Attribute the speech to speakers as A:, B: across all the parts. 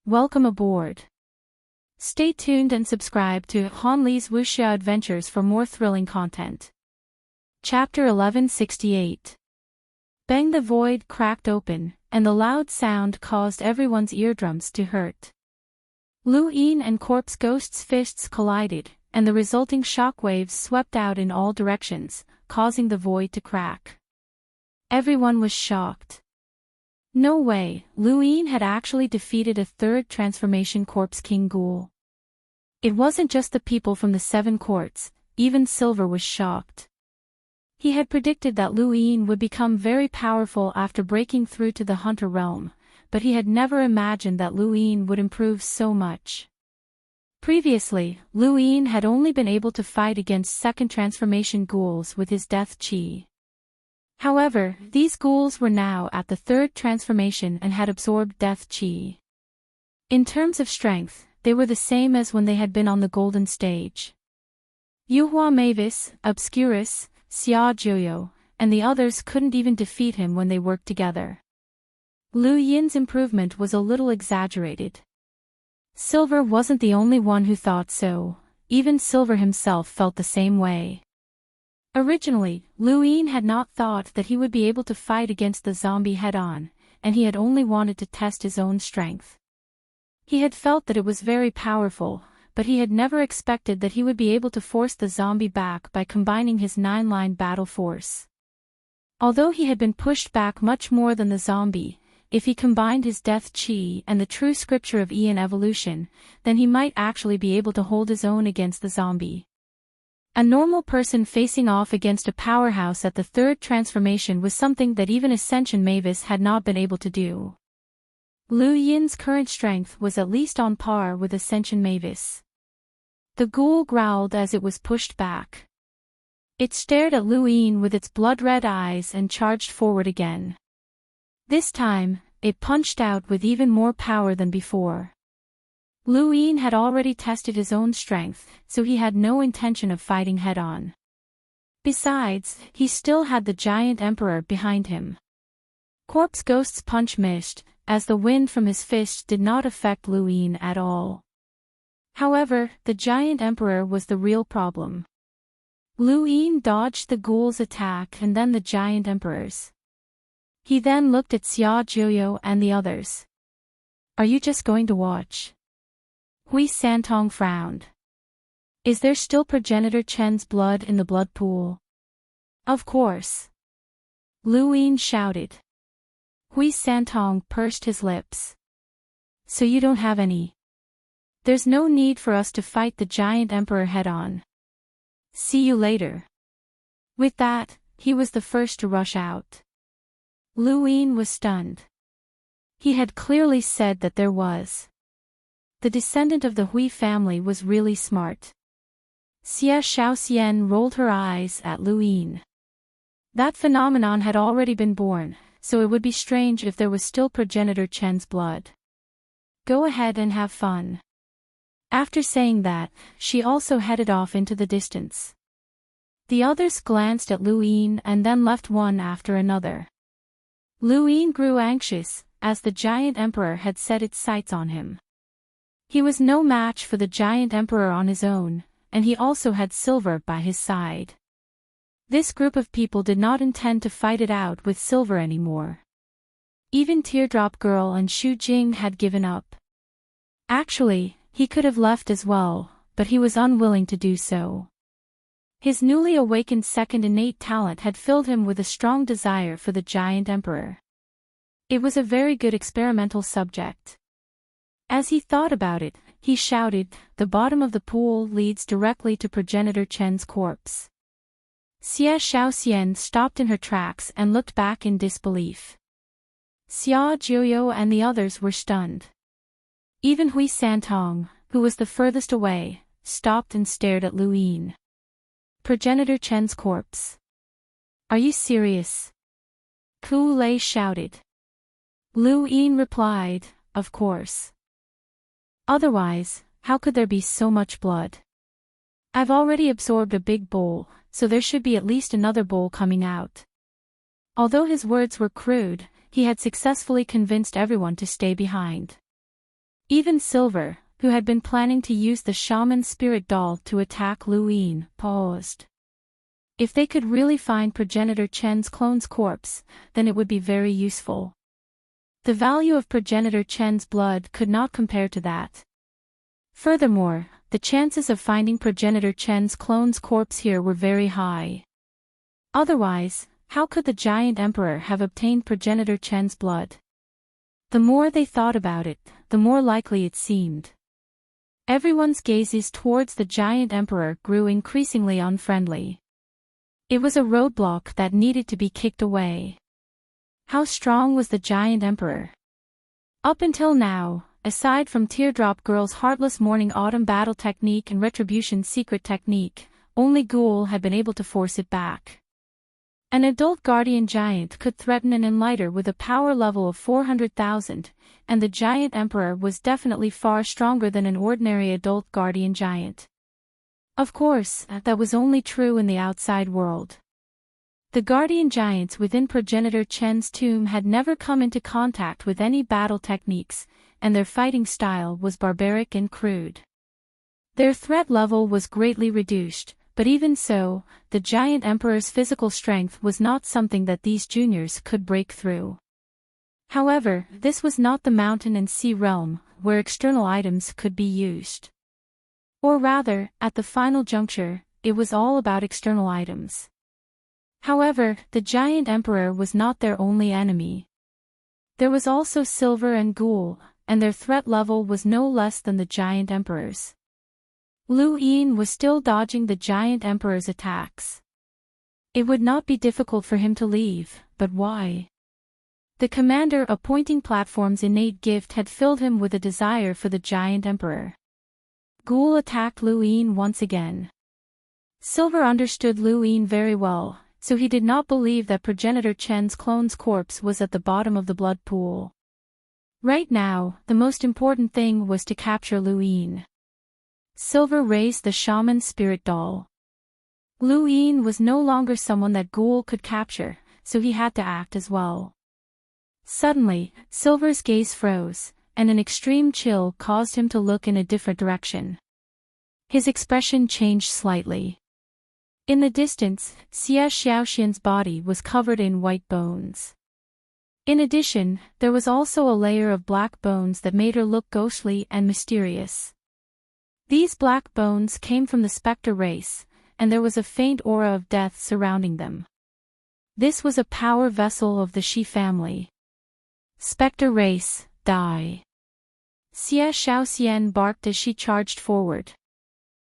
A: Welcome aboard. Stay tuned and subscribe to Han Li's Wuxia Adventures for more thrilling content. Chapter 1168. Bang! The void cracked open, and the loud sound caused everyone's eardrums to hurt. Lu Yin and Corpse Ghost's fists collided, and the resulting shockwaves swept out in all directions, causing the void to crack. Everyone was shocked. No way, Lu Yin had actually defeated a third transformation Corpse King Ghoul. It wasn't just the people from the 7 courts, even Silver was shocked. He had predicted that Lu Yin would become very powerful after breaking through to the Hunter realm, but he had never imagined that Lu Yin would improve so much. Previously, Lu Yin had only been able to fight against second transformation ghouls with his death chi. However, these ghouls were now at the third transformation and had absorbed death chi. In terms of strength, they were the same as when they had been on the golden stage. Yuhua Mavis, Obscurus, Xia Jiuyo, and the others couldn't even defeat him when they worked together. Lu Yin's improvement was a little exaggerated. Silver wasn't the only one who thought so, even Silver himself felt the same way. Originally, Lu Yin had not thought that he would be able to fight against the zombie head-on, and he had only wanted to test his own strength. He had felt that it was very powerful, but he had never expected that he would be able to force the zombie back by combining his 9-line battle force. Although he had been pushed back much more than the zombie, if he combined his death chi and the true scripture of Ian evolution, then he might actually be able to hold his own against the zombie. A normal person facing off against a powerhouse at the third transformation was something that even Ascension Mavis had not been able to do. Lu Yin's current strength was at least on par with Ascension Mavis. The ghoul growled as it was pushed back. It stared at Lu Yin with its blood-red eyes and charged forward again. This time, it punched out with even more power than before. Lu Yin had already tested his own strength, so he had no intention of fighting head-on. Besides, he still had the giant emperor behind him. Corpse Ghost's punch missed, as the wind from his fist did not affect Lu Yin at all. However, the giant emperor was the real problem. Lu Yin dodged the ghoul's attack and then the giant emperor's. He then looked at Xia Jiuyo and the others. "Are you just going to watch?" Hui Santong frowned. "Is there still Progenitor Chen's blood in the blood pool?" "Of course." Lu Yin shouted. Hui Santong pursed his lips. "So you don't have any? There's no need for us to fight the giant emperor head-on. See you later." With that, he was the first to rush out. Lu Yin was stunned. He had clearly said that there was. The descendant of the Hui family was really smart. Xia Shaoxian rolled her eyes at Lu Yin. That phenomenon had already been born, so it would be strange if there was still Progenitor Chen's blood. Go ahead and have fun. After saying that, she also headed off into the distance. The others glanced at Lu Yin and then left one after another. Lu Yin grew anxious, as the giant emperor had set its sights on him. He was no match for the giant emperor on his own, and he also had Silver by his side. This group of people did not intend to fight it out with Silver anymore. Even Teardrop Girl and Xu Jing had given up. Actually, he could have left as well, but he was unwilling to do so. His newly awakened second innate talent had filled him with a strong desire for the giant emperor. It was a very good experimental subject. As he thought about it, he shouted, "The bottom of the pool leads directly to Progenitor Chen's corpse." Xia Shaoxian stopped in her tracks and looked back in disbelief. Xia Jiuyo and the others were stunned. Even Hui Santong, who was the furthest away, stopped and stared at Lu Yin. "Progenitor Chen's corpse? Are you serious?" Ku Lei shouted. Lu Yin replied, "Of course. Otherwise, how could there be so much blood? I've already absorbed a big bowl, so there should be at least another bowl coming out." Although his words were crude, he had successfully convinced everyone to stay behind. Even Silver, who had been planning to use the shaman spirit doll to attack Lu Yin, paused. If they could really find Progenitor Chen's clone's corpse, then it would be very useful. The value of Progenitor Chen's blood could not compare to that. Furthermore, the chances of finding Progenitor Chen's clone's corpse here were very high. Otherwise, how could the giant emperor have obtained Progenitor Chen's blood? The more they thought about it, the more likely it seemed. Everyone's gazes towards the giant emperor grew increasingly unfriendly. It was a roadblock that needed to be kicked away. How strong was the giant emperor? Up until now, aside from Teardrop Girl's Heartless Morning Autumn battle technique and Retribution's secret technique, only Ghoul had been able to force it back. An adult guardian giant could threaten an enlighter with a power level of 400,000, and the giant emperor was definitely far stronger than an ordinary adult guardian giant. Of course, that was only true in the outside world. The guardian giants within Progenitor Chen's tomb had never come into contact with any battle techniques, and their fighting style was barbaric and crude. Their threat level was greatly reduced, but even so, the giant emperor's physical strength was not something that these juniors could break through. However, this was not the mountain and sea realm, where external items could be used. Or rather, at the final juncture, it was all about external items. However, the giant emperor was not their only enemy. There was also Silver and Ghoul, and their threat level was no less than the giant emperor's. Lu Yin was still dodging the giant emperor's attacks. It would not be difficult for him to leave, but why? The commander appointing platform's innate gift had filled him with a desire for the giant emperor. Ghoul attacked Lu Yin once again. Silver understood Lu Yin very well, so he did not believe that Progenitor Chen's clone's corpse was at the bottom of the blood pool. Right now, the most important thing was to capture Lu Yin. Silver raised the shaman spirit doll. Lu Yin was no longer someone that Ghoul could capture, so he had to act as well. Suddenly, Silver's gaze froze, and an extreme chill caused him to look in a different direction. His expression changed slightly. In the distance, Xia Xiaoxian's body was covered in white bones. In addition, there was also a layer of black bones that made her look ghostly and mysterious. These black bones came from the Spectre race, and there was a faint aura of death surrounding them. This was a power vessel of the Shi family. Spectre race, die. Xia Xiaoxian barked as she charged forward.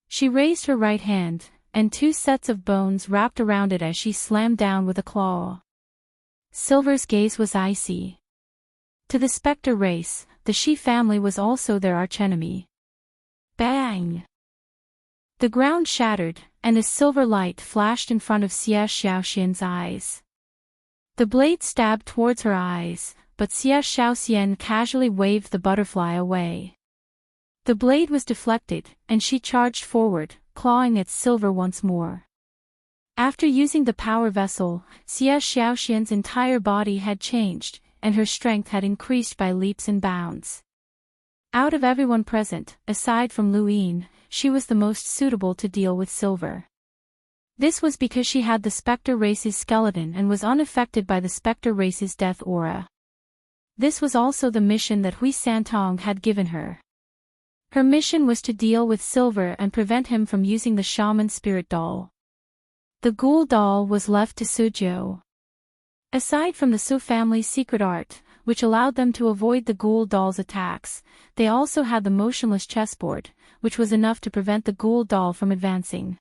A: She raised her right hand, and two sets of bones wrapped around it as she slammed down with a claw. Silver's gaze was icy. To the Spectre race, the Shi family was also their archenemy. Bang! The ground shattered, and a silver light flashed in front of Xia Xiaoxian's eyes. The blade stabbed towards her eyes, but Xia Xiaoxian casually waved the butterfly away. The blade was deflected, and she charged forward, clawing at Silver once more. After using the power vessel, Xia Xiaoxian's entire body had changed, and her strength had increased by leaps and bounds. Out of everyone present, aside from Lu Yin, she was the most suitable to deal with Silver. This was because she had the Spectre race's skeleton and was unaffected by the Spectre race's death aura. This was also the mission that Hui Santong had given her. Her mission was to deal with Silver and prevent him from using the shaman spirit doll. The Ghoul doll was left to Suzhou. Aside from the Su family's secret art, which allowed them to avoid the Ghoul doll's attacks, they also had the motionless chessboard, which was enough to prevent the Ghoul doll from advancing.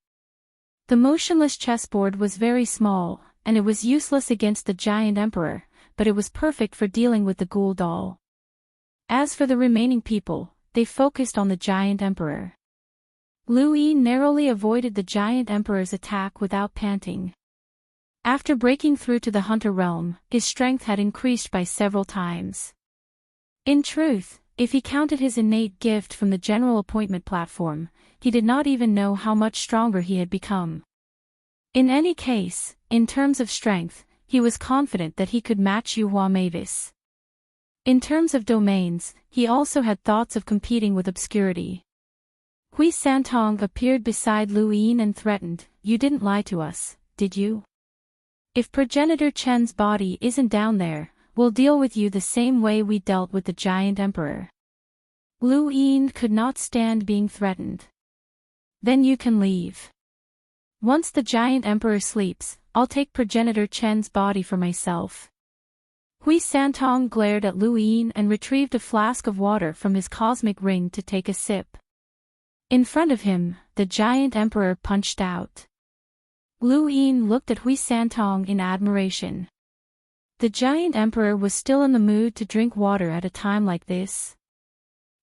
A: The motionless chessboard was very small, and it was useless against the giant emperor, but it was perfect for dealing with the Ghoul doll. As for the remaining people, they focused on the giant emperor. Lu Yi narrowly avoided the giant emperor's attack without panting. After breaking through to the hunter realm, his strength had increased by several times. In truth, if he counted his innate gift from the general appointment platform, he did not even know how much stronger he had become. In any case, in terms of strength, he was confident that he could match Yuhua Mavis. In terms of domains, he also had thoughts of competing with obscurity. Hui Santong appeared beside Lu Yin and threatened, "You didn't lie to us, did you? If Progenitor Chen's body isn't down there, we'll deal with you the same way we dealt with the giant emperor." Lu Yin could not stand being threatened. "Then you can leave. Once the giant emperor sleeps, I'll take Progenitor Chen's body for myself." Hui Santong glared at Lu Yin and retrieved a flask of water from his cosmic ring to take a sip. In front of him, the giant emperor punched out. Lu Yin looked at Hui Santong in admiration. The giant emperor was still in the mood to drink water at a time like this.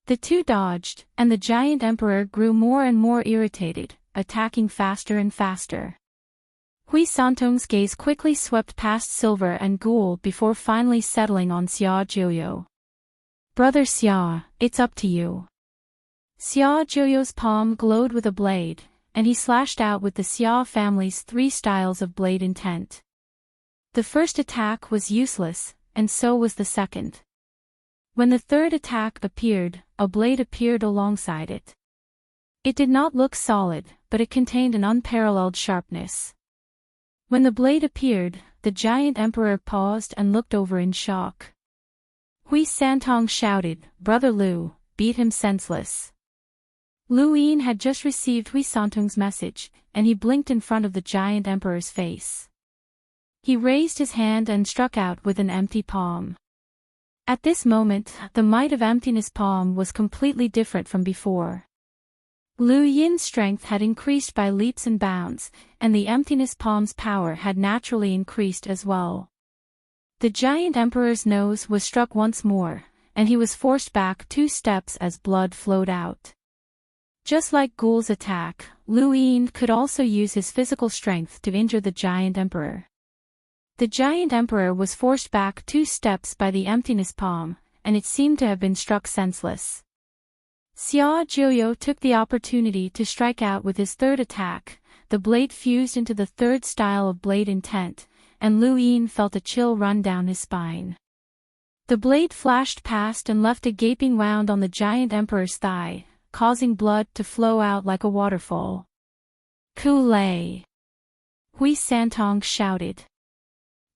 A: The two dodged, and the giant emperor grew more and more irritated, attacking faster and faster. Hui Santong's gaze quickly swept past Silver and Ghoul before finally settling on Xia Jiuyo. "Brother Xia, it's up to you." Xia Jiuyo's palm glowed with a blade, and he slashed out with the Xia family's 3 styles of blade intent. The first attack was useless, and so was the second. When the third attack appeared, a blade appeared alongside it. It did not look solid, but it contained an unparalleled sharpness. When the blade appeared, the giant emperor paused and looked over in shock. Hui Santong shouted, "Brother Lu, beat him senseless." Lu Yin had just received Hui Santong's message, and he blinked in front of the giant emperor's face. He raised his hand and struck out with an empty palm. At this moment, the might of emptiness palm was completely different from before. Lu Yin's strength had increased by leaps and bounds, and the emptiness palm's power had naturally increased as well. The giant emperor's nose was struck once more, and he was forced back 2 steps as blood flowed out. Just like Ghoul's attack, Lu Yin could also use his physical strength to injure the giant emperor. The giant emperor was forced back 2 steps by the emptiness palm, and it seemed to have been struck senseless. Xia Jiuyo took the opportunity to strike out with his third attack. The blade fused into the third style of blade intent, and Lu Yin felt a chill run down his spine. The blade flashed past and left a gaping wound on the giant emperor's thigh, causing blood to flow out like a waterfall. "Ku Lei!" Hui Santong shouted.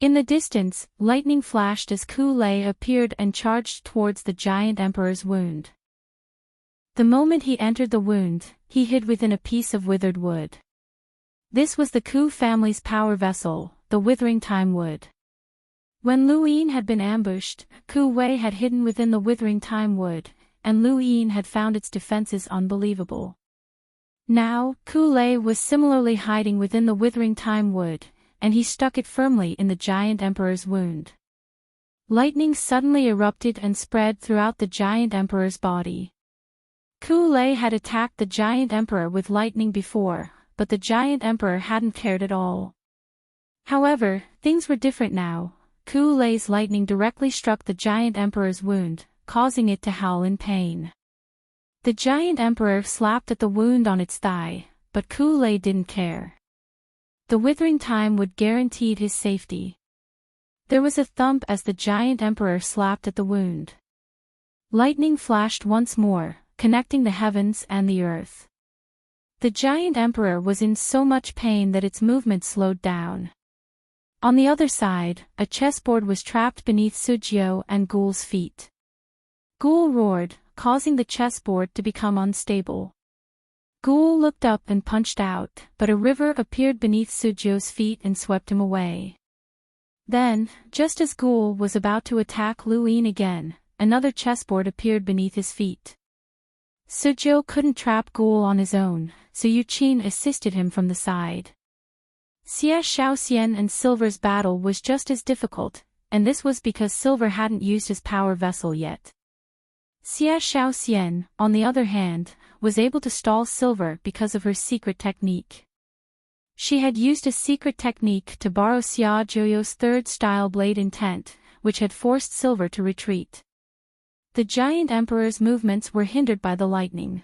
A: In the distance, lightning flashed as Ku Lei appeared and charged towards the giant emperor's wound. The moment he entered the wound, he hid within a piece of withered wood. This was the Ku family's power vessel, the Withering Time Wood. When Lu Yin had been ambushed, Ku Wei had hidden within the Withering Time Wood, and Lu Yin had found its defenses unbelievable. Now, Ku Lei was similarly hiding within the Withering Time Wood, and he stuck it firmly in the giant emperor's wound. Lightning suddenly erupted and spread throughout the giant emperor's body. Ku Lei had attacked the giant emperor with lightning before, but the giant emperor hadn't cared at all. However, things were different now. Ku Lei's lightning directly struck the giant emperor's wound, causing it to howl in pain. The giant emperor slapped at the wound on its thigh, but Ku Lei didn't care. The Withering Time Would guaranteed his safety. There was a thump as the giant emperor slapped at the wound. Lightning flashed once more, connecting the heavens and the earth. The giant emperor was in so much pain that its movement slowed down. On the other side, a chessboard was trapped beneath Sujio and Ghoul's feet. Ghoul roared, causing the chessboard to become unstable. Ghoul looked up and punched out, but a river appeared beneath Sujio's feet and swept him away. Then, just as Ghoul was about to attack Lu Yin again, another chessboard appeared beneath his feet. Sujio couldn't trap Ghoul on his own, so Yu Qin assisted him from the side. Xie Shaoxian and Silver's battle was just as difficult, and this was because Silver hadn't used his power vessel yet. Xie Shaoxian, on the other hand, was able to stall Silver because of her secret technique. She had used a secret technique to borrow Xia Jiuyo's third style blade intent, which had forced Silver to retreat. The giant emperor's movements were hindered by the lightning.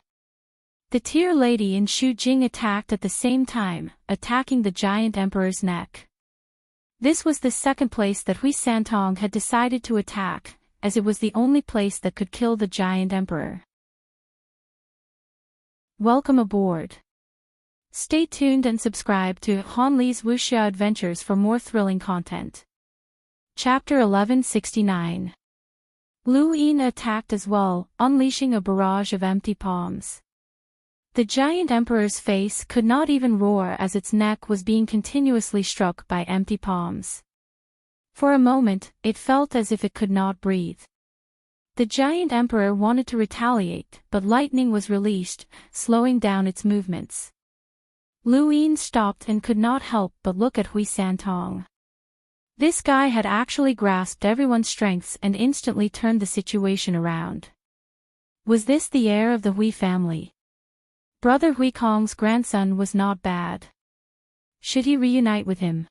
A: The Tear Lady and Shu Jing attacked at the same time, attacking the giant emperor's neck. This was the second place that Hui Santong had decided to attack, as it was the only place that could kill the giant emperor. Welcome aboard. Stay tuned and subscribe to Han Li's Wuxia Adventures for more thrilling content. Chapter 1169. Lu Yin attacked as well, unleashing a barrage of empty palms. The giant emperor's face could not even roar as its neck was being continuously struck by empty palms. For a moment, it felt as if it could not breathe. The giant emperor wanted to retaliate, but lightning was released, slowing down its movements. Lu Yin stopped and could not help but look at Hui Santong. This guy had actually grasped everyone's strengths and instantly turned the situation around. Was this the heir of the Hui family? Brother Hui Kong's grandson was not bad. Should he reunite with him?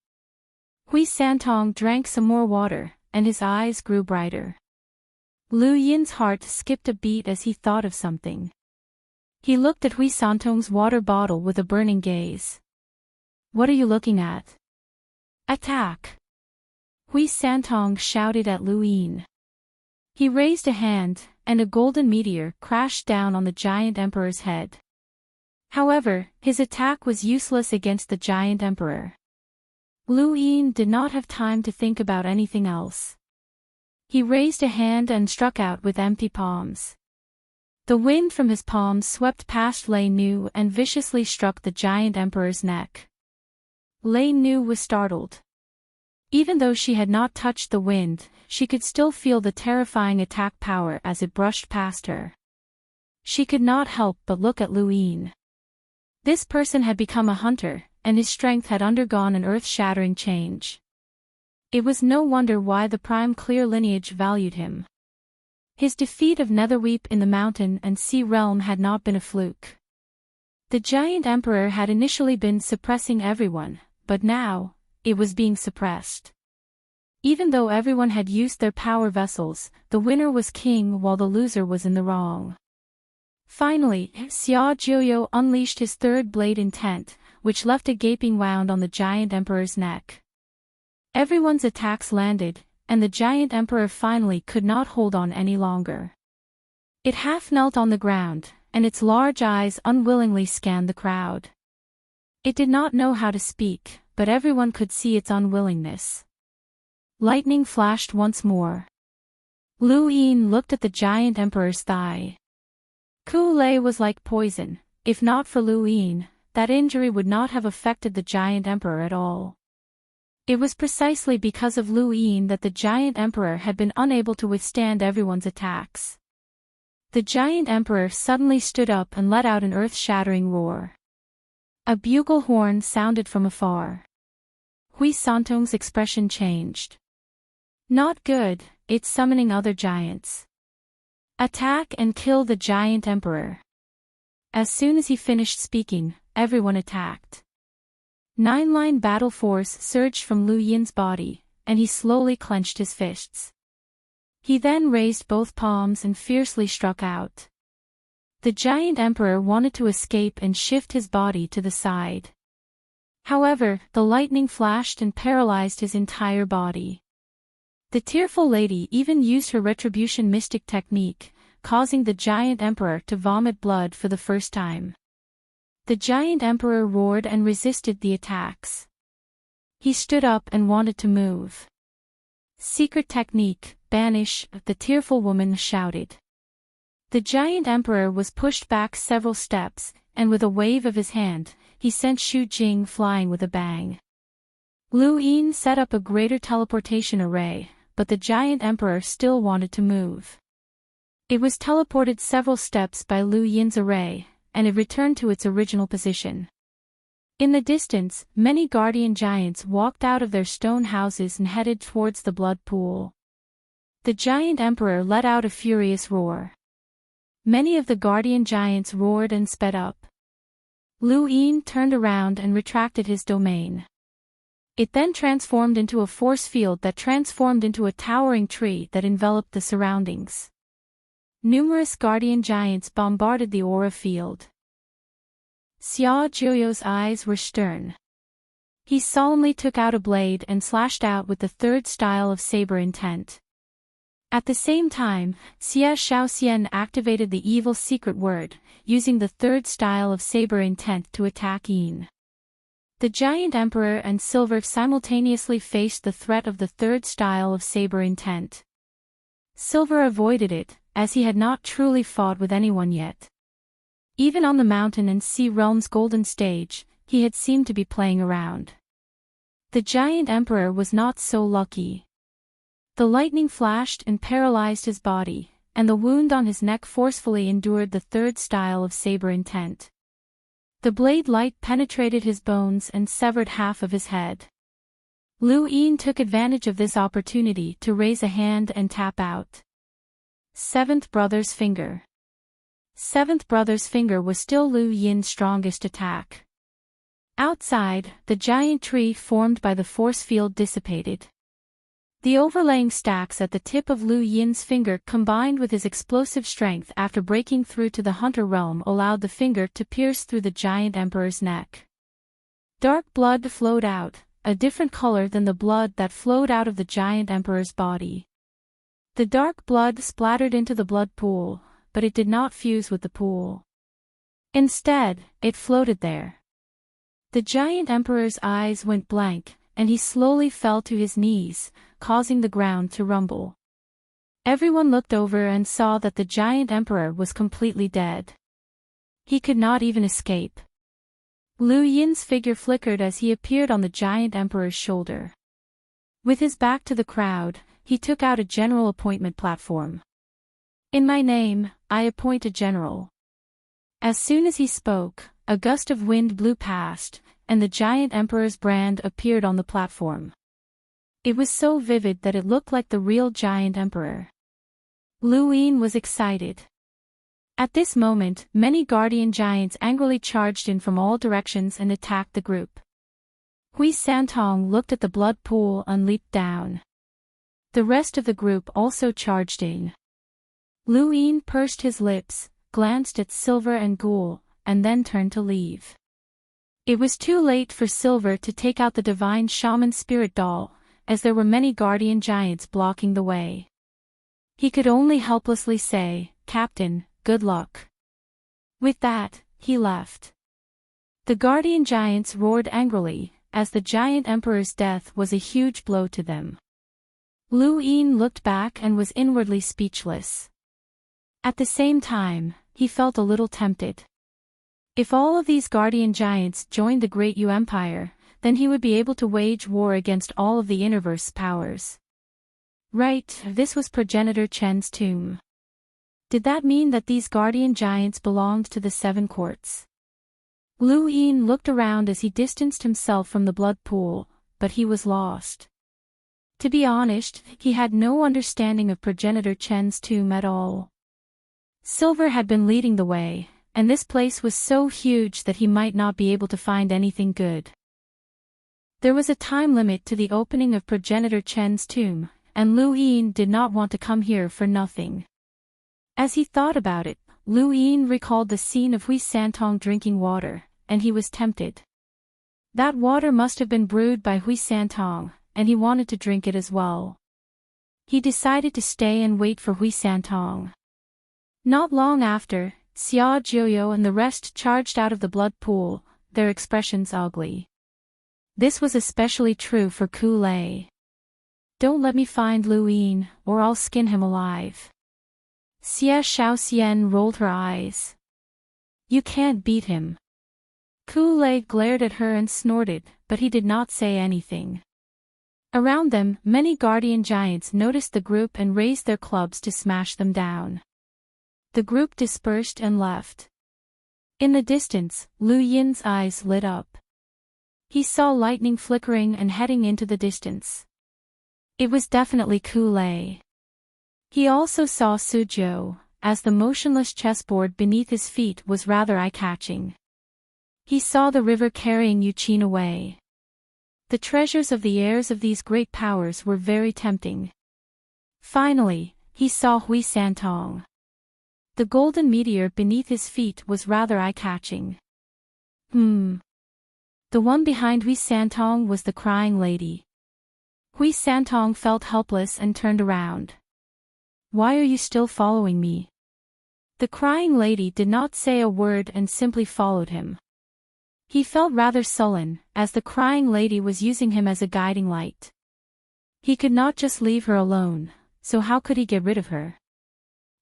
A: Hui Santong drank some more water, and his eyes grew brighter. Lu Yin's heart skipped a beat as he thought of something. He looked at Hui Santong's water bottle with a burning gaze. What are you looking at? Attack! Hui Santong shouted at Lu Yin. He raised a hand, and a golden meteor crashed down on the giant emperor's head. However, his attack was useless against the giant emperor. Lu Yin did not have time to think about anything else. He raised a hand and struck out with empty palms. The wind from his palms swept past Lei Nu and viciously struck the giant emperor's neck. Lei Nu was startled. Even though she had not touched the wind, she could still feel the terrifying attack power as it brushed past her. She could not help but look at Lu Yin. This person had become a hunter, and his strength had undergone an earth-shattering change. It was no wonder why the prime clear lineage valued him. His defeat of Netherweep in the mountain and sea realm had not been a fluke. The giant emperor had initially been suppressing everyone, but now, it was being suppressed. Even though everyone had used their power vessels, the winner was king while the loser was in the wrong. Finally, Xia Jiuyo unleashed his third blade intent, which left a gaping wound on the giant emperor's neck. Everyone's attacks landed, and the giant emperor finally could not hold on any longer. It half knelt on the ground, and its large eyes unwillingly scanned the crowd. It did not know how to speak, but everyone could see its unwillingness. Lightning flashed once more. Lu Yin looked at the giant emperor's thigh. Ku Lei was like poison. If not for Lu Yin, that injury would not have affected the giant emperor at all. It was precisely because of Lu Yin that the giant emperor had been unable to withstand everyone's attacks. The giant emperor suddenly stood up and let out an earth-shattering roar. A bugle horn sounded from afar. Hui Santong's expression changed. Not good, it's summoning other giants. Attack and kill the giant emperor. As soon as he finished speaking, everyone attacked. 9-line battle force surged from Lu Yin's body, and he slowly clenched his fists. He then raised both palms and fiercely struck out. The giant emperor wanted to escape and shift his body to the side. However, the lightning flashed and paralyzed his entire body. The tearful lady even used her retribution mystic technique, causing the giant emperor to vomit blood for the first time. The giant emperor roared and resisted the attacks. He stood up and wanted to move. Secret technique, banish, the tearful woman shouted. The giant emperor was pushed back several steps, and with a wave of his hand, he sent Xu Jing flying with a bang. Lu Yin set up a greater teleportation array, but the giant emperor still wanted to move. It was teleported several steps by Lu Yin's array, and it returned to its original position. In the distance, many guardian giants walked out of their stone houses and headed towards the blood pool. The giant emperor let out a furious roar. Many of the guardian giants roared and sped up. Lu Yin turned around and retracted his domain. It then transformed into a force field that transformed into a towering tree that enveloped the surroundings. Numerous guardian giants bombarded the aura field. Xia Jiuyo's eyes were stern. He solemnly took out a blade and slashed out with the third style of saber intent. At the same time, Xie Shaoxian activated the evil secret word, using the third style of saber intent to attack Yin. The giant emperor and Silver simultaneously faced the threat of the third style of saber intent. Silver avoided it, as he had not truly fought with anyone yet. Even on the mountain and sea realm's golden stage, he had seemed to be playing around. The giant emperor was not so lucky. The lightning flashed and paralyzed his body, and the wound on his neck forcefully endured the third style of saber intent. The blade light penetrated his bones and severed half of his head. Lu Yin took advantage of this opportunity to raise a hand and tap out. Seventh Brother's Finger. Seventh Brother's Finger was still Lu Yin's strongest attack. Outside, the giant tree formed by the force field dissipated. The overlaying stacks at the tip of Lu Yin's finger combined with his explosive strength after breaking through to the hunter realm allowed the finger to pierce through the giant emperor's neck. Dark blood flowed out, a different color than the blood that flowed out of the giant emperor's body. The dark blood splattered into the blood pool, but it did not fuse with the pool. Instead, it floated there. The giant emperor's eyes went blank, and he slowly fell to his knees, causing the ground to rumble. Everyone looked over and saw that the giant emperor was completely dead. He could not even escape. Lu Yin's figure flickered as he appeared on the giant emperor's shoulder. With his back to the crowd, he took out a general appointment platform. "In my name, I appoint a general." As soon as he spoke, a gust of wind blew past, and the giant emperor's brand appeared on the platform. It was so vivid that it looked like the real giant emperor. Lu Yin was excited. At this moment, many guardian giants angrily charged in from all directions and attacked the group. Hui Santong looked at the blood pool and leaped down. The rest of the group also charged in. Lu Yin pursed his lips, glanced at Silver and Ghoul, and then turned to leave. It was too late for Silver to take out the divine shaman spirit doll, as there were many guardian giants blocking the way. He could only helplessly say, "Captain, good luck." With that, he left. The guardian giants roared angrily, as the giant emperor's death was a huge blow to them. Lu Yin looked back and was inwardly speechless. At the same time, he felt a little tempted. If all of these guardian giants joined the Great Yu Empire, then he would be able to wage war against all of the Interverse powers. Right, this was Progenitor Chen's tomb. Did that mean that these guardian giants belonged to the Seven Courts? Lu Yin looked around as he distanced himself from the blood pool, but he was lost. To be honest, he had no understanding of Progenitor Chen's tomb at all. Silver had been leading the way, and this place was so huge that he might not be able to find anything good. There was a time limit to the opening of Progenitor Chen's tomb, and Lu Yin did not want to come here for nothing. As he thought about it, Lu Yin recalled the scene of Hui Santong drinking water, and he was tempted. That water must have been brewed by Hui Santong, and he wanted to drink it as well. He decided to stay and wait for Hui Santong. Not long after, Xia Jiuyo and the rest charged out of the blood pool, their expressions ugly. This was especially true for Ku Lei. "Don't let me find Lu Yin, or I'll skin him alive." Xie Shaoxian rolled her eyes. "You can't beat him." Ku Lei glared at her and snorted, but he did not say anything. Around them, many guardian giants noticed the group and raised their clubs to smash them down. The group dispersed and left. In the distance, Lu Yin's eyes lit up. He saw lightning flickering and heading into the distance. It was definitely Ku Lei. He also saw Suzhou, as the motionless chessboard beneath his feet was rather eye-catching. He saw the river carrying Yuqin away. The treasures of the heirs of these great powers were very tempting. Finally, he saw Hui Santong. The golden meteor beneath his feet was rather eye-catching. The one behind Hui Santong was the crying lady. Hui Santong felt helpless and turned around. Why are you still following me? The crying lady did not say a word and simply followed him. He felt rather sullen, as the crying lady was using him as a guiding light. He could not just leave her alone, so how could he get rid of her?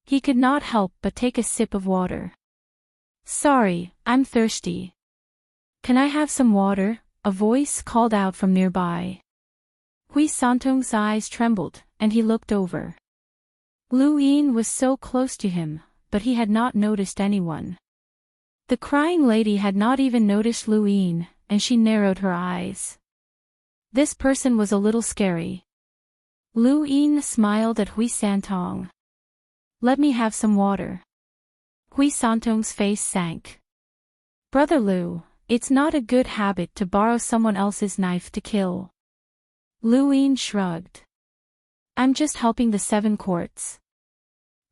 A: He could not help but take a sip of water. Sorry, I'm thirsty. Can I have some water? A voice called out from nearby. Hui Santong's eyes trembled, and he looked over. Lu Yin was so close to him, but he had not noticed anyone. The crying lady had not even noticed Lu Yin, and she narrowed her eyes. This person was a little scary. Lu Yin smiled at Hui Santong. Let me have some water. Hui Santong's face sank. Brother Lu, it's not a good habit to borrow someone else's knife to kill. Lu Yin shrugged. I'm just helping the 7 courts.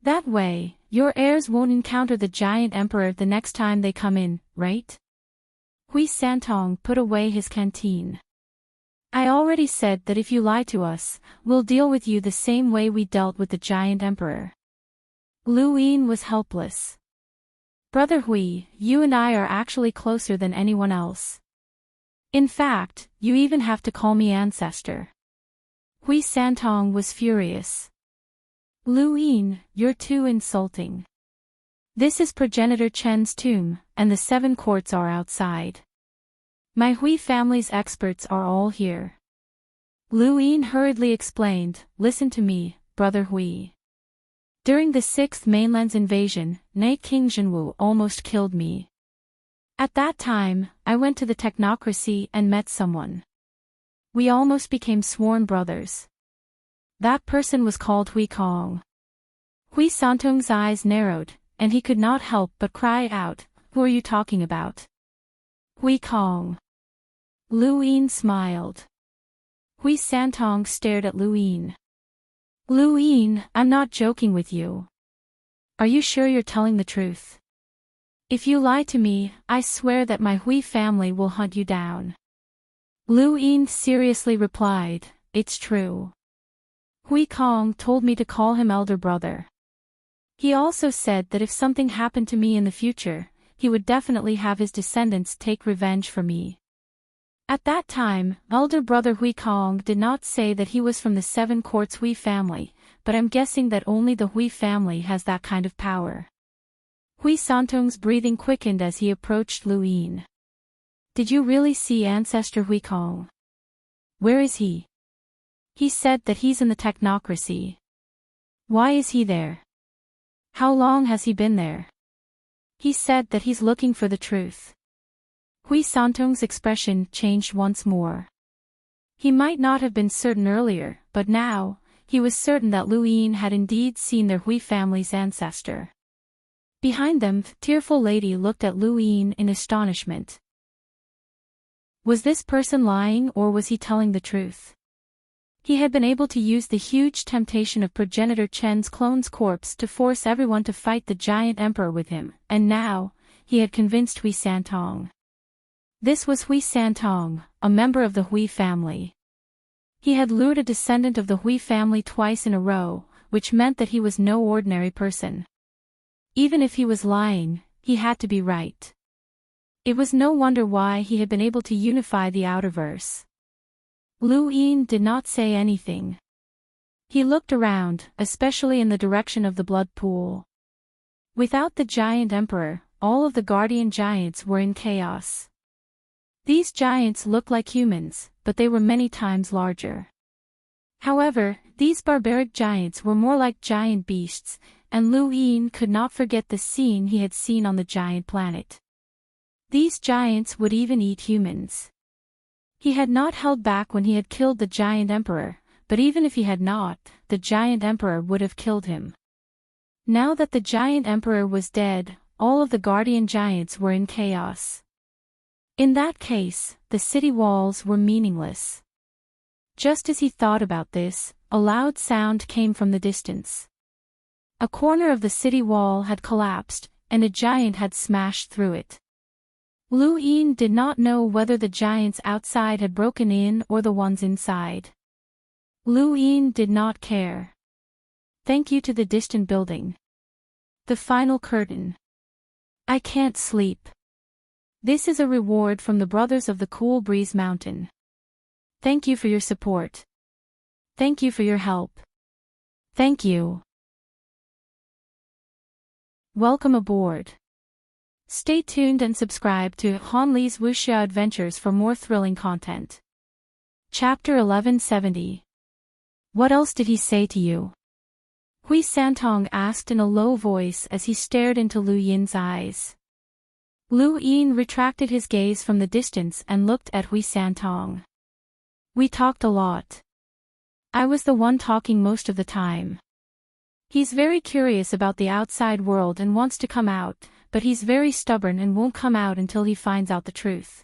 A: That way, your heirs won't encounter the giant emperor the next time they come in, right? Hui Santong put away his canteen. I already said that if you lie to us, we'll deal with you the same way we dealt with the giant emperor. Lu Yin was helpless. Brother Hui, you and I are actually closer than anyone else. In fact, you even have to call me ancestor. Hui Santong was furious. Lu Yin, you're too insulting. This is Progenitor Chen's tomb, and the 7 courts are outside. My Hui family's experts are all here. Lu Yin hurriedly explained, listen to me, Brother Hui. During the 6th Mainland's invasion, Night King Zhenwu almost killed me. At that time, I went to the technocracy and met someone. We almost became sworn brothers. That person was called Hui Kong. Hui Santong's eyes narrowed, and he could not help but cry out, who are you talking about? Hui Kong. Lu Yin smiled. Hui Santong stared at Lu Yin. Lu Yin, I'm not joking with you. Are you sure you're telling the truth? If you lie to me, I swear that my Hui family will hunt you down. Lu Yin seriously replied, it's true. Hui Kong told me to call him elder brother. He also said that if something happened to me in the future, he would definitely have his descendants take revenge for me. At that time, elder brother Hui Kong did not say that he was from the 7 courts Hui family, but I'm guessing that only the Hui family has that kind of power. Hui Santong's breathing quickened as he approached Lu Yin. Did you really see ancestor Hui Kong? Where is he? He said that he's in the technocracy. Why is he there? How long has he been there? He said that he's looking for the truth. Hui Santong's expression changed once more. He might not have been certain earlier, but now, he was certain that Lu Yin had indeed seen their Hui family's ancestor. Behind them, the tearful lady looked at Lu Yin in astonishment. Was this person lying or was he telling the truth? He had been able to use the huge temptation of Progenitor Chen's clone's corpse to force everyone to fight the giant emperor with him, and now, he had convinced Hui Santong. This was Hui Santong, a member of the Hui family. He had lured a descendant of the Hui family twice in a row, which meant that he was no ordinary person. Even if he was lying, he had to be right. It was no wonder why he had been able to unify the Outerverse. Lu Yin did not say anything. He looked around, especially in the direction of the blood pool. Without the giant emperor, all of the guardian giants were in chaos. These giants looked like humans, but they were many times larger. However, these barbaric giants were more like giant beasts, and Lu Yin could not forget the scene he had seen on the giant planet. These giants would even eat humans. He had not held back when he had killed the giant emperor, but even if he had not, the giant emperor would have killed him. Now that the giant emperor was dead, all of the guardian giants were in chaos. In that case, the city walls were meaningless. Just as he thought about this, a loud sound came from the distance. A corner of the city wall had collapsed, and a giant had smashed through it. Lu Yin did not know whether the giants outside had broken in or the ones inside. Lu Yin did not care. Thank you to the distant building. The final curtain. I can't sleep. This is a reward from the brothers of the Cool Breeze Mountain. Thank you for your support. Thank you for your help. Thank you. Welcome aboard. Stay tuned and subscribe to Han Li's Wuxia Adventures for more thrilling content. Chapter 1170. What else did he say to you? Hui Santong asked in a low voice as he stared into Lu Yin's eyes. Lu Yin retracted his gaze from the distance and looked at Hui Santong. We talked a lot. I was the one talking most of the time. He's very curious about the outside world and wants to come out, but he's very stubborn and won't come out until he finds out the truth.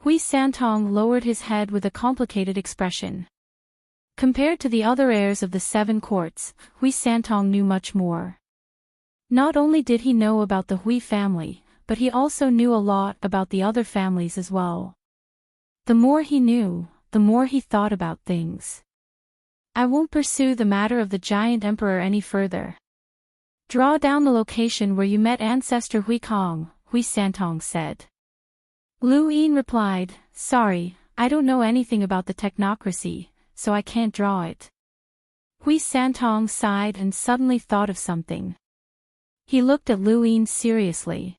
A: Hui Santong lowered his head with a complicated expression. Compared to the other heirs of the 7 courts, Hui Santong knew much more. Not only did he know about the Hui family, but he also knew a lot about the other families as well. The more he knew, the more he thought about things. I won't pursue the matter of the giant emperor any further. Draw down the location where you met ancestor Hui Kong, Hui Santong said. Lu Yin replied, sorry, I don't know anything about the technocracy, so I can't draw it. Hui Santong sighed and suddenly thought of something. He looked at Lu Yin seriously.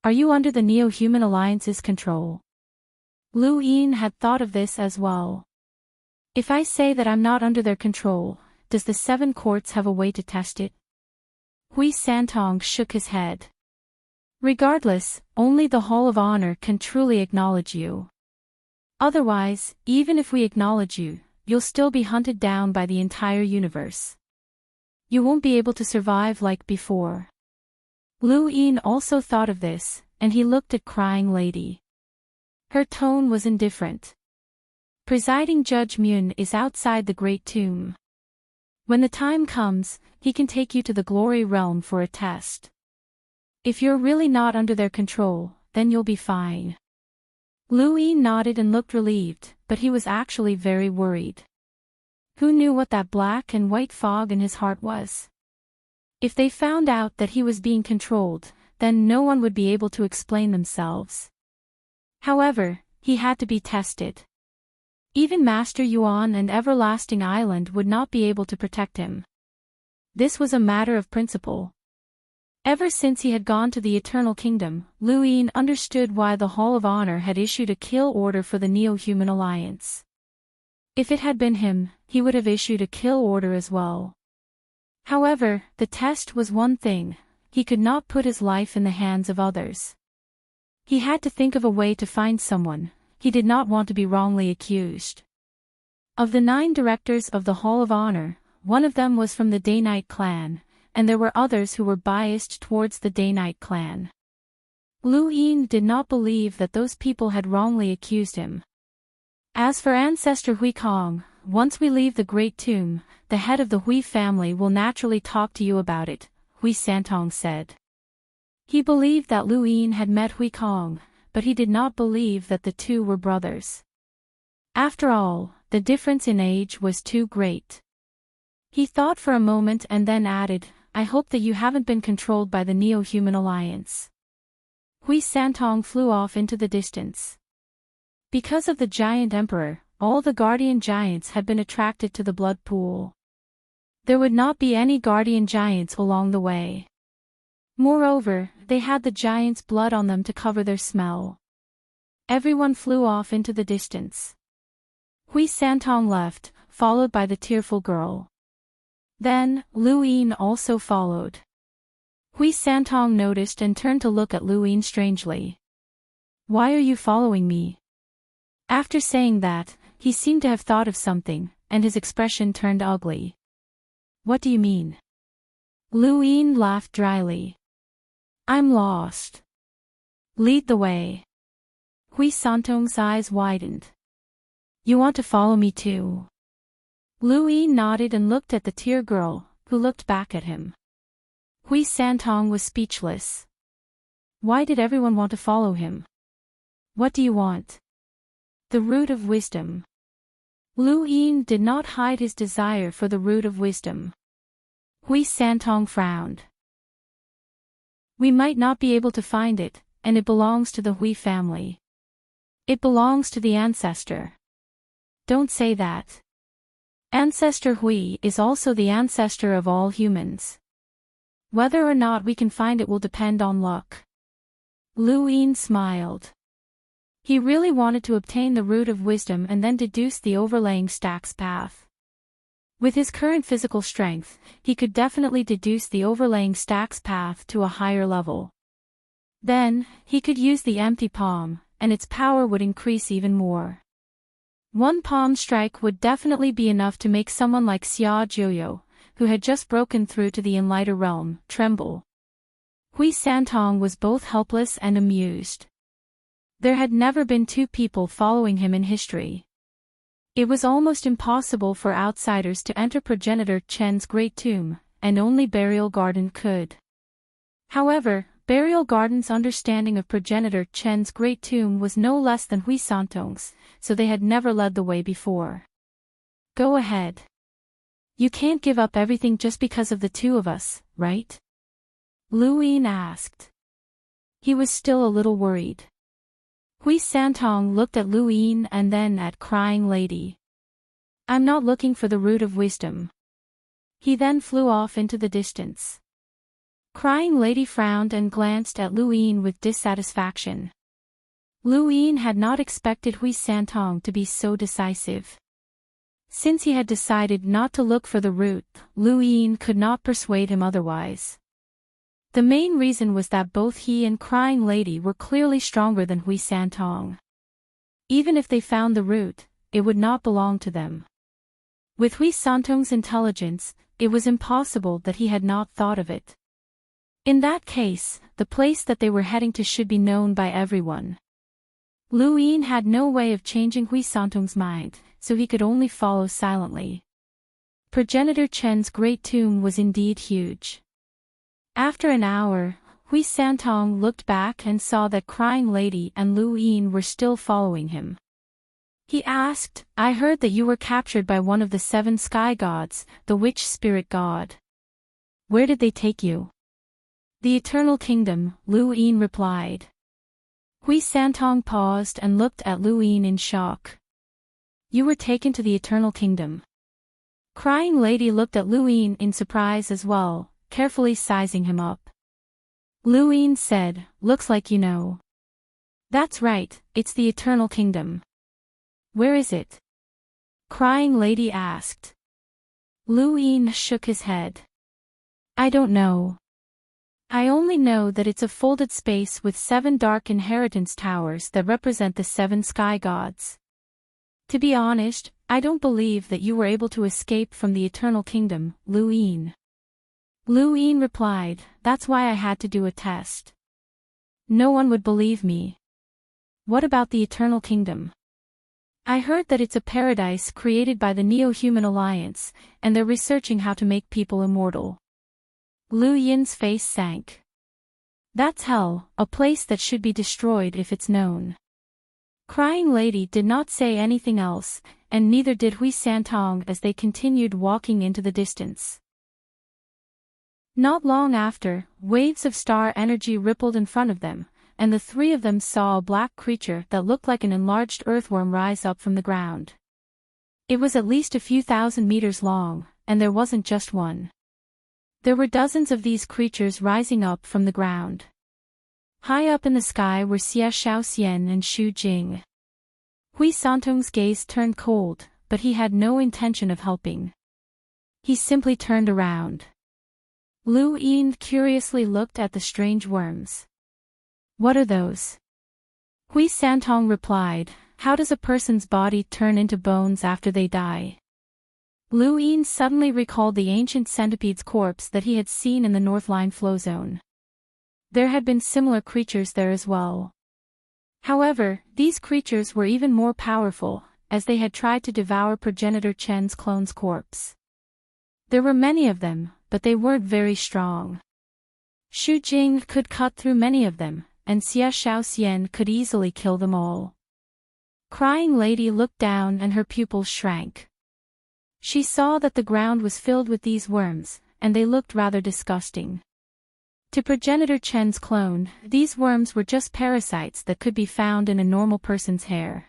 A: Are you under the Neo-Human Alliance's control? Lu Yin had thought of this as well. If I say that I'm not under their control, does the 7 courts have a way to test it? Hui Santong shook his head. Regardless, only the Hall of Honor can truly acknowledge you. Otherwise, even if we acknowledge you, you'll still be hunted down by the entire universe. You won't be able to survive like before. Lu Yin also thought of this, and he looked at Crying Lady. Her tone was indifferent. Presiding Judge Mun is outside the Great Tomb. When the time comes, he can take you to the Glory Realm for a test. If you're really not under their control, then you'll be fine. Lu Yin nodded and looked relieved, but he was actually very worried. Who knew what that black and white fog in his heart was? If they found out that he was being controlled, then no one would be able to explain themselves. However, he had to be tested. Even Master Yuan and Everlasting Island would not be able to protect him. This was a matter of principle. Ever since he had gone to the Eternal Kingdom, Lu Yin understood why the Hall of Honor had issued a kill order for the Neo-Human Alliance. If it had been him, he would have issued a kill order as well. However, the test was one thing: he could not put his life in the hands of others. He had to think of a way to find someone. He did not want to be wrongly accused. Of the 9 directors of the Hall of Honor, one of them was from the Day-Night clan, and there were others who were biased towards the Day-Night clan. Lu Yin did not believe that those people had wrongly accused him. As for Ancestor Hui Kong, once we leave the Great Tomb, the head of the Hui family will naturally talk to you about it, Hui Santong said. He believed that Lu Yin had met Hui Kong, but he did not believe that the two were brothers. After all, the difference in age was too great. He thought for a moment and then added, I hope that you haven't been controlled by the Neo-Human Alliance. Hui Santong flew off into the distance. Because of the giant emperor, all the guardian giants had been attracted to the blood pool. There would not be any guardian giants along the way. Moreover, they had the giant's blood on them to cover their smell. Everyone flew off into the distance. Hui Santong left, followed by the tearful girl. Then, Lu Yin also followed. Hui Santong noticed and turned to look at Lu Yin strangely. Why are you following me? After saying that, he seemed to have thought of something, and his expression turned ugly. What do you mean? Lu Yin laughed dryly. I'm lost. Lead the way. Hui Santong's eyes widened. You want to follow me too? Lu Yin nodded and looked at the tear girl, who looked back at him. Hui Santong was speechless. Why did everyone want to follow him? What do you want? The root of wisdom. Lu Yin did not hide his desire for the root of wisdom. Hui Santong frowned. We might not be able to find it, and it belongs to the Hui family. It belongs to the ancestor. Don't say that. Ancestor Hui is also the ancestor of all humans. Whether or not we can find it will depend on luck. Lu Yin smiled. He really wanted to obtain the root of wisdom and then deduce the overlaying stacks path. With his current physical strength, he could definitely deduce the overlaying stacks path to a higher level. Then, he could use the empty palm, and its power would increase even more. One palm strike would definitely be enough to make someone like Xia Jiuyo, who had just broken through to the Enlighter realm, tremble. Hui Santong was both helpless and amused. There had never been two people following him in history. It was almost impossible for outsiders to enter progenitor Chen's great tomb, and only Burial Garden could. However, Burial Garden's understanding of progenitor Chen's great tomb was no less than Hui Santong's, so they had never led the way before. Go ahead. You can't give up everything just because of the two of us, right? Lu Yin asked. He was still a little worried. Hui Santong looked at Lu Yin and then at Crying Lady. I'm not looking for the root of wisdom. He then flew off into the distance. Crying Lady frowned and glanced at Lu Yin with dissatisfaction. Lu Yin had not expected Hui Santong to be so decisive. Since he had decided not to look for the root, Lu Yin could not persuade him otherwise. The main reason was that both he and Crying Lady were clearly stronger than Hui Santong. Even if they found the root, it would not belong to them. With Hui Santong's intelligence, it was impossible that he had not thought of it. In that case, the place that they were heading to should be known by everyone. Lu Yin had no way of changing Hui Santong's mind, so he could only follow silently. Progenitor Chen's great tomb was indeed huge. After an hour, Hui Santong looked back and saw that Crying Lady and Lu Yin were still following him. He asked, I heard that you were captured by one of the 7 sky gods, the witch spirit god. Where did they take you? The Eternal Kingdom, Lu Yin replied. Hui Santong paused and looked at Lu Yin in shock. You were taken to the Eternal Kingdom. Crying Lady looked at Lu Yin in surprise as well, carefully sizing him up. Lu Yin said, looks like you know. That's right, it's the Eternal Kingdom. Where is it? Crying Lady asked. Lu Yin shook his head. I don't know. I only know that it's a folded space with 7 dark inheritance towers that represent the 7 sky gods. To be honest, I don't believe that you were able to escape from the Eternal Kingdom, Lu Yin. Lu Yin replied, that's why I had to do a test. No one would believe me. What about the Eternal Kingdom? I heard that it's a paradise created by the Neo-Human Alliance, and they're researching how to make people immortal. Lu Yin's face sank. That's hell, a place that should be destroyed if it's known. Crying Lady did not say anything else, and neither did Hui Santong as they continued walking into the distance. Not long after, waves of star energy rippled in front of them, and the 3 of them saw a black creature that looked like an enlarged earthworm rise up from the ground. It was at least a few thousand meters long, and there wasn't just one. There were dozens of these creatures rising up from the ground. High up in the sky were Xia Shaoxian and Xu Jing. Hui Santong's gaze turned cold, but he had no intention of helping. He simply turned around. Lu Yin curiously looked at the strange worms. What are those? Hui Santong replied, how does a person's body turn into bones after they die? Lu Yin suddenly recalled the ancient centipede's corpse that he had seen in the Northline flow zone. There had been similar creatures there as well. However, these creatures were even more powerful, as they had tried to devour progenitor Chen's clone's corpse. There were many of them, but they weren't very strong. Xu Jing could cut through many of them, and Xia Shaoxian could easily kill them all. Crying Lady looked down and her pupils shrank. She saw that the ground was filled with these worms, and they looked rather disgusting. To progenitor Chen's clone, these worms were just parasites that could be found in a normal person's hair.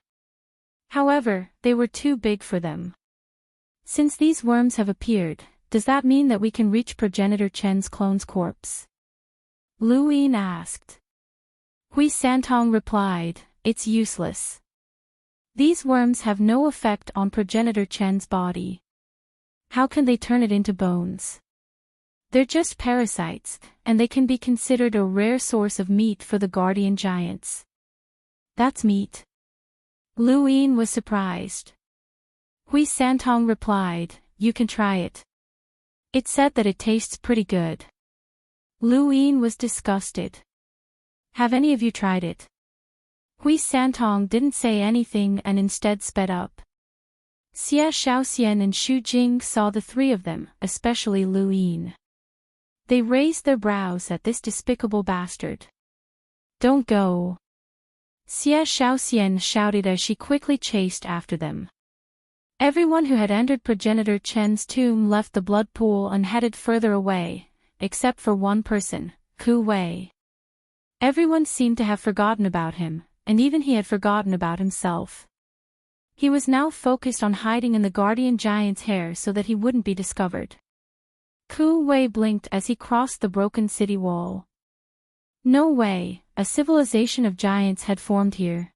A: However, they were too big for them. Since these worms have appeared, does that mean that we can reach progenitor Chen's clone's corpse? Lu Yin asked. Hui Santong replied, it's useless. These worms have no effect on progenitor Chen's body. How can they turn it into bones? They're just parasites, and they can be considered a rare source of meat for the guardian giants. That's meat? Lu Yin was surprised. Hui Santong replied, you can try it. It said that it tastes pretty good. Lu Yin was disgusted. Have any of you tried it? Hui Santong didn't say anything and instead sped up. Xie Shaoxian and Xu Jing saw the three of them, especially Lu Yin. They raised their brows at this despicable bastard. Don't go. Xie Shaoxian shouted as she quickly chased after them. Everyone who had entered progenitor Chen's tomb left the blood pool and headed further away, except for one person, Ku Wei. Everyone seemed to have forgotten about him, and even he had forgotten about himself. He was now focused on hiding in the guardian giant's hair so that he wouldn't be discovered. Ku Wei blinked as he crossed the broken city wall. No way, a civilization of giants had formed here.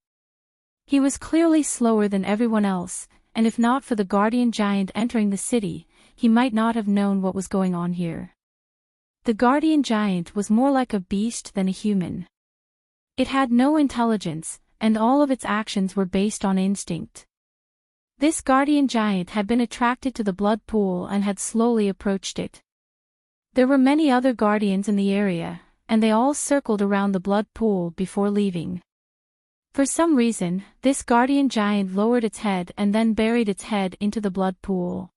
A: He was clearly slower than everyone else, and if not for the guardian giant entering the city, he might not have known what was going on here. The guardian giant was more like a beast than a human. It had no intelligence, and all of its actions were based on instinct. This guardian giant had been attracted to the blood pool and had slowly approached it. There were many other guardians in the area, and they all circled around the blood pool before leaving. For some reason, this guardian giant lowered its head and then buried its head into the blood pool.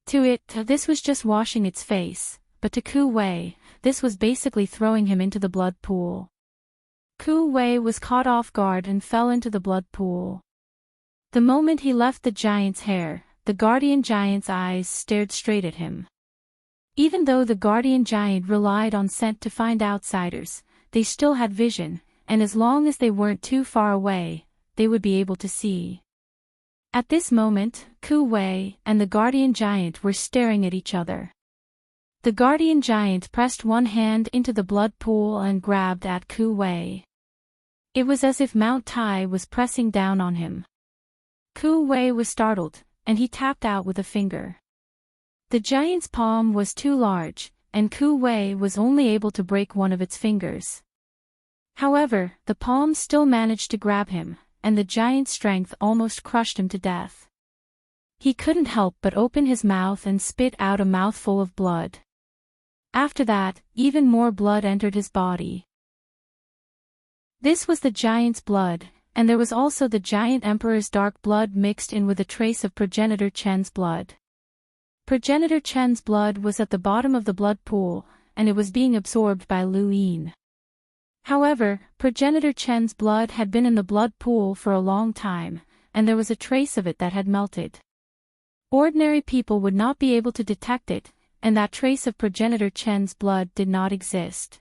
A: To it, this was just washing its face, but to Ku Wei, this was basically throwing him into the blood pool. Ku Wei was caught off guard and fell into the blood pool. The moment he left the giant's hair, the guardian giant's eyes stared straight at him. Even though the guardian giant relied on scent to find outsiders, they still had vision, and as long as they weren't too far away, they would be able to see. At this moment, Ku Wei and the guardian giant were staring at each other. The guardian giant pressed one hand into the blood pool and grabbed at Ku Wei. It was as if Mount Tai was pressing down on him. Ku Wei was startled, and he tapped out with a finger. The giant's palm was too large, and Ku Wei was only able to break one of its fingers. However, the palm still managed to grab him, and the giant's strength almost crushed him to death. He couldn't help but open his mouth and spit out a mouthful of blood. After that, even more blood entered his body. This was the giant's blood, and there was also the giant emperor's dark blood mixed in with a trace of progenitor Chen's blood. Progenitor Chen's blood was at the bottom of the blood pool, and it was being absorbed by Lu Yin. However, progenitor Chen's blood had been in the blood pool for a long time, and there was a trace of it that had melted. Ordinary people would not be able to detect it, and that trace of progenitor Chen's blood did not exist.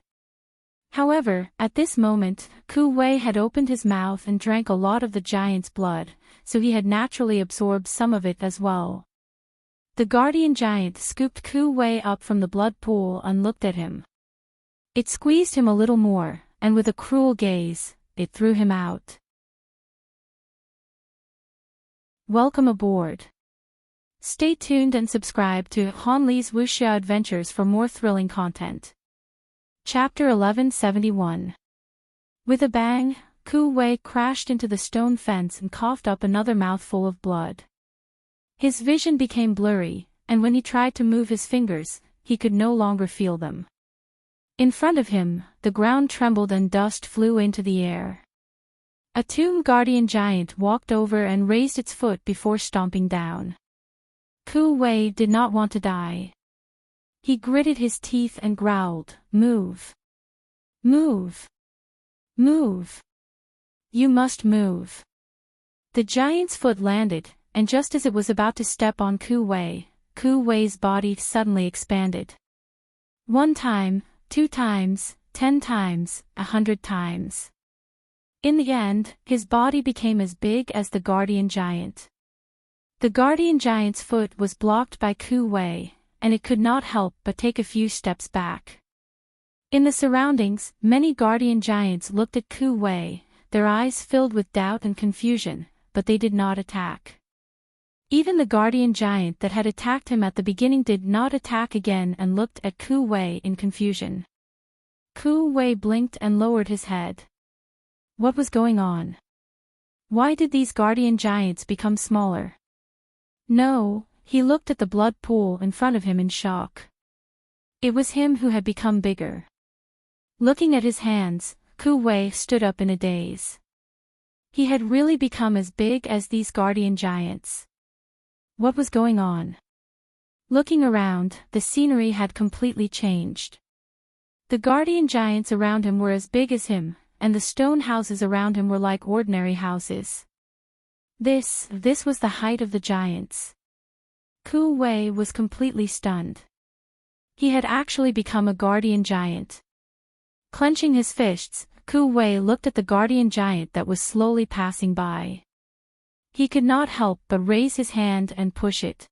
A: However, at this moment, Ku Wei had opened his mouth and drank a lot of the giant's blood, so he had naturally absorbed some of it as well. The guardian giant scooped Ku Wei up from the blood pool and looked at him. It squeezed him a little more, and with a cruel gaze, it threw him out. Welcome aboard. Stay tuned and subscribe to Han Li's Wuxia Adventures for more thrilling content. Chapter 1171. With a bang, Ku Wei crashed into the stone fence and coughed up another mouthful of blood. His vision became blurry, and when he tried to move his fingers, he could no longer feel them. In front of him, the ground trembled and dust flew into the air. A tomb guardian giant walked over and raised its foot before stomping down. Ku Wei did not want to die. He gritted his teeth and growled, "Move! Move! Move! You must move!" The giant's foot landed, and just as it was about to step on Ku Wei, Ku Wei's body suddenly expanded. 1 time, 2 times, 10 times, 100 times. In the end, his body became as big as the guardian giant. The guardian giant's foot was blocked by Ku Wei, and it could not help but take a few steps back. In the surroundings, many guardian giants looked at Ku Wei, their eyes filled with doubt and confusion, but they did not attack. Even the guardian giant that had attacked him at the beginning did not attack again and looked at Ku Wei in confusion. Ku Wei blinked and lowered his head. What was going on? Why did these guardian giants become smaller? No, he looked at the blood pool in front of him in shock. It was him who had become bigger. Looking at his hands, Ku Wei stood up in a daze. He had really become as big as these guardian giants. What was going on? Looking around, the scenery had completely changed. The guardian giants around him were as big as him, and the stone houses around him were like ordinary houses. This was the height of the giants. Ku Wei was completely stunned. He had actually become a guardian giant. Clenching his fists, Ku Wei looked at the guardian giant that was slowly passing by. He could not help but raise his hand and push it.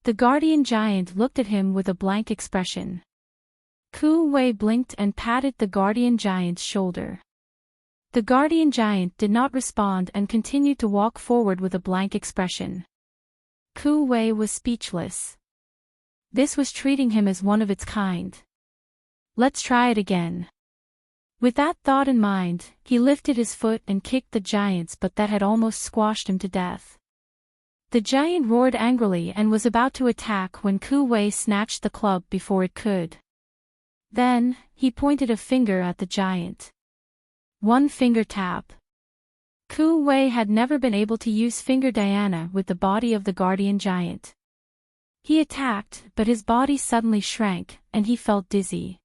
A: The guardian giant looked at him with a blank expression. Ku Wei blinked and patted the guardian giant's shoulder. The guardian giant did not respond and continued to walk forward with a blank expression. Ku Wei was speechless. This was treating him as one of its kind. Let's try it again. With that thought in mind, he lifted his foot and kicked the giants, but that had almost squashed him to death. The giant roared angrily and was about to attack when Ku Wei snatched the club before it could. Then, he pointed a finger at the giant. 1 finger tap. Ku Wei had never been able to use finger Diana with the body of the guardian giant. He attacked, but his body suddenly shrank, and he felt dizzy.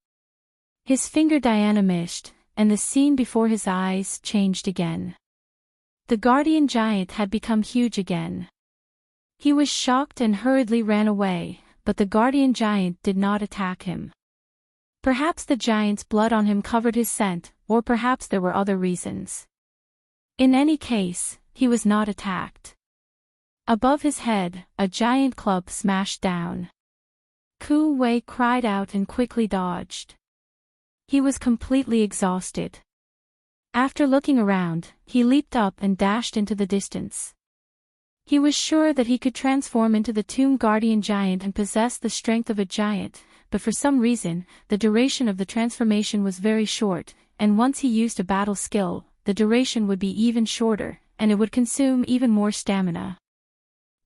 A: His finger Diana missed, and the scene before his eyes changed again. The guardian giant had become huge again. He was shocked and hurriedly ran away, but the guardian giant did not attack him. Perhaps the giant's blood on him covered his scent, or perhaps there were other reasons. In any case, he was not attacked. Above his head, a giant club smashed down. Ku Wei cried out and quickly dodged. He was completely exhausted. After looking around, he leaped up and dashed into the distance. He was sure that he could transform into the tomb guardian giant and possess the strength of a giant, but for some reason, the duration of the transformation was very short, and once he used a battle skill, the duration would be even shorter, and it would consume even more stamina.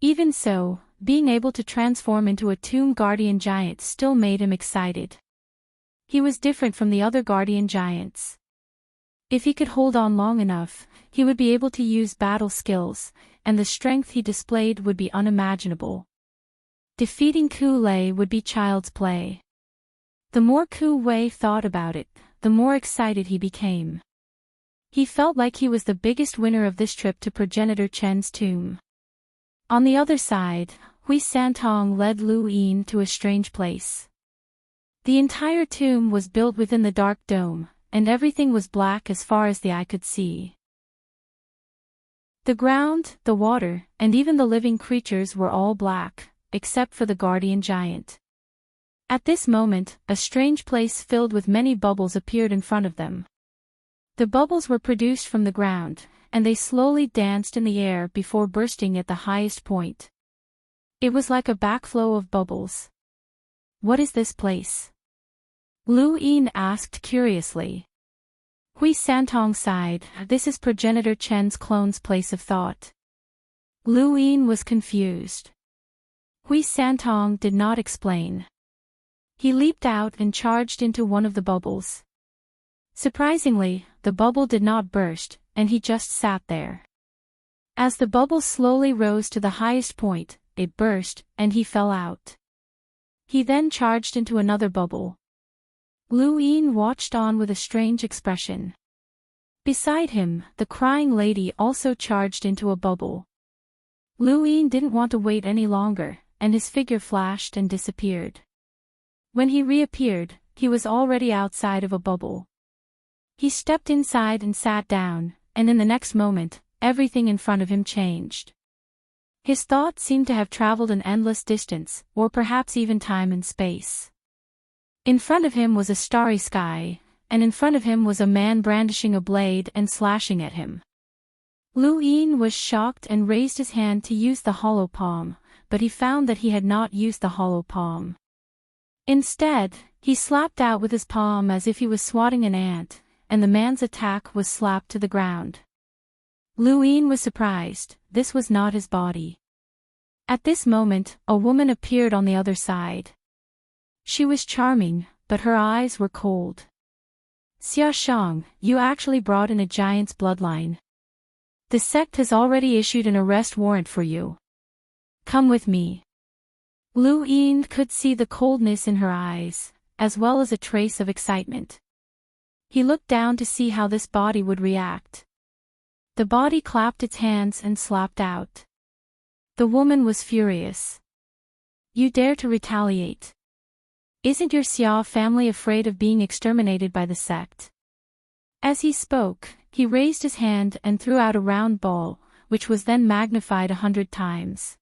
A: Even so, being able to transform into a tomb guardian giant still made him excited. He was different from the other guardian giants. If he could hold on long enough, he would be able to use battle skills, and the strength he displayed would be unimaginable. Defeating Ku Wei would be child's play. The more Ku Wei thought about it, the more excited he became. He felt like he was the biggest winner of this trip to Progenitor Chen's tomb. On the other side, Hui Santong led Lu Yin to a strange place. The entire tomb was built within the dark dome, and everything was black as far as the eye could see. The ground, the water, and even the living creatures were all black, except for the guardian giant. At this moment, a strange place filled with many bubbles appeared in front of them. The bubbles were produced from the ground, and they slowly danced in the air before bursting at the highest point. It was like a backflow of bubbles. What is this place? Lu Yin asked curiously. Hui Santong sighed. This is Progenitor Chen's clone's place of thought. Lu Yin was confused. Hui Santong did not explain. He leaped out and charged into one of the bubbles. Surprisingly, the bubble did not burst, and he just sat there. As the bubble slowly rose to the highest point, it burst, and he fell out. He then charged into another bubble. Lu Yin watched on with a strange expression. Beside him, the crying lady also charged into a bubble. Lu Yin didn't want to wait any longer, and his figure flashed and disappeared. When he reappeared, he was already outside of a bubble. He stepped inside and sat down, and in the next moment, everything in front of him changed. His thoughts seemed to have traveled an endless distance, or perhaps even time and space. In front of him was a starry sky, and in front of him was a man brandishing a blade and slashing at him. Lu Yin was shocked and raised his hand to use the hollow palm, but he found that he had not used the hollow palm. Instead, he slapped out with his palm as if he was swatting an ant, and the man's attack was slapped to the ground. Lu Yin was surprised. This was not his body. At this moment, a woman appeared on the other side. She was charming, but her eyes were cold. Xia Shang, you actually brought in a giant's bloodline. The sect has already issued an arrest warrant for you. Come with me. Lu Yin could see the coldness in her eyes, as well as a trace of excitement. He looked down to see how this body would react. The body clapped its hands and slapped out. The woman was furious. You dare to retaliate? Isn't your Xia family afraid of being exterminated by the sect? As he spoke, he raised his hand and threw out a round ball, which was then magnified 100 times.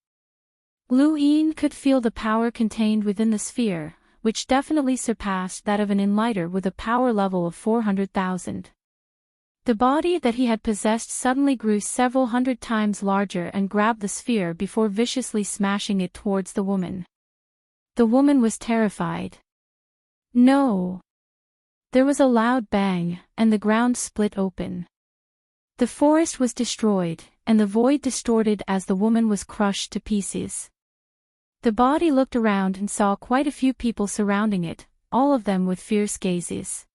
A: Lu Yin could feel the power contained within the sphere, which definitely surpassed that of an enlighter with a power level of 400,000. The body that he had possessed suddenly grew several hundred times larger and grabbed the sphere before viciously smashing it towards the woman. The woman was terrified. No! There was a loud bang, and the ground split open. The forest was destroyed, and the void distorted as the woman was crushed to pieces. The body looked around and saw quite a few people surrounding it, all of them with fierce gazes.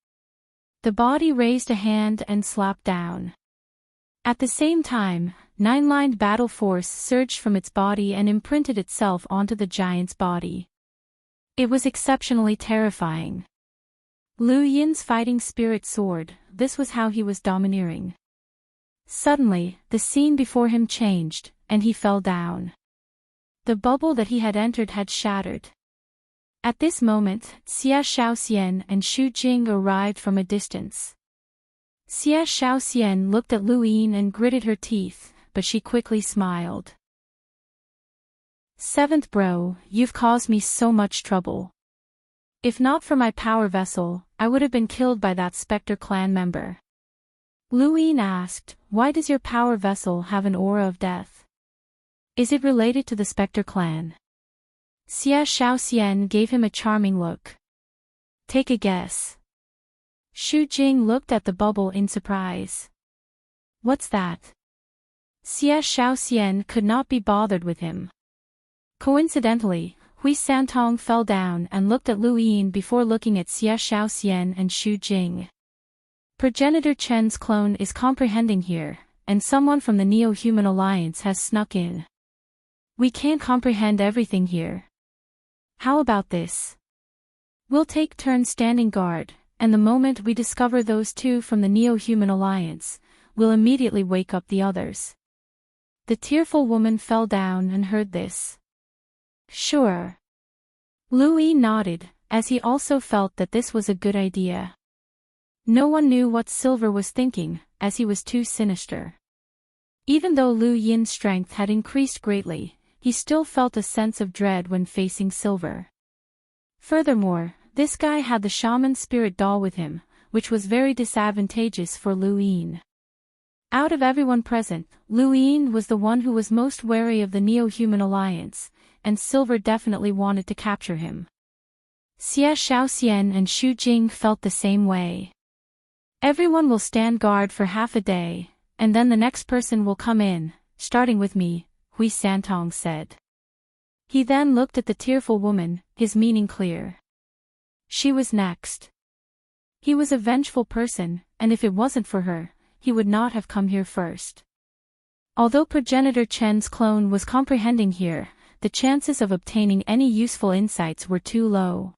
A: The body raised a hand and slapped down. At the same time, 9-lined battle force surged from its body and imprinted itself onto the giant's body. It was exceptionally terrifying. Lu Yin's fighting spirit soared. This was how he was domineering. Suddenly, the scene before him changed, and he fell down. The bubble that he had entered had shattered. At this moment, Xia Shaoxian and Xu Jing arrived from a distance. Xia Shaoxian looked at Lu Yin and gritted her teeth, but she quickly smiled. Seventh bro, you've caused me so much trouble. If not for my power vessel, I would have been killed by that Spectre clan member. Lu Yin asked, why does your power vessel have an aura of death? Is it related to the Spectre clan? Xia Shaoxian gave him a charming look. Take a guess. Xu Jing looked at the bubble in surprise. What's that? Xia Shaoxian could not be bothered with him. Coincidentally, Hui Santong fell down and looked at Lu Yin before looking at Xia Shaoxian and Xu Jing. Progenitor Chen's clone is comprehending here, and someone from the Neo-Human Alliance has snuck in. We can't comprehend everything here. How about this? We'll take turns standing guard, and the moment we discover those two from the Neo-Human Alliance, we'll immediately wake up the others. The tearful woman fell down and heard this. Sure. Lu Yi nodded, as he also felt that this was a good idea. No one knew what Silver was thinking, as he was too sinister. Even though Lu Yin's strength had increased greatly, he still felt a sense of dread when facing Silver. Furthermore, this guy had the shaman spirit doll with him, which was very disadvantageous for Lu Yin. Out of everyone present, Lu Yin was the one who was most wary of the Neo-Human Alliance, and Silver definitely wanted to capture him. Xia Shaoxian and Xu Jing felt the same way. Everyone will stand guard for half a day, and then the next person will come in, starting with me, Hui Santong said. He then looked at the tearful woman, his meaning clear. She was next. He was a vengeful person, and if it wasn't for her, he would not have come here first. Although Progenitor Chen's clone was comprehending here, the chances of obtaining any useful insights were too low.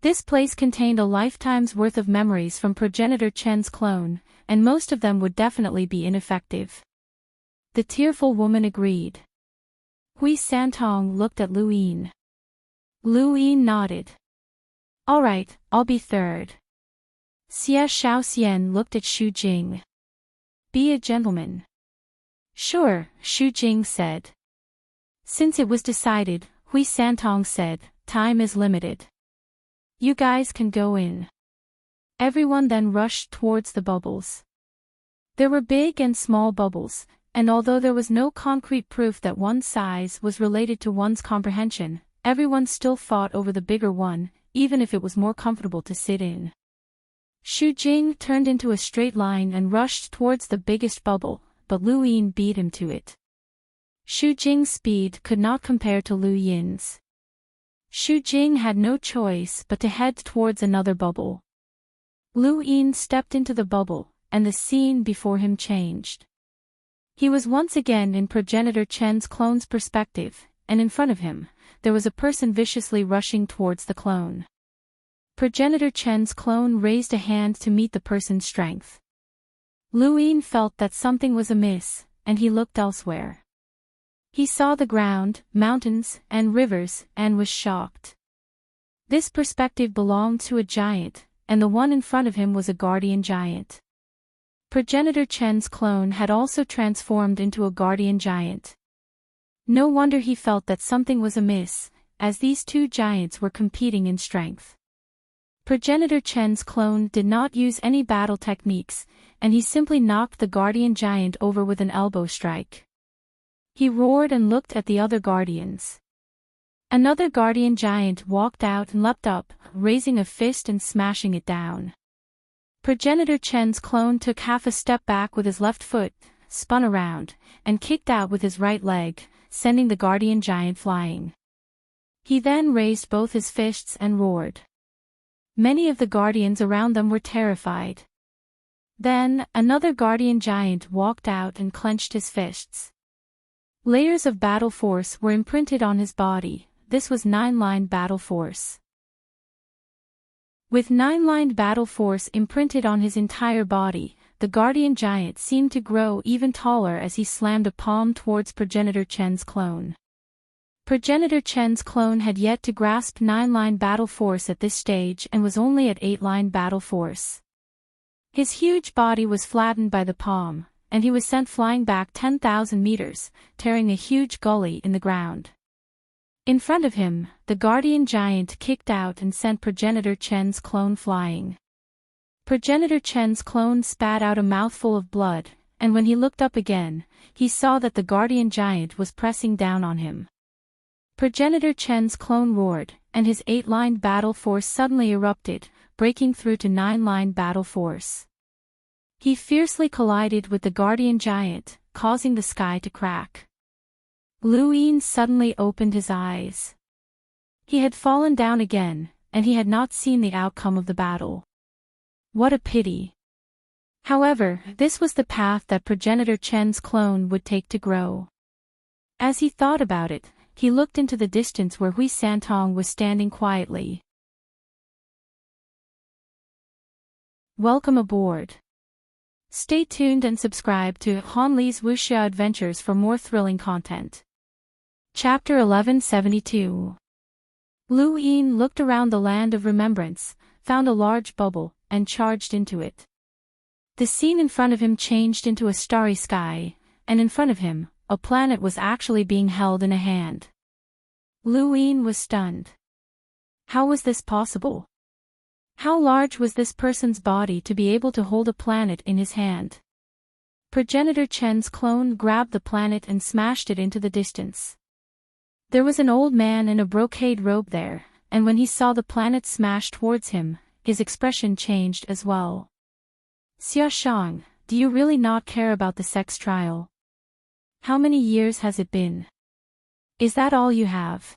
A: This place contained a lifetime's worth of memories from Progenitor Chen's clone, and most of them would definitely be ineffective. The tearful woman agreed. Hui Santong looked at Lu Yin. Lu Yin nodded. Alright, I'll be third. Xie Shaoxian looked at Xu Jing. Be a gentleman. Sure, Xu Jing said. Since it was decided, Hui Santong said, time is limited. You guys can go in. Everyone then rushed towards the bubbles. There were big and small bubbles, and although there was no concrete proof that one's size was related to one's comprehension, everyone still fought over the bigger one, even if it was more comfortable to sit in. Xu Jing turned into a straight line and rushed towards the biggest bubble, but Lu Yin beat him to it. Xu Jing's speed could not compare to Lu Yin's. Xu Jing had no choice but to head towards another bubble. Lu Yin stepped into the bubble, and the scene before him changed. He was once again in Progenitor Chen's clone's perspective, and in front of him, there was a person viciously rushing towards the clone. Progenitor Chen's clone raised a hand to meet the person's strength. Lu Yin felt that something was amiss, and he looked elsewhere. He saw the ground, mountains, and rivers, and was shocked. This perspective belonged to a giant, and the one in front of him was a guardian giant. Progenitor Chen's clone had also transformed into a guardian giant. No wonder he felt that something was amiss, as these two giants were competing in strength. Progenitor Chen's clone did not use any battle techniques, and he simply knocked the guardian giant over with an elbow strike. He roared and looked at the other guardians. Another guardian giant walked out and leapt up, raising a fist and smashing it down. Progenitor Chen's clone took half a step back with his left foot, spun around, and kicked out with his right leg, sending the guardian giant flying. He then raised both his fists and roared. Many of the guardians around them were terrified. Then, another guardian giant walked out and clenched his fists. Layers of battle force were imprinted on his body. This was 9-line battle force. With 9-line battle force imprinted on his entire body, the guardian giant seemed to grow even taller as he slammed a palm towards Progenitor Chen's clone. Progenitor Chen's clone had yet to grasp 9-line battle force at this stage and was only at 8-line battle force. His huge body was flattened by the palm, and he was sent flying back 10,000 meters, tearing a huge gully in the ground. In front of him, the guardian giant kicked out and sent Progenitor Chen's clone flying. Progenitor Chen's clone spat out a mouthful of blood, and when he looked up again, he saw that the guardian giant was pressing down on him. Progenitor Chen's clone roared, and his 8-line battle force suddenly erupted, breaking through to 9-line battle force. He fiercely collided with the guardian giant, causing the sky to crack. Lu Yin suddenly opened his eyes. He had fallen down again, and he had not seen the outcome of the battle. What a pity. However, this was the path that Progenitor Chen's clone would take to grow. As he thought about it, he looked into the distance where Hui Santong was standing quietly. Welcome aboard. Stay tuned and subscribe to Han Li's Wuxia Adventures for more thrilling content. Chapter 1172. Lu Yin looked around the land of remembrance, found a large bubble, and charged into it. The scene in front of him changed into a starry sky, and in front of him, a planet was actually being held in a hand. Lu Yin was stunned. How was this possible? How large was this person's body to be able to hold a planet in his hand? Progenitor Chen's clone grabbed the planet and smashed it into the distance. There was an old man in a brocade robe there, and when he saw the planet smash towards him, his expression changed as well. Xia Shang, do you really not care about the sex trial? How many years has it been? Is that all you have?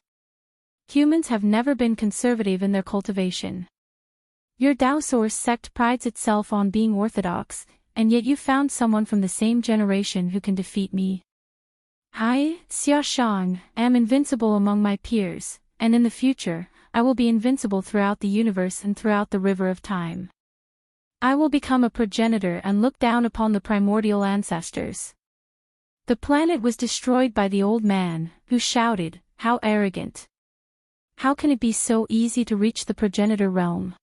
A: Humans have never been conservative in their cultivation. Your Dao Source sect prides itself on being orthodox, and yet you found someone from the same generation who can defeat me. I, Xia Shang, am invincible among my peers, and in the future, I will be invincible throughout the universe and throughout the river of time. I will become a progenitor and look down upon the primordial ancestors. The planet was destroyed by the old man, who shouted, "How arrogant! How can it be so easy to reach the progenitor realm?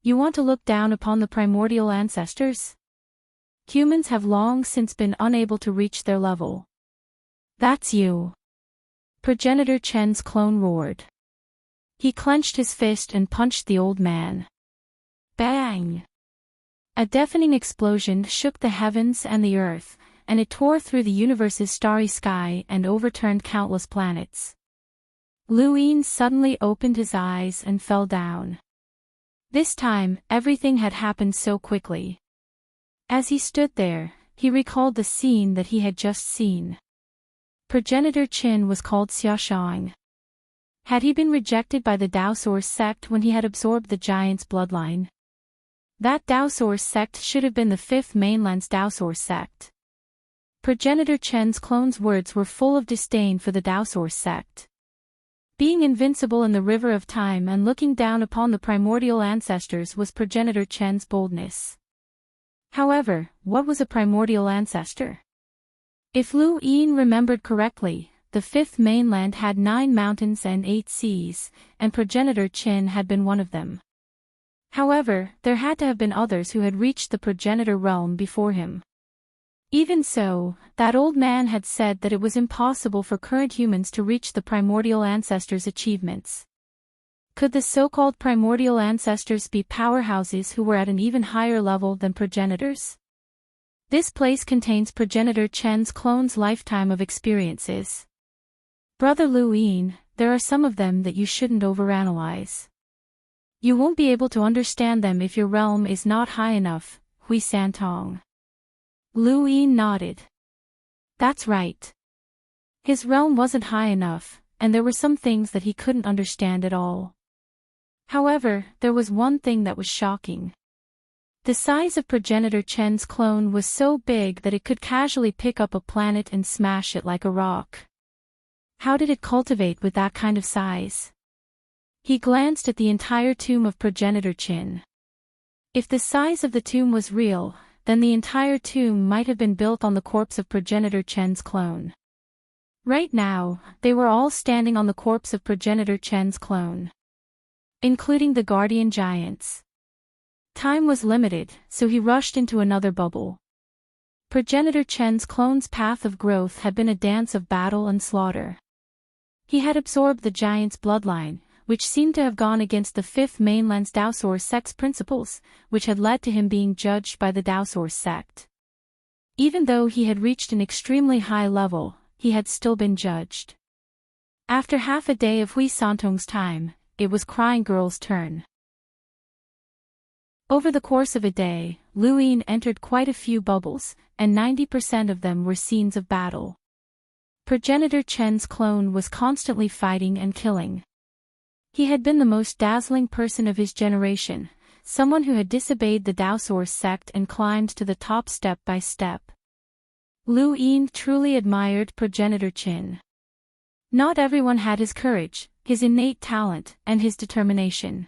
A: You want to look down upon the primordial ancestors? Humans have long since been unable to reach their level." "That's you!" Progenitor Chen's clone roared. He clenched his fist and punched the old man. Bang! A deafening explosion shook the heavens and the earth, and it tore through the universe's starry sky and overturned countless planets. Lu Yin suddenly opened his eyes and fell down. This time, everything had happened so quickly. As he stood there, he recalled the scene that he had just seen. Progenitor Qin was called Xiaoshang. Had he been rejected by the Daosaur sect when he had absorbed the giant's bloodline? That Daosaur sect should have been the Fifth Mainland's Daosaur sect. Progenitor Chen's clone's words were full of disdain for the Daosaur sect. Being invincible in the river of time and looking down upon the primordial ancestors was Progenitor Chen's boldness. However, what was a primordial ancestor? If Lu Yin remembered correctly, the Fifth Mainland had 9 mountains and 8 seas, and Progenitor Qin had been one of them. However, there had to have been others who had reached the progenitor realm before him. Even so, that old man had said that it was impossible for current humans to reach the primordial ancestors' achievements. Could the so-called primordial ancestors be powerhouses who were at an even higher level than progenitors? This place contains Progenitor Chen's clone's lifetime of experiences. Brother Lu Yin, there are some of them that you shouldn't overanalyze. You won't be able to understand them if your realm is not high enough, Hui Santong. Lu Yin nodded. That's right. His realm wasn't high enough, and there were some things that he couldn't understand at all. However, there was one thing that was shocking. The size of Progenitor Chen's clone was so big that it could casually pick up a planet and smash it like a rock. How did it cultivate with that kind of size? He glanced at the entire tomb of Progenitor Qin. If the size of the tomb was real, then the entire tomb might have been built on the corpse of Progenitor Chen's clone. Right now, they were all standing on the corpse of Progenitor Chen's clone, including the guardian giants. Time was limited, so he rushed into another bubble. Progenitor Chen's clone's path of growth had been a dance of battle and slaughter. He had absorbed the giant's bloodline, which seemed to have gone against the Fifth Mainland's Daosaur sect's principles, which had led to him being judged by the Daosaur sect. Even though he had reached an extremely high level, he had still been judged. After half a day of Hui Santong's time, it was Crying Girl's turn. Over the course of a day, Lu Yin entered quite a few bubbles, and 90% of them were scenes of battle. Progenitor Chen's clone was constantly fighting and killing. He had been the most dazzling person of his generation, someone who had disobeyed the Daosaur sect and climbed to the top step by step. Lu Yin truly admired Progenitor Qin. Not everyone had his courage, his innate talent, and his determination.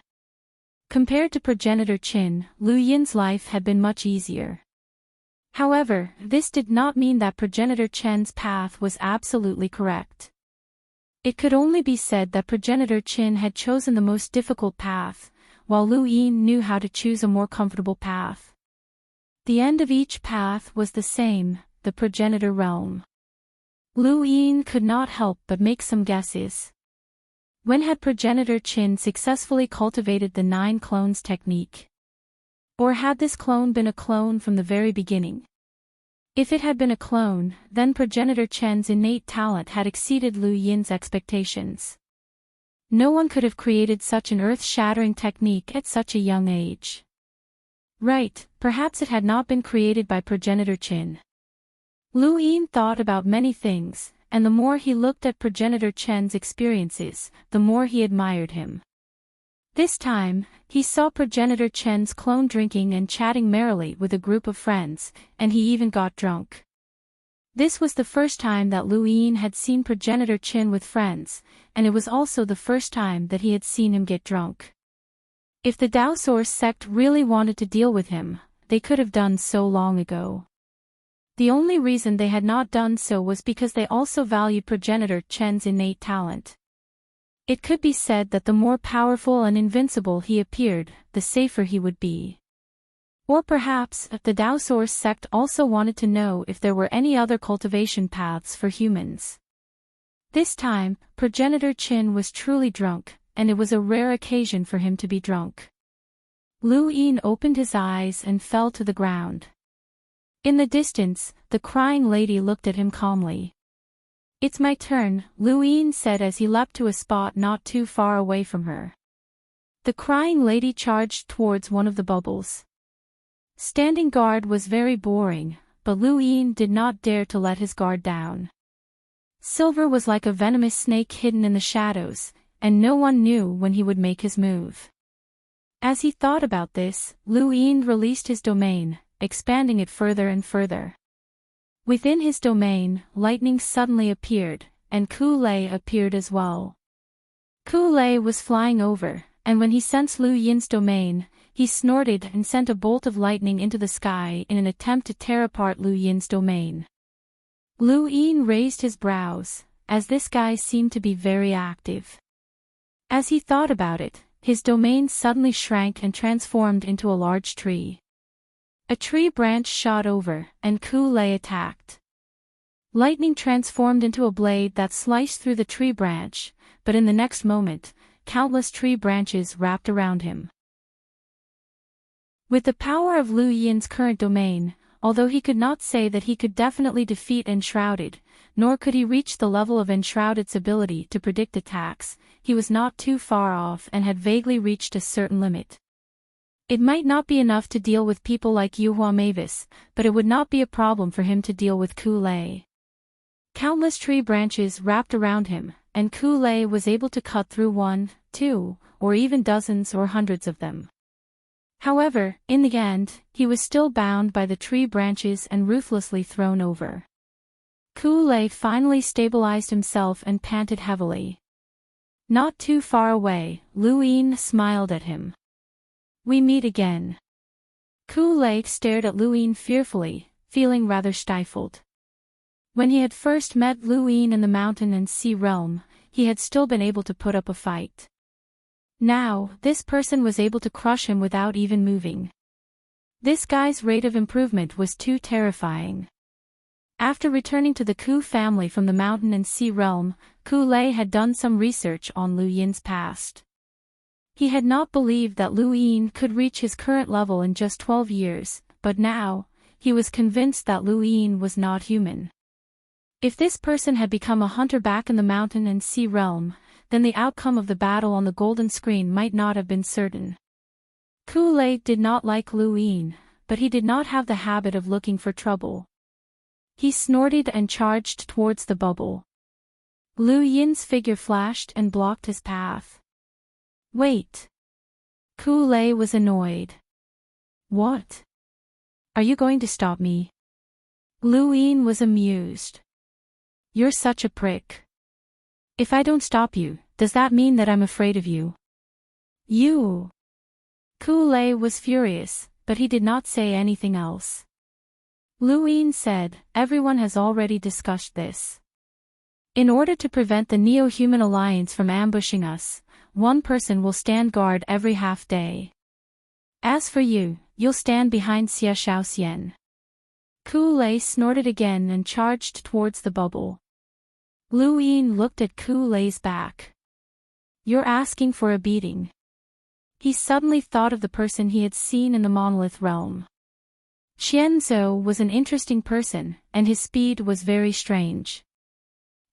A: Compared to Progenitor Qin, Lu Yin's life had been much easier. However, this did not mean that Progenitor Chen's path was absolutely correct. It could only be said that Progenitor Qin had chosen the most difficult path, while Lu Yin knew how to choose a more comfortable path. The end of each path was the same, the progenitor realm. Lu Yin could not help but make some guesses. When had Progenitor Qin successfully cultivated the 9 clones technique? Or had this clone been a clone from the very beginning? If it had been a clone, then Progenitor Chen's innate talent had exceeded Lu Yin's expectations. No one could have created such an earth-shattering technique at such a young age. Right, perhaps it had not been created by Progenitor Qin. Lu Yin thought about many things, and the more he looked at Progenitor Chen's experiences, the more he admired him. This time, he saw Progenitor Chen's clone drinking and chatting merrily with a group of friends, and he even got drunk. This was the first time that Lu Yin had seen Progenitor Qin with friends, and it was also the first time that he had seen him get drunk. If the Daosaur sect really wanted to deal with him, they could have done so long ago. The only reason they had not done so was because they also valued Progenitor Chen's innate talent. It could be said that the more powerful and invincible he appeared, the safer he would be. Or perhaps, the Daosaurus sect also wanted to know if there were any other cultivation paths for humans. This time, Progenitor Chen was truly drunk, and it was a rare occasion for him to be drunk. Lu Yin opened his eyes and fell to the ground. In the distance, the crying lady looked at him calmly. "It's my turn," Lu Yin said as he leapt to a spot not too far away from her. The crying lady charged towards one of the bubbles. Standing guard was very boring, but Lu Yin did not dare to let his guard down. Silver was like a venomous snake hidden in the shadows, and no one knew when he would make his move. As he thought about this, Lu Yin released his domain, expanding it further and further. Within his domain, lightning suddenly appeared, and Ku Lei appeared as well. Ku Lei was flying over, and when he sensed Lu Yin's domain, he snorted and sent a bolt of lightning into the sky in an attempt to tear apart Lu Yin's domain. Lu Yin raised his brows, as this guy seemed to be very active. As he thought about it, his domain suddenly shrank and transformed into a large tree. A tree branch shot over, and Ku Lei attacked. Lightning transformed into a blade that sliced through the tree branch, but in the next moment, countless tree branches wrapped around him. With the power of Lu Yin's current domain, although he could not say that he could definitely defeat Enshrouded, nor could he reach the level of Enshrouded's ability to predict attacks, he was not too far off and had vaguely reached a certain limit. It might not be enough to deal with people like Yuhua Mavis, but it would not be a problem for him to deal with Ku Lei. Countless tree branches wrapped around him, and Ku Lei was able to cut through one, two, or even dozens or hundreds of them. However, in the end, he was still bound by the tree branches and ruthlessly thrown over. Ku Lei finally stabilized himself and panted heavily. Not too far away, Lu Yin smiled at him. "We meet again." Ku Lei stared at Lu Yin fearfully, feeling rather stifled. When he had first met Lu Yin in the mountain and sea realm, he had still been able to put up a fight. Now, this person was able to crush him without even moving. This guy's rate of improvement was too terrifying. After returning to the Ku family from the mountain and sea realm, Ku Lei had done some research on Lu Yin's past. He had not believed that Lu Yin could reach his current level in just 12 years, but now, he was convinced that Lu Yin was not human. If this person had become a hunter back in the mountain and sea realm, then the outcome of the battle on the golden screen might not have been certain. Ku Lei did not like Lu Yin, but he did not have the habit of looking for trouble. He snorted and charged towards the bubble. Lu Yin's figure flashed and blocked his path. "Wait." Ku Lei was annoyed. "What? Are you going to stop me?" Lu Yin was amused. "You're such a prick. If I don't stop you, does that mean that I'm afraid of you?" "You." Ku Lei was furious, but he did not say anything else. Lu Yin said, "Everyone has already discussed this. In order to prevent the Neo-Human Alliance from ambushing us, one person will stand guard every half-day. As for you, you'll stand behind Xie Shaoxian." Ku Lei snorted again and charged towards the bubble. Lu Yin looked at Ku Lei's back. "You're asking for a beating." He suddenly thought of the person he had seen in the Monolith Realm. Qianzhou was an interesting person, and his speed was very strange.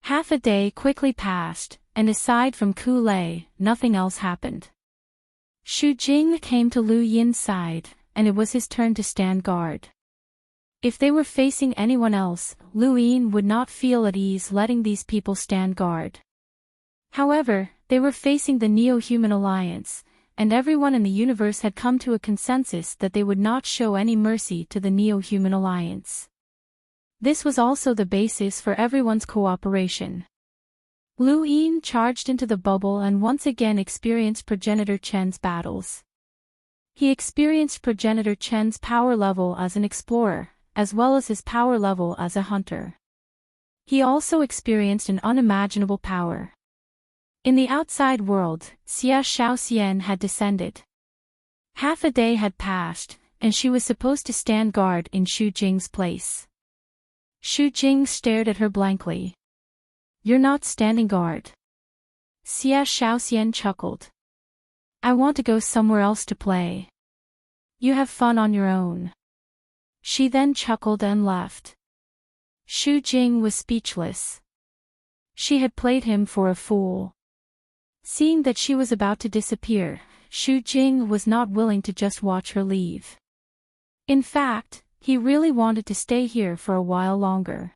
A: Half a day quickly passed, and aside from Ku Lei, nothing else happened. Xu Jing came to Lu Yin's side, and it was his turn to stand guard. If they were facing anyone else, Lu Yin would not feel at ease letting these people stand guard. However, they were facing the Neo-Human Alliance, and everyone in the universe had come to a consensus that they would not show any mercy to the Neo-Human Alliance. This was also the basis for everyone's cooperation. Lu Yin charged into the bubble and once again experienced Progenitor Chen's battles. He experienced Progenitor Chen's power level as an explorer, as well as his power level as a hunter. He also experienced an unimaginable power. In the outside world, Xia Shaoxian had descended. Half a day had passed, and she was supposed to stand guard in Xu Jing's place. Xu Jing stared at her blankly. "You're not standing guard." Xia Shaoxian chuckled. "I want to go somewhere else to play." "You have fun on your own." She then chuckled and left. Xu Jing was speechless. She had played him for a fool. Seeing that she was about to disappear, Xu Jing was not willing to just watch her leave. In fact, he really wanted to stay here for a while longer.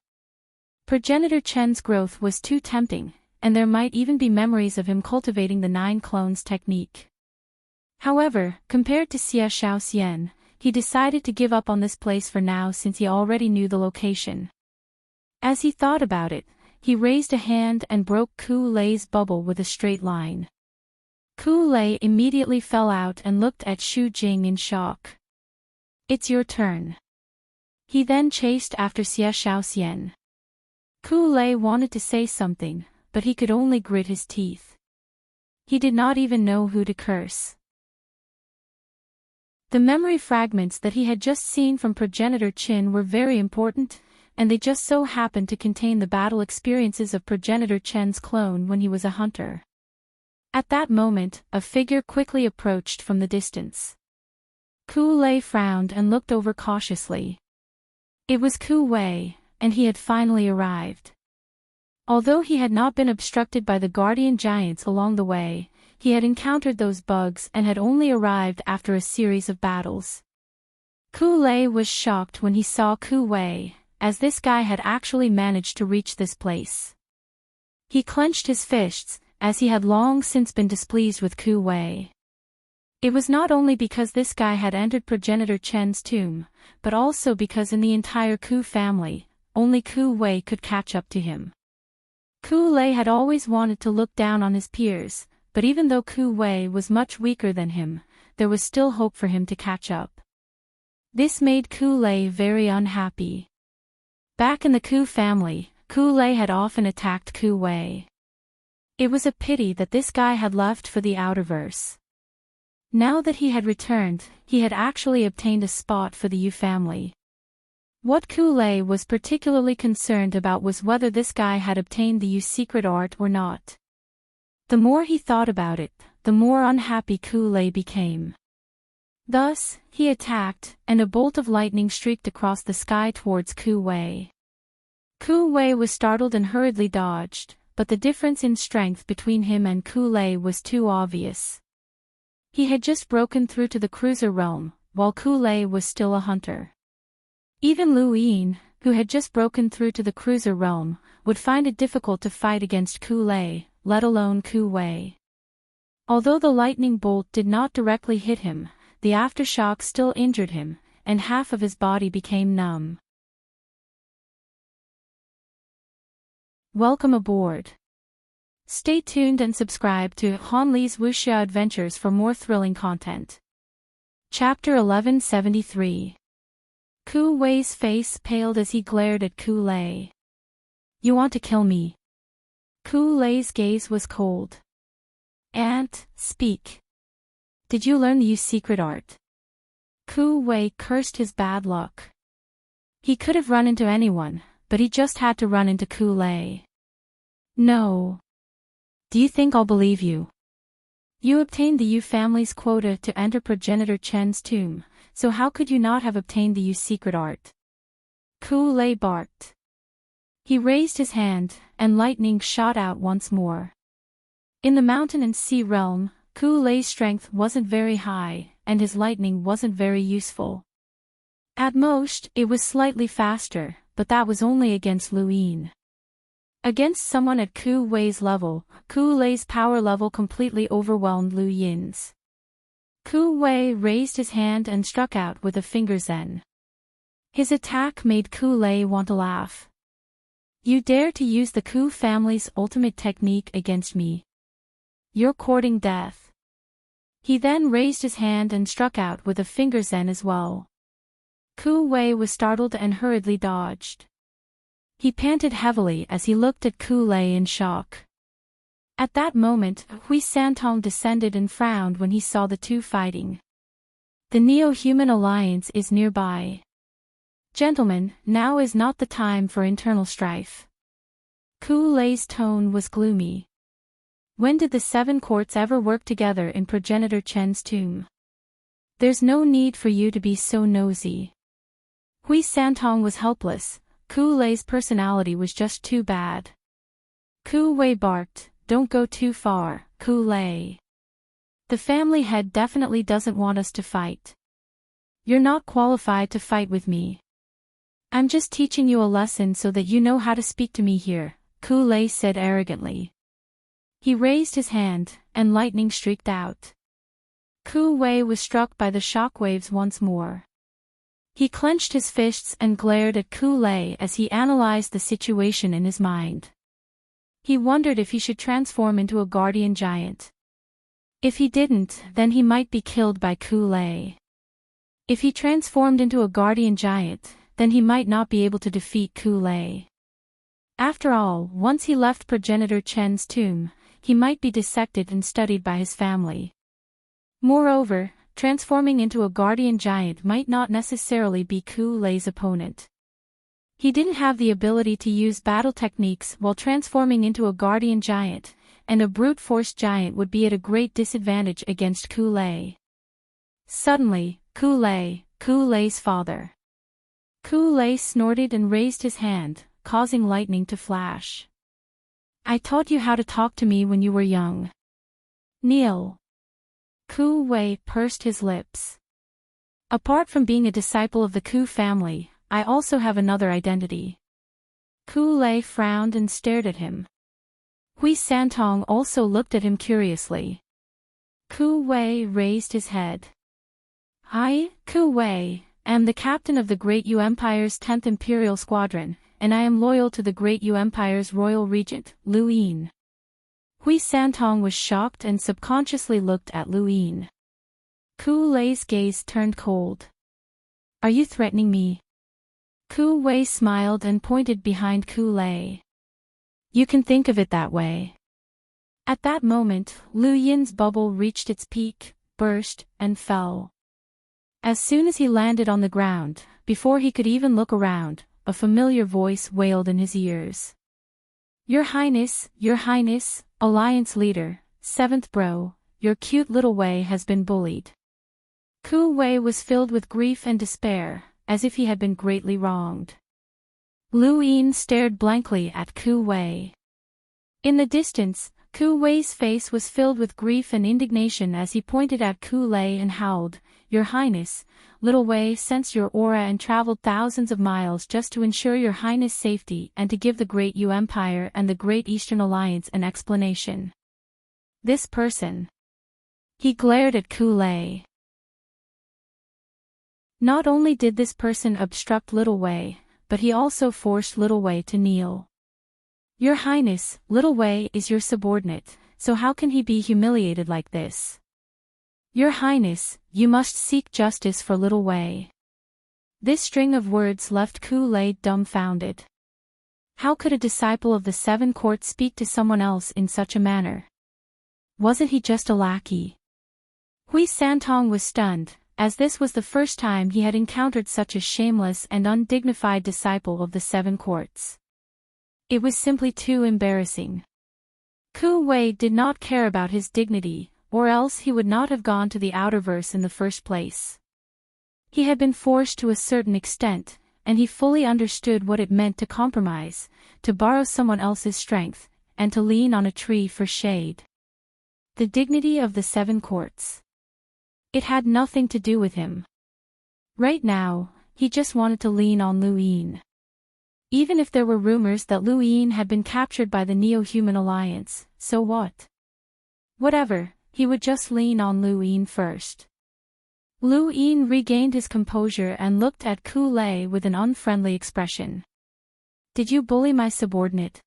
A: Progenitor Chen's growth was too tempting, and there might even be memories of him cultivating the 9 clones technique. However, compared to Xia Shaoxian, he decided to give up on this place for now since he already knew the location. As he thought about it, he raised a hand and broke Ku Lei's bubble with a straight line. Ku Lei immediately fell out and looked at Xu Jing in shock. "It's your turn." He then chased after Xia Shaoxian. Ku Lei wanted to say something, but he could only grit his teeth. He did not even know who to curse. The memory fragments that he had just seen from Progenitor Qin were very important, and they just so happened to contain the battle experiences of Progenitor Chen's clone when he was a hunter. At that moment, a figure quickly approached from the distance. Ku Lei frowned and looked over cautiously. It was Ku Wei, and he had finally arrived. Although he had not been obstructed by the guardian giants along the way, he had encountered those bugs and had only arrived after a series of battles. Ku Lei was shocked when he saw Ku Wei, as this guy had actually managed to reach this place. He clenched his fists, as he had long since been displeased with Ku Wei. It was not only because this guy had entered Progenitor Chen's tomb, but also because in the entire Ku family, only Ku Wei could catch up to him. Ku Lei had always wanted to look down on his peers, but even though Ku Wei was much weaker than him, there was still hope for him to catch up. This made Ku Lei very unhappy. Back in the Ku family, Ku Lei had often attacked Ku Wei. It was a pity that this guy had left for the Outerverse. Now that he had returned, he had actually obtained a spot for the Yu family. What Ku Lei was particularly concerned about was whether this guy had obtained the Yu secret art or not. The more he thought about it, the more unhappy Ku Lei became. Thus, he attacked, and a bolt of lightning streaked across the sky towards Ku Wei. Ku Wei was startled and hurriedly dodged, but the difference in strength between him and Ku Lei was too obvious. He had just broken through to the cruiser realm, while Ku Lei was still a hunter. Even Lu Yin, who had just broken through to the cruiser realm, would find it difficult to fight against Ku Lei, let alone Ku Wei. Although the lightning bolt did not directly hit him, the aftershock still injured him, and half of his body became numb. Welcome aboard. Stay tuned and subscribe to Han Li's Wuxia Adventures for more thrilling content. Chapter 1173. Ku Wei's face paled as he glared at Ku Lei. "You want to kill me?" Ku Lei's gaze was cold. "Ant, speak. Did you learn the Yu secret art?" Ku Wei cursed his bad luck. He could have run into anyone, but he just had to run into Ku Lei. "No. Do you think I'll believe you? You obtained the Yu family's quota to enter Progenitor Chen's tomb, so how could you not have obtained the Yu secret art?" Ku Lei barked. He raised his hand, and lightning shot out once more. In the mountain and sea realm, Ku Lei's strength wasn't very high, and his lightning wasn't very useful. At most, it was slightly faster, but that was only against Lu Yin. Against someone at Ku Wei's level, Ku Lei's power level completely overwhelmed Lu Yin's. Ku Wei raised his hand and struck out with a finger zen. His attack made Ku Lei want to laugh. "You dare to use the Ku family's ultimate technique against me? You're courting death." He then raised his hand and struck out with a finger zen as well. Ku Wei was startled and hurriedly dodged. He panted heavily as he looked at Ku Lei in shock. At that moment, Hui Santong descended and frowned when he saw the two fighting. The Neo-Human Alliance is nearby. Gentlemen, now is not the time for internal strife. Ku Lei's tone was gloomy. When did the seven courts ever work together in Progenitor Chen's tomb? There's no need for you to be so nosy. Hui Santong was helpless. Ku Lei's personality was just too bad. Ku Wei barked, "Don't go too far, Ku Lei. The family head definitely doesn't want us to fight. You're not qualified to fight with me. I'm just teaching you a lesson so that you know how to speak to me here," Ku Lei said arrogantly. He raised his hand, and lightning streaked out. Ku Wei was struck by the shockwaves once more. He clenched his fists and glared at Ku Lei as he analyzed the situation in his mind. He wondered if he should transform into a guardian giant. If he didn't, then he might be killed by Ku Lei. If he transformed into a guardian giant, then he might not be able to defeat Ku Lei. After all, once he left Progenitor Chen's tomb, he might be dissected and studied by his family. Moreover, transforming into a guardian giant might not necessarily be Ku Lei's opponent. He didn't have the ability to use battle techniques while transforming into a guardian giant, and a brute force giant would be at a great disadvantage against Ku Lei. Suddenly, Ku Lei's father. Ku Lei snorted and raised his hand, causing lightning to flash. "I taught you how to talk to me when you were young. Kneel." Ku Wei pursed his lips. "Apart from being a disciple of the Ku family, I also have another identity." Ku Lei frowned and stared at him. Hui Santong also looked at him curiously. Ku Wei raised his head. "I, Ku Wei, am the captain of the Great Yu Empire's 10th Imperial Squadron, and I am loyal to the Great Yu Empire's royal regent, Lu Yin." Hui Santong was shocked and subconsciously looked at Lu Yin. Ku Lei's gaze turned cold. "Are you threatening me?" Ku Wei smiled and pointed behind Ku Lei. "You can think of it that way." At that moment, Lu Yin's bubble reached its peak, burst, and fell. As soon as he landed on the ground, before he could even look around, a familiar voice wailed in his ears. Your Highness, Alliance Leader, 7th Bro, your cute little Wei has been bullied." Ku Wei was filled with grief and despair, as if he had been greatly wronged. Lu Yin stared blankly at Ku Wei. In the distance, Ku Wei's face was filled with grief and indignation as he pointed at Ku Lei and howled, "Your Highness, little Wei sensed your aura and traveled thousands of miles just to ensure your Highness' safety and to give the Great Yu Empire and the Great Eastern Alliance an explanation. This person." He glared at Ku Lei. Not only did this person obstruct little Wei, but he also forced little Wei to kneel. "Your Highness, little Wei is your subordinate, so how can he be humiliated like this? Your Highness, you must seek justice for little Wei." This string of words left Ku Lei dumbfounded. How could a disciple of the Seven Courts speak to someone else in such a manner? Wasn't he just a lackey? Hui Santong was stunned, as this was the first time he had encountered such a shameless and undignified disciple of the Seven Courts. It was simply too embarrassing. Ku Wei did not care about his dignity, or else he would not have gone to the Outerverse in the first place. He had been forced to a certain extent, and he fully understood what it meant to compromise, to borrow someone else's strength, and to lean on a tree for shade. The dignity of the Seven Courts. It had nothing to do with him. Right now, he just wanted to lean on Lu Yin. Even if there were rumors that Lu Yin had been captured by the Neo-Human Alliance, so what? Whatever, he would just lean on Lu Yin first. Lu Yin regained his composure and looked at Ku Lei with an unfriendly expression. "Did you bully my subordinate?"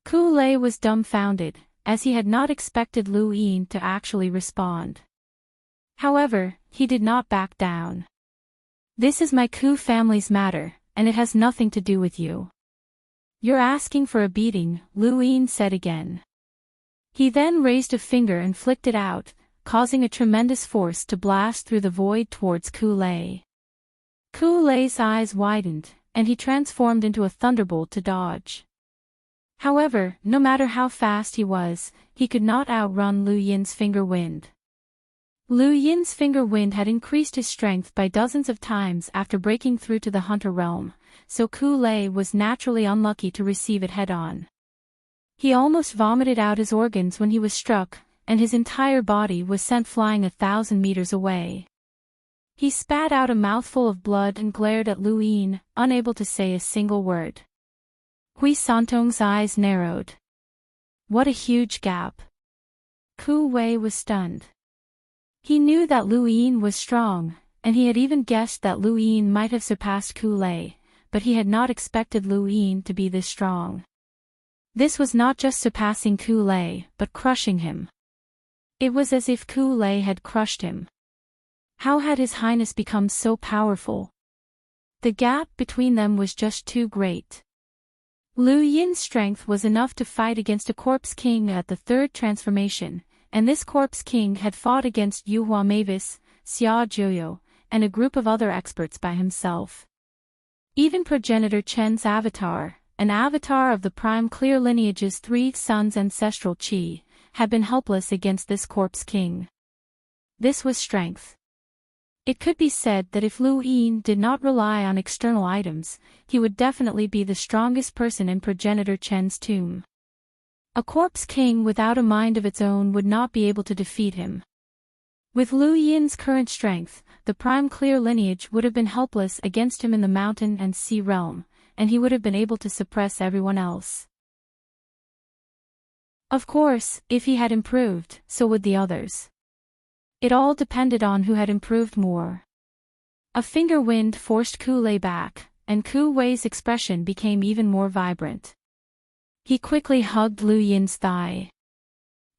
A: Ku Lei was dumbfounded, as he had not expected Lu Yin to actually respond. However, he did not back down. This is my Ku family's matter, and it has nothing to do with you. You're asking for a beating, Lu Yin said again. He then raised a finger and flicked it out, causing a tremendous force to blast through the void towards Ku Lei. Ku Lei's eyes widened, and he transformed into a thunderbolt to dodge. However, no matter how fast he was, he could not outrun Lu Yin's finger wind. Lu Yin's finger wind had increased his strength by dozens of times after breaking through to the hunter realm, so Ku Lei was naturally unlucky to receive it head-on. He almost vomited out his organs when he was struck, and his entire body was sent flying 1,000 meters away. He spat out a mouthful of blood and glared at Lu Yin, unable to say a single word. Hui Santong's eyes narrowed. What a huge gap. Ku Wei was stunned. He knew that Lu Yin was strong, and he had even guessed that Lu Yin might have surpassed Ku Lei, but he had not expected Lu Yin to be this strong. This was not just surpassing Ku Lei, but crushing him. It was as if Ku Lei had crushed him. How had His Highness become so powerful? The gap between them was just too great. Lu Yin's strength was enough to fight against a corpse king at the third transformation, and this corpse king had fought against Yuhua Mavis, Xia Zhuyo, and a group of other experts by himself. Even progenitor Chen's avatar, an avatar of the prime clear lineage's 3 sons' ancestral qi, had been helpless against this corpse king. This was strength. It could be said that if Lu Yin did not rely on external items, he would definitely be the strongest person in progenitor Chen's tomb. A corpse king without a mind of its own would not be able to defeat him. With Lu Yin's current strength, the prime clear lineage would have been helpless against him in the mountain and sea realm, and he would have been able to suppress everyone else. Of course, if he had improved, so would the others. It all depended on who had improved more. A finger wind forced Ku Lei back, and Ku Wei's expression became even more vibrant. He quickly hugged Lu Yin's thigh.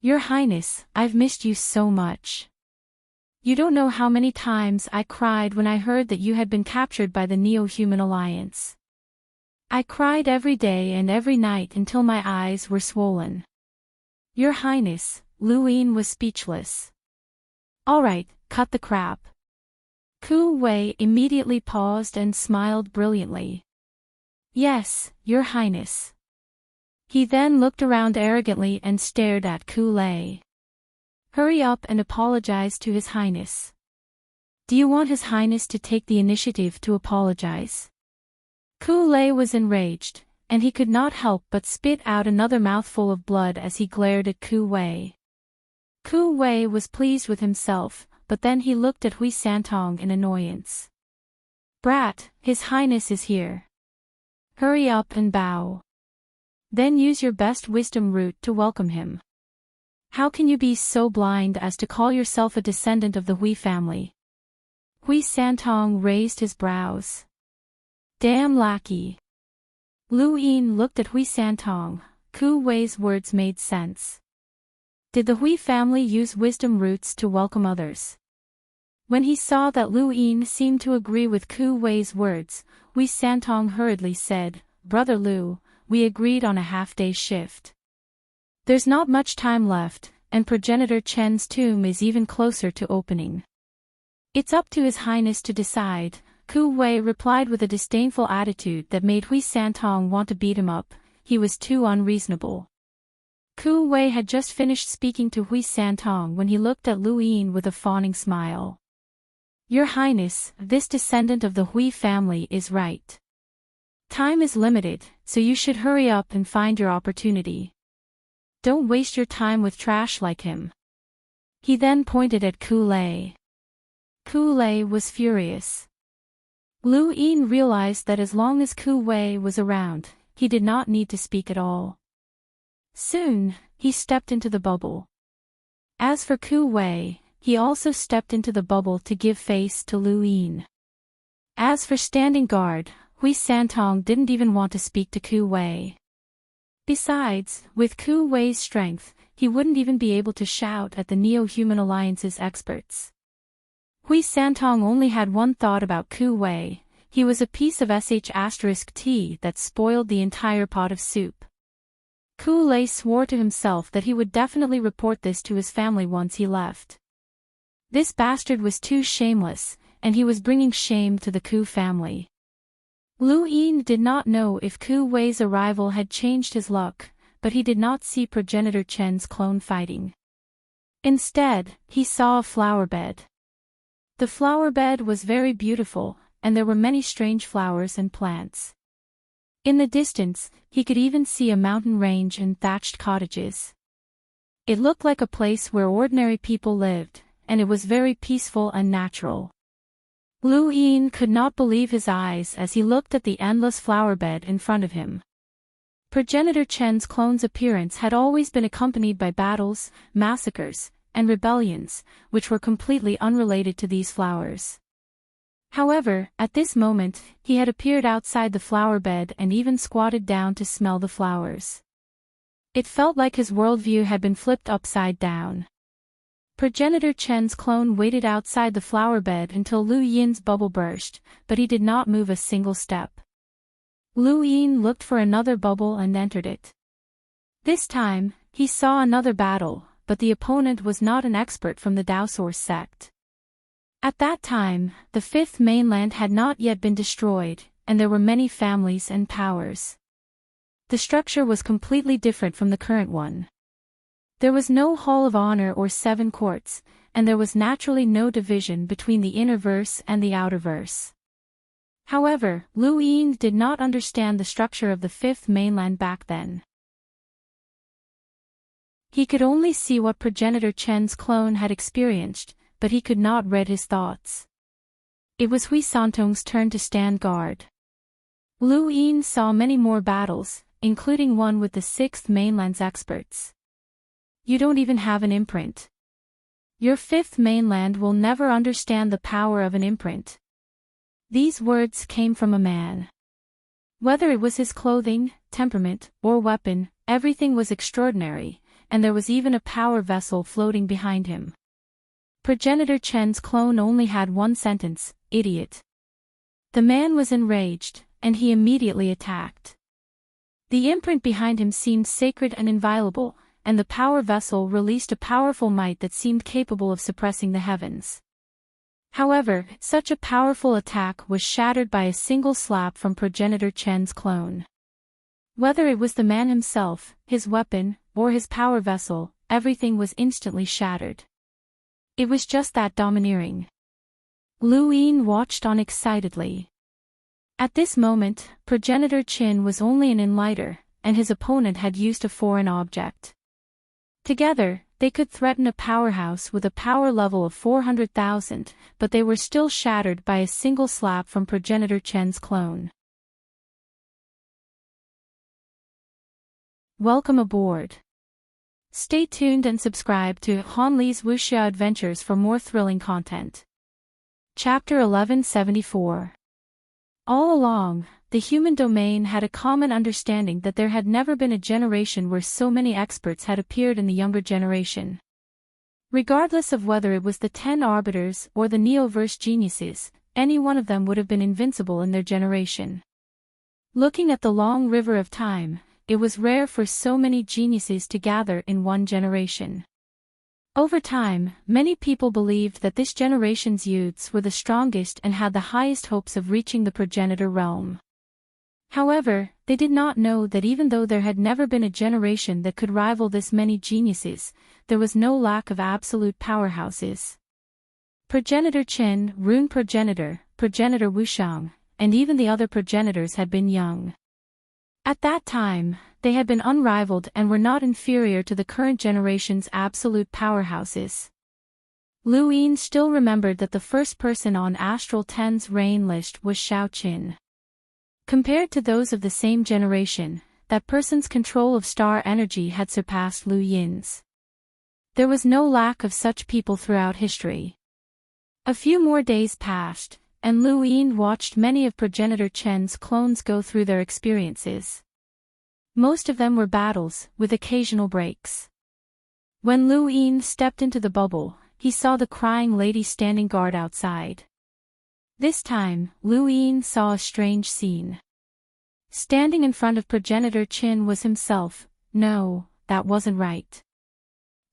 A: Your Highness, I've missed you so much. You don't know how many times I cried when I heard that you had been captured by the Neo-Human Alliance. I cried every day and every night until my eyes were swollen. Your Highness, Lu Yin was speechless. All right, cut the crap. Ku Wei immediately paused and smiled brilliantly. Yes, Your Highness. He then looked around arrogantly and stared at Ku Lei. Hurry up and apologize to His Highness. Do you want His Highness to take the initiative to apologize? Ku Lei was enraged, and he could not help but spit out another mouthful of blood as he glared at Ku Wei. Ku Wei was pleased with himself, but then he looked at Hui Santong in annoyance. Brat, His Highness is here. Hurry up and bow. Then use your best wisdom root to welcome him. How can you be so blind as to call yourself a descendant of the Hui family? Hui Santong raised his brows. Damn lackey. Lu Yin looked at Hui Santong. Ku Wei's words made sense. Did the Hui family use wisdom roots to welcome others? When he saw that Lu Yin seemed to agree with Ku Wei's words, Hui Santong hurriedly said, Brother Lu, we agreed on a half-day shift. There's not much time left, and progenitor Chen's tomb is even closer to opening. It's up to His Highness to decide, Ku Wei replied with a disdainful attitude that made Hui Santong want to beat him up. He was too unreasonable. Ku Wei had just finished speaking to Hui Santong when he looked at Lu Yin with a fawning smile. Your Highness, this descendant of the Hui family is right. Time is limited, so you should hurry up and find your opportunity. Don't waste your time with trash like him. He then pointed at Ku Lei. Ku Lei was furious. Lu Yin realized that as long as Ku Wei was around, he did not need to speak at all. Soon, he stepped into the bubble. As for Ku Wei, he also stepped into the bubble to give face to Lu Yin. As for standing guard, Hui Santong didn't even want to speak to Ku Wei. Besides, with Ku Wei's strength, he wouldn't even be able to shout at the Neo-Human Alliance's experts. Hui Santong only had one thought about Ku Wei. He was a piece of sh*t that spoiled the entire pot of soup. Ku Lei swore to himself that he would definitely report this to his family once he left. This bastard was too shameless, and he was bringing shame to the Ku family. Lu Yin did not know if Ku Wei's arrival had changed his luck, but he did not see progenitor Chen's clone fighting. Instead, he saw a flower bed. The flower bed was very beautiful, and there were many strange flowers and plants. In the distance, he could even see a mountain range and thatched cottages. It looked like a place where ordinary people lived, and it was very peaceful and natural. Lu Yin could not believe his eyes as he looked at the endless flower bed in front of him. Progenitor Chen's clone's appearance had always been accompanied by battles, massacres, and rebellions, which were completely unrelated to these flowers. However, at this moment, he had appeared outside the flower bed and even squatted down to smell the flowers. It felt like his worldview had been flipped upside down. Progenitor Chen's clone waited outside the flower bed until Lu Yin's bubble burst, but he did not move a single step. Lu Yin looked for another bubble and entered it. This time, he saw another battle, but the opponent was not an expert from the Daosaur sect. At that time, the fifth mainland had not yet been destroyed, and there were many families and powers. The structure was completely different from the current one. There was no Hall of Honor or 7 courts, and there was naturally no division between the inner verse and the outer verse. However, Lu Yin did not understand the structure of the fifth mainland back then. He could only see what progenitor Chen's clone had experienced, but he could not read his thoughts. It was Hui Santong's turn to stand guard. Lu Yin saw many more battles, including one with the sixth mainland's experts. You don't even have an imprint. Your fifth mainland will never understand the power of an imprint. These words came from a man. Whether it was his clothing, temperament, or weapon, everything was extraordinary, and there was even a power vessel floating behind him. Progenitor Chen's clone only had one sentence, idiot. The man was enraged, and he immediately attacked. The imprint behind him seemed sacred and inviolable, and the power vessel released a powerful might that seemed capable of suppressing the heavens. However, such a powerful attack was shattered by a single slap from progenitor Chen's clone. Whether it was the man himself, his weapon, or his power vessel, everything was instantly shattered. It was just that domineering. Lu Yin watched on excitedly. At this moment, progenitor Qin was only an enlighter, and his opponent had used a foreign object. Together, they could threaten a powerhouse with a power level of 400,000, but they were still shattered by a single slap from progenitor Chen's clone. Welcome aboard. Stay tuned and subscribe to Han Li's Wuxia Adventures for more thrilling content. Chapter 1174. All along, the human domain had a common understanding that there had never been a generation where so many experts had appeared in the younger generation. Regardless of whether it was the 10 arbiters or the Neoverse geniuses, any one of them would have been invincible in their generation. Looking at the long river of time, it was rare for so many geniuses to gather in one generation. Over time, many people believed that this generation's youths were the strongest and had the highest hopes of reaching the progenitor realm. However, they did not know that even though there had never been a generation that could rival this many geniuses, there was no lack of absolute powerhouses. Progenitor Qin, Rune Progenitor, Progenitor Wushang, and even the other progenitors had been young. At that time, they had been unrivaled and were not inferior to the current generation's absolute powerhouses. Lu Yin still remembered that the first person on Astral 10's reign list was Shao Qin. Compared to those of the same generation, that person's control of star energy had surpassed Lu Yin's. There was no lack of such people throughout history. A few more days passed, and Lu Yin watched many of progenitor Chen's clones go through their experiences. Most of them were battles, with occasional breaks. When Lu Yin stepped into the bubble, he saw the crying lady standing guard outside. This time, Lu Yin saw a strange scene. Standing in front of progenitor Qin was himself. No, that wasn't right.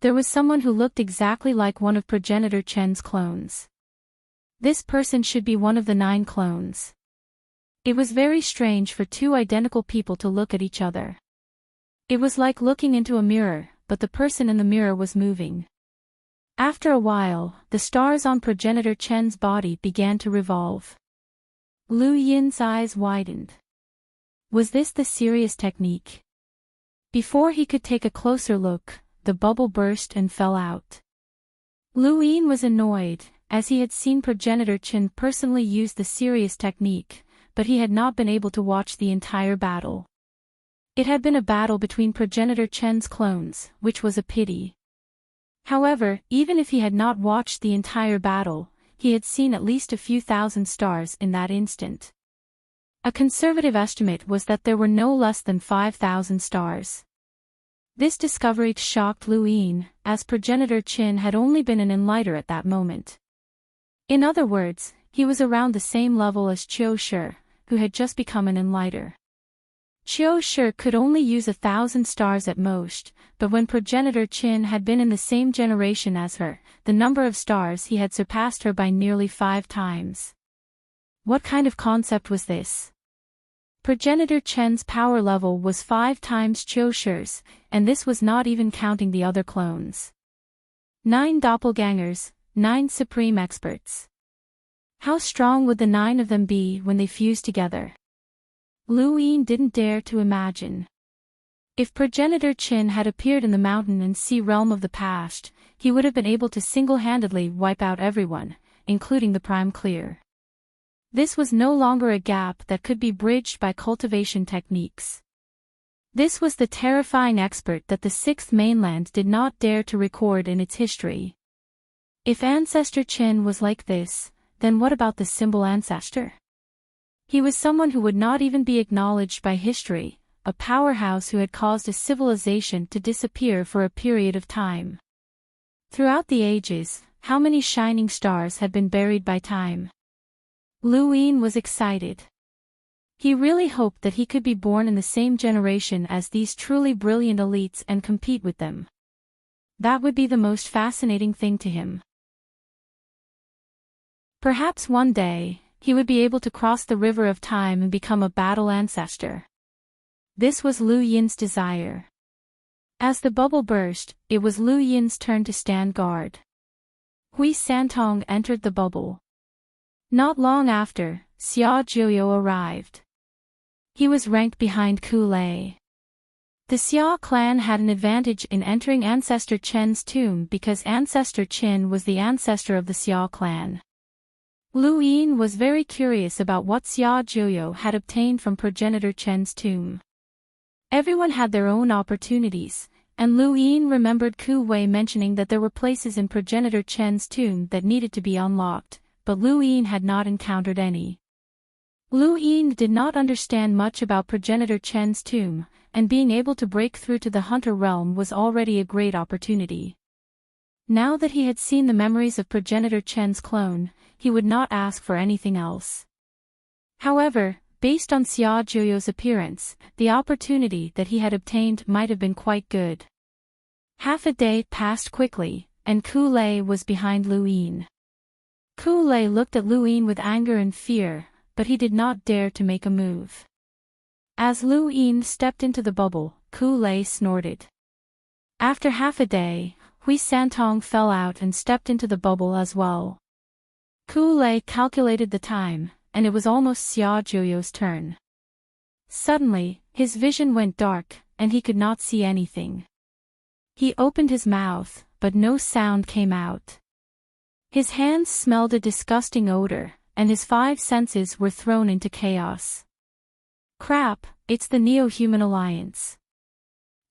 A: There was someone who looked exactly like one of progenitor Chen's clones. This person should be one of the 9 clones. It was very strange for 2 identical people to look at each other. It was like looking into a mirror, but the person in the mirror was moving. After a while, the stars on progenitor Chen's body began to revolve. Lu Yin's eyes widened. Was this the serious technique? Before he could take a closer look, the bubble burst and fell out. Lu Yin was annoyed, as he had seen progenitor Chen personally use the serious technique, but he had not been able to watch the entire battle. It had been a battle between progenitor Chen's clones, which was a pity. However, even if he had not watched the entire battle, he had seen at least a few thousand stars in that instant. A conservative estimate was that there were no less than 5,000 stars. This discovery shocked Lu Yin, as progenitor Qin had only been an enlighter at that moment. In other words, he was around the same level as Qiu Shi, who had just become an enlighter. Qiu Shi could only use 1,000 stars at most, but when progenitor Qin had been in the same generation as her, the number of stars he had surpassed her by nearly 5 times. What kind of concept was this? Progenitor Chen's power level was 5 times Qiu Shi's, and this was not even counting the other clones. 9 doppelgangers, 9 supreme experts. How strong would the 9 of them be when they fused together? Lu Yin didn't dare to imagine. If progenitor Qin had appeared in the mountain and sea realm of the past, he would have been able to single-handedly wipe out everyone, including the Prime Clear. This was no longer a gap that could be bridged by cultivation techniques. This was the terrifying expert that the 6th mainland did not dare to record in its history. If Ancestor Qin was like this, then what about the symbol ancestor? He was someone who would not even be acknowledged by history, a powerhouse who had caused a civilization to disappear for a period of time. Throughout the ages, how many shining stars had been buried by time? Lu Yin was excited. He really hoped that he could be born in the same generation as these truly brilliant elites and compete with them. That would be the most fascinating thing to him. Perhaps one day, he would be able to cross the river of time and become a battle ancestor. This was Lu Yin's desire. As the bubble burst, it was Lu Yin's turn to stand guard. Hui Santong entered the bubble. Not long after, Xia Jiuyou arrived. He was ranked behind Ku Lei. The Xia clan had an advantage in entering Ancestor Chen's tomb because Ancestor Qin was the ancestor of the Xia clan. Lu Yin was very curious about what Xia Jiuyou had obtained from progenitor Chen's tomb. Everyone had their own opportunities, and Lu Yin remembered Ku Wei mentioning that there were places in progenitor Chen's tomb that needed to be unlocked, but Lu Yin had not encountered any. Lu Yin did not understand much about progenitor Chen's tomb, and being able to break through to the hunter realm was already a great opportunity. Now that he had seen the memories of progenitor Chen's clone, he would not ask for anything else. However, based on Xia Jiuyou's appearance, the opportunity that he had obtained might have been quite good. Half a day passed quickly, and Ku Lei was behind Lu Yin. Ku Lei looked at Lu Yin with anger and fear, but he did not dare to make a move. As Lu Yin stepped into the bubble, Ku Lei snorted. After half a day, Hui Santong fell out and stepped into the bubble as well. Ku Lei calculated the time, and it was almost Xia Jiuyou's turn. Suddenly, his vision went dark, and he could not see anything. He opened his mouth, but no sound came out. His hands smelled a disgusting odor, and his 5 senses were thrown into chaos. Crap, it's the Neo-Human Alliance.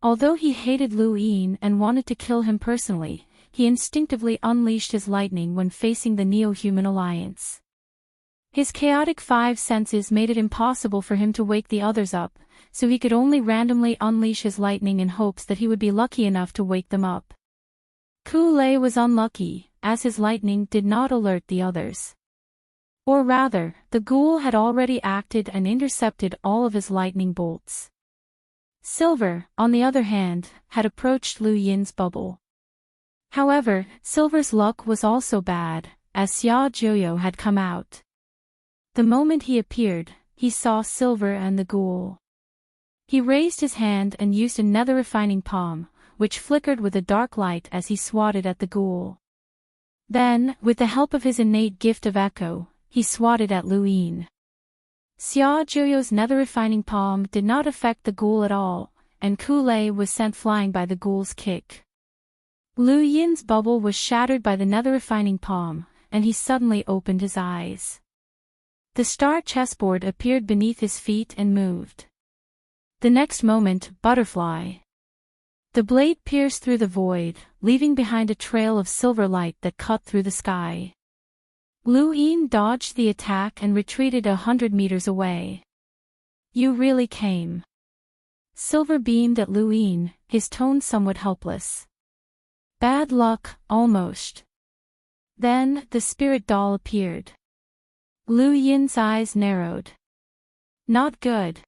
A: Although he hated Lu Yin and wanted to kill him personally, he instinctively unleashed his lightning when facing the Neo-Human Alliance. His chaotic 5 senses made it impossible for him to wake the others up, so he could only randomly unleash his lightning in hopes that he would be lucky enough to wake them up. Ku-lay was unlucky, as his lightning did not alert the others. Or rather, the ghoul had already acted and intercepted all of his lightning bolts. Silver, on the other hand, had approached Lu Yin's bubble. However, Silver's luck was also bad, as Xia Jiuyo had come out. The moment he appeared, he saw Silver and the ghoul. He raised his hand and used a nether refining palm, which flickered with a dark light as he swatted at the ghoul. Then, with the help of his innate gift of echo, he swatted at Lu Yin. Xia Jiuyo's nether refining palm did not affect the ghoul at all, and Ku-lay was sent flying by the ghoul's kick. Lu Yin's bubble was shattered by the nether refining palm, and he suddenly opened his eyes. The star chessboard appeared beneath his feet and moved. The next moment, butterfly. The blade pierced through the void, leaving behind a trail of silver light that cut through the sky. Lu Yin dodged the attack and retreated 100 meters away. You really came. Silver beamed at Lu Yin, his tone somewhat helpless. Bad luck, almost. Then, the spirit doll appeared. Lu Yin's eyes narrowed. Not good.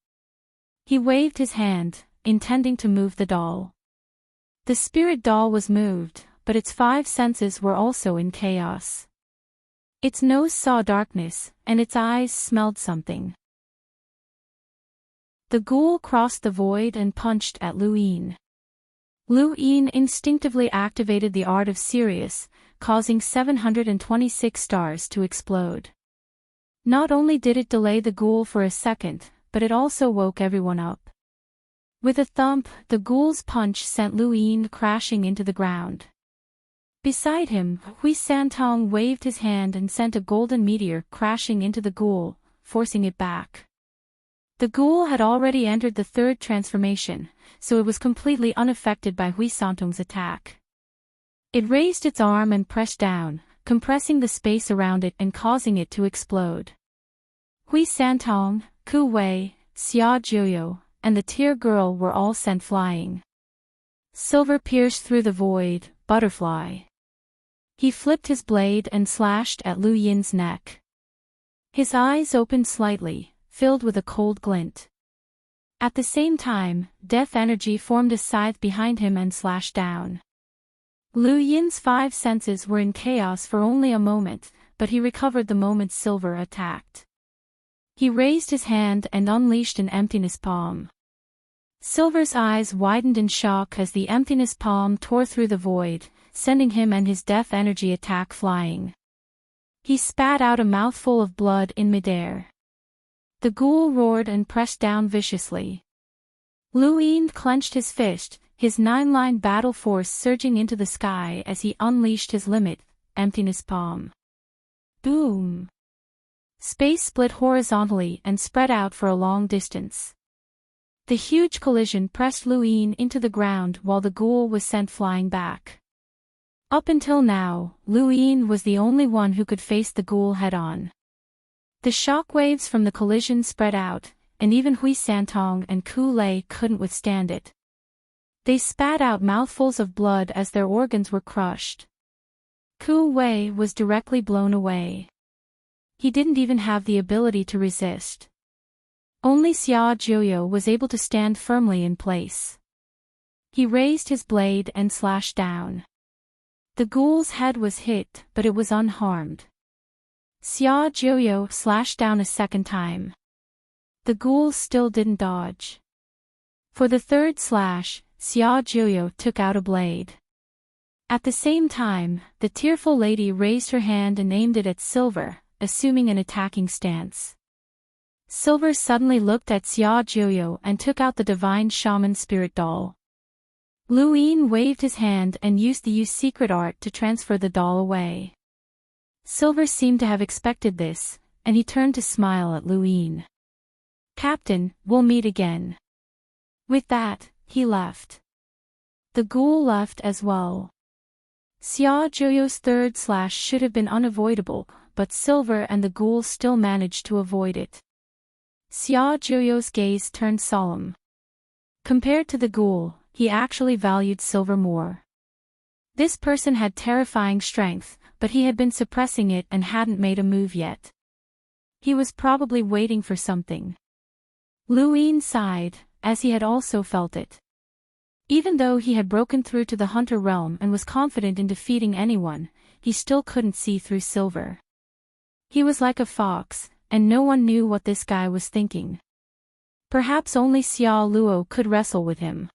A: He waved his hand, intending to move the doll. The spirit doll was moved, but its 5 senses were also in chaos. Its nose saw darkness, and its eyes smelled something. The ghoul crossed the void and punched at Lu Yin. Lu Yin instinctively activated the art of Sirius, causing 726 stars to explode. Not only did it delay the ghoul for a second, but it also woke everyone up. With a thump, the ghoul's punch sent Lu Yin crashing into the ground. Beside him, Hui Santong waved his hand and sent a golden meteor crashing into the ghoul, forcing it back. The ghoul had already entered the 3rd transformation, so it was completely unaffected by Hui Santong's attack. It raised its arm and pressed down, compressing the space around it and causing it to explode. Hui Santong, Ku Wei, Xia Jiuyo, and the tear girl were all sent flying. Silver pierced through the void, butterfly. He flipped his blade and slashed at Lu Yin's neck. His eyes opened slightly, filled with a cold glint. At the same time, death energy formed a scythe behind him and slashed down. Lu Yin's 5 senses were in chaos for only a moment, but he recovered the moment Silver attacked. He raised his hand and unleashed an emptiness palm. Silver's eyes widened in shock as the emptiness palm tore through the void, sending him and his death energy attack flying. He spat out a mouthful of blood in midair. The ghoul roared and pressed down viciously. Lu Yin clenched his fist, his 9-line battle force surging into the sky as he unleashed his limit, emptiness palm. Boom! Space split horizontally and spread out for a long distance. The huge collision pressed Lu Yin into the ground while the ghoul was sent flying back. Up until now, Lu Yin was the only one who could face the ghoul head-on. The shockwaves from the collision spread out, and even Hui Santong and Ku-lay couldn't withstand it. They spat out mouthfuls of blood as their organs were crushed. Ku-wei was directly blown away. He didn't even have the ability to resist. Only Xia Jiuyo was able to stand firmly in place. He raised his blade and slashed down. The ghoul's head was hit, but it was unharmed. Xia Jiuyo slashed down a second time. The ghoul still didn't dodge. For the 3rd slash, Xia Jiuyo took out a blade. At the same time, the tearful lady raised her hand and aimed it at Silver, assuming an attacking stance. Silver suddenly looked at Xia Jiuyo and took out the divine shaman spirit doll. Lu Yin waved his hand and used the Yu's secret art to transfer the doll away. Silver seemed to have expected this, and he turned to smile at Lu Yin. Captain, we'll meet again. With that, he left. The ghoul left as well. Xia Jiuyo's 3rd slash should have been unavoidable, but Silver and the ghoul still managed to avoid it. Xia Jiuyo's gaze turned solemn. Compared to the ghoul, he actually valued Silver more. This person had terrifying strength, but he had been suppressing it and hadn't made a move yet. He was probably waiting for something. Lu Yin sighed, as he had also felt it. Even though he had broken through to the hunter realm and was confident in defeating anyone, he still couldn't see through Silver. He was like a fox, and no one knew what this guy was thinking. Perhaps only Xiao Luo could wrestle with him.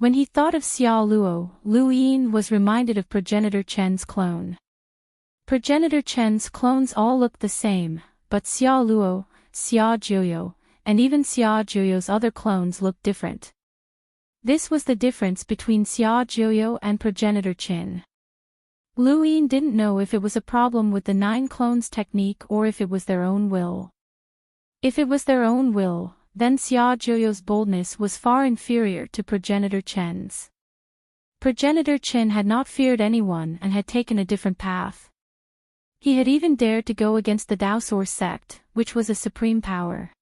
A: When he thought of Xiao Luo, Lu Yin was reminded of Progenitor Chen's clone. Progenitor Chen's clones all looked the same, but Xiao Luo, Xia Jiuyo, and even Xia Jiuyo's other clones looked different. This was the difference between Xia Jiuyo and Progenitor Chen. Lu Yin didn't know if it was a problem with the 9 clones technique or if it was their own will. If it was their own will, then Xia Jiuyo's boldness was far inferior to Progenitor Chen's. Progenitor Chen had not feared anyone and had taken a different path. He had even dared to go against the Daosor sect, which was a supreme power.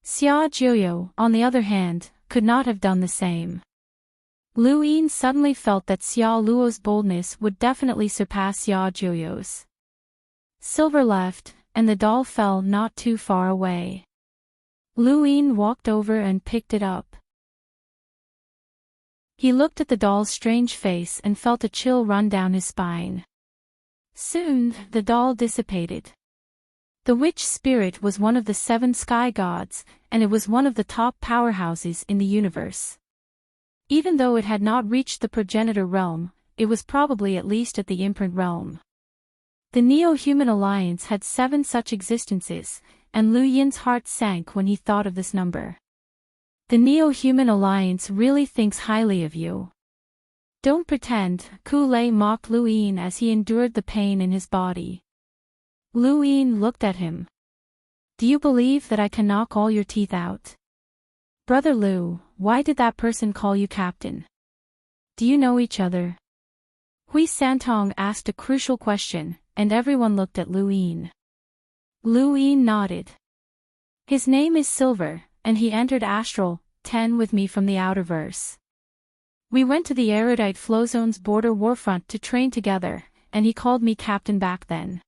A: Xia Jiuyo, on the other hand, could not have done the same. Lu Yin suddenly felt that Xiao Luo's boldness would definitely surpass Xia Jiuyo's. Silver left, and the doll fell not too far away. Lu Yin walked over and picked it up. He looked at the doll's strange face and felt a chill run down his spine. Soon, the doll dissipated. The witch spirit was one of the 7 sky gods, and it was one of the top powerhouses in the universe. Even though it had not reached the progenitor realm, it was probably at least at the imprint realm. The Neo-Human Alliance had 7 such existences, and Lu Yin's heart sank when he thought of this number. The Neo-Human Alliance really thinks highly of you. Don't pretend, Ku Lei mocked Lu Yin as he endured the pain in his body. Lu Yin looked at him. Do you believe that I can knock all your teeth out? Brother Lu, why did that person call you captain? Do you know each other? Hui Santong asked a crucial question, and everyone looked at Lu Yin. Lu Yin nodded. His name is Silver, and he entered Astral 10 with me from the Outerverse. We went to the Erudite Flowzone's border warfront to train together, and he called me captain back then.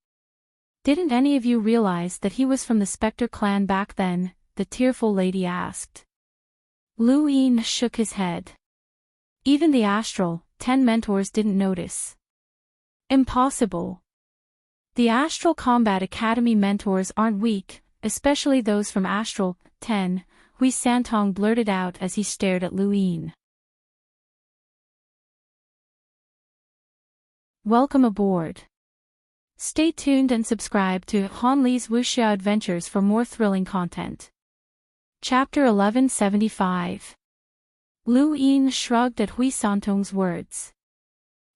A: Didn't any of you realize that he was from the Spectre clan back then? The tearful lady asked. Lu Yin shook his head. Even the Astral 10 mentors didn't notice. Impossible. The Astral Combat Academy mentors aren't weak, especially those from Astral 10, Hui Santong blurted out as he stared at Lu Yin. Welcome aboard. Stay tuned and subscribe to Han Li's Wuxia Adventures for more thrilling content. Chapter 1175. Lu Yin shrugged at Hui Santong's words.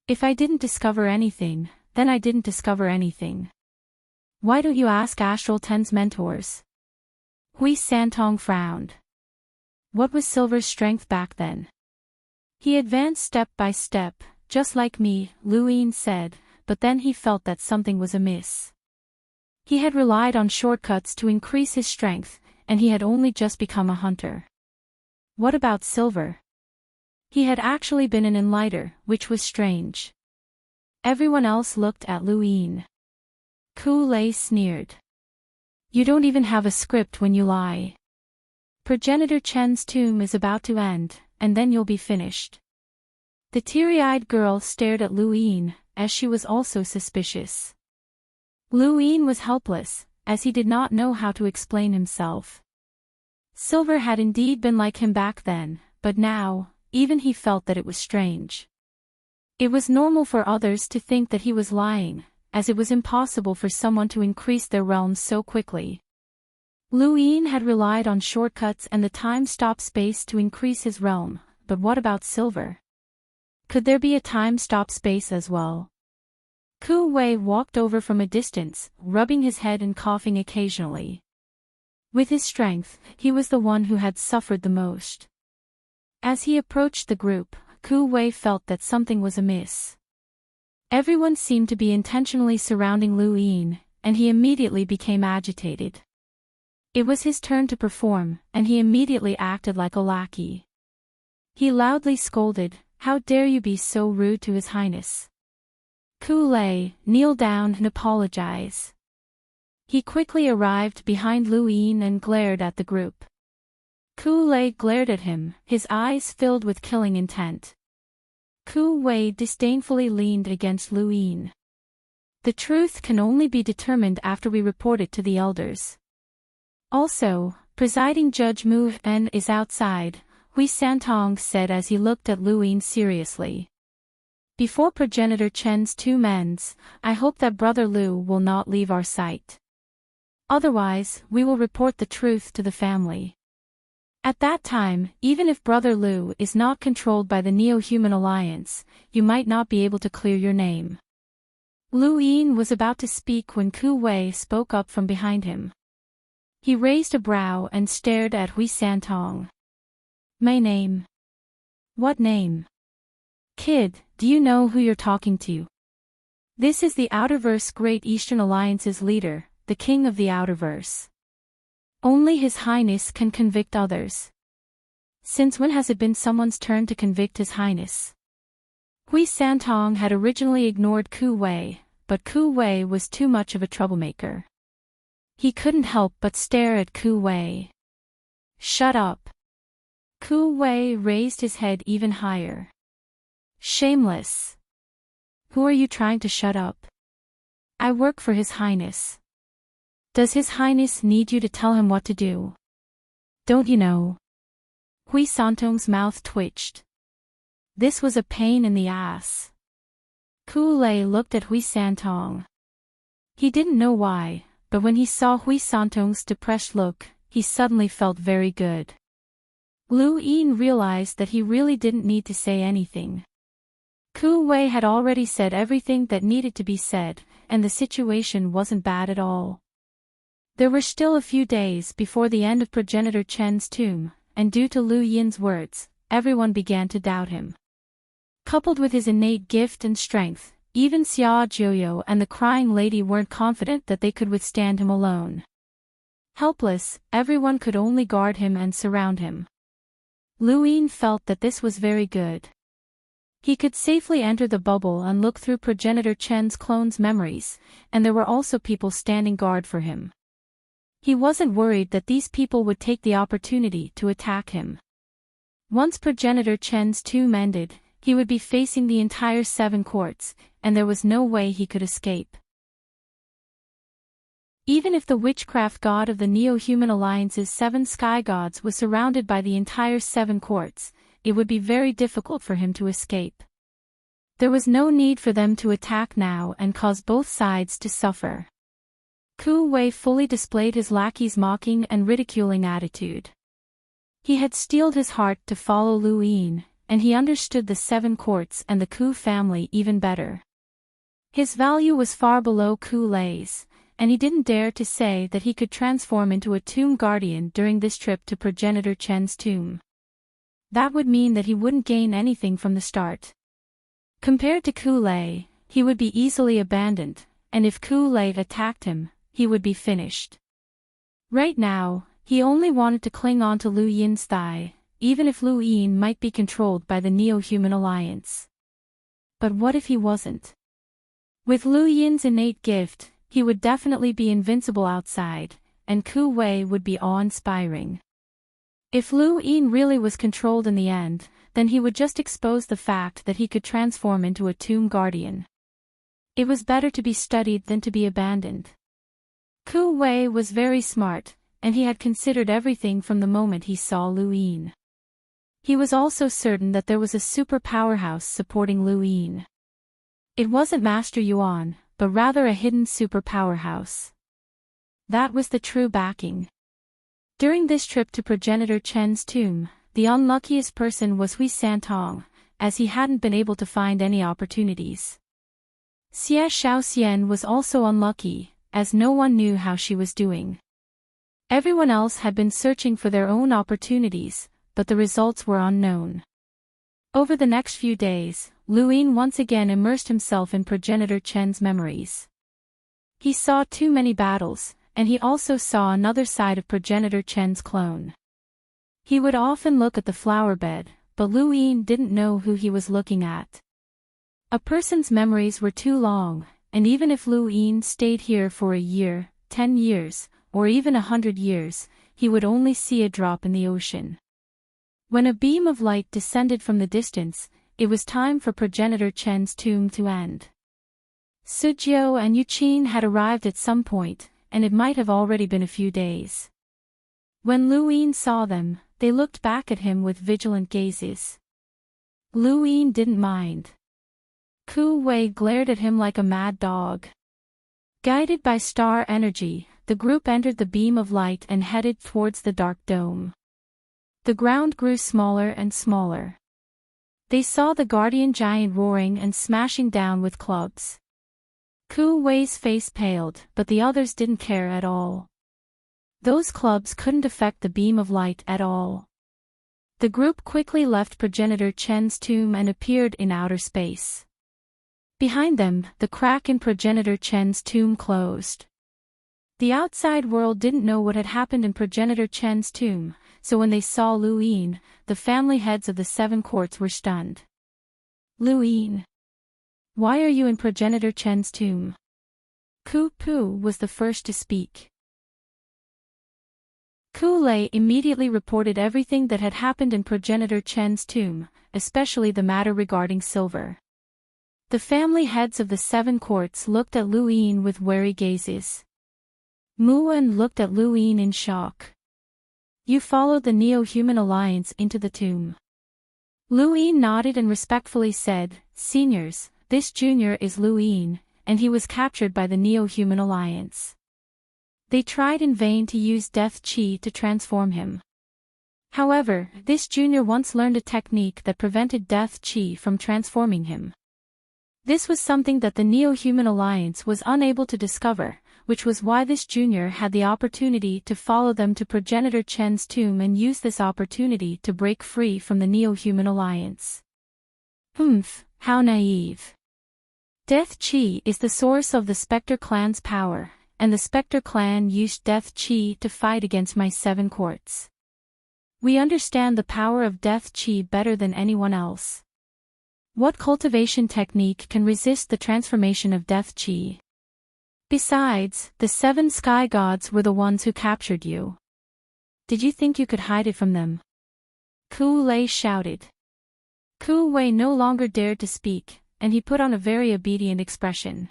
A: If I didn't discover anything, then I didn't discover anything. Why don't you ask Astral 10's mentors? Hui Santong frowned. What was Silver's strength back then? He advanced step by step, just like me, Lu Yin said, but then he felt that something was amiss. He had relied on shortcuts to increase his strength, and he had only just become a hunter. What about Silver? He had actually been an enlighter, which was strange. Everyone else looked at Lu Yin. Ku Lei sneered. You don't even have a script when you lie. Progenitor Chen's tomb is about to end, and then you'll be finished. The teary-eyed girl stared at Lu Yin, as she was also suspicious. Lu Yin was helpless, as he did not know how to explain himself. Silver had indeed been like him back then, but now, even he felt that it was strange. It was normal for others to think that he was lying, as it was impossible for someone to increase their realms so quickly. Lu Yin had relied on shortcuts and the time-stop space to increase his realm, but what about Silver? Could there be a time-stop space as well? Ku Wei walked over from a distance, rubbing his head and coughing occasionally. With his strength, he was the one who had suffered the most. As he approached the group, Ku Wei felt that something was amiss. Everyone seemed to be intentionally surrounding Lu Yin, and he immediately became agitated. It was his turn to perform, and he immediately acted like a lackey. He loudly scolded, How dare you be so rude to His Highness? Ku-lay, kneel down and apologize. He quickly arrived behind Lu Yin and glared at the group. Ku-lay glared at him, his eyes filled with killing intent. Ku-wei disdainfully leaned against Lu Yin. The truth can only be determined after we report it to the elders. Also, presiding Judge Mu En is outside, Hui Santong said as he looked at Lu Yin seriously. Before Progenitor Chen's tomb ends, I hope that Brother Lu will not leave our sight. Otherwise, we will report the truth to the family. At that time, even if Brother Lu is not controlled by the Neo-Human Alliance, you might not be able to clear your name. Lu Yin was about to speak when Ku Wei spoke up from behind him. He raised a brow and stared at Hui Santong. My name? What name? Kid, do you know who you're talking to? This is the Outerverse Great Eastern Alliance's leader, the King of the Outerverse. Only His Highness can convict others. Since when has it been someone's turn to convict His Highness? Hui Santong had originally ignored Ku Wei, but Ku Wei was too much of a troublemaker. He couldn't help but stare at Ku Wei. Shut up. Ku Wei raised his head even higher. Shameless. Who are you trying to shut up? I work for His Highness. Does His Highness need you to tell him what to do? Don't you know? Hui Santong's mouth twitched. This was a pain in the ass. Ku-lay looked at Hui Santong. He didn't know why, but when he saw Hui Santong's depressed look, he suddenly felt very good. Lu Yin realized that he really didn't need to say anything. Ku Wei had already said everything that needed to be said, and the situation wasn't bad at all. There were still a few days before the end of Progenitor Chen's tomb, and due to Lu Yin's words, everyone began to doubt him. Coupled with his innate gift and strength, even Xia Jiuyo and the crying lady weren't confident that they could withstand him alone. Helpless, everyone could only guard him and surround him. Lu Yin felt that this was very good. He could safely enter the bubble and look through Progenitor Chen's clone's memories, and there were also people standing guard for him. He wasn't worried that these people would take the opportunity to attack him. Once Progenitor Chen's tomb ended, he would be facing the entire 7 courts, and there was no way he could escape. Even if the witchcraft god of the Neo-Human Alliance's 7 sky gods was surrounded by the entire 7 courts, it would be very difficult for him to escape. There was no need for them to attack now and cause both sides to suffer. Ku Wei fully displayed his lackey's mocking and ridiculing attitude. He had steeled his heart to follow Lu Yin, and he understood the 7 courts and the Ku family even better. His value was far below Ku Lei's, and he didn't dare to say that he could transform into a tomb guardian during this trip to Progenitor Chen's tomb. That would mean that he wouldn't gain anything from the start. Compared to Ku Lei, he would be easily abandoned, and if Ku Lei attacked him, he would be finished. Right now, he only wanted to cling on to Lu Yin's thigh, even if Lu Yin might be controlled by the Neo-Human Alliance. But what if he wasn't? With Lu Yin's innate gift, he would definitely be invincible outside, and Ku Wei would be awe-inspiring. If Lu Yin really was controlled in the end, then he would just expose the fact that he could transform into a tomb guardian. It was better to be studied than to be abandoned. Ku Wei was very smart, and he had considered everything from the moment he saw Lu Yin. He was also certain that there was a super powerhouse supporting Lu Yin. It wasn't Master Yuan, but rather a hidden super powerhouse. That was the true backing. During this trip to Progenitor Chen's tomb, the unluckiest person was Hui Santong, as he hadn't been able to find any opportunities. Xie Shaoxian was also unlucky, as no one knew how she was doing. Everyone else had been searching for their own opportunities, but the results were unknown. Over the next few days, Lu Yin once again immersed himself in Progenitor Chen's memories. He saw too many battles, and he also saw another side of Progenitor Chen's clone. He would often look at the flower bed, but Lu Yin didn't know who he was looking at. A person's memories were too long, and even if Lu Yin stayed here for a year, 10 years, or even 100 years, he would only see a drop in the ocean. When a beam of light descended from the distance, it was time for Progenitor Chen's tomb to end. Sujiu and Yuqin had arrived at some point, and it might have already been a few days. When Lu Yin saw them, they looked back at him with vigilant gazes. Lu Yin didn't mind. Ku Wei glared at him like a mad dog. Guided by star energy, the group entered the beam of light and headed towards the dark dome. The ground grew smaller and smaller. They saw the guardian giant roaring and smashing down with clubs. Ku Wei's face paled, but the others didn't care at all. Those clubs couldn't affect the beam of light at all. The group quickly left Progenitor Chen's tomb and appeared in outer space. Behind them, the crack in Progenitor Chen's tomb closed. The outside world didn't know what had happened in Progenitor Chen's tomb, so when they saw Lu Yin, the family heads of the 7 courts were stunned. Lu Yin, why are you in Progenitor Chen's tomb? Ku Pu was the first to speak. Ku Lei immediately reported everything that had happened in Progenitor Chen's tomb, especially the matter regarding silver. The family heads of the 7 courts looked at Lu Yin with wary gazes. Muan looked at Lu Yin in shock. You followed the Neo-Human Alliance into the tomb. Lu Yin nodded and respectfully said, Seniors, this junior is Lu Yin, and he was captured by the Neo-Human Alliance. They tried in vain to use Death Qi to transform him. However, this junior once learned a technique that prevented Death Qi from transforming him. This was something that the Neo-Human Alliance was unable to discover, which was why this junior had the opportunity to follow them to Progenitor Chen's tomb and use this opportunity to break free from the Neo-Human Alliance. How naive. Death Qi is the source of the Spectre clan's power, and the Spectre clan used Death Qi to fight against my 7 courts. We understand the power of Death Qi better than anyone else. What cultivation technique can resist the transformation of Death Qi? Besides, the 7 sky gods were the ones who captured you. Did you think you could hide it from them? Ku Lei shouted. Ku Wei no longer dared to speak, and he put on a very obedient expression.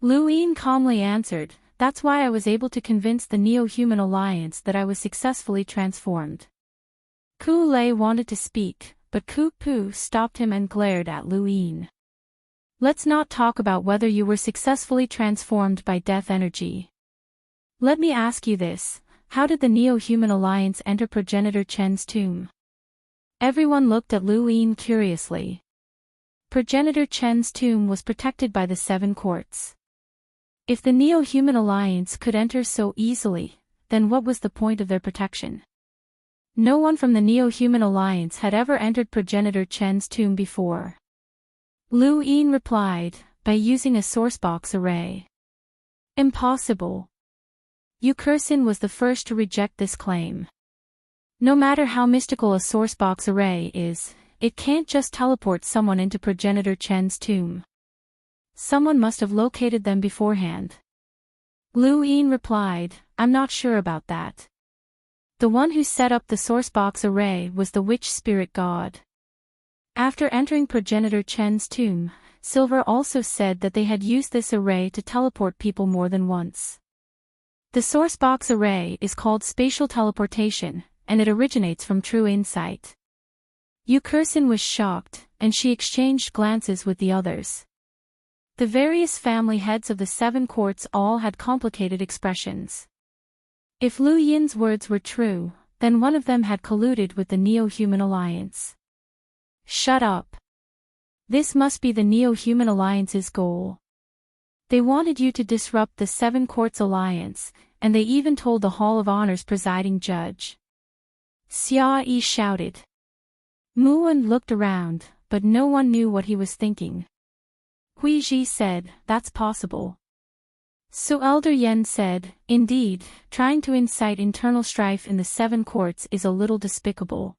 A: Lu Yin calmly answered, That's why I was able to convince the Neo-Human Alliance that I was successfully transformed. Ku Lei wanted to speak, but Ku Pu stopped him and glared at Lu Yin. Let's not talk about whether you were successfully transformed by death energy. Let me ask you this, how did the Neo-Human Alliance enter Progenitor Chen's tomb? Everyone looked at Lu Yin curiously. Progenitor Chen's tomb was protected by the 7 courts. If the Neo-Human Alliance could enter so easily, then what was the point of their protection? No one from the Neo-Human Alliance had ever entered Progenitor Chen's tomb before. Lu Yin replied, by using a sourcebox array. Impossible. Yu Kersin was the first to reject this claim. No matter how mystical a sourcebox array is, it can't just teleport someone into Progenitor Chen's tomb. Someone must have located them beforehand. Lu Yin replied, I'm not sure about that. The one who set up the sourcebox array was the witch spirit god. After entering Progenitor Chen's tomb, Silver also said that they had used this array to teleport people more than once. The sourcebox array is called spatial teleportation, and it originates from true insight. Yu Kersin was shocked, and she exchanged glances with the others. The various family heads of the 7 courts all had complicated expressions. If Lu Yin's words were true, then one of them had colluded with the Neo-Human Alliance. Shut up. This must be the Neo-Human Alliance's goal. They wanted you to disrupt the 7 courts alliance, and they even told the Hall of Honor's presiding judge. Xia Yi shouted. Muan looked around, but no one knew what he was thinking. Hui Ji said, that's possible. So Elder Yen said, indeed, trying to incite internal strife in the 7 courts is a little despicable.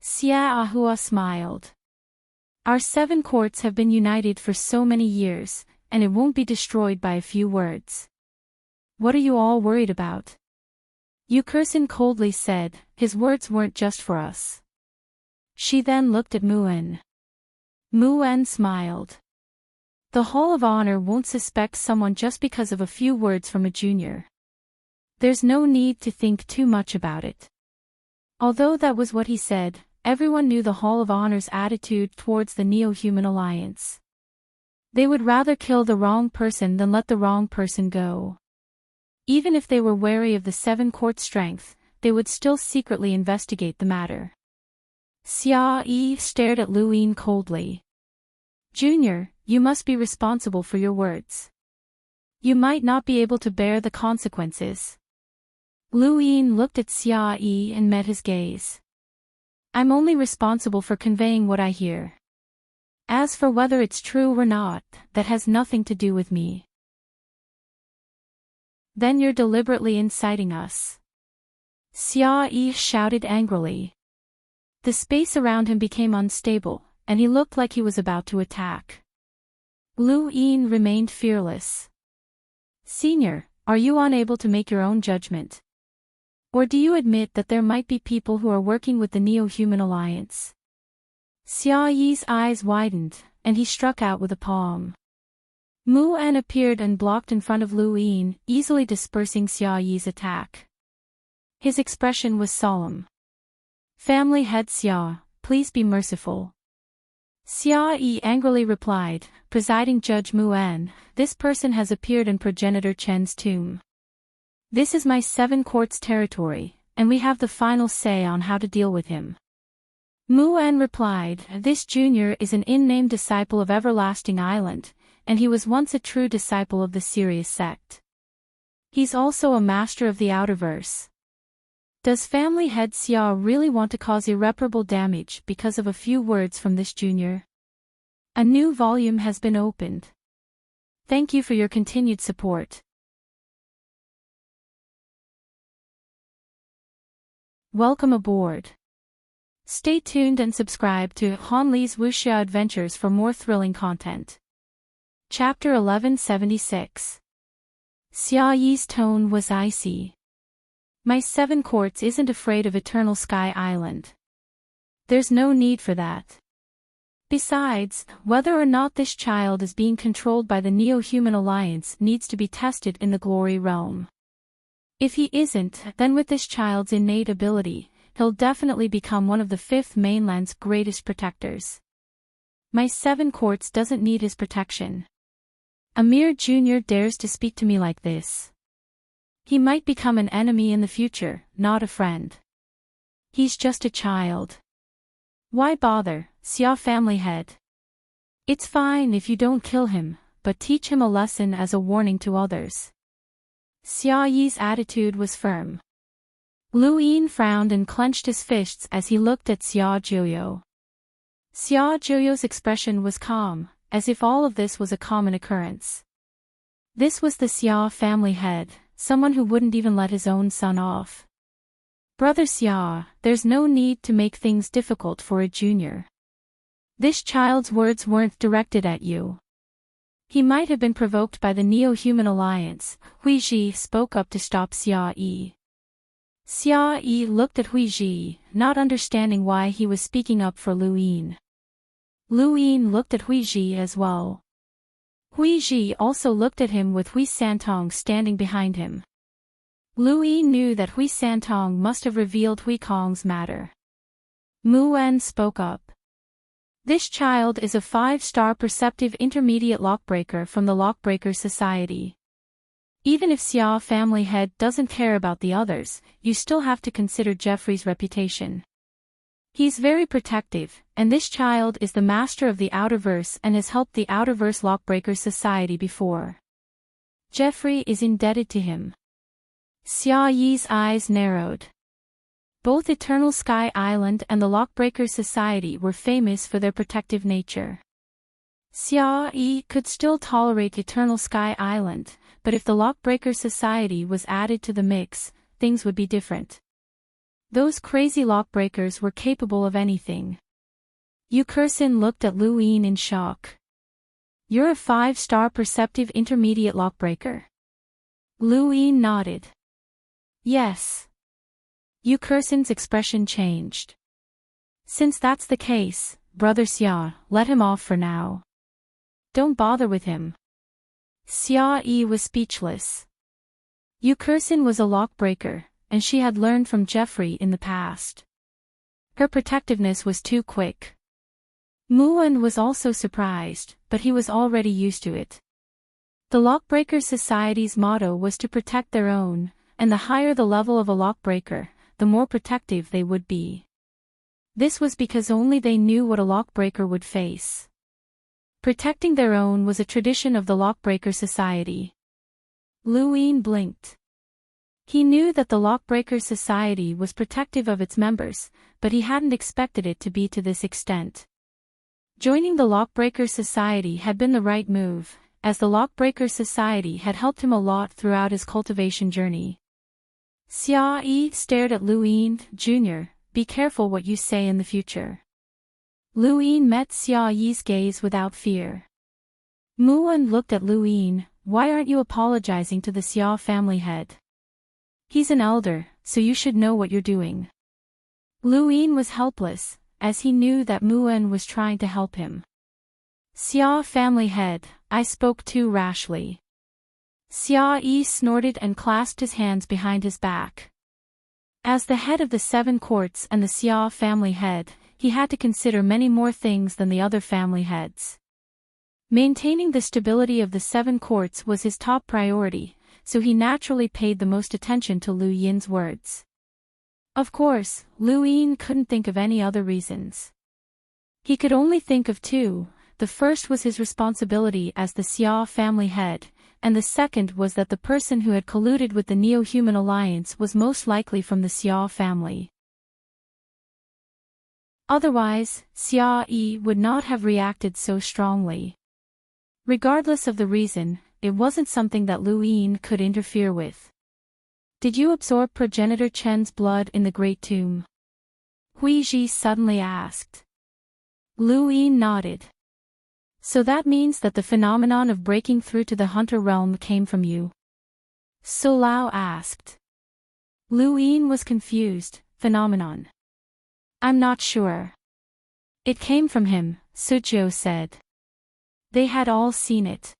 A: Xia Ahua smiled. Our 7 courts have been united for so many years, and it won't be destroyed by a few words. What are you all worried about? Yu Kursin coldly said, his words weren't just for us. She then looked at Mu'en. Mu'en smiled. The Hall of Honor won't suspect someone just because of a few words from a junior. There's no need to think too much about it. Although that was what he said, everyone knew the Hall of Honor's attitude towards the Neo-Human Alliance. They would rather kill the wrong person than let the wrong person go. Even if they were wary of the 7 court strength, they would still secretly investigate the matter. Xia Yi stared at Lu Yin coldly. Junior, you must be responsible for your words. You might not be able to bear the consequences. Lu Yin looked at Xia Yi and met his gaze. I'm only responsible for conveying what I hear. As for whether it's true or not, that has nothing to do with me. Then you're deliberately inciting us. Xia Yi shouted angrily. The space around him became unstable, and he looked like he was about to attack. Lu Yin remained fearless. Senior, are you unable to make your own judgment? Or do you admit that there might be people who are working with the Neo-Human Alliance? Xia Yi's eyes widened, and he struck out with a palm. Mu'en appeared and blocked in front of Lu Yin, easily dispersing Xia Yi's attack. His expression was solemn. Family head Xia, please be merciful. Xia Yi angrily replied, Presiding Judge Mu'en, this person has appeared in Progenitor Chen's tomb. This is my 7 courts territory, and we have the final say on how to deal with him. Mu'en replied, This junior is an in-name disciple of Everlasting Island, and he was once a true disciple of the Sirius sect. He's also a master of the Outerverse. Does family head Xia really want to cause irreparable damage because of a few words from this junior? A new volume has been opened. Thank you for your continued support. Welcome aboard. Stay tuned and subscribe to Hanli's Wuxia Adventures for more thrilling content. Chapter 1176. Xia Yi's tone was icy. My 7 courts isn't afraid of Eternal Sky Island. There's no need for that. Besides, whether or not this child is being controlled by the Neo-Human Alliance needs to be tested in the Glory Realm. If he isn't, then with this child's innate ability, he'll definitely become one of the 5th mainland's greatest protectors. My 7 courts doesn't need his protection. A mere junior dares to speak to me like this. He might become an enemy in the future, not a friend. He's just a child. Why bother, Xia family head? It's fine if you don't kill him, but teach him a lesson as a warning to others. Xia Yi's attitude was firm. Lu Yin frowned and clenched his fists as he looked at Xia Jiuyo. Xia Jiuyo's expression was calm, as if all of this was a common occurrence. This was the Xia family head, someone who wouldn't even let his own son off. Brother Xia, there's no need to make things difficult for a junior. This child's words weren't directed at you. He might have been provoked by the Neo-Human Alliance. Hui Ji spoke up to stop Xia Yi. Xia Yi looked at Hui Ji, not understanding why he was speaking up for Lu Yin. Lu Yin looked at Hui Ji as well. Hui Ji also looked at him with Hui Santong standing behind him. Lu Yin knew that Hui Santong must have revealed Hui Kong's matter. Mu'en spoke up. This child is a 5-star perceptive intermediate lockbreaker from the Lockbreaker Society. Even if Xia family head doesn't care about the others, you still have to consider Jeffrey's reputation. He's very protective, and this child is the master of the Outerverse and has helped the Outerverse Lockbreaker Society before. Jeffrey is indebted to him. Xia Yi's eyes narrowed. Both Eternal Sky Island and the Lockbreaker Society were famous for their protective nature. Xia Yi could still tolerate Eternal Sky Island, but if the Lockbreaker Society was added to the mix, things would be different. Those crazy lockbreakers were capable of anything. Yukersin looked at Lu Yin in shock. You're a 5-star perceptive intermediate lockbreaker? Lu Yin nodded. Yes. Yukersin's expression changed. Since that's the case, Brother Xia, let him off for now. Don't bother with him. Xia Yi was speechless. Yukersin was a lockbreaker, and she had learned from Jeffrey in the past. Her protectiveness was too quick. Muwen was also surprised, but he was already used to it. The Lockbreaker Society's motto was to protect their own, and the higher the level of a lockbreaker, the more protective they would be. This was because only they knew what a lockbreaker would face. Protecting their own was a tradition of the Lockbreaker Society. Lu Yin blinked. He knew that the Lockbreaker Society was protective of its members, but he hadn't expected it to be to this extent. Joining the Lockbreaker Society had been the right move, as the Lockbreaker Society had helped him a lot throughout his cultivation journey. Xia Yi stared at Lu Yin, Jr., be careful what you say in the future. Lu Yin met Xia Yi's gaze without fear. Muwen looked at Lu Yin, why aren't you apologizing to the Xia family head? He's an elder, so you should know what you're doing. Lu Yin was helpless, as he knew that Muwen was trying to help him. Xia family head, I spoke too rashly. Xia Yi snorted and clasped his hands behind his back. As the head of the 7 courts and the Xia family head, he had to consider many more things than the other family heads. Maintaining the stability of the 7 courts was his top priority, so he naturally paid the most attention to Lu Yin's words. Of course, Lu Yin couldn't think of any other reasons. He could only think of 2, the first was his responsibility as the Xia family head, and the second was that the person who had colluded with the Neo-Human Alliance was most likely from the Xia family. Otherwise, Xia Yi would not have reacted so strongly. Regardless of the reason, it wasn't something that Lu Yin could interfere with. Did you absorb progenitor Chen's blood in the Great Tomb? Hui Ji suddenly asked. Lu Yin nodded. So that means that the phenomenon of breaking through to the Hunter realm came from you? So Lao asked. Lu Yin was confused, phenomenon. I'm not sure. It came from him, Sujiu said. They had all seen it.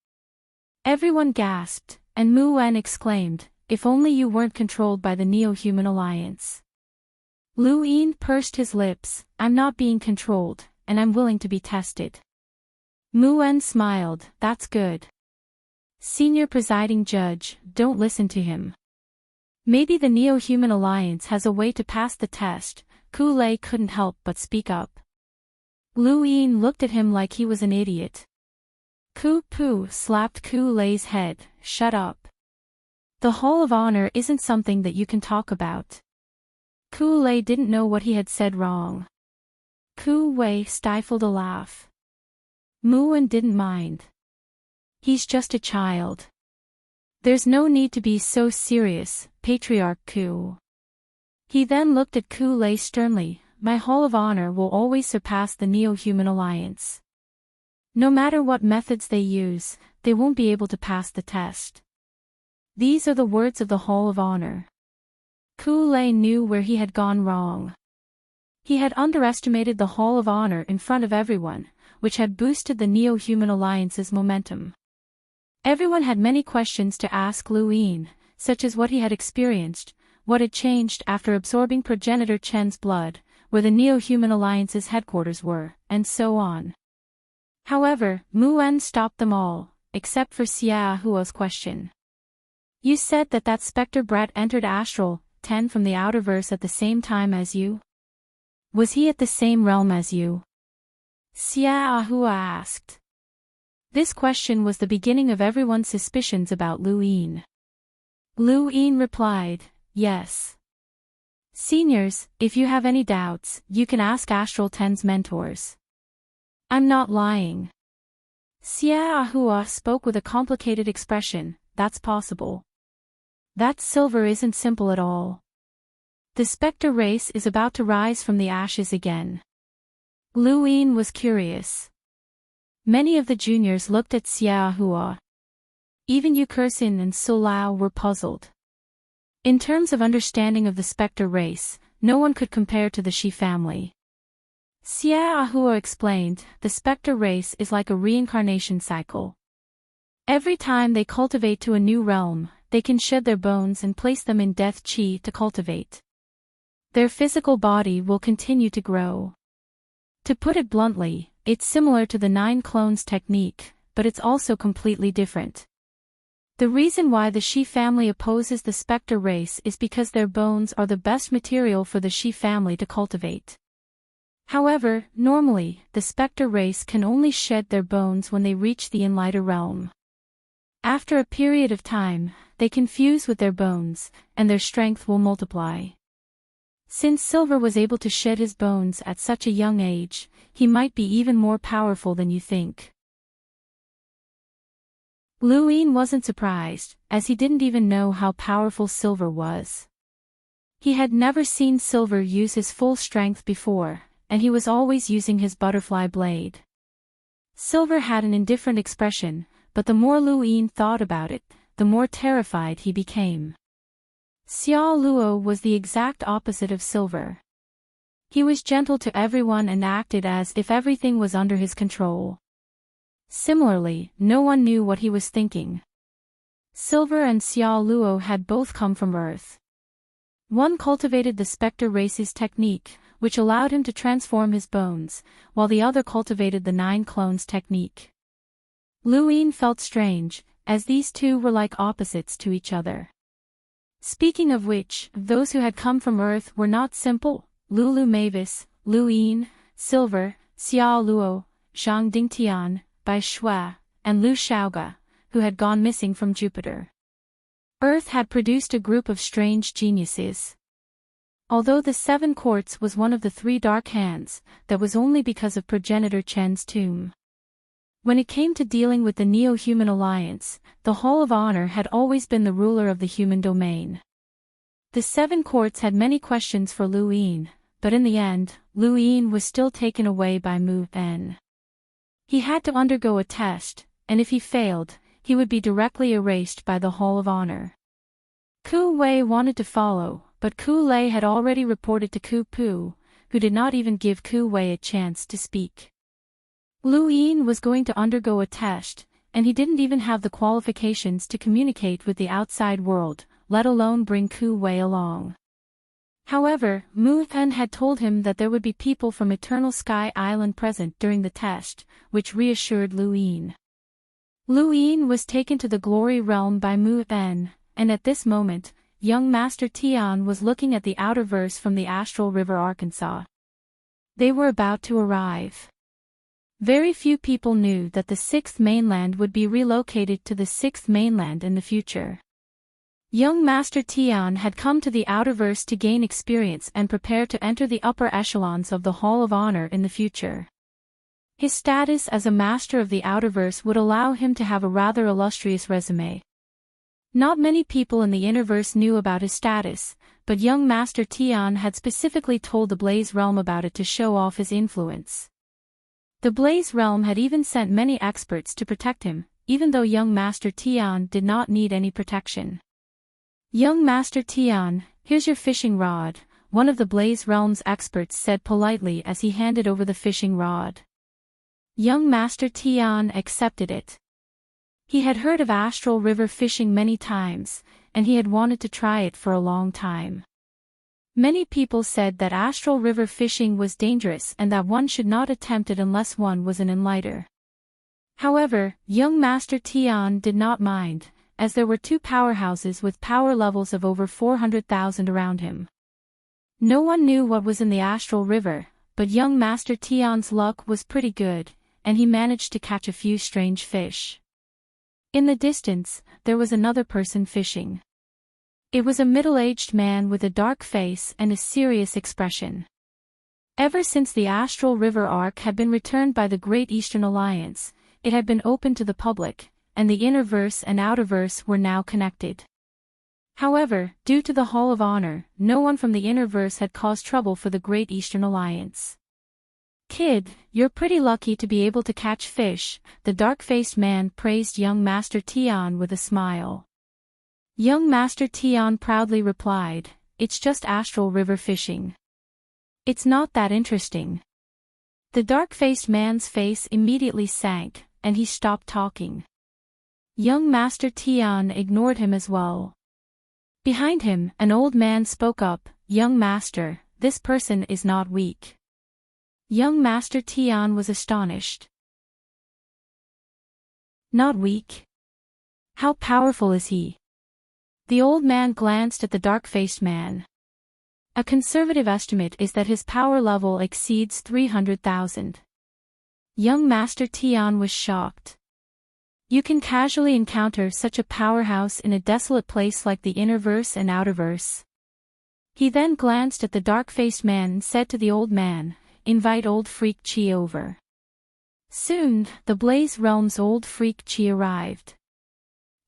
A: Everyone gasped, and Mu Wen exclaimed, if only you weren't controlled by the Neo-Human Alliance. Lu Yin pursed his lips, I'm not being controlled, and I'm willing to be tested. Mu Wen smiled, that's good. Senior presiding judge, don't listen to him. Maybe the Neo-Human Alliance has a way to pass the test, Ku Lei couldn't help but speak up. Lu Yin looked at him like he was an idiot. Ku Pu slapped Ku Lei's head, shut up. The Hall of Honor isn't something that you can talk about. Ku Lei didn't know what he had said wrong. Ku Wei stifled a laugh. Muwen didn't mind. He's just a child. There's no need to be so serious, Patriarch Ku. He then looked at Ku Lei sternly, my Hall of Honor will always surpass the Neo-Human Alliance. No matter what methods they use, they won't be able to pass the test. These are the words of the Hall of Honor. Ku Lei knew where he had gone wrong. He had underestimated the Hall of Honor in front of everyone, which had boosted the Neo-Human Alliance's momentum. Everyone had many questions to ask Lu Yin, such as what he had experienced, what had changed after absorbing progenitor Chen's blood, where the Neo-Human Alliance's headquarters were, and so on. However, Mu Wen stopped them all, except for Xia Huo's question. You said that specter brat entered Astral 10 from the Outerverse at the same time as you? Was he at the same realm as you? Xia Hua asked. This question was the beginning of everyone's suspicions about Lu Yin. Lu Yin replied, yes. Seniors, if you have any doubts, you can ask Astral 10's mentors. I'm not lying. Xia Hua spoke with a complicated expression, that's possible. That silver isn't simple at all. The spectre race is about to rise from the ashes again. Lu Yin was curious. Many of the juniors looked at Xiaohua. Even Yu Kersin and Su Lao were puzzled. In terms of understanding of the spectre race, no one could compare to the Shi family. Xiaohua explained, the spectre race is like a reincarnation cycle. Every time they cultivate to a new realm, they can shed their bones and place them in death chi to cultivate. Their physical body will continue to grow. To put it bluntly, it's similar to the 9 clones technique, but it's also completely different. The reason why the Shi family opposes the spectre race is because their bones are the best material for the Shi family to cultivate. However, normally, the spectre race can only shed their bones when they reach the enlightened realm. After a period of time, they can fuse with their bones, and their strength will multiply. Since Silver was able to shed his bones at such a young age, he might be even more powerful than you think. Lu Yin wasn't surprised, as he didn't even know how powerful Silver was. He had never seen Silver use his full strength before, and he was always using his butterfly blade. Silver had an indifferent expression, but the more Lu Yin thought about it, the more terrified he became. Xiao Luo was the exact opposite of Silver. He was gentle to everyone and acted as if everything was under his control. Similarly, no one knew what he was thinking. Silver and Xiao Luo had both come from Earth. One cultivated the spectre race's technique, which allowed him to transform his bones, while the other cultivated the 9 clones technique. Lu Yin felt strange, as these two were like opposites to each other. Speaking of which, those who had come from Earth were not simple: Lulu Mavis, Lu Yin, Silver, Xiao Luo, Zhang Dingtian, Bai Shui, and Lu Shaoga, who had gone missing from Jupiter. Earth had produced a group of strange geniuses. Although the 7 quartz was one of the 3 dark hands, that was only because of progenitor Chen's tomb. When it came to dealing with the Neo-Human Alliance, the Hall of Honor had always been the ruler of the human domain. The 7 quartz had many questions for Lu Yin, but in the end, Lu Yin was still taken away by Mu En. He had to undergo a test, and if he failed, he would be directly erased by the Hall of Honor. Ku Wei wanted to follow, but Ku Lei had already reported to Ku Pu, who did not even give Ku Wei a chance to speak. Lu Yin was going to undergo a test, and he didn't even have the qualifications to communicate with the outside world, let alone bring Ku Wei along. However, Mu En had told him that there would be people from Eternal Sky Island present during the test, which reassured Lu Yin. Lu Yin was taken to the glory realm by Mu En, and at this moment, young Master Tian was looking at the outer verse from the Astral River, Arkansas. They were about to arrive. Very few people knew that the 6th mainland would be relocated to the 6th mainland in the future. Young Master Tian had come to the Outerverse to gain experience and prepare to enter the upper echelons of the Hall of Honor in the future. His status as a Master of the Outerverse would allow him to have a rather illustrious resume. Not many people in the Innerverse knew about his status, but young Master Tian had specifically told the Blaze Realm about it to show off his influence. The Blaze Realm had even sent many experts to protect him, even though young Master Tian did not need any protection. "Young Master Tian, here's your fishing rod," one of the Blaze Realm's experts said politely as he handed over the fishing rod. Young Master Tian accepted it. He had heard of Astral River fishing many times, and he had wanted to try it for a long time. Many people said that Astral River fishing was dangerous and that one should not attempt it unless one was an enlighter. However, young Master Tian did not mind, as there were 2 powerhouses with power levels of over 400,000 around him. No one knew what was in the Astral River, but young Master Tian's luck was pretty good, and he managed to catch a few strange fish. In the distance, there was another person fishing. It was a middle-aged man with a dark face and a serious expression. Ever since the Astral River Arc had been returned by the Great Eastern Alliance, it had been open to the public, and the Innerverse and Outerverse were now connected. However, due to the Hall of Honor, no one from the Innerverse had caused trouble for the Great Eastern Alliance. "Kid, you're pretty lucky to be able to catch fish," the dark-faced man praised young Master Tian with a smile. Young Master Tian proudly replied, "It's just astral river fishing. It's not that interesting." The dark-faced man's face immediately sank, and he stopped talking. Young Master Tian ignored him as well. Behind him, an old man spoke up, "Young Master, this person is not weak." Young Master Tian was astonished. "Not weak? How powerful is he?" The old man glanced at the dark-faced man. A conservative estimate is that his power level exceeds 300,000. Young Master Tian was shocked. You can casually encounter such a powerhouse in a desolate place like the Innerverse and Outerverse. He then glanced at the dark-faced man and said to the old man, "Invite old Freak Chi over." Soon, the Blaze Realm's old Freak Chi arrived.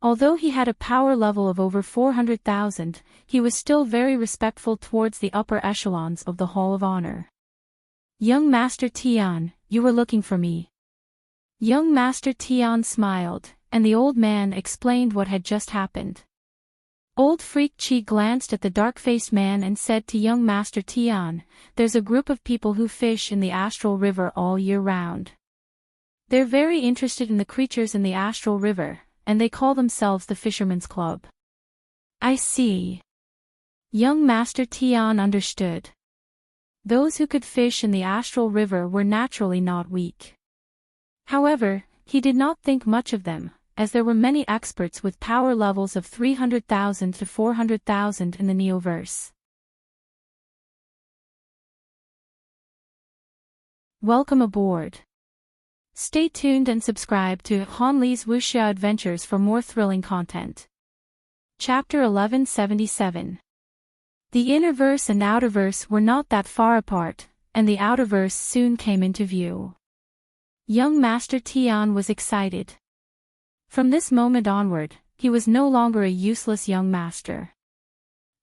A: Although he had a power level of over 400,000, he was still very respectful towards the upper echelons of the Hall of Honor. "Young Master Tian, you were looking for me." Young Master Tian smiled, and the old man explained what had just happened. Old Freak Chi glanced at the dark-faced man and said to young Master Tian, "There's a group of people who fish in the Astral River all year round. They're very interested in the creatures in the Astral River, and they call themselves the Fisherman's Club." "I see." Young Master Tian understood. Those who could fish in the Astral River were naturally not weak. However, he did not think much of them, as there were many experts with power levels of 300,000 to 400,000 in the Neoverse. Welcome aboard. Stay tuned and subscribe to Han Li's Wuxia Adventures for more thrilling content. Chapter 1177. The Innerverse and Outerverse were not that far apart, and the Outerverse soon came into view. Young Master Tian was excited. From this moment onward, he was no longer a useless young master.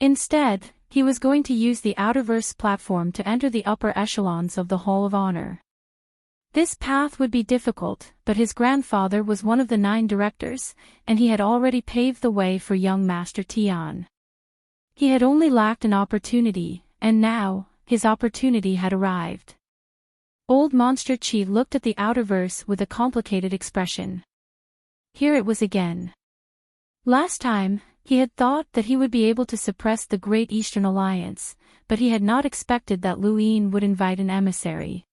A: Instead, he was going to use the Outerverse platform to enter the upper echelons of the Hall of Honor. This path would be difficult, but his grandfather was one of the 9 directors, and he had already paved the way for young Master Tian. He had only lacked an opportunity, and now, his opportunity had arrived. Old Monster Chi looked at the Outerverse with a complicated expression. Here it was again. Last time, he had thought that he would be able to suppress the Great Eastern Alliance, but he had not expected that Lu Yin would invite an emissary.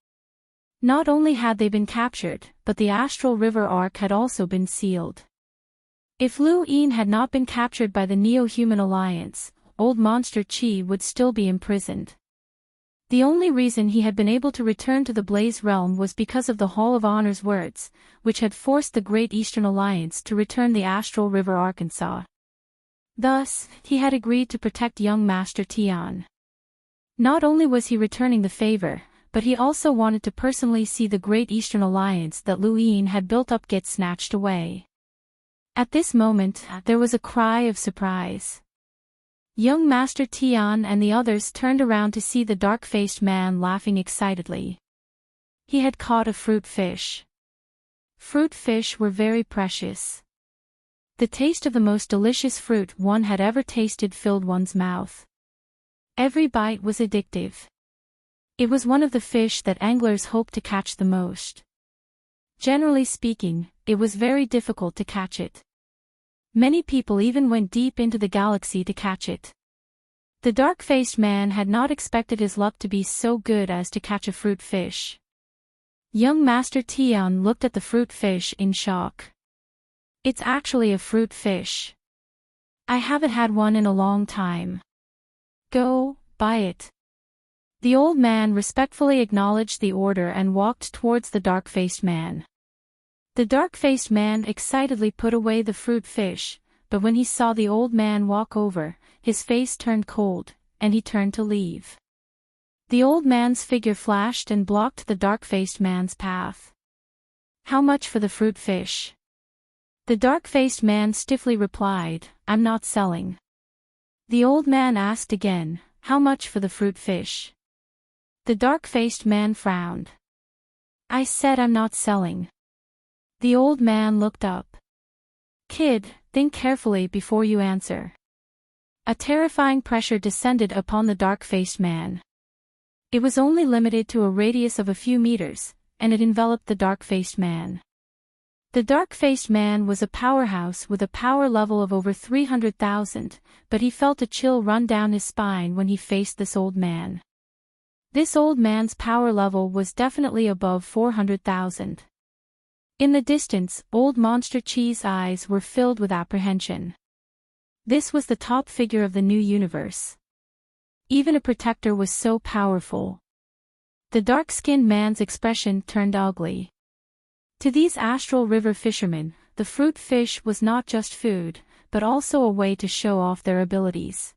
A: Not only had they been captured, but the Astral River Arc had also been sealed. If Lu Yin had not been captured by the Neo-Human Alliance, Old Monster Chi would still be imprisoned. The only reason he had been able to return to the Blaze Realm was because of the Hall of Honor's words, which had forced the Great Eastern Alliance to return the Astral River Arkansas. Thus, he had agreed to protect young Master Tian. Not only was he returning the favor, but he also wanted to personally see the Great Eastern Alliance that Lu Yin had built up get snatched away. At this moment, there was a cry of surprise. Young Master Tian and the others turned around to see the dark-faced man laughing excitedly. He had caught a fruit fish. Fruit fish were very precious. The taste of the most delicious fruit one had ever tasted filled one's mouth. Every bite was addictive. It was one of the fish that anglers hoped to catch the most. Generally speaking, it was very difficult to catch it. Many people even went deep into the galaxy to catch it. The dark-faced man had not expected his luck to be so good as to catch a fruit fish. Young Master Tian looked at the fruit fish in shock. "It's actually a fruit fish. I haven't had one in a long time. Go, buy it." The old man respectfully acknowledged the order and walked towards the dark-faced man. The dark-faced man excitedly put away the fruit fish, but when he saw the old man walk over, his face turned cold, and he turned to leave. The old man's figure flashed and blocked the dark-faced man's path. "How much for the fruit fish?" The dark-faced man stiffly replied, "I'm not selling." The old man asked again, "How much for the fruit fish?" The dark-faced man frowned. "I said I'm not selling." The old man looked up. "Kid, think carefully before you answer." A terrifying pressure descended upon the dark-faced man. It was only limited to a radius of a few meters, and it enveloped the dark-faced man. The dark-faced man was a powerhouse with a power level of over 300,000, but he felt a chill run down his spine when he faced this old man. This old man's power level was definitely above 400,000. In the distance, old Monster Chi's eyes were filled with apprehension. This was the top figure of the new universe. Even a protector was so powerful. The dark-skinned man's expression turned ugly. To these astral river fishermen, the fruit fish was not just food, but also a way to show off their abilities.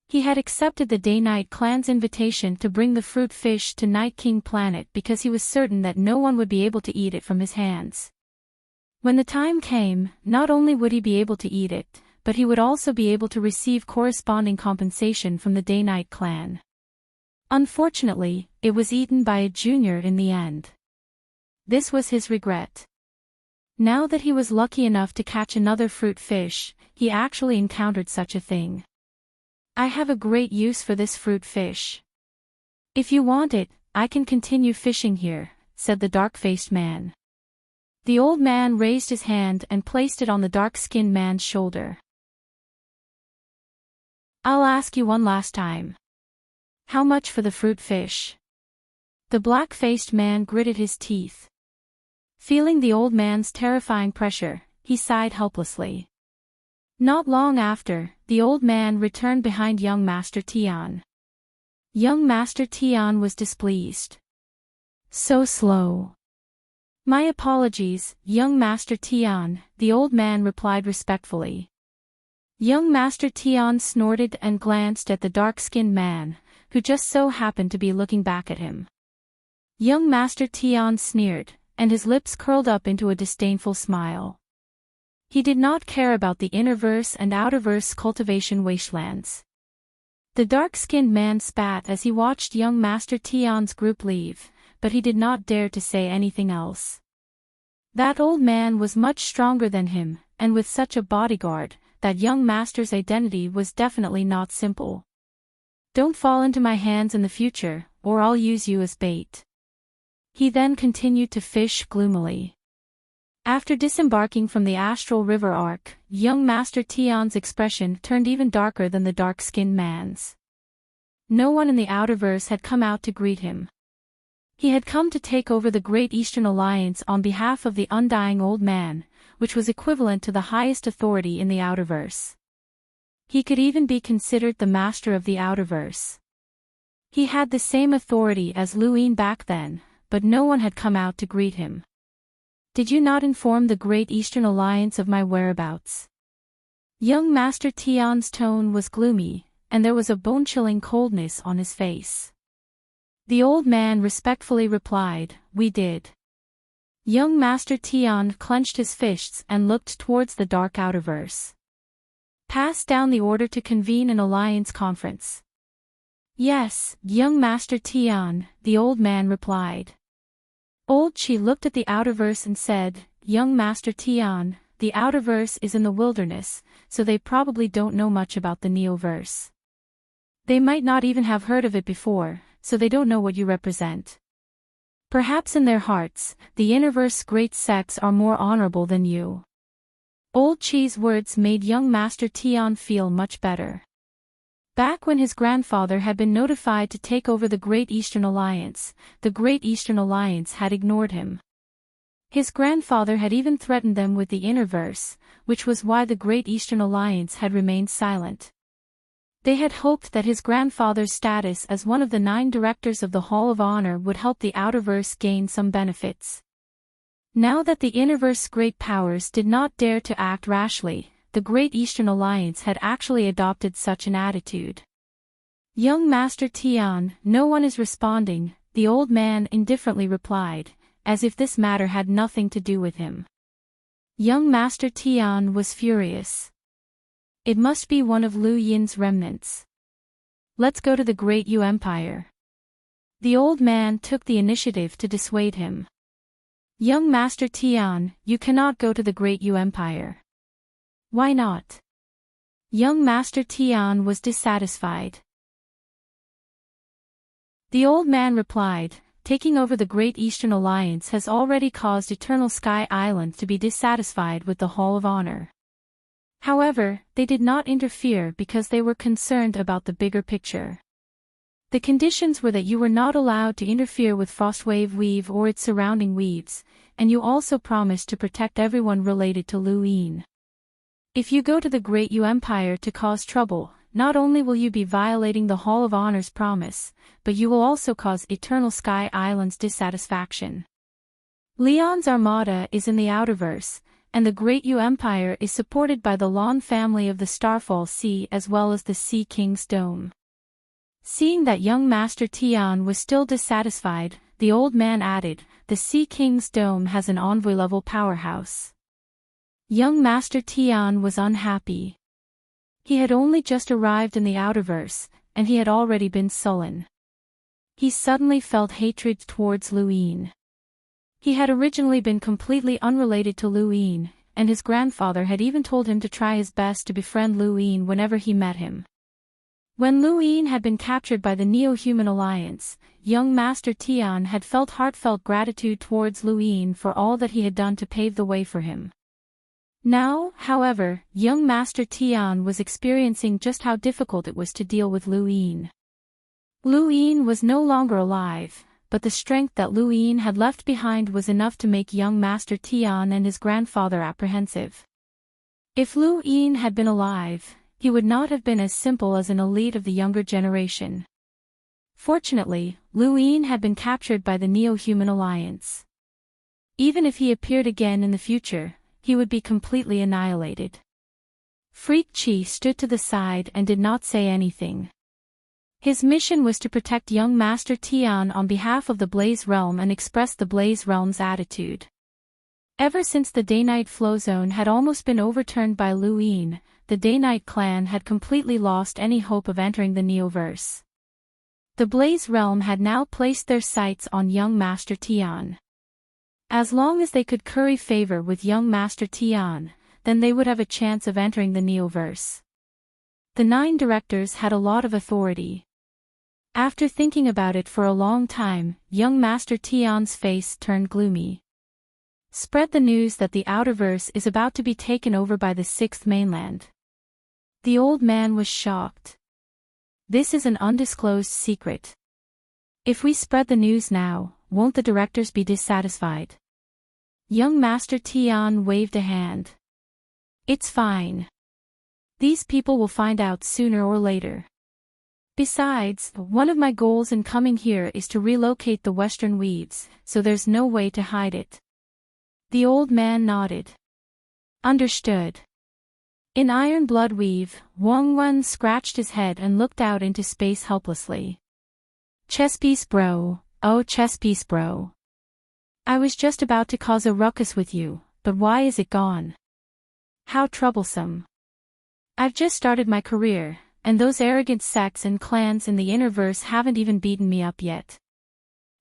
A: He had accepted the Day-Night clan's invitation to bring the fruit fish to Night King Planet because he was certain that no one would be able to eat it from his hands. When the time came, not only would he be able to eat it, but he would also be able to receive corresponding compensation from the Day-Night clan. Unfortunately, it was eaten by a junior in the end. This was his regret. Now that he was lucky enough to catch another fruit fish, he actually encountered such a thing. "I have a great use for this fruit fish. If you want it, I can continue fishing here," said the dark-faced man. The old man raised his hand and placed it on the dark-skinned man's shoulder. "I'll ask you one last time. How much for the fruit fish?" The black-faced man gritted his teeth. Feeling the old man's terrifying pressure, he sighed helplessly. Not long after, the old man returned behind young Master Tian. Young Master Tian was displeased. "So slow." "My apologies, young Master Tian," the old man replied respectfully. Young Master Tian snorted and glanced at the dark-skinned man, who just so happened to be looking back at him. Young Master Tian sneered, and his lips curled up into a disdainful smile. He did not care about the innerverse and outerverse cultivation wastelands. The dark-skinned man spat as he watched young Master Tian's group leave, but he did not dare to say anything else. That old man was much stronger than him, and with such a bodyguard, that young master's identity was definitely not simple. "Don't fall into my hands in the future, or I'll use you as bait." He then continued to fish gloomily. After disembarking from the astral river arc, young Master Tian's expression turned even darker than the dark-skinned man's. No one in the outerverse had come out to greet him. He had come to take over the Great Eastern Alliance on behalf of the undying old man, which was equivalent to the highest authority in the outerverse. He could even be considered the master of the outerverse. He had the same authority as Luin back then, but no one had come out to greet him. "Did you not inform the Great Eastern Alliance of my whereabouts?" Young Master Tian's tone was gloomy, and there was a bone-chilling coldness on his face. The old man respectfully replied, "We did." Young Master Tian clenched his fists and looked towards the dark outerverse. "Pass down the order to convene an alliance conference." "Yes, young Master Tian," the old man replied. Old Chi looked at the outerverse and said, "Young Master Tian, the outerverse is in the wilderness, so they probably don't know much about the neoverse. They might not even have heard of it before, so they don't know what you represent. Perhaps in their hearts, the innerverse great sects are more honorable than you." Old Chi's words made young Master Tian feel much better. Back when his grandfather had been notified to take over the Great Eastern Alliance, the Great Eastern Alliance had ignored him. His grandfather had even threatened them with the innerverse, which was why the Great Eastern Alliance had remained silent. They had hoped that his grandfather's status as one of the 9 directors of the Hall of Honor would help the outerverse gain some benefits. Now that the innerverse great powers did not dare to act rashly, the Great Eastern Alliance had actually adopted such an attitude. "Young Master Tian, no one is responding," the old man indifferently replied, as if this matter had nothing to do with him. Young Master Tian was furious. It must be one of Liu Yin's remnants. Let's go to the Great Yu Empire. The old man took the initiative to dissuade him. Young Master Tian, you cannot go to the Great Yu Empire. Why not? Young Master Tian was dissatisfied. The old man replied, taking over the Great Eastern Alliance has already caused Eternal Sky Island to be dissatisfied with the Hall of Honor. However, they did not interfere because they were concerned about the bigger picture. The conditions were that you were not allowed to interfere with Frostwave Weave or its surrounding weaves, and you also promised to protect everyone related to Liu Yin. If you go to the Great Yu Empire to cause trouble, not only will you be violating the Hall of Honor's promise, but you will also cause Eternal Sky Island's dissatisfaction. Leon's armada is in the Outerverse, and the Great Yu Empire is supported by the Lan family of the Starfall Sea as well as the Sea King's Dome. Seeing that young Master Tian was still dissatisfied, the old man added, the Sea King's Dome has an envoy-level powerhouse. Young Master Tian was unhappy. He had only just arrived in the Outerverse, and he had already been sullen. He suddenly felt hatred towards Liu Yin. He had originally been completely unrelated to Liu Yin, and his grandfather had even told him to try his best to befriend Liu Yin whenever he met him. When Liu Yin had been captured by the Neo-Human Alliance, young Master Tian had felt heartfelt gratitude towards Liu Yin for all that he had done to pave the way for him. Now, however, young Master Tian was experiencing just how difficult it was to deal with Liu Yin. Liu Yin was no longer alive, but the strength that Liu Yin had left behind was enough to make young Master Tian and his grandfather apprehensive. If Liu Yin had been alive, he would not have been as simple as an elite of the younger generation. Fortunately, Liu Yin had been captured by the Neo-Human Alliance. Even if he appeared again in the future, he would be completely annihilated. Freak Chi stood to the side and did not say anything. His mission was to protect young Master Tian on behalf of the Blaze Realm and express the Blaze Realm's attitude. Ever since the Day-Night Flow Zone had almost been overturned by Liu Yin, the Day-Night clan had completely lost any hope of entering the Neoverse. The Blaze Realm had now placed their sights on young Master Tian. As long as they could curry favor with young Master Tian, then they would have a chance of entering the Neoverse. The 9 directors had a lot of authority. After thinking about it for a long time, young Master Tian's face turned gloomy. Spread the news that the Outerverse is about to be taken over by the 6th mainland. The old man was shocked. This is an undisclosed secret. If we spread the news now, won't the directors be dissatisfied? Young Master Tian waved a hand. It's fine. These people will find out sooner or later. Besides, one of my goals in coming here is to relocate the Western Weaves, so there's no way to hide it. The old man nodded. Understood. In Iron Blood Weave, Wang Wen scratched his head and looked out into space helplessly. Chesspiece bro, oh chesspiece bro. I was just about to cause a ruckus with you, but why is it gone? How troublesome. I've just started my career, and those arrogant sects and clans in the Innerverse haven't even beaten me up yet.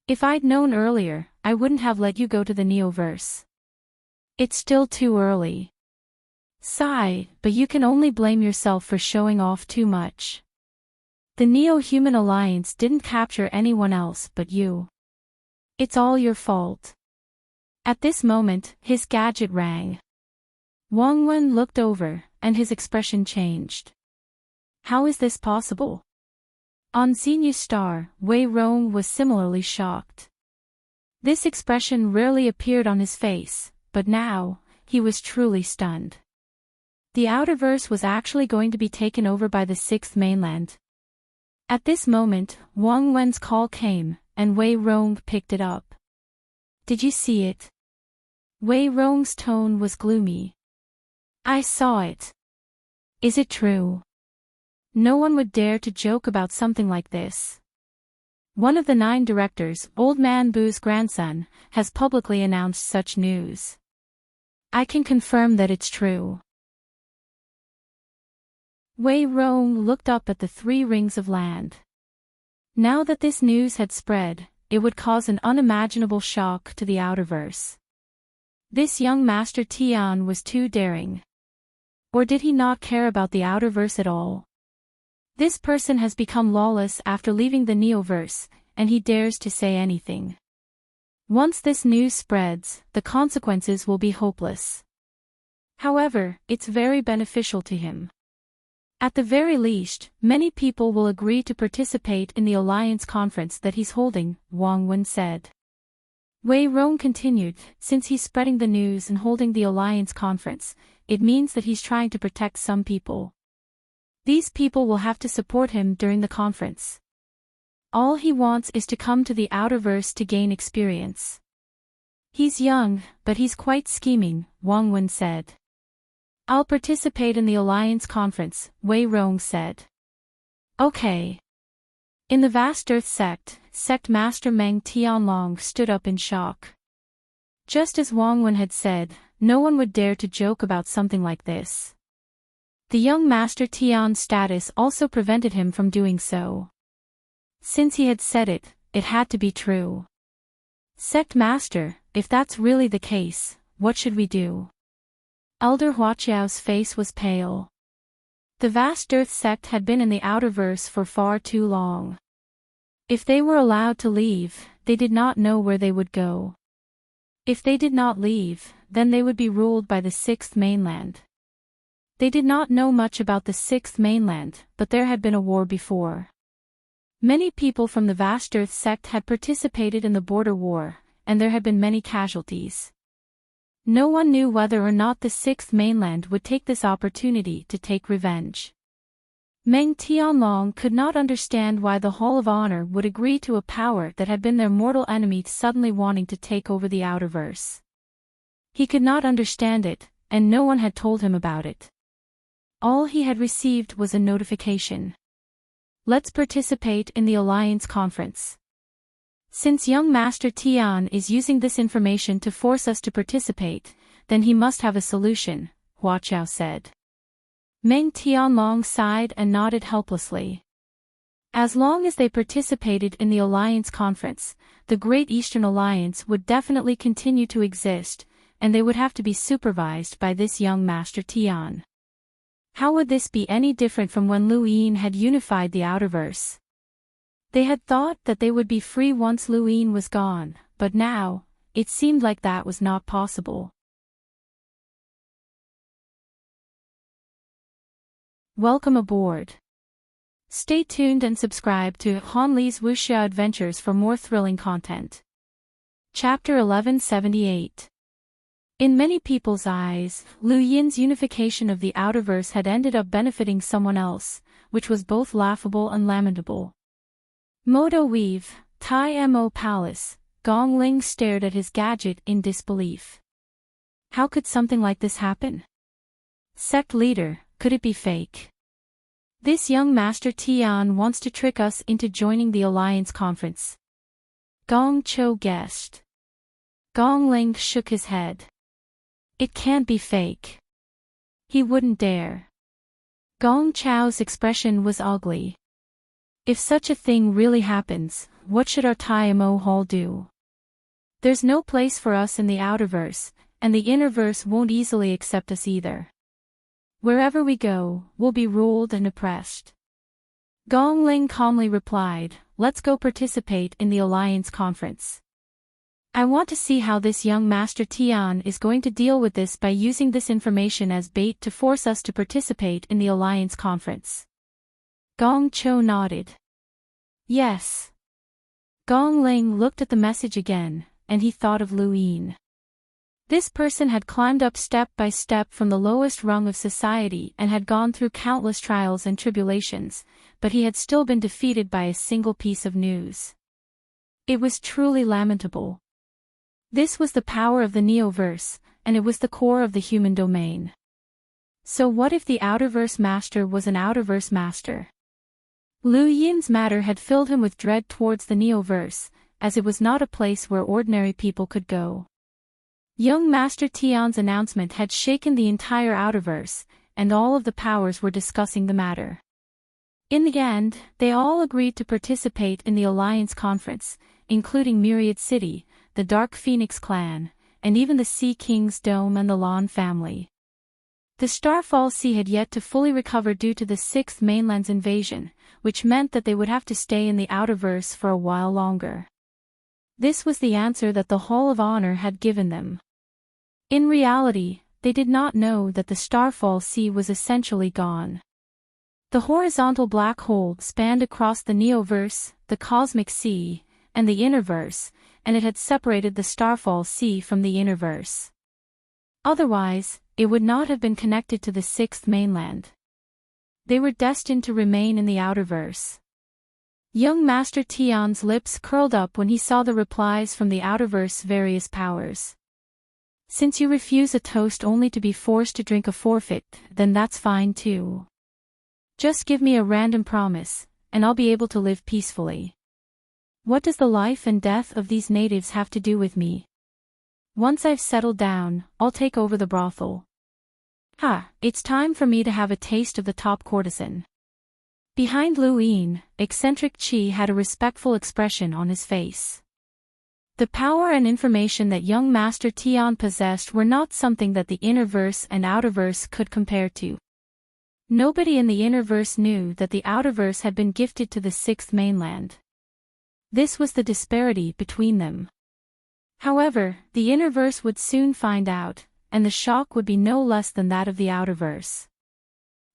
A: If I'd known earlier, I wouldn't have let you go to the Neoverse. It's still too early. Sigh, but you can only blame yourself for showing off too much. The Neo-Human Alliance didn't capture anyone else but you. It's all your fault. At this moment, his gadget rang. Wang Wen looked over, and his expression changed. How is this possible? On Xenu Star, Wei Rong was similarly shocked. This expression rarely appeared on his face, but now, he was truly stunned. The Outerverse was actually going to be taken over by the 6th mainland. At this moment, Wang Wen's call came, and Wei Rong picked it up. Did you see it? Wei Rong's tone was gloomy. I saw it. Is it true? No one would dare to joke about something like this. One of the 9 directors, Old Man Bu's grandson, has publicly announced such news. I can confirm that it's true. Wei Rong looked up at the 3 rings of land. Now that this news had spread, it would cause an unimaginable shock to the outerverse. This young Master Tian was too daring. Or did he not care about the outerverse at all? This person has become lawless after leaving the Neoverse, and he dares to say anything. Once this news spreads, the consequences will be hopeless. However, it's very beneficial to him. At the very least, many people will agree to participate in the Alliance conference that he's holding, Wang Wen said. Wei Rong continued, since he's spreading the news and holding the Alliance conference, it means that he's trying to protect some people. These people will have to support him during the conference. All he wants is to come to the outerverse to gain experience. He's young, but he's quite scheming, Wang Wen said. I'll participate in the Alliance conference, Wei Rong said. Okay. In the Vast Earth Sect Master Meng Tianlong stood up in shock. Just as Wang Wen had said, no one would dare to joke about something like this. The young Master Tian's status also prevented him from doing so. Since he had said it, it had to be true. Sect Master, if that's really the case, what should we do? Elder Huaqiao's face was pale. The Vast Earth Sect had been in the outerverse for far too long. If they were allowed to leave, they did not know where they would go. If they did not leave, then they would be ruled by the 6th mainland. They did not know much about the 6th mainland, but there had been a war before. Many people from the Vast Earth Sect had participated in the border war, and there had been many casualties. No one knew whether or not the 6th mainland would take this opportunity to take revenge. Meng Tianlong could not understand why the Hall of Honor would agree to a power that had been their mortal enemy suddenly wanting to take over the outerverse. He could not understand it, and no one had told him about it. All he had received was a notification. Let's participate in the Alliance conference. Since young Master Tian is using this information to force us to participate, then he must have a solution, Huaqiao said. Meng Tianlong sighed and nodded helplessly. As long as they participated in the Alliance conference, the Great Eastern Alliance would definitely continue to exist, and they would have to be supervised by this young Master Tian. How would this be any different from when Lu Yin had unified the outerverse? They had thought that they would be free once Lu Yin was gone, but now, it seemed like that was not possible. Welcome aboard. Stay tuned and subscribe to Han Li's Wuxia Adventures for more thrilling content. Chapter 1178. In many people's eyes, Lu Yin's unification of the outerverse had ended up benefiting someone else, which was both laughable and lamentable. Modo Weave, Tai Mo Palace, Gong Ling stared at his gadget in disbelief. How could something like this happen? Sect leader, could it be fake? This young Master Tian wants to trick us into joining the Alliance conference. Gong Cho guessed. Gong Ling shook his head. It can't be fake. He wouldn't dare. Gong Chao's expression was ugly. If such a thing really happens, what should our Taimo Hall do? There's no place for us in the outerverse, and the innerverse won't easily accept us either. Wherever we go, we'll be ruled and oppressed. Gong Ling calmly replied, let's go participate in the Alliance conference. I want to see how this young Master Tian is going to deal with this by using this information as bait to force us to participate in the Alliance conference. Gong Cho nodded. Yes. Gong Ling looked at the message again, and he thought of Lu Yin. This person had climbed up step by step from the lowest rung of society and had gone through countless trials and tribulations, but he had still been defeated by a single piece of news. It was truly lamentable. This was the power of the Neoverse, and it was the core of the human domain. So what if the Outerverse Master was an Outerverse Master? Lu Yin's matter had filled him with dread towards the Neoverse, as it was not a place where ordinary people could go. Young Master Tian's announcement had shaken the entire Outerverse, and all of the powers were discussing the matter. In the end, they all agreed to participate in the Alliance Conference, including Myriad City, the Dark Phoenix clan, and even the Sea King's Dome and the Lawn family. The Starfall Sea had yet to fully recover due to the Sixth Mainland's invasion, which meant that they would have to stay in the Outerverse for a while longer. This was the answer that the Hall of Honor had given them. In reality, they did not know that the Starfall Sea was essentially gone. The horizontal black hole spanned across the Neoverse, the Cosmic Sea, and the Innerverse, and it had separated the Starfall Sea from the Innerverse. Otherwise, it would not have been connected to the Sixth Mainland. They were destined to remain in the Outerverse. Young Master Tion's lips curled up when he saw the replies from the Outerverse various powers. Since you refuse a toast only to be forced to drink a forfeit, then that's fine too. Just give me a random promise, and I'll be able to live peacefully. What does the life and death of these natives have to do with me? Once I've settled down, I'll take over the brothel. It's time for me to have a taste of the top courtesan. Behind Luin, eccentric Chi had a respectful expression on his face. The power and information that young Master Tion possessed were not something that the Innerverse and Outerverse could compare to. Nobody in the Innerverse knew that the Outerverse had been gifted to the Sixth Mainland. This was the disparity between them. However, the Innerverse would soon find out, and the shock would be no less than that of the Outerverse.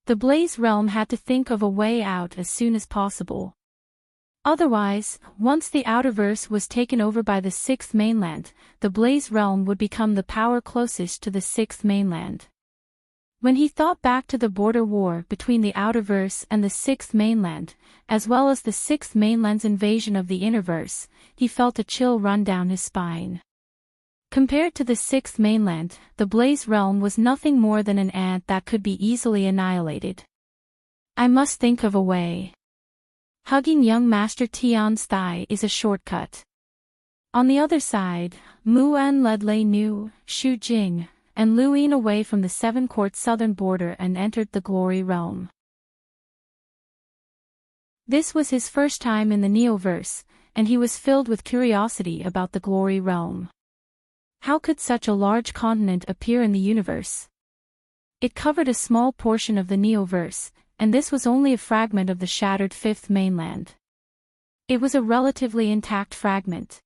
A: The Blaze Realm had to think of a way out as soon as possible. Otherwise, once the Outerverse was taken over by the Sixth Mainland, the Blaze Realm would become the power closest to the Sixth Mainland. When he thought back to the border war between the Outerverse and the Sixth Mainland, as well as the Sixth Mainland's invasion of the Innerverse, he felt a chill run down his spine. Compared to the Sixth Mainland, the Blaze Realm was nothing more than an ant that could be easily annihilated. I must think of a way. Hugging young Master Tion's thigh is a shortcut. On the other side, Muan led Lei Nu, Shu Jing, and Luin away from the Seven-Court southern border and entered the Glory Realm. This was his first time in the Neoverse, and he was filled with curiosity about the Glory Realm. How could such a large continent appear in the universe? It covered a small portion of the Neoverse, and this was only a fragment of the shattered Fifth Mainland. It was a relatively intact fragment.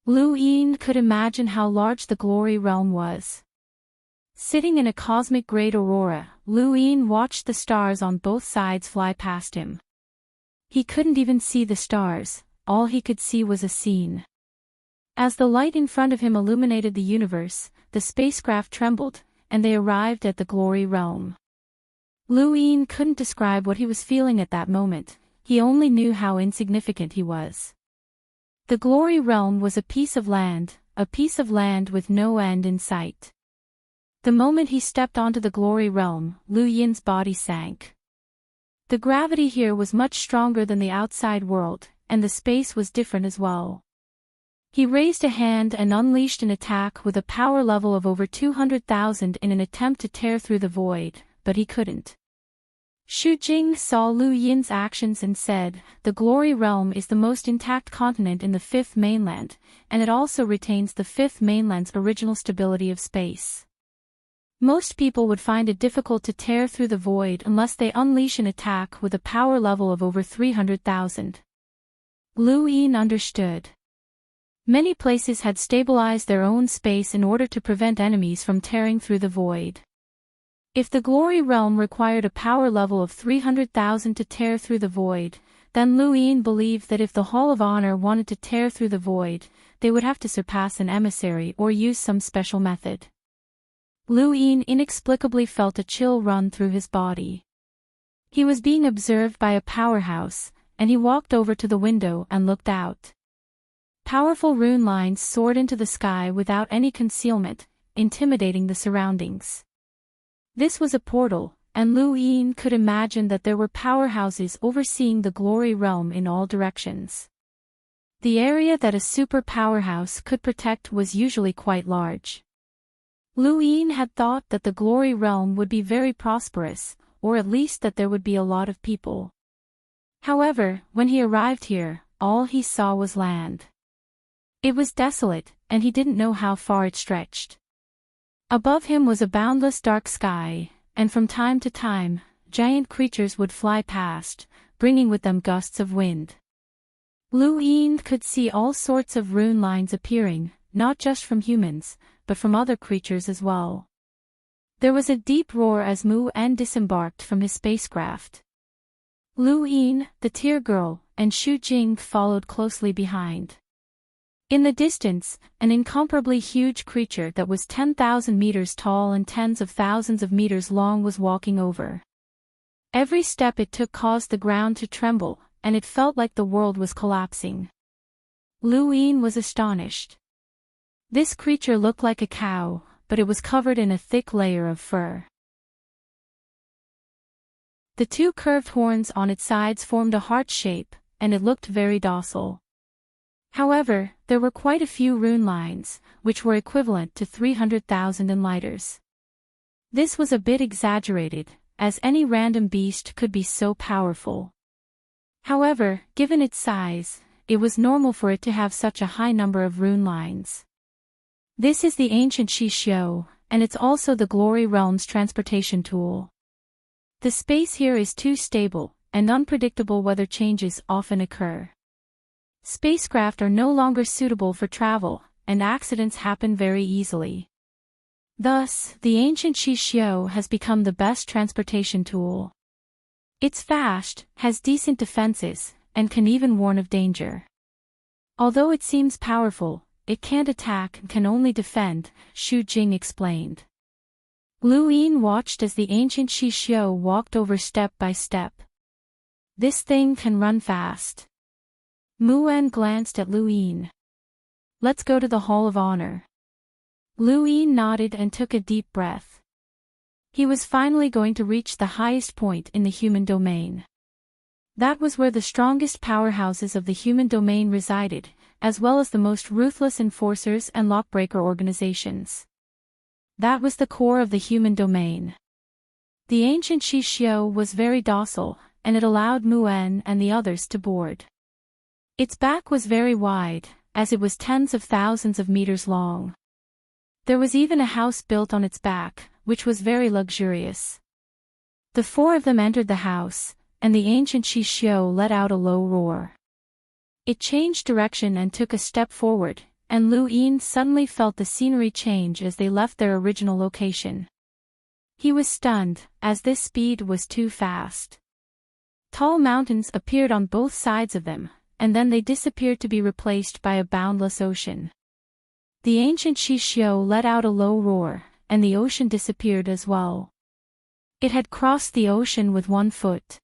A: Luin could imagine how large the Glory Realm was. Sitting in a cosmic great aurora, Luin watched the stars on both sides fly past him. He couldn't even see the stars, all he could see was a scene. As the light in front of him illuminated the universe, the spacecraft trembled, and they arrived at the Glory Realm. Luin couldn't describe what he was feeling at that moment, he only knew how insignificant he was. The Glory Realm was a piece of land with no end in sight. The moment he stepped onto the Glory Realm, Lu Yin's body sank. The gravity here was much stronger than the outside world, and the space was different as well. He raised a hand and unleashed an attack with a power level of over 200,000 in an attempt to tear through the void, but he couldn't. Shu Jing saw Lu Yin's actions and said, "The Glory Realm is the most intact continent in the Fifth Mainland, and it also retains the Fifth Mainland's original stability of space. Most people would find it difficult to tear through the void unless they unleash an attack with a power level of over 300,000. Lu Yin understood. Many places had stabilized their own space in order to prevent enemies from tearing through the void. If the Glory Realm required a power level of 300,000 to tear through the void, then Lu Yin believed that if the Hall of Honor wanted to tear through the void, they would have to surpass an emissary or use some special method. Lu Yin inexplicably felt a chill run through his body. He was being observed by a powerhouse, and he walked over to the window and looked out. Powerful rune lines soared into the sky without any concealment, intimidating the surroundings. This was a portal, and Lu Yin could imagine that there were powerhouses overseeing the Glory Realm in all directions. The area that a super powerhouse could protect was usually quite large. Lu Yin had thought that the glory realm would be very prosperous, or at least that there would be a lot of people. However, when he arrived here, all he saw was land. It was desolate, and he didn't know how far it stretched. Above him was a boundless dark sky, and from time to time, giant creatures would fly past, bringing with them gusts of wind. Lu Yin could see all sorts of rune lines appearing, not just from humans, but from other creatures as well. There was a deep roar as Mu En disembarked from his spacecraft. Lu Yin, the Tear Girl, and Xu Jing followed closely behind. In the distance, an incomparably huge creature that was 10,000 meters tall and tens of thousands of meters long was walking over. Every step it took caused the ground to tremble, and it felt like the world was collapsing. Lu Yin was astonished. This creature looked like a cow, but it was covered in a thick layer of fur. The two curved horns on its sides formed a heart shape, and it looked very docile. However, there were quite a few rune lines, which were equivalent to 300,000 enlighters. This was a bit exaggerated, as any random beast could be so powerful. However, given its size, it was normal for it to have such a high number of rune lines. This is the ancient Shishio, and it's also the Glory Realm's transportation tool. The space here is too stable, and unpredictable weather changes often occur. Spacecraft are no longer suitable for travel, and accidents happen very easily. Thus, the ancient Shishio has become the best transportation tool. It's fast, has decent defenses, and can even warn of danger. Although it seems powerful, it can't attack and can only defend, Xu Jing explained. Lu Yin watched as the ancient Shishio walked over step by step. This thing can run fast. Mu En glanced at Lu Yin. Let's go to the Hall of Honor. Lu Yin nodded and took a deep breath. He was finally going to reach the highest point in the human domain. That was where the strongest powerhouses of the human domain resided, as well as the most ruthless enforcers and lockbreaker organizations. That was the core of the human domain. The ancient Shishio was very docile, and it allowed Mu En and the others to board. Its back was very wide, as it was tens of thousands of meters long. There was even a house built on its back, which was very luxurious. The four of them entered the house, and the ancient Shishio let out a low roar. It changed direction and took a step forward, and Lu Yin suddenly felt the scenery change as they left their original location. He was stunned, as this speed was too fast. Tall mountains appeared on both sides of them, and then they disappeared to be replaced by a boundless ocean. The ancient Shishio let out a low roar, and the ocean disappeared as well. It had crossed the ocean with 1 foot.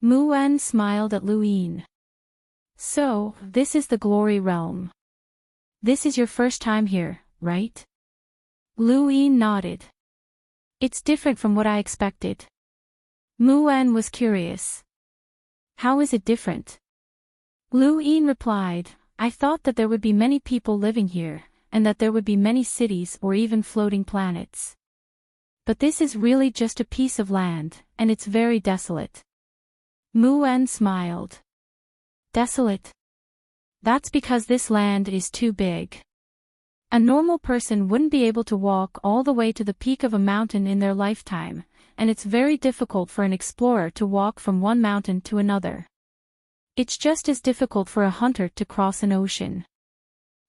A: Mu En smiled at Lu Yin. So, this is the Glory Realm. This is your first time here, right? Lu Yin nodded. It's different from what I expected. Mu En was curious. How is it different? Lu Yin replied, I thought that there would be many people living here, and that there would be many cities or even floating planets. But this is really just a piece of land, and it's very desolate. Mu En smiled. Desolate? That's because this land is too big. A normal person wouldn't be able to walk all the way to the peak of a mountain in their lifetime, and it's very difficult for an explorer to walk from one mountain to another. It's just as difficult for a hunter to cross an ocean.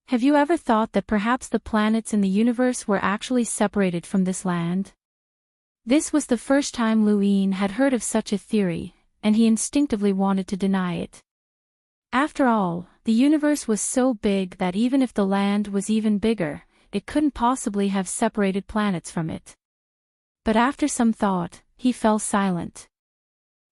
A: Have you ever thought that perhaps the planets in the universe were actually separated from this land? This was the first time Lu Yin had heard of such a theory, and he instinctively wanted to deny it. After all, the universe was so big that even if the land was even bigger, it couldn't possibly have separated planets from it. But after some thought, he fell silent.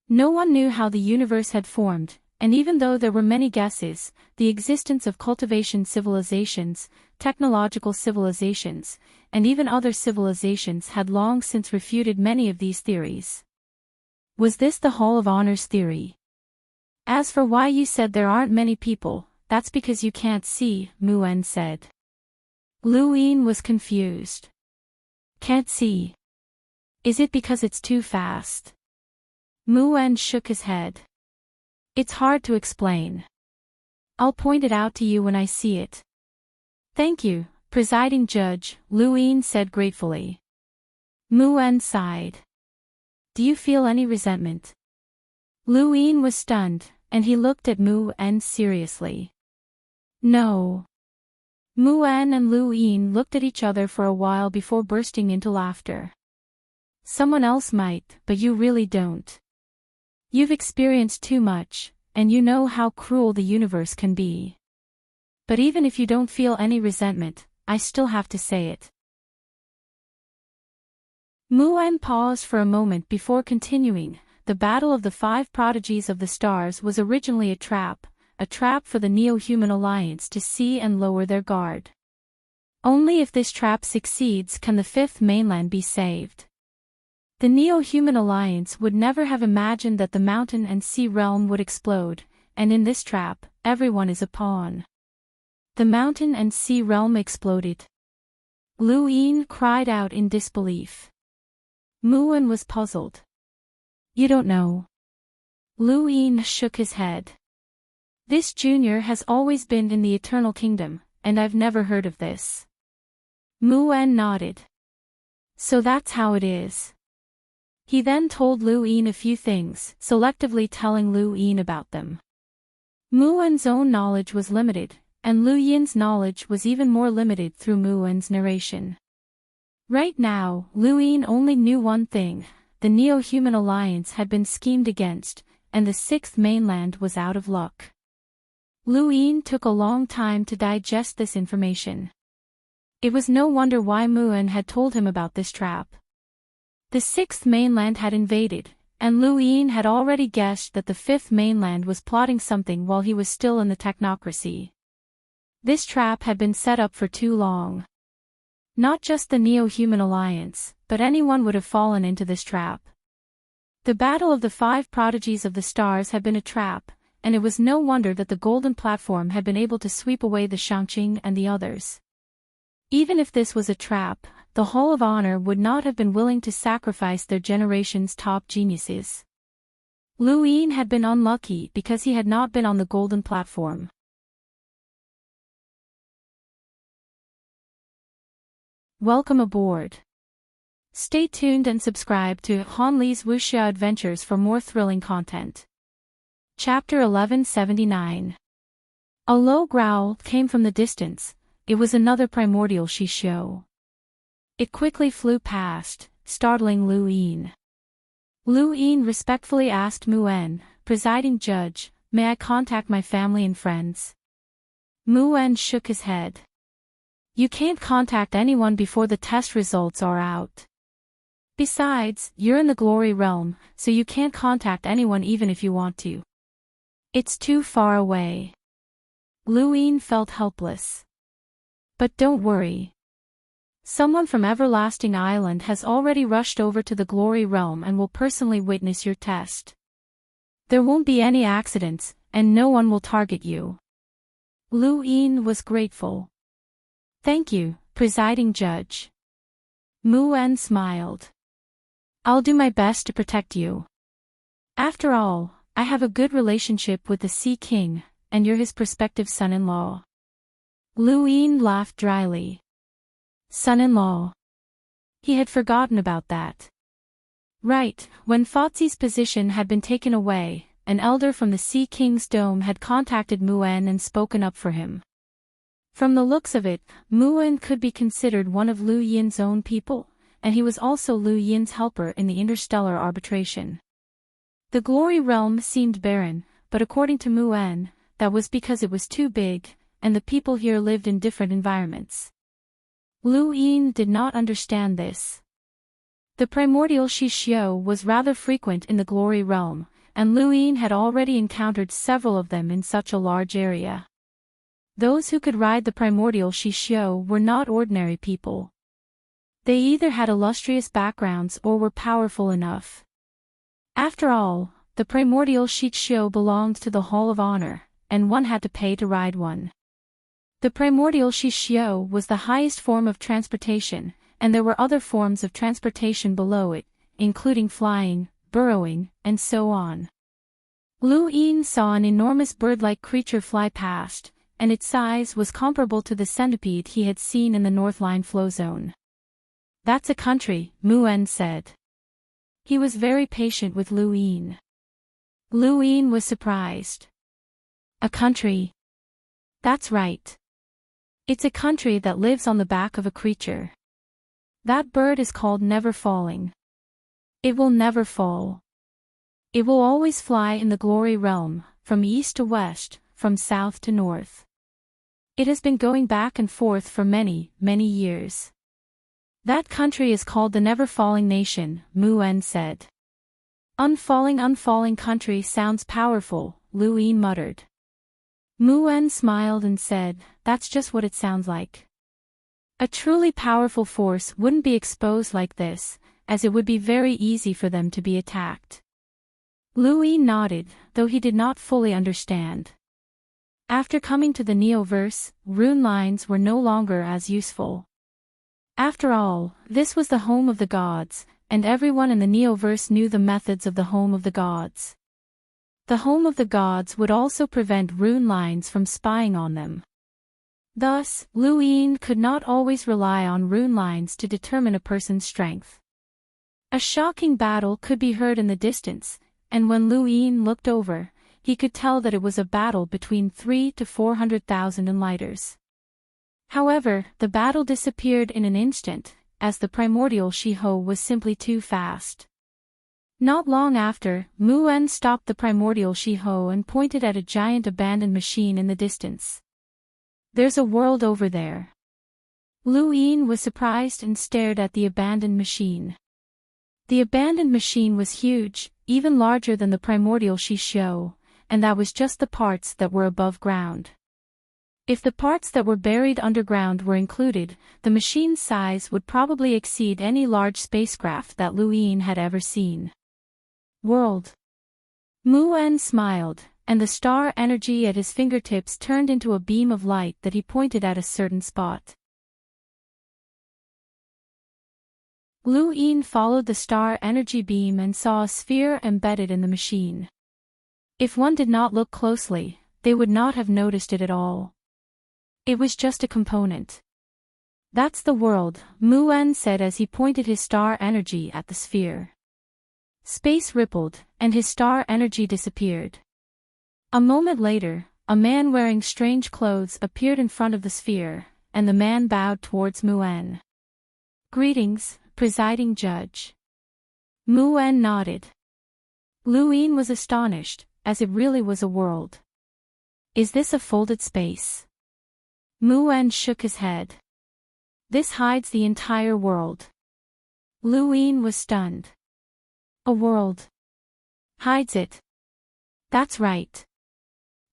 A: No one knew how the universe had formed, and even though there were many guesses, the existence of cultivation civilizations, technological civilizations, and even other civilizations had long since refuted many of these theories. Was this the Hall of Honor's theory? As for why you said there aren't many people, that's because you can't see, Mu En said. Lu Yin was confused. Can't see. Is it because it's too fast? Muwen shook his head. It's hard to explain. I'll point it out to you when I see it. Thank you, presiding judge, Lu Yin said gratefully. Muwen sighed. Do you feel any resentment? Lu Yin was stunned, and he looked at Muwen seriously. No. Muwen and Lu Yin looked at each other for a while before bursting into laughter. Someone else might, but you really don't. You've experienced too much, and you know how cruel the universe can be. But even if you don't feel any resentment, I still have to say it. Muwen paused for a moment before continuing. The Battle of the Five Prodigies of the Stars was originally a trap for the Neo-Human Alliance to see and lower their guard. Only if this trap succeeds can the Fifth Mainland be saved. The Neo-Human Alliance would never have imagined that the mountain and sea realm would explode, and in this trap, everyone is a pawn. The mountain and sea realm exploded. Lu Yin cried out in disbelief. Muwen was puzzled. You don't know. Lu Yin shook his head. This junior has always been in the Eternal Kingdom, and I've never heard of this. Muwen nodded. So that's how it is. He then told Lu Yin a few things, selectively telling Lu Yin about them. Muwen's own knowledge was limited, and Lu Yin's knowledge was even more limited through Muwen's narration. Right now, Lu Yin only knew one thing: the Neo-Human Alliance had been schemed against, and the Sixth Mainland was out of luck. Lu Yin took a long time to digest this information. It was no wonder why Muwen had told him about this trap. The Sixth Mainland had invaded, and Lu Yin had already guessed that the Fifth Mainland was plotting something while he was still in the technocracy. This trap had been set up for too long. Not just the Neo-Human Alliance, but anyone would have fallen into this trap. The Battle of the Five Prodigies of the Stars had been a trap, and it was no wonder that the Golden Platform had been able to sweep away the Shangqing and the others. Even if this was a trap, the Hall of Honor would not have been willing to sacrifice their generation's top geniuses. Lu Yin had been unlucky because he had not been on the Golden Platform. Welcome aboard. Stay tuned and subscribe to Han Li's Wuxia Adventures for more thrilling content. Chapter 1179. A low growl came from the distance. It was another primordial shishou. It quickly flew past, startling Lu Yin. Lu Yin respectfully asked Muwen, presiding judge, may I contact my family and friends? Muwen shook his head. You can't contact anyone before the test results are out. Besides, you're in the glory realm, so you can't contact anyone even if you want to. It's too far away. Lu Yin felt helpless. But don't worry. Someone from Everlasting Island has already rushed over to the glory realm and will personally witness your test. There won't be any accidents, and no one will target you. Lu Yin was grateful. Thank you, presiding judge. Muwen smiled. I'll do my best to protect you. After all, I have a good relationship with the Sea King, and you're his prospective son-in-law. Lu Yin laughed dryly. Son-in-law. He had forgotten about that. Right, when Fozzie's position had been taken away, an elder from the Sea King's dome had contacted Muwen and spoken up for him. From the looks of it, Muwen could be considered one of Lu Yin's own people, and he was also Lu Yin's helper in the interstellar arbitration. The glory realm seemed barren, but according to Muwen, that was because it was too big, and the people here lived in different environments. Lu Yin did not understand this. The primordial shishou was rather frequent in the glory realm, and Lu Yin had already encountered several of them in such a large area. Those who could ride the primordial shishou were not ordinary people. They either had illustrious backgrounds or were powerful enough. After all, the primordial shishou belonged to the Hall of Honor, and one had to pay to ride one. The primordial shishou was the highest form of transportation, and there were other forms of transportation below it, including flying, burrowing, and so on. Lu Yin saw an enormous bird-like creature fly past, and its size was comparable to the centipede he had seen in the Northline flow zone. "That's a country," Mu Wen said. He was very patient with Lu Yin. Lu Yin was surprised. "A country?" "That's right. It's a country that lives on the back of a creature. That bird is called Never Falling. It will never fall. It will always fly in the glory realm, from east to west, from south to north. It has been going back and forth for many, many years. That country is called the Never Falling Nation," Mu Wen said. Unfalling country sounds powerful," Lu Yin muttered. Mu Wen smiled and said, "That's just what it sounds like. A truly powerful force wouldn't be exposed like this, as it would be very easy for them to be attacked." Lu Yin nodded, though he did not fully understand. After coming to the Neoverse, rune lines were no longer as useful. After all, this was the home of the gods, and everyone in the Neoverse knew the methods of the home of the gods. The home of the gods would also prevent rune lines from spying on them. Thus, Lu Yin could not always rely on rune lines to determine a person's strength. A shocking battle could be heard in the distance, and when Lu Yin looked over, he could tell that it was a battle between 300,000 to 400,000 enlighters. However, the battle disappeared in an instant, as the primordial Shiho was simply too fast. Not long after, Mu Wen stopped the primordial Shiho and pointed at a giant abandoned machine in the distance. "There's a world over there." Lu Yin was surprised and stared at the abandoned machine. The abandoned machine was huge, even larger than the primordial Shiho, and that was just the parts that were above ground. If the parts that were buried underground were included, the machine's size would probably exceed any large spacecraft that Lu Yin had ever seen. "World." Mu Wen smiled, and the star energy at his fingertips turned into a beam of light that he pointed at a certain spot. Lu Yin followed the star energy beam and saw a sphere embedded in the machine. If one did not look closely, they would not have noticed it at all. It was just a component. "That's the world," Mu Wen said as he pointed his star energy at the sphere. Space rippled, and his star energy disappeared. A moment later, a man wearing strange clothes appeared in front of the sphere, and the man bowed towards Mu Wen. "Greetings, presiding judge." Mu Wen nodded. Lu Yin was astonished, as it really was a world. "Is this a folded space?" Mu Wen shook his head. "This hides the entire world." Lu Yin was stunned. "A world hides it?" "That's right.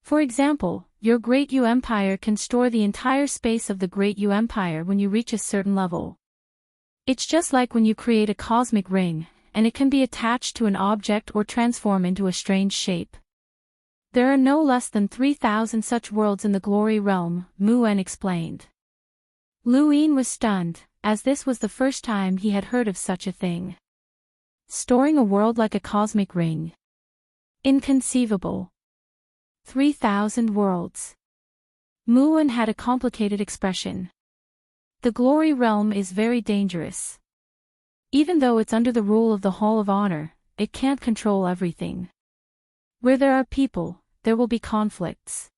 A: For example, your Great Yu Empire can store the entire space of the Great Yu Empire when you reach a certain level. It's just like when you create a cosmic ring, and it can be attached to an object or transform into a strange shape. There are no less than 3,000 such worlds in the glory realm," Mu Wen explained. Lu Yin was stunned, as this was the first time he had heard of such a thing. Storing a world like a cosmic ring. Inconceivable. 3,000 worlds. Mu Wen had a complicated expression. The glory realm is very dangerous. Even though it's under the rule of the Hall of Honor, it can't control everything. Where there are people, there will be conflicts.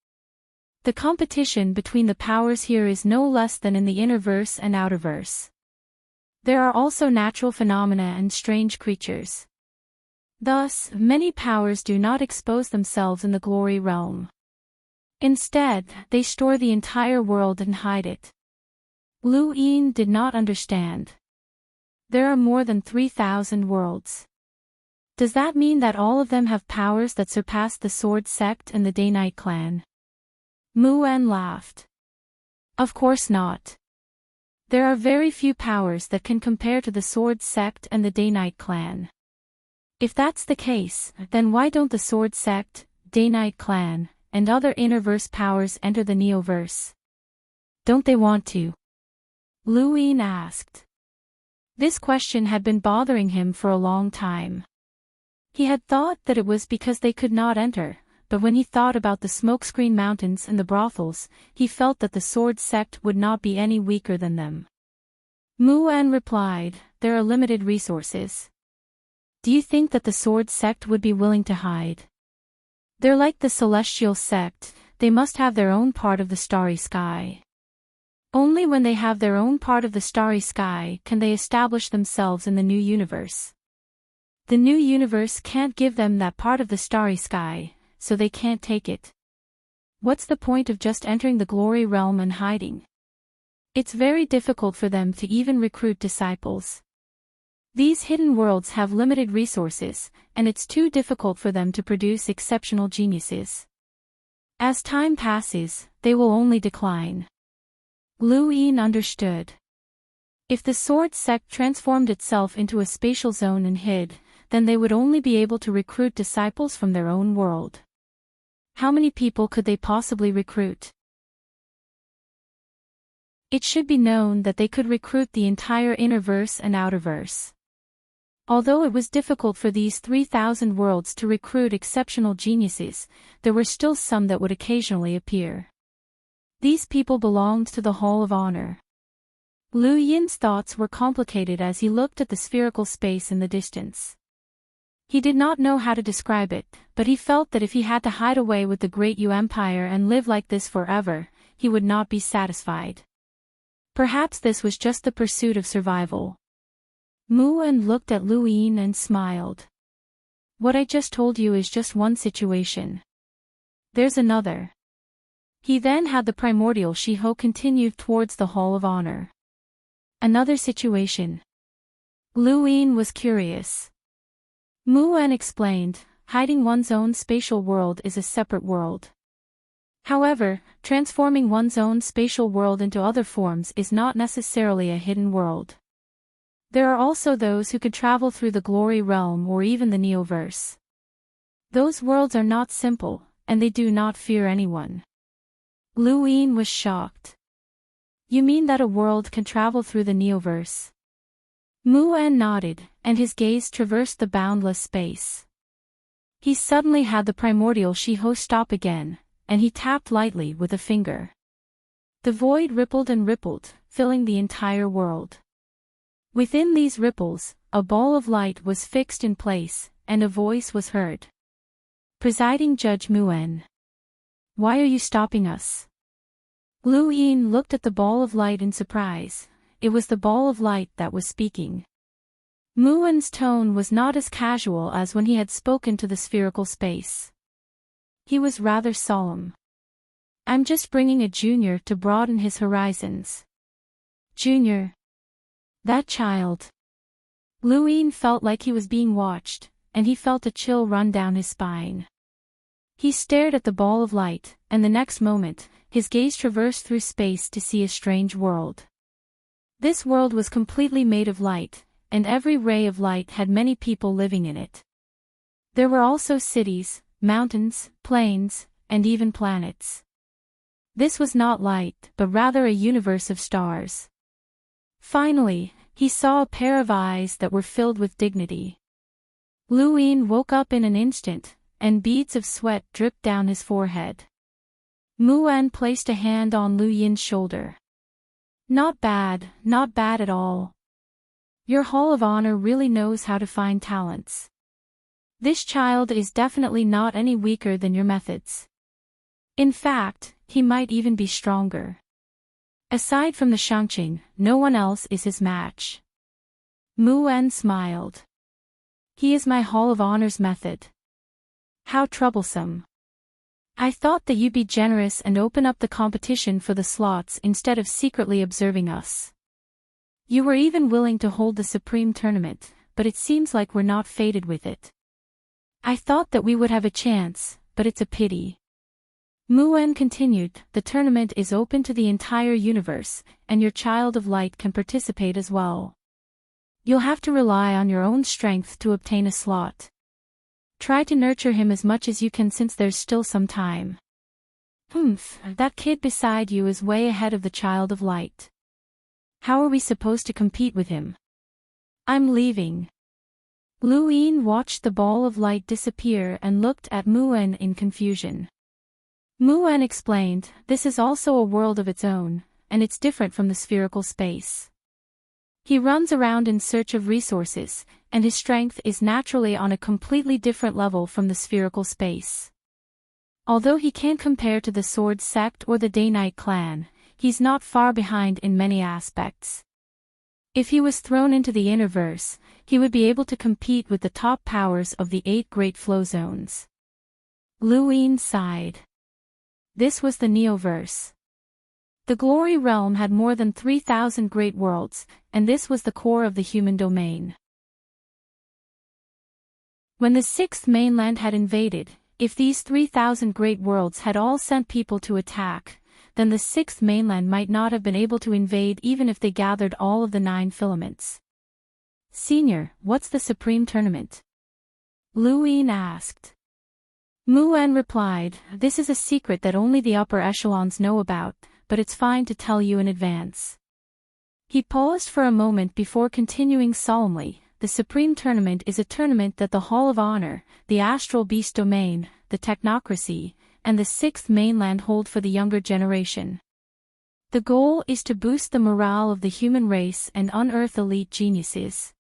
A: The competition between the powers here is no less than in the innerverse and outerverse. There are also natural phenomena and strange creatures. Thus, many powers do not expose themselves in the glory realm. Instead, they store the entire world and hide it. Lu Yin did not understand. There are more than 3,000 worlds. Does that mean that all of them have powers that surpass the Sword Sect and the Day-Night Clan? Mu Wen laughed. Of course not. There are very few powers that can compare to the Sword Sect and the Day-Night Clan. If that's the case, then why don't the Sword Sect, Day-Night Clan, and other innerverse powers enter the Neoverse? Don't they want to? Lu Yin asked. This question had been bothering him for a long time. He had thought that it was because they could not enter, but when he thought about the smokescreen mountains and the brothels, he felt that the sword sect would not be any weaker than them. Muan replied, "There are limited resources. Do you think that the sword sect would be willing to hide? They're like the celestial sect, they must have their own part of the starry sky. Only when they have their own part of the starry sky can they establish themselves in the new universe. The new universe can't give them that part of the starry sky, so they can't take it. What's the point of just entering the glory realm and hiding? It's very difficult for them to even recruit disciples. These hidden worlds have limited resources, and it's too difficult for them to produce exceptional geniuses. As time passes, they will only decline." Lu Yin understood. If the sword sect transformed itself into a spatial zone and hid, then they would only be able to recruit disciples from their own world. How many people could they possibly recruit? It should be known that they could recruit the entire innerverse and outerverse. Although it was difficult for these 3,000 worlds to recruit exceptional geniuses, there were still some that would occasionally appear. These people belonged to the Hall of Honor. Lu Yin's thoughts were complicated as he looked at the spherical space in the distance. He did not know how to describe it, but he felt that if he had to hide away with the Great Yu Empire and live like this forever, he would not be satisfied. Perhaps this was just the pursuit of survival. Muan looked at Lu Yin and smiled. "What I just told you is just one situation. There's another." He then had the primordial Shiho continue towards the Hall of Honor. Another situation. Lu Yin was curious. Muan explained, hiding one's own spatial world is a separate world. However, transforming one's own spatial world into other forms is not necessarily a hidden world. There are also those who could travel through the glory realm or even the neoverse. Those worlds are not simple, and they do not fear anyone. Lu Yin was shocked. "You mean that a world can travel through the neoverse?" Muan nodded, and his gaze traversed the boundless space. He suddenly had the primordial Shiho stop again, and he tapped lightly with a finger. The void rippled and rippled, filling the entire world. Within these ripples, a ball of light was fixed in place, and a voice was heard. "Presiding Judge Muan. Why are you stopping us?" Lu Yin looked at the ball of light in surprise. It was the ball of light that was speaking. Muan's tone was not as casual as when he had spoken to the spherical space. He was rather solemn. "I'm just bringing a junior to broaden his horizons." "Junior? That child." Lu Yin felt like he was being watched, and he felt a chill run down his spine. He stared at the ball of light, and the next moment, his gaze traversed through space to see a strange world. This world was completely made of light, and every ray of light had many people living in it. There were also cities, mountains, plains, and even planets. This was not light, but rather a universe of stars. Finally, he saw a pair of eyes that were filled with dignity. Lu Yin woke up in an instant, and beads of sweat dripped down his forehead. Muan placed a hand on Lu Yin's shoulder. Not bad at all. Your Hall of Honor really knows how to find talents. This child is definitely not any weaker than your methods. In fact, he might even be stronger. Aside from the Shangqing, no one else is his match." Muan smiled. "He is my Hall of Honor's method. How troublesome. I thought that you'd be generous and open up the competition for the slots instead of secretly observing us. You were even willing to hold the Supreme Tournament, but it seems like we're not fated with it. I thought that we would have a chance, but it's a pity." Muan continued, "The tournament is open to the entire universe, and your child of light can participate as well. You'll have to rely on your own strength to obtain a slot. Try to nurture him as much as you can since there's still some time." That kid beside you is way ahead of the child of light. How are we supposed to compete with him?" I'm leaving. Lu Yin watched the ball of light disappear and looked at Muan in confusion. Muan explained, this is also a world of its own, and it's different from the spherical space. He runs around in search of resources, and his strength is naturally on a completely different level from the spherical space. Although he can't compare to the Sword Sect or the Day-Night Clan, he's not far behind in many aspects. If he was thrown into the Innerverse, he would be able to compete with the top powers of the 8 Great Flow Zones. Lu Yin sighed. This was the Neoverse. The Glory Realm had more than 3,000 great worlds, and this was the core of the human domain. When the 6th mainland had invaded, if these 3,000 great worlds had all sent people to attack, then the 6th mainland might not have been able to invade even if they gathered all of the 9 filaments. Senior, what's the Supreme Tournament? Lu Yin asked. Muan replied, this is a secret that only the upper echelons know about, but it's fine to tell you in advance. He paused for a moment before continuing solemnly, the Supreme Tournament is a tournament that the Hall of Honor, the Astral Beast Domain, the Technocracy, and the 6th mainland hold for the younger generation. The goal is to boost the morale of the human race and unearth elite geniuses.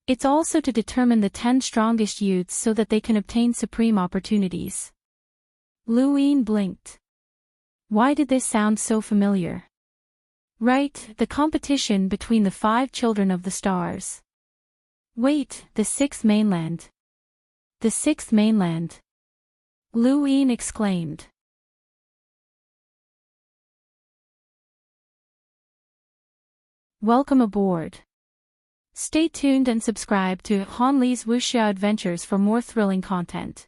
A: It's also to determine the 10 strongest youths so that they can obtain supreme opportunities. Lu Yin blinked. Why did this sound so familiar? Right, the competition between the 5 children of the stars. Wait, the 6th mainland. The 6th mainland. Lu Yin exclaimed. Welcome aboard. Stay tuned and subscribe to Han Li's Wuxia Adventures for more thrilling content.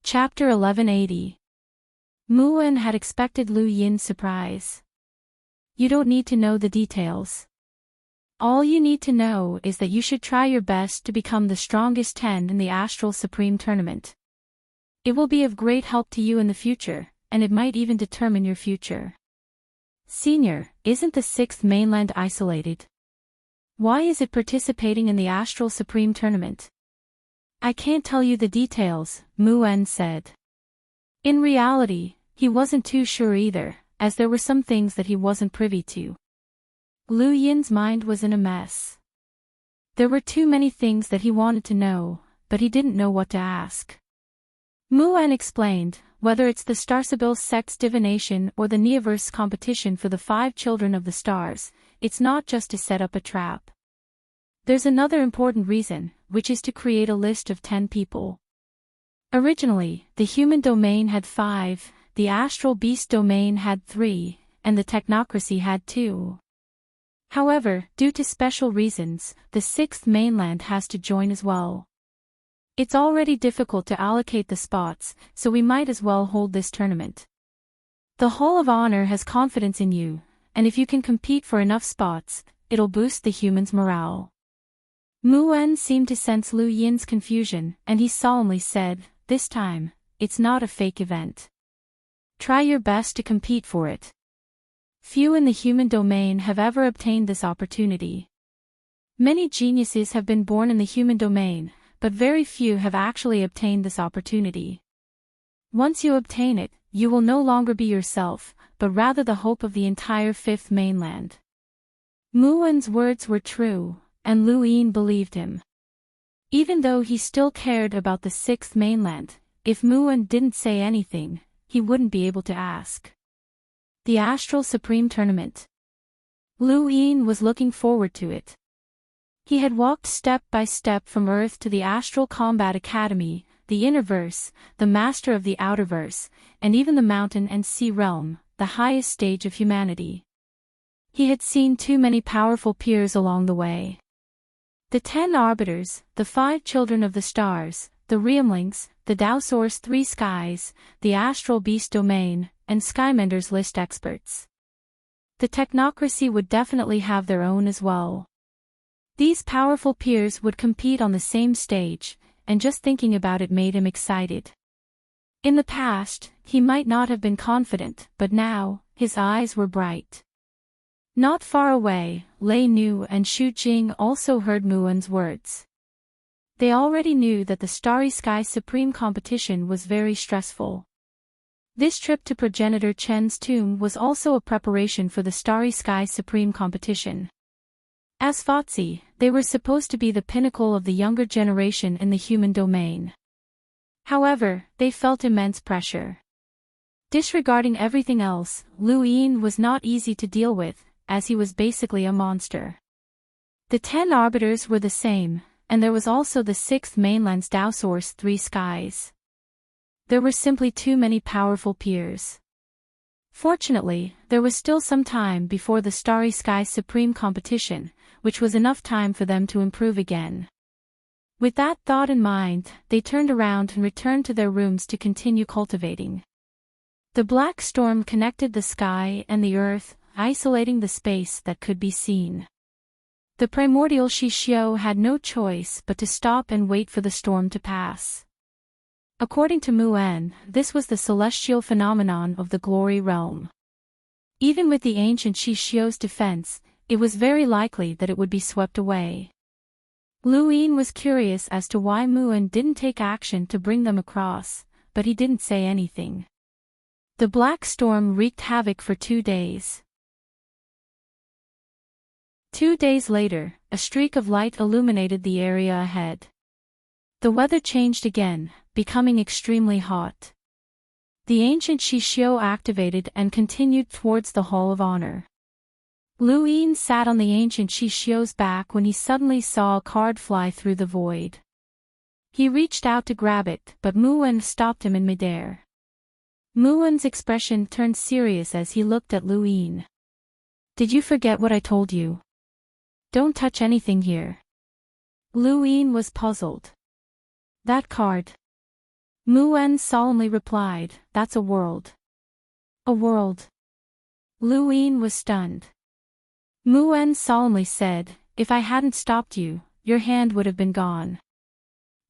A: Chapter 1180. Muan had expected Lu Yin's surprise. You don't need to know the details. All you need to know is that you should try your best to become the strongest 10 in the Astral Supreme Tournament. It will be of great help to you in the future, and it might even determine your future. Senior, isn't the 6th mainland isolated? Why is it participating in the Astral Supreme Tournament? I can't tell you the details, Muan said. In reality, he wasn't too sure either, as there were some things that he wasn't privy to. Lu Yin's mind was in a mess. There were too many things that he wanted to know, but he didn't know what to ask. Muan explained, whether it's the Starsibyl sect's divination or the Neoverse competition for the 5 children of the stars, it's not just to set up a trap. There's another important reason, which is to create a list of 10 people. Originally, the human domain had 5, the astral beast domain had 3, and the technocracy had 2. However, due to special reasons, the 6th mainland has to join as well. It's already difficult to allocate the spots, so we might as well hold this tournament. The Hall of Honor has confidence in you, and if you can compete for enough spots, it'll boost the humans' morale. Muan seemed to sense Lu Yin's confusion, and he solemnly said, this time, it's not a fake event. Try your best to compete for it. Few in the human domain have ever obtained this opportunity. Many geniuses have been born in the human domain, but very few have actually obtained this opportunity. Once you obtain it, you will no longer be yourself, but rather the hope of the entire 5th mainland. Muan's words were true, and Lu Yin believed him. Even though he still cared about the 6th mainland, if Muan didn't say anything, he wouldn't be able to ask. The Astral Supreme Tournament. Lu Yin was looking forward to it. He had walked step by step from Earth to the Astral Combat Academy, the Innerverse, the Master of the Outerverse, and even the Mountain and Sea Realm, the highest stage of humanity. He had seen too many powerful peers along the way. The 10 Arbiters, the 5 Children of the Stars, the Realmlings, the Dowsource 3 Skies, the Astral Beast Domain, and Skymender's List experts. The Technocracy would definitely have their own as well. These powerful peers would compete on the same stage, and just thinking about it made him excited. In the past, he might not have been confident, but now, his eyes were bright. Not far away, Lei Nu and Shu Jing also heard Muwen's words. They already knew that the Starry Sky Supreme competition was very stressful. This trip to Progenitor Chen's tomb was also a preparation for the Starry Sky Supreme competition. As Fatsi, they were supposed to be the pinnacle of the younger generation in the human domain. However, they felt immense pressure. Disregarding everything else, Lu Yin was not easy to deal with, as he was basically a monster. The 10 arbiters were the same, and there was also the 6th mainland's Dao Source 3 skies. There were simply too many powerful peers. Fortunately, there was still some time before the Starry Sky Supreme competition, which was enough time for them to improve again. With that thought in mind, they turned around and returned to their rooms to continue cultivating. The black storm connected the sky and the earth, isolating the space that could be seen. The primordial Shishio had no choice but to stop and wait for the storm to pass. According to Muwen, this was the celestial phenomenon of the glory realm. Even with the ancient Shishio's defense, it was very likely that it would be swept away. Lu Yin was curious as to why Muwen didn't take action to bring them across, but he didn't say anything. The black storm wreaked havoc for 2 days. 2 days later, a streak of light illuminated the area ahead. The weather changed again, becoming extremely hot. The ancient Shishio activated and continued towards the Hall of Honor. Lu Yin sat on the ancient Shishio's back when he suddenly saw a card fly through the void. He reached out to grab it, but Muwen stopped him in midair. Muwen's expression turned serious as he looked at Lu Yin. "Did you forget what I told you? Don't touch anything here." Lu Yin was puzzled. "That card?" Muwen solemnly replied, "That's a world." "A world?" Lu Yin was stunned. Muwen solemnly said, "If I hadn't stopped you, your hand would have been gone."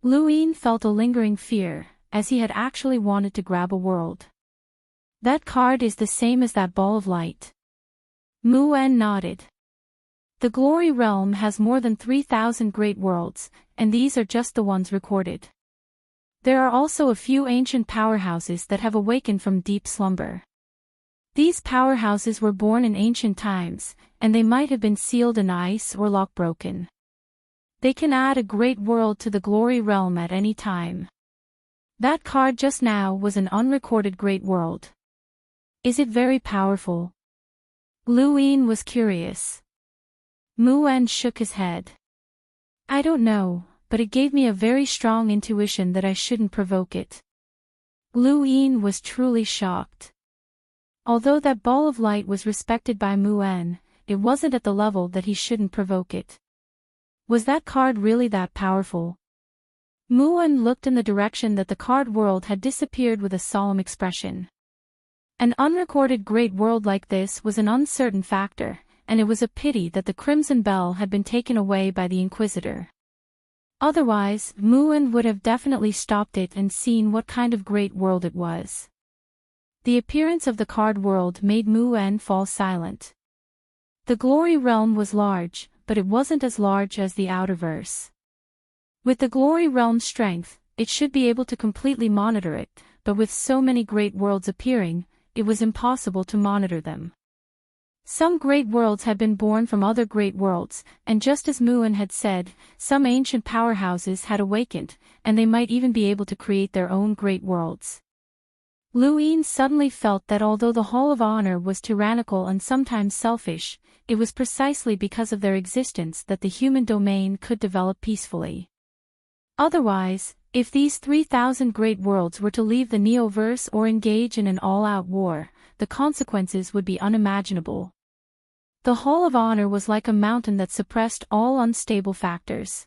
A: Lu Yin felt a lingering fear, as he had actually wanted to grab a world. "That card is the same as that ball of light." Muwen nodded. "The Glory Realm has more than 3,000 great worlds, and these are just the ones recorded. There are also a few ancient powerhouses that have awakened from deep slumber. These powerhouses were born in ancient times, and they might have been sealed in ice or lock broken. They can add a great world to the Glory Realm at any time. That card just now was an unrecorded great world. Is it very powerful?" Lu Yin was curious. Muwen shook his head. "I don't know, but it gave me a very strong intuition that I shouldn't provoke it." Lu Yin was truly shocked. Although that ball of light was respected by Muwen, it wasn't at the level that he shouldn't provoke it. Was that card really that powerful? Muwen looked in the direction that the card world had disappeared with a solemn expression. An unrecorded great world like this was an uncertain factor, and it was a pity that the Crimson Bell had been taken away by the Inquisitor. Otherwise, Muwen would have definitely stopped it and seen what kind of great world it was. The appearance of the card world made Muwen fall silent. The Glory Realm was large, but it wasn't as large as the Outerverse. With the Glory Realm's strength, it should be able to completely monitor it, but with so many great worlds appearing, it was impossible to monitor them. Some great worlds had been born from other great worlds, and just as Muwen had said, some ancient powerhouses had awakened, and they might even be able to create their own great worlds. Lu Yin suddenly felt that although the Hall of Honor was tyrannical and sometimes selfish, it was precisely because of their existence that the human domain could develop peacefully. Otherwise, if these 3,000 great worlds were to leave the Neoverse or engage in an all-out war, the consequences would be unimaginable. The Hall of Honor was like a mountain that suppressed all unstable factors.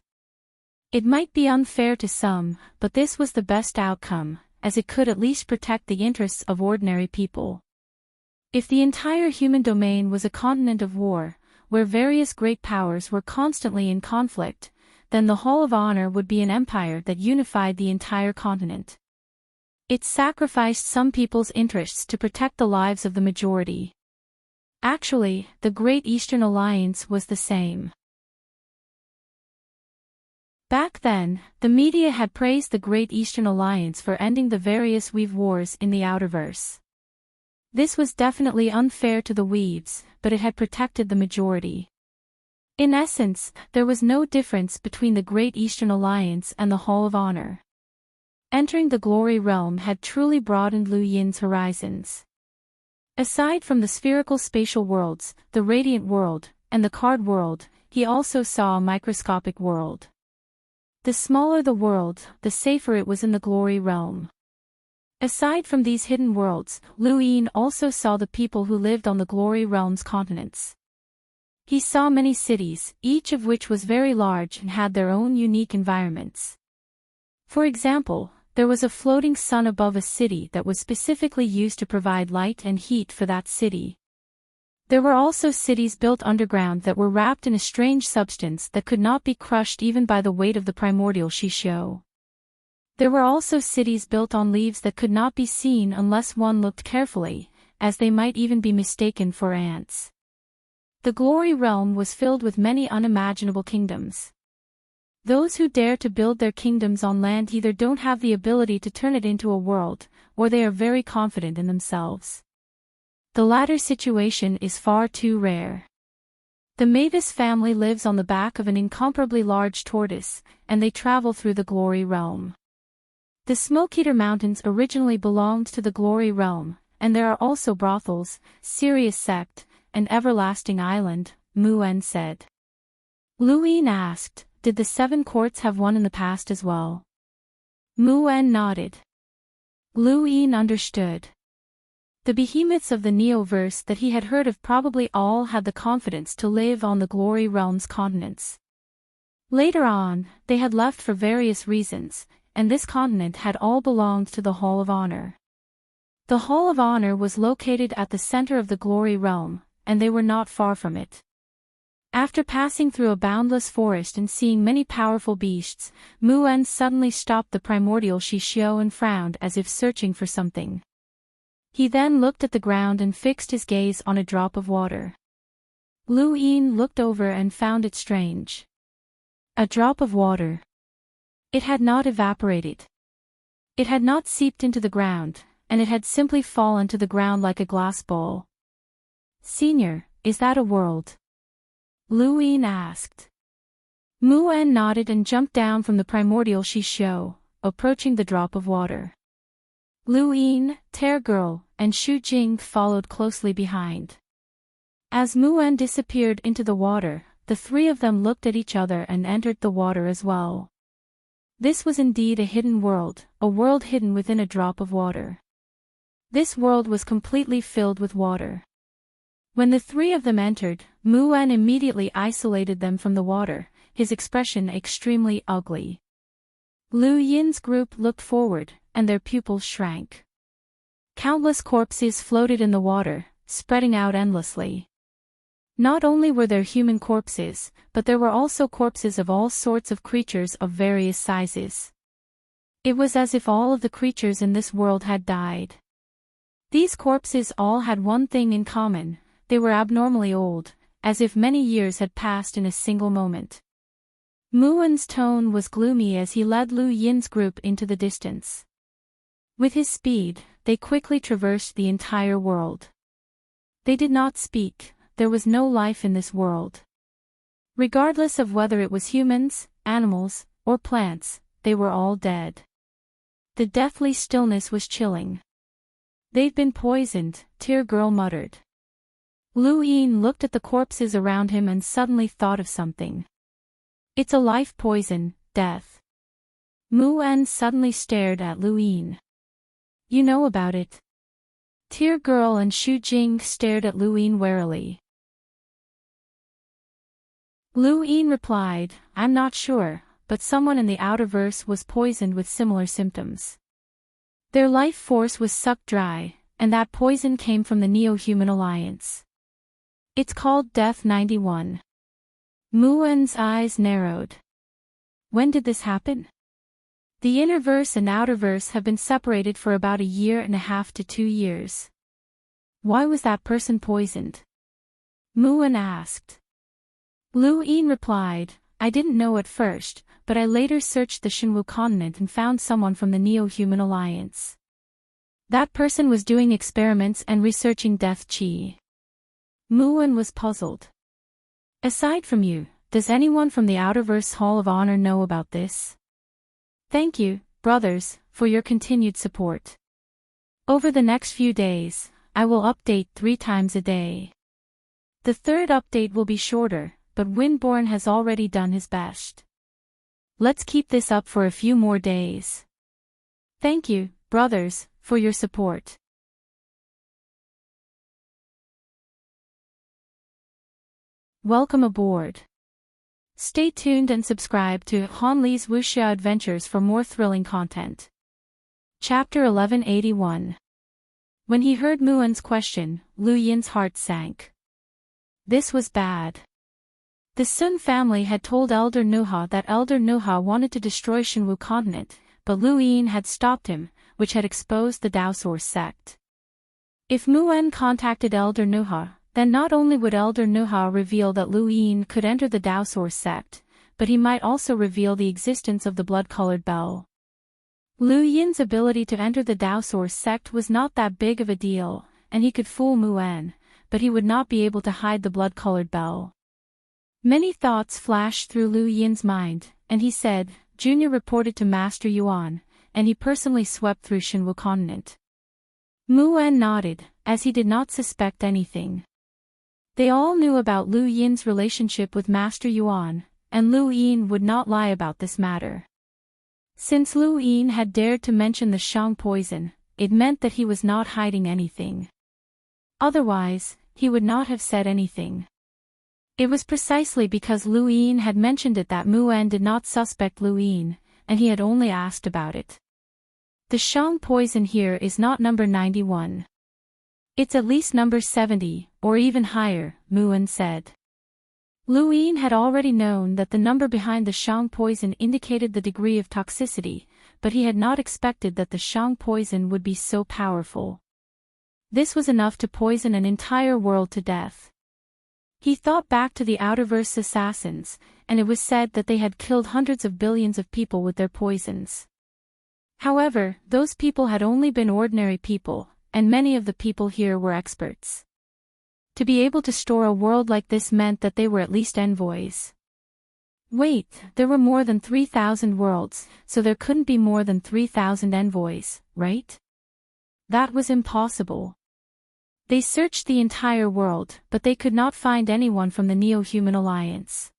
A: It might be unfair to some, but this was the best outcome, as it could at least protect the interests of ordinary people. If the entire human domain was a continent of war, where various great powers were constantly in conflict, then the Hall of Honor would be an empire that unified the entire continent. It sacrificed some people's interests to protect the lives of the majority. Actually, the Great Eastern Alliance was the same. Back then, the media had praised the Great Eastern Alliance for ending the various weave wars in the Outerverse. This was definitely unfair to the weaves, but it had protected the majority. In essence, there was no difference between the Great Eastern Alliance and the Hall of Honor. Entering the Glory Realm had truly broadened Liu Yin's horizons. Aside from the spherical spatial worlds, the Radiant World, and the Card World, he also saw a microscopic world. The smaller the world, the safer it was in the Glory Realm. Aside from these hidden worlds, Liu Yin also saw the people who lived on the Glory Realm's continents. He saw many cities, each of which was very large and had their own unique environments. For example, there was a floating sun above a city that was specifically used to provide light and heat for that city. There were also cities built underground that were wrapped in a strange substance that could not be crushed even by the weight of the primordial Shishio. There were also cities built on leaves that could not be seen unless one looked carefully, as they might even be mistaken for ants. The Glory Realm was filled with many unimaginable kingdoms. Those who dare to build their kingdoms on land either don't have the ability to turn it into a world, or they are very confident in themselves. The latter situation is far too rare. The Mavis family lives on the back of an incomparably large tortoise, and they travel through the Glory Realm. The Smoke-Eater Mountains originally belonged to the Glory Realm, and there are also brothels, Sirius Sect, and Everlasting Island, Mu-En said. Liu Yin asked, did the 7 courts have one in the past as well? Mu-En nodded. Liu Yin understood. The behemoths of the Neoverse that he had heard of probably all had the confidence to live on the Glory Realm's continents. Later on, they had left for various reasons, and this continent had all belonged to the Hall of Honor. The Hall of Honor was located at the center of the Glory Realm, and they were not far from it. After passing through a boundless forest and seeing many powerful beasts, Mu-En suddenly stopped the primordial Shishio and frowned as if searching for something. He then looked at the ground and fixed his gaze on a drop of water. Liu Yin looked over and found it strange. A drop of water. It had not evaporated. It had not seeped into the ground, and it had simply fallen to the ground like a glass bowl. Senior, is that a world? Liu Yin asked. Mu-En nodded and jumped down from the primordial Shishio, approaching the drop of water. Liu Yin, Terror Girl, and Xu Jing followed closely behind. As Mu-En disappeared into the water, the 3 of them looked at each other and entered the water as well. This was indeed a hidden world, a world hidden within a drop of water. This world was completely filled with water. When the 3 of them entered, Mu-En immediately isolated them from the water, his expression extremely ugly. Liu Yin's group looked forward, and their pupils shrank. Countless corpses floated in the water, spreading out endlessly. Not only were there human corpses, but there were also corpses of all sorts of creatures of various sizes. It was as if all of the creatures in this world had died. These corpses all had one thing in common: they were abnormally old, as if many years had passed in a single moment. Mu-En's tone was gloomy as he led Liu Yin's group into the distance. With his speed, they quickly traversed the entire world. They did not speak, there was no life in this world. Regardless of whether it was humans, animals, or plants, they were all dead. The deathly stillness was chilling. They've been poisoned, Tear Girl muttered. Liu Yin looked at the corpses around him and suddenly thought of something. It's a life poison, death. Mu-En suddenly stared at Liu Yin. You know about it? Tear Girl and Xu Jing stared at Liu Yin warily. Liu Yin replied, I'm not sure, but someone in the Outerverse was poisoned with similar symptoms. Their life force was sucked dry, and that poison came from the Neo-Human Alliance. It's called Death 91. Mu-En's eyes narrowed. When did this happen? The Innerverse and Outerverse have been separated for about 1.5 to 2 years. Why was that person poisoned? Muon asked. Lu Yin replied, I didn't know at first, but I later searched the Shinwu continent and found someone from the Neo-Human Alliance. That person was doing experiments and researching death qi. Muon was puzzled. Aside from you, does anyone from the Outerverse Hall of Honor know about this? Thank you, brothers, for your continued support. Over the next few days, I will update 3 times a day. The third update will be shorter, but Windborn has already done his best. Let's keep this up for a few more days. Thank you, brothers, for your support. Welcome aboard. Stay tuned and subscribe to Han Li's Wuxia Adventures for more thrilling content. Chapter 1181. When he heard Muon's question, Lu Yin's heart sank. This was bad. The Sun family had told Elder Nuha that Elder Nuha wanted to destroy Shinwu continent, but Lu Yin had stopped him, which had exposed the Daosaur sect. If Muon contacted Elder Nuha, then not only would Elder Nuha reveal that Lu Yin could enter the Daosaur sect, but he might also reveal the existence of the blood-colored bell. Lu Yin's ability to enter the Daosaur sect was not that big of a deal, and he could fool Muon, but he would not be able to hide the blood-colored bell. Many thoughts flashed through Lu Yin's mind, and he said, Junior reported to Master Yuan, and he personally swept through Shinwu continent. Muon nodded, as he did not suspect anything. They all knew about Lu Yin's relationship with Master Yuan, and Lu Yin would not lie about this matter. Since Lu Yin had dared to mention the Shang poison, it meant that he was not hiding anything. Otherwise, he would not have said anything. It was precisely because Lu Yin had mentioned it that Muon did not suspect Lu Yin, and he had only asked about it. The Shang poison here is not number 91. It's at least number 70, or even higher, Muon said. Lu Yin had already known that the number behind the Shang poison indicated the degree of toxicity, but he had not expected that the Shang poison would be so powerful. This was enough to poison an entire world to death. He thought back to the Outerverse assassins, and it was said that they had killed hundreds of billions of people with their poisons. However, those people had only been ordinary people, and many of the people here were experts. To be able to store a world like this meant that they were at least envoys. Wait, there were more than 3,000 worlds, so there couldn't be more than 3,000 envoys, right? That was impossible. They searched the entire world, but they could not find anyone from the Neo-Human Alliance.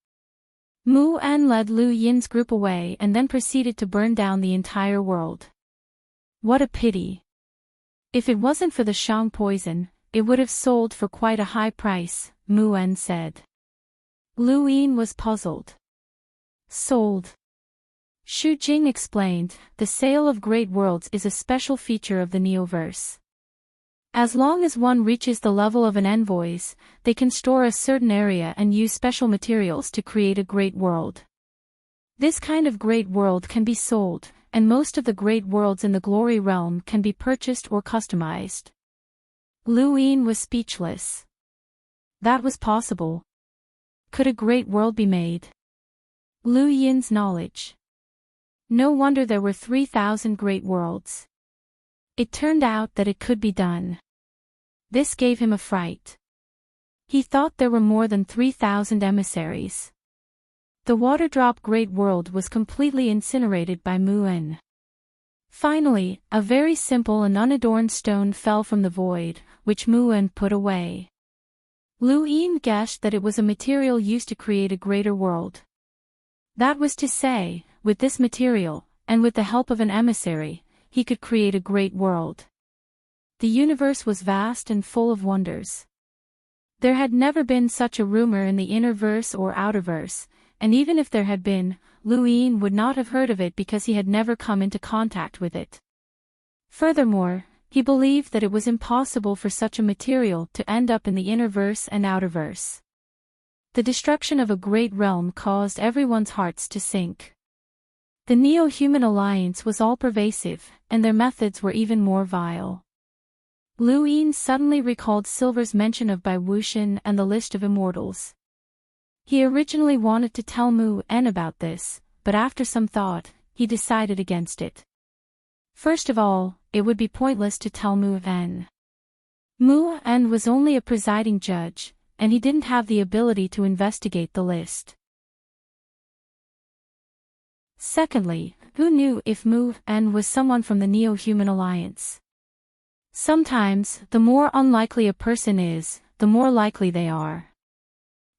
A: Muon led Lu Yin's group away and then proceeded to burn down the entire world. What a pity. If it wasn't for the Shang poison, it would have sold for quite a high price, Muon said. Lu Yin was puzzled. Sold. Xu Jing explained, the sale of great worlds is a special feature of the Neoverse. As long as one reaches the level of an envoys, they can store a certain area and use special materials to create a great world. This kind of great world can be sold, and most of the great worlds in the glory realm can be purchased or customized. Lu Yin was speechless. That was possible. Could a great world be made? Lu Yin's knowledge. No wonder there were 3,000 great worlds. It turned out that it could be done. This gave him a fright. He thought there were more than 3,000 emissaries. The Waterdrop Great World was completely incinerated by Muon. Finally, a very simple and unadorned stone fell from the void, which Muon put away. Lu Yin guessed that it was a material used to create a greater world. That was to say, with this material, and with the help of an emissary, he could create a great world. The universe was vast and full of wonders. There had never been such a rumor in the innerverse or outerverse, and even if there had been, Lu Yin would not have heard of it because he had never come into contact with it. Furthermore, he believed that it was impossible for such a material to end up in the innerverse and outerverse. The destruction of a great realm caused everyone's hearts to sink. The Neo-Human Alliance was all-pervasive, and their methods were even more vile. Lu Yin suddenly recalled Silver's mention of Bai Wuxian and the list of immortals. He originally wanted to tell Mu En about this, but after some thought, he decided against it. First of all, it would be pointless to tell Mu En. Mu En was only a presiding judge, and he didn't have the ability to investigate the list. Secondly, who knew if Mu En was someone from the Neo-Human Alliance? Sometimes, the more unlikely a person is, the more likely they are.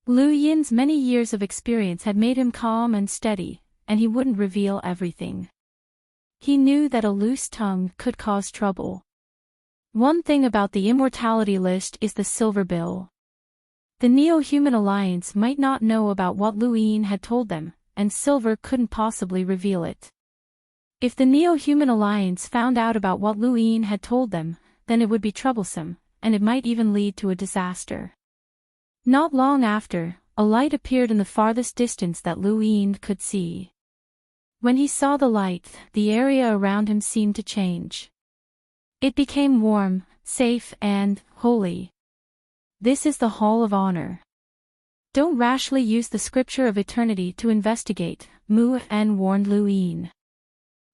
A: Lu Yin's many years of experience had made him calm and steady, and he wouldn't reveal everything. He knew that a loose tongue could cause trouble. One thing about the immortality list is the silver bill. The Neo-Human Alliance might not know about what Lu Yin had told them, and Silver couldn't possibly reveal it. If the Neo-Human Alliance found out about what Lu Yin had told them, then it would be troublesome, and it might even lead to a disaster. Not long after, a light appeared in the farthest distance that Lu Yin could see. When he saw the light, the area around him seemed to change. It became warm, safe and holy. This is the Hall of Honor. Don't rashly use the scripture of eternity to investigate, Mu En warned Lu Yin.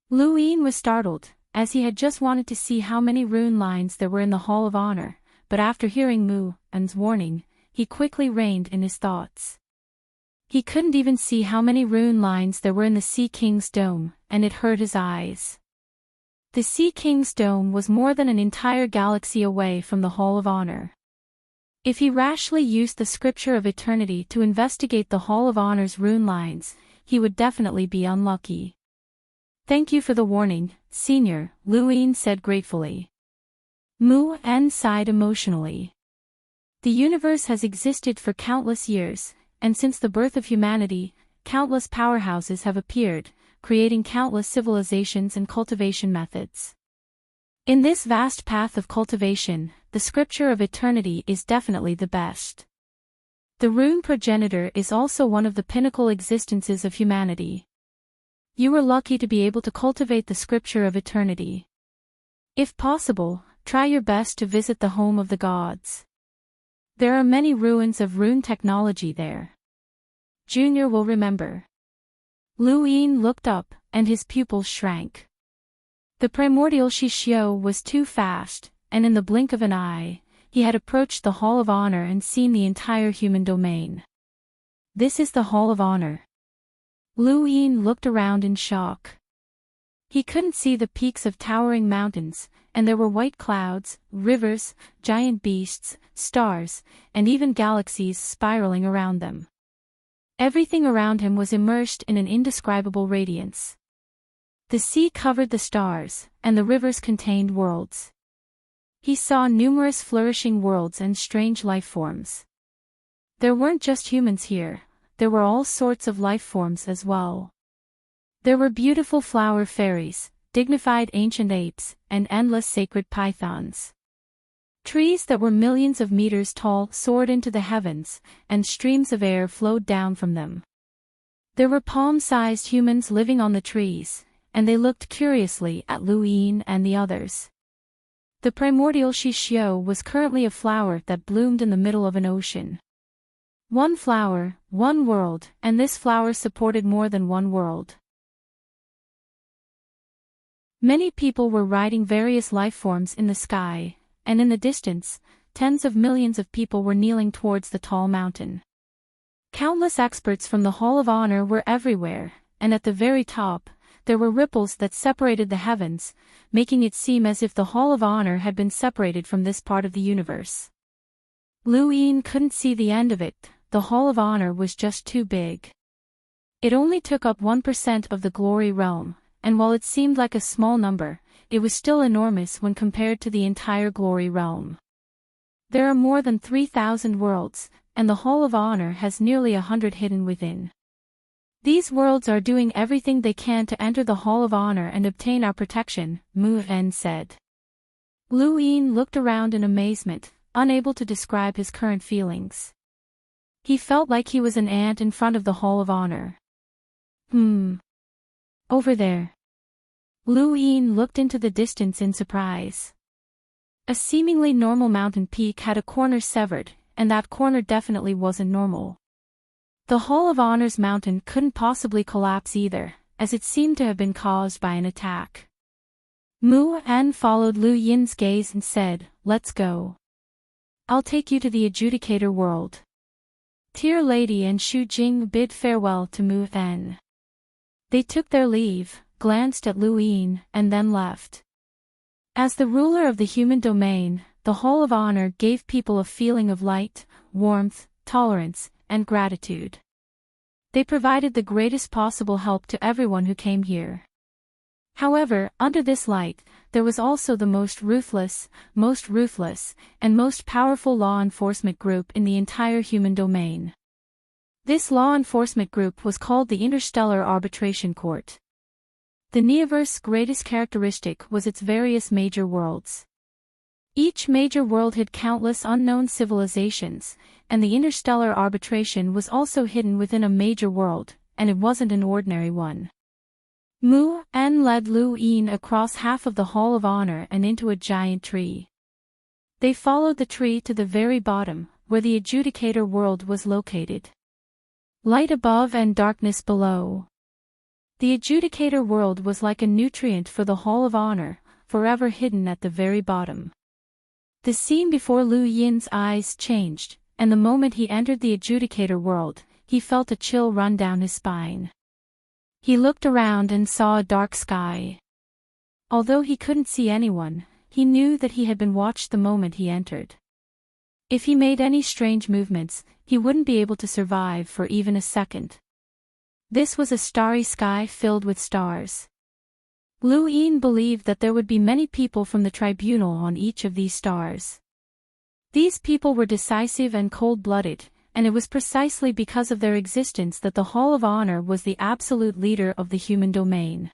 A: Lu Yin was startled, as he had just wanted to see how many rune lines there were in the Hall of Honor, but after hearing Mu En's warning, he quickly reined in his thoughts. He couldn't even see how many rune lines there were in the Sea King's dome, and it hurt his eyes. The Sea King's dome was more than an entire galaxy away from the Hall of Honor. If he rashly used the scripture of eternity to investigate the Hall of Honor's rune lines, he would definitely be unlucky. Thank you for the warning, Senior, Lu Yin said gratefully. Mu En sighed emotionally. The universe has existed for countless years, and since the birth of humanity, countless powerhouses have appeared, creating countless civilizations and cultivation methods. In this vast path of cultivation, the scripture of eternity is definitely the best. The rune progenitor is also one of the pinnacle existences of humanity. You were lucky to be able to cultivate the scripture of eternity. If possible, try your best to visit the home of the gods. There are many ruins of rune technology there. Junior will remember. Lu Yin looked up, and his pupils shrank. The primordial Shishio was too fast, and in the blink of an eye, he had approached the Hall of Honor and seen the entire human domain. This is the Hall of Honor. Lu Yin looked around in shock. He couldn't see the peaks of towering mountains, and there were white clouds, rivers, giant beasts, stars, and even galaxies spiraling around them. Everything around him was immersed in an indescribable radiance. The sea covered the stars, and the rivers contained worlds. He saw numerous flourishing worlds and strange life forms. There weren't just humans here, there were all sorts of life forms as well. There were beautiful flower fairies, dignified ancient apes, and endless sacred pythons. Trees that were millions of meters tall soared into the heavens, and streams of air flowed down from them. There were palm-sized humans living on the trees, and they looked curiously at Lu Yin and the others. The primordial Shishio was currently a flower that bloomed in the middle of an ocean. One flower, one world, and this flower supported more than one world. Many people were riding various life forms in the sky, and in the distance, tens of millions of people were kneeling towards the tall mountain. Countless experts from the Hall of Honor were everywhere, and at the very top, there were ripples that separated the heavens, making it seem as if the Hall of Honor had been separated from this part of the universe. Lu Yin couldn't see the end of it, the Hall of Honor was just too big. It only took up 1% of the glory realm, and while it seemed like a small number, it was still enormous when compared to the entire glory realm. There are more than 3,000 worlds, and the Hall of Honor has nearly 100 hidden within. These worlds are doing everything they can to enter the Hall of Honor and obtain our protection, Mu En said. Lu Yin looked around in amazement, unable to describe his current feelings. He felt like he was an ant in front of the Hall of Honor. Over there. Lu Yin looked into the distance in surprise. A seemingly normal mountain peak had a corner severed, and that corner definitely wasn't normal. The Hall of Honor's mountain couldn't possibly collapse either, as it seemed to have been caused by an attack. Mu En followed Lu Yin's gaze and said, "Let's go. I'll take you to the adjudicator world." Dear Lady and Xu Jing bid farewell to Mu En. They took their leave, glanced at Lu Yin, and then left. As the ruler of the human domain, the Hall of Honor gave people a feeling of light, warmth, tolerance, and gratitude. They provided the greatest possible help to everyone who came here. However, under this light, there was also the most ruthless, and most powerful law enforcement group in the entire human domain. This law enforcement group was called the Interstellar Arbitration Court. The Neoverse's greatest characteristic was its various major worlds. Each major world hid countless unknown civilizations, and the interstellar arbitration was also hidden within a major world, and it wasn't an ordinary one. Mu En led Lu Yin across half of the Hall of Honor and into a giant tree. They followed the tree to the very bottom, where the adjudicator world was located. Light above and darkness below. The adjudicator world was like a nutrient for the Hall of Honor, forever hidden at the very bottom. The scene before Lu Yin's eyes changed, and the moment he entered the adjudicator world, he felt a chill run down his spine. He looked around and saw a dark sky. Although he couldn't see anyone, he knew that he had been watched the moment he entered. If he made any strange movements, he wouldn't be able to survive for even a second. This was a starry sky filled with stars. Lu Yin believed that there would be many people from the tribunal on each of these stars. These people were decisive and cold-blooded, and it was precisely because of their existence that the Hall of Honor was the absolute leader of the human domain.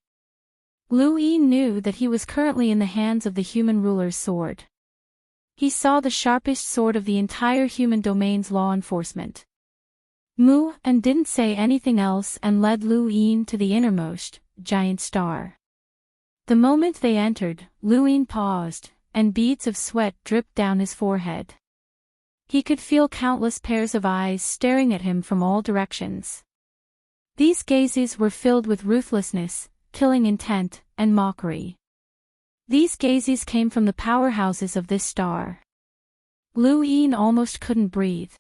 A: Lu Yin knew that he was currently in the hands of the human ruler's sword. He saw the sharpest sword of the entire human domain's law enforcement. Mu En didn't say anything else and led Lu Yin to the innermost, giant star. The moment they entered, Lu Yin paused, and beads of sweat dripped down his forehead. He could feel countless pairs of eyes staring at him from all directions. These gazes were filled with ruthlessness, killing intent, and mockery. These gazes came from the powerhouses of this star. Lu Yin almost couldn't breathe.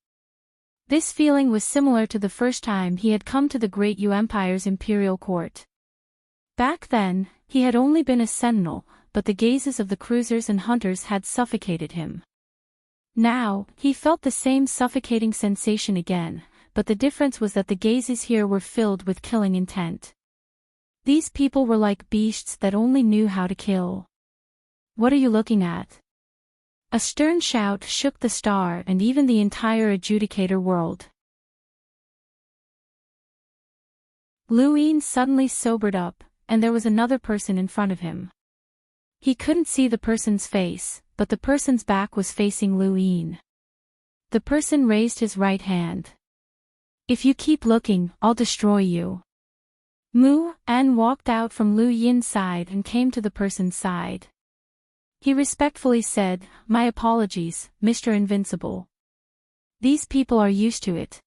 A: This feeling was similar to the first time he had come to the Great Yu Empire's imperial court. Back then, he had only been a sentinel, but the gazes of the cruisers and hunters had suffocated him. Now, he felt the same suffocating sensation again, but the difference was that the gazes here were filled with killing intent. These people were like beasts that only knew how to kill. "What are you looking at?" A stern shout shook the star and even the entire adjudicator world. Lu Yin suddenly sobered up, and there was another person in front of him. He couldn't see the person's face, but the person's back was facing Lu Yin. The person raised his right hand. "If you keep looking, I'll destroy you." Mu En walked out from Lu Yin's side and came to the person's side. He respectfully said, "My apologies, Mr. Invincible. These people are used to it.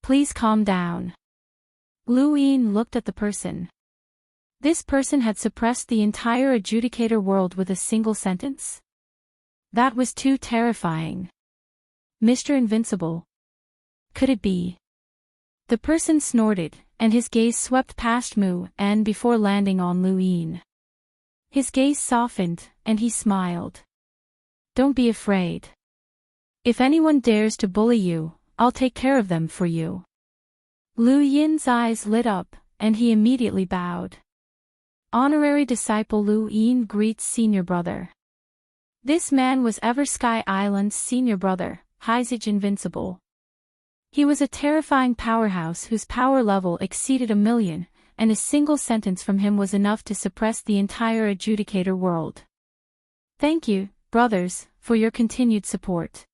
A: Please calm down." Lu Yin looked at the person. This person had suppressed the entire adjudicator world with a single sentence? That was too terrifying. "Mr. Invincible. Could it be?" The person snorted, and his gaze swept past Mu En before landing on Lu Yin. His gaze softened, and he smiled. "Don't be afraid. If anyone dares to bully you, I'll take care of them for you." Lu Yin's eyes lit up, and he immediately bowed. Honorary disciple Lu Yin greets senior brother. This man was Eversky Island's senior brother, Hyzage Invincible. He was a terrifying powerhouse whose power level exceeded 1,000,000, and a single sentence from him was enough to suppress the entire adjudicator world. "Thank you, brothers, for your continued support.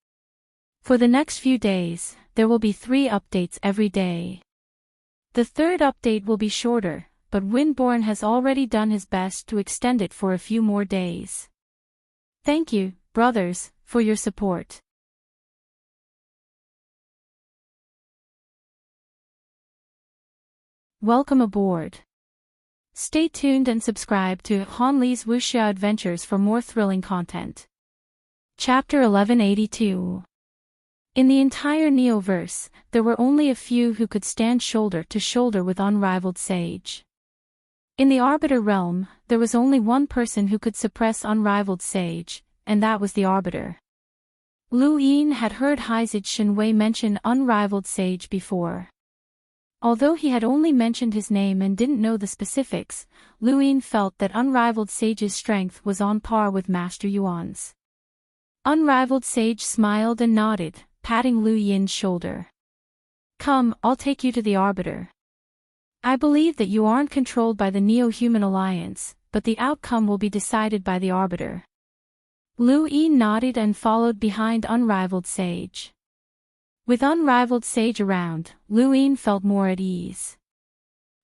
A: For the next few days, there will be 3 updates every day. The 3rd update will be shorter, but Windborn has already done his best to extend it for a few more days. Thank you, brothers, for your support. Welcome aboard. Stay tuned and subscribe to Hanli's Wuxia Adventures for more thrilling content. Chapter 1182. In the entire Neoverse, there were only a few who could stand shoulder to shoulder with unrivaled Sage. In the Arbiter realm, there was only one person who could suppress unrivaled Sage, and that was the Arbiter. Lu Yin had heard Heizid Shenwei mention unrivaled Sage before. Although he had only mentioned his name and didn't know the specifics, Lu Yin felt that unrivaled Sage's strength was on par with Master Yuan's. Unrivaled Sage smiled and nodded, patting Lu Yin's shoulder. Come, I'll take you to the Arbiter. I believe that you aren't controlled by the Neo-Human Alliance, but the outcome will be decided by the Arbiter. Lu Yin nodded and followed behind unrivaled Sage. With unrivaled Sage around, Lu Yin felt more at ease.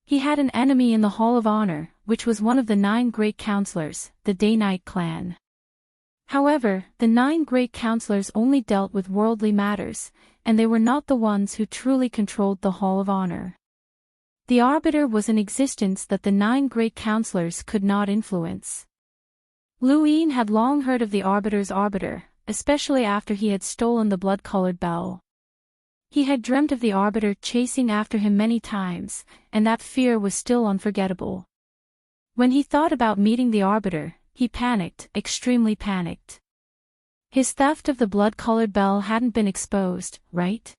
A: He had an enemy in the Hall of Honor, which was one of the 9 Great Counselors, the Day-Night clan. However, the 9 Great Counselors only dealt with worldly matters, and they were not the ones who truly controlled the Hall of Honor. The Arbiter was an existence that the 9 Great Counselors could not influence. Lu Yin had long heard of the Arbiter's Arbiter, especially after he had stolen the blood-colored bell. He had dreamt of the Arbiter chasing after him many times, and that fear was still unforgettable. When he thought about meeting the Arbiter, he panicked, extremely panicked. His theft of the blood-colored bell hadn't been exposed, right?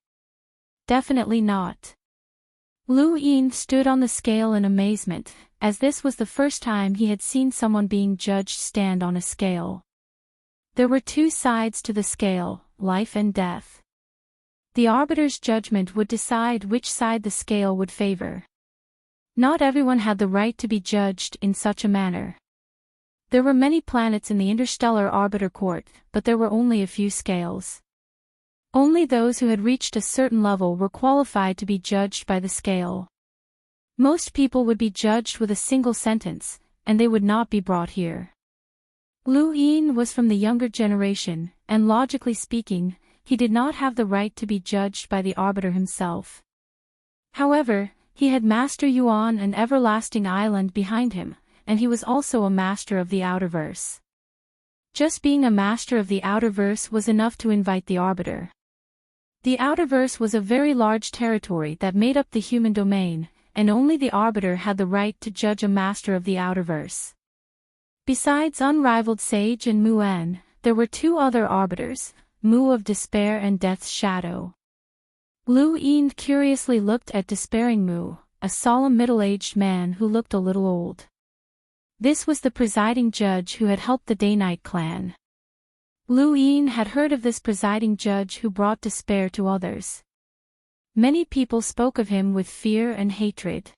A: Definitely not. Lu Yin stood on the scale in amazement, as this was the first time he had seen someone being judged stand on a scale. There were 2 sides to the scale, life and death. The Arbiter's judgment would decide which side the scale would favor. Not everyone had the right to be judged in such a manner. There were many planets in the Interstellar Arbiter Court, but there were only a few scales. Only those who had reached a certain level were qualified to be judged by the scale. Most people would be judged with a single sentence, and they would not be brought here. Lu Yin was from the younger generation, and logically speaking, he did not have the right to be judged by the Arbiter himself. However, he had Master Yuan and Everlasting Island behind him, and he was also a master of the Outerverse. Just being a master of the Outerverse was enough to invite the Arbiter. The Outerverse was a very large territory that made up the human domain, and only the Arbiter had the right to judge a master of the Outerverse. Besides unrivaled Sage and Mu'en, there were 2 other Arbiters, Mu of Despair and Death's Shadow. Lu Yin curiously looked at Despairing Mu, a solemn middle-aged man who looked a little old. This was the presiding judge who had helped the Day-Night clan. Lu Yin had heard of this presiding judge who brought despair to others. Many people spoke of him with fear and hatred.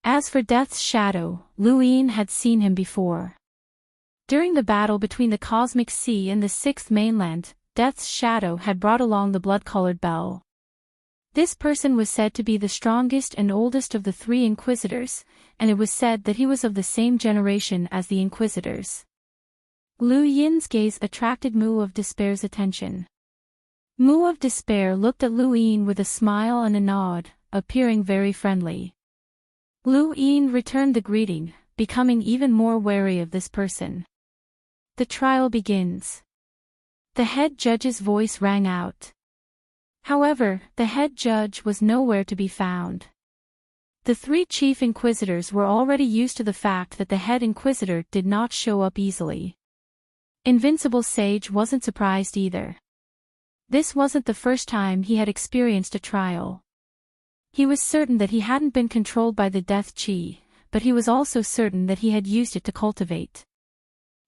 A: As for Death's Shadow, Lu Yin had seen him before. During the battle between the Cosmic Sea and the 6th mainland, Death's Shadow had brought along the blood-colored bell. This person was said to be the strongest and oldest of the 3 Inquisitors, and it was said that he was of the same generation as the Inquisitors. Lu Yin's gaze attracted Mu of Despair's attention. Mu of Despair looked at Lu Yin with a smile and a nod, appearing very friendly. Lu Yin returned the greeting, becoming even more wary of this person. The trial begins. The head judge's voice rang out. However, the head judge was nowhere to be found. The 3 chief inquisitors were already used to the fact that the head inquisitor did not show up easily. Invincible Sage wasn't surprised either. This wasn't the first time he had experienced a trial. He was certain that he hadn't been controlled by the death chi, but he was also certain that he had used it to cultivate.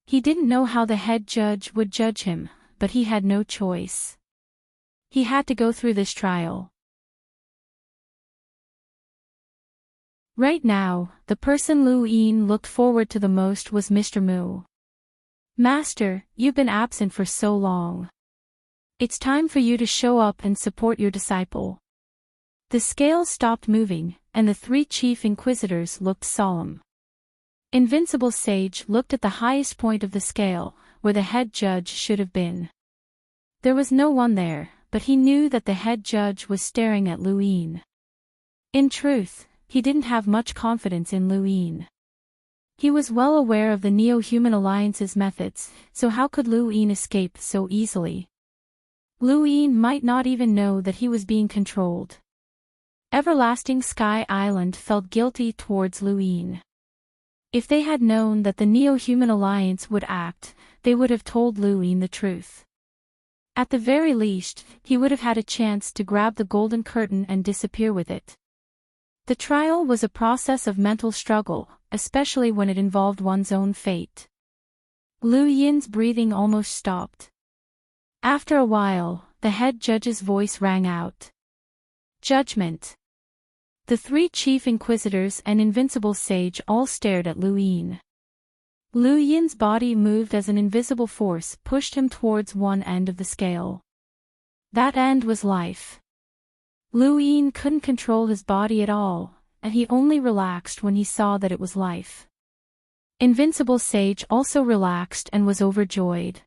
A: He didn't know how the head judge would judge him, but he had no choice. He had to go through this trial. Right now, the person Lu Yin looked forward to the most was Mr. Mu. Master, you've been absent for so long. It's time for you to show up and support your disciple. The scales stopped moving, and the 3 chief inquisitors looked solemn. Invincible Sage looked at the highest point of the scale, where the head judge should have been. There was no one there, but he knew that the head judge was staring at Luin. In truth, he didn't have much confidence in Luin. He was well aware of the Neo-Human Alliance's methods, so how could Luin escape so easily? Luin might not even know that he was being controlled. Everlasting Sky Island felt guilty towards Luin. If they had known that the Neo-Human Alliance would act, they would have told Luin the truth. At the very least, he would have had a chance to grab the golden curtain and disappear with it. The trial was a process of mental struggle, especially when it involved one's own fate. Luin's breathing almost stopped. After a while, the head judge's voice rang out. Judgment. The three chief inquisitors and invincible sage all stared at Luin. Luin's body moved as an invisible force pushed him towards one end of the scale. That end was life. Luin couldn't control his body at all, and he only relaxed when he saw that it was life. Invincible Sage also relaxed and was overjoyed.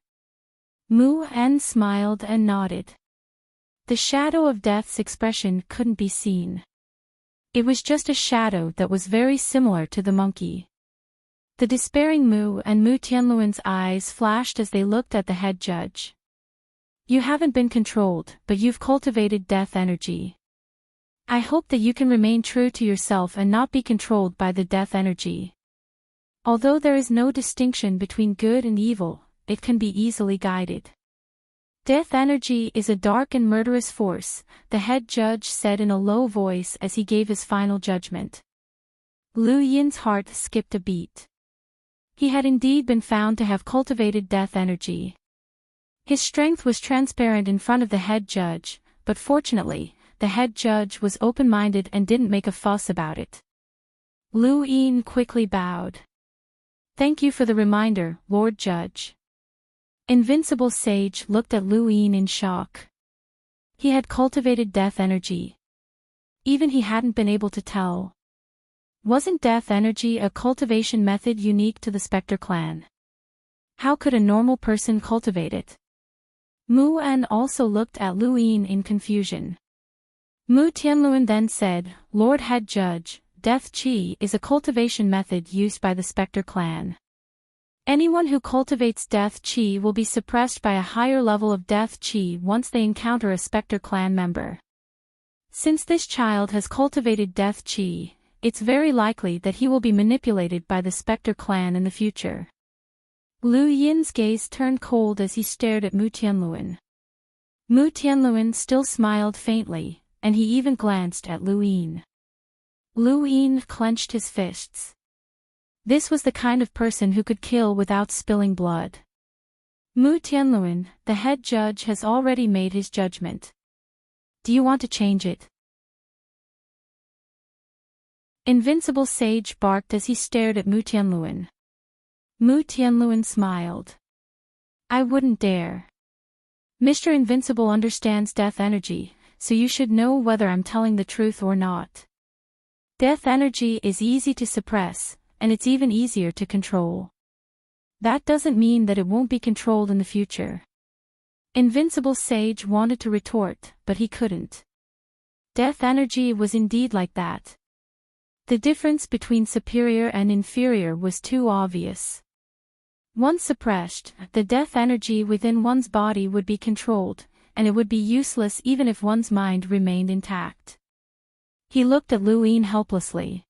A: Mu-En smiled and nodded. The shadow of death's expression couldn't be seen. It was just a shadow that was very similar to the monkey. The despairing Mu and Mu Tianluan's eyes flashed as they looked at the head judge. You haven't been controlled, but you've cultivated death energy. I hope that you can remain true to yourself and not be controlled by the death energy. Although there is no distinction between good and evil, it can be easily guided. Death energy is a dark and murderous force, the head judge said in a low voice as he gave his final judgment. Luin's heart skipped a beat. He had indeed been found to have cultivated death energy. His strength was transparent in front of the head judge, but fortunately, the head judge was open-minded and didn't make a fuss about it. Luin quickly bowed. Thank you for the reminder, Lord Judge. Invincible Sage looked at Luin in shock. He had cultivated death energy. Even he hadn't been able to tell. Wasn't death energy a cultivation method unique to the Spectre clan? How could a normal person cultivate it? Mu-En also looked at Luin in confusion. Mu Tianluan then said, Lord Head Judge, Death Qi is a cultivation method used by the Spectre clan. Anyone who cultivates Death Qi will be suppressed by a higher level of Death Qi once they encounter a Spectre clan member. Since this child has cultivated Death Qi, it's very likely that he will be manipulated by the Spectre clan in the future. Luin's gaze turned cold as he stared at Mu Tianluan. Mu Tianluan still smiled faintly, and he even glanced at Luin. Luin clenched his fists. This was the kind of person who could kill without spilling blood. Mu Tianluan, the head judge, has already made his judgment. Do you want to change it? Invincible Sage barked as he stared at Mu Tianluan. Mu Tianluan smiled. I wouldn't dare. Mr. Invincible understands death energy, so you should know whether I'm telling the truth or not. Death energy is easy to suppress, and it's even easier to control. That doesn't mean that it won't be controlled in the future. Invincible Sage wanted to retort, but he couldn't. Death energy was indeed like that. The difference between superior and inferior was too obvious. Once suppressed, the death energy within one's body would be controlled, and it would be useless even if one's mind remained intact. He looked at Luin helplessly.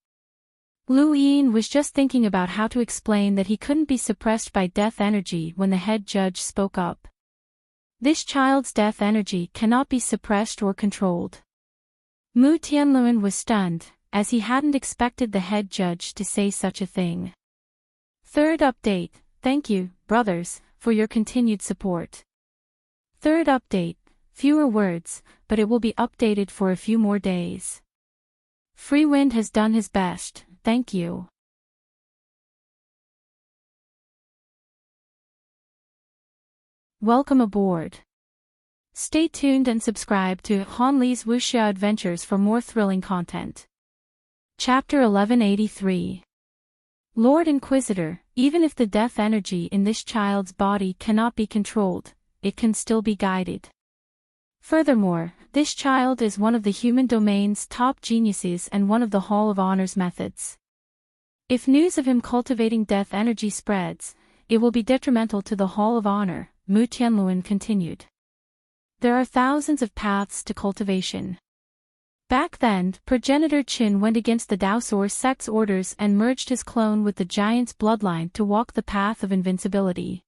A: Luin was just thinking about how to explain that he couldn't be suppressed by death energy when the head judge spoke up. This child's death energy cannot be suppressed or controlled. Mu Tianluan was stunned, as he hadn't expected the head judge to say such a thing. Third update. Thank you, brothers, for your continued support. Third update, fewer words, but it will be updated for a few more days. Freewind has done his best, thank you. Welcome aboard. Stay tuned and subscribe to Hanli's Wuxia Adventures for more thrilling content. Chapter 1183. Lord Inquisitor, Even if the death energy in this child's body cannot be controlled, it can still be guided. Furthermore, this child is one of the human domain's top geniuses and one of the Hall of Honor's methods. If news of him cultivating death energy spreads, it will be detrimental to the Hall of Honor, Mu Tianluan continued. There are thousands of paths to cultivation. Back then, progenitor Qin went against the Daosaur sect's orders and merged his clone with the giant's bloodline to walk the path of invincibility.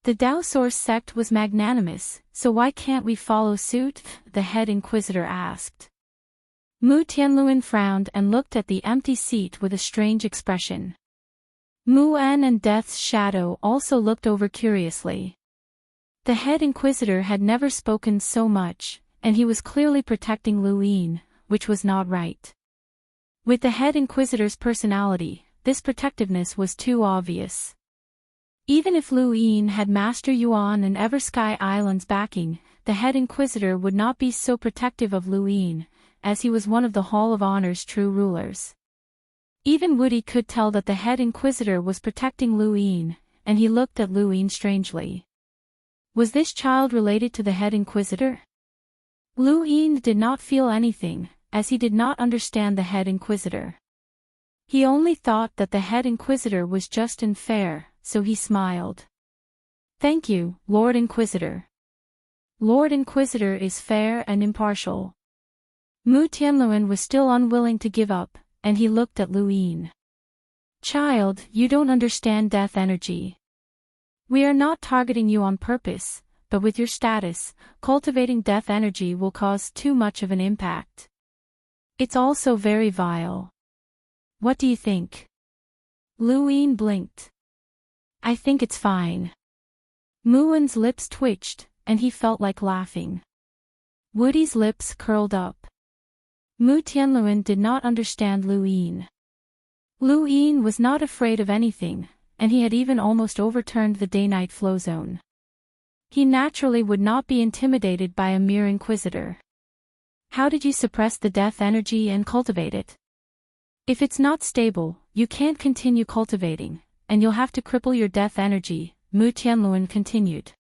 A: The Daosaur sect was magnanimous, so why can't we follow suit? The head inquisitor asked. Mu Tianluan frowned and looked at the empty seat with a strange expression. Mu En and Death's shadow also looked over curiously. The head inquisitor had never spoken so much, and he was clearly protecting Lu Yin, which was not right. With the head inquisitor's personality, this protectiveness was too obvious. Even if Lu Yin had Master Yuan and Eversky Island's backing, the head inquisitor would not be so protective of Lu Yin, as he was one of the Hall of Honor's true rulers. Even Woody could tell that the head inquisitor was protecting Lu Yin, and he looked at Lu Yin strangely. Was this child related to the head inquisitor? Lu Yin did not feel anything, as he did not understand the head inquisitor. He only thought that the head inquisitor was just and fair, so he smiled. Thank you, Lord Inquisitor. Lord Inquisitor is fair and impartial. Mu Tianluan was still unwilling to give up, and he looked at Lu Yin. Child, you don't understand death energy. We are not targeting you on purpose, but with your status, cultivating death energy will cause too much of an impact. It's also very vile. What do you think? Lu Yin blinked. I think it's fine. Muen's lips twitched, and he felt like laughing. Woody's lips curled up. Mu Tianluan did not understand Lu Yin. Lu Yin was not afraid of anything, and he had even almost overturned the day-night flow zone. He naturally would not be intimidated by a mere inquisitor. How did you suppress the death energy and cultivate it? If it's not stable, you can't continue cultivating, and you'll have to cripple your death energy, Mu Tianluan continued.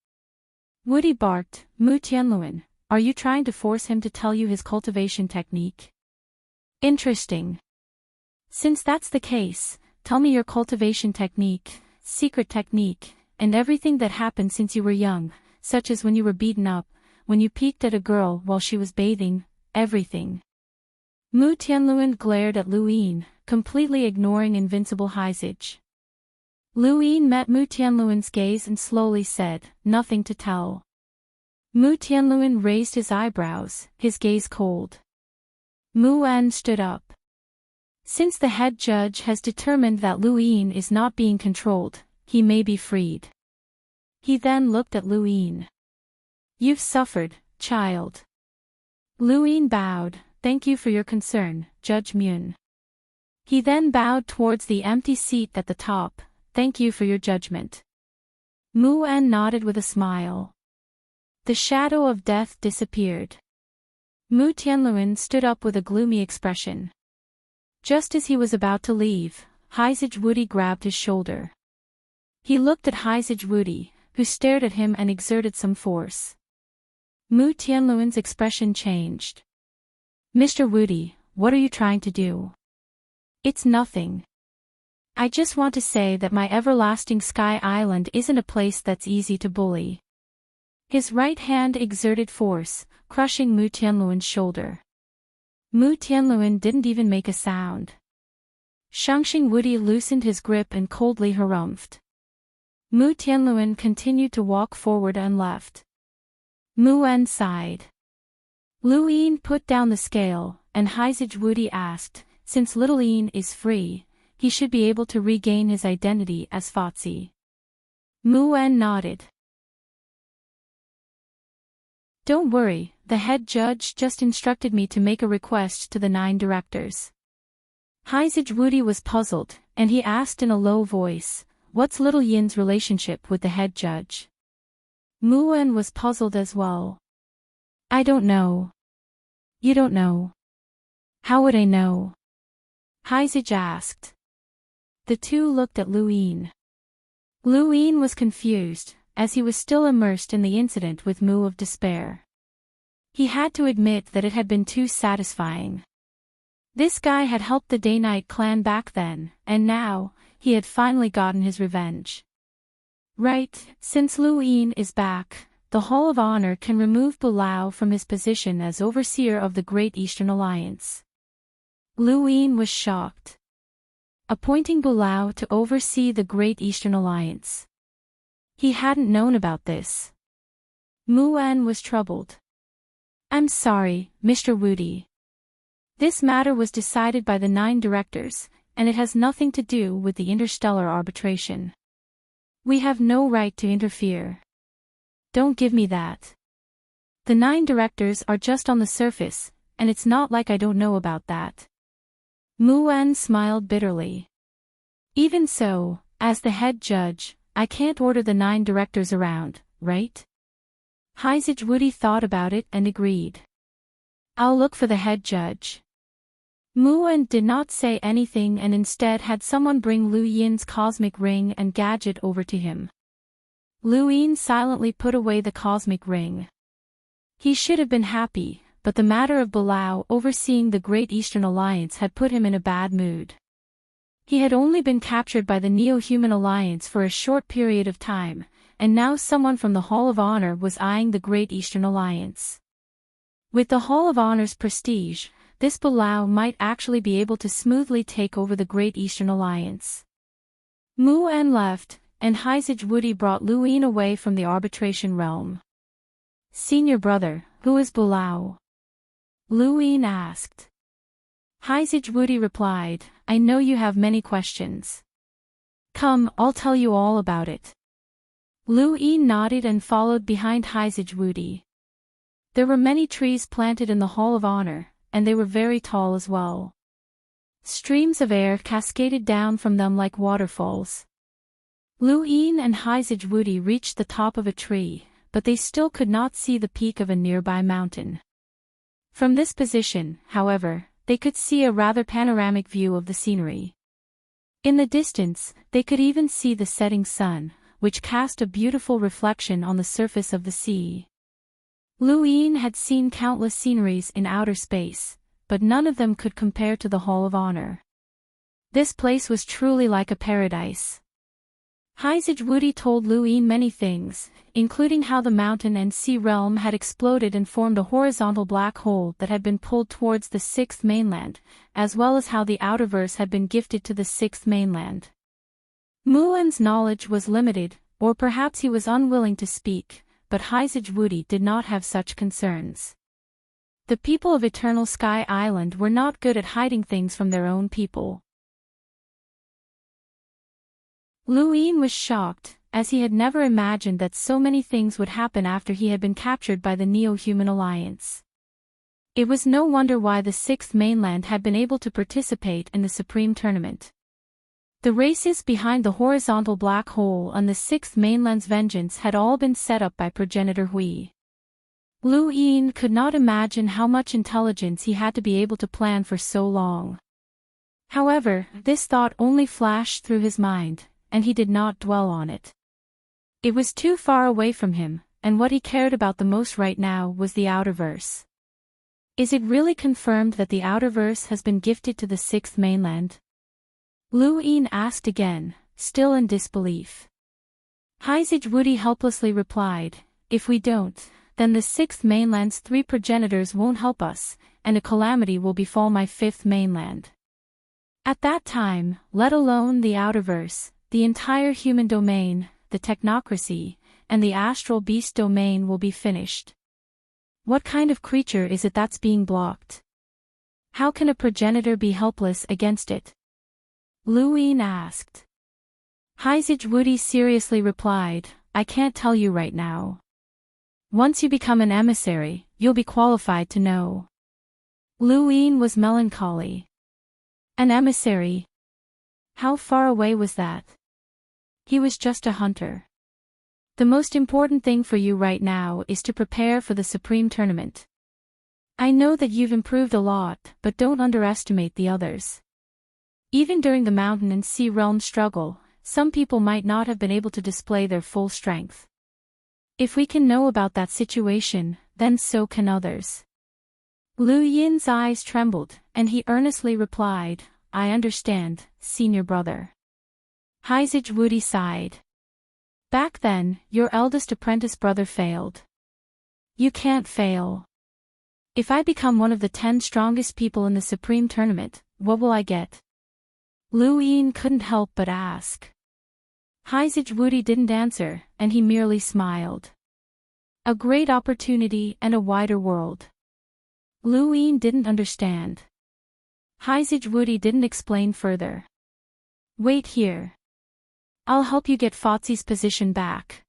A: Woody barked, Mu Tianluan, are you trying to force him to tell you his cultivation technique? Interesting. Since that's the case, tell me your cultivation technique, secret technique, and everything that happened since you were young, such as when you were beaten up, when you peeked at a girl while she was bathing, everything. Mu Tianluan glared at Lu Yin, completely ignoring invincible Heizage. Lu Yin met Mu Tianluan's gaze and slowly said, nothing to tell. Mu Tianluan raised his eyebrows, his gaze cold. Mu En stood up. Since the head judge has determined that Lu Yin is not being controlled, he may be freed. He then looked at Lu Yin. You've suffered, child. Lu Yin bowed, thank you for your concern, Judge Mun. He then bowed towards the empty seat at the top, thank you for your judgment. Mu En nodded with a smile. The shadow of death disappeared. Mu Tianluan stood up with a gloomy expression. Just as he was about to leave, Heizage Woody grabbed his shoulder. He looked at Heizage Woody, who stared at him and exerted some force. Mu Tianluan's expression changed. Mr. Woody, what are you trying to do? It's nothing. I just want to say that my everlasting Sky Island isn't a place that's easy to bully. His right hand exerted force, crushing Mu Tianluan's shoulder. Mu Tianluan didn't even make a sound. Shangxing Woody loosened his grip and coldly harumphed. Mu Tianluan continued to walk forward and left. Mu En sighed. Lu Yin put down the scale, and Heizage Woody asked, since little Yin is free, he should be able to regain his identity as Fatsi. Mu En nodded. Don't worry, the head judge just instructed me to make a request to the 9 directors. Heizage Woody was puzzled, and he asked in a low voice, what's little Yin's relationship with the head judge? Mu En was puzzled as well. I don't know. You don't know. How would I know? Heizage asked. The two looked at Luin. Luin was confused, as he was still immersed in the incident with Mu of Despair. He had to admit that it had been too satisfying. This guy had helped the Day-Night clan back then, and now, he had finally gotten his revenge. Right, since Luin is back, the Hall of Honor can remove Bulao from his position as overseer of the Great Eastern Alliance. Luin was shocked. Appointing Bulao to oversee the Great Eastern Alliance. He hadn't known about this. Muan was troubled. I'm sorry, Mr. Woody. This matter was decided by the 9 directors, and it has nothing to do with the interstellar arbitration. We have no right to interfere. Don't give me that. The 9 directors are just on the surface, and it's not like I don't know about that. Muan smiled bitterly. Even so, as the head judge, I can't order the 9 directors around, right? Hyzage Woody thought about it and agreed. I'll look for the head judge. Muan did not say anything and instead had someone bring Lu Yin's cosmic ring and gadget over to him. Lu Yin silently put away the cosmic ring. He should have been happy, but the matter of Bulao overseeing the Great Eastern Alliance had put him in a bad mood. He had only been captured by the Neo-Human Alliance for a short period of time, and now someone from the Hall of Honor was eyeing the Great Eastern Alliance. With the Hall of Honor's prestige, this Bulao might actually be able to smoothly take over the Great Eastern Alliance. Muan left, and Hyzage Woody brought Lu Yin away from the arbitration realm. Senior brother, who is Bulao? Lu Yin asked. Hyzage Woody replied, I know you have many questions. Come, I'll tell you all about it. Lu Yin nodded and followed behind Hyzage Woody. There were many trees planted in the Hall of Honor, and they were very tall as well. Streams of air cascaded down from them like waterfalls. Lu Yin and Hyzage Woody reached the top of a tree, but they still could not see the peak of a nearby mountain. From this position, however, they could see a rather panoramic view of the scenery. In the distance, they could even see the setting sun, which cast a beautiful reflection on the surface of the sea. Lu Yin had seen countless sceneries in outer space, but none of them could compare to the Hall of Honor. This place was truly like a paradise. Hyzage Woody told Lu Yin many things, including how the mountain and sea realm had exploded and formed a horizontal black hole that had been pulled towards the 6th mainland, as well as how the Outerverse had been gifted to the 6th mainland. Muan's knowledge was limited, or perhaps he was unwilling to speak, but Hyzage Woody did not have such concerns. The people of Eternal Sky Island were not good at hiding things from their own people. Lu Yin was shocked, as he had never imagined that so many things would happen after he had been captured by the Neo-Human Alliance. It was no wonder why the 6th mainland had been able to participate in the Supreme Tournament. The races behind the horizontal black hole and the 6th mainland's vengeance had all been set up by Progenitor Hui. Lu Yin could not imagine how much intelligence he had to be able to plan for so long. However, this thought only flashed through his mind, and he did not dwell on it. It was too far away from him, and what he cared about the most right now was the Outerverse. Is it really confirmed that the Outerverse has been gifted to the 6th mainland? Lu Yin asked again, still in disbelief. Hyzage Woody helplessly replied, if we don't, then the 6th mainland's 3 progenitors won't help us, and a calamity will befall my 5th mainland. At that time, let alone the Outerverse, the entire human domain, the technocracy, and the astral beast domain will be finished. What kind of creature is it that's being blocked? How can a progenitor be helpless against it? Lu Yin asked. Hyzage Woody seriously replied, I can't tell you right now. Once you become an emissary, you'll be qualified to know. Lu Yin was melancholy. An emissary? How far away was that? He was just a hunter. The most important thing for you right now is to prepare for the Supreme Tournament. I know that you've improved a lot, but don't underestimate the others. Even during the mountain and sea realm struggle, some people might not have been able to display their full strength. If we can know about that situation, then so can others. Lu Yin's eyes trembled, and he earnestly replied, I understand, senior brother. Haizij Wudi sighed. Back then, your eldest apprentice brother failed. You can't fail. If I become one of the 10 strongest people in the Supreme Tournament, what will I get? Lu Yin couldn't help but ask. Haizij Wudi didn't answer, and he merely smiled. A great opportunity and a wider world. Lu Yin didn't understand. Haizij Wudi didn't explain further. Wait here. I'll help you get Fotzi's position back.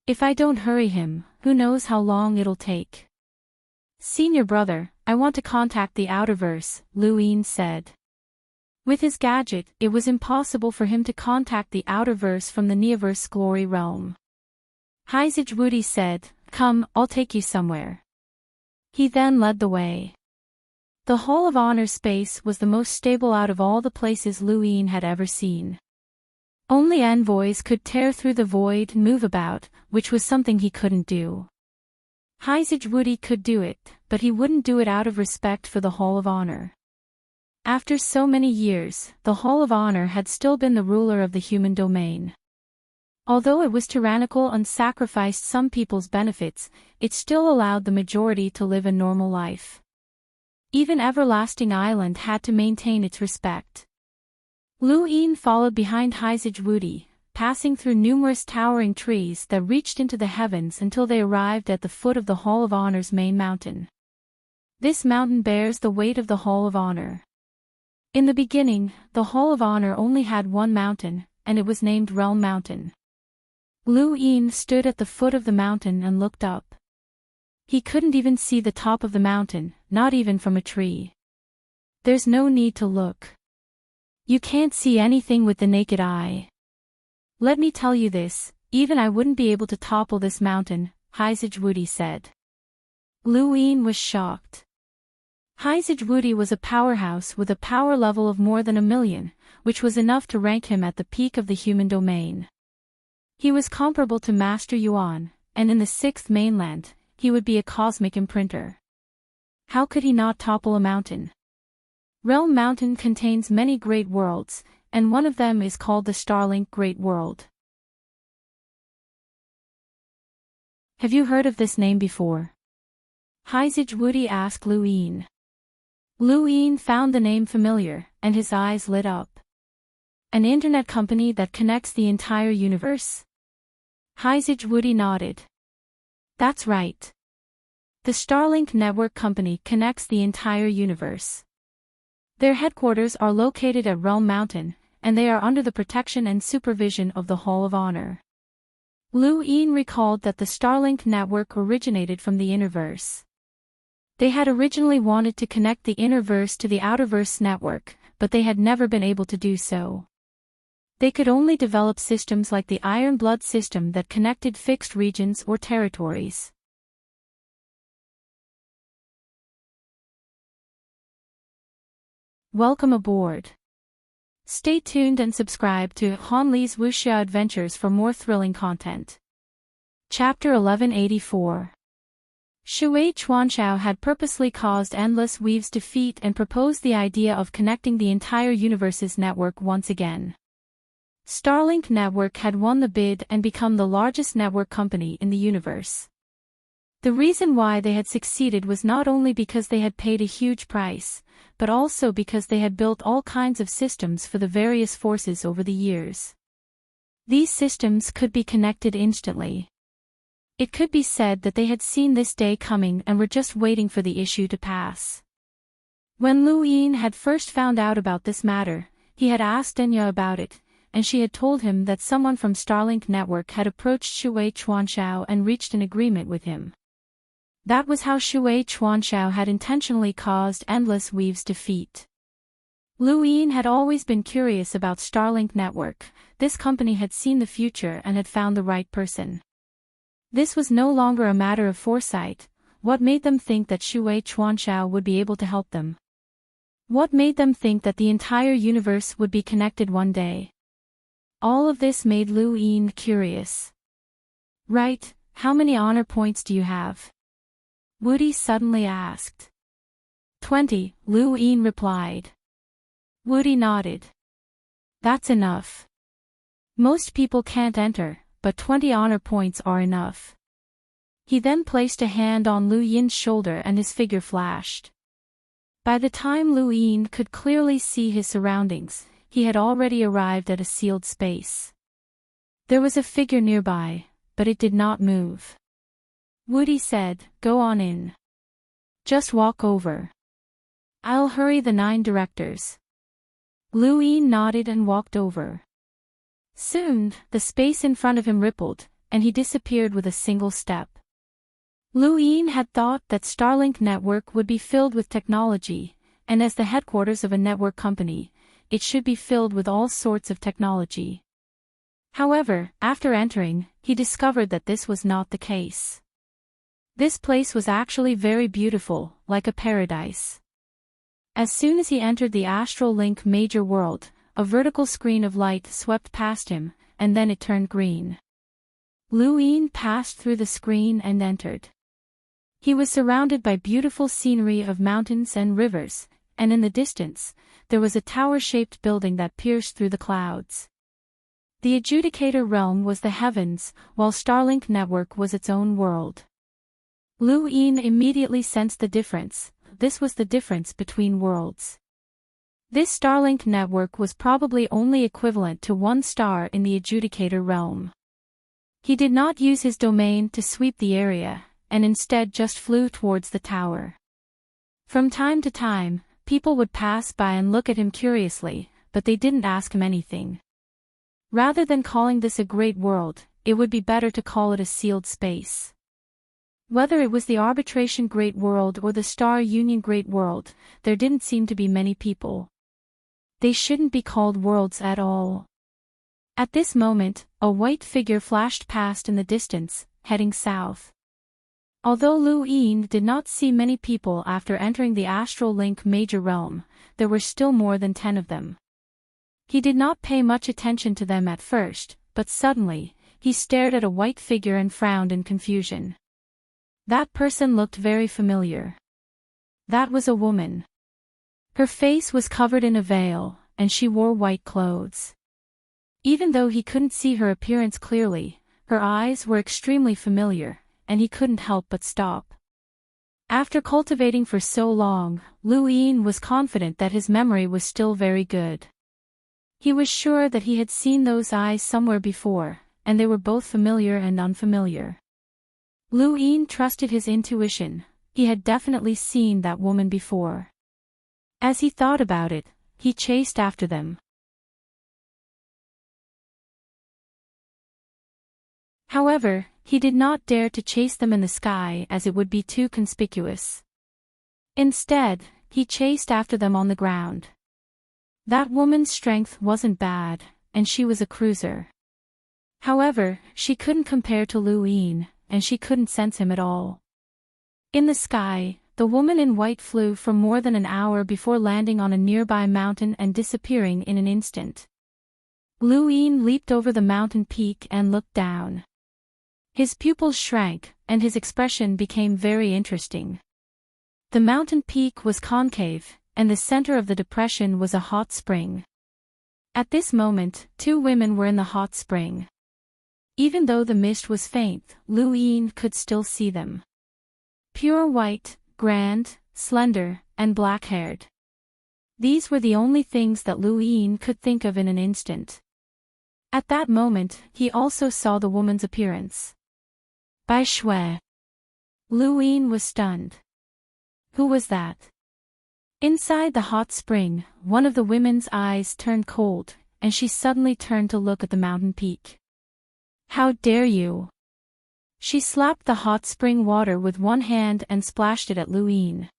A: If I don't hurry him, who knows how long it'll take. Senior brother, I want to contact the Outerverse, Lu Yin said. With his gadget, it was impossible for him to contact the Outerverse from the Neoverse Glory Realm. Haizij Wudi said, Come, I'll take you somewhere. He then led the way. The Hall of Honor space was the most stable out of all the places Lu Yin had ever seen. Only envoys could tear through the void and move about, which was something he couldn't do. Haizij Wudi could do it, but he wouldn't do it out of respect for the Hall of Honor. After so many years, the Hall of Honor had still been the ruler of the human domain. Although it was tyrannical and sacrificed some people's benefits, it still allowed the majority to live a normal life. Even Everlasting Island had to maintain its respect. Lu Yin followed behind Haizij Wudi, passing through numerous towering trees that reached into the heavens until they arrived at the foot of the Hall of Honor's main mountain. This mountain bears the weight of the Hall of Honor. In the beginning, the Hall of Honor only had one mountain, and it was named Realm Mountain. Lu Yin stood at the foot of the mountain and looked up. He couldn't even see the top of the mountain, not even from a tree. There's no need to look. You can't see anything with the naked eye. Let me tell you this, even I wouldn't be able to topple this mountain, Haizij Wudi said. Lu Yin was shocked. Haizij Wudi was a powerhouse with a power level of more than 1,000,000, which was enough to rank him at the peak of the human domain. He was comparable to Master Yuan, and in the 6th mainland, he would be a cosmic imprinter. How could he not topple a mountain? Realm Mountain contains many great worlds, and one of them is called the Starlink Great World. Have you heard of this name before? Haizij Wudi asked Lu Yin. Lu Yin found the name familiar, and his eyes lit up. An internet company that connects the entire universe? Haizij Wudi nodded. That's right. The Starlink network company connects the entire universe. Their headquarters are located at Realm Mountain, and they are under the protection and supervision of the Hall of Honor. Lu Yin recalled that the Starlink network originated from the Innerverse. They had originally wanted to connect the Innerverse to the Outerverse network, but they had never been able to do so. They could only develop systems like the Iron Blood system that connected fixed regions or territories. Welcome aboard. Stay tuned and subscribe to Han Li's Wuxia Adventures for more thrilling content. Chapter 1184. Shui Chuanshao had purposely caused Endless Weave's defeat and proposed the idea of connecting the entire universe's network once again. Starlink Network had won the bid and become the largest network company in the universe. The reason why they had succeeded was not only because they had paid a huge price, but also because they had built all kinds of systems for the various forces over the years. These systems could be connected instantly. It could be said that they had seen this day coming and were just waiting for the issue to pass. When Lu Yin had first found out about this matter, he had asked Denya about it, and she had told him that someone from Starlink Network had approached Shui Chuanshao and reached an agreement with him. That was how Shui Chuanshao had intentionally caused Endless Weave's defeat. Lu Yin had always been curious about Starlink Network. This company had seen the future and had found the right person. This was no longer a matter of foresight. What made them think that Shui Chuanshao would be able to help them? What made them think that the entire universe would be connected one day? All of this made Lu Yin curious. Right, how many honor points do you have? Woody suddenly asked. 20, Lu Yin replied. Woody nodded. That's enough. Most people can't enter, but 20 honor points are enough. He then placed a hand on Lu Yin's shoulder and his figure flashed. By the time Lu Yin could clearly see his surroundings, he had already arrived at a sealed space. There was a figure nearby, but it did not move. Woody said, "Go on in. Just walk over. I'll hurry the 9 directors." Lu Yin nodded and walked over. Soon, the space in front of him rippled, and he disappeared with a single step. Lu Yin had thought that Starlink network would be filled with technology, and as the headquarters of a network company, it should be filled with all sorts of technology. However, after entering, he discovered that this was not the case. This place was actually very beautiful, like a paradise. As soon as he entered the Astral Link major world, a vertical screen of light swept past him, and then it turned green. Lu Yin passed through the screen and entered. He was surrounded by beautiful scenery of mountains and rivers, and in the distance, there was a tower-shaped building that pierced through the clouds. The Adjudicator Realm was the heavens, while Starlink Network was its own world. Lu Yin immediately sensed the difference. This was the difference between worlds. This Starlink network was probably only equivalent to 1 star in the Adjudicator Realm. He did not use his domain to sweep the area, and instead just flew towards the tower. From time to time, people would pass by and look at him curiously, but they didn't ask him anything. Rather than calling this a great world, it would be better to call it a sealed space. Whether it was the Arbitration Great World or the Star Union Great World, there didn't seem to be many people. They shouldn't be called worlds at all. At this moment, a white figure flashed past in the distance, heading south. Although Lu Yin did not see many people after entering the Astral Link major realm, there were still more than 10 of them. He did not pay much attention to them at first, but suddenly, he stared at a white figure and frowned in confusion. That person looked very familiar. That was a woman. Her face was covered in a veil, and she wore white clothes. Even though he couldn't see her appearance clearly, her eyes were extremely familiar, and he couldn't help but stop. After cultivating for so long, Lu Yin was confident that his memory was still very good. He was sure that he had seen those eyes somewhere before, and they were both familiar and unfamiliar. Lu Yin trusted his intuition. He had definitely seen that woman before. As he thought about it, he chased after them. However, he did not dare to chase them in the sky as it would be too conspicuous. Instead, he chased after them on the ground. That woman's strength wasn't bad, and she was a cruiser. However, she couldn't compare to Lu Yin, and she couldn't sense him at all. In the sky, the woman in white flew for more than an hour before landing on a nearby mountain and disappearing in an instant. Lu Yin leaped over the mountain peak and looked down. His pupils shrank, and his expression became very interesting. The mountain peak was concave, and the center of the depression was a hot spring. At this moment, 2 women were in the hot spring. Even though the mist was faint, Lu Yin could still see them. Pure white, grand, slender, and black-haired. These were the only things that Lu Yin could think of in an instant. At that moment, he also saw the woman's appearance. Bai Shui. Lu Yin was stunned. Who was that? Inside the hot spring, one of the women's eyes turned cold, and she suddenly turned to look at the mountain peak. How dare you! She slapped the hot spring water with one hand and splashed it at Lu Yin.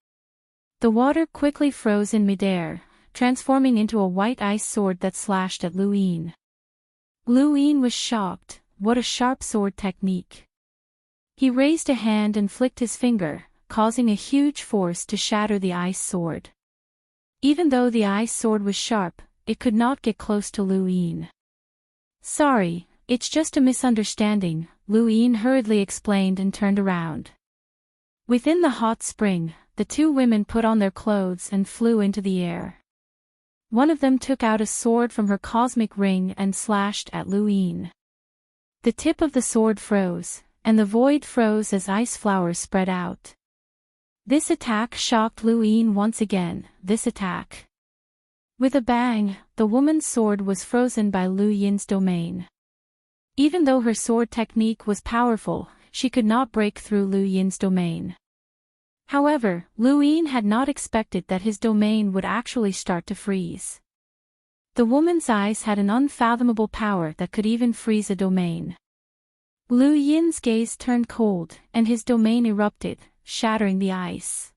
A: The water quickly froze in midair, transforming into a white ice sword that slashed at Lu Yin. Lu Yin was shocked. What a sharp sword technique! He raised a hand and flicked his finger, causing a huge force to shatter the ice sword. Even though the ice sword was sharp, it could not get close to Lu Yin. "Sorry, it's just a misunderstanding," Lu Yin hurriedly explained and turned around. Within the hot spring, the two women put on their clothes and flew into the air. One of them took out a sword from her cosmic ring and slashed at Lu Yin. The tip of the sword froze, and the void froze as ice flowers spread out. This attack shocked Lu Yin once again, this attack. With a bang, the woman's sword was frozen by Lu Yin's domain. Even though her sword technique was powerful, she could not break through Lu Yin's domain. However, Lu Yin had not expected that his domain would actually start to freeze. The woman's eyes had an unfathomable power that could even freeze a domain. Lu Yin's gaze turned cold, and his domain erupted, shattering the ice.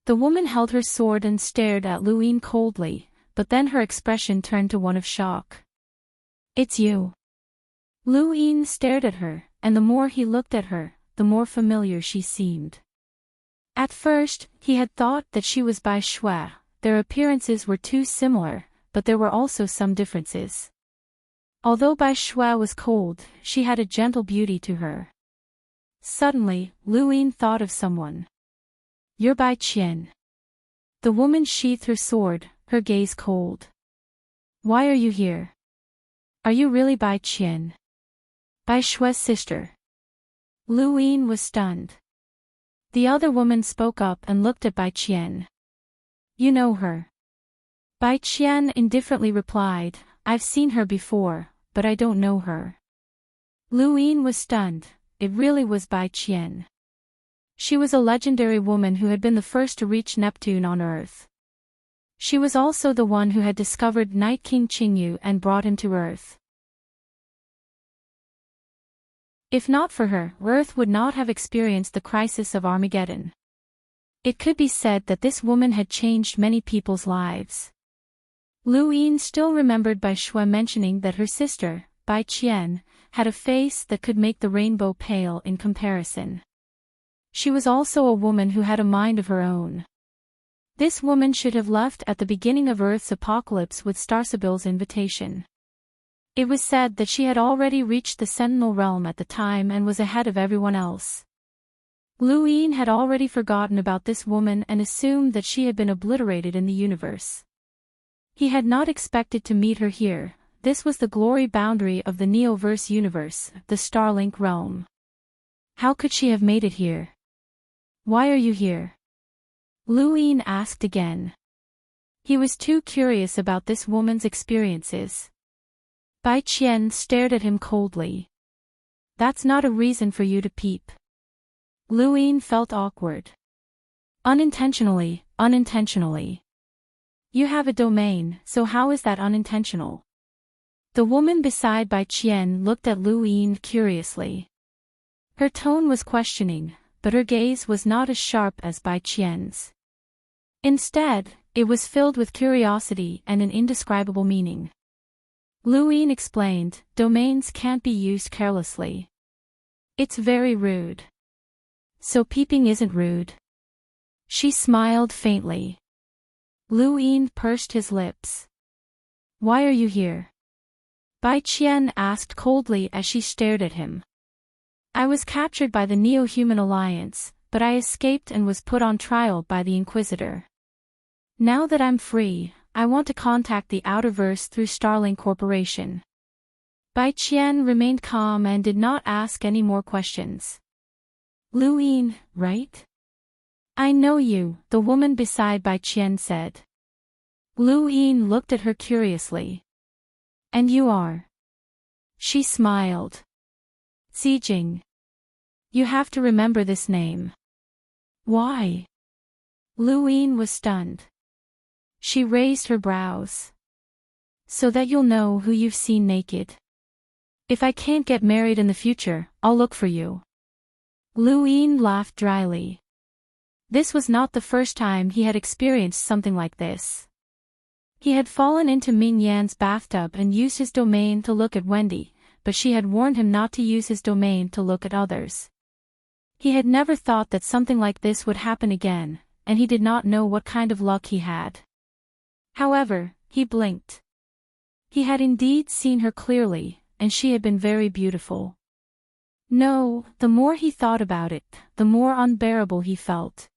A: The woman held her sword and stared at Lu Yin coldly, but then her expression turned to one of shock. "It's you." Lu Yin stared at her, and the more he looked at her, the more familiar she seemed. At first, he had thought that she was Bai Shui. Their appearances were too similar, but there were also some differences. Although Bai Shui was cold, she had a gentle beauty to her. Suddenly, Lu Yin thought of someone. "You're Bai Qian." The woman sheathed her sword, her gaze cold. "Why are you here? Are you really Bai Qian? Bai Shui's sister?" Lu Yin was stunned. The other woman spoke up and looked at Bai Qian. "You know her?" Bai Qian indifferently replied, "I've seen her before, but I don't know her." Lu Yin was stunned. It really was Bai Qian. She was a legendary woman who had been the first to reach Neptune on Earth. She was also the one who had discovered Night King Qingyu and brought him to Earth. If not for her, Earth would not have experienced the crisis of Armageddon. It could be said that this woman had changed many people's lives. Lu Yin still remembered Bai Shui mentioning that her sister, Bai Qian, had a face that could make the rainbow pale in comparison. She was also a woman who had a mind of her own. This woman should have left at the beginning of Earth's apocalypse with Starsibyl's invitation. It was said that she had already reached the Sentinel realm at the time and was ahead of everyone else. Lu Yin had already forgotten about this woman and assumed that she had been obliterated in the universe. He had not expected to meet her here. This was the glory boundary of the Neoverse universe, the Starlink realm. How could she have made it here? "Why are you here?" Lu Yin asked again. He was too curious about this woman's experiences. Bai Qian stared at him coldly. "That's not a reason for you to peep." Lu Yin felt awkward. Unintentionally. "You have a domain, so how is that unintentional?" The woman beside Bai Qian looked at Lu Yin curiously. Her tone was questioning, but her gaze was not as sharp as Bai Qian's. Instead, it was filled with curiosity and an indescribable meaning. Lu Yin explained, "Domains can't be used carelessly. It's very rude." "So peeping isn't rude?" She smiled faintly. Lu Yin pursed his lips. "Why are you here?" Bai Qian asked coldly as she stared at him. "I was captured by the Neo-Human Alliance, but I escaped and was put on trial by the Inquisitor. Now that I'm free, I want to contact the Outerverse through Starlink Corporation." Bai Qian remained calm and did not ask any more questions. "Lu Yin, right?" "I know you," the woman beside Bai Qian said. Lu Yin looked at her curiously. "And you are?" She smiled. "Zijing. You have to remember this name." "Why?" Lu Yin was stunned. She raised her brows. "So that you'll know who you've seen naked. If I can't get married in the future, I'll look for you." Lu Yin laughed dryly. This was not the first time he had experienced something like this. He had fallen into Ming Yan's bathtub and used his domain to look at Wendy, but she had warned him not to use his domain to look at others. He had never thought that something like this would happen again, and he did not know what kind of luck he had. However, he blinked. He had indeed seen her clearly, and she had been very beautiful. No, the more he thought about it, the more unbearable he felt.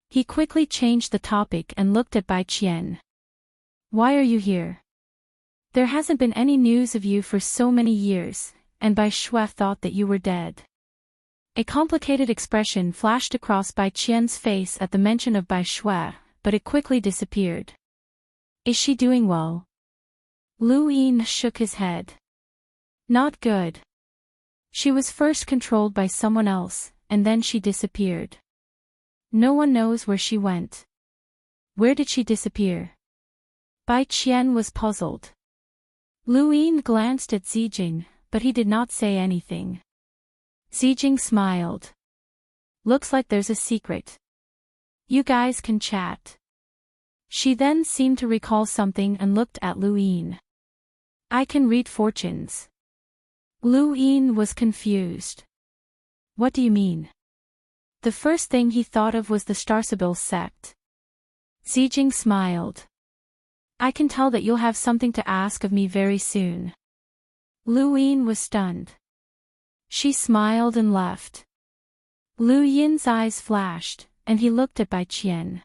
A: He quickly changed the topic and looked at Bai Qian. Why are you here? There hasn't been any news of you for so many years, and Bai Shui thought that you were dead. A complicated expression flashed across Bai Qian's face at the mention of Bai Shui, but it quickly disappeared. Is she doing well? Lu Yin shook his head. Not good. She was first controlled by someone else, and then she disappeared. No one knows where she went. Where did she disappear? Bai Qian was puzzled. Lu Yin glanced at Zijing, but he did not say anything. Zijing smiled. Looks like there's a secret. You guys can chat. She then seemed to recall something and looked at Lu Yin. I can read fortunes. Lu Yin was confused. What do you mean? The first thing he thought of was the Starsibil sect. Zijing smiled. I can tell that you'll have something to ask of me very soon. Lu Yin was stunned. She smiled and left. Lu Yin's eyes flashed, and he looked at Bai Qian.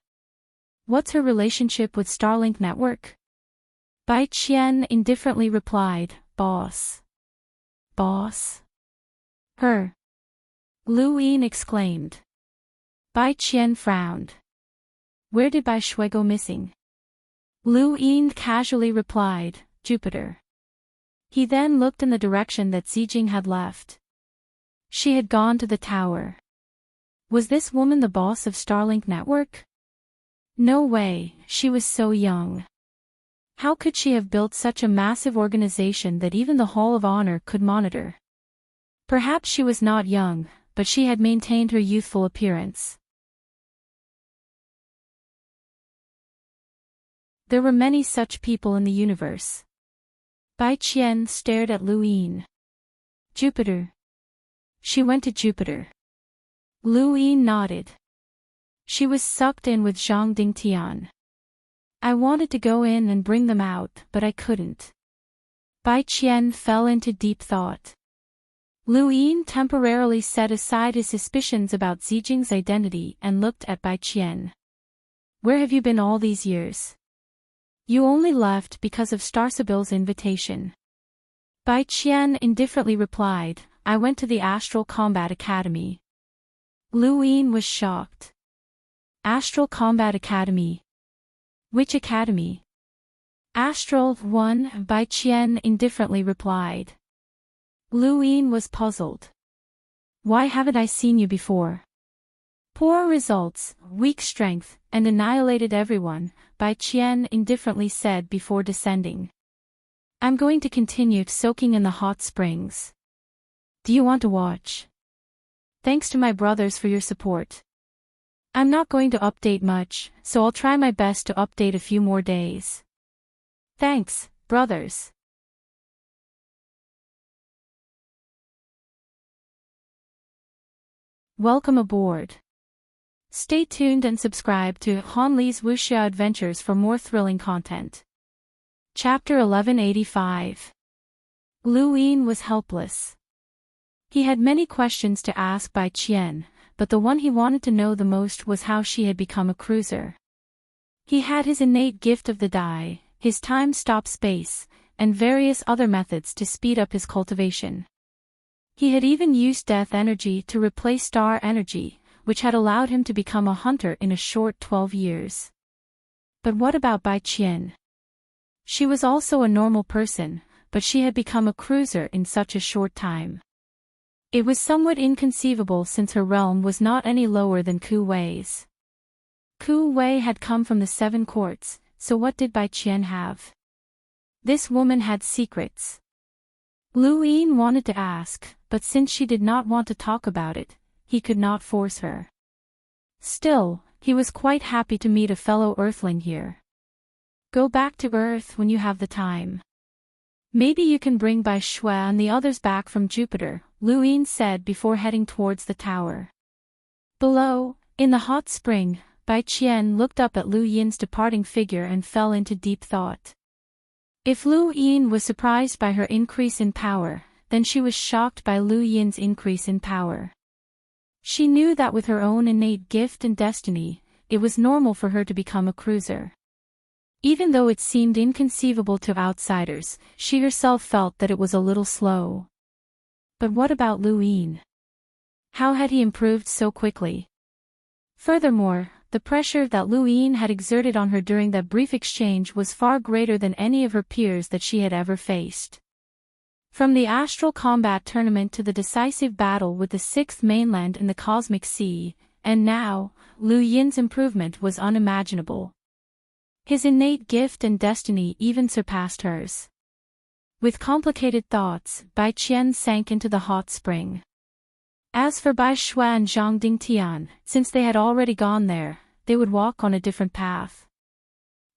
A: What's her relationship with Starlink Network? Bai Qian indifferently replied, Boss. Boss? Her. Lu Yin exclaimed. Bai Qian frowned. Where did Bai Shui go missing? Lu Yin casually replied, Jupiter. He then looked in the direction that Zijing had left. She had gone to the tower. Was this woman the boss of Starlink Network? No way, she was so young. How could she have built such a massive organization that even the Hall of Honor could monitor? Perhaps she was not young, but she had maintained her youthful appearance. There were many such people in the universe. Bai Qian stared at Lu Yin. Jupiter. She went to Jupiter. Lu Yin nodded. She was sucked in with Zhang Dingtian. I wanted to go in and bring them out, but I couldn't. Bai Qian fell into deep thought. Lu Yin temporarily set aside his suspicions about Zijing's identity and looked at Bai Qian. Where have you been all these years? You only left because of Starsibil's invitation. Bai Qian indifferently replied, I went to the Astral Combat Academy. Lu Yin was shocked. Astral Combat Academy? Which academy? Astral 1, Bai Qian indifferently replied. Lu Yin was puzzled. Why haven't I seen you before? Poor results, weak strength, and annihilated everyone, Bai Qian indifferently said before descending. I'm going to continue soaking in the hot springs. Do you want to watch? Thanks to my brothers for your support. I'm not going to update much, so I'll try my best to update a few more days. Thanks, brothers. Welcome aboard. Stay tuned and subscribe to Han Li's Wuxia Adventures for more thrilling content. Chapter 1185. Lu Yin was helpless. He had many questions to ask Bai Qian, but the one he wanted to know the most was how she had become a cruiser. He had his innate gift of the dye, his time-stop space, and various other methods to speed up his cultivation. He had even used death energy to replace star energy, which had allowed him to become a hunter in a short 12 years. But what about Bai Qian? She was also a normal person, but she had become a cruiser in such a short time. It was somewhat inconceivable since her realm was not any lower than Ku Wei's. Ku Wei had come from the 7 courts, so what did Bai Qian have? This woman had secrets. Lu Yin wanted to ask, but since she did not want to talk about it, he could not force her. Still, he was quite happy to meet a fellow Earthling here. Go back to Earth when you have the time. Maybe you can bring Bai Shui and the others back from Jupiter, Lu Yin said before heading towards the tower. Below, in the hot spring, Bai Qian looked up at Lu Yin's departing figure and fell into deep thought. If Lu Yin was surprised by her increase in power, then she was shocked by Lu Yin's increase in power. She knew that with her own innate gift and destiny, it was normal for her to become a cruiser. Even though it seemed inconceivable to outsiders, she herself felt that it was a little slow. But what about Lu Yin? How had he improved so quickly? Furthermore, the pressure that Lu Yin had exerted on her during that brief exchange was far greater than any of her peers that she had ever faced. From the astral combat tournament to the decisive battle with the Sixth Mainland in the Cosmic Sea, and now, Lu Yin's improvement was unimaginable. His innate gift and destiny even surpassed hers. With complicated thoughts, Bai Qian sank into the hot spring. As for Bai Shuai and Zhang Dingtian, since they had already gone there, they would walk on a different path.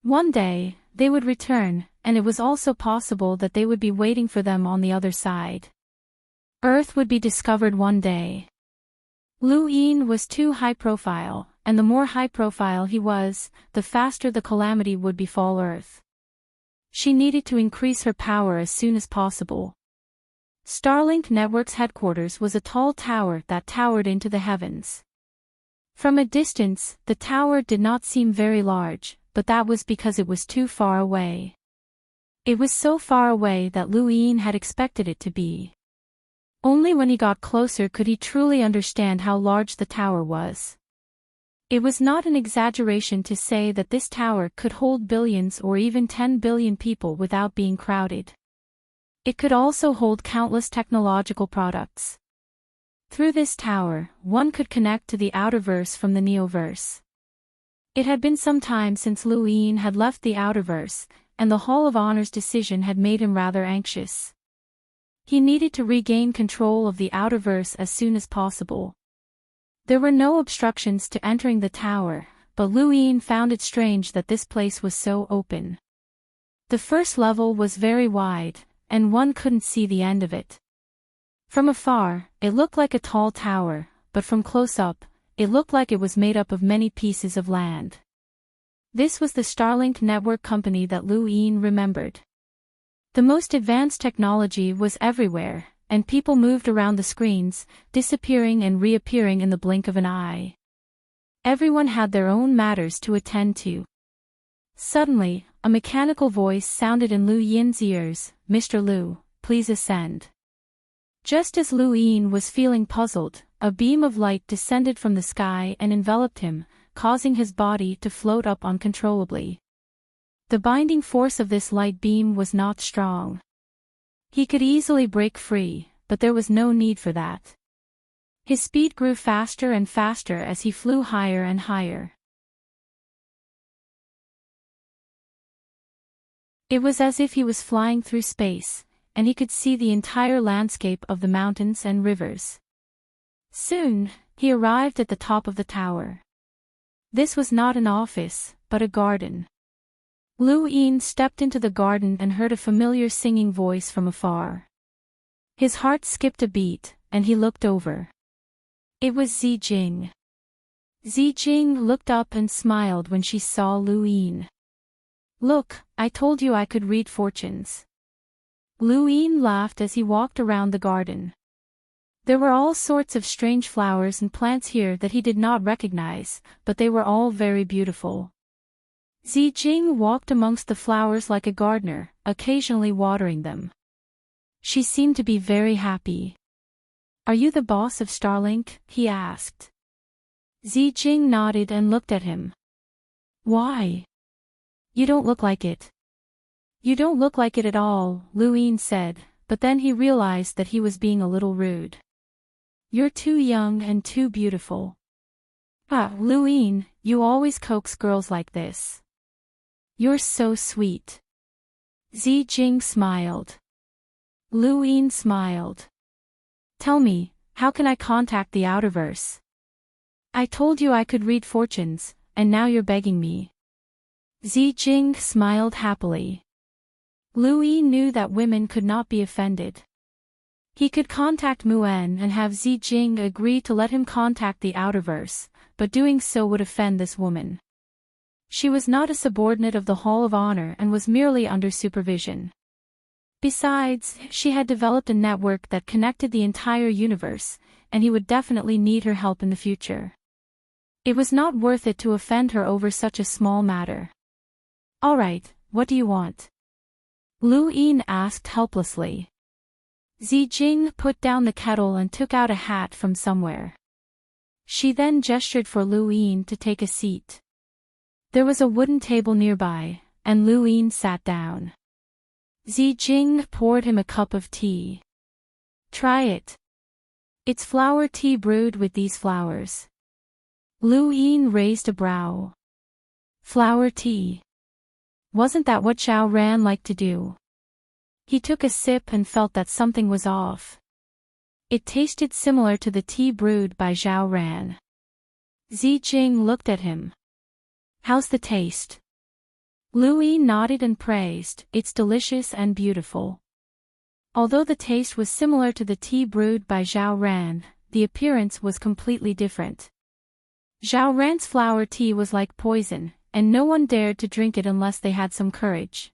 A: One day, they would return, and it was also possible that they would be waiting for them on the other side. Earth would be discovered one day. Lu Yin was too high profile, and the more high profile he was, the faster the calamity would befall Earth. She needed to increase her power as soon as possible. Starlink Network's headquarters was a tall tower that towered into the heavens. From a distance, the tower did not seem very large, but that was because it was too far away. It was so far away that Lu Yin had expected it to be. Only when he got closer could he truly understand how large the tower was. It was not an exaggeration to say that this tower could hold billions or even 10 billion people without being crowded. It could also hold countless technological products. Through this tower, one could connect to the outerverse from the neoverse. It had been some time since Lu Yin had left the outerverse, and the Hall of Honor's decision had made him rather anxious. He needed to regain control of the outerverse as soon as possible. There were no obstructions to entering the tower, but Lu Yin found it strange that this place was so open. The first level was very wide, and one couldn't see the end of it. From afar, it looked like a tall tower, but from close up, it looked like it was made up of many pieces of land. This was the Starlink Network company that Lu Yin remembered. The most advanced technology was everywhere, and people moved around the screens, disappearing and reappearing in the blink of an eye. Everyone had their own matters to attend to. Suddenly, a mechanical voice sounded in Lu Yin's ears, "Mr. Lu, please ascend." Just as Lu Yin was feeling puzzled, a beam of light descended from the sky and enveloped him, causing his body to float up uncontrollably. The binding force of this light beam was not strong. He could easily break free, but there was no need for that. His speed grew faster and faster as he flew higher and higher. It was as if he was flying through space, and he could see the entire landscape of the mountains and rivers. Soon, he arrived at the top of the tower. This was not an office, but a garden. Lu Yin stepped into the garden and heard a familiar singing voice from afar. His heart skipped a beat, and he looked over. It was Zi Jing. Zi Jing looked up and smiled when she saw Lu Yin. "Look, I told you I could read fortunes." Lu Yin laughed as he walked around the garden. There were all sorts of strange flowers and plants here that he did not recognize, but they were all very beautiful. Zi Jing walked amongst the flowers like a gardener, occasionally watering them. She seemed to be very happy. "Are you the boss of Starlink?" he asked. Zi Jing nodded and looked at him. "Why? You don't look like it." "You don't look like it at all," Lu Yin said, but then he realized that he was being a little rude. "You're too young and too beautiful." "Ah, Lu Yin, you always coax girls like this. You're so sweet." Zi Jing smiled. Lu Yin smiled. "Tell me, how can I contact the outerverse? I told you I could read fortunes, and now you're begging me." Zi Jing smiled happily. Lu Yin knew that women could not be offended. He could contact Muan and have Zi Jing agree to let him contact the outerverse, but but doing so would offend this woman. She was not a subordinate of the Hall of Honor and was merely under supervision. Besides, she had developed a network that connected the entire universe, and he would definitely need her help in the future. It was not worth it to offend her over such a small matter. "All right, what do you want?" Lu Yin asked helplessly. Zijing put down the kettle and took out a hat from somewhere. She then gestured for Lu Yin to take a seat. There was a wooden table nearby, and Lu Yin sat down. Zijing poured him a cup of tea. "Try it. It's flower tea brewed with these flowers." Lu Yin raised a brow. "Flower tea? Wasn't that what Zhao Ran liked to do?" He took a sip and felt that something was off. It tasted similar to the tea brewed by Zhao Ran. Zijing looked at him. "How's the taste?" Lu Yin nodded and praised, "It's delicious and beautiful." Although the taste was similar to the tea brewed by Zhao Ran, the appearance was completely different. Zhao Ran's flower tea was like poison, and no one dared to drink it unless they had some courage.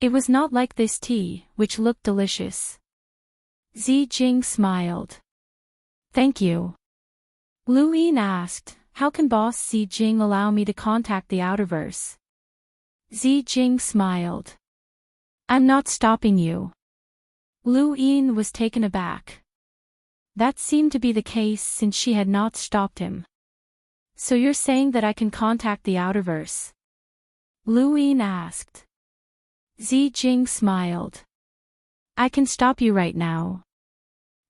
A: It was not like this tea, which looked delicious. Zijing smiled. "Thank you." Lu Yin asked, "How can Boss Zijing allow me to contact the Outerverse?" Zijing smiled. "I'm not stopping you." Lu Yin was taken aback. That seemed to be the case since she had not stopped him. "So you're saying that I can contact the Outerverse?" Lu Yin asked. Zijing smiled. "I can stop you right now."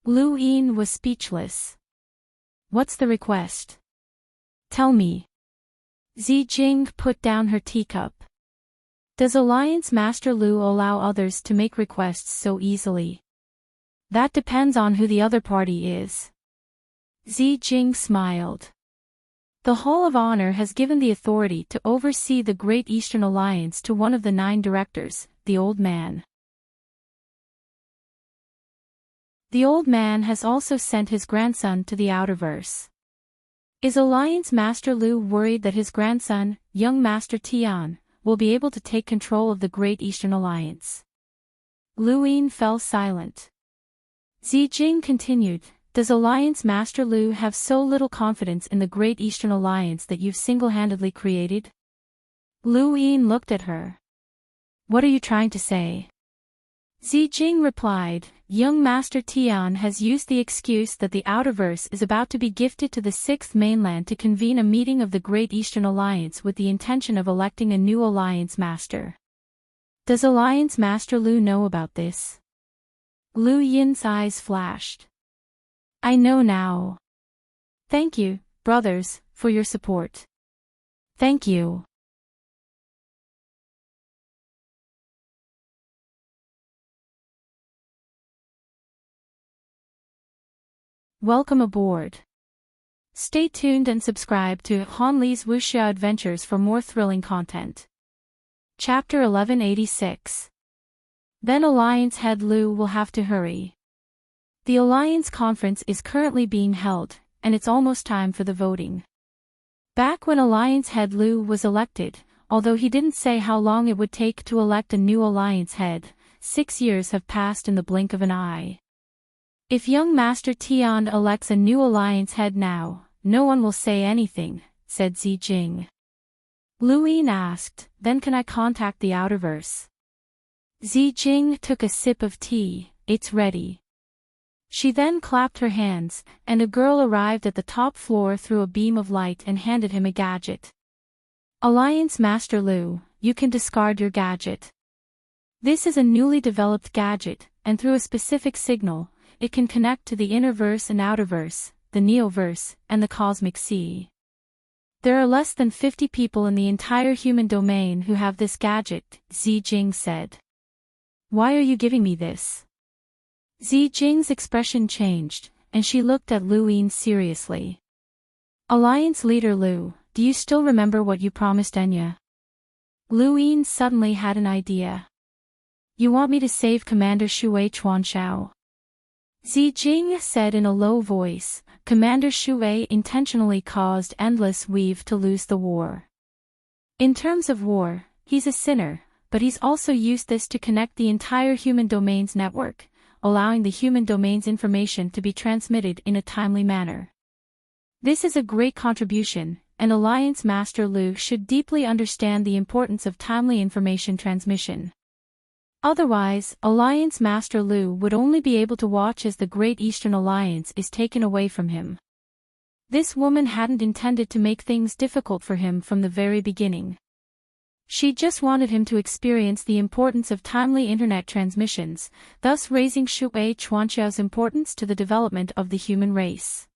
A: Lu Yin was speechless. "What's the request? Tell me." Zijing put down her teacup. "Does Alliance Master Lu allow others to make requests so easily?" "That depends on who the other party is." Zijing smiled. "The Hall of Honor has given the authority to oversee the Great Eastern Alliance to one of the 9 directors, the old man. The old man has also sent his grandson to the Outerverse. Is Alliance Master Lu worried that his grandson, young Master Tian, will be able to take control of the Great Eastern Alliance?" Lu Yin fell silent. Zijing continued, "Does Alliance Master Lu have so little confidence in the Great Eastern Alliance that you've single-handedly created?" Lu Yin looked at her. "What are you trying to say?" Zijing replied, "Young Master Tian has used the excuse that the Outerverse is about to be gifted to the 6th mainland to convene a meeting of the Great Eastern Alliance with the intention of electing a new Alliance Master. Does Alliance Master Lu know about this?" Lu Yin's eyes flashed. "I know now. Thank you, brothers, for your support." "Thank you." Welcome aboard. Stay tuned and subscribe to Han Li's Wuxia Adventures for more thrilling content. Chapter 1186. Then Alliance Head Lu will have to hurry. The Alliance Conference is currently being held, and it's almost time for the voting. Back when Alliance Head Lu was elected, although he didn't say how long it would take to elect a new Alliance Head, 6 years have passed in the blink of an eye. If young Master Tian elects a new Alliance Head now, no one will say anything, said Zijing. Lu Yin asked, "Then can I contact the Outerverse?" Zijing took a sip of tea. "It's ready." She then clapped her hands, and a girl arrived at the top floor through a beam of light and handed him a gadget. "Alliance Master Lu, you can discard your gadget. This is a newly developed gadget, and through a specific signal, it can connect to the Innerverse and Outerverse, the Neoverse, and the Cosmic Sea. There are less than 50 people in the entire human domain who have this gadget," Zijing said. "Why are you giving me this?" Zijing's expression changed, and she looked at Lu Yin seriously. "Alliance Leader Lu, do you still remember what you promised Enya?" Lu Yin suddenly had an idea. "You want me to save Commander Shui Chuanshao?" Zijing said in a low voice, Commander Shui intentionally caused Endless Weave to lose the war. In terms of war, he's a sinner, but he's also used this to connect the entire human domain's network, allowing the human domain's information to be transmitted in a timely manner. This is a great contribution, and Alliance Master Lu should deeply understand the importance of timely information transmission. Otherwise, Alliance Master Lu would only be able to watch as the Great Eastern Alliance is taken away from him. This woman hadn't intended to make things difficult for him from the very beginning. She just wanted him to experience the importance of timely internet transmissions, thus raising Shui Chuanqiao's importance to the development of the human race.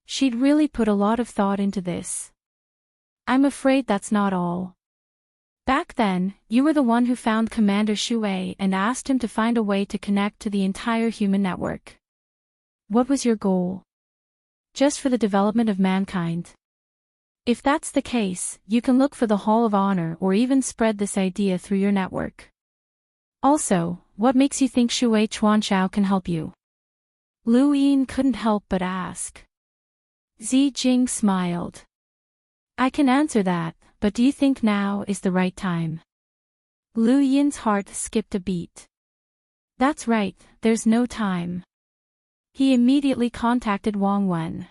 A: She'd really put a lot of thought into this. I'm afraid that's not all. Back then, you were the one who found Commander Shui and asked him to find a way to connect to the entire human network. What was your goal? Just for the development of mankind? If that's the case, you can look for the Hall of Honor or even spread this idea through your network. Also, what makes you think Shui Chuanqiao can help you? Lu Yin couldn't help but ask. Zi Jing smiled. I can answer that, but do you think now is the right time? Lu Yin's heart skipped a beat. That's right, there's no time. He immediately contacted Wang Wen.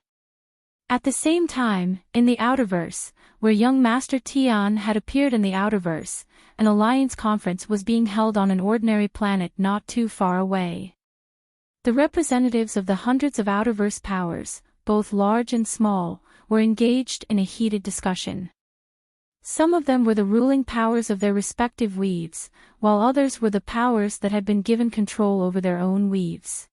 A: At the same time, in the Outerverse, where young Master Tian had appeared in the Outerverse, an alliance conference was being held on an ordinary planet not too far away. The representatives of the hundreds of Outerverse powers, both large and small, were engaged in a heated discussion. Some of them were the ruling powers of their respective weaves, while others were the powers that had been given control over their own weaves.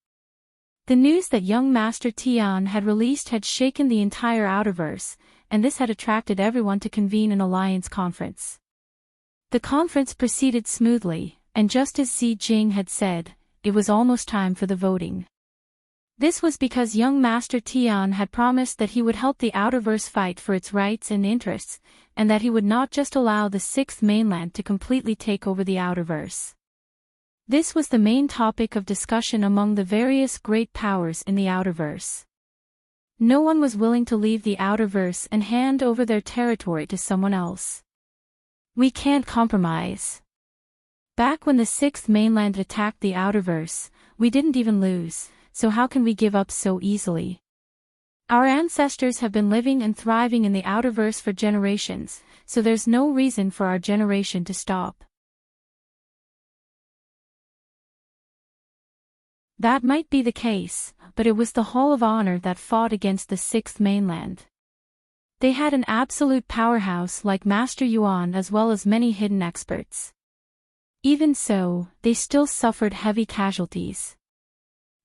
A: The news that young Master Tian had released had shaken the entire Outerverse, and this had attracted everyone to convene an alliance conference. The conference proceeded smoothly, and just as Xi Jing had said, it was almost time for the voting. This was because young Master Tian had promised that he would help the Outerverse fight for its rights and interests, and that he would not just allow the Sixth Mainland to completely take over the Outerverse. This was the main topic of discussion among the various great powers in the Outerverse. No one was willing to leave the Outerverse and hand over their territory to someone else. We can't compromise. Back when the Sixth Mainland attacked the Outerverse, we didn't even lose, so how can we give up so easily? Our ancestors have been living and thriving in the Outerverse for generations, so there's no reason for our generation to stop. That might be the case, but it was the Hall of Honor that fought against the Sixth Mainland. They had an absolute powerhouse like Master Yuan as well as many hidden experts. Even so, they still suffered heavy casualties.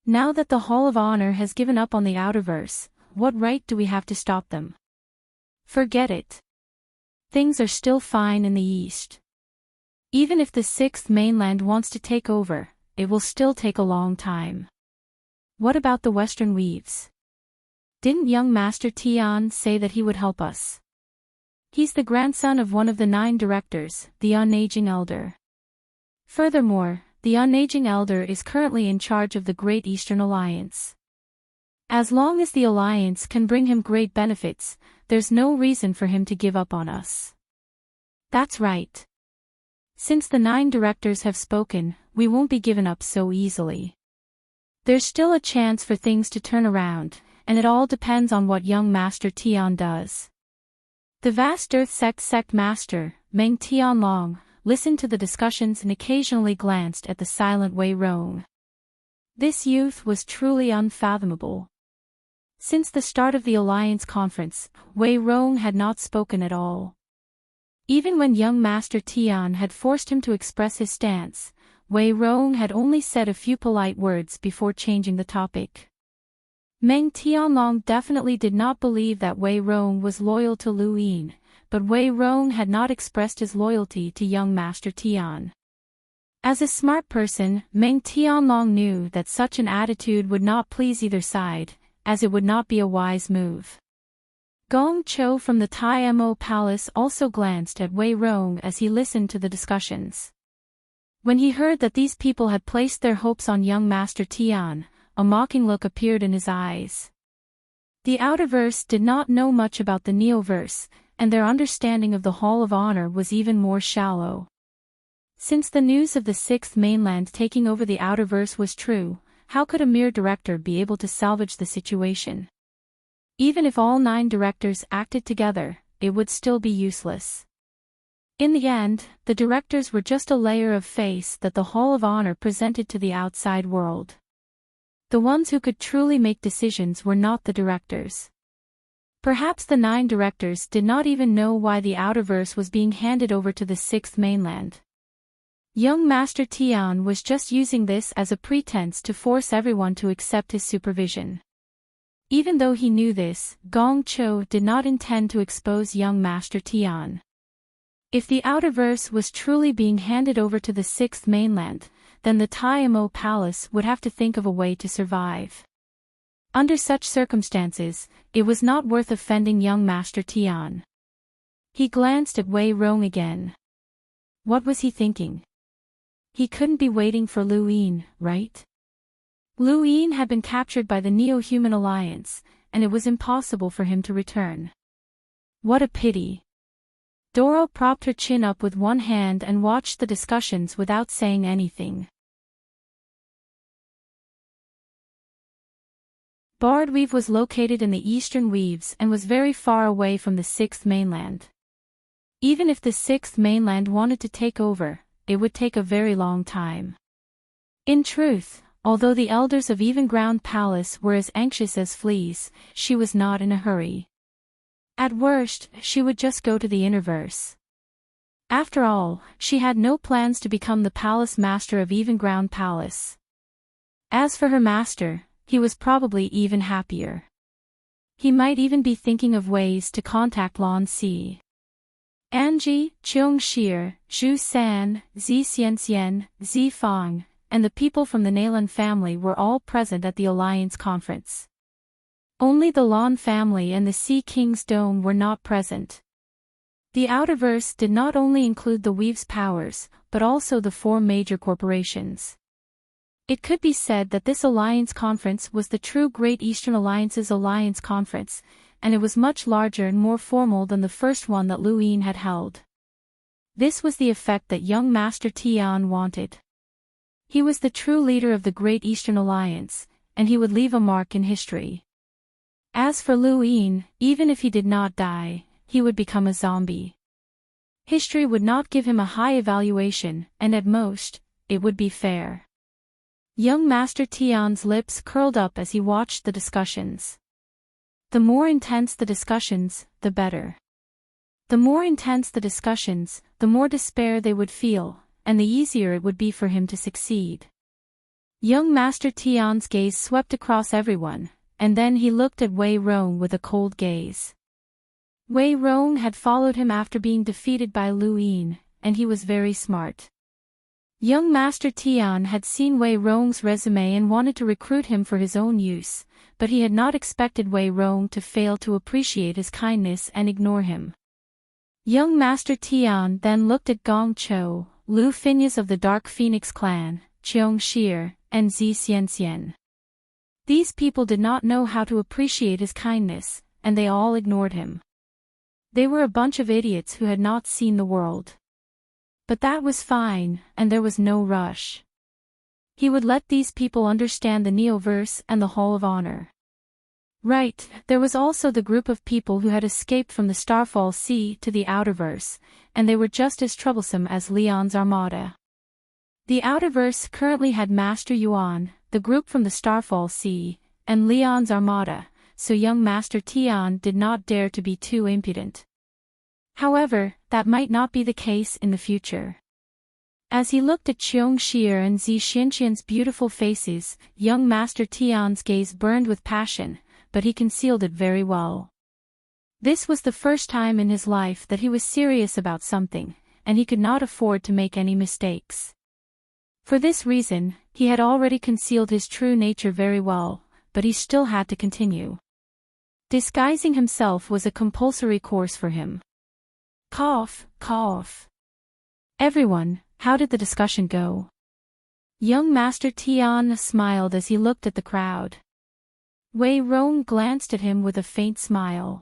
A: Now that the Hall of Honor has given up on the Outerverse, what right do we have to stop them? Forget it. Things are still fine in the East. Even if the Sixth Mainland wants to take over, it will still take a long time. What about the Western Weaves? Didn't young Master Tian say that he would help us? He's the grandson of one of the 9 directors, the Unaging Elder. Furthermore, the Unaging Elder is currently in charge of the Great Eastern Alliance. As long as the Alliance can bring him great benefits, there's no reason for him to give up on us. That's right. Since the 9 directors have spoken, we won't be given up so easily. There's still a chance for things to turn around, and it all depends on what young Master Tian does. The vast Earth Sect Master, Meng Tianlong, listened to the discussions and occasionally glanced at the silent Wei Rong. This youth was truly unfathomable. Since the start of the Alliance Conference, Wei Rong had not spoken at all. Even when young Master Tian had forced him to express his stance, Wei Rong had only said a few polite words before changing the topic. Meng Tianlong definitely did not believe that Wei Rong was loyal to Lu Yin, but Wei Rong had not expressed his loyalty to young Master Tian. As a smart person, Meng Tianlong knew that such an attitude would not please either side, as it would not be a wise move. Gong Chou from the Tai Mo Palace also glanced at Wei Rong as he listened to the discussions. When he heard that these people had placed their hopes on young Master Tian, a mocking look appeared in his eyes. The Outerverse did not know much about the Neoverse, and their understanding of the Hall of Honor was even more shallow. Since the news of the Sixth Mainland taking over the Outerverse was true, how could a mere director be able to salvage the situation? Even if all 9 directors acted together, it would still be useless. In the end, the directors were just a layer of face that the Hall of Honor presented to the outside world. The ones who could truly make decisions were not the directors. Perhaps the 9 directors did not even know why the Outerverse was being handed over to the Sixth Mainland. Young Master Tian was just using this as a pretense to force everyone to accept his supervision. Even though he knew this, Gong Cho did not intend to expose young Master Tian. If the Outerverse was truly being handed over to the Sixth Mainland, then the Taimo Palace would have to think of a way to survive. Under such circumstances, it was not worth offending young Master Tian. He glanced at Wei Rong again. What was he thinking? He couldn't be waiting for Lu Yin, right? Lu Yin had been captured by the Neo-Human Alliance, and it was impossible for him to return. What a pity. Doro propped her chin up with one hand and watched the discussions without saying anything. Bardweave was located in the Eastern Weaves and was very far away from the Sixth Mainland. Even if the Sixth Mainland wanted to take over, it would take a very long time. In truth, although the elders of Evenground Palace were as anxious as fleas, she was not in a hurry. At worst, she would just go to the Innerverse. After all, she had no plans to become the palace master of Evenground Palace. As for her master, he was probably even happier. He might even be thinking of ways to contact Lan Si. Anji, Cheung Shir, Zhu San, Zi Xianxian, Zi Fang, and the people from the Nailan family were all present at the Alliance conference. Only the Lan family and the Sea King's Dome were not present. The Outerverse did not only include the Weave's powers, but also the 4 major corporations. It could be said that this Alliance Conference was the true Great Eastern Alliance's Alliance Conference, and it was much larger and more formal than the first one that Lu Yin had held. This was the effect that young Master Tian wanted. He was the true leader of the Great Eastern Alliance, and he would leave a mark in history. As for Lu Yin, even if he did not die, he would become a zombie. History would not give him a high evaluation, and at most, it would be fair. Young Master Tian's lips curled up as he watched the discussions. The more intense the discussions, the better. The more intense the discussions, the more despair they would feel, and the easier it would be for him to succeed. Young Master Tian's gaze swept across everyone, and then he looked at Wei Rong with a cold gaze. Wei Rong had followed him after being defeated by Lu Yin, and he was very smart. Young Master Tian had seen Wei Rong's resume and wanted to recruit him for his own use, but he had not expected Wei Rong to fail to appreciate his kindness and ignore him. Young Master Tian then looked at Gong Cho, Lu Phineas of the Dark Phoenix clan, Cheong Shir, and Zi Xianxian. These people did not know how to appreciate his kindness, and they all ignored him. They were a bunch of idiots who had not seen the world. But that was fine, and there was no rush. He would let these people understand the Neoverse and the Hall of Honor. Right, there was also the group of people who had escaped from the Starfall Sea to the Outerverse, and they were just as troublesome as Leon's Armada. The Outerverse currently had Master Yuan, the group from the Starfall Sea, and Leon's Armada, so young Master Tian did not dare to be too impudent. However, that might not be the case in the future. As he looked at Cheong Shir and Zi Xianxian's beautiful faces, young Master Tian's gaze burned with passion, but he concealed it very well. This was the first time in his life that he was serious about something, and he could not afford to make any mistakes. For this reason, he had already concealed his true nature very well, but he still had to continue. Disguising himself was a compulsory course for him. Cough, cough. Everyone, how did the discussion go? Young Master Tian smiled as he looked at the crowd. Wei Rong glanced at him with a faint smile.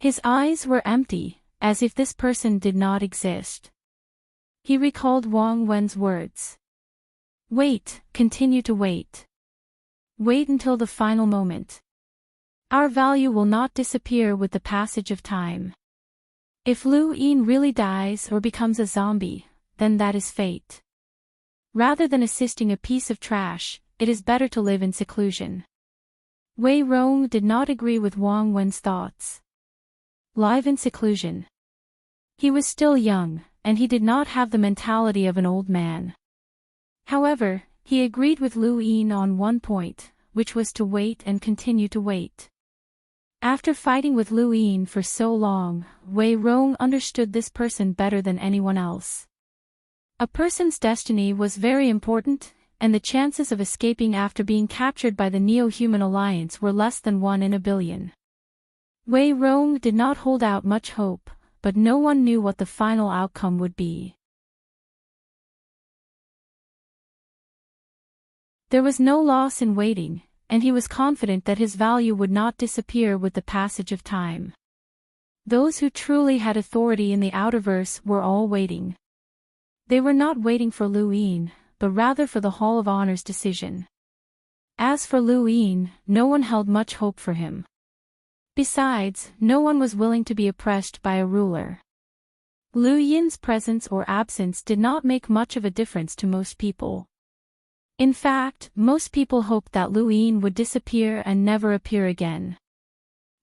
A: His eyes were empty, as if this person did not exist. He recalled Wang Wen's words. Wait, continue to wait. Wait until the final moment. Our value will not disappear with the passage of time. If Lu Yin really dies or becomes a zombie, then that is fate. Rather than assisting a piece of trash, it is better to live in seclusion. Wei Rong did not agree with Wang Wen's thoughts. Live in seclusion. He was still young, and he did not have the mentality of an old man. However, he agreed with Lu Yin on one point, which was to wait and continue to wait. After fighting with Lu Yin for so long, Wei Rong understood this person better than anyone else. A person's destiny was very important, and the chances of escaping after being captured by the Neo-Human Alliance were less than 1 in a billion. Wei Rong did not hold out much hope, but no one knew what the final outcome would be. There was no loss in waiting, and he was confident that his value would not disappear with the passage of time. Those who truly had authority in the Outerverse were all waiting. They were not waiting for Lu Yin, but rather for the Hall of Honor's decision. As for Lu Yin, no one held much hope for him. Besides, no one was willing to be oppressed by a ruler. Lu Yin's presence or absence did not make much of a difference to most people. In fact, most people hoped that Lu Yin would disappear and never appear again.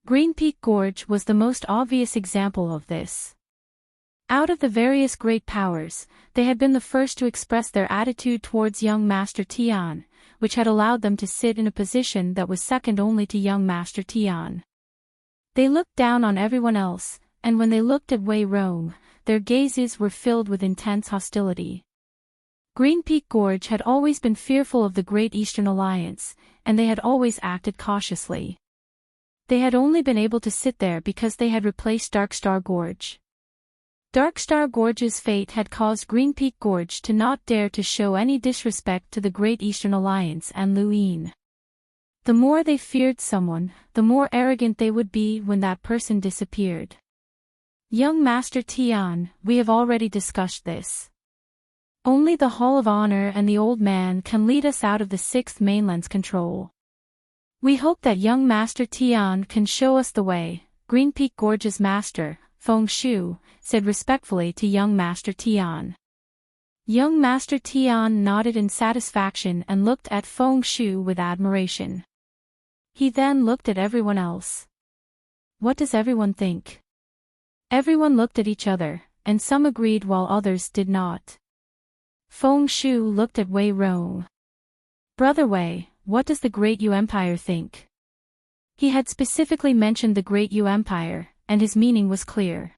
A: Green Peak Gorge was the most obvious example of this. Out of the various great powers, they had been the first to express their attitude towards young Master Tian, which had allowed them to sit in a position that was second only to young Master Tian. They looked down on everyone else, and when they looked at Wei Rong, their gazes were filled with intense hostility. Green Peak Gorge had always been fearful of the Great Eastern Alliance, and they had always acted cautiously. They had only been able to sit there because they had replaced Darkstar Gorge. Darkstar Gorge's fate had caused Green Peak Gorge to not dare to show any disrespect to the Great Eastern Alliance and Lu Yin. The more they feared someone, the more arrogant they would be when that person disappeared. Young Master Tian, we have already discussed this. Only the Hall of Honor and the old man can lead us out of the Sixth Mainland's control. We hope that young Master Tian can show us the way. Green Peak Gorge's master, Feng Shu, said respectfully to young Master Tian. Young Master Tian nodded in satisfaction and looked at Feng Shu with admiration. He then looked at everyone else. What does everyone think? Everyone looked at each other, and some agreed while others did not. Feng Shu looked at Wei Rong. Brother Wei, what does the Great Yu Empire think? He had specifically mentioned the Great Yu Empire, and his meaning was clear.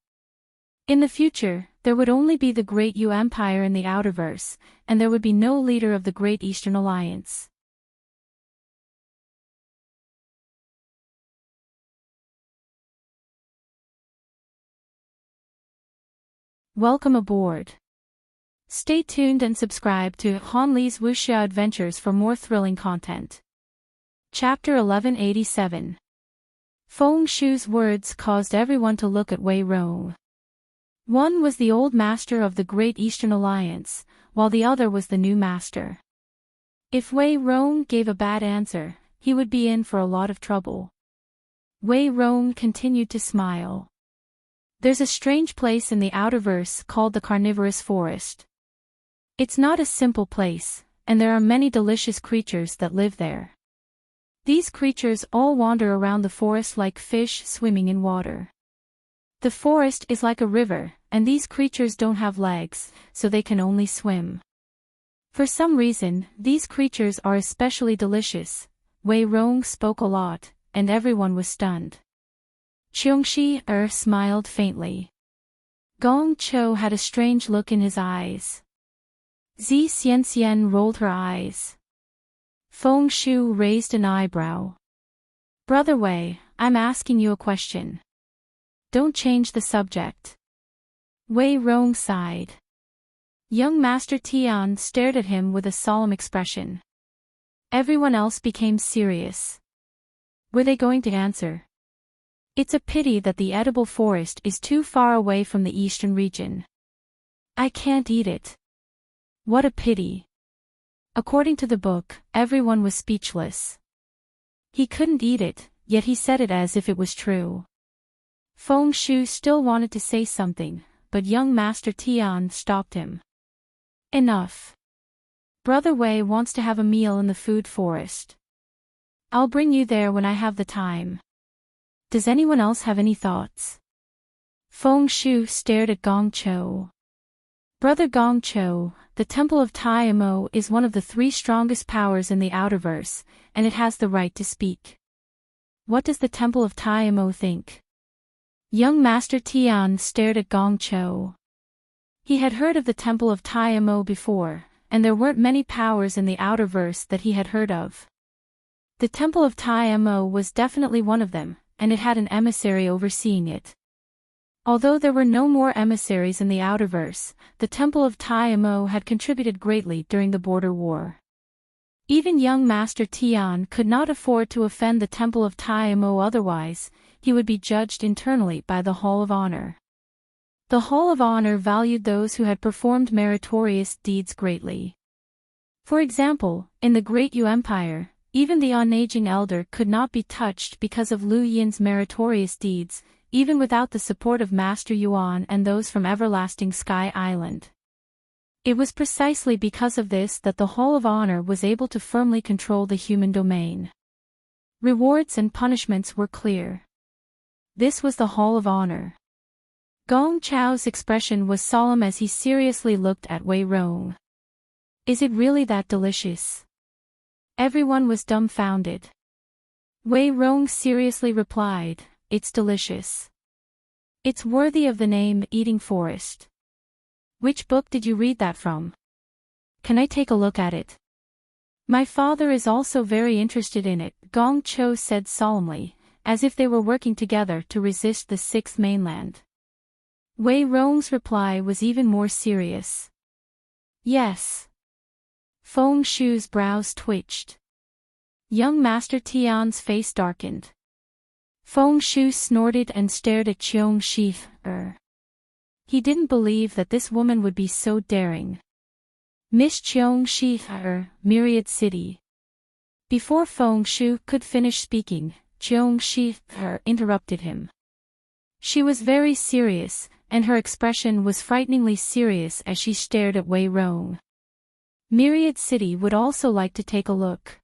A: In the future, there would only be the Great Yu Empire in the Outerverse, and there would be no leader of the Great Eastern Alliance. Welcome aboard. Stay tuned and subscribe to Han Li's Wuxia Adventures for more thrilling content. Chapter 1187. Feng Shu's words caused everyone to look at Wei Rong. One was the old master of the Great Eastern Alliance, while the other was the new master. If Wei Rong gave a bad answer, he would be in for a lot of trouble. Wei Rong continued to smile. There's a strange place in the Outerverse called the Carnivorous Forest. It's not a simple place, and there are many delicious creatures that live there. These creatures all wander around the forest like fish swimming in water. The forest is like a river, and these creatures don't have legs, so they can only swim. For some reason, these creatures are especially delicious. Wei Rong spoke a lot, and everyone was stunned. Qiongshi smiled faintly. Gong Cho had a strange look in his eyes. Zi Xianxian rolled her eyes. Feng Shu raised an eyebrow. Brother Wei, I'm asking you a question. Don't change the subject. Wei Rong sighed. Young Master Tian stared at him with a solemn expression. Everyone else became serious. Were they going to answer? It's a pity that the edible forest is too far away from the eastern region. I can't eat it. What a pity. According to the book, everyone was speechless. He couldn't eat it, yet he said it as if it was true. Feng Shu still wanted to say something, but young Master Tian stopped him. Enough. Brother Wei wants to have a meal in the food forest. I'll bring you there when I have the time. Does anyone else have any thoughts? Feng Shu stared at Gong Cho. Brother Gong Cho, the Temple of Tai Mo is one of the 3 strongest powers in the outerverse, and it has the right to speak. What does the Temple of Tai Mo think? Young Master Tian stared at Gong Cho. He had heard of the Temple of Tai Mo before, and there weren't many powers in the outerverse that he had heard of. The Temple of Tai Mo was definitely one of them, and it had an emissary overseeing it. Although there were no more emissaries in the outerverse, the Temple of Tai Mo had contributed greatly during the border war. Even young Master Tian could not afford to offend the Temple of Tai Mo, otherwise, he would be judged internally by the Hall of Honor. The Hall of Honor valued those who had performed meritorious deeds greatly. For example, in the Great Yu Empire, even the unaging elder could not be touched because of Lu Yin's meritorious deeds, even without the support of Master Yuan and those from Everlasting Sky Island. It was precisely because of this that the Hall of Honor was able to firmly control the human domain. Rewards and punishments were clear. This was the Hall of Honor. Gong Chao's expression was solemn as he seriously looked at Wei Rong. Is it really that delicious? Everyone was dumbfounded. Wei Rong seriously replied, "It's delicious. It's worthy of the name Eating Forest." Which book did you read that from? Can I take a look at it? My father is also very interested in it, Gong Cho said solemnly, as if they were working together to resist the Sixth Mainland. Wei Rong's reply was even more serious. Yes. Feng Shu's brows twitched. Young Master Tian's face darkened. Feng Shu snorted and stared at Cheong Shi. He didn't believe that this woman would be so daring. Miss Cheong Shi, Myriad City. Before Feng Shu could finish speaking, Cheong Shi interrupted him. She was very serious, and her expression was frighteningly serious as she stared at Wei Rong. Myriad City would also like to take a look.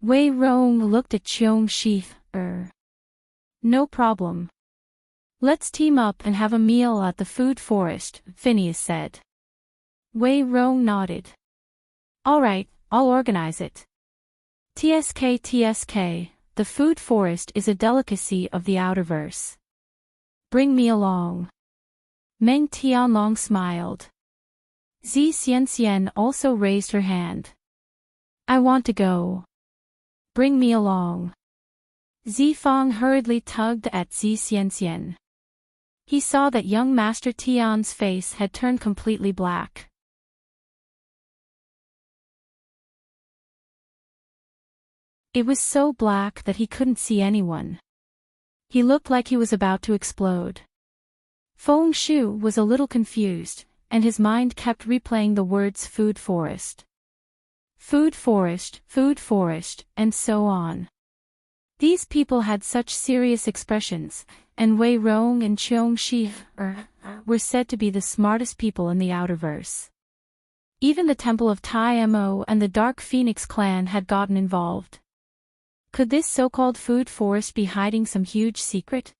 A: Wei Rong looked at Cheong Shi. No problem. Let's team up and have a meal at the food forest, Phineas said. Wei Rong nodded. All right, I'll organize it. TSK, the food forest is a delicacy of the outerverse. Bring me along. Meng Tianlong smiled. Zi Xianxian also raised her hand. I want to go. Bring me along. Zi Fang hurriedly tugged at Zi Xianxian. He saw that young Master Tian's face had turned completely black. It was so black that he couldn't see anyone. He looked like he was about to explode. Feng Shu was a little confused, and his mind kept replaying the words food forest, and so on. These people had such serious expressions, and Wei Rong and Cheong Shi were said to be the smartest people in the outerverse. Even the Temple of Tai Mo and the Dark Phoenix clan had gotten involved. Could this so-called food forest be hiding some huge secret?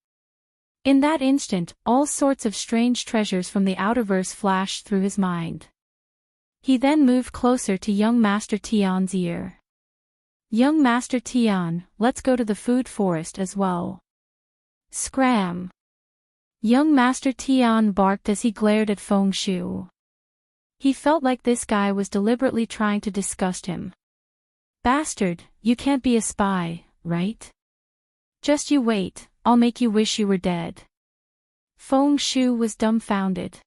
A: In that instant, all sorts of strange treasures from the outerverse flashed through his mind. He then moved closer to young Master Tian's ear. Young Master Tian, let's go to the food forest as well. Scram! Young Master Tian barked as he glared at Feng Shu. He felt like this guy was deliberately trying to disgust him. Bastard, you can't be a spy, right? Just you wait, I'll make you wish you were dead. Feng Shu was dumbfounded.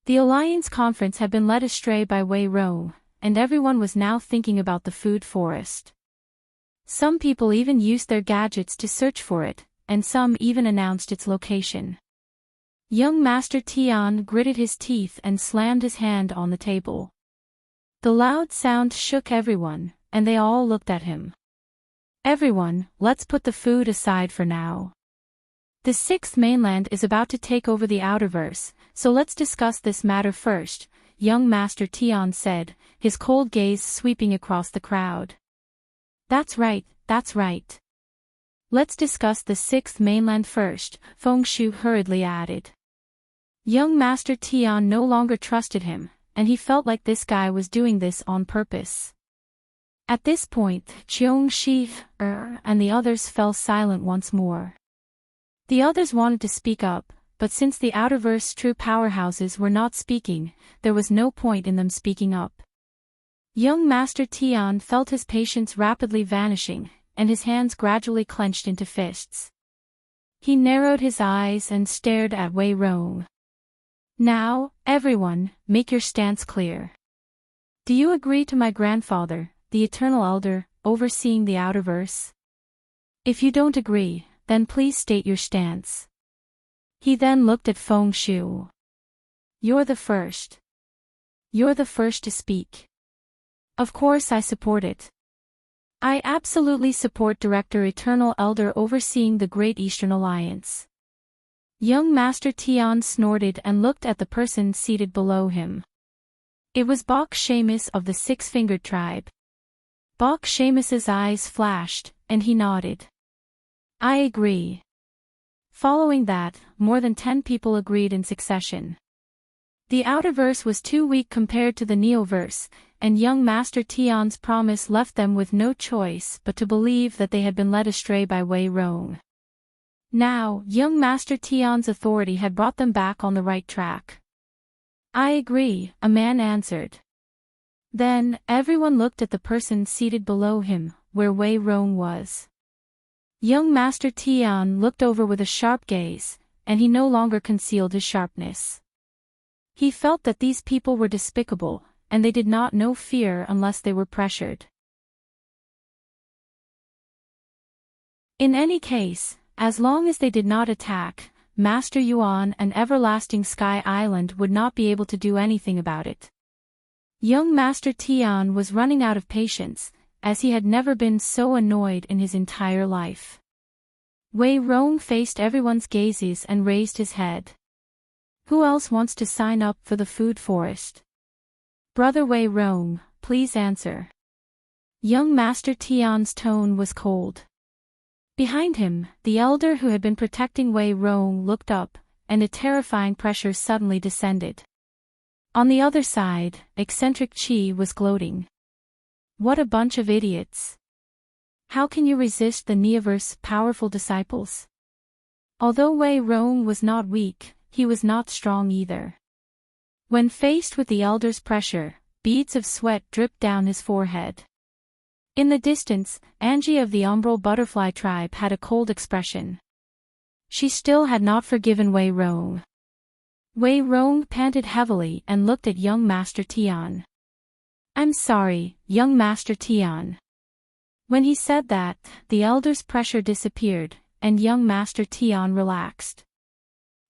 A: The Alliance Conference had been led astray by Wei Rong, and everyone was now thinking about the food forest. Some people even used their gadgets to search for it, and some even announced its location. Young Master Tian gritted his teeth and slammed his hand on the table. The loud sound shook everyone, and they all looked at him. Everyone, let's put the food aside for now. The sixth mainland is about to take over the outerverse, so let's discuss this matter first, young Master Tian said, his cold gaze sweeping across the crowd. That's right, that's right. Let's discuss the sixth mainland first, Feng Shu hurriedly added. Young Master Tian no longer trusted him, and he felt like this guy was doing this on purpose. At this point, Cheong Shi and the others fell silent once more. The others wanted to speak up, but since the outerverse true powerhouses were not speaking, there was no point in them speaking up. Young Master Tian felt his patience rapidly vanishing, and his hands gradually clenched into fists. He narrowed his eyes and stared at Wei Rong. Now, everyone, make your stance clear. Do you agree to my grandfather, the Eternal Elder, overseeing the outerverse? If you don't agree, then please state your stance. He then looked at Feng Shu. You're the first. You're the first to speak. Of course I support it. I absolutely support Director Eternal Elder overseeing the Great Eastern Alliance. Young Master Tian snorted and looked at the person seated below him. It was Bok Shamus of the Six-Fingered Tribe. Bok Shamus's eyes flashed, and he nodded. I agree. Following that, more than 10 people agreed in succession. The outerverse was too weak compared to the neoverse, and young Master Tian's promise left them with no choice but to believe that they had been led astray by Wei Rong. Now, young Master Tian's authority had brought them back on the right track. I agree, a man answered. Then, everyone looked at the person seated below him, where Wei Rong was. Young Master Tian looked over with a sharp gaze, and he no longer concealed his sharpness. He felt that these people were despicable, and they did not know fear unless they were pressured. In any case, as long as they did not attack, Master Yuan and Everlasting Sky Island would not be able to do anything about it. Young Master Tian was running out of patience, as he had never been so annoyed in his entire life. Wei Rong faced everyone's gazes and raised his head. Who else wants to sign up for the food forest? Brother Wei Rong, please answer. Young Master Tian's tone was cold. Behind him, the elder who had been protecting Wei Rong looked up, and a terrifying pressure suddenly descended. On the other side, eccentric Qi was gloating. What a bunch of idiots. How can you resist the Neoverse's powerful disciples? Although Wei Rong was not weak, he was not strong either. When faced with the elder's pressure, beads of sweat dripped down his forehead. In the distance, Angie of the Umbral Butterfly tribe had a cold expression. She still had not forgiven Wei Rong. Wei Rong panted heavily and looked at young Master Tian. I'm sorry, young Master Tian. When he said that, the elder's pressure disappeared, and young Master Tian relaxed.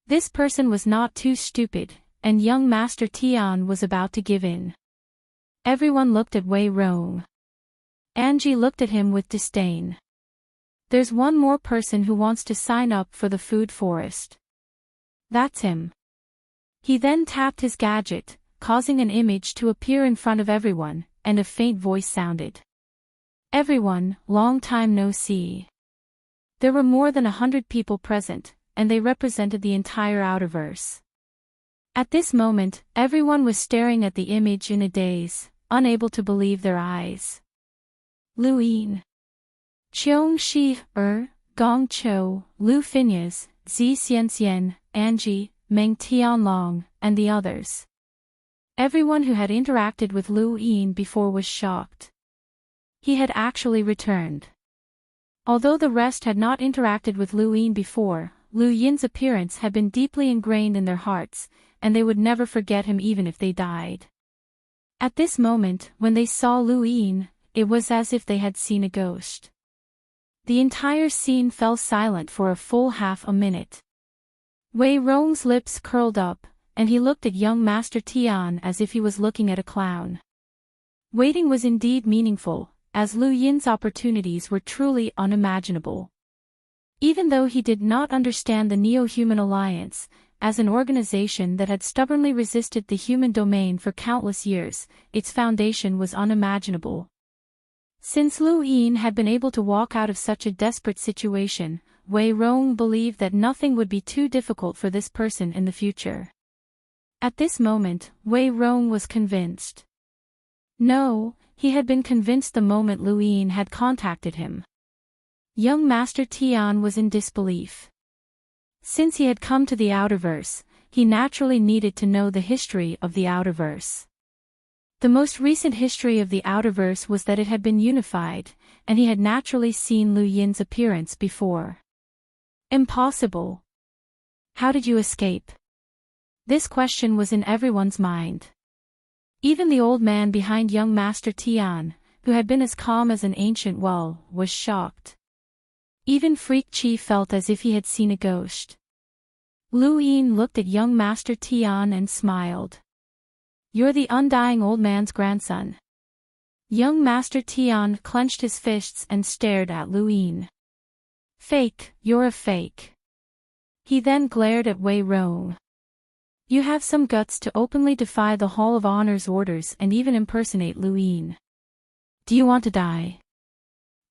A: This person was not too stupid, and young Master Tian was about to give in. Everyone looked at Wei Rong. Angie looked at him with disdain. There's one more person who wants to sign up for the food forest. That's him. He then tapped his gadget, causing an image to appear in front of everyone, and a faint voice sounded. Everyone, long time no see. There were more than 100 people present, and they represented the entire outerverse. At this moment, everyone was staring at the image in a daze, unable to believe their eyes. Lu Yin, Cheong Shi, Gong Cho, Lu Phineas, Zi Xianxian, Angie, Meng Tianlong, and the others. Everyone who had interacted with Lu Yin before was shocked. He had actually returned. Although the rest had not interacted with Lu Yin before, Lu Yin's appearance had been deeply ingrained in their hearts, and they would never forget him even if they died. At this moment, when they saw Lu Yin, it was as if they had seen a ghost. The entire scene fell silent for a full half a minute. Wei Rong's lips curled up, and he looked at young Master Tian as if he was looking at a clown. Waiting was indeed meaningful, as Lu Yin's opportunities were truly unimaginable. Even though he did not understand the Neo-Human Alliance, as an organization that had stubbornly resisted the human domain for countless years, its foundation was unimaginable. Since Lu Yin had been able to walk out of such a desperate situation, Wei Rong believed that nothing would be too difficult for this person in the future. At this moment, Wei Rong was convinced. No, he had been convinced the moment Lu Yin had contacted him. Young Master Tian was in disbelief. Since he had come to the Outerverse, he naturally needed to know the history of the Outerverse. The most recent history of the Outerverse was that it had been unified, and he had naturally seen Lu Yin's appearance before. Impossible. How did you escape? This question was in everyone's mind. Even the old man behind young Master Tian, who had been as calm as an ancient well, was shocked. Even Freak Chi felt as if he had seen a ghost. Lu Yin looked at young Master Tian and smiled. You're the undying old man's grandson. Young Master Tian clenched his fists and stared at Lu Yin. Fake, you're a fake. He then glared at Wei Rong. You have some guts to openly defy the Hall of Honor's orders and even impersonate Lu Yin. Do you want to die?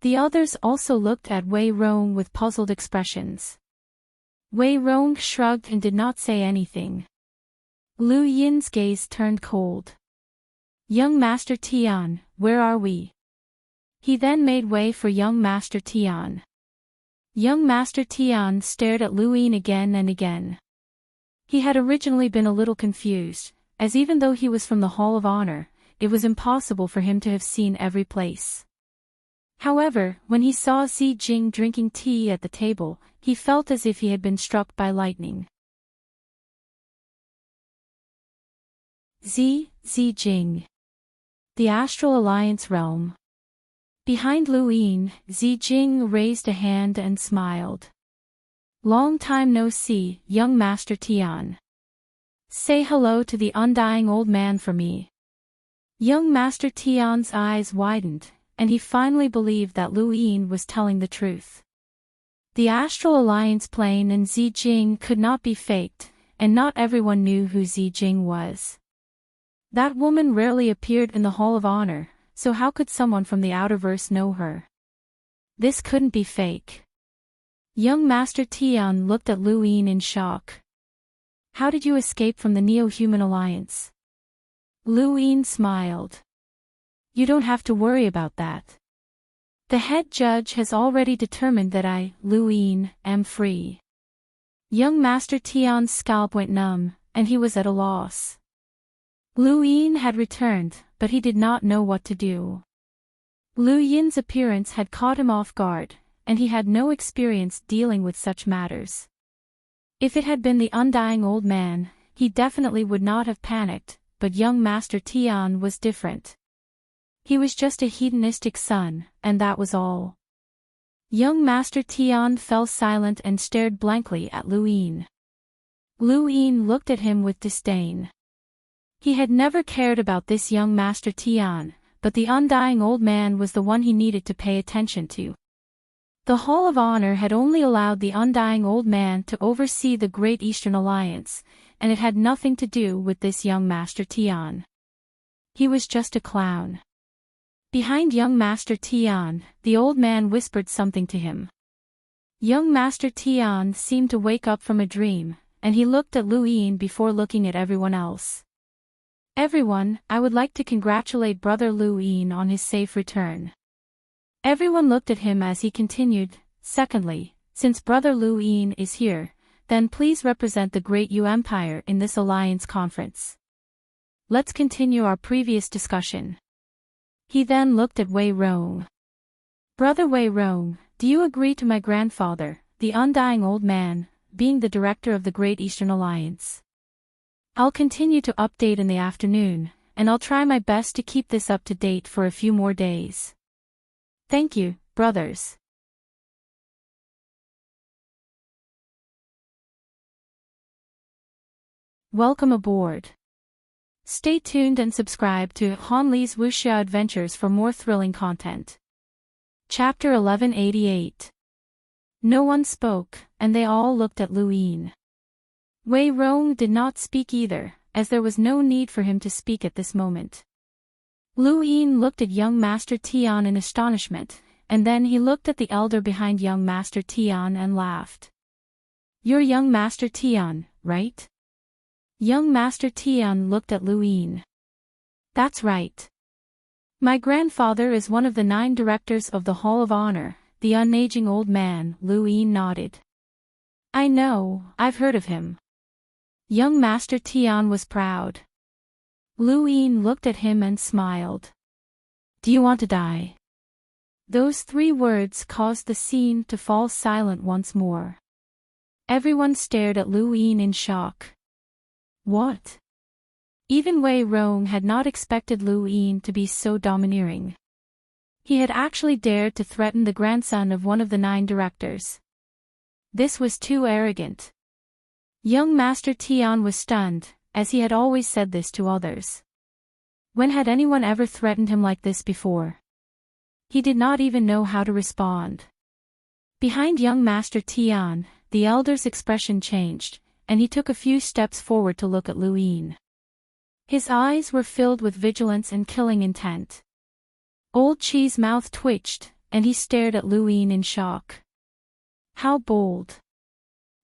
A: The others also looked at Wei Rong with puzzled expressions. Wei Rong shrugged and did not say anything. Lu Yin's gaze turned cold. Young Master Tian, where are we? He then made way for young Master Tian. Young Master Tian stared at Lu Yin again and again. He had originally been a little confused, as even though he was from the Hall of Honor, it was impossible for him to have seen every place. However, when he saw Xi Jing drinking tea at the table, he felt as if he had been struck by lightning. Xi Jing. The Astral Alliance Realm. Behind Lu Yin, Xi Jing raised a hand and smiled. Long time no see, young Master Tian. Say hello to the undying old man for me. Young Master Tian's eyes widened, and he finally believed that Lu Yin was telling the truth. The Astral Alliance plane and Xi Jing could not be faked, and not everyone knew who Xi Jing was. That woman rarely appeared in the Hall of Honor, so how could someone from the Outerverse know her? This couldn't be fake. Young Master Tian looked at Lu Yin in shock. How did you escape from the Neo-Human Alliance? Lu Yin smiled. You don't have to worry about that. The head judge has already determined that I, Lu Yin, am free. Young Master Tian's scalp went numb, and he was at a loss. Lu Yin had returned, but he did not know what to do. Lu Yin's appearance had caught him off guard, and he had no experience dealing with such matters. If it had been the undying old man, he definitely would not have panicked, but young Master Tian was different. He was just a hedonistic son, and that was all. Young Master Tian fell silent and stared blankly at Lu Yin. Lu Yin looked at him with disdain. He had never cared about this young Master Tian, but the undying old man was the one he needed to pay attention to. The Hall of Honor had only allowed the undying old man to oversee the Great Eastern Alliance, and it had nothing to do with this young Master Tian. He was just a clown. Behind young Master Tian, the old man whispered something to him. Young Master Tian seemed to wake up from a dream, and he looked at Lu Yin before looking at everyone else. Everyone, I would like to congratulate Brother Lu Yin on his safe return. Everyone looked at him as he continued, secondly, since Brother Lu Yin is here, then please represent the Great Yu Empire in this alliance conference. Let's continue our previous discussion. He then looked at Wei Rong. Brother Wei Rong, do you agree to my grandfather, the undying old man, being the director of the Great Eastern Alliance? I'll continue to update in the afternoon, and I'll try my best to keep this up to date for a few more days. Thank you, brothers. Welcome aboard. Stay tuned and subscribe to Han Li's Wuxia Adventures for more thrilling content. Chapter 1188. No one spoke, and they all looked at Lu Yin. Wei Rong did not speak either, as there was no need for him to speak at this moment. Lu Yin looked at young Master Tian in astonishment, and then he looked at the elder behind young Master Tian and laughed. You're young Master Tian, right? Young Master Tian looked at Lu Yin. That's right. My grandfather is one of the 9 directors of the Hall of Honor, the unaging old man. Lu Yin nodded. I know, I've heard of him. Young Master Tian was proud. Lu Yin looked at him and smiled. Do you want to die? Those 3 words caused the scene to fall silent once more. Everyone stared at Lu Yin in shock. What? Even Wei Rong had not expected Lu Yin to be so domineering. He had actually dared to threaten the grandson of one of the 9 directors. This was too arrogant. Young Master Tian was stunned, as he had always said this to others. When had anyone ever threatened him like this before? He did not even know how to respond. Behind young Master Tian, the elder's expression changed, and he took a few steps forward to look at Lu Yin. His eyes were filled with vigilance and killing intent. Old Qi's mouth twitched, and he stared at Lu Yin in shock. How bold.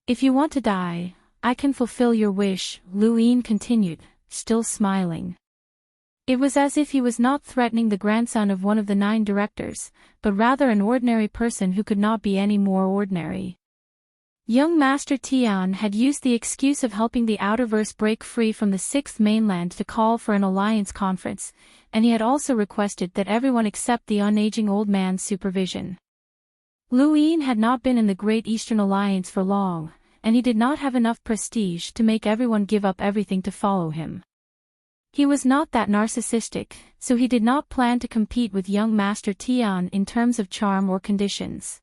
A: If you want to die, I can fulfill your wish, Lu Yin continued, still smiling. It was as if he was not threatening the grandson of one of the 9 directors, but rather an ordinary person who could not be any more ordinary. Young Master Tian had used the excuse of helping the Outerverse break free from the 6th mainland to call for an alliance conference, and he had also requested that everyone accept the unaging old man's supervision. Lu Yin had not been in the Great Eastern Alliance for long, and he did not have enough prestige to make everyone give up everything to follow him. He was not that narcissistic, so he did not plan to compete with young Master Tian in terms of charm or conditions.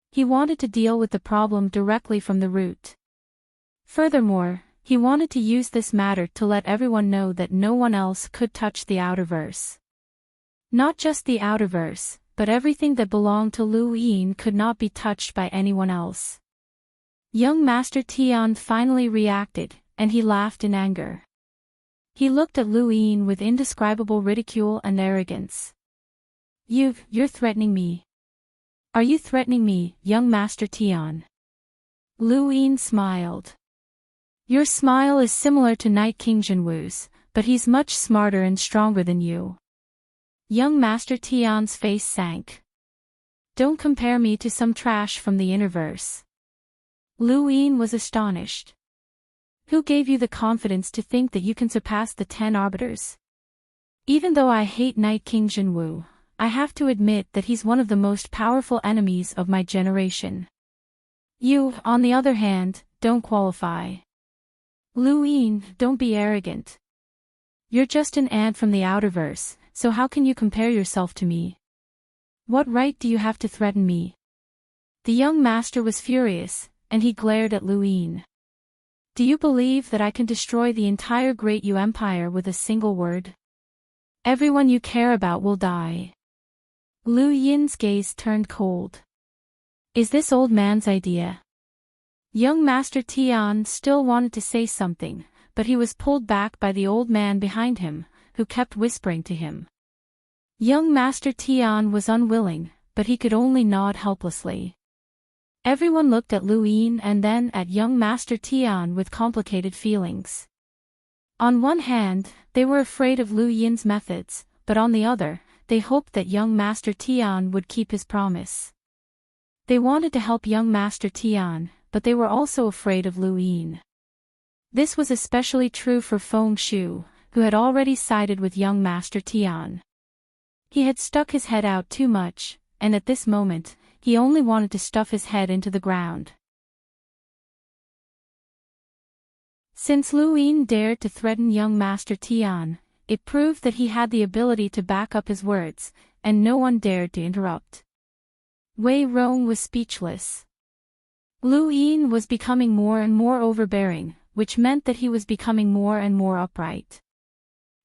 A: He wanted to deal with the problem directly from the root. Furthermore, he wanted to use this matter to let everyone know that no one else could touch the Outerverse. Not just the Outerverse, but everything that belonged to Lu Yin could not be touched by anyone else. Young Master Tian finally reacted, and he laughed in anger. He looked at Lu Yin with indescribable ridicule and arrogance. You're threatening me. Are you threatening me, young Master Tian? Lu Yin smiled. Your smile is similar to Night King Jinwu's, but he's much smarter and stronger than you. Young Master Tian's face sank. Don't compare me to some trash from the Interverse. Lu Yin was astonished. Who gave you the confidence to think that you can surpass the 10 arbiters? Even though I hate Night King Jinwu, I have to admit that he's one of the most powerful enemies of my generation. You, on the other hand, don't qualify. Lu Yin, don't be arrogant. You're just an ant from the Outerverse, so how can you compare yourself to me? What right do you have to threaten me? The young master was furious, and he glared at Lu Yin. Do you believe that I can destroy the entire Great Yu Empire with a single word? Everyone you care about will die. Lu Yin's gaze turned cold. Is this old man's idea? Young Master Tian still wanted to say something, but he was pulled back by the old man behind him, who kept whispering to him. Young Master Tian was unwilling, but he could only nod helplessly. Everyone looked at Lu Yin and then at young Master Tian with complicated feelings. On one hand, they were afraid of Lu Yin's methods, but on the other, they hoped that young Master Tian would keep his promise. They wanted to help young Master Tian, but they were also afraid of Lu Yin. This was especially true for Feng Shu, who had already sided with young Master Tian. He had stuck his head out too much, and at this moment, he only wanted to stuff his head into the ground. Since Lu Yin dared to threaten young Master Tian, it proved that he had the ability to back up his words, and no one dared to interrupt. Wei Rong was speechless. Lu Yin was becoming more and more overbearing, which meant that he was becoming more and more upright.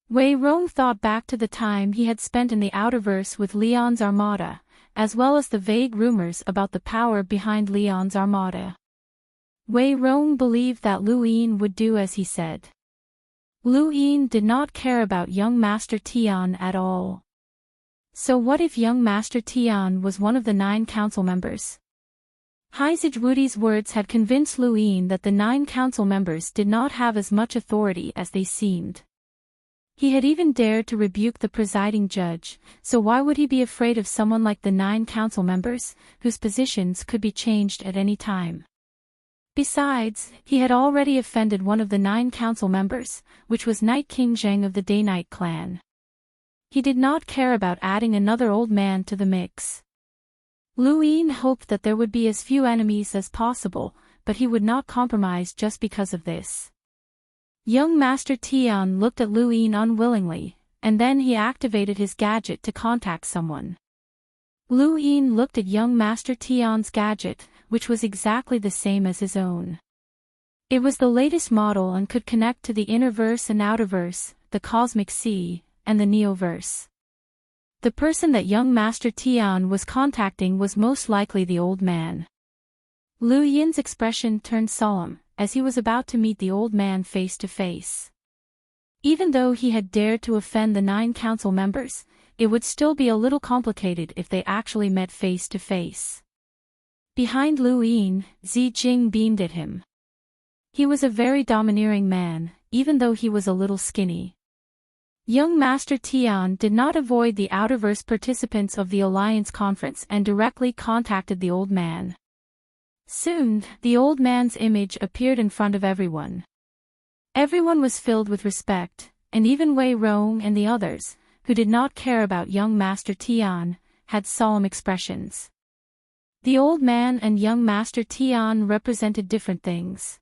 A: Wei Rong thought back to the time he had spent in the Outerverse with Leon's armada, as well as the vague rumors about the power behind Leon's armada. Wei Rong believed that Lu Yin would do as he said. Lu Yin did not care about young Master Tian at all. So what if young Master Tian was one of the 9 council members? Haizij Wudi's words had convinced Lu Yin that the 9 council members did not have as much authority as they seemed. He had even dared to rebuke the presiding judge, so why would he be afraid of someone like the 9 council members, whose positions could be changed at any time? Besides, he had already offended one of the 9 council members, which was Night King Zheng of the Day-Night clan. He did not care about adding another old man to the mix. Lu Yin hoped that there would be as few enemies as possible, but he would not compromise just because of this. Young Master Tian looked at Lu Yin unwillingly, and then he activated his gadget to contact someone. Lu Yin looked at young Master Tian's gadget, which was exactly the same as his own. It was the latest model and could connect to the Innerverse and Outerverse, the Cosmic Sea, and the Neoverse. The person that young Master Tian was contacting was most likely the old man. Lu Yin's expression turned solemn, as he was about to meet the old man face to face. Even though he had dared to offend the 9 council members, it would still be a little complicated if they actually met face to face. Behind Lu Yin, Zijing beamed at him. He was a very domineering man, even though he was a little skinny. Young Master Tian did not avoid the Outerverse participants of the Alliance Conference and directly contacted the old man. Soon, the old man's image appeared in front of everyone. Everyone was filled with respect, and even Wei Rong and the others, who did not care about young Master Tian, had solemn expressions. The old man and young Master Tian represented different things.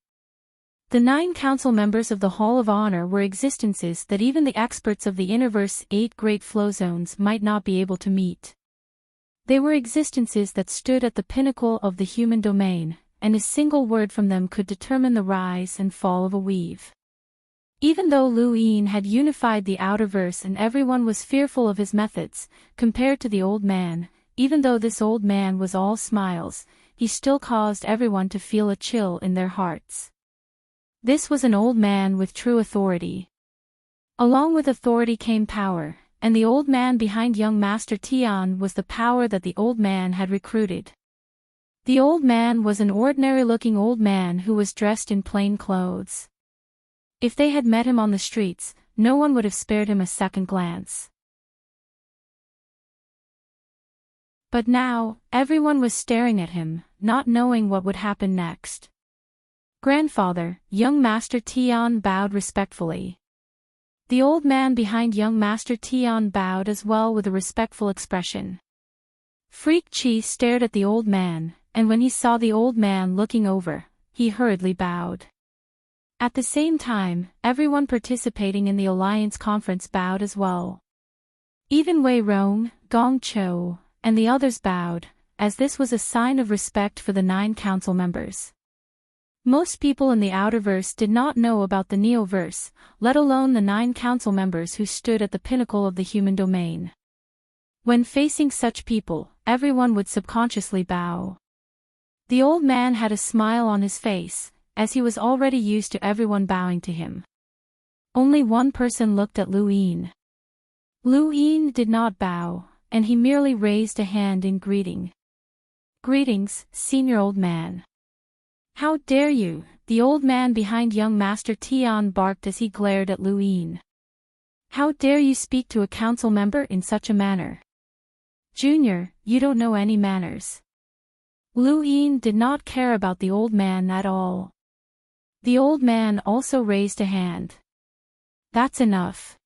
A: The 9 council members of the Hall of Honor were existences that even the experts of the Innerverse 8 Great Flow Zones might not be able to meet. They were existences that stood at the pinnacle of the human domain, and a single word from them could determine the rise and fall of a weave. Even though Lu Yin had unified the Outerverse and everyone was fearful of his methods, compared to the old man, even though this old man was all smiles, he still caused everyone to feel a chill in their hearts. This was an old man with true authority. Along with authority came power, and the old man behind young Master Tian was the power that the old man had recruited. The old man was an ordinary-looking old man who was dressed in plain clothes. If they had met him on the streets, no one would have spared him a second glance. But now, everyone was staring at him, not knowing what would happen next. Grandfather, young Master Tian bowed respectfully. The old man behind young Master Tian bowed as well with a respectful expression. Freak Chi stared at the old man, and when he saw the old man looking over, he hurriedly bowed. At the same time, everyone participating in the Alliance Conference bowed as well. Even Wei Rong, Gong Chou, and the others bowed, as this was a sign of respect for the 9 council members. Most people in the Outerverse did not know about the Neoverse, let alone the 9 council members who stood at the pinnacle of the human domain. When facing such people, everyone would subconsciously bow. The old man had a smile on his face, as he was already used to everyone bowing to him. Only one person looked at Lu Yin. Lu Yin did not bow, and he merely raised a hand in greeting. Greetings, senior old man. How dare you, the old man behind young Master Tian barked as he glared at Lu Yin. How dare you speak to a council member in such a manner? Junior, you don't know any manners. Lu Yin did not care about the old man at all. The old man also raised a hand. That's enough.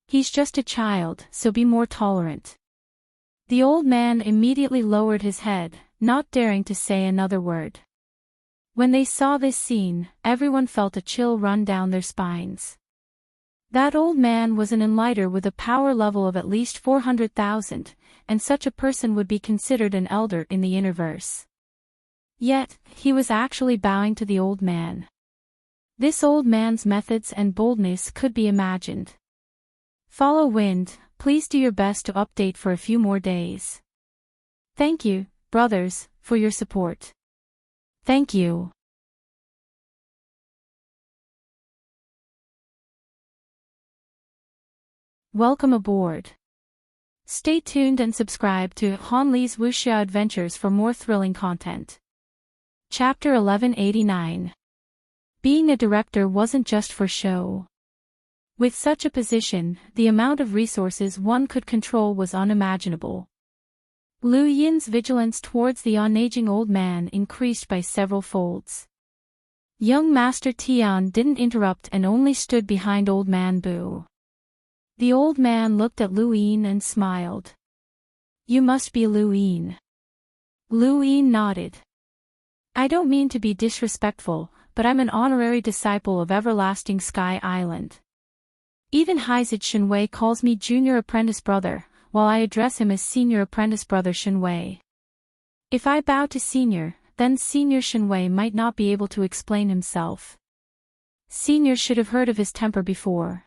A: He's just a child, so be more tolerant. The old man immediately lowered his head, not daring to say another word. When they saw this scene, everyone felt a chill run down their spines. That old man was an enlighter with a power level of at least 400,000, and such a person would be considered an elder in the Innerverse. Yet, he was actually bowing to the old man. This old man's methods and boldness could be imagined. Follow wind, please do your best to update for a few more days. Thank you, brothers, for your support. Thank you. Welcome aboard. Stay tuned and subscribe to Han Li's Wuxia Adventures for more thrilling content. Chapter 1189. Being a director wasn't just for show. With such a position, the amount of resources one could control was unimaginable. Lu Yin's vigilance towards the unaging old man increased by several folds. Young Master Tian didn't interrupt and only stood behind Old Man Bu. The old man looked at Lu Yin and smiled. You must be Lu Yin. Lu Yin nodded. I don't mean to be disrespectful, but I'm an honorary disciple of Everlasting Sky Island. Even Haizid Shenwei calls me Junior Apprentice Brother, while I address him as Senior Apprentice Brother Shenwei. If I bow to Senior, then Senior Shenwei might not be able to explain himself. Senior should have heard of his temper before.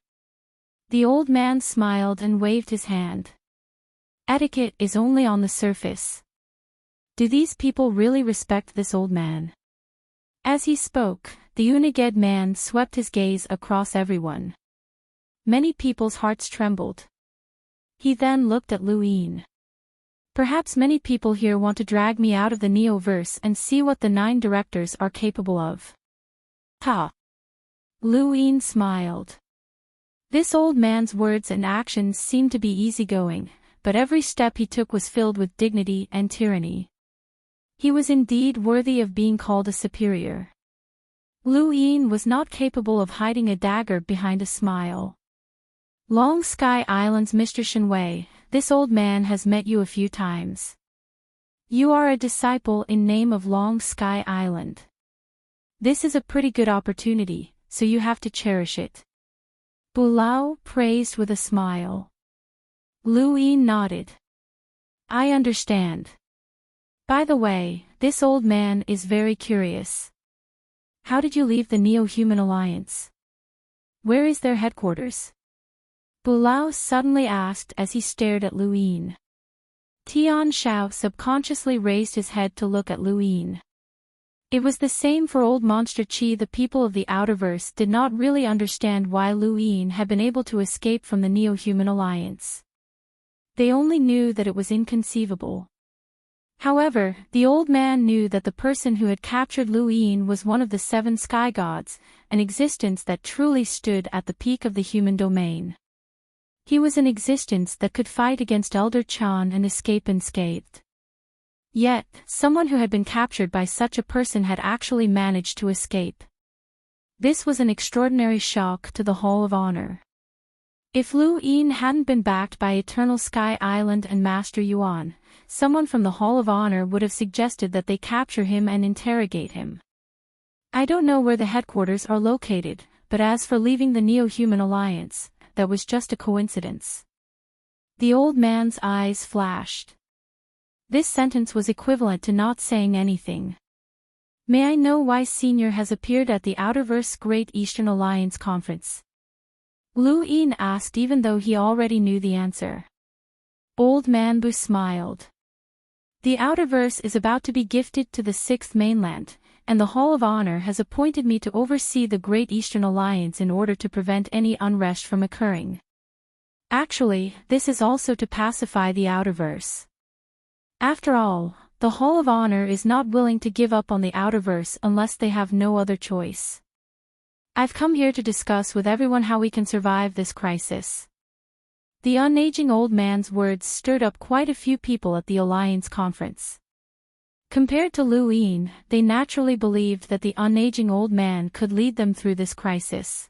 A: The old man smiled and waved his hand. Etiquette is only on the surface. Do these people really respect this old man? As he spoke, the Uniged man swept his gaze across everyone. Many people's hearts trembled. He then looked at Lu Yin. Perhaps many people here want to drag me out of the Neoverse and see what the 9 directors are capable of. Ha! Lu Yin smiled. This old man's words and actions seemed to be easygoing, but every step he took was filled with dignity and tyranny. He was indeed worthy of being called a superior. Lu Yin was not capable of hiding a dagger behind a smile. Long Sky Island's Mr. Shenwei, this old man has met you a few times. You are a disciple in name of Long Sky Island. This is a pretty good opportunity, so you have to cherish it. Bulao praised with a smile. Lu Yin nodded. I understand. By the way, this old man is very curious. How did you leave the Neo-Human Alliance? Where is their headquarters? Bulao suddenly asked as he stared at Lu Yin. Tian Shao subconsciously raised his head to look at Lu Yin. It was the same for old Monster Chi. The people of the Outerverse did not really understand why Lu Yin had been able to escape from the Neo-Human Alliance. They only knew that it was inconceivable. However, the old man knew that the person who had captured Lu Yin was one of the 7 sky gods, an existence that truly stood at the peak of the human domain. He was an existence that could fight against Elder Chan and escape unscathed. Yet, someone who had been captured by such a person had actually managed to escape. This was an extraordinary shock to the Hall of Honor. If Lu Yin hadn't been backed by Eternal Sky Island and Master Yuan, someone from the Hall of Honor would have suggested that they capture him and interrogate him. I don't know where the headquarters are located, but as for leaving the Neo-Human Alliance, that was just a coincidence. The old man's eyes flashed. This sentence was equivalent to not saying anything. May I know why Senior has appeared at the Outerverse Great Eastern Alliance Conference? Lu Yin asked even though he already knew the answer. Old Man Bu smiled. The Outerverse is about to be gifted to the 6th mainland, and the Hall of Honor has appointed me to oversee the Great Eastern Alliance in order to prevent any unrest from occurring. Actually, this is also to pacify the Outerverse. After all, the Hall of Honor is not willing to give up on the Outerverse unless they have no other choice. I've come here to discuss with everyone how we can survive this crisis. The unaging old man's words stirred up quite a few people at the Alliance conference. Compared to Lu Yin, they naturally believed that the unaging old man could lead them through this crisis.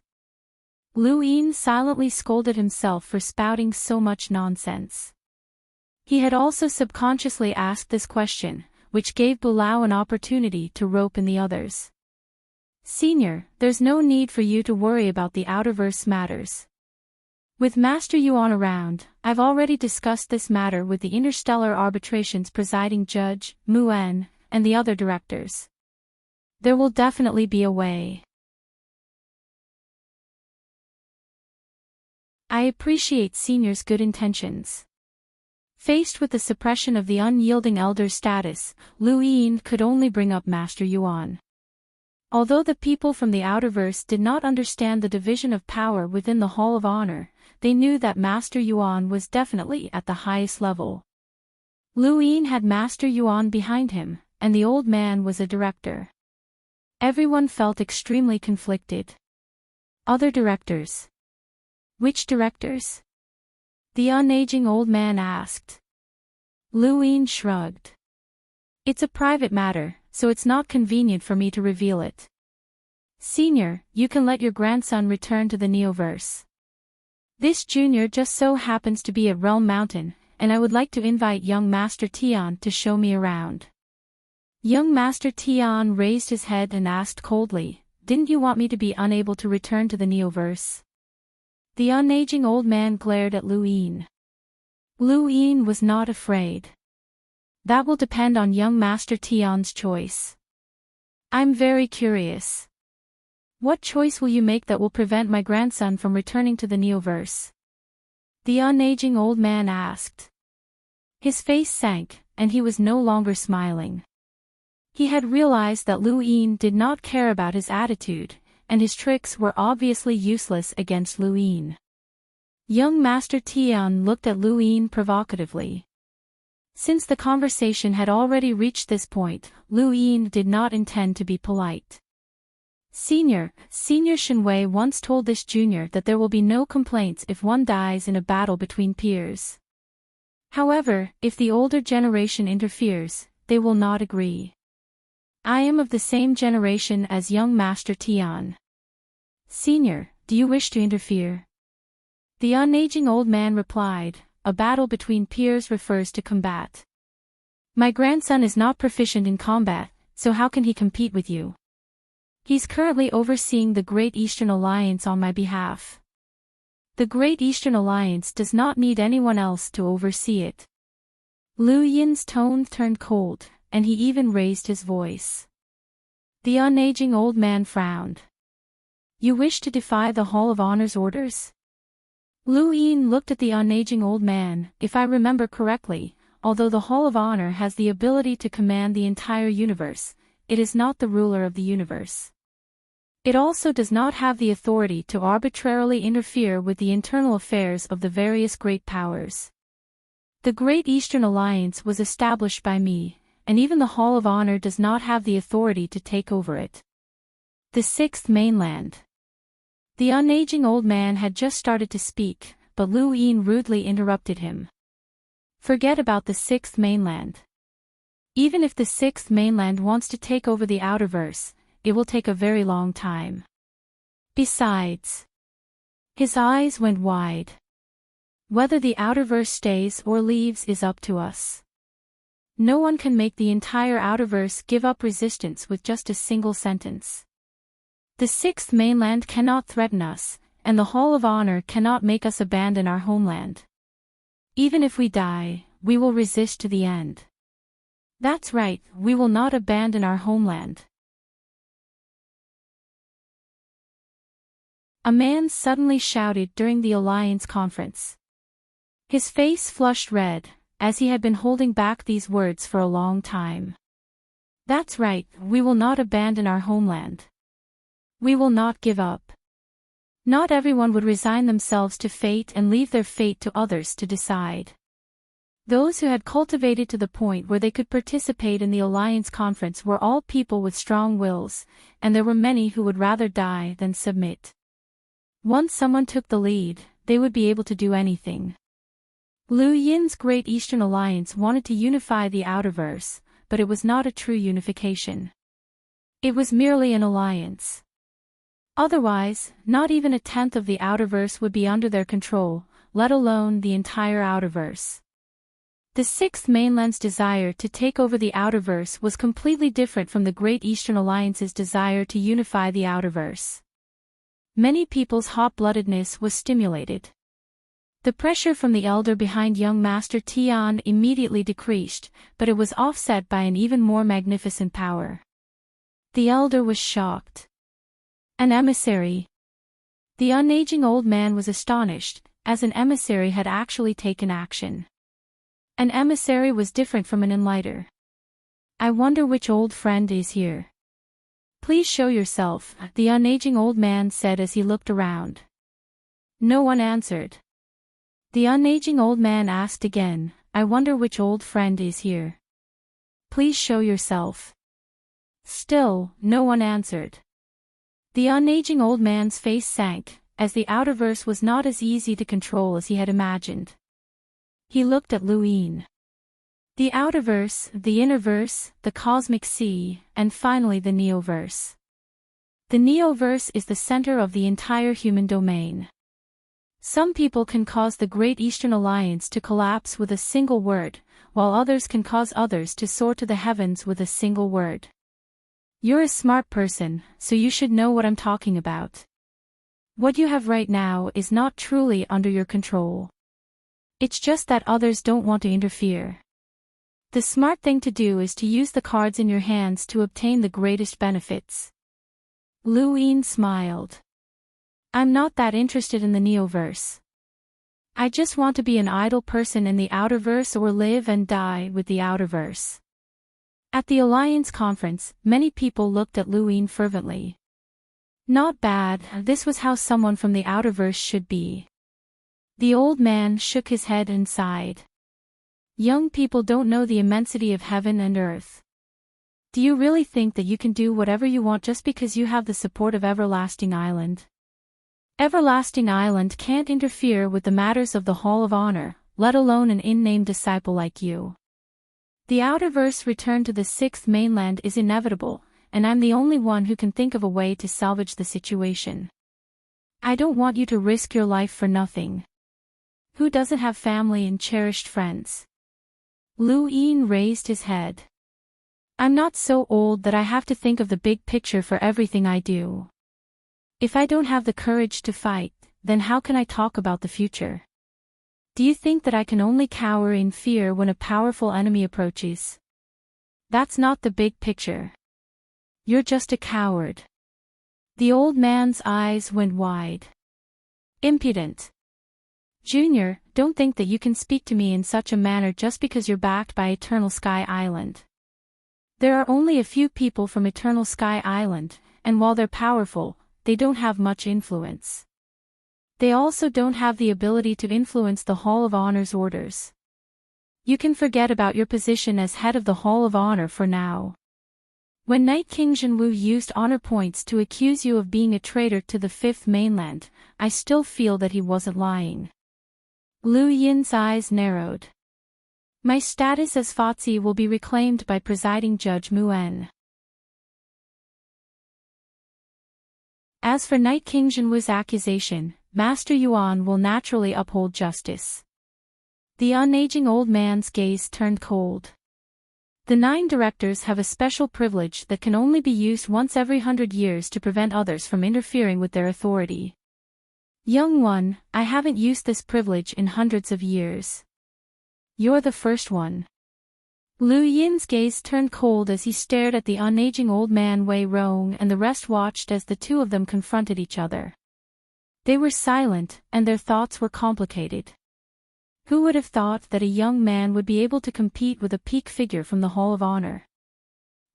A: Lu Yin silently scolded himself for spouting so much nonsense. He had also subconsciously asked this question, which gave Bulao an opportunity to rope in the others. Senior, there's no need for you to worry about the Outerverse matters. With Master Yuan around, I've already discussed this matter with the Interstellar Arbitration's presiding judge, Muan, and the other directors. There will definitely be a way. I appreciate Senior's good intentions. Faced with the suppression of the unyielding elder's status, Lu Yin could only bring up Master Yuan. Although the people from the Outerverse did not understand the division of power within the Hall of Honor, they knew that Master Yuan was definitely at the highest level. Lu Yin had Master Yuan behind him, and the old man was a director. Everyone felt extremely conflicted. Other directors. Which directors? The unaging old man asked. Lu Yin shrugged. It's a private matter, so it's not convenient for me to reveal it. Senior, you can let your grandson return to the Neoverse. This junior just so happens to be at Realm Mountain, and I would like to invite young Master Tian to show me around. Young Master Tian raised his head and asked coldly, didn't you want me to be unable to return to the Neoverse? The unaging old man glared at Lu Yin. Lu Yin was not afraid. That will depend on young Master Tian's choice. I'm very curious. What choice will you make that will prevent my grandson from returning to the Neoverse? The unaging old man asked. His face sank, and he was no longer smiling. He had realized that Lu Yin did not care about his attitude, and his tricks were obviously useless against Lu Yin. Young Master Tian looked at Lu Yin provocatively. Since the conversation had already reached this point, Lu Yin did not intend to be polite. Senior Shinwei once told this junior that there will be no complaints if one dies in a battle between peers. However, if the older generation interferes, they will not agree. I am of the same generation as young Master Tian. Senior, do you wish to interfere? The unaging old man replied, a battle between peers refers to combat. My grandson is not proficient in combat, so how can he compete with you? He's currently overseeing the Great Eastern Alliance on my behalf. The Great Eastern Alliance does not need anyone else to oversee it. Lu Yin's tone turned cold, and he even raised his voice. The unaging old man frowned. You wish to defy the Hall of Honor's orders? Lu Yin looked at the unaging old man. If I remember correctly, although the Hall of Honor has the ability to command the entire universe, it is not the ruler of the universe. It also does not have the authority to arbitrarily interfere with the internal affairs of the various great powers. The Great Eastern Alliance was established by me, and even the Hall of Honor does not have the authority to take over it. The Sixth Mainland. The unaging old man had just started to speak, but Lu Yin rudely interrupted him. Forget about the Sixth Mainland. Even if the Sixth Mainland wants to take over the Outerverse, it will take a very long time. Besides, his eyes went wide. Whether the Outerverse stays or leaves is up to us. No one can make the entire Outerverse give up resistance with just a single sentence. The Sixth Mainland cannot threaten us, and the Hall of Honor cannot make us abandon our homeland. Even if we die, we will resist to the end. That's right, we will not abandon our homeland. A man suddenly shouted during the Alliance conference. His face flushed red, as he had been holding back these words for a long time. That's right, we will not abandon our homeland. We will not give up. Not everyone would resign themselves to fate and leave their fate to others to decide. Those who had cultivated to the point where they could participate in the Alliance conference were all people with strong wills, and there were many who would rather die than submit. Once someone took the lead, they would be able to do anything. Lu Yin's Great Eastern Alliance wanted to unify the Outerverse, but it was not a true unification. It was merely an alliance. Otherwise, not even a tenth of the Outerverse would be under their control, let alone the entire Outerverse. The Sixth Mainland's desire to take over the Outerverse was completely different from the Great Eastern Alliance's desire to unify the Outerverse. Many people's hot-bloodedness was stimulated. The pressure from the elder behind young Master Tian immediately decreased, but it was offset by an even more magnificent power. The elder was shocked. An emissary. The unaging old man was astonished, as an emissary had actually taken action. An emissary was different from an enlighter. I wonder which old friend is here. Please show yourself, the unaging old man said as he looked around. No one answered. The unaging old man asked again, I wonder which old friend is here. Please show yourself. Still, no one answered. The unaging old man's face sank, as the outerverse was not as easy to control as he had imagined. He looked at Luin. The outerverse, the innerverse, the cosmic sea, and finally the neoverse. The neoverse is the center of the entire human domain. Some people can cause the Great Eastern Alliance to collapse with a single word, while others can cause others to soar to the heavens with a single word. You're a smart person, so you should know what I'm talking about. What you have right now is not truly under your control. It's just that others don't want to interfere. The smart thing to do is to use the cards in your hands to obtain the greatest benefits. Luin smiled. I'm not that interested in the neoverse. I just want to be an idle person in the outerverse or live and die with the outerverse. At the Alliance conference, many people looked at Luin fervently. Not bad, this was how someone from the outerverse should be. The old man shook his head and sighed. Young people don't know the immensity of heaven and earth. Do you really think that you can do whatever you want just because you have the support of Everlasting Island? Everlasting Island can't interfere with the matters of the Hall of Honor, let alone an in-name disciple like you. The outerverse return to the sixth mainland is inevitable, and I'm the only one who can think of a way to salvage the situation. I don't want you to risk your life for nothing. Who doesn't have family and cherished friends? Luin raised his head. I'm not so old that I have to think of the big picture for everything I do. If I don't have the courage to fight, then how can I talk about the future? Do you think that I can only cower in fear when a powerful enemy approaches? That's not the big picture. You're just a coward. The old man's eyes went wide. Impudent. Junior, don't think that you can speak to me in such a manner just because you're backed by Eternal Sky Island. There are only a few people from Eternal Sky Island, and while they're powerful, they don't have much influence. They also don't have the ability to influence the Hall of Honor's orders. You can forget about your position as head of the Hall of Honor for now. When Night King Jinwu used honor points to accuse you of being a traitor to the fifth mainland, I still feel that he wasn't lying. Lu Yin's eyes narrowed. My status as Fatsi will be reclaimed by presiding Judge Muen. As for Night King Jinwu's accusation, Master Yuan will naturally uphold justice. The unaging old man's gaze turned cold. The 9 directors have a special privilege that can only be used once every 100 years to prevent others from interfering with their authority. Young one, I haven't used this privilege in hundreds of years. You're the first one. Lu Yin's gaze turned cold as he stared at the unaging old man Wei Rong, and the rest watched as the two of them confronted each other. They were silent, and their thoughts were complicated. Who would have thought that a young man would be able to compete with a peak figure from the Hall of Honor?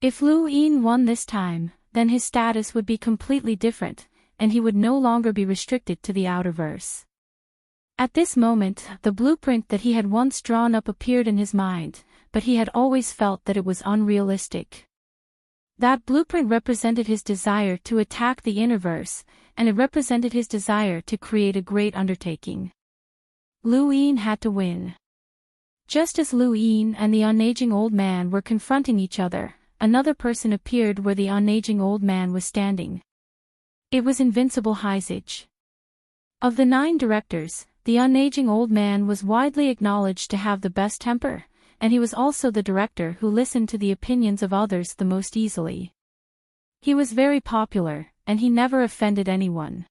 A: If Lu Yin won this time, then his status would be completely different, and he would no longer be restricted to the outerverse. At this moment, the blueprint that he had once drawn up appeared in his mind, but he had always felt that it was unrealistic. That blueprint represented his desire to attack the innerverse, and it represented his desire to create a great undertaking. Lu Yin had to win. Just as Lu Yin and the unaging old man were confronting each other, another person appeared where the unaging old man was standing. It was Invincible Heizage. Of the 9 directors, the unaging old man was widely acknowledged to have the best temper, and he was also the director who listened to the opinions of others the most easily. He was very popular, and he never offended anyone.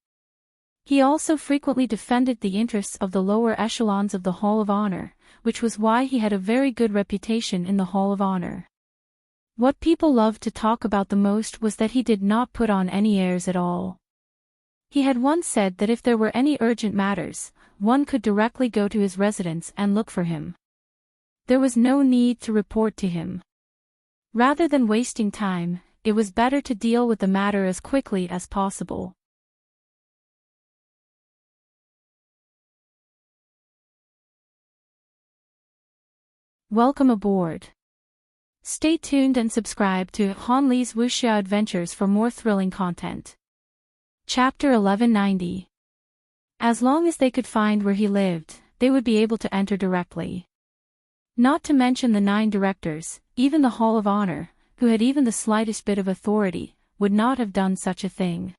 A: He also frequently defended the interests of the lower echelons of the Hall of Honor, which was why he had a very good reputation in the Hall of Honor. What people loved to talk about the most was that he did not put on any airs at all. He had once said that if there were any urgent matters, one could directly go to his residence and look for him. There was no need to report to him. Rather than wasting time, it was better to deal with the matter as quickly as possible. Welcome aboard. Stay tuned and subscribe to Han Li's Wuxia Adventures for more thrilling content. Chapter 1190. As long as they could find where he lived, they would be able to enter directly. Not to mention the 9 directors, even the Hall of Honor, who had even the slightest bit of authority, would not have done such a thing.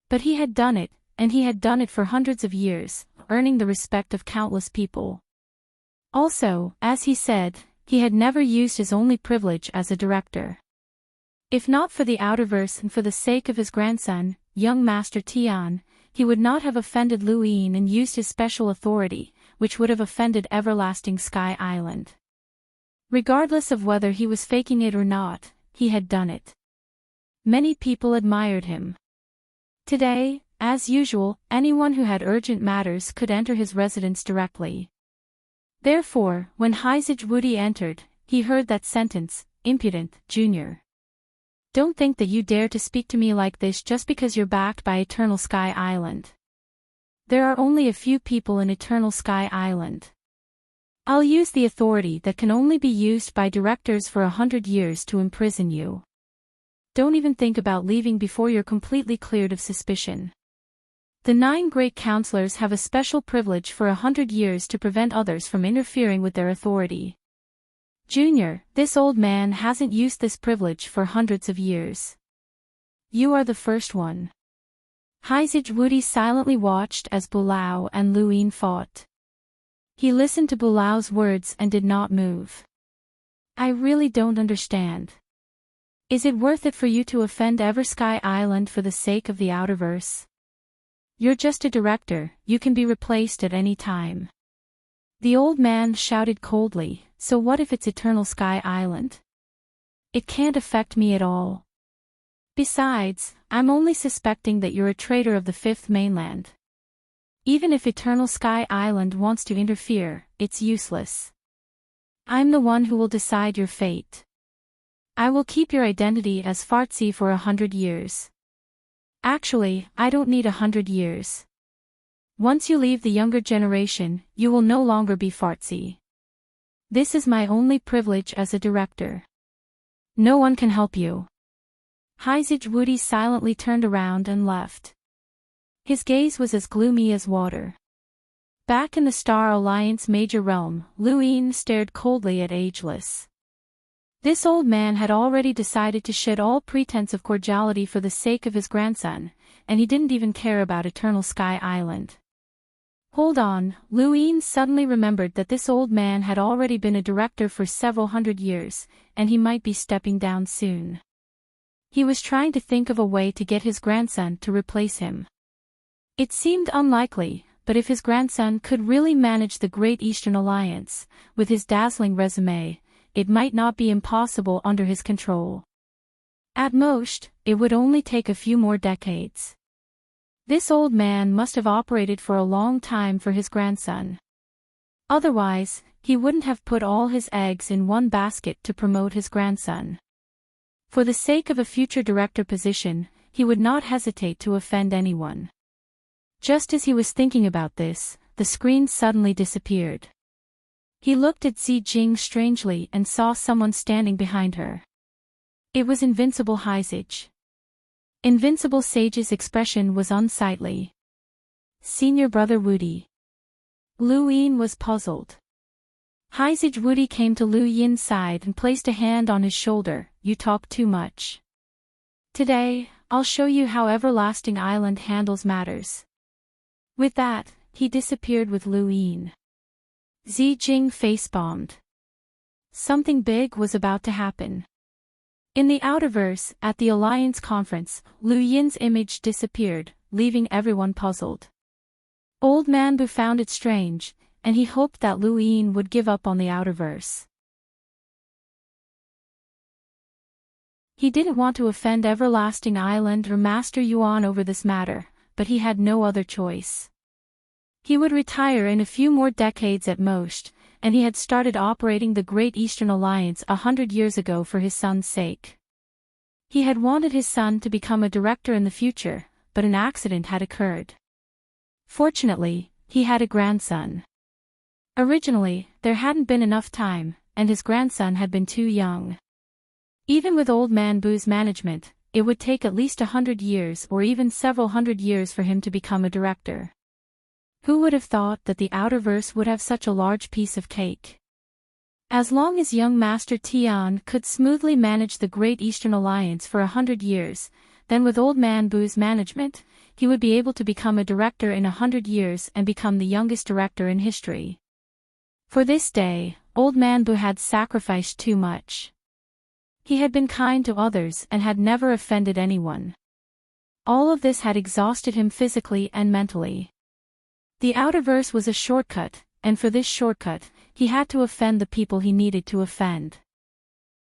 A: But he had done it, and he had done it for hundreds of years, earning the respect of countless people. Also, as he said, he had never used his only privilege as a director. If not for the Outerverse and for the sake of his grandson, young Master Tian, he would not have offended Lu Yin and used his special authority, which would have offended Everlasting Sky Island. Regardless of whether he was faking it or not, he had done it. Many people admired him. Today, as usual, anyone who had urgent matters could enter his residence directly. Therefore, when Heizage Wudi entered, he heard that sentence, "Impudent, Junior. Don't think that you dare to speak to me like this just because you're backed by Eternal Sky Island. There are only a few people in Eternal Sky Island. I'll use the authority that can only be used by directors for 100 years to imprison you. Don't even think about leaving before you're completely cleared of suspicion. The 9 great counselors have a special privilege for 100 years to prevent others from interfering with their authority. Junior, this old man hasn't used this privilege for hundreds of years. You are the first one." Heizage Wudi silently watched as Bulao and Lu Yin fought. He listened to Bulao's words and did not move. "I really don't understand. Is it worth it for you to offend Eversky Island for the sake of the Outerverse? You're just a director, you can be replaced at any time." The old man shouted coldly, "So what if it's Eternal Sky Island? It can't affect me at all. Besides, I'm only suspecting that you're a traitor of the 5th mainland. Even if Eternal Sky Island wants to interfere, it's useless. I'm the one who will decide your fate. I will keep your identity as Fartzi for 100 years. Actually, I don't need 100 years. Once you leave the younger generation, you will no longer be Fartzi. This is my only privilege as a director. No one can help you." Heizage Wudi silently turned around and left. His gaze was as gloomy as water. Back in the Star Alliance Major Realm, Lu Yin stared coldly at Ageless. This old man had already decided to shed all pretense of cordiality for the sake of his grandson, and he didn't even care about Eternal Sky Island. Hold on, Lu Yin suddenly remembered that this old man had already been a director for several hundred years, and he might be stepping down soon. He was trying to think of a way to get his grandson to replace him. It seemed unlikely, but if his grandson could really manage the Great Eastern Alliance, with his dazzling resume, it might not be impossible under his control. At most, it would only take a few more decades. This old man must have operated for a long time for his grandson. Otherwise, he wouldn't have put all his eggs in one basket to promote his grandson. For the sake of a future director position, he would not hesitate to offend anyone. Just as he was thinking about this, the screen suddenly disappeared. He looked at Zi Jing strangely and saw someone standing behind her. It was Invincible Heizage. Invincible Sage's expression was unsightly. "Senior Brother Wudi." Lu Yin was puzzled. Heizage Wudi came to Lu Yin's side and placed a hand on his shoulder. "You talk too much. Today, I'll show you how Everlasting Island handles matters." With that, he disappeared with Lu Yin. Zi Jing face-bombed. Something big was about to happen. In the Outerverse, at the Alliance Conference, Lu Yin's image disappeared, leaving everyone puzzled. Old Man Bu found it strange, and he hoped that Lu Yin would give up on the Outerverse. He didn't want to offend Everlasting Island or Master Yuan over this matter, but he had no other choice. He would retire in a few more decades at most, and he had started operating the Great Eastern Alliance 100 years ago for his son's sake. He had wanted his son to become a director in the future, but an accident had occurred. Fortunately, he had a grandson. Originally, there hadn't been enough time, and his grandson had been too young. Even with Old Man Boo's management, it would take at least 100 years or even several hundred years for him to become a director. Who would have thought that the Outerverse would have such a large piece of cake? As long as young Master Tian could smoothly manage the Great Eastern Alliance for 100 years, then with Old Man Boo's management, he would be able to become a director in 100 years and become the youngest director in history. For this day, Old Man Boo had sacrificed too much. He had been kind to others and had never offended anyone. All of this had exhausted him physically and mentally. The Outerverse was a shortcut, and for this shortcut, he had to offend the people he needed to offend.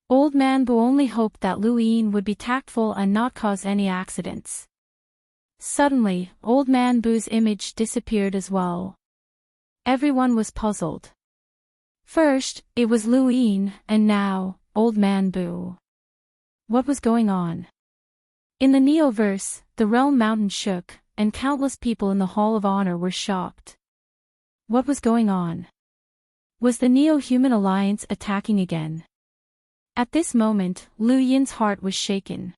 A: Old Man Boo only hoped that Lu Yin would be tactful and not cause any accidents. Suddenly, Old Man Boo's image disappeared as well. Everyone was puzzled. First, it was Lu Yin, and now, Old Man Boo. What was going on? In the Neoverse, the realm mountain shook, and countless people in the Hall of Honor were shocked. What was going on? Was the Neo-Human Alliance attacking again? At this moment, Lu Yin's heart was shaken.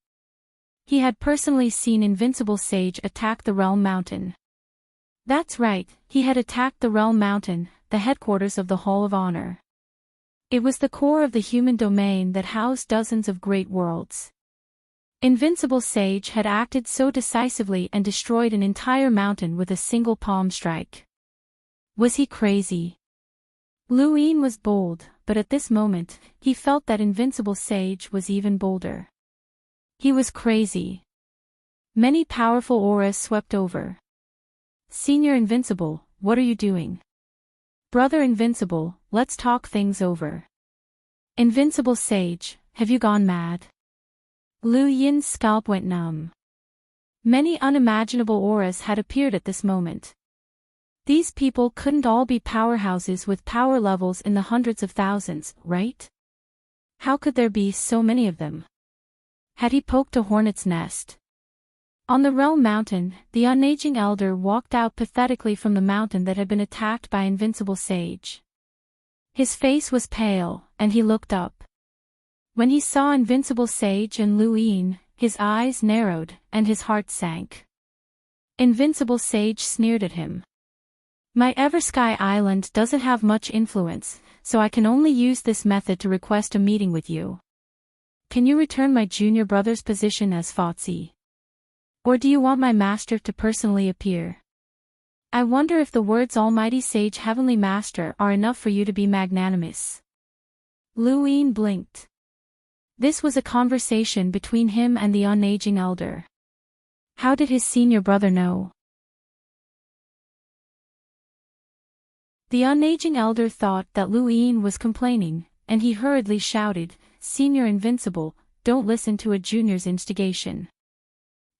A: He had personally seen Invincible Sage attack the Realm Mountain. That's right, he had attacked the Realm Mountain, the headquarters of the Hall of Honor. It was the core of the human domain that housed dozens of great worlds. Invincible Sage had acted so decisively and destroyed an entire mountain with a single palm strike. Was he crazy? Lu Yin was bold, but at this moment, he felt that Invincible Sage was even bolder. He was crazy. Many powerful auras swept over. Senior Invincible, what are you doing? Brother Invincible, let's talk things over. Invincible Sage, have you gone mad? Lu Yin's scalp went numb. Many unimaginable auras had appeared at this moment. These people couldn't all be powerhouses with power levels in the hundreds of thousands, right? How could there be so many of them? Had he poked a hornet's nest? On the Realm Mountain, the unaging elder walked out pathetically from the mountain that had been attacked by Invincible Sage. His face was pale, and he looked up. When he saw Invincible Sage and Lu Yin, his eyes narrowed, and his heart sank. Invincible Sage sneered at him. My Eversky Island doesn't have much influence, so I can only use this method to request a meeting with you. Can you return my junior brother's position as Fotsy? Or do you want my master to personally appear? I wonder if the words Almighty Sage Heavenly Master are enough for you to be magnanimous. Lu Yin blinked. This was a conversation between him and the unaging elder. How did his senior brother know? The unaging elder thought that Lu Yin was complaining, and he hurriedly shouted, Senior Invincible, don't listen to a junior's instigation.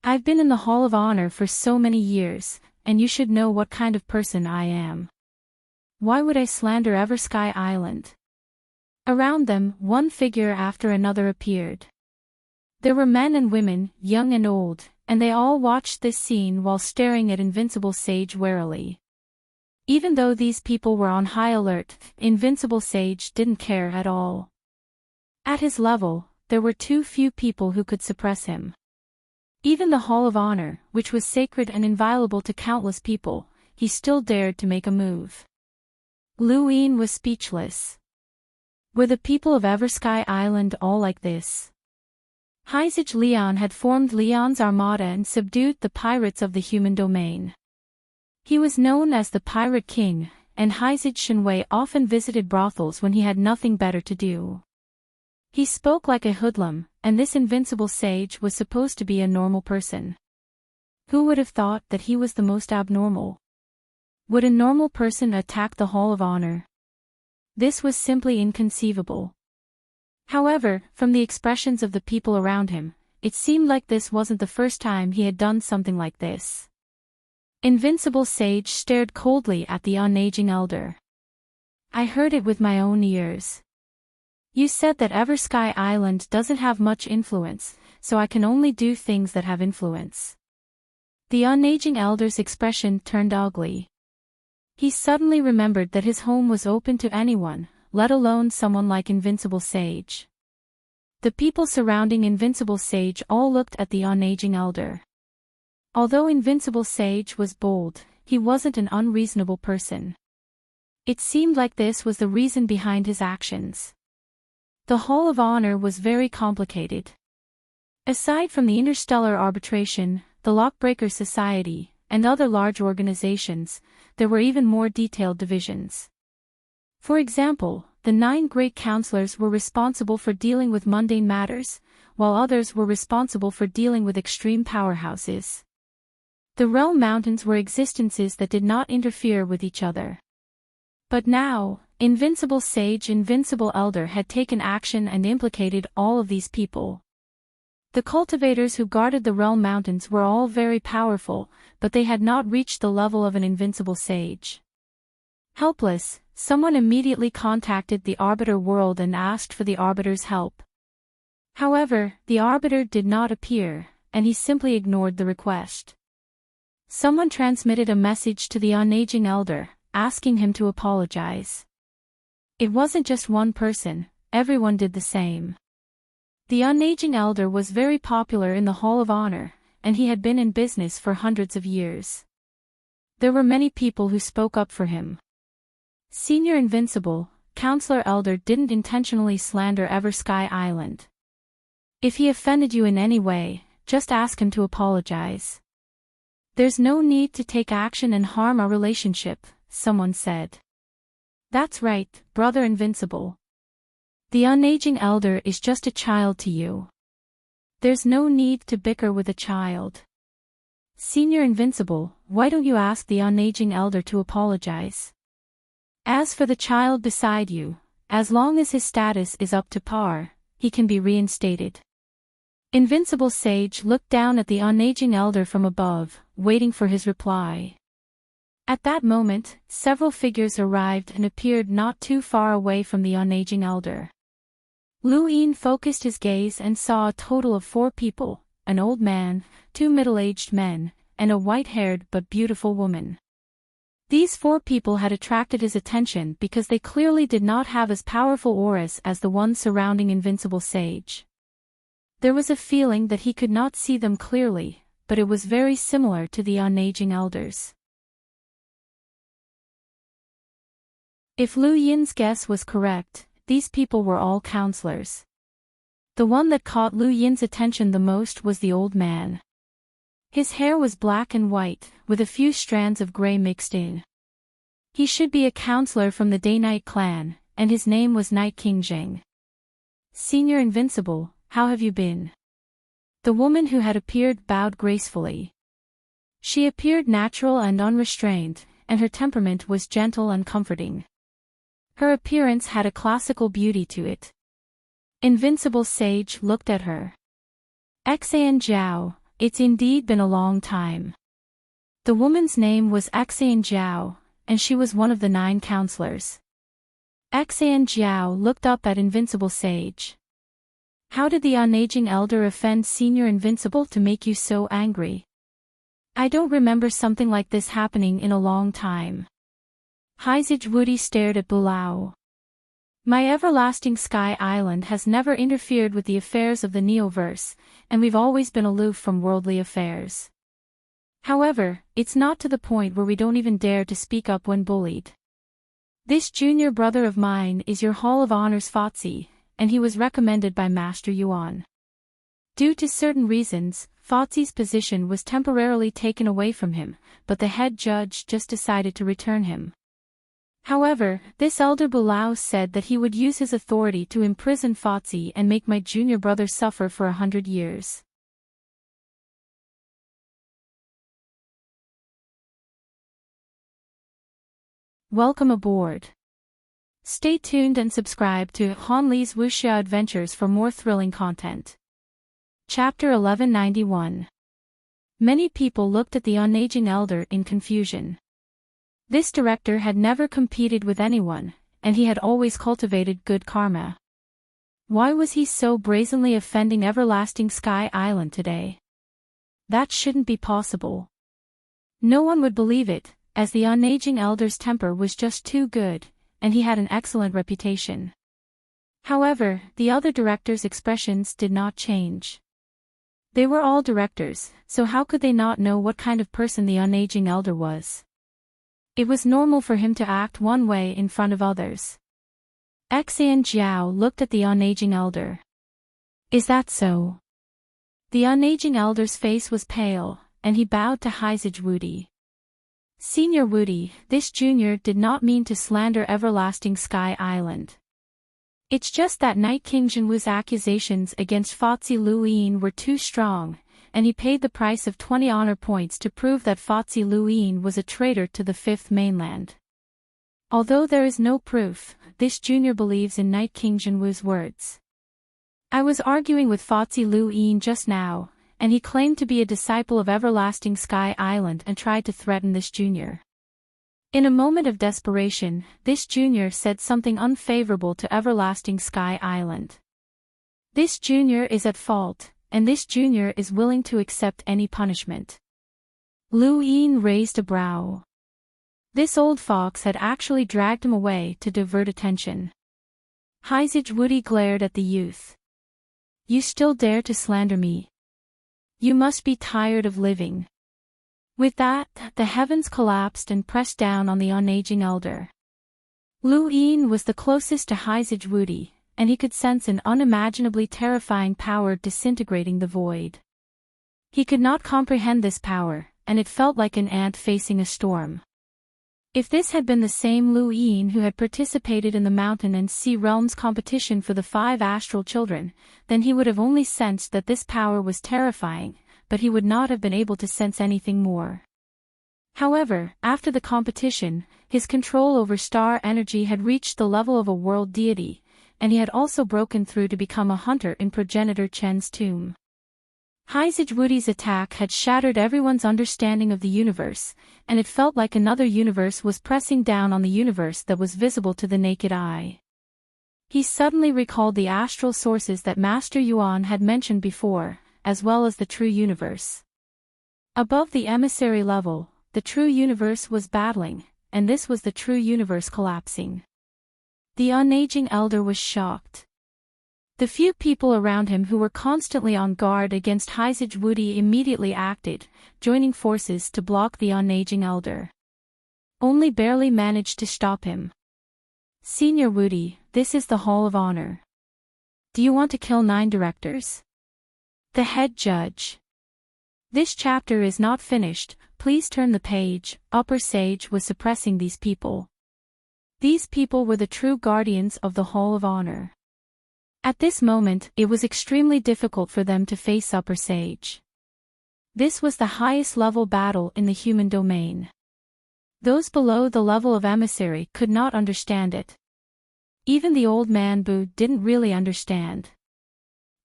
A: I've been in the Hall of Honor for so many years, and you should know what kind of person I am. Why would I slander Eversky Island? Around them, one figure after another appeared. There were men and women, young and old, and they all watched this scene while staring at Invincible Sage warily. Even though these people were on high alert, Invincible Sage didn't care at all. At his level, there were too few people who could suppress him. Even the Hall of Honor, which was sacred and inviolable to countless people, he still dared to make a move. Lu Yin was speechless. Were the people of Eversky Island all like this? Heizage Leon had formed Leon's armada and subdued the pirates of the human domain. He was known as the Pirate King, and Heizage Shenwei often visited brothels when he had nothing better to do. He spoke like a hoodlum, and this Invincible Sage was supposed to be a normal person. Who would have thought that he was the most abnormal? Would a normal person attack the Hall of Honor? This was simply inconceivable. However, from the expressions of the people around him, it seemed like this wasn't the first time he had done something like this. Invincible Sage stared coldly at the unaging elder. I heard it with my own ears. You said that Eversky Island doesn't have much influence, so I can only do things that have influence. The unaging elder's expression turned ugly. He suddenly remembered that his home was open to anyone, let alone someone like Invincible Sage. The people surrounding Invincible Sage all looked at the unaging elder. Although Invincible Sage was bold, he wasn't an unreasonable person. It seemed like this was the reason behind his actions. The Hall of Honor was very complicated. Aside from the Interstellar Arbitration, the Lockbreaker Society, and other large organizations, there were even more detailed divisions. For example, the 9 great counselors were responsible for dealing with mundane matters, while others were responsible for dealing with extreme powerhouses. The Realm Mountains were existences that did not interfere with each other. But now, Invincible Sage, Invincible Elder had taken action and implicated all of these people. The cultivators who guarded the Realm Mountains were all very powerful, but they had not reached the level of an Invincible Sage. Helpless, someone immediately contacted the Arbiter World and asked for the Arbiter's help. However, the Arbiter did not appear, and he simply ignored the request. Someone transmitted a message to the unaging elder, asking him to apologize. It wasn't just one person, everyone did the same. The unaging elder was very popular in the Hall of Honor, and he had been in business for hundreds of years. There were many people who spoke up for him. Senior Invincible, Counselor Elder didn't intentionally slander Eversky Island. If he offended you in any way, just ask him to apologize. There's no need to take action and harm our relationship, someone said. That's right, Brother Invincible. The unaging elder is just a child to you. There's no need to bicker with a child. Senior Invincible, why don't you ask the unaging elder to apologize? As for the child beside you, as long as his status is up to par, he can be reinstated. Invincible Sage looked down at the unaging elder from above, waiting for his reply. At that moment, several figures arrived and appeared not too far away from the unaging elder. Lu Yin focused his gaze and saw a total of 4 people, an old man, 2 middle-aged men, and a white-haired but beautiful woman. These 4 people had attracted his attention because they clearly did not have as powerful auras as the ones surrounding Invincible Sage. There was a feeling that he could not see them clearly, but it was very similar to the unaging elders. If Lu Yin's guess was correct, these people were all counselors. The one that caught Lu Yin's attention the most was the old man. His hair was black and white, with a few strands of gray mixed in. He should be a counselor from the Day-Night clan, and his name was Night King Zheng. Senior Invincible, how have you been? The woman who had appeared bowed gracefully. She appeared natural and unrestrained, and her temperament was gentle and comforting. Her appearance had a classical beauty to it. Invincible Sage looked at her. Xan Jiao, it's indeed been a long time. The woman's name was Xan Jiao, and she was one of the 9 counselors. Xan Jiao looked up at Invincible Sage. How did the unaging elder offend Senior Invincible to make you so angry? I don't remember something like this happening in a long time. Haizij Woody stared at Bulao. My everlasting Sky Island has never interfered with the affairs of the Neoverse, and we've always been aloof from worldly affairs. However, it's not to the point where we don't even dare to speak up when bullied. This junior brother of mine is your Hall of Honor's Fozi, and he was recommended by Master Yuan. Due to certain reasons, Fozi's position was temporarily taken away from him, but the head judge just decided to return him. However, this elder Bulao said that he would use his authority to imprison Fozi and make my junior brother suffer for 100 years. Welcome aboard. Stay tuned and subscribe to Han Li's Wuxia Adventures for more thrilling content. Chapter 1191. Many people looked at the unaging elder in confusion. This director had never competed with anyone, and he had always cultivated good karma. Why was he so brazenly offending Everlasting Sky Island today? That shouldn't be possible. No one would believe it, as the unaging elder's temper was just too good, and he had an excellent reputation. However, the other directors' expressions did not change. They were all directors, so how could they not know what kind of person the unaging elder was? It was normal for him to act one way in front of others. Xian Jiao looked at the unaging elder. Is that so? The unaging elder's face was pale, and he bowed to Heizage Wudi. Senior Wudi, this junior did not mean to slander Everlasting Sky Island. It's just that Knight King Jinwu's accusations against Fatsi Luyin were too strong, and he paid the price of 20 honor points to prove that Fatsi Luyin was a traitor to the Fifth Mainland. Although there is no proof, this junior believes in Knight King Jinwu's words. I was arguing with Fatsi Luyin just now, and he claimed to be a disciple of Everlasting Sky Island and tried to threaten this junior. In a moment of desperation, this junior said something unfavorable to Everlasting Sky Island. This junior is at fault, and this junior is willing to accept any punishment. Lu Yin raised a brow. This old fox had actually dragged him away to divert attention. Heizage Wudi glared at the youth. You still dare to slander me? You must be tired of living. With that, the heavens collapsed and pressed down on the unaging elder. Lu Yin was the closest to Heizage Wudi, and he could sense an unimaginably terrifying power disintegrating the void. He could not comprehend this power, and it felt like an ant facing a storm. If this had been the same Lu Yin who had participated in the Mountain and Sea Realms competition for the 5 astral children, then he would have only sensed that this power was terrifying, but he would not have been able to sense anything more. However, after the competition, his control over star energy had reached the level of a world deity, and he had also broken through to become a hunter in Progenitor Chen's tomb. Heizage Wudi's attack had shattered everyone's understanding of the universe, and it felt like another universe was pressing down on the universe that was visible to the naked eye. He suddenly recalled the astral sources that Master Yuan had mentioned before, as well as the true universe. Above the emissary level, the true universe was battling, and this was the true universe collapsing. The unaging elder was shocked. The few people around him who were constantly on guard against Heizage Wudi immediately acted, joining forces to block the unaging elder. Only barely managed to stop him. Senior Wudi, this is the Hall of Honor. Do you want to kill 9 directors? The head judge. This chapter is not finished, please turn the page. Upper Sage was suppressing these people. These people were the true guardians of the Hall of Honor. At this moment, it was extremely difficult for them to face Upper Sage. This was the highest level battle in the human domain. Those below the level of emissary could not understand it. Even the old man Bu didn't really understand.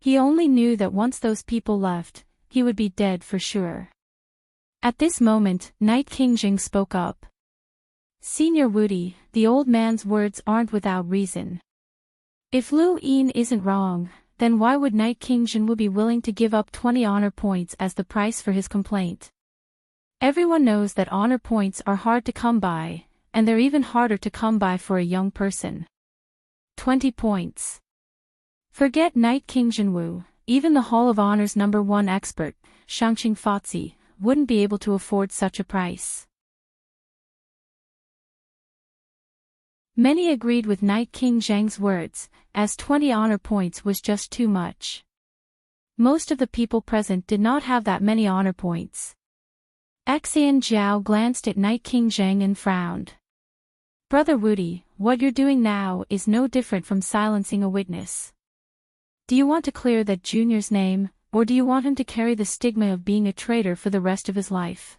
A: He only knew that once those people left, he would be dead for sure. At this moment, Knight King Jing spoke up. Senior Wudi, the old man's words aren't without reason. If Lu Yin isn't wrong, then why would Knight King Jinwu be willing to give up 20 honor points as the price for his complaint? Everyone knows that honor points are hard to come by, and they're even harder to come by for a young person. 20 points. Forget Knight King Jinwu, even the Hall of Honor's #1 expert, Shangqing Fatsi, wouldn't be able to afford such a price. Many agreed with Knight King Zheng's words, as 20 honor points was just too much. Most of the people present did not have that many honor points. Xian Jiao glanced at Knight King Zheng and frowned. Brother Wudi, what you're doing now is no different from silencing a witness. Do you want to clear that junior's name, or do you want him to carry the stigma of being a traitor for the rest of his life?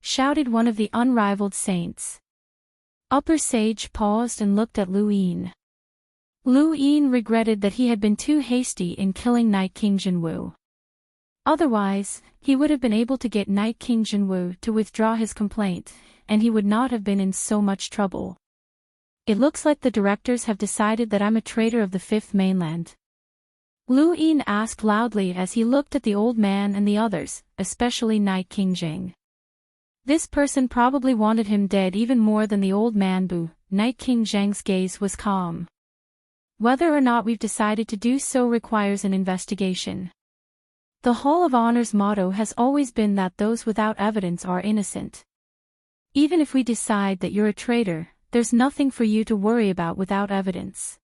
A: Shouted one of the unrivaled saints. Upper Sage paused and looked at Lu Yin. Lu Yin regretted that he had been too hasty in killing Knight King Jinwu. Otherwise, he would have been able to get Night King Jinwoo to withdraw his complaint, and he would not have been in so much trouble. It looks like the directors have decided that I'm a traitor of the Fifth Mainland. Lu Yin asked loudly as he looked at the old man and the others, especially Night King Jing. This person probably wanted him dead even more than the old man Bu. Night King Zhang's gaze was calm. Whether or not we've decided to do so requires an investigation. The Hall of Honor's motto has always been that those without evidence are innocent. Even if we decide that you're a traitor, there's nothing for you to worry about without evidence.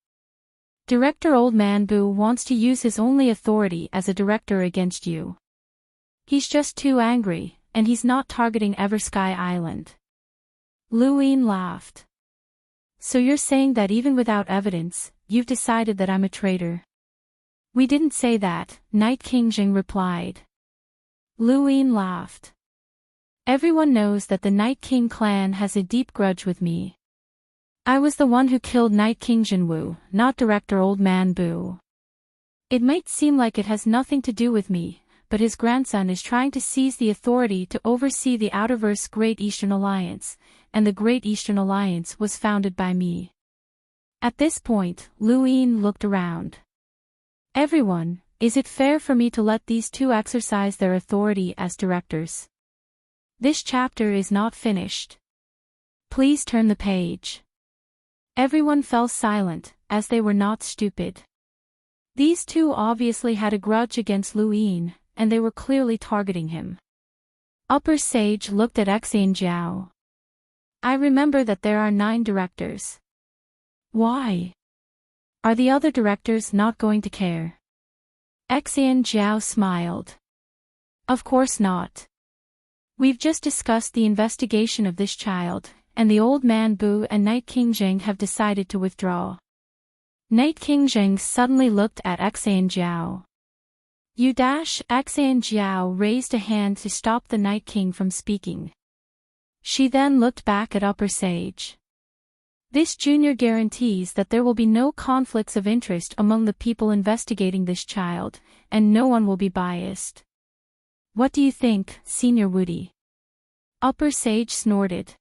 A: Director Old Man Bu wants to use his only authority as a director against you. He's just too angry, and he's not targeting Eversky Island. Lu Yin laughed. So you're saying that even without evidence, you've decided that I'm a traitor? We didn't say that, Night King Jing replied. Lu Yin laughed. Everyone knows that the Night King clan has a deep grudge with me. I was the one who killed Night King Jinwoo, not Director Old Man Bu. It might seem like it has nothing to do with me, but his grandson is trying to seize the authority to oversee the Outerverse Great Eastern Alliance, and the Great Eastern Alliance was founded by me. At this point, Lu Yin looked around. Everyone, is it fair for me to let these two exercise their authority as directors? This chapter is not finished. Please turn the page. Everyone fell silent, as they were not stupid. These two obviously had a grudge against Lu Yin, and they were clearly targeting him. Upper Sage looked at Xian Jiao. I remember that there are 9 directors. Why? Are the other directors not going to care? Xian Jiao smiled. Of course not. We've just discussed the investigation of this child, and the old man Bu and Night King Zheng have decided to withdraw. Night King Zheng suddenly looked at Xian Jiao. Xian Jiao raised a hand to stop the Night King from speaking. She then looked back at Upper Sage. This junior guarantees that there will be no conflicts of interest among the people investigating this child, and no one will be biased. What do you think, Senior Woody? Upper Sage snorted.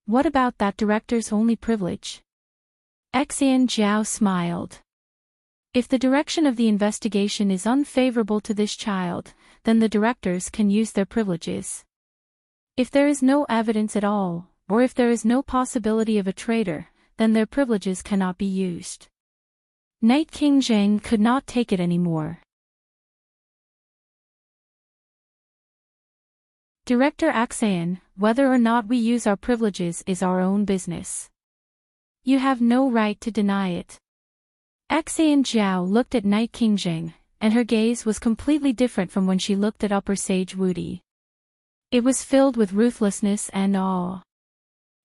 A: What about that director's only privilege? Xian Jiao smiled. If the direction of the investigation is unfavorable to this child, then the directors can use their privileges. If there is no evidence at all, or if there is no possibility of a traitor, then their privileges cannot be used. Night King Zheng could not take it anymore. Director Xian, whether or not we use our privileges is our own business. You have no right to deny it. Xian Jiao looked at Night King Zheng, and her gaze was completely different from when she looked at Upper Sage Woody. It was filled with ruthlessness and awe.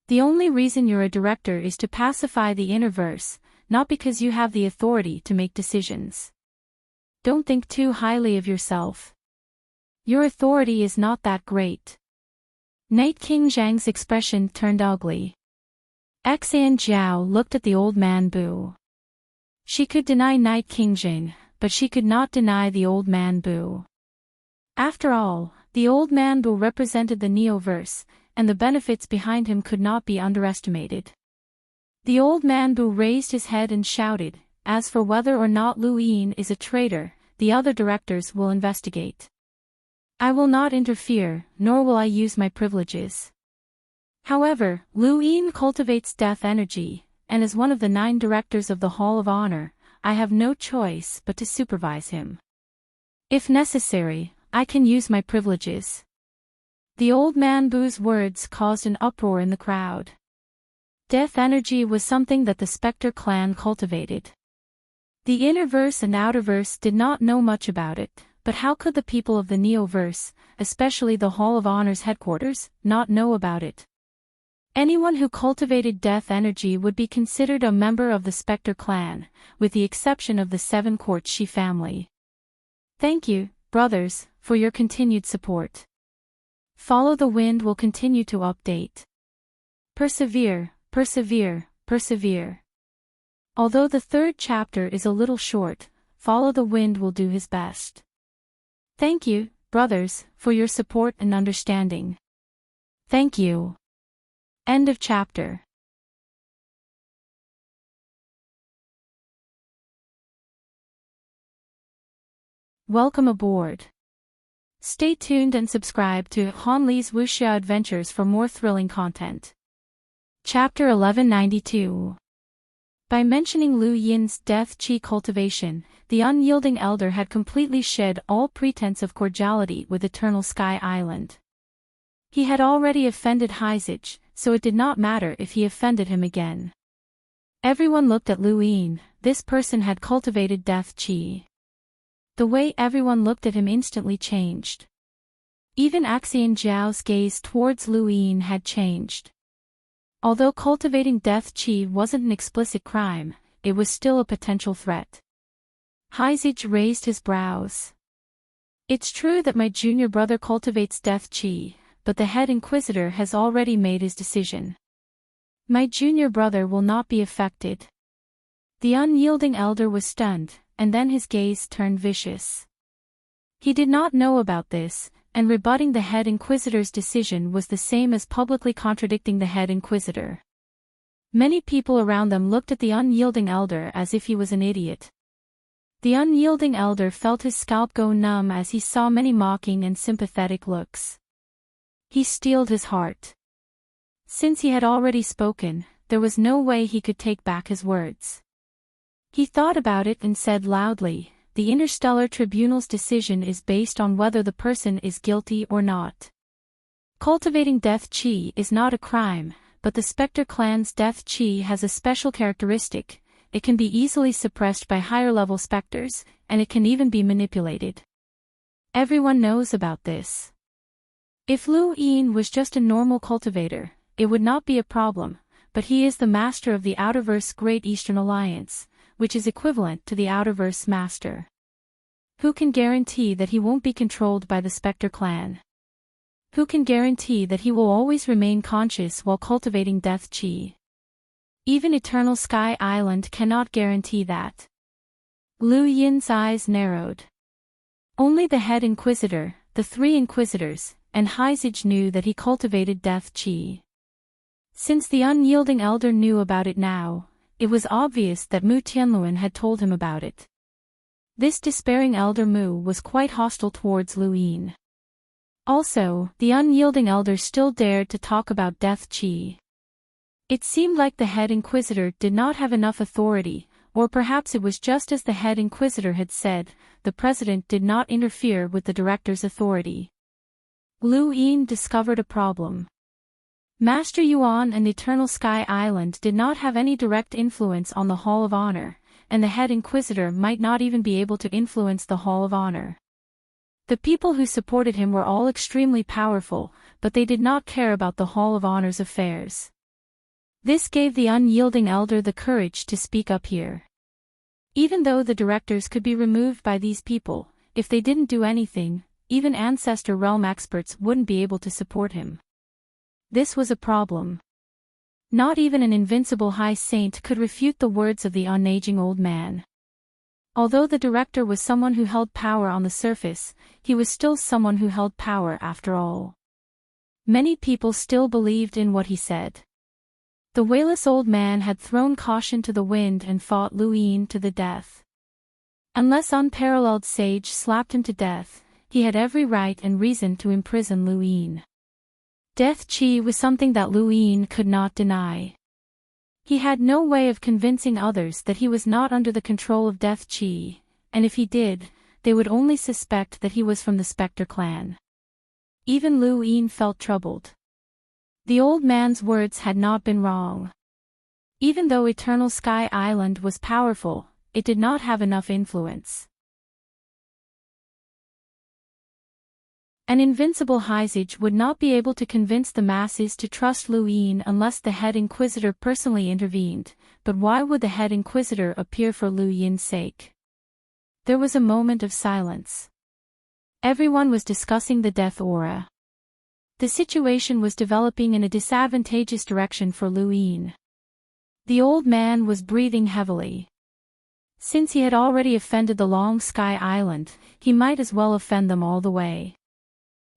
A: The only reason you're a director is to pacify the Interverse, not because you have the authority to make decisions. Don't think too highly of yourself. Your authority is not that great. Night King Zhang's expression turned ugly. Xian Jiao looked at the old man Bu. She could deny Night King Zheng, but she could not deny the old man Bu. After all, the old man Bu represented the Neoverse, and the benefits behind him could not be underestimated. The old man Bu raised his head and shouted, as for whether or not Lu Yin is a traitor, the other directors will investigate. I will not interfere, nor will I use my privileges. However, Lu Yin cultivates death energy, and as one of the 9 directors of the Hall of Honor, I have no choice but to supervise him. If necessary, I can use my privileges. The old man Bu's words caused an uproar in the crowd. Death energy was something that the Spectre clan cultivated. The Innerverse and Outerverse did not know much about it, but how could the people of the Neoverse, especially the Hall of Honor's headquarters, not know about it? Anyone who cultivated death energy would be considered a member of the Spectre clan, with the exception of the 7 Courtshi family. Thank you, brothers, for your continued support. Follow the Wind will continue to update. Persevere, persevere, persevere. Although the 3rd chapter is a little short, Follow the Wind will do his best. Thank you, brothers, for your support and understanding. Thank you. End of chapter. Welcome aboard. Stay tuned and subscribe to Han Li's Wuxia Adventures for more thrilling content. Chapter 1192. By mentioning Lu Yin's death qi cultivation, the unyielding elder had completely shed all pretense of cordiality with Eternal Sky Island. He had already offended Heizage, so it did not matter if he offended him again. Everyone looked at Lu Yin. This person had cultivated death qi. The way everyone looked at him instantly changed. Even Axian Zhao's gaze towards Lu Yin had changed. Although cultivating death qi wasn't an explicit crime, it was still a potential threat. Heizage raised his brows. It's true that my junior brother cultivates death qi, but the head inquisitor has already made his decision. My junior brother will not be affected. The unyielding elder was stunned, and then his gaze turned vicious. He did not know about this, and rebutting the head inquisitor's decision was the same as publicly contradicting the head inquisitor. Many people around them looked at the unyielding elder as if he was an idiot. The unyielding elder felt his scalp go numb as he saw many mocking and sympathetic looks. He steeled his heart. Since he had already spoken, there was no way he could take back his words. He thought about it and said loudly, "The Interstellar Tribunal's decision is based on whether the person is guilty or not. Cultivating death qi is not a crime, but the Spectre clan's death qi has a special characteristic: it can be easily suppressed by higher-level specters, and it can even be manipulated. Everyone knows about this. If Lu Yin was just a normal cultivator, it would not be a problem, but he is the master of the Outerverse Great Eastern Alliance, which is equivalent to the Outerverse Master. Who can guarantee that he won't be controlled by the Spectre clan? Who can guarantee that he will always remain conscious while cultivating death qi? Even Eternal Sky Island cannot guarantee that." Lu Yin's eyes narrowed. Only the head inquisitor, the three inquisitors, and Heizage knew that he cultivated death qi. Since the unyielding elder knew about it now, it was obvious that Mu Tianluan had told him about it. This despairing elder Mu was quite hostile towards Lu Yin. Also, the unyielding elder still dared to talk about death qi. It seemed like the head inquisitor did not have enough authority, or perhaps it was just as the head inquisitor had said, the president did not interfere with the director's authority. Lu Yin discovered a problem. Master Yuan and Eternal Sky Island did not have any direct influence on the Hall of Honor, and the head inquisitor might not even be able to influence the Hall of Honor. The people who supported him were all extremely powerful, but they did not care about the Hall of Honor's affairs. This gave the unyielding elder the courage to speak up here. Even though the directors could be removed by these people, if they didn't do anything, even Ancestor Realm experts wouldn't be able to support him. This was a problem. Not even an invincible high saint could refute the words of the unaging old man. Although the director was someone who held power on the surface, he was still someone who held power after all. Many people still believed in what he said. The wayless old man had thrown caution to the wind and fought Lu Yin to the death. Unless unparalleled sage slapped him to death, he had every right and reason to imprison Lu Yin. Death qi was something that Lu Yin could not deny. He had no way of convincing others that he was not under the control of death qi, and if he did, they would only suspect that he was from the Spectre clan. Even Lu Yin felt troubled. The old man's words had not been wrong. Even though Eternal Sky Island was powerful, it did not have enough influence. An invincible Heizage would not be able to convince the masses to trust Lu Yin unless the head inquisitor personally intervened, but why would the head inquisitor appear for Lu Yin's sake? There was a moment of silence. Everyone was discussing the death aura. The situation was developing in a disadvantageous direction for Lu Yin. The old man was breathing heavily. Since he had already offended the Long Sky Island, he might as well offend them all the way.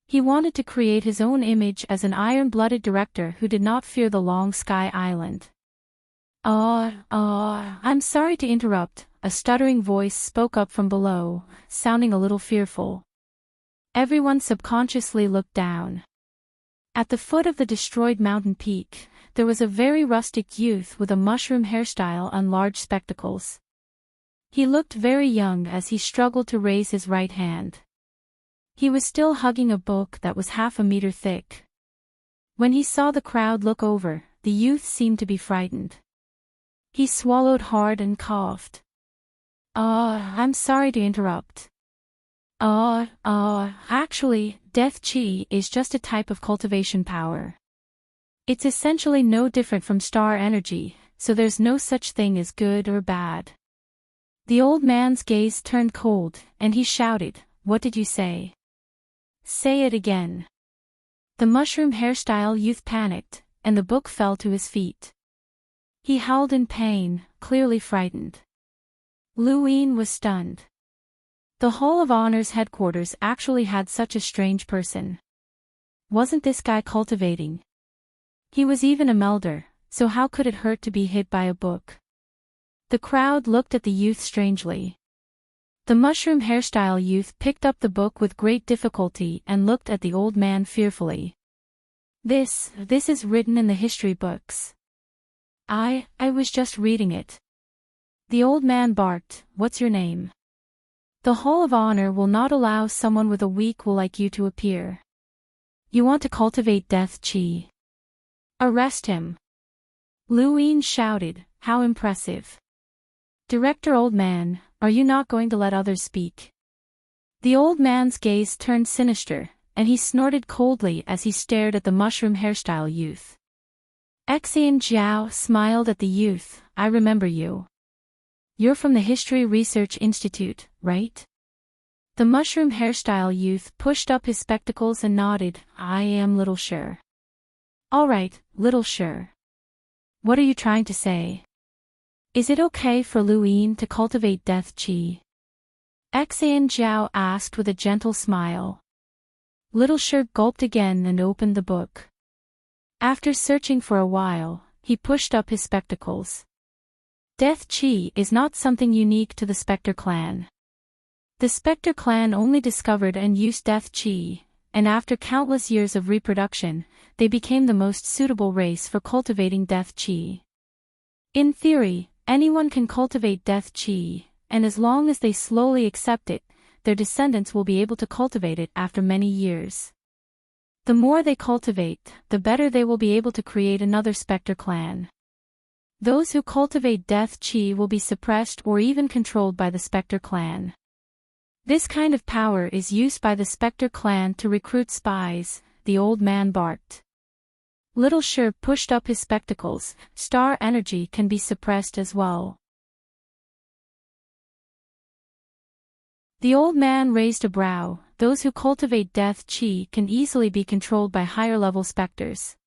A: He wanted to create his own image as an iron-blooded director who did not fear the Long Sky Island. I'm sorry to interrupt," a stuttering voice spoke up from below, sounding a little fearful. Everyone subconsciously looked down. At the foot of the destroyed mountain peak, there was a very rustic youth with a mushroom hairstyle and large spectacles. He looked very young as he struggled to raise his right hand. He was still hugging a book that was half a meter thick. When he saw the crowd look over, the youth seemed to be frightened. He swallowed hard and coughed. I'm sorry to interrupt. Actually, death chi is just a type of cultivation power. It's essentially no different from star energy, so there's no such thing as good or bad." The old man's gaze turned cold, and he shouted, "What did you say? Say it again." The mushroom hairstyle youth panicked, and the book fell to his feet. He howled in pain, clearly frightened. Luin was stunned. The Hall of Honor's headquarters actually had such a strange person. Wasn't this guy cultivating? He was even a melder, so how could it hurt to be hit by a book? The crowd looked at the youth strangely. The mushroom hairstyle youth picked up the book with great difficulty and looked at the old man fearfully. This is written in the history books. I was just reading it." The old man barked, "What's your name? The Hall of Honor will not allow someone with a weak will like you to appear. You want to cultivate death chi. Arrest him." Luin shouted, "How impressive. Director old man, are you not going to let others speak?" The old man's gaze turned sinister, and he snorted coldly as he stared at the mushroom hairstyle youth. Xian Jiao smiled at the youth, "I remember you. You're from the History Research Institute, right?" The mushroom hairstyle youth pushed up his spectacles and nodded, "I am Little Sure." "All right, Little Sure. What are you trying to say? Is it okay for Luin to cultivate death chi?" Xian Jiao asked with a gentle smile. Little Sure gulped again and opened the book. After searching for a while, he pushed up his spectacles. Death chi is not something unique to the Spectre clan. The Spectre clan only discovered and used death chi, and after countless years of reproduction, they became the most suitable race for cultivating death chi. In theory, anyone can cultivate death chi, and as long as they slowly accept it, their descendants will be able to cultivate it after many years. The more they cultivate, the better they will be able to create another Spectre clan. Those who cultivate death chi will be suppressed or even controlled by the Spectre clan. This kind of power is used by the Spectre clan to recruit spies, the old man barked. Little Sure pushed up his spectacles, star energy can be suppressed as well. The old man raised a brow, those who cultivate death chi can easily be controlled by higher-level specters.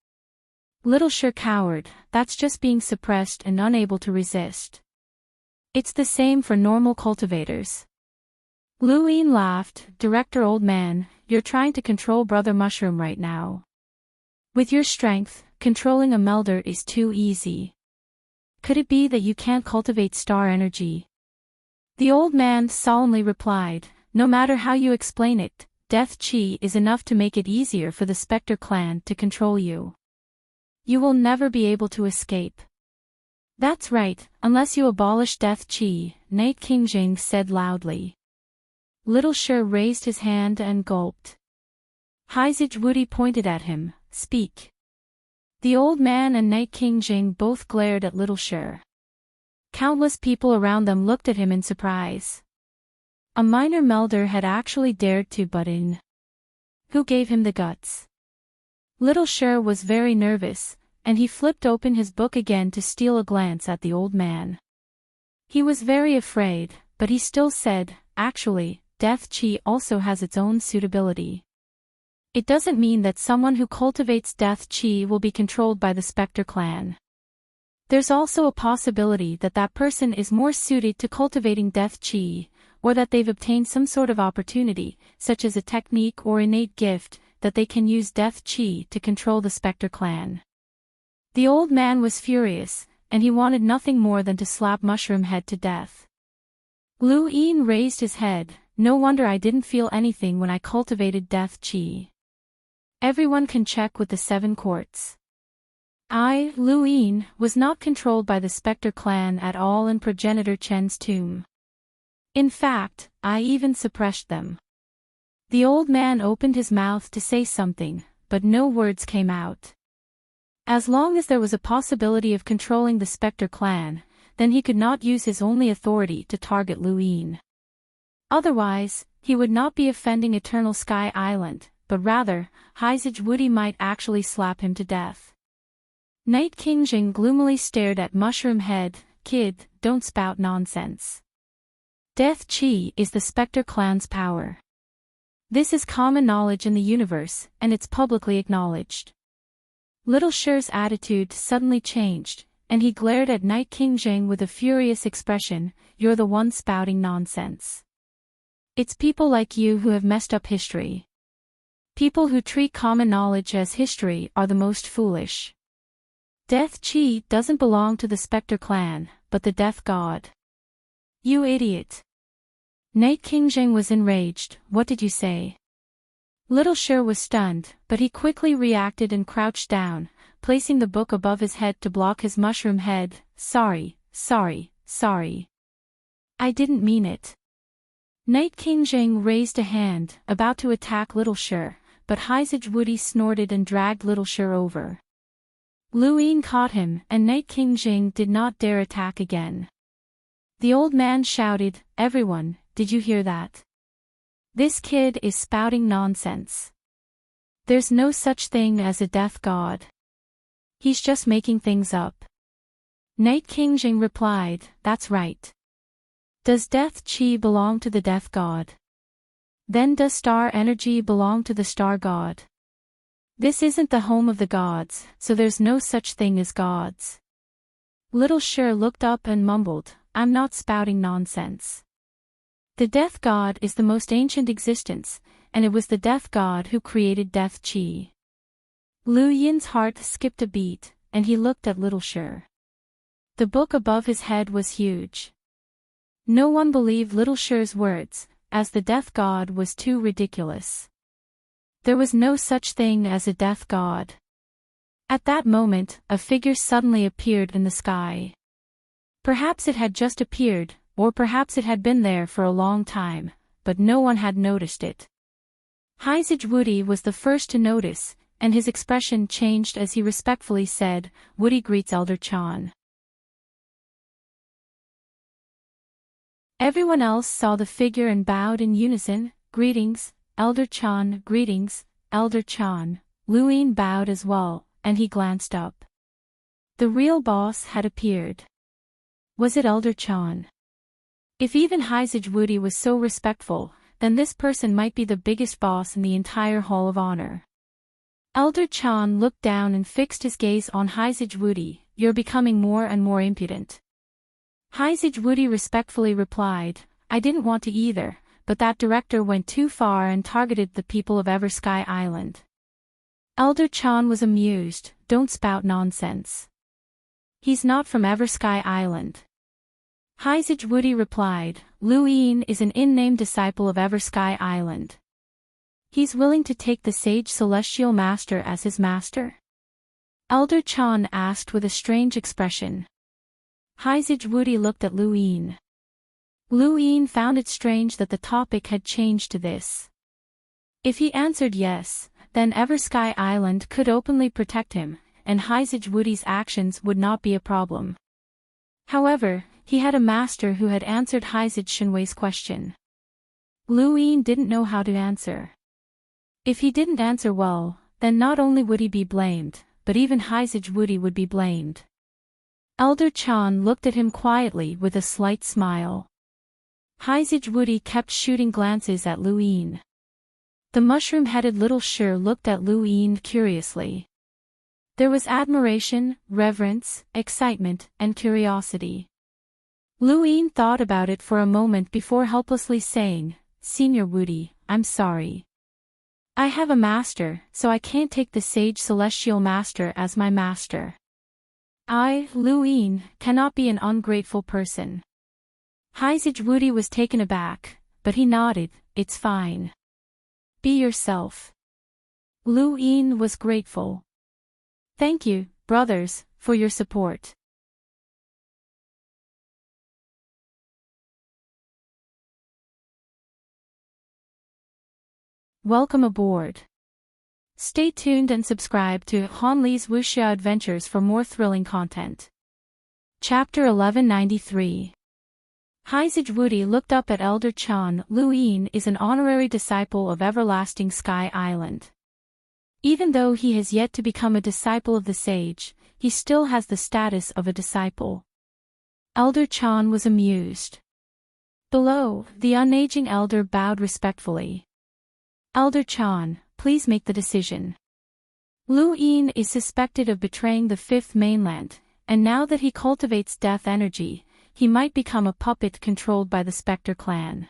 A: Little Sure cowered, that's just being suppressed and unable to resist. It's the same for normal cultivators. Luin laughed, Director old man, you're trying to control Brother Mushroom right now. With your strength, controlling a melder is too easy. Could it be that you can't cultivate star energy? The old man solemnly replied, no matter how you explain it, death chi is enough to make it easier for the Spectre clan to control you. You will never be able to escape. That's right, unless you abolish death chi, Knight King Jing said loudly. Little Sure raised his hand and gulped. Haizij Wudi pointed at him, speak. The old man and Knight King Jing both glared at Little Sure. Countless people around them looked at him in surprise. A minor melder had actually dared to butt in. Who gave him the guts? Little Sure was very nervous, and he flipped open his book again to steal a glance at the old man. He was very afraid, but he still said, actually, death chi also has its own suitability. It doesn't mean that someone who cultivates death chi will be controlled by the Spectre clan. There's also a possibility that that person is more suited to cultivating death chi, or that they've obtained some sort of opportunity, such as a technique or innate gift, that they can use death chi to control the Spectre clan. The old man was furious, and he wanted nothing more than to slap Mushroom Head to death. Lu Yin raised his head. No wonder I didn't feel anything when I cultivated death chi. Everyone can check with the 7 courts. I, Lu Yin, was not controlled by the Spectre clan at all in Progenitor Chen's tomb. In fact, I even suppressed them. The old man opened his mouth to say something, but no words came out. As long as there was a possibility of controlling the Spectre clan, then he could not use his only authority to target Lu Yin. Otherwise, he would not be offending Eternal Sky Island, but rather, Hyzage Woody might actually slap him to death. Night King Jing gloomily stared at Mushroom Head. Kid, don't spout nonsense. Death Chi is the Spectre clan's power. This is common knowledge in the universe, and it's publicly acknowledged. Little Shi's attitude suddenly changed, and he glared at Night King Jing with a furious expression. You're the one spouting nonsense. It's people like you who have messed up history. People who treat common knowledge as history are the most foolish. Death Chi doesn't belong to the Spectre clan, but the Death God. You idiot. Night King Jing was enraged. What did you say? Little Shi was stunned, but he quickly reacted and crouched down, placing the book above his head to block his mushroom head. Sorry. I didn't mean it. Night King Jing raised a hand, about to attack Little Shi, but Hyzage Woody snorted and dragged Little Shi over. Lu Yin caught him, and Night King Jing did not dare attack again. The old man shouted, Everyone, did you hear that? This kid is spouting nonsense. There's no such thing as a death god. He's just making things up. Night King Jing replied, That's right. Does death chi belong to the death god? Then does star energy belong to the star god? This isn't the home of the gods, so there's no such thing as gods. Little Shi looked up and mumbled, I'm not spouting nonsense. The death god is the most ancient existence, and it was the death god who created death chi. Lu Yin's heart skipped a beat, and he looked at Little Shi. The book above his head was huge. No one believed Little Shi's words, as the death god was too ridiculous. There was no such thing as a death god. At that moment, a figure suddenly appeared in the sky. Perhaps it had just appeared, or perhaps it had been there for a long time, but no one had noticed it. Hyzage Woody was the first to notice, and his expression changed as he respectfully said, Woody greets Elder Chan. Everyone else saw the figure and bowed in unison. Greetings, Elder Chan. Greetings, Elder Chan. Lu Yin bowed as well, and he glanced up. The real boss had appeared. Was it Elder Chan? If even Hyzage Woody was so respectful, then this person might be the biggest boss in the entire Hall of Honor. Elder Chan looked down and fixed his gaze on Hyzage Woody. You're becoming more and more impudent. Hyzage Woody respectfully replied, I didn't want to either, but that director went too far and targeted the people of Eversky Island. Elder Chan was amused. Don't spout nonsense. He's not from Eversky Island. Hyzage Woody replied, Lu Yin is an in-name disciple of Eversky Island. He's willing to take the sage celestial master as his master? Elder Chan asked with a strange expression. Hyzage Woody looked at Lu Yin. Lu Yin found it strange that the topic had changed to this. If he answered yes, then Eversky Island could openly protect him, and Hyzage Woody's actions would not be a problem. However, he had a master who had answered Hyzage Shinwei's question. Lu Yin didn't know how to answer. If he didn't answer well, then not only would he be blamed, but even Hyzage Woody would be blamed. Elder Chan looked at him quietly with a slight smile. Hyzage Woody kept shooting glances at Lu Yin. The mushroom-headed Little Shi looked at Lu Yin curiously. There was admiration, reverence, excitement, and curiosity. Luin thought about it for a moment before helplessly saying, "Senior Woody, I'm sorry. I have a master, so I can't take the sage celestial master as my master. I, Luin, cannot be an ungrateful person." Sage Woody was taken aback, but he nodded, "It's fine. Be yourself." Luin was grateful. "Thank you, brothers, for your support." Welcome aboard. Stay tuned and subscribe to Hanli's Wuxia Adventures for more thrilling content. Chapter 1193. Sage Woody looked up at Elder Chan. Luin is an honorary disciple of Everlasting Sky Island. Even though he has yet to become a disciple of the sage, he still has the status of a disciple. Elder Chan was amused. Below, the unaging elder bowed respectfully. "Elder Chan, please make the decision." Luin is suspected of betraying the Fifth Mainland, and now that he cultivates death energy, he might become a puppet controlled by the Spectre clan.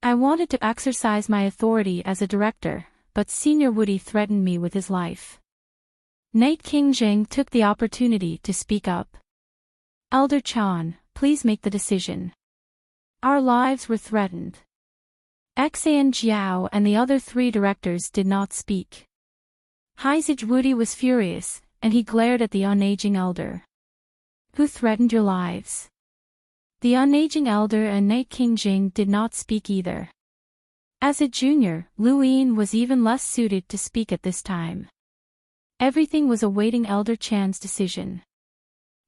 A: "I wanted to exercise my authority as a director, but Senior Woody threatened me with his life." Night King Jing took the opportunity to speak up. "Elder Chan, please make the decision. Our lives were threatened." Xan Jiao and the other three directors did not speak. Sage Woody was furious, and he glared at the unaging elder. "Who threatened your lives?" The unaging elder and Night King Jing did not speak either. As a junior, Luin was even less suited to speak at this time. Everything was awaiting Elder Chan's decision.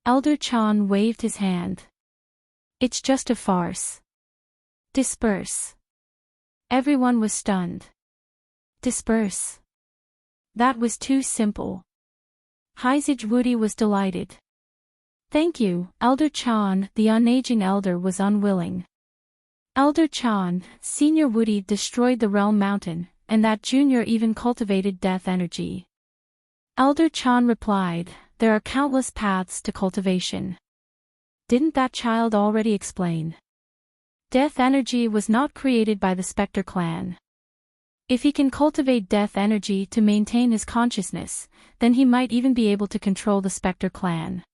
A: Elder Chan waved his hand. "It's just a farce. Disperse." Everyone was stunned. Disperse. That was too simple. Sage Woody was delighted. "Thank you, Elder Chan." The unaging elder was unwilling. "Elder Chan, Senior Woody destroyed the Realm Mountain, and that junior even cultivated death energy." Elder Chan replied, "There are countless paths to cultivation. Didn't that child already explain? Death energy was not created by the Spectre clan. If he can cultivate death energy to maintain his consciousness, then he might even be able to control the Spectre clan.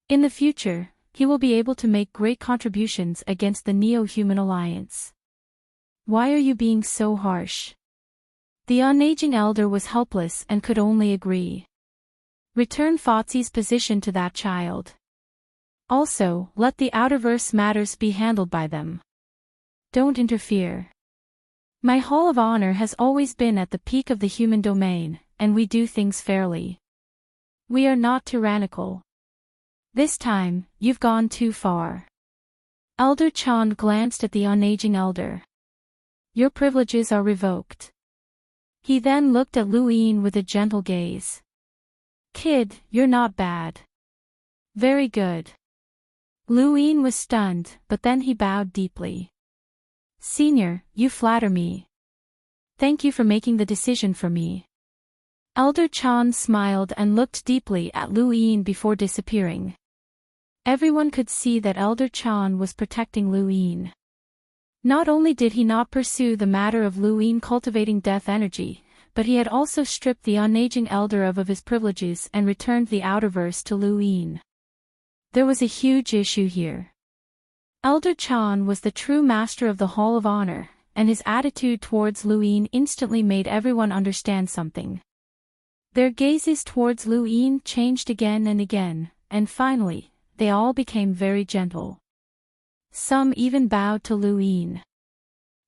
A: In the future, he will be able to make great contributions against the Neo-Human Alliance." "Why are you being so harsh?" The unaging elder was helpless and could only agree. "Return Fozzie's position to that child. Also, let the Outerverse matters be handled by them. Don't interfere. My Hall of Honor has always been at the peak of the human domain, and we do things fairly. We are not tyrannical. This time, you've gone too far." Elder Chan glanced at the unaging elder. "Your privileges are revoked." He then looked at Luin with a gentle gaze. "Kid, you're not bad. Very good." Luin was stunned, but then he bowed deeply. "Senior, you flatter me. Thank you for making the decision for me." Elder Chan smiled and looked deeply at Luin before disappearing. Everyone could see that Elder Chan was protecting Luin. Not only did he not pursue the matter of Luin cultivating death energy, but he had also stripped the unaging elder of his privileges and returned the Outerverse to Luin. There was a huge issue here. Elder Chan was the true master of the Hall of Honor, and his attitude towards Luin instantly made everyone understand something. Their gazes towards Luin changed again and again, and finally, they all became very gentle. Some even bowed to Luin.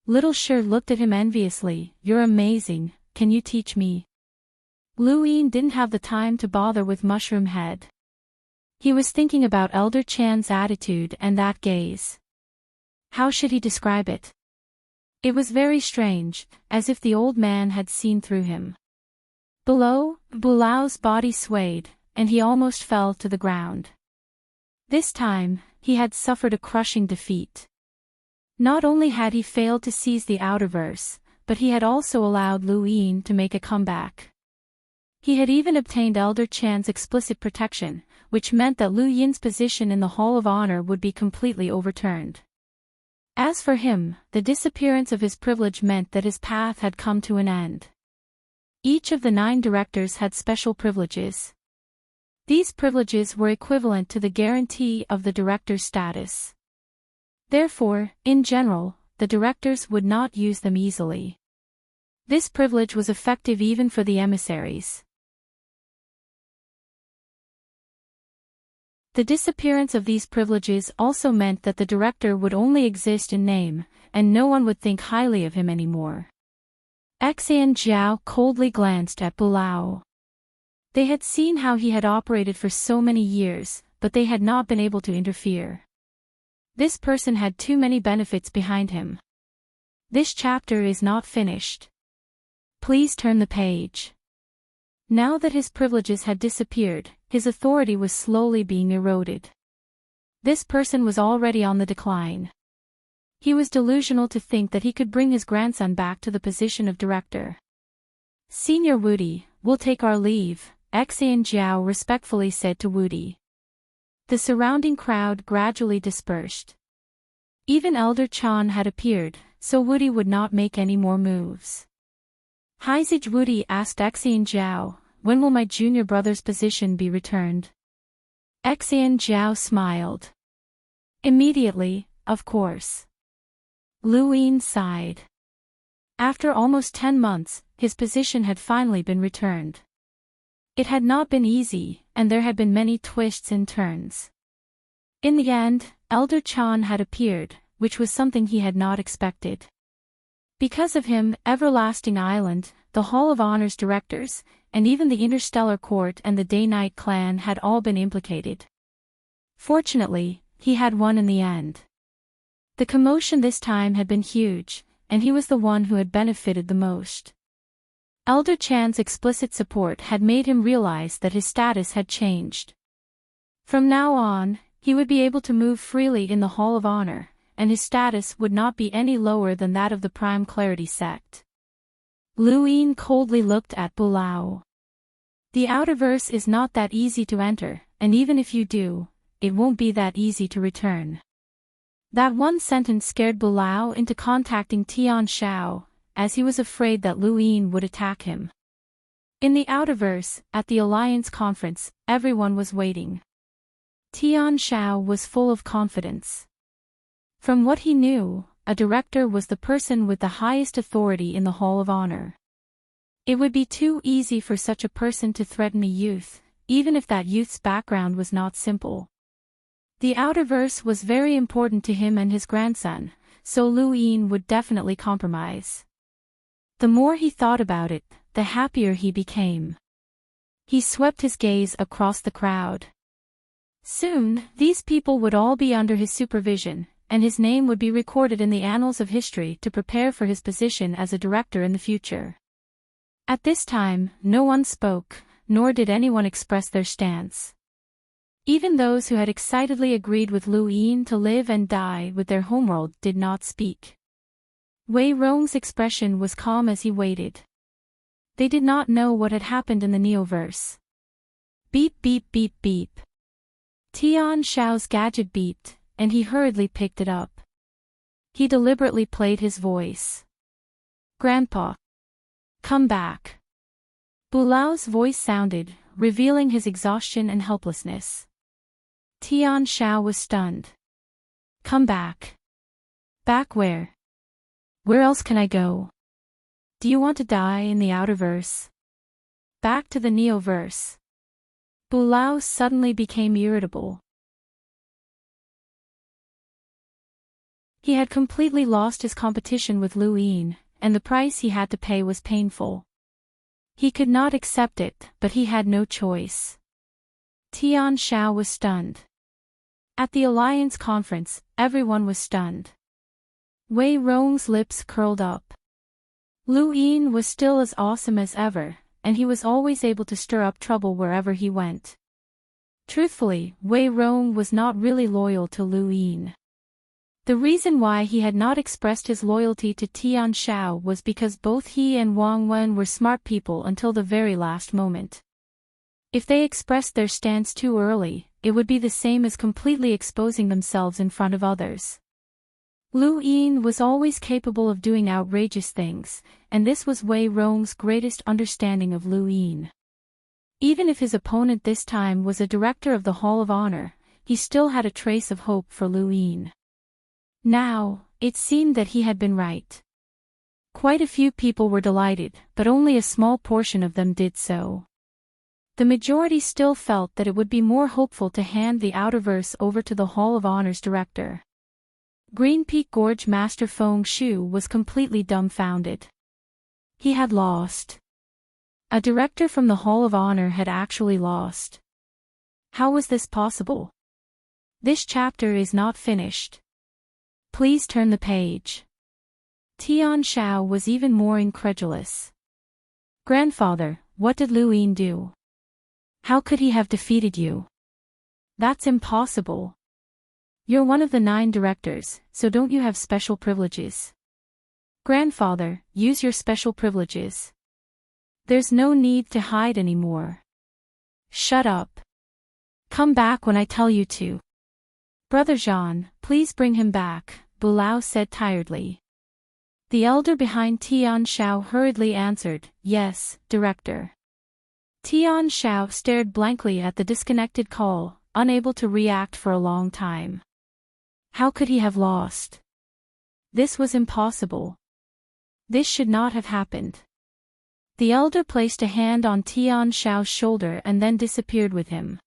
A: Little Shir looked at him enviously. "You're amazing, can you teach me?" Luin didn't have the time to bother with Mushroom Head. He was thinking about Elder Chan's attitude and that gaze. How should he describe it? It was very strange, as if the old man had seen through him. Below, Bulao's body swayed, and he almost fell to the ground. This time, he had suffered a crushing defeat. Not only had he failed to seize the Outerverse, but he had also allowed Luin to make a comeback. He had even obtained Elder Chan's explicit protection, which meant that Lu Yin's position in the Hall of Honor would be completely overturned. As for him, the disappearance of his privilege meant that his path had come to an end. Each of the 9 directors had special privileges. These privileges were equivalent to the guarantee of the director's status. Therefore, in general, the directors would not use them easily. This privilege was effective even for the emissaries. The disappearance of these privileges also meant that the director would only exist in name, and no one would think highly of him anymore. Xian Jiao coldly glanced at Bulao. They had seen how he had operated for so many years, but they had not been able to interfere. This person had too many benefits behind him. This chapter is not finished. Please turn the page. Now that his privileges had disappeared, his authority was slowly being eroded. This person was already on the decline. He was delusional to think that he could bring his grandson back to the position of director. Senior Wudi, we'll take our leave, Xian Jiao respectfully said to Wudi. The surrounding crowd gradually dispersed. Even Elder Chan had appeared, so Wudi would not make any more moves. Haizij Wudi asked Xian Jiao, when will my junior brother's position be returned? Xian Jiao smiled. Immediately, of course. Lu Yin sighed. After almost 10 months, his position had finally been returned. It had not been easy, and there had been many twists and turns. In the end, Elder Chan had appeared, which was something he had not expected. Because of him, Everlasting Island, the Hall of Honor's directors, and even the Interstellar Court and the Day-Night clan had all been implicated. Fortunately, he had won in the end. The commotion this time had been huge, and he was the one who had benefited the most. Elder Chan's explicit support had made him realize that his status had changed. From now on, he would be able to move freely in the Hall of Honor, and his status would not be any lower than that of the Prime Clarity sect. Lu Yin coldly looked at Bulao. The Outerverse is not that easy to enter, and even if you do, it won't be that easy to return. That one sentence scared Bulao into contacting Tian Shao, as he was afraid that Lu Yin would attack him. In the Outerverse, at the Alliance conference, everyone was waiting. Tian Shao was full of confidence. From what he knew, a director was the person with the highest authority in the Hall of Honor. It would be too easy for such a person to threaten a youth, even if that youth's background was not simple. The Outerverse was very important to him and his grandson, so Lu Yin would definitely compromise. The more he thought about it, the happier he became. He swept his gaze across the crowd. Soon, these people would all be under his supervision, and his name would be recorded in the annals of history to prepare for his position as a director in the future. At this time, no one spoke, nor did anyone express their stance. Even those who had excitedly agreed with Lu Yin to live and die with their homeworld did not speak. Wei Rong's expression was calm as he waited. They did not know what had happened in the Neoverse. Beep beep beep beep. Tian Shao's gadget beeped, and he hurriedly picked it up. He deliberately played his voice. Grandpa. Come back. Bulao's voice sounded, revealing his exhaustion and helplessness. Tian Shao was stunned. Come back. Back where? Where else can I go? Do you want to die in the Outerverse? Back to the Neoverse. Bulao suddenly became irritable. He had completely lost his competition with Lu Yin, and the price he had to pay was painful. He could not accept it, but he had no choice. Tian Shao was stunned. At the Alliance conference, everyone was stunned. Wei Rong's lips curled up. Lu Yin was still as awesome as ever, and he was always able to stir up trouble wherever he went. Truthfully, Wei Rong was not really loyal to Lu Yin. The reason why he had not expressed his loyalty to Tian Shao was because both he and Wang Wen were smart people until the very last moment. If they expressed their stance too early, it would be the same as completely exposing themselves in front of others. Lu Yin was always capable of doing outrageous things, and this was Wei Rong's greatest understanding of Lu Yin. Even if his opponent this time was a director of the Hall of Honor, he still had a trace of hope for Lu Yin. Now, it seemed that he had been right. Quite a few people were delighted, but only a small portion of them did so. The majority still felt that it would be more hopeful to hand the Outerverse over to the Hall of Honor's director. Green Peak Gorge Master Feng Shu was completely dumbfounded. He had lost. A director from the Hall of Honor had actually lost. How was this possible? This chapter is not finished. Please turn the page. Tian Shao was even more incredulous. Grandfather, what did Lu Yin do? How could he have defeated you? That's impossible. You're one of the 9 directors, so don't you have special privileges? Grandfather, use your special privileges. There's no need to hide anymore. Shut up. Come back when I tell you to. Brother Jean, please bring him back, Bulao said tiredly. The elder behind Tian Shao hurriedly answered, yes, director. Tian Shao stared blankly at the disconnected call, unable to react for a long time. How could he have lost? This was impossible. This should not have happened. The elder placed a hand on Tian Shao's shoulder and then disappeared with him.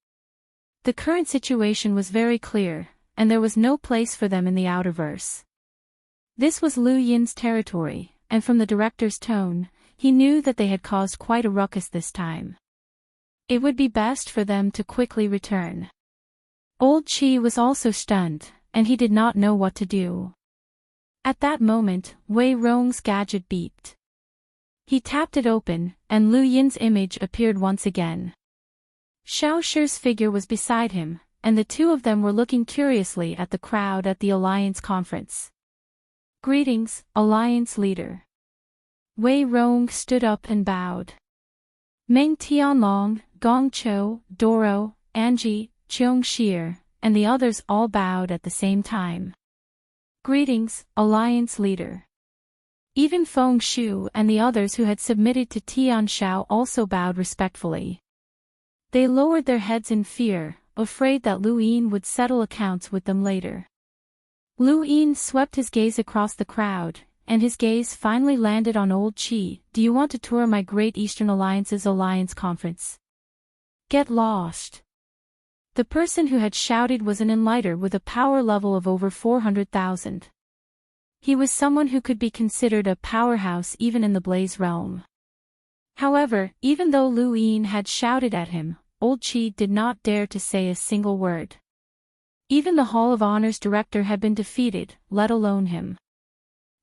A: The current situation was very clear, and there was no place for them in the Outerverse. This was Lu Yin's territory, and from the director's tone, he knew that they had caused quite a ruckus this time. It would be best for them to quickly return. Old Qi was also stunned, and he did not know what to do. At that moment, Wei Rong's gadget beeped. He tapped it open, and Lu Yin's image appeared once again. Xiao Shi's figure was beside him, and the two of them were looking curiously at the crowd at the Alliance conference. Greetings, Alliance leader. Wei Rong stood up and bowed. Meng Tianlong, Gong Chou, Doro, Anji, Cheong Shir, and the others all bowed at the same time. Greetings, Alliance leader. Even Feng Shu and the others who had submitted to Tian Shao also bowed respectfully. They lowered their heads in fear, afraid that Lu Yin would settle accounts with them later. Lu Yin swept his gaze across the crowd, and his gaze finally landed on Old Qi. Do you want to tour my Great Eastern Alliance's Alliance Conference? Get lost. The person who had shouted was an enlighter with a power level of over 400,000. He was someone who could be considered a powerhouse even in the Blaze realm. However, even though Lu Yin had shouted at him, Old Qi did not dare to say a single word. Even the Hall of Honor's director had been defeated, let alone him.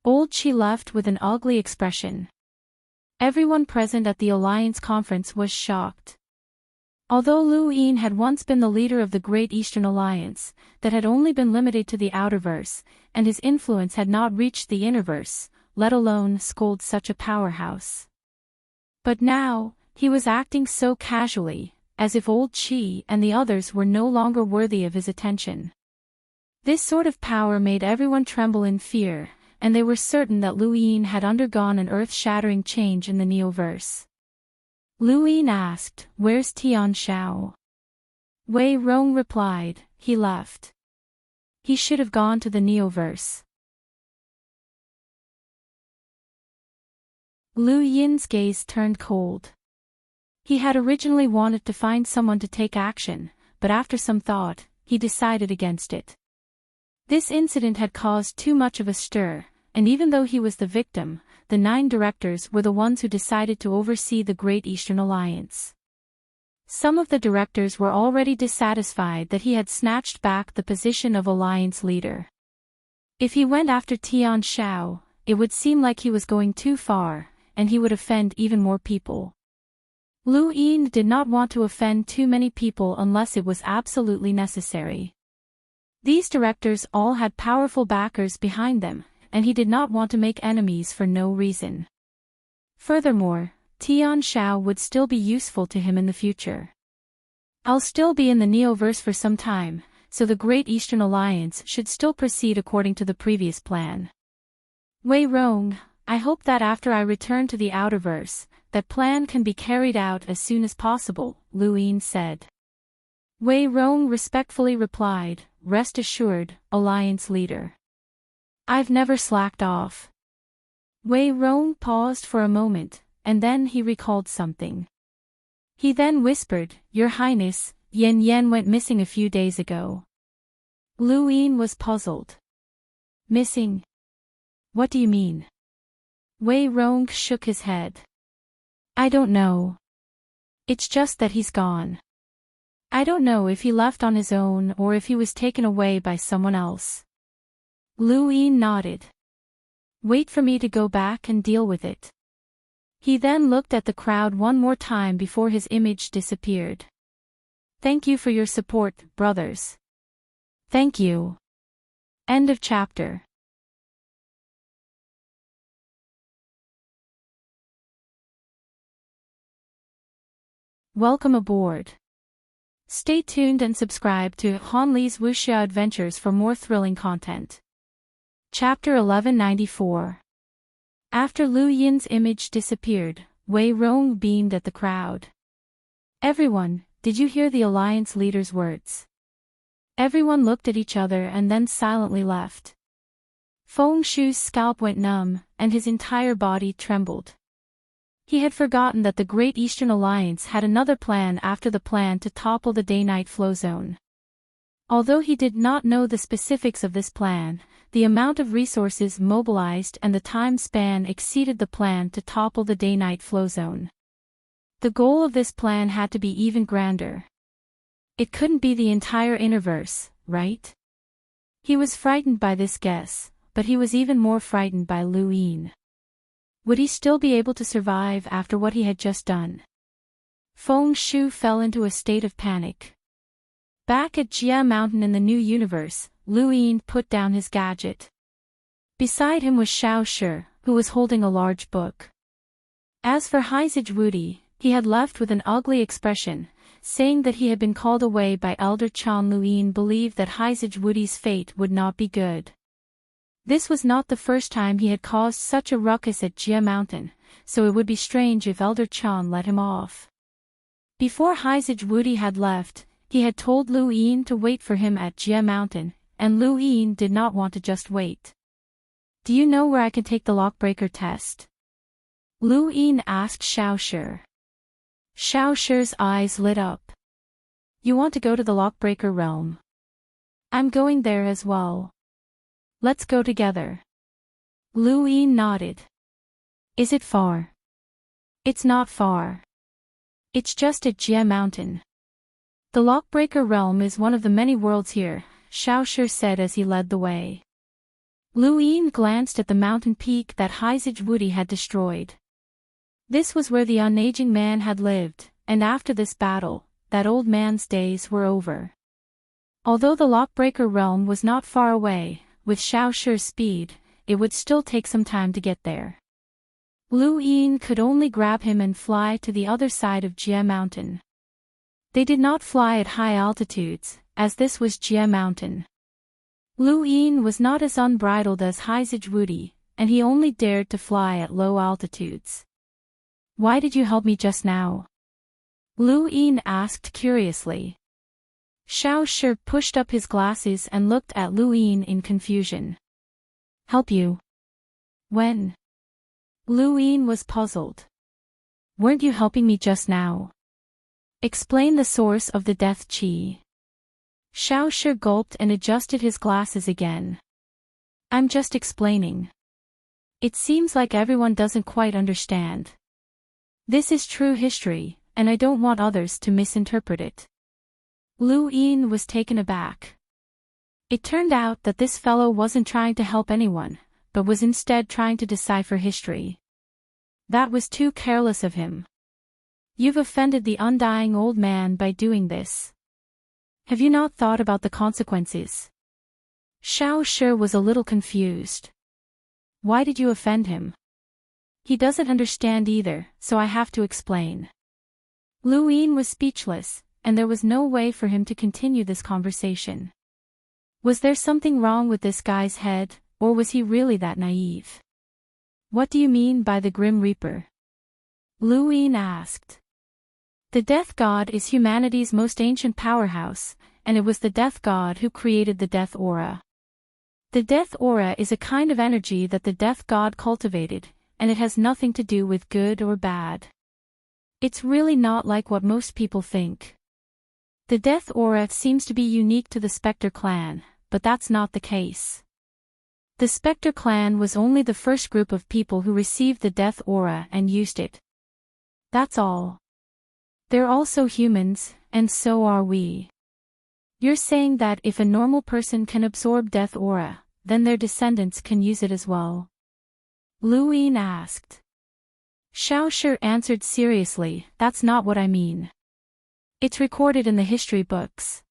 A: Old Qi left with an ugly expression. Everyone present at the Alliance conference was shocked. Although Lu Yin had once been the leader of the Great Eastern Alliance, that had only been limited to the Outerverse, and his influence had not reached the Innerverse, let alone scold such a powerhouse. But now, he was acting so casually, as if Old Qi and the others were no longer worthy of his attention. This sort of power made everyone tremble in fear, and they were certain that Lu Yin had undergone an earth-shattering change in the Neoverse. Lu Yin asked, "Where's Tian Shao?" Wei Rong replied, "He left. He should have gone to the Neoverse." Lu Yin's gaze turned cold. He had originally wanted to find someone to take action, but after some thought, he decided against it. This incident had caused too much of a stir, and even though he was the victim, the 9 directors were the ones who decided to oversee the Great Eastern Alliance. Some of the directors were already dissatisfied that he had snatched back the position of Alliance leader. If he went after Tian Shao, it would seem like he was going too far, and he would offend even more people. Lu Yin did not want to offend too many people unless it was absolutely necessary. These directors all had powerful backers behind them, and he did not want to make enemies for no reason. Furthermore, Tian Shao would still be useful to him in the future. I'll still be in the Neoverse for some time, so the Great Eastern Alliance should still proceed according to the previous plan. Wei Rong, I hope that after I return to the Outerverse, that plan can be carried out as soon as possible, Lu Yin said. Wei Rong respectfully replied, rest assured, Alliance leader. I've never slacked off. Wei Rong paused for a moment, and then he recalled something. He then whispered, Your Highness, Yan Yan went missing a few days ago. Lu Yin was puzzled. Missing? What do you mean? Wei Rong shook his head. I don't know. It's just that he's gone. I don't know if he left on his own or if he was taken away by someone else. Lu Yin nodded. Wait for me to go back and deal with it. He then looked at the crowd one more time before his image disappeared. Thank you for your support, brothers. Thank you. End of chapter. Welcome aboard. Stay tuned and subscribe to Han Li's Wuxia Adventures for more thrilling content. Chapter 1194. After Lu Yin's image disappeared, Wei Rong beamed at the crowd. Everyone, did you hear the Alliance leader's words? Everyone looked at each other and then silently left. Feng Shu's scalp went numb, and his entire body trembled. He had forgotten that the Great Eastern Alliance had another plan after the plan to topple the day-night flow zone. Although he did not know the specifics of this plan, the amount of resources mobilized and the time span exceeded the plan to topple the day-night flow zone. The goal of this plan had to be even grander. It couldn't be the entire Interverse, right? He was frightened by this guess, but he was even more frightened by Lu Yin. Would he still be able to survive after what he had just done? Feng Shu fell into a state of panic. Back at Jia Mountain in the new universe, Lu Yin put down his gadget. Beside him was Xiao Shi, who was holding a large book. As for Heizij Wudi, he had left with an ugly expression, saying that he had been called away by Elder Chan. Lu Yin believed that Heizij Wudi's fate would not be good. This was not the first time he had caused such a ruckus at Jia Mountain, so it would be strange if Elder Chan let him off. Before Heizij Wudi had left, he had told Lu Yin to wait for him at Jia Mountain, and Lu Yin did not want to just wait. Do you know where I can take the lockbreaker test? Lu Yin asked Xiao Shi. Xiao Shi's eyes lit up. You want to go to the lockbreaker realm? I'm going there as well. Let's go together. Lu Yin nodded. Is it far? It's not far. It's just at Jia Mountain. The Lockbreaker Realm is one of the many worlds here, Xiao Shi said as he led the way. Lu Yin glanced at the mountain peak that Heizij Wudi had destroyed. This was where the unaging man had lived, and after this battle, that old man's days were over. Although the Lockbreaker Realm was not far away, with Xiao Shi's speed, it would still take some time to get there. Lu Yin could only grab him and fly to the other side of Jia Mountain. They did not fly at high altitudes, as this was Jia Mountain. Lu Yin was not as unbridled as Heizij Wudi, and he only dared to fly at low altitudes. Why did you help me just now? Lu Yin asked curiously. Xiao Shi pushed up his glasses and looked at Lu Yin in confusion. Help you? When? Lu Yin was puzzled. Weren't you helping me just now? Explain the source of the death qi. Xiao Shi gulped and adjusted his glasses again. I'm just explaining. It seems like everyone doesn't quite understand. This is true history, and I don't want others to misinterpret it. Lu Yin was taken aback. It turned out that this fellow wasn't trying to help anyone, but was instead trying to decipher history. That was too careless of him. You've offended the undying old man by doing this. Have you not thought about the consequences? Xiao Shi was a little confused. Why did you offend him? He doesn't understand either, so I have to explain. Lu Yin was speechless, and there was no way for him to continue this conversation. Was there something wrong with this guy's head, or was he really that naive? What do you mean by the Grim Reaper? Lu Yin asked. The Death God is humanity's most ancient powerhouse, and it was the Death God who created the Death Aura. The Death Aura is a kind of energy that the Death God cultivated, and it has nothing to do with good or bad. It's really not like what most people think. The Death Aura seems to be unique to the Spectre clan, but that's not the case. The Spectre clan was only the first group of people who received the Death Aura and used it. That's all. They're also humans, and so are we. You're saying that if a normal person can absorb Death Aura, then their descendants can use it as well? Lu Yin asked. Xiao Shi answered seriously, that's not what I mean. It's recorded in the history books.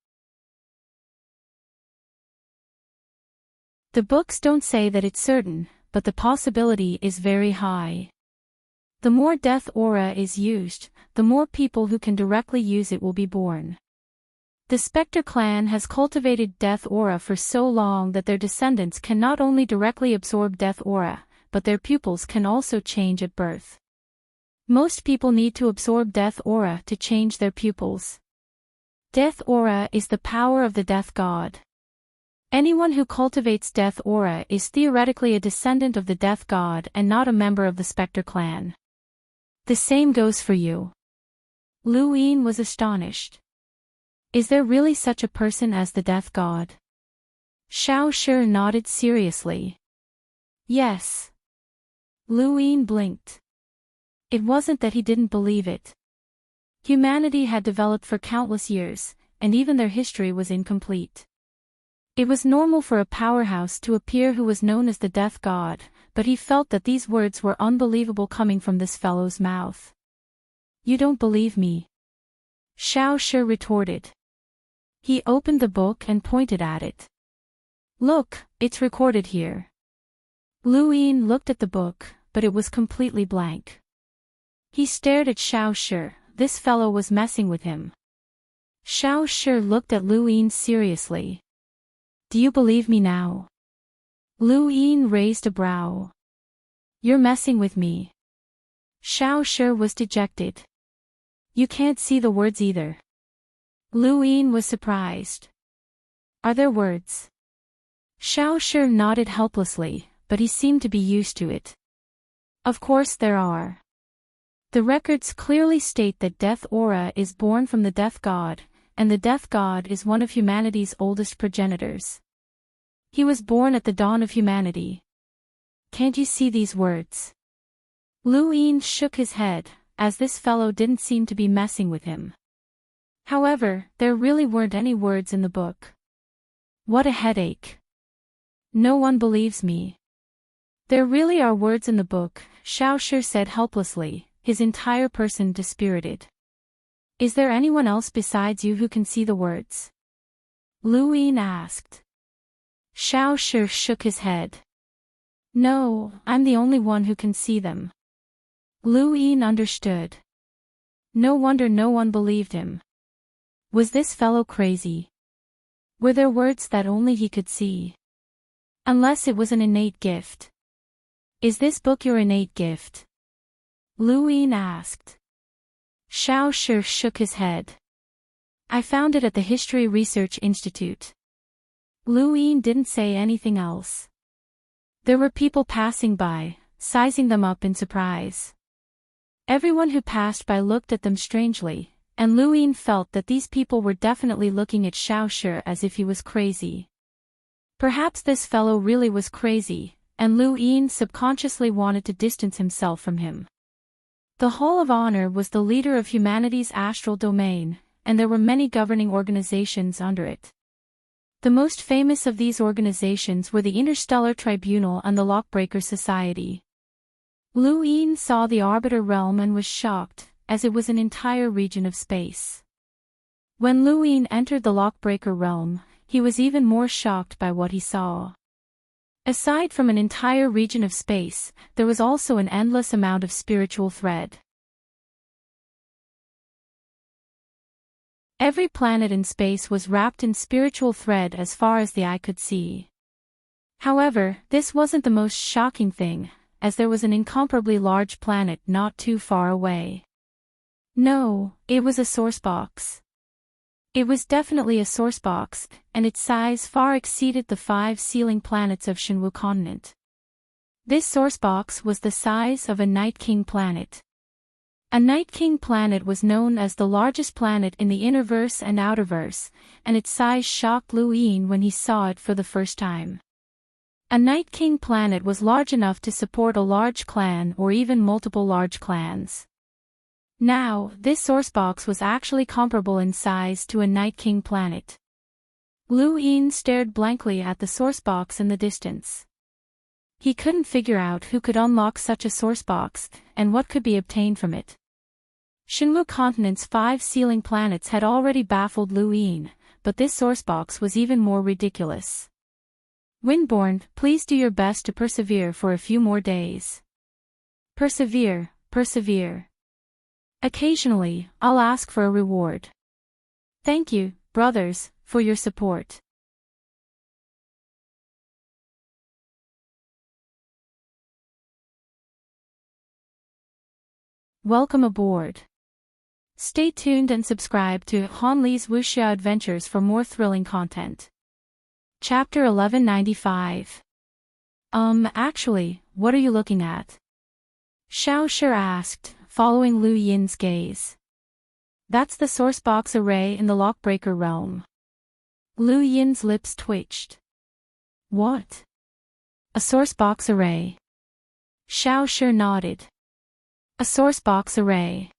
A: The books don't say that it's certain, but the possibility is very high. The more Death Aura is used, the more people who can directly use it will be born. The Spectre clan has cultivated Death Aura for so long that their descendants can not only directly absorb Death Aura, but their pupils can also change at birth. Most people need to absorb Death Aura to change their pupils. Death Aura is the power of the Death God. Anyone who cultivates Death Aura is theoretically a descendant of the Death God and not a member of the Spectre clan. The same goes for you. Lu Yin was astonished. Is there really such a person as the Death God? Xiao Shi nodded seriously. Yes. Lu Yin blinked. It wasn't that he didn't believe it. Humanity had developed for countless years, and even their history was incomplete. It was normal for a powerhouse to appear who was known as the Death God, but he felt that these words were unbelievable coming from this fellow's mouth. You don't believe me? Xiao Shi retorted. He opened the book and pointed at it. Look, it's recorded here. Lu Yin looked at the book, but it was completely blank. He stared at Xiao Shi, this fellow was messing with him. Xiao Shi looked at Lu Yin seriously. Do you believe me now? Lu Yin raised a brow. You're messing with me. Xiao Shi was dejected. You can't see the words either. Lu Yin was surprised. Are there words? Xiao Shi nodded helplessly, but he seemed to be used to it. Of course there are. The records clearly state that Death Aura is born from the Death God, and the Death God is one of humanity's oldest progenitors. He was born at the dawn of humanity. Can't you see these words? Lu Yin shook his head, as this fellow didn't seem to be messing with him. However, there really weren't any words in the book. What a headache. No one believes me. There really are words in the book, Xiao Shi said helplessly, his entire person dispirited. Is there anyone else besides you who can see the words? Lu Yin asked. Xiao Shi shook his head. No, I'm the only one who can see them. Lu Yin understood. No wonder no one believed him. Was this fellow crazy? Were there words that only he could see? Unless it was an innate gift. Is this book your innate gift? Lu Yin asked. Xiao Shi shook his head. I found it at the History Research Institute. Lu Yin didn't say anything else. There were people passing by, sizing them up in surprise. Everyone who passed by looked at them strangely, and Lu Yin felt that these people were definitely looking at Xiao Shi as if he was crazy. Perhaps this fellow really was crazy, and Lu Yin subconsciously wanted to distance himself from him. The Hall of Honor was the leader of humanity's astral domain, and there were many governing organizations under it. The most famous of these organizations were the Interstellar Tribunal and the Lockbreaker Society. Lu Yin saw the Arbiter Realm and was shocked, as it was an entire region of space. When Lu Yin entered the Lockbreaker Realm, he was even more shocked by what he saw. Aside from an entire region of space, there was also an endless amount of spiritual thread. Every planet in space was wrapped in spiritual thread as far as the eye could see. However, this wasn't the most shocking thing, as there was an incomparably large planet not too far away. No, it was a sourcebox. It was definitely a sourcebox, and its size far exceeded the 5 sealing planets of Shinwu continent. This sourcebox was the size of a Night King planet. A Night King planet was known as the largest planet in the innerverse and outerverse, and its size shocked Liu Yin when he saw it for the first time. A Night King planet was large enough to support a large clan or even multiple large clans. Now, this sourcebox was actually comparable in size to a Night King planet. Liu Yin stared blankly at the sourcebox in the distance. He couldn't figure out who could unlock such a sourcebox, and what could be obtained from it. Shinwu continent's 5 sealing planets had already baffled Liu Yin, but this sourcebox was even more ridiculous. Windborn, please do your best to persevere for a few more days. Persevere, persevere. Occasionally, I'll ask for a reward. Thank you, brothers, for your support. Welcome aboard. Stay tuned and subscribe to Han Li's Wuxia Adventures for more thrilling content. Chapter 1195. Actually, what are you looking at? Xiao Shi asked, following Liu Yin's gaze. That's the sourcebox array in the Lockbreaker realm. Liu Yin's lips twitched. What? A sourcebox array? Xiao Shi nodded. A sourcebox array.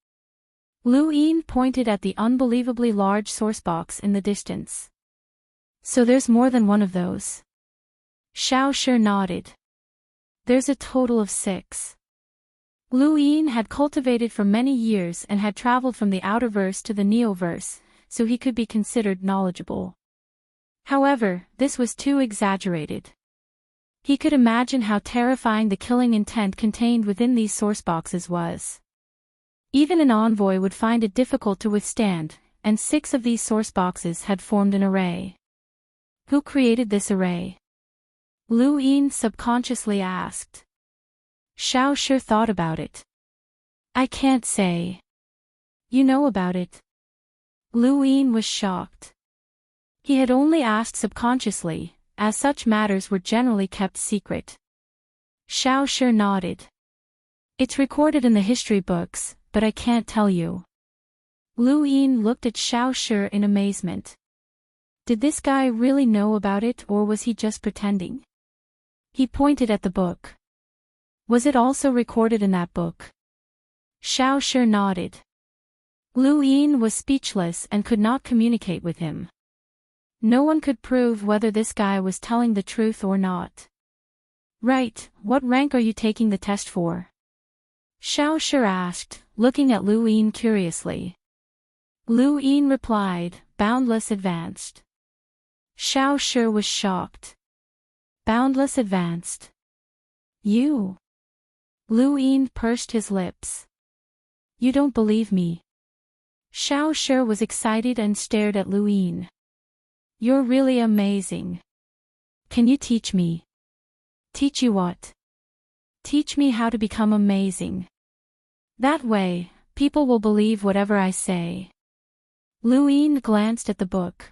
A: Liu Yin pointed at the unbelievably large sourcebox in the distance. So there's more than one of those? Xiao Shi nodded. There's a total of 6. Liu Yin had cultivated for many years and had traveled from the outerverse to the neoverse, so he could be considered knowledgeable. However, this was too exaggerated. He could imagine how terrifying the killing intent contained within these sourceboxes was. Even an envoy would find it difficult to withstand, and 6 of these sourceboxes had formed an array. Who created this array? Liu Yin subconsciously asked. Xiao Shi thought about it. I can't say. You know about it? Liu Yin was shocked. He had only asked subconsciously, as such matters were generally kept secret. Xiao Shi nodded. It's recorded in the history books, but I can't tell you. Liu Yin looked at Xiao Shi in amazement. Did this guy really know about it, or was he just pretending? He pointed at the book. Was it also recorded in that book? Xiao Shi nodded. Liu Yin was speechless and could not communicate with him. No one could prove whether this guy was telling the truth or not. Right, what rank are you taking the test for? Xiao Shi asked, looking at Liu Yin curiously. Liu Yin replied, Boundless Advanced. Xiao Shi was shocked. Boundless Advanced. You? Liu Yin pursed his lips. You don't believe me. Xiao Shi was excited and stared at Liu Yin. You're really amazing. Can you teach me? Teach you what? Teach me how to become amazing. That way, people will believe whatever I say. Liu Yin glanced at the book.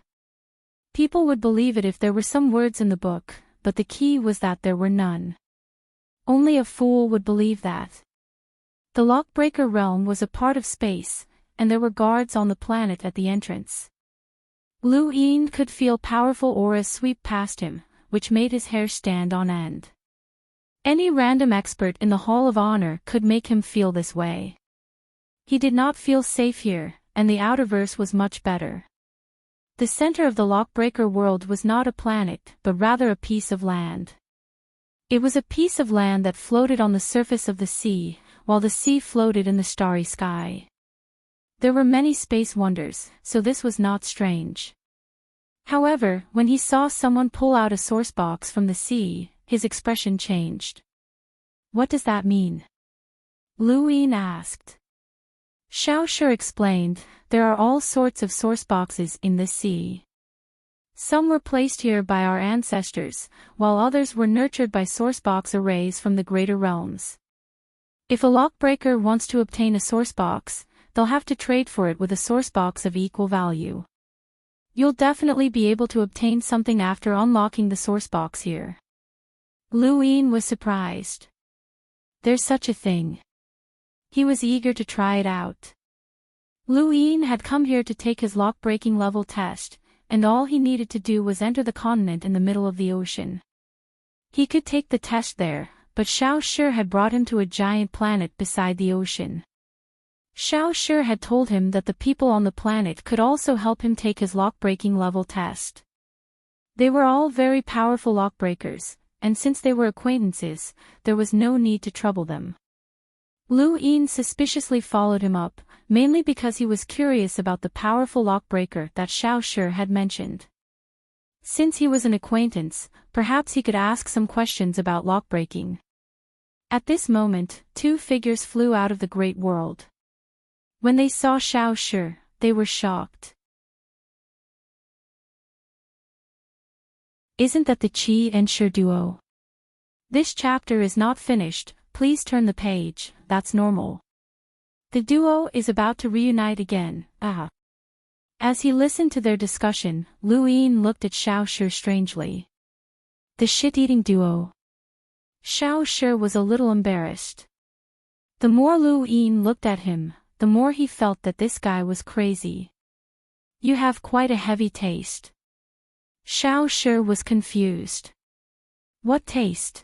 A: People would believe it if there were some words in the book, but the key was that there were none. Only a fool would believe that. The Lockbreaker realm was a part of space, and there were guards on the planet at the entrance. Liu Yin could feel powerful auras sweep past him, which made his hair stand on end. Any random expert in the Hall of Honor could make him feel this way. He did not feel safe here, and the outerverse was much better. The center of the Lockbreaker world was not a planet, but rather a piece of land. It was a piece of land that floated on the surface of the sea, while the sea floated in the starry sky. There were many space wonders, so this was not strange. However, when he saw someone pull out a source box from the sea, his expression changed. What does that mean? Lu Yin asked. Xiao Shi explained, there are all sorts of source boxes in the sea. Some were placed here by our ancestors, while others were nurtured by source box arrays from the greater realms. If a lockbreaker wants to obtain a source box, they'll have to trade for it with a source box of equal value. You'll definitely be able to obtain something after unlocking the source box here. Lu Yin was surprised. There's such a thing. He was eager to try it out. Lu Yin had come here to take his lock-breaking level test, and all he needed to do was enter the continent in the middle of the ocean. He could take the test there, but Xiao Shi had brought him to a giant planet beside the ocean. Xiao Shi had told him that the people on the planet could also help him take his lock-breaking level test. They were all very powerful lock-breakers, and since they were acquaintances, there was no need to trouble them. Lu Yin suspiciously followed him up, mainly because he was curious about the powerful lockbreaker that Xiao Shi had mentioned. Since he was an acquaintance, perhaps he could ask some questions about lockbreaking. At this moment, two figures flew out of the great world. When they saw Xiao Shi, they were shocked. Isn't that the Qi and Shi duo? This chapter is not finished, please turn the page, that's normal. The duo is about to reunite again, As he listened to their discussion, Lu Yin looked at Xiao Shi strangely. The shit-eating duo. Xiao Shi was a little embarrassed. The more Lu Yin looked at him, the more he felt that this guy was crazy. You have quite a heavy taste. Xiao Shi was confused. What taste?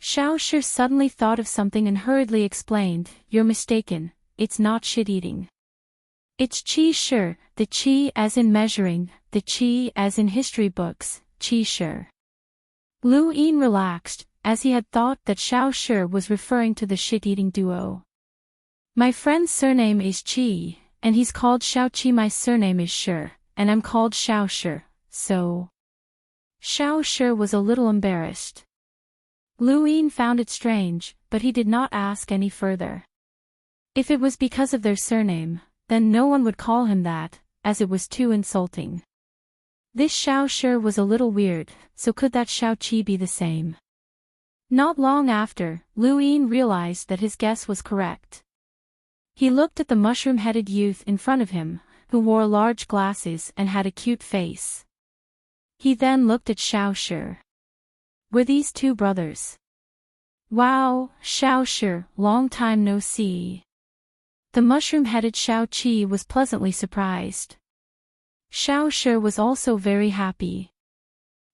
A: Xiao Shi suddenly thought of something and hurriedly explained, you're mistaken, it's not shit-eating. It's Qi Shi, the Qi as in measuring, the Qi as in history books, Qi Shi. Lu Yin relaxed, as he had thought that Xiao Shi was referring to the shit-eating duo. My friend's surname is Qi, and he's called Xiao Qi. My surname is Shi, and I'm called Xiao Shi, so... Xiao Shi was a little embarrassed. Lu Yin found it strange, but he did not ask any further. If it was because of their surname, then no one would call him that, as it was too insulting. This Xiao Shi was a little weird, so could that Xiao Qi be the same? Not long after, Lu Yin realized that his guess was correct. He looked at the mushroom-headed youth in front of him, who wore large glasses and had a cute face. He then looked at Xiao Shi. Were these two brothers? Wow, Xiao Shi, long time no see. The mushroom-headed Xiao Qi was pleasantly surprised. Xiao Shi was also very happy.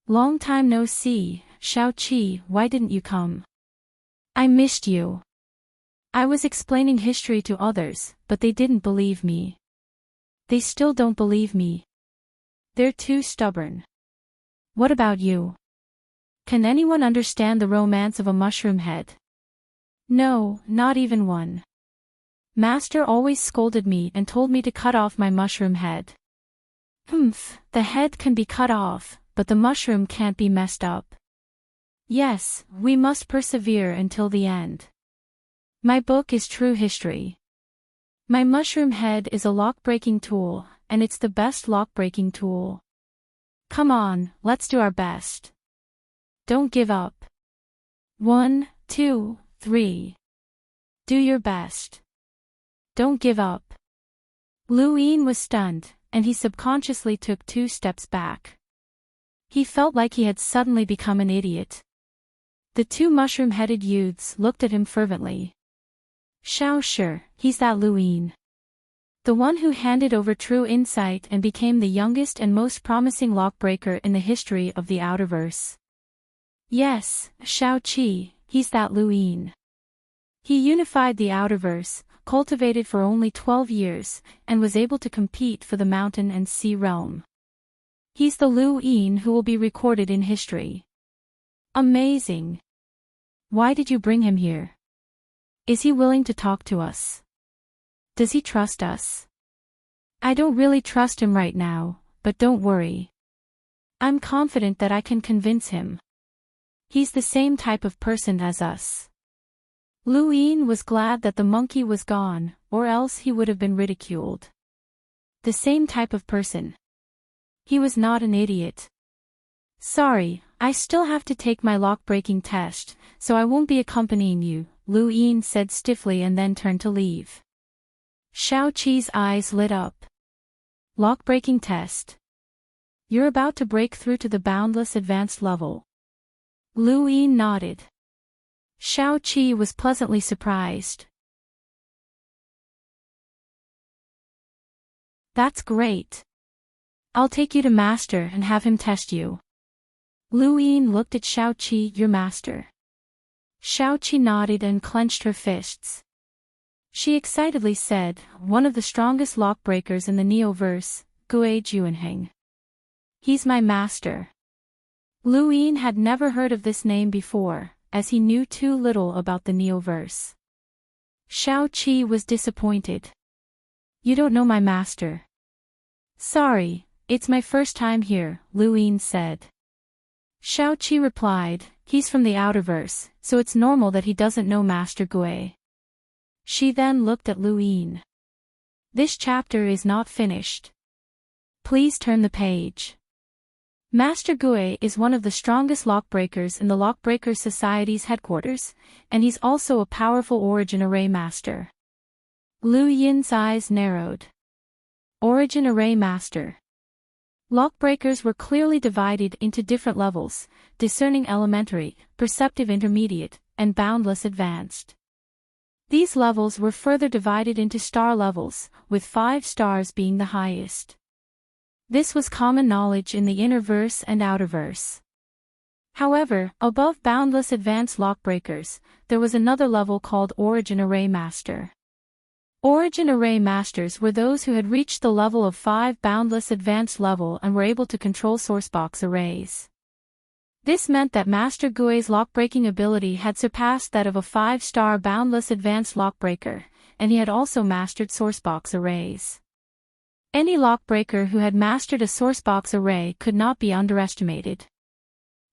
A: Long time no see, Xiao Qi, why didn't you come? I missed you. I was explaining history to others, but they didn't believe me. They still don't believe me. They're too stubborn. What about you? Can anyone understand the romance of a mushroom head? No, not even one. Master always scolded me and told me to cut off my mushroom head. The head can be cut off, but the mushroom can't be messed up. Yes, we must persevere until the end. My book is true history. My mushroom head is a lock-breaking tool, and it's the best lock-breaking tool. Come on, let's do our best. Don't give up. 1, 2, 3. Do your best. Don't give up. Lu Yin was stunned, and he subconsciously took 2 steps back. He felt like he had suddenly become an idiot. The 2 mushroom-headed youths looked at him fervently. Xiao Shi, he's that Lu Yin. The one who handed over true insight and became the youngest and most promising lockbreaker in the history of the Outerverse. Yes, Xiao Qi, he's that Lu Yin. He unified the Outerverse, cultivated for only 12 years, and was able to compete for the mountain and sea realm. He's the Lu Yin who will be recorded in history. Amazing. Why did you bring him here? Is he willing to talk to us? Does he trust us? I don't really trust him right now, but don't worry. I'm confident that I can convince him. He's the same type of person as us. Lu Yin was glad that the monkey was gone, or else he would have been ridiculed. The same type of person. He was not an idiot. Sorry, I still have to take my lock-breaking test, so I won't be accompanying you, Lu Yin said stiffly and then turned to leave. Xiao Qi's eyes lit up. Lock-breaking test. You're about to break through to the boundless advanced level. Lu Yin nodded. Xiao Qi was pleasantly surprised. That's great. I'll take you to Master and have him test you. Lu Yin looked at Xiao Qi, your master. Xiao Qi nodded and clenched her fists. She excitedly said, one of the strongest lockbreakers in the Neoverse, Gue Juanheng. He's my master. Lu Yin had never heard of this name before, as he knew too little about the Neoverse. Xiao Qi was disappointed. You don't know my master. Sorry, it's my first time here, Lu Yin said. Xiao Qi replied, he's from the Outerverse, so it's normal that he doesn't know Master Gue. She then looked at Lu Yin. This chapter is not finished. Please turn the page. Master Gue is one of the strongest lockbreakers in the Lockbreaker Society's headquarters, and he's also a powerful Origin Array Master. Lu Yin's eyes narrowed. Origin Array Master. Lockbreakers were clearly divided into different levels: Discerning Elementary, Perceptive Intermediate, and Boundless Advanced. These levels were further divided into star levels, with 5 stars being the highest. This was common knowledge in the Innerverse and Outerverse. However, above Boundless Advanced Lockbreakers, there was another level called Origin Array Master. Origin Array Masters were those who had reached the level of 5 Boundless Advanced level and were able to control sourcebox arrays. This meant that Master Gue's lockbreaking ability had surpassed that of a 5-star Boundless Advanced Lockbreaker, and he had also mastered sourcebox arrays. Any lockbreaker who had mastered a sourcebox array could not be underestimated.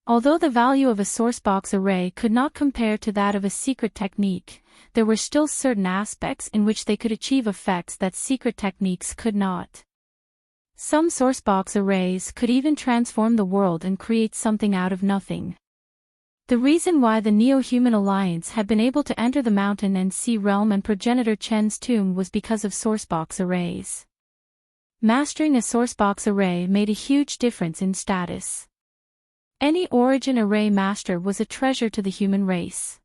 A: Although the value of a sourcebox array could not compare to that of a secret technique, there were still certain aspects in which they could achieve effects that secret techniques could not. Some sourcebox arrays could even transform the world and create something out of nothing. The reason why the Neo-Human Alliance had been able to enter the Mountain and Sea Realm and Progenitor Chen's tomb was because of sourcebox arrays. Mastering a sourcebox array made a huge difference in status. Any Origin Array Master was a treasure to the human race.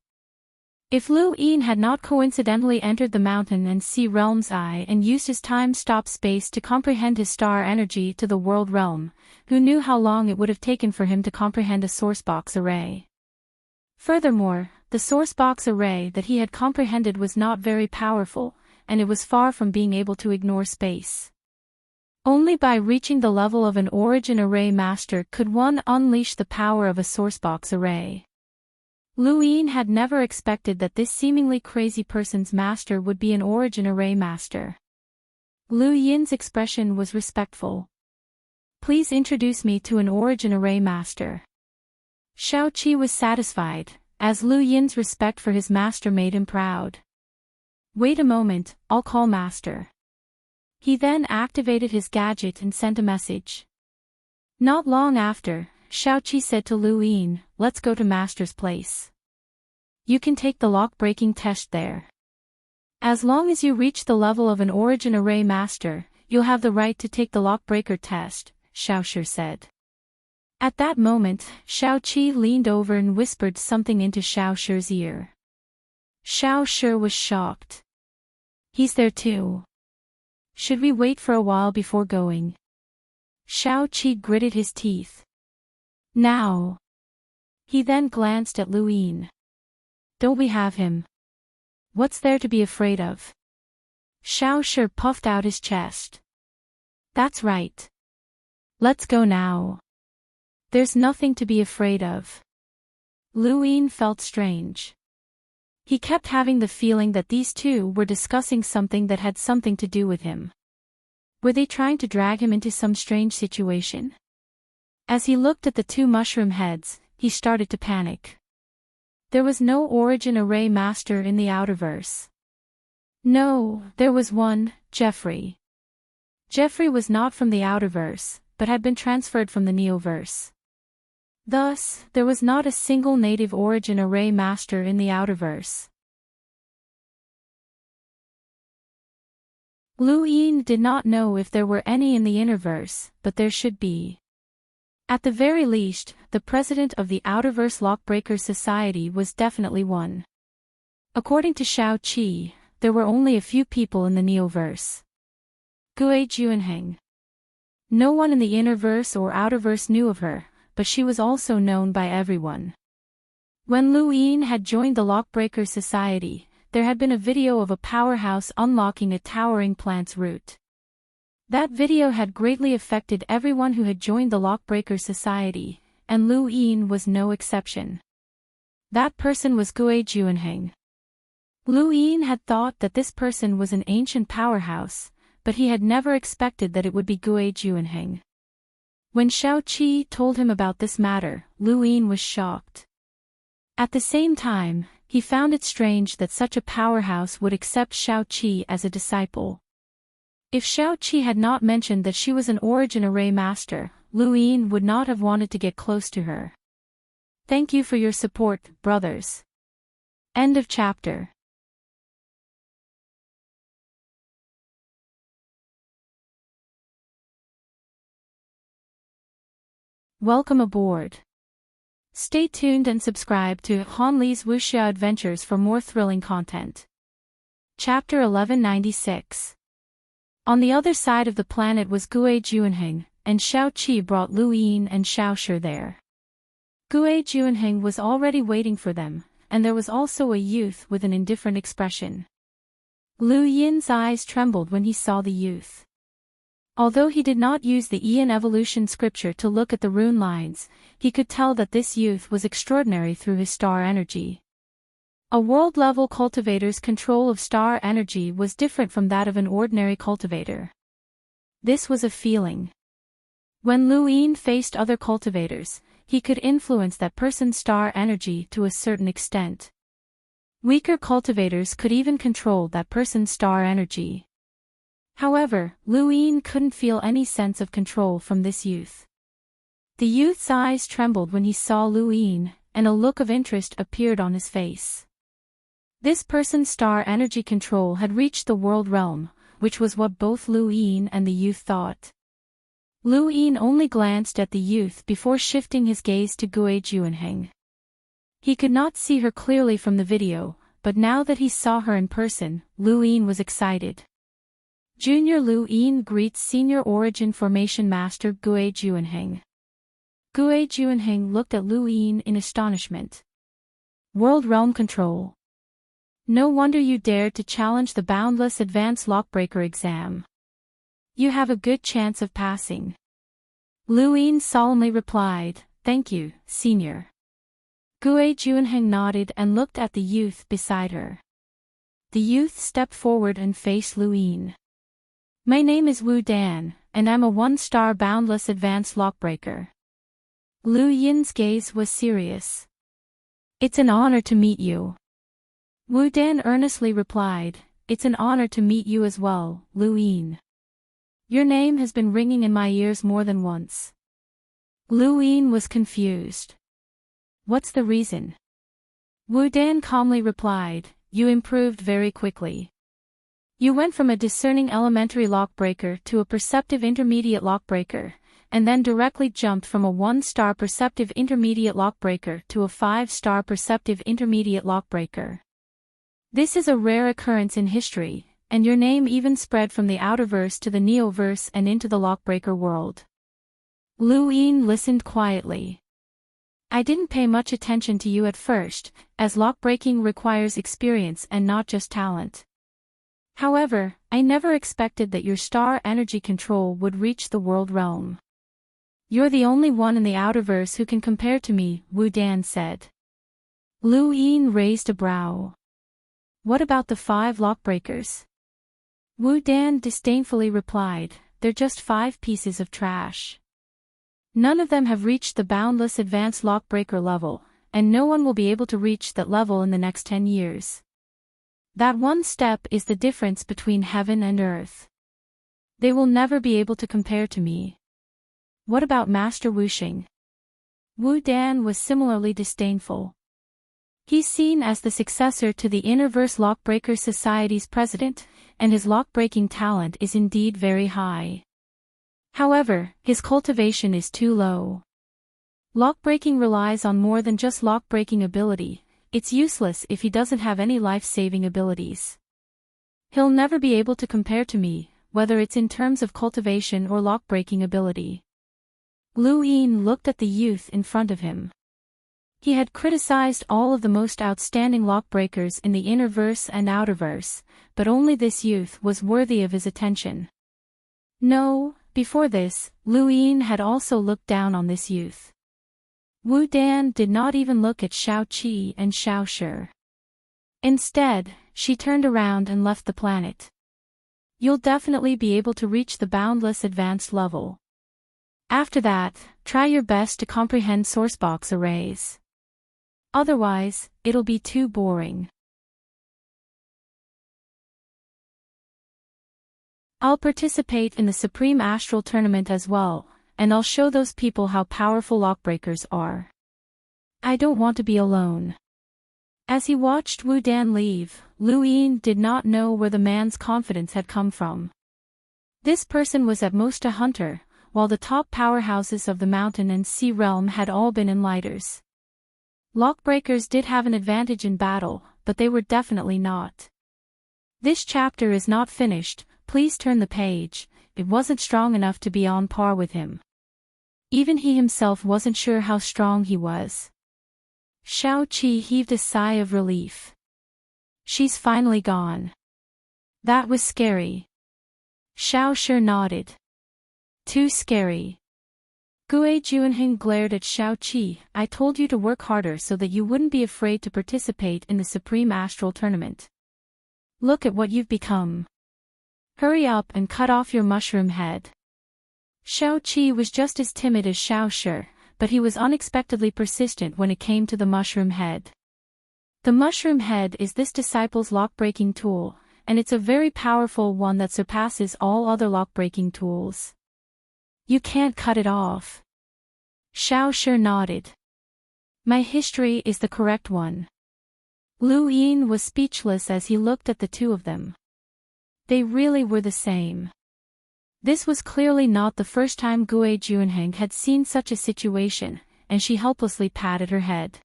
A: If Lu Yin had not coincidentally entered the Mountain and Sea Realm's eye and used his time-stop-space to comprehend his star energy to the world realm, who knew how long it would have taken for him to comprehend a sourcebox array? Furthermore, the sourcebox array that he had comprehended was not very powerful, and it was far from being able to ignore space. Only by reaching the level of an Origin Array Master could one unleash the power of a sourcebox array. Lu Yin had never expected that this seemingly crazy person's master would be an Origin Array Master. Lu Yin's expression was respectful. Please introduce me to an Origin Array Master. Xiao Qi was satisfied, as Lu Yin's respect for his master made him proud. Wait a moment, I'll call Master. He then activated his gadget and sent a message. Not long after, Xiao Qi said to Lu Yin, let's go to Master's place. You can take the lock-breaking test there. As long as you reach the level of an Origin Array Master, you'll have the right to take the lock-breaker test, Xiao Shi said. At that moment, Xiao Qi leaned over and whispered something into Xiao Shi's ear. Xiao Shi was shocked. He's there too. Should we wait for a while before going? Xiao Qi gritted his teeth. Now. He then glanced at Lu Yin. Don't we have him? What's there to be afraid of? Xiao Shi puffed out his chest. That's right. Let's go now. There's nothing to be afraid of. Lu Yin felt strange. He kept having the feeling that these two were discussing something that had something to do with him. Were they trying to drag him into some strange situation? As he looked at the two mushroom heads, he started to panic. There was no origin array master in the outerverse. No, there was one, Jeffrey. Jeffrey was not from the outerverse, but had been transferred from the neoverse. Thus, there was not a single native origin array master in the outerverse. Lu Yin did not know if there were any in the innerverse, but there should be. At the very least, the president of the Outerverse Lockbreakers Society was definitely one. According to Shao Qi, there were only a few people in the neoverse. Gui Juanheng. No one in the innerverse or outerverse knew of her, but she was also known by everyone. When Lu Yin had joined the Lockbreakers Society, there had been a video of a powerhouse unlocking a towering plant's root. That video had greatly affected everyone who had joined the Lockbreaker Society, and Lu Yin was no exception. That person was Gui Juanheng. Lu Yin had thought that this person was an ancient powerhouse, but he had never expected that it would be Gui Juanheng. When Shao Qi told him about this matter, Lu Yin was shocked. At the same time, he found it strange that such a powerhouse would accept Shao Qi as a disciple. If Shao Qi had not mentioned that she was an origin array master, Lu Yin would not have wanted to get close to her. Thank you for your support, brothers. End of chapter. Welcome aboard. Stay tuned and subscribe to Han Li's Wuxia Adventures for more thrilling content. Chapter 1196. On the other side of the planet was Gui Juanheng, and Shao Qi brought Lu Yin and Shao Shi there. Gui Juanheng was already waiting for them, and there was also a youth with an indifferent expression. Lu Yin's eyes trembled when he saw the youth. Although he did not use the Eon evolution scripture to look at the rune lines, he could tell that this youth was extraordinary through his star energy. A world-level cultivator's control of star energy was different from that of an ordinary cultivator. This was a feeling. When Lu Yin faced other cultivators, he could influence that person's star energy to a certain extent. Weaker cultivators could even control that person's star energy. However, Lu Yin couldn't feel any sense of control from this youth. The youth's eyes trembled when he saw Lu Yin, and a look of interest appeared on his face. This person's star energy control had reached the world realm, which was what both Lu Yin and the youth thought. Lu Yin only glanced at the youth before shifting his gaze to Gui Juanheng. He could not see her clearly from the video, but now that he saw her in person, Lu Yin was excited. Junior Lu Yin greets Senior Origin Formation Master Gui Juanheng. Gui Juanheng looked at Lu Yin in astonishment. World Realm Control. No wonder you dared to challenge the Boundless Advanced Lockbreaker exam. You have a good chance of passing. Lu Yin solemnly replied, Thank you, Senior. Gui Juanheng nodded and looked at the youth beside her. The youth stepped forward and faced Lu Yin. My name is Wu Dan, and I'm a one-star Boundless Advanced Lockbreaker. Lu Yin's gaze was serious. It's an honor to meet you. Wu Dan earnestly replied, It's an honor to meet you as well, Lu Yin. Your name has been ringing in my ears more than once. Lu Yin was confused. What's the reason? Wu Dan calmly replied, You improved very quickly. You went from a discerning elementary lockbreaker to a perceptive intermediate lockbreaker, and then directly jumped from a 1-star perceptive intermediate lockbreaker to a 5-star perceptive intermediate lockbreaker. This is a rare occurrence in history, and your name even spread from the outerverse to the neoverse and into the lockbreaker world. Lu Yin listened quietly. I didn't pay much attention to you at first, as lockbreaking requires experience and not just talent. However, I never expected that your star energy control would reach the world realm. You're the only one in the outerverse who can compare to me, Wu Dan said. Lu Yin raised a brow. What about the 5 lockbreakers? Wu Dan disdainfully replied, They're just 5 pieces of trash. None of them have reached the boundless advanced lockbreaker level, and no one will be able to reach that level in the next 10 years. That one step is the difference between heaven and earth. They will never be able to compare to me. What about Master Wuxing? Wu Dan was similarly disdainful. He's seen as the successor to the Interverse Lockbreaker Society's president, and his lockbreaking talent is indeed very high. However, his cultivation is too low. Lockbreaking relies on more than just lockbreaking ability. It's useless if he doesn't have any life-saving abilities. He'll never be able to compare to me, whether it's in terms of cultivation or lockbreaking ability. Lu Yin looked at the youth in front of him. He had criticized all of the most outstanding lockbreakers in the Innerverse and Outerverse, but only this youth was worthy of his attention. No, before this, Lu Yin had also looked down on this youth. Wu Dan did not even look at Shao Qi and Shao Shi. Instead, she turned around and left the planet. You'll definitely be able to reach the boundless advanced level. After that, try your best to comprehend sourcebox arrays. Otherwise, it'll be too boring. I'll participate in the Supreme Astral Tournament as well, and I'll show those people how powerful lockbreakers are. I don't want to be alone. As he watched Wu Dan leave, Lu Yin did not know where the man's confidence had come from. This person was at most a hunter, while the top powerhouses of the mountain and sea realm had all been enlighters. Lockbreakers did have an advantage in battle, but they were definitely not. This chapter is not finished, please turn the page. It wasn't strong enough to be on par with him. Even he himself wasn't sure how strong he was. Shao Qi heaved a sigh of relief. She's finally gone. That was scary. Shao Shi nodded. Too scary. Gue Juanheng glared at Shao Qi. I told you to work harder so that you wouldn't be afraid to participate in the Supreme Astral Tournament. Look at what you've become. Hurry up and cut off your mushroom head. Shao Qi was just as timid as Shao Shi, but he was unexpectedly persistent when it came to the mushroom head. The mushroom head is this disciple's lockbreaking tool, and it's a very powerful one that surpasses all other lockbreaking tools. You can't cut it off. Shao Shi nodded. My history is the correct one. Lu Yin was speechless as he looked at the two of them. They really were the same. This was clearly not the first time Gue Juanheng had seen such a situation, and she helplessly patted her head.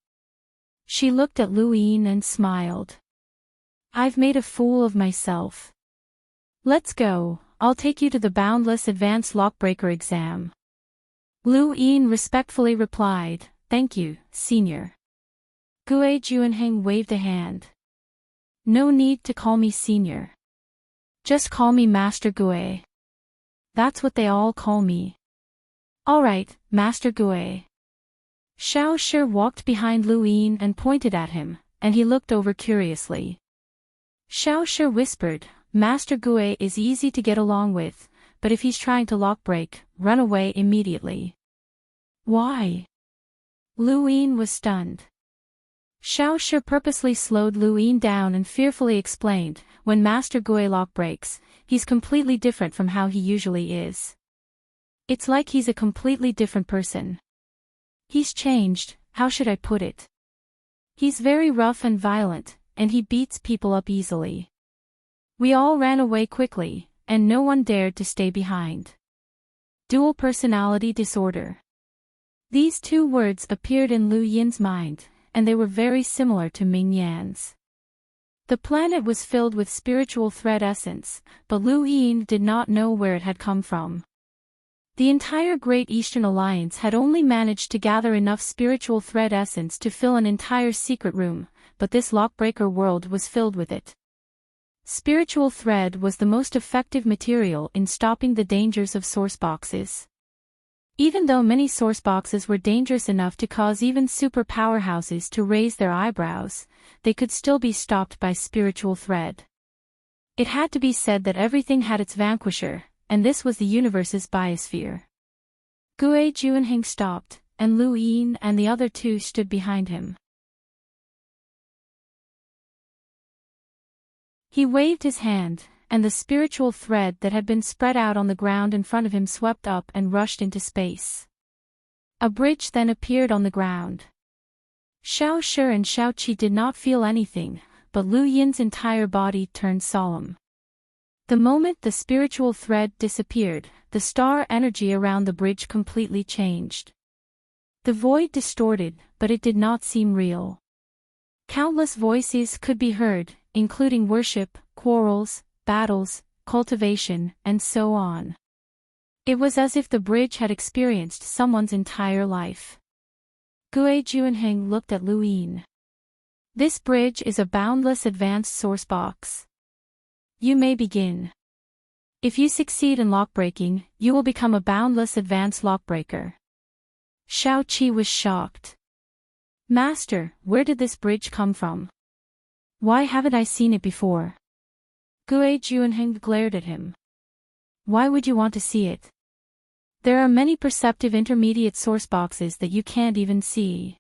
A: She looked at Lu Yin and smiled. I've made a fool of myself. Let's go, I'll take you to the Boundless Advanced Lockbreaker exam. Lu Yin respectfully replied, Thank you, Senior. Gue Juanheng waved a hand. No need to call me Senior. Just call me Master Gue. That's what they all call me. Alright, Master Gue. Shao Shi walked behind Lu Yin and pointed at him, and he looked over curiously. Shao Shi whispered, Master Gue is easy to get along with, but if he's trying to lockbreak, run away immediately. Why? Lu Yin was stunned. Shao Shi purposely slowed Lu Yin down and fearfully explained, when Master Gue lockbreaks, he's completely different from how he usually is. It's like he's a completely different person. He's changed, how should I put it? He's very rough and violent, and he beats people up easily. We all ran away quickly, and no one dared to stay behind. Dual personality disorder. These two words appeared in Lu Yin's mind, and they were very similar to Ming Yan's. The planet was filled with spiritual thread essence, but Lu Yin did not know where it had come from. The entire Great Eastern Alliance had only managed to gather enough spiritual thread essence to fill an entire secret room, but this lockbreaker world was filled with it. Spiritual thread was the most effective material in stopping the dangers of sourceboxes. Even though many sourceboxes were dangerous enough to cause even super powerhouses to raise their eyebrows, they could still be stopped by spiritual thread. It had to be said that everything had its vanquisher, and this was the universe's biosphere. Gue Juanheng stopped, and Lu Yin and the other two stood behind him. He waved his hand, and the spiritual thread that had been spread out on the ground in front of him swept up and rushed into space. A bridge then appeared on the ground. Xiao Shi and Xiao Qi did not feel anything, but Lu Yin's entire body turned solemn. The moment the spiritual thread disappeared, the star energy around the bridge completely changed. The void distorted, but it did not seem real. Countless voices could be heard, including worship, quarrels, battles, cultivation, and so on. It was as if the bridge had experienced someone's entire life. Gue Juanheng looked at Lu Yin. This bridge is a boundless advanced source box. You may begin. If you succeed in lockbreaking, you will become a boundless advanced lockbreaker. Xiao Qi was shocked. Master, where did this bridge come from? Why haven't I seen it before? Gue Juanheng glared at him. Why would you want to see it? There are many perceptive intermediate source boxes that you can't even see.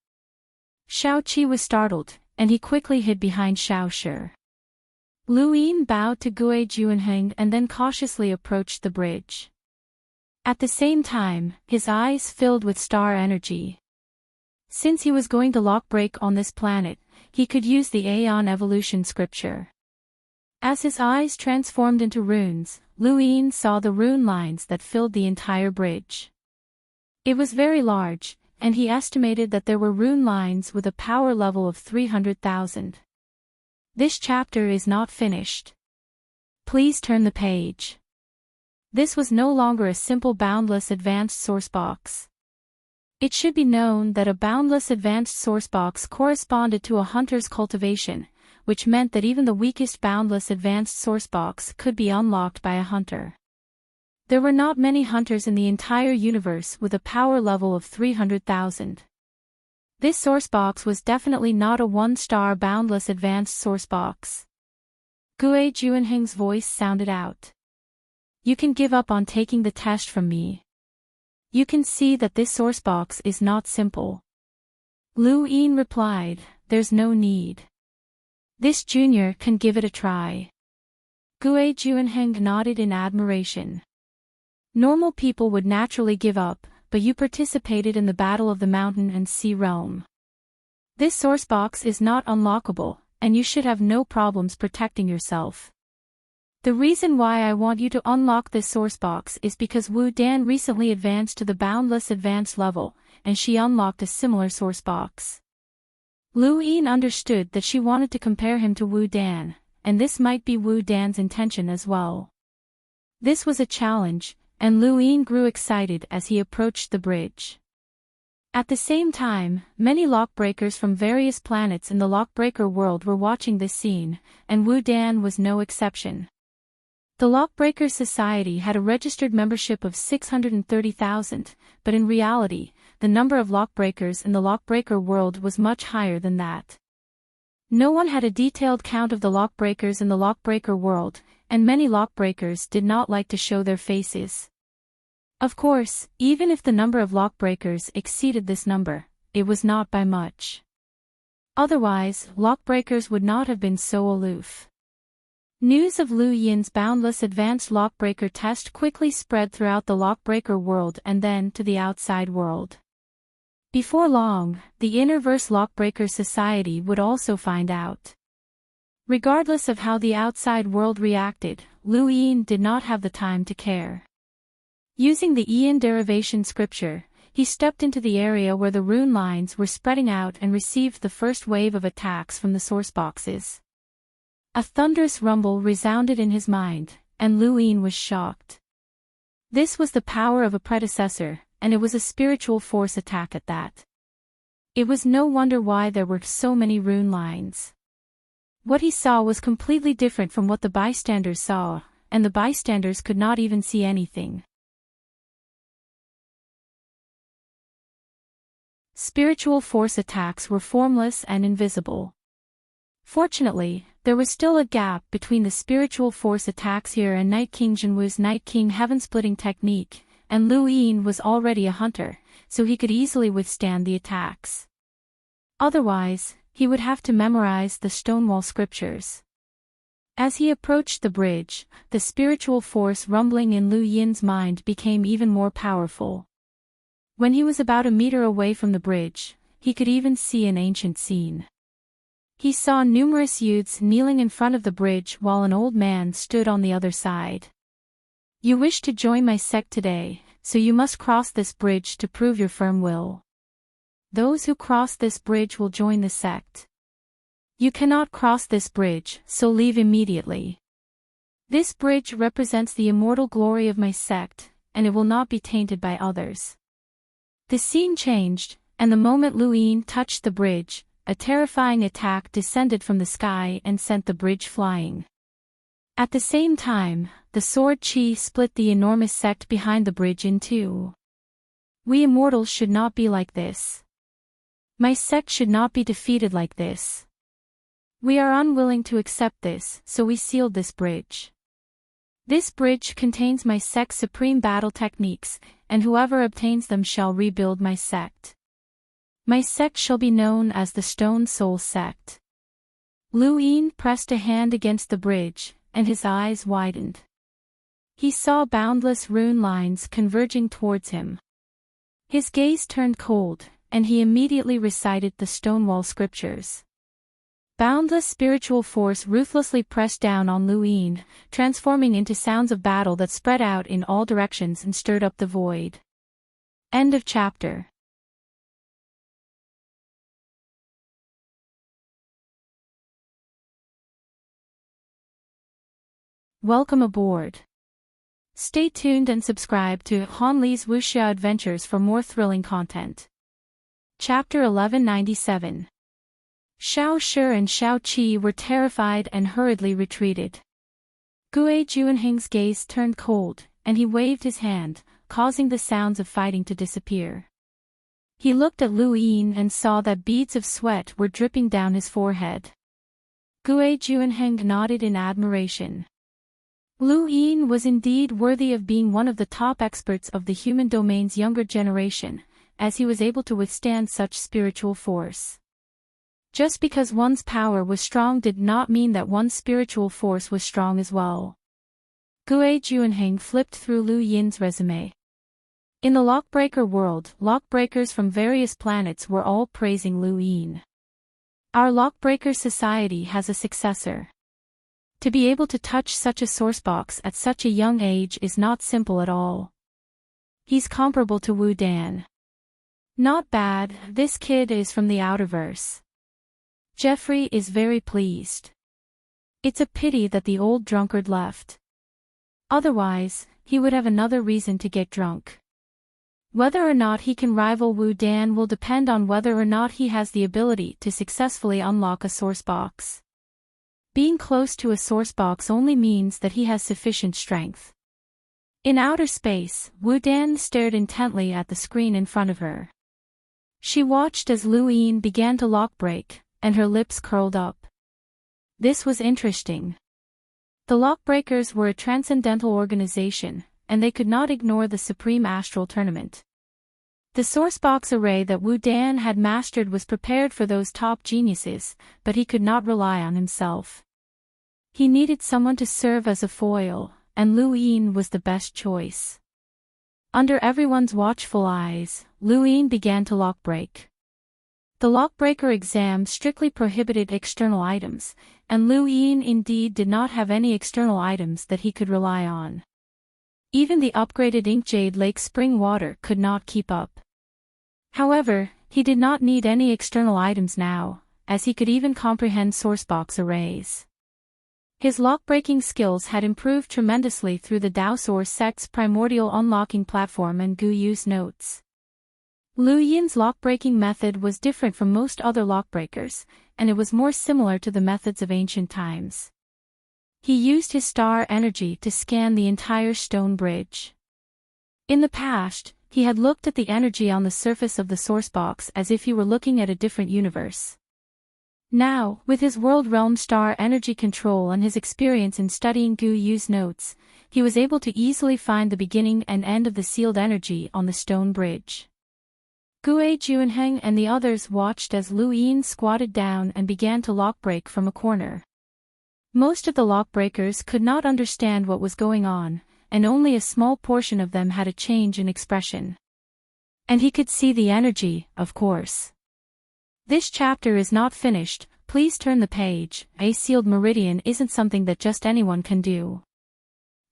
A: Xiao Qi was startled, and he quickly hid behind Xiao Shi. Lu Yin bowed to Gue Juanheng and then cautiously approached the bridge. At the same time, his eyes filled with star energy. Since he was going to lockbreak on this planet, he could use the Aeon evolution scripture. As his eyes transformed into runes, Lu Yin saw the rune lines that filled the entire bridge. It was very large, and he estimated that there were rune lines with a power level of 300,000. This chapter is not finished. Please turn the page. This was no longer a simple boundless advanced source box. It should be known that a boundless advanced source box corresponded to a hunter's cultivation, which meant that even the weakest boundless advanced source box could be unlocked by a hunter. There were not many hunters in the entire universe with a power level of 300,000. This source box was definitely not a one-star boundless advanced source box. Gue Juanheng's voice sounded out. You can give up on taking the test from me. You can see that this source box is not simple. Lu Yin replied, there's no need. This junior can give it a try. Gue Juanheng nodded in admiration. Normal people would naturally give up, but you participated in the Battle of the Mountain and Sea Realm. This source box is not unlockable, and you should have no problems protecting yourself. The reason why I want you to unlock this source box is because Wu Dan recently advanced to the boundless advanced level, and she unlocked a similar source box. Lu Yin understood that she wanted to compare him to Wu Dan, and this might be Wu Dan's intention as well. This was a challenge, and Lu Yin grew excited as he approached the bridge. At the same time, many lockbreakers from various planets in the lockbreaker world were watching this scene, and Wu Dan was no exception. The Lockbreakers Society had a registered membership of 630,000, but in reality, the number of lockbreakers in the lockbreaker world was much higher than that. No one had a detailed count of the lockbreakers in the lockbreaker world, and many lockbreakers did not like to show their faces. Of course, even if the number of lockbreakers exceeded this number, it was not by much. Otherwise, lockbreakers would not have been so aloof. News of Lu Yin's boundless advanced lockbreaker test quickly spread throughout the lockbreaker world and then to the outside world. Before long, the Innerverse Lockbreaker Society would also find out. Regardless of how the outside world reacted, Lu Yin did not have the time to care. Using the Ian derivation scripture, he stepped into the area where the rune lines were spreading out and received the first wave of attacks from the source boxes. A thunderous rumble resounded in his mind, and Lu Yin was shocked. This was the power of a predecessor, and it was a spiritual force attack at that. It was no wonder why there were so many rune lines. What he saw was completely different from what the bystanders saw, and the bystanders could not even see anything. Spiritual force attacks were formless and invisible. Fortunately, there was still a gap between the spiritual force attacks here and Night King Jinwu's Night King heaven-splitting technique, and Lu Yin was already a hunter, so he could easily withstand the attacks. Otherwise, he would have to memorize the Stonewall scriptures. As he approached the bridge, the spiritual force rumbling in Lu Yin's mind became even more powerful. When he was about a meter away from the bridge, he could even see an ancient scene. He saw numerous youths kneeling in front of the bridge while an old man stood on the other side. "You wish to join my sect today, so you must cross this bridge to prove your firm will. Those who cross this bridge will join the sect. You cannot cross this bridge, so leave immediately. This bridge represents the immortal glory of my sect, and it will not be tainted by others." The scene changed, and the moment Lu Yin touched the bridge, a terrifying attack descended from the sky and sent the bridge flying. At the same time, the sword Qi split the enormous sect behind the bridge in two. "We immortals should not be like this. My sect should not be defeated like this. We are unwilling to accept this, so we sealed this bridge. This bridge contains my sect's supreme battle techniques, and whoever obtains them shall rebuild my sect. My sect shall be known as the Stone Soul Sect." Lu Yin pressed a hand against the bridge, and his eyes widened. He saw boundless rune lines converging towards him. His gaze turned cold, and he immediately recited the Stonewall scriptures. Boundless spiritual force ruthlessly pressed down on Lu Yin, transforming into sounds of battle that spread out in all directions and stirred up the void. End of chapter. Welcome aboard. Stay tuned and subscribe to Han Li's Wuxia Adventures for more thrilling content. Chapter 1197. Xiao Shi and Xiao Qi were terrified and hurriedly retreated. Gue Juanheng's gaze turned cold, and he waved his hand, causing the sounds of fighting to disappear. He looked at Lu Yin and saw that beads of sweat were dripping down his forehead. Gue Juanheng nodded in admiration. Lu Yin was indeed worthy of being one of the top experts of the human domain's younger generation, as he was able to withstand such spiritual force. Just because one's power was strong did not mean that one's spiritual force was strong as well. Gue Juanheng flipped through Lu Yin's resume. In the Lockbreaker world, lockbreakers from various planets were all praising Lu Yin. Our Lockbreaker society has a successor. To be able to touch such a sourcebox at such a young age is not simple at all. He's comparable to Wu Dan. Not bad, this kid is from the Outerverse. Jeffrey is very pleased. It's a pity that the old drunkard left. Otherwise, he would have another reason to get drunk. Whether or not he can rival Wu Dan will depend on whether or not he has the ability to successfully unlock a sourcebox. Being close to a sourcebox only means that he has sufficient strength. In outer space, Wu Dan stared intently at the screen in front of her. She watched as Lu Yin began to lockbreak, and her lips curled up. This was interesting. The Lockbreakers were a transcendental organization, and they could not ignore the Supreme Astral Tournament. The sourcebox array that Wu Dan had mastered was prepared for those top geniuses, but he could not rely on himself. He needed someone to serve as a foil, and Lu Yin was the best choice. Under everyone's watchful eyes, Lu Yin began to lockbreak. The Lockbreaker exam strictly prohibited external items, and Lu Yin indeed did not have any external items that he could rely on. Even the upgraded Inkjade Lake spring water could not keep up. However, he did not need any external items now, as he could even comprehend sourcebox arrays. His lockbreaking skills had improved tremendously through the Daosaur sect's primordial unlocking platform and Gu Yu's notes. Lu Yin's lockbreaking method was different from most other lockbreakers, and it was more similar to the methods of ancient times. He used his star energy to scan the entire stone bridge. In the past, he had looked at the energy on the surface of the sourcebox as if he were looking at a different universe. Now, with his world realm star energy control and his experience in studying Gu Yu's notes, he was able to easily find the beginning and end of the sealed energy on the stone bridge. Gue Juanheng and the others watched as Lu Yin squatted down and began to lockbreak from a corner. Most of the lockbreakers could not understand what was going on, and only a small portion of them had a change in expression. And he could see the energy, of course. This chapter is not finished, please turn the page. A sealed meridian isn't something that just anyone can do.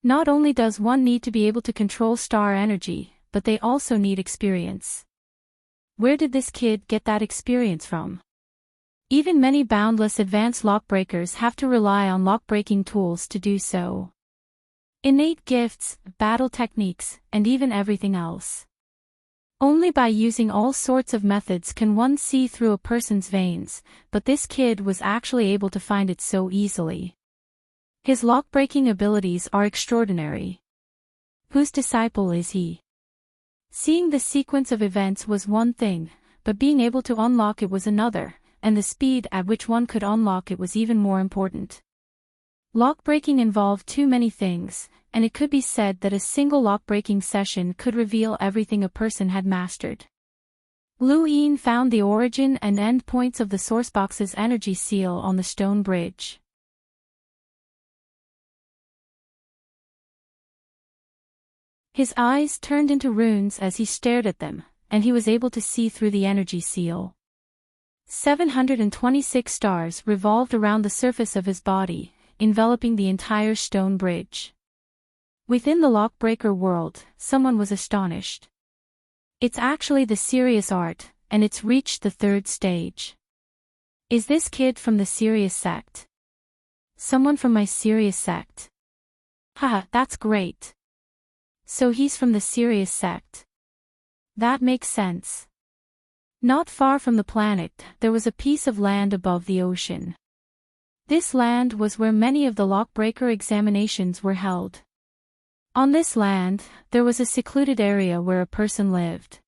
A: Not only does one need to be able to control star energy, but they also need experience. Where did this kid get that experience from? Even many boundless advanced lockbreakers have to rely on lockbreaking tools to do so. Innate gifts, battle techniques, and even everything else. Only by using all sorts of methods can one see through a person's veins, but this kid was actually able to find it so easily. His lockbreaking abilities are extraordinary. Whose disciple is he? Seeing the sequence of events was one thing, but being able to unlock it was another, and the speed at which one could unlock it was even more important. Lockbreaking involved too many things, and it could be said that a single lockbreaking session could reveal everything a person had mastered. Lu Yin found the origin and end points of the sourcebox's energy seal on the stone bridge. His eyes turned into runes as he stared at them, and he was able to see through the energy seal. 726 stars revolved around the surface of his body, enveloping the entire stone bridge. Within the lockbreaker world, someone was astonished. It's actually the serious art, and it's reached the third stage. Is this kid from the serious sect? Someone from my serious sect. Haha, that's great. So he's from the serious sect. That makes sense. Not far from the planet, there was a piece of land above the ocean. This land was where many of the lockbreaker examinations were held. On this land, there was a secluded area where a person lived.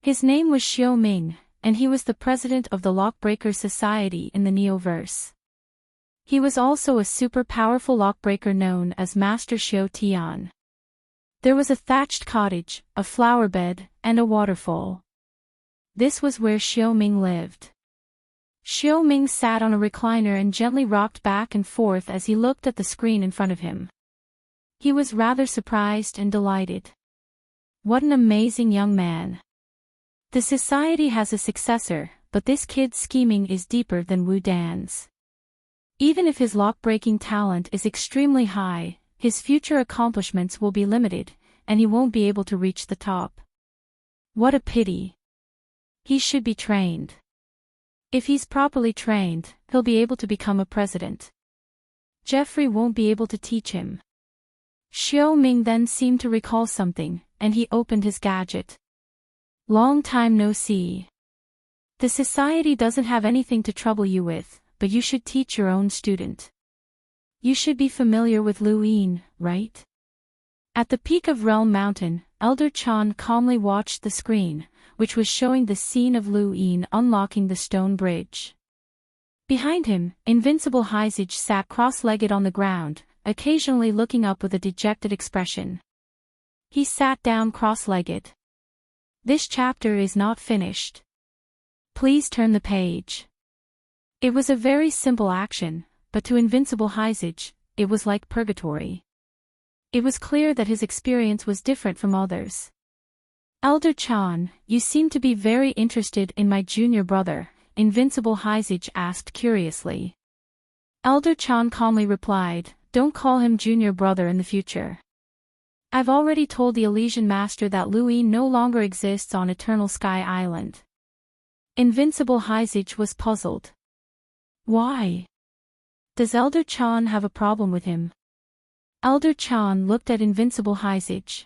A: His name was Xiao Ming, and he was the president of the Lockbreaker Society in the Neoverse. He was also a super powerful lockbreaker known as Master Xiao Tian. There was a thatched cottage, a flower bed, and a waterfall. This was where Xiao Ming lived. Xiao Ming sat on a recliner and gently rocked back and forth as he looked at the screen in front of him. He was rather surprised and delighted. What an amazing young man. The society has a successor, but this kid's scheming is deeper than Wu Dan's. Even if his lockbreaking talent is extremely high, his future accomplishments will be limited, and he won't be able to reach the top. What a pity. He should be trained. If he's properly trained, he'll be able to become a president. Jeffrey won't be able to teach him. Xiao Ming then seemed to recall something, and he opened his gadget. Long time no see. The society doesn't have anything to trouble you with, but you should teach your own student. You should be familiar with Lu Yin, right? At the peak of Realm Mountain, Elder Chan calmly watched the screen, which was showing the scene of Lu Yin unlocking the stone bridge. Behind him, Invincible Hyzage sat cross-legged on the ground, occasionally looking up with a dejected expression. He sat down cross-legged. This chapter is not finished. Please turn the page. It was a very simple action, but to Invincible Hyzage, it was like purgatory. It was clear that his experience was different from others. Elder Chan, you seem to be very interested in my junior brother, Invincible Hyzage asked curiously. Elder Chan calmly replied, don't call him junior brother in the future. I've already told the Elysian Master that Lu Yin no longer exists on Eternal Sky Island. Invincible Hyzage was puzzled. Why? Does Elder Chan have a problem with him? Elder Chan looked at Invincible Hyzage.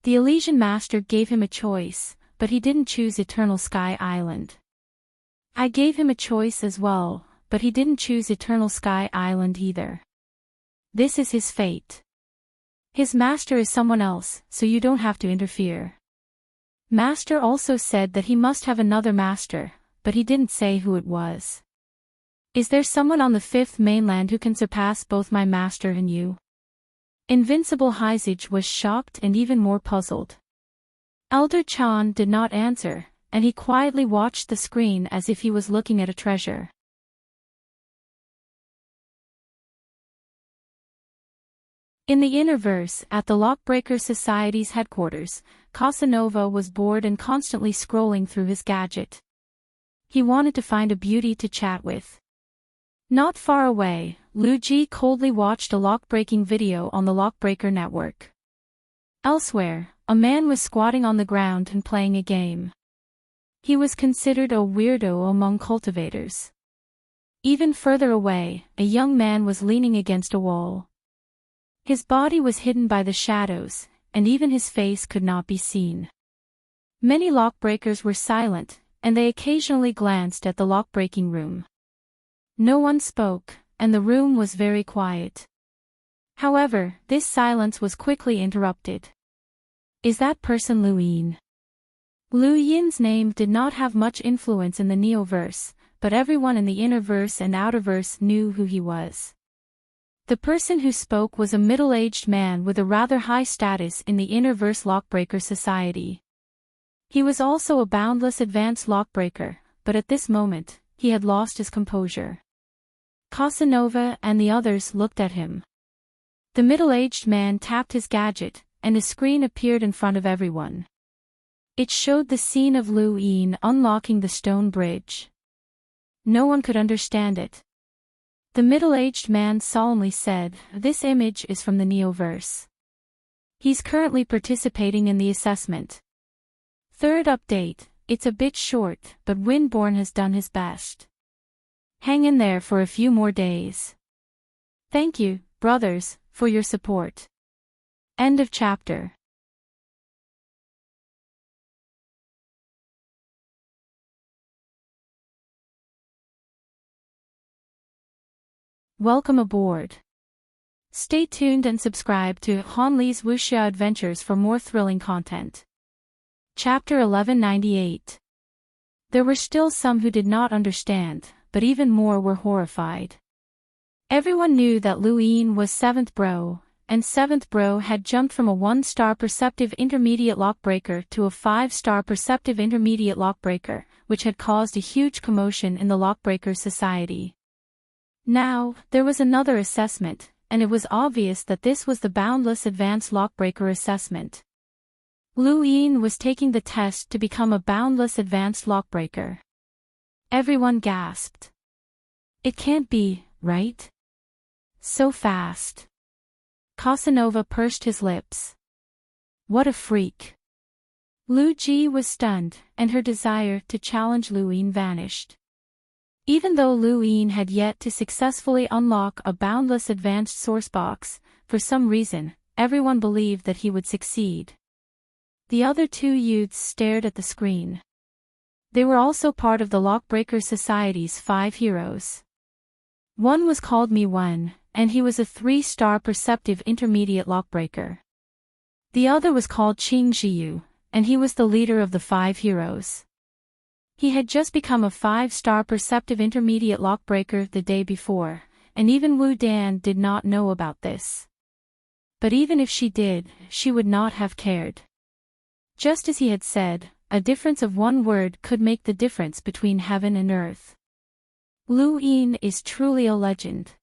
A: The Elysian Master gave him a choice, but he didn't choose Eternal Sky Island. I gave him a choice as well, but he didn't choose Eternal Sky Island either. This is his fate. His master is someone else, so you don't have to interfere. Master also said that he must have another master, but he didn't say who it was. Is there someone on the fifth mainland who can surpass both my master and you? Invincible Hyzage was shocked and even more puzzled. Elder Chan did not answer, and he quietly watched the screen as if he was looking at a treasure. In the Innerverse, at the Lockbreaker Society's headquarters, Casanova was bored and constantly scrolling through his gadget. He wanted to find a beauty to chat with. Not far away, Lu Ji coldly watched a lockbreaking video on the Lockbreaker network. Elsewhere, a man was squatting on the ground and playing a game. He was considered a weirdo among cultivators. Even further away, a young man was leaning against a wall. His body was hidden by the shadows, and even his face could not be seen. Many lockbreakers were silent, and they occasionally glanced at the lockbreaking room. No one spoke, and the room was very quiet. However, this silence was quickly interrupted. Is that person Lu Yin? Lu Yin's name did not have much influence in the Neoverse, but everyone in the Innerverse and Outerverse knew who he was. The person who spoke was a middle-aged man with a rather high status in the Innerverse Lockbreaker Society. He was also a boundless advanced lockbreaker, but at this moment, he had lost his composure. Casanova and the others looked at him. The middle-aged man tapped his gadget, and a screen appeared in front of everyone. It showed the scene of Lu Yin unlocking the stone bridge. No one could understand it. The middle-aged man solemnly said, "This image is from the Neoverse. He's currently participating in the assessment. Third update, it's a bit short, but Windborn has done his best. Hang in there for a few more days. Thank you, brothers, for your support." End of chapter. Welcome aboard. Stay tuned and subscribe to Han Li's Wuxia Adventures for more thrilling content. Chapter 1198. There were still some who did not understand, but even more were horrified. Everyone knew that Lu Yin was 7th Bro, and 7th Bro had jumped from a 1-star Perceptive Intermediate Lockbreaker to a 5-star Perceptive Intermediate Lockbreaker, which had caused a huge commotion in the Lockbreaker Society. Now, there was another assessment, and it was obvious that this was the Boundless Advanced Lockbreaker assessment. Lu Yin was taking the test to become a Boundless Advanced Lockbreaker. Everyone gasped. It can't be, right? So fast. Casanova pursed his lips. What a freak. Lu Ji was stunned, and her desire to challenge Lu Yin vanished. Even though Lu Yin had yet to successfully unlock a boundless advanced sourcebox, for some reason, everyone believed that he would succeed. The other two youths stared at the screen. They were also part of the Lockbreaker Society's 5 heroes. One was called Mi Wen, and he was a 3-star Perceptive Intermediate Lockbreaker. The other was called Qing Jiyu, and he was the leader of the 5 heroes. He had just become a 5-star Perceptive Intermediate Lockbreaker the day before, and even Wu Dan did not know about this. But even if she did, she would not have cared. Just as he had said, a difference of one word could make the difference between heaven and earth. Lu Yin is truly a legend.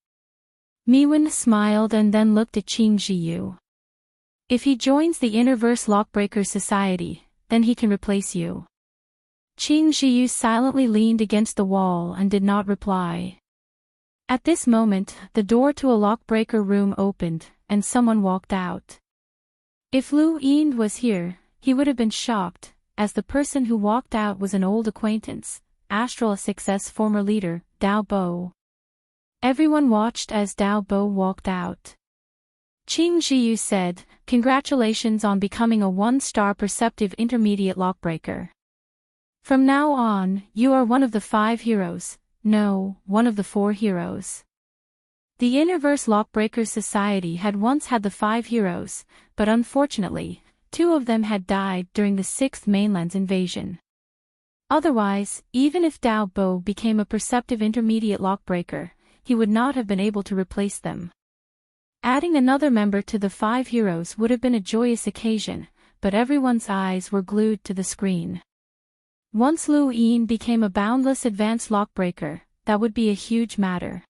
A: Miwen smiled and then looked at Qing Jiyu. If he joins the Innerverse Lockbreaker Society, then he can replace you. Qing Jiyu silently leaned against the wall and did not reply. At this moment, the door to a lockbreaker room opened, and someone walked out. If Lu Yin was here, he would have been shocked, as the person who walked out was an old acquaintance, Astral 6's former leader, Dao Bo. Everyone watched as Dao Bo walked out. Qing Jiyu said, "Congratulations on becoming a 1-star Perceptive Intermediate Lockbreaker. From now on, you are one of the 5 heroes, no, one of the 4 heroes." The Innerverse Lockbreaker Society had once had the 5 heroes, but unfortunately, 2 of them had died during the 6th Mainland's invasion. Otherwise, even if Dao Bo became a perceptive intermediate lockbreaker, he would not have been able to replace them. Adding another member to the 5 heroes would have been a joyous occasion, but everyone's eyes were glued to the screen. Once Lu Yin became a boundless advanced lockbreaker, that would be a huge matter.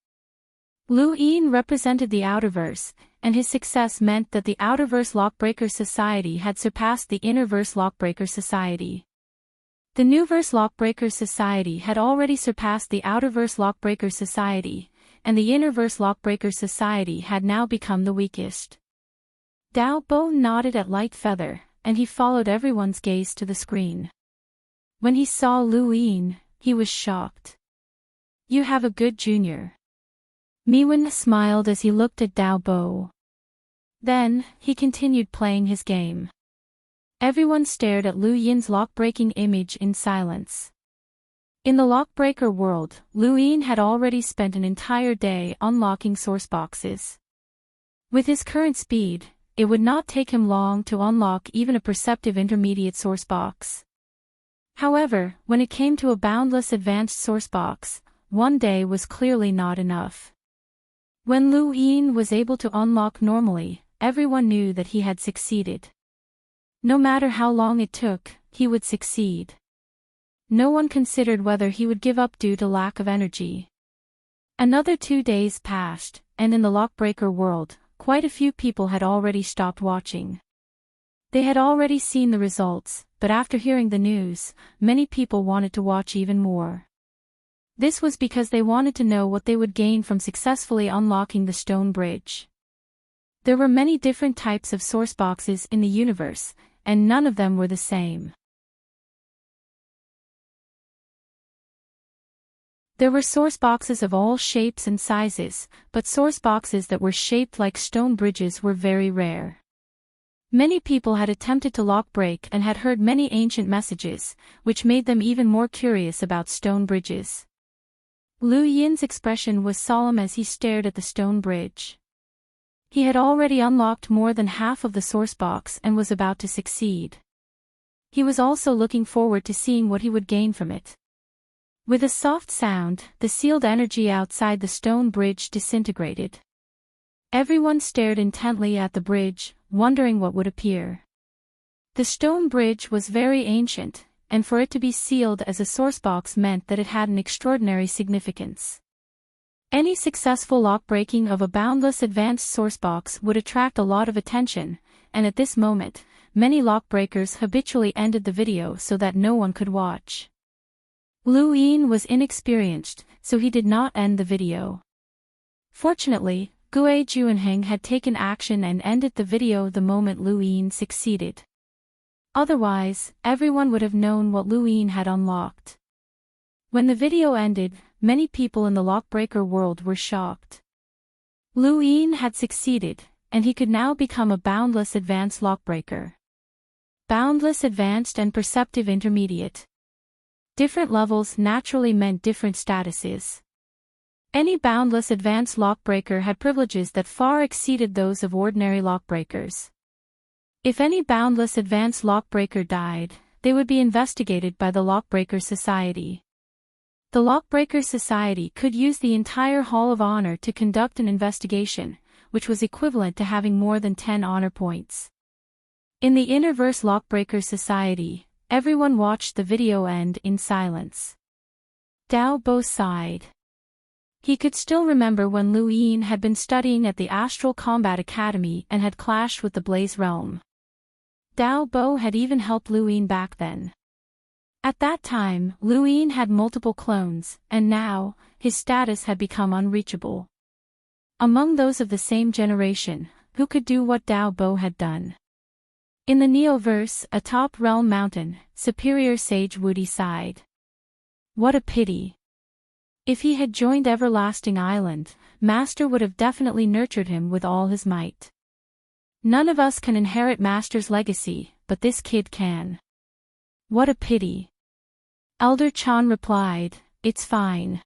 A: Lu Yin represented the Outerverse, and his success meant that the Outerverse Lockbreaker Society had surpassed the Innerverse Lockbreaker Society. The Newverse Lockbreaker Society had already surpassed the Outerverse Lockbreaker Society, and the Innerverse Lockbreaker Society had now become the weakest. Dao Bo nodded at Light Feather, and he followed everyone's gaze to the screen. When he saw Lu Yin, he was shocked. "You have a good junior." Miwen smiled as he looked at Dao Bo. Then, he continued playing his game. Everyone stared at Lu Yin's lock-breaking image in silence. In the lockbreaker world, Lu Yin had already spent an entire day unlocking source boxes. With his current speed, it would not take him long to unlock even a perceptive intermediate source box. However, when it came to a boundless advanced source box, one day was clearly not enough. When Lu Yin was able to unlock normally, everyone knew that he had succeeded. No matter how long it took, he would succeed. No one considered whether he would give up due to lack of energy. Another 2 days passed, and in the lockbreaker world, quite a few people had already stopped watching. They had already seen the results, but after hearing the news, many people wanted to watch even more. This was because they wanted to know what they would gain from successfully unlocking the stone bridge. There were many different types of source boxes in the universe, and none of them were the same. There were source boxes of all shapes and sizes, but source boxes that were shaped like stone bridges were very rare. Many people had attempted to lockbreak and had heard many ancient messages, which made them even more curious about stone bridges. Lu Yin's expression was solemn as he stared at the stone bridge. He had already unlocked more than half of the source box and was about to succeed. He was also looking forward to seeing what he would gain from it. With a soft sound, the sealed energy outside the stone bridge disintegrated. Everyone stared intently at the bridge, wondering what would appear. The stone bridge was very ancient, and for it to be sealed as a source box meant that it had an extraordinary significance. Any successful lockbreaking of a boundless advanced source box would attract a lot of attention, and at this moment, many lockbreakers habitually ended the video so that no one could watch. Lu Yin was inexperienced, so he did not end the video. Fortunately, Gue Juanheng had taken action and ended the video the moment Lu Yin succeeded. Otherwise, everyone would have known what Lu Yin had unlocked. When the video ended, many people in the lockbreaker world were shocked. Lu Yin had succeeded, and he could now become a boundless advanced lockbreaker. Boundless advanced and perceptive intermediate. Different levels naturally meant different statuses. Any boundless advanced lockbreaker had privileges that far exceeded those of ordinary lockbreakers. If any boundless advanced lockbreaker died, they would be investigated by the Lockbreaker Society. The Lockbreaker Society could use the entire Hall of Honor to conduct an investigation, which was equivalent to having more than 10 honor points. In the Innerverse Lockbreaker Society, everyone watched the video end in silence. Dao Bo sighed. He could still remember when Lu Yin had been studying at the Astral Combat Academy and had clashed with the Blaze Realm. Dao Bo had even helped Lu Yin back then. At that time, Lu Yin had multiple clones, and now, his status had become unreachable. Among those of the same generation, who could do what Dao Bo had done? In the Neoverse, atop Realm Mountain, Superior Sage Woody sighed. What a pity. If he had joined Everlasting Island, Master would have definitely nurtured him with all his might. None of us can inherit Master's legacy, but this kid can. What a pity. Elder Chan replied, it's fine.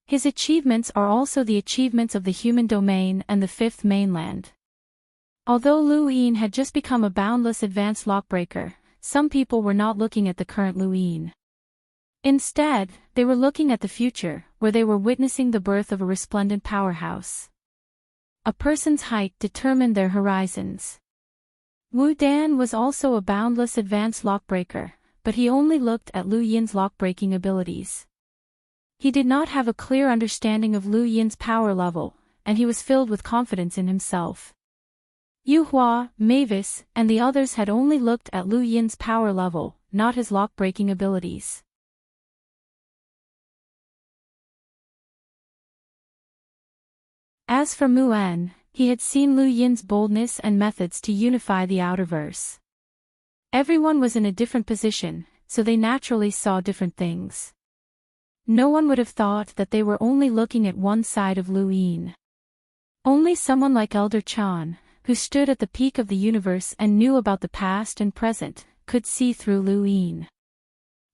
A: His achievements are also the achievements of the human domain and the fifth mainland. Although Lu Yin had just become a boundless advanced lockbreaker, some people were not looking at the current Lu Yin. Instead, they were looking at the future, where they were witnessing the birth of a resplendent powerhouse. A person's height determined their horizons. Wu Dan was also a boundless advanced lockbreaker, but he only looked at Lu Yin's lockbreaking abilities. He did not have a clear understanding of Lu Yin's power level, and he was filled with confidence in himself. Yu Hua, Mavis, and the others had only looked at Lu Yin's power level, not his lockbreaking abilities. As for Muan, he had seen Lu Yin's boldness and methods to unify the outerverse. Everyone was in a different position, so they naturally saw different things. No one would have thought that they were only looking at one side of Lu Yin. Only someone like Elder Chan, who stood at the peak of the universe and knew about the past and present, could see through Lu Yin.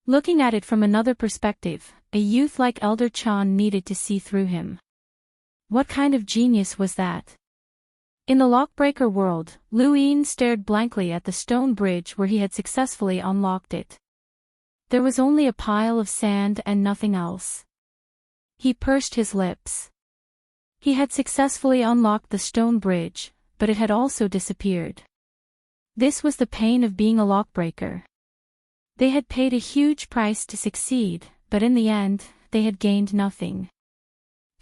A: Looking at it from another perspective, a youth like Elder Chan needed to see through him. What kind of genius was that? In the lockbreaker world, Lu Yin stared blankly at the stone bridge where he had successfully unlocked it. There was only a pile of sand and nothing else. He pursed his lips. He had successfully unlocked the stone bridge, but it had also disappeared. This was the pain of being a lockbreaker. They had paid a huge price to succeed, but in the end, they had gained nothing.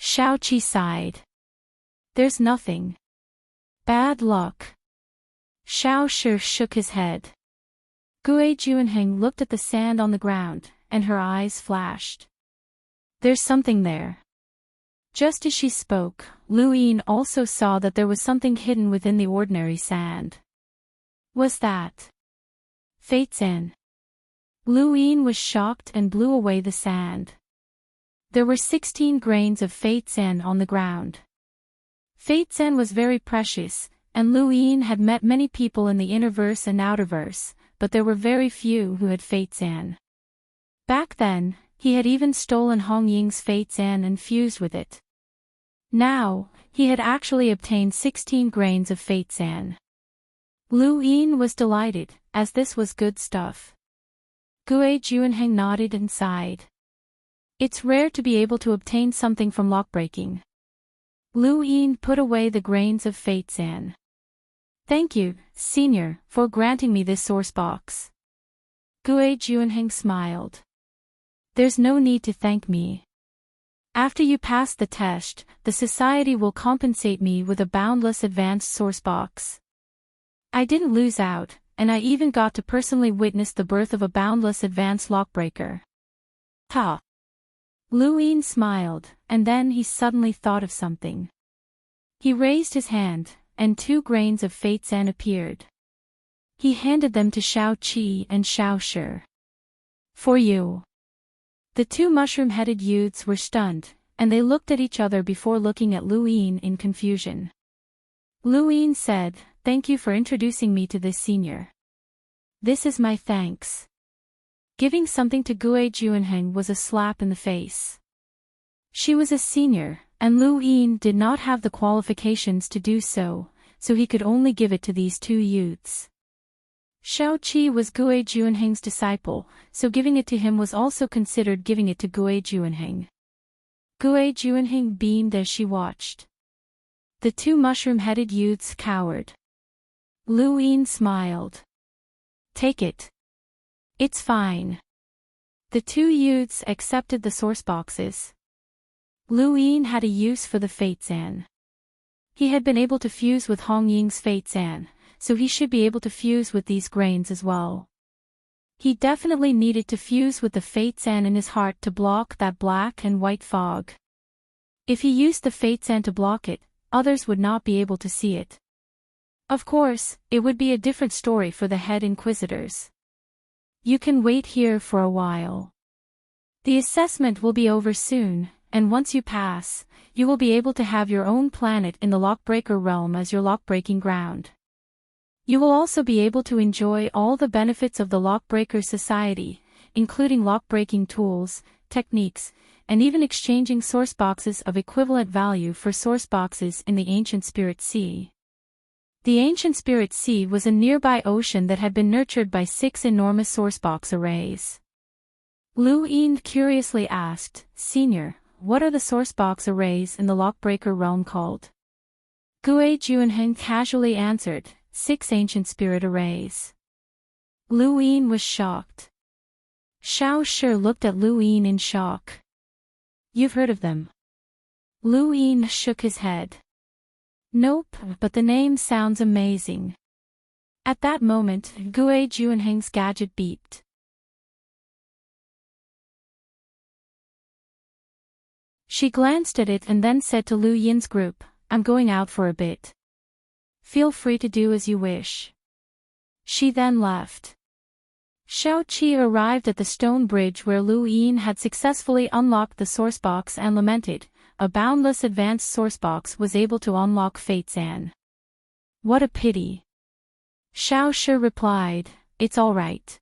A: Shao Qi sighed. There's nothing. Bad luck. Shao Shi shook his head. Gue Juanheng looked at the sand on the ground, and her eyes flashed. There's something there. Just as she spoke, Lu Yin also saw that there was something hidden within the ordinary sand. Was that Fate Zen? Lu Yin was shocked and blew away the sand. There were 16 grains of Fate Zen on the ground. Fate Zen was very precious, and Lu Yin had met many people in the innerverse and outerverse, but there were very few who had Fate Zen. Back then, he had even stolen Hong Ying's Fate Zen and fused with it. Now, he had actually obtained 16 grains of Fate Zen. Lu Yin was delighted, as this was good stuff. Gue Juanheng nodded and sighed. It's rare to be able to obtain something from lockbreaking. Lu Yin put away the grains of Fate Zen. Thank you, Senior, for granting me this source box. Gue Juanheng smiled. There's no need to thank me. After you pass the test, the society will compensate me with a boundless advanced source box. I didn't lose out, and I even got to personally witness the birth of a boundless advanced lockbreaker. Ha! Lu Yin smiled, and then he suddenly thought of something. He raised his hand, and 2 grains of Fate Zen appeared. He handed them to Shao Qi and Shao Shi. For you. The 2 mushroom-headed youths were stunned, and they looked at each other before looking at Lu Yin in confusion. Lu Yin said, Thank you for introducing me to this senior. This is my thanks. Giving something to Gue Juanheng was a slap in the face. She was a senior, and Lu Yin did not have the qualifications to do so, so he could only give it to these 2 youths. Shao Qi was Gue Juanheng's disciple, so giving it to him was also considered giving it to Gue Juanheng. Gue Juanheng beamed as she watched. The 2 mushroom-headed youths cowered. Lu Yin smiled. Take it. It's fine. The 2 youths accepted the source boxes. Lu Yin had a use for the Fate Zen. He had been able to fuse with Hong Ying's Fate Zen, so he should be able to fuse with these grains as well. He definitely needed to fuse with the Fate Zen in his heart to block that black and white fog. If he used the Fate Zen to block it, others would not be able to see it. Of course, it would be a different story for the head inquisitors. You can wait here for a while. The assessment will be over soon, and once you pass, you will be able to have your own planet in the lockbreaker realm as your lockbreaking ground. You will also be able to enjoy all the benefits of the lockbreaker society, including lockbreaking tools, techniques, and even exchanging source boxes of equivalent value for source boxes in the ancient Spirit Sea. The ancient Spirit Sea was a nearby ocean that had been nurtured by 6 enormous sourcebox arrays. Lu Yin curiously asked, Senior, what are the sourcebox arrays in the lockbreaker realm called? Gue Juanheng casually answered, 6 ancient spirit arrays. Lu Yin was shocked. Xiao Shi looked at Lu Yin in shock. You've heard of them? Lu Yin shook his head. Nope, but the name sounds amazing. At that moment, Gue Juanheng's gadget beeped. She glanced at it and then said to Lu Yin's group, I'm going out for a bit. Feel free to do as you wish. She then left. Xiao Qi arrived at the stone bridge where Lu Yin had successfully unlocked the sourcebox and lamented, a boundless advanced sourcebox was able to unlock Fate Zan. What a pity. Xiao Shi replied, it's alright.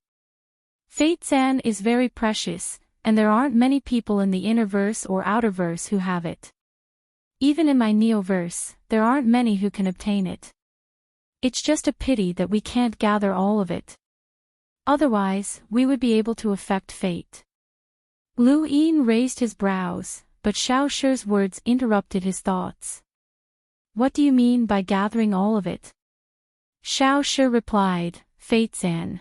A: Fate Zan is very precious, and there aren't many people in the innerverse or outerverse who have it. Even in my Neoverse, there aren't many who can obtain it. It's just a pity that we can't gather all of it. Otherwise, we would be able to affect fate. Lu Yin raised his brows, but Xiao Shi's words interrupted his thoughts. What do you mean by gathering all of it? Xiao Shi replied, Fate Zan.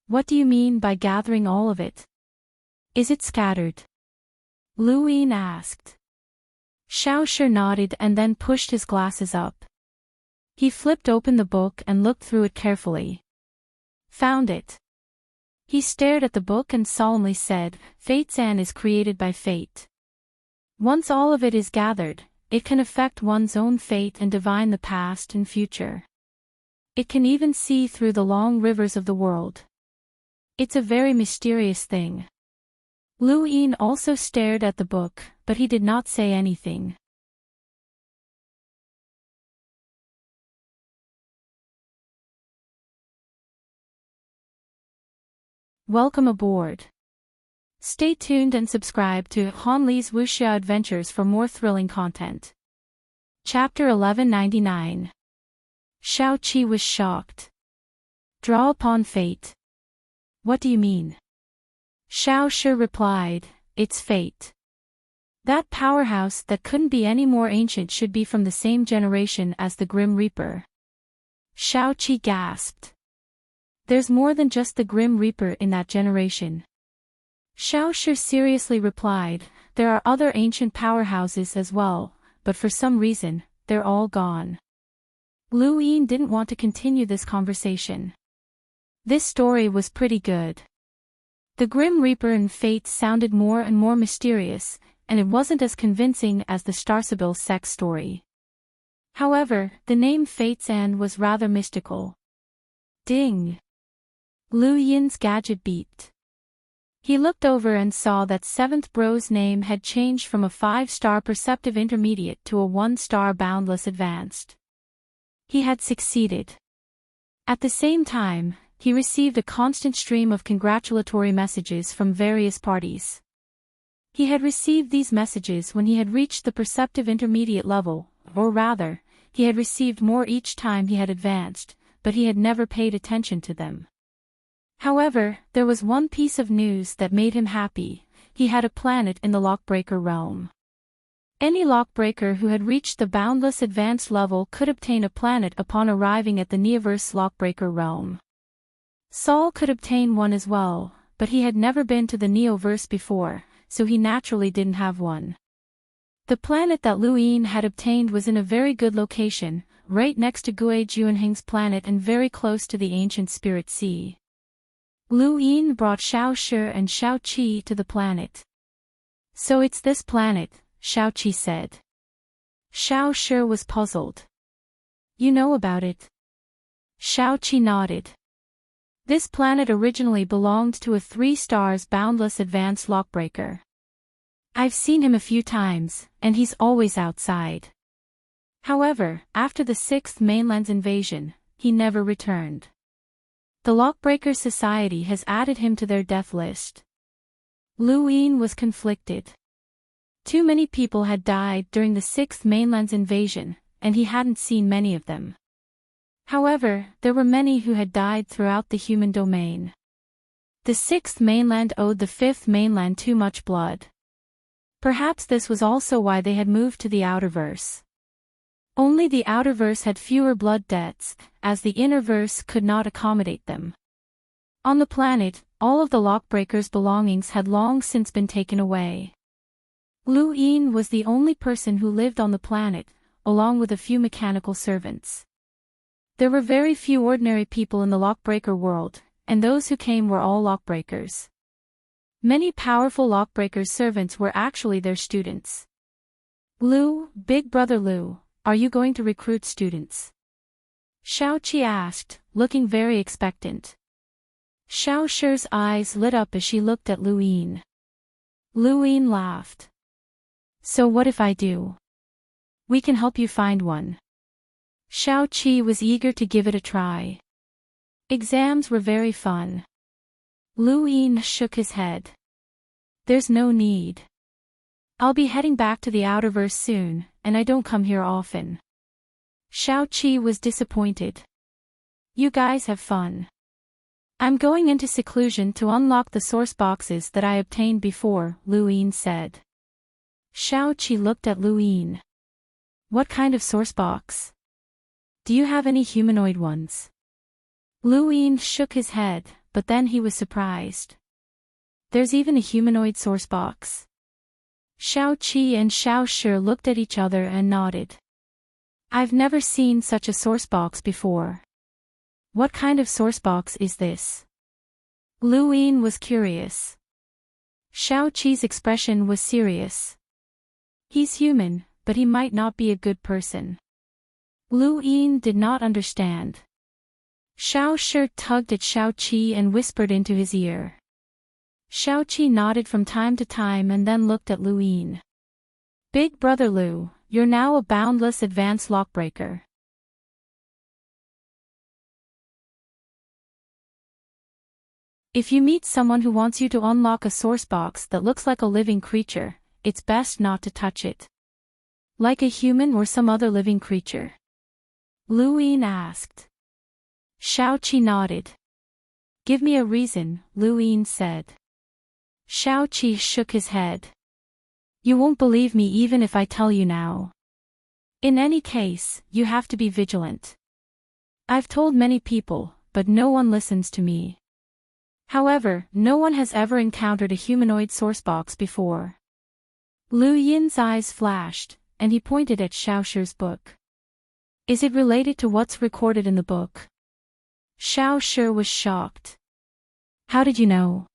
A: What do you mean by gathering all of it? Is it scattered? Lu Yin asked. Xiao Shi nodded and then pushed his glasses up. He flipped open the book and looked through it carefully. Found it. He stared at the book and solemnly said, Fate Zan is created by fate. Once all of it is gathered, it can affect one's own fate and divine the past and future. It can even see through the long rivers of the world. It's a very mysterious thing. Lu Yin also stared at the book, but he did not say anything. Welcome aboard. Stay tuned and subscribe to Han Li's Wuxia Adventures for more thrilling content. Chapter 1199. Xiao Qi was shocked. Draw upon fate. What do you mean? Xiao Shi replied, it's fate. That powerhouse that couldn't be any more ancient should be from the same generation as the Grim Reaper. Xiao Qi gasped. There's more than just the Grim Reaper in that generation. Xiao Shi seriously replied, there are other ancient powerhouses as well, but for some reason, they're all gone. Lu Yin didn't want to continue this conversation. This story was pretty good. The Grim Reaper and fate sounded more and more mysterious, and it wasn't as convincing as the Starsabil sex story. However, the name Fate Zan was rather mystical. Ding! Lu Yin's gadget beeped. He looked over and saw that 7th Bro's name had changed from a 5-star perceptive intermediate to a 1-star boundless advanced. He had succeeded. At the same time, he received a constant stream of congratulatory messages from various parties. He had received these messages when he had reached the perceptive intermediate level, or rather, he had received more each time he had advanced, but he had never paid attention to them. However, there was one piece of news that made him happy: he had a planet in the Lockbreaker realm. Any Lockbreaker who had reached the boundless advanced level could obtain a planet upon arriving at the Neoverse Lockbreaker realm. Saul could obtain one as well, but he had never been to the Neoverse before, so he naturally didn't have one. The planet that Lu Yin had obtained was in a very good location, right next to Gue Juanheng's planet and very close to the ancient Spirit Sea. Lu Yin brought Xiao Shi and Xiao Qi to the planet. So it's this planet, Xiao Qi said. Xiao Shi was puzzled. You know about it? Xiao Qi nodded. This planet originally belonged to a 3-stars boundless advanced lockbreaker. I've seen him a few times, and he's always outside. However, after the 6th mainland's invasion, he never returned. The Lockbreaker Society has added him to their death list. Lu Yin was conflicted. Too many people had died during the 6th mainland's invasion, and he hadn't seen many of them. However, there were many who had died throughout the human domain. The sixth mainland owed the fifth mainland too much blood. Perhaps this was also why they had moved to the outerverse. Only the outerverse had fewer blood debts, as the innerverse could not accommodate them. On the planet, all of the lockbreaker's belongings had long since been taken away. Lu Yin was the only person who lived on the planet, along with a few mechanical servants. There were very few ordinary people in the lockbreaker world, and those who came were all lockbreakers. Many powerful lockbreakers' servants were actually their students. Lu, Big Brother Lu, are you going to recruit students? Shao Qi asked, looking very expectant. Shao Shi's eyes lit up as she looked at Lu Yin. Lu Yin laughed. So what if I do? We can help you find one. Shao Qi was eager to give it a try. Exams were very fun. Lu Yin shook his head. There's no need. I'll be heading back to the outerverse soon, and I don't come here often. Shao Qi was disappointed. You guys have fun. I'm going into seclusion to unlock the source boxes that I obtained before, Lu Yin said. Shao Qi looked at Lu Yin. What kind of source box? Do you have any humanoid ones? Lu Yin shook his head, but then he was surprised. There's even a humanoid source box. Shao Qi and Shao Shi looked at each other and nodded. I've never seen such a source box before. What kind of source box is this? Lu Yin was curious. Shao Qi's expression was serious. He's human, but he might not be a good person. Lu Yin did not understand. Shao Shi tugged at Shao Qi and whispered into his ear. Shao Qi nodded from time to time and then looked at Lu Yin. Big Brother Lu, you're now a boundless advanced lockbreaker. If you meet someone who wants you to unlock a source box that looks like a living creature, it's best not to touch it. Like a human or some other living creature? Lu Yin asked. Shao Qi nodded. Give me a reason, Lu Yin said. Shao Qi shook his head. You won't believe me even if I tell you now. In any case, you have to be vigilant. I've told many people, but no one listens to me. However, no one has ever encountered a humanoid source box before. Lu Yin's eyes flashed, and he pointed at Shao Shi's book. Is it related to what's recorded in the book? Shao Shi was shocked. How did you know?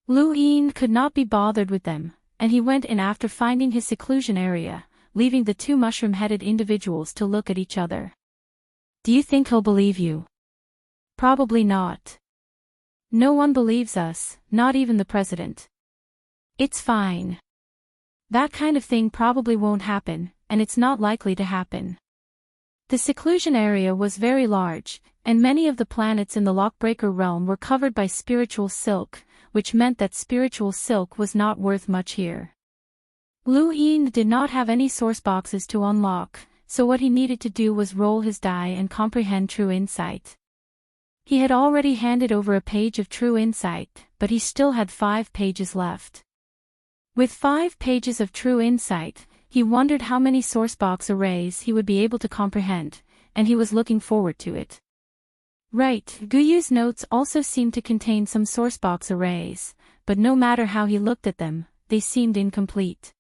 A: Lu Yin could not be bothered with them, and he went in after finding his seclusion area, leaving the two mushroom-headed individuals to look at each other. Do you think he'll believe you? Probably not. No one believes us, not even the president. It's fine. That kind of thing probably won't happen, and it's not likely to happen. The seclusion area was very large, and many of the planets in the Lockbreaker realm were covered by spiritual silk, which meant that spiritual silk was not worth much here. Lu Yin did not have any source boxes to unlock, so what he needed to do was roll his die and comprehend true insight. He had already handed over a page of true insight, but he still had 5 pages left. With 5 pages of true insight, he wondered how many sourcebox arrays he would be able to comprehend, and he was looking forward to it. Right, Guyu's notes also seemed to contain some sourcebox arrays, but no matter how he looked at them, they seemed incomplete.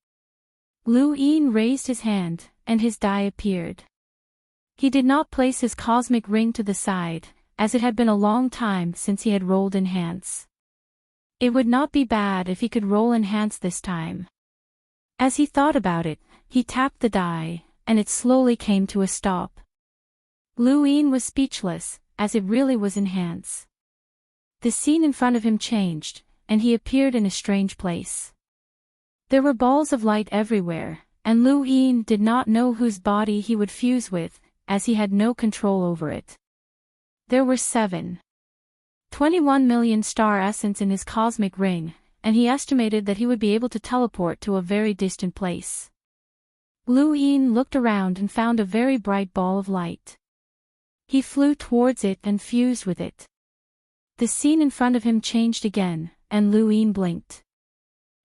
A: Lu Yin raised his hand, and his die appeared. He did not place his cosmic ring to the side, as it had been a long time since he had rolled enhance. It would not be bad if he could roll enhance this time. As he thought about it, he tapped the die, and it slowly came to a stop. Lu Yin was speechless, as it really was enhance. The scene in front of him changed, and he appeared in a strange place. There were balls of light everywhere, and Lu Yin did not know whose body he would fuse with, as he had no control over it. There were 21 million star essence in his cosmic ring, and he estimated that he would be able to teleport to a very distant place. Lu Yin looked around and found a very bright ball of light. He flew towards it and fused with it. The scene in front of him changed again, and Lu Yin blinked.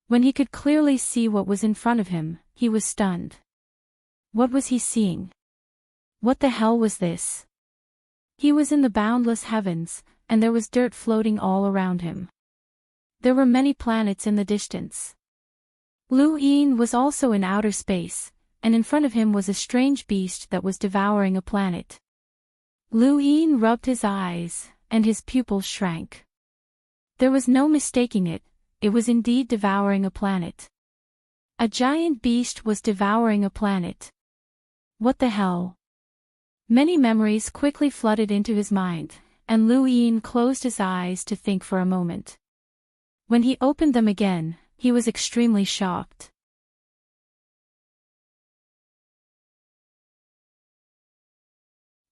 A: When he could clearly see what was in front of him, he was stunned. What was he seeing? What the hell was this? He was in the boundless heavens, and there was dirt floating all around him. There were many planets in the distance. Lu Yin was also in outer space, and in front of him was a strange beast that was devouring a planet. Lu Yin rubbed his eyes, and his pupils shrank. There was no mistaking it, it was indeed devouring a planet. A giant beast was devouring a planet. What the hell? Many memories quickly flooded into his mind, and Lu Yin closed his eyes to think for a moment. When he opened them again, he was extremely shocked.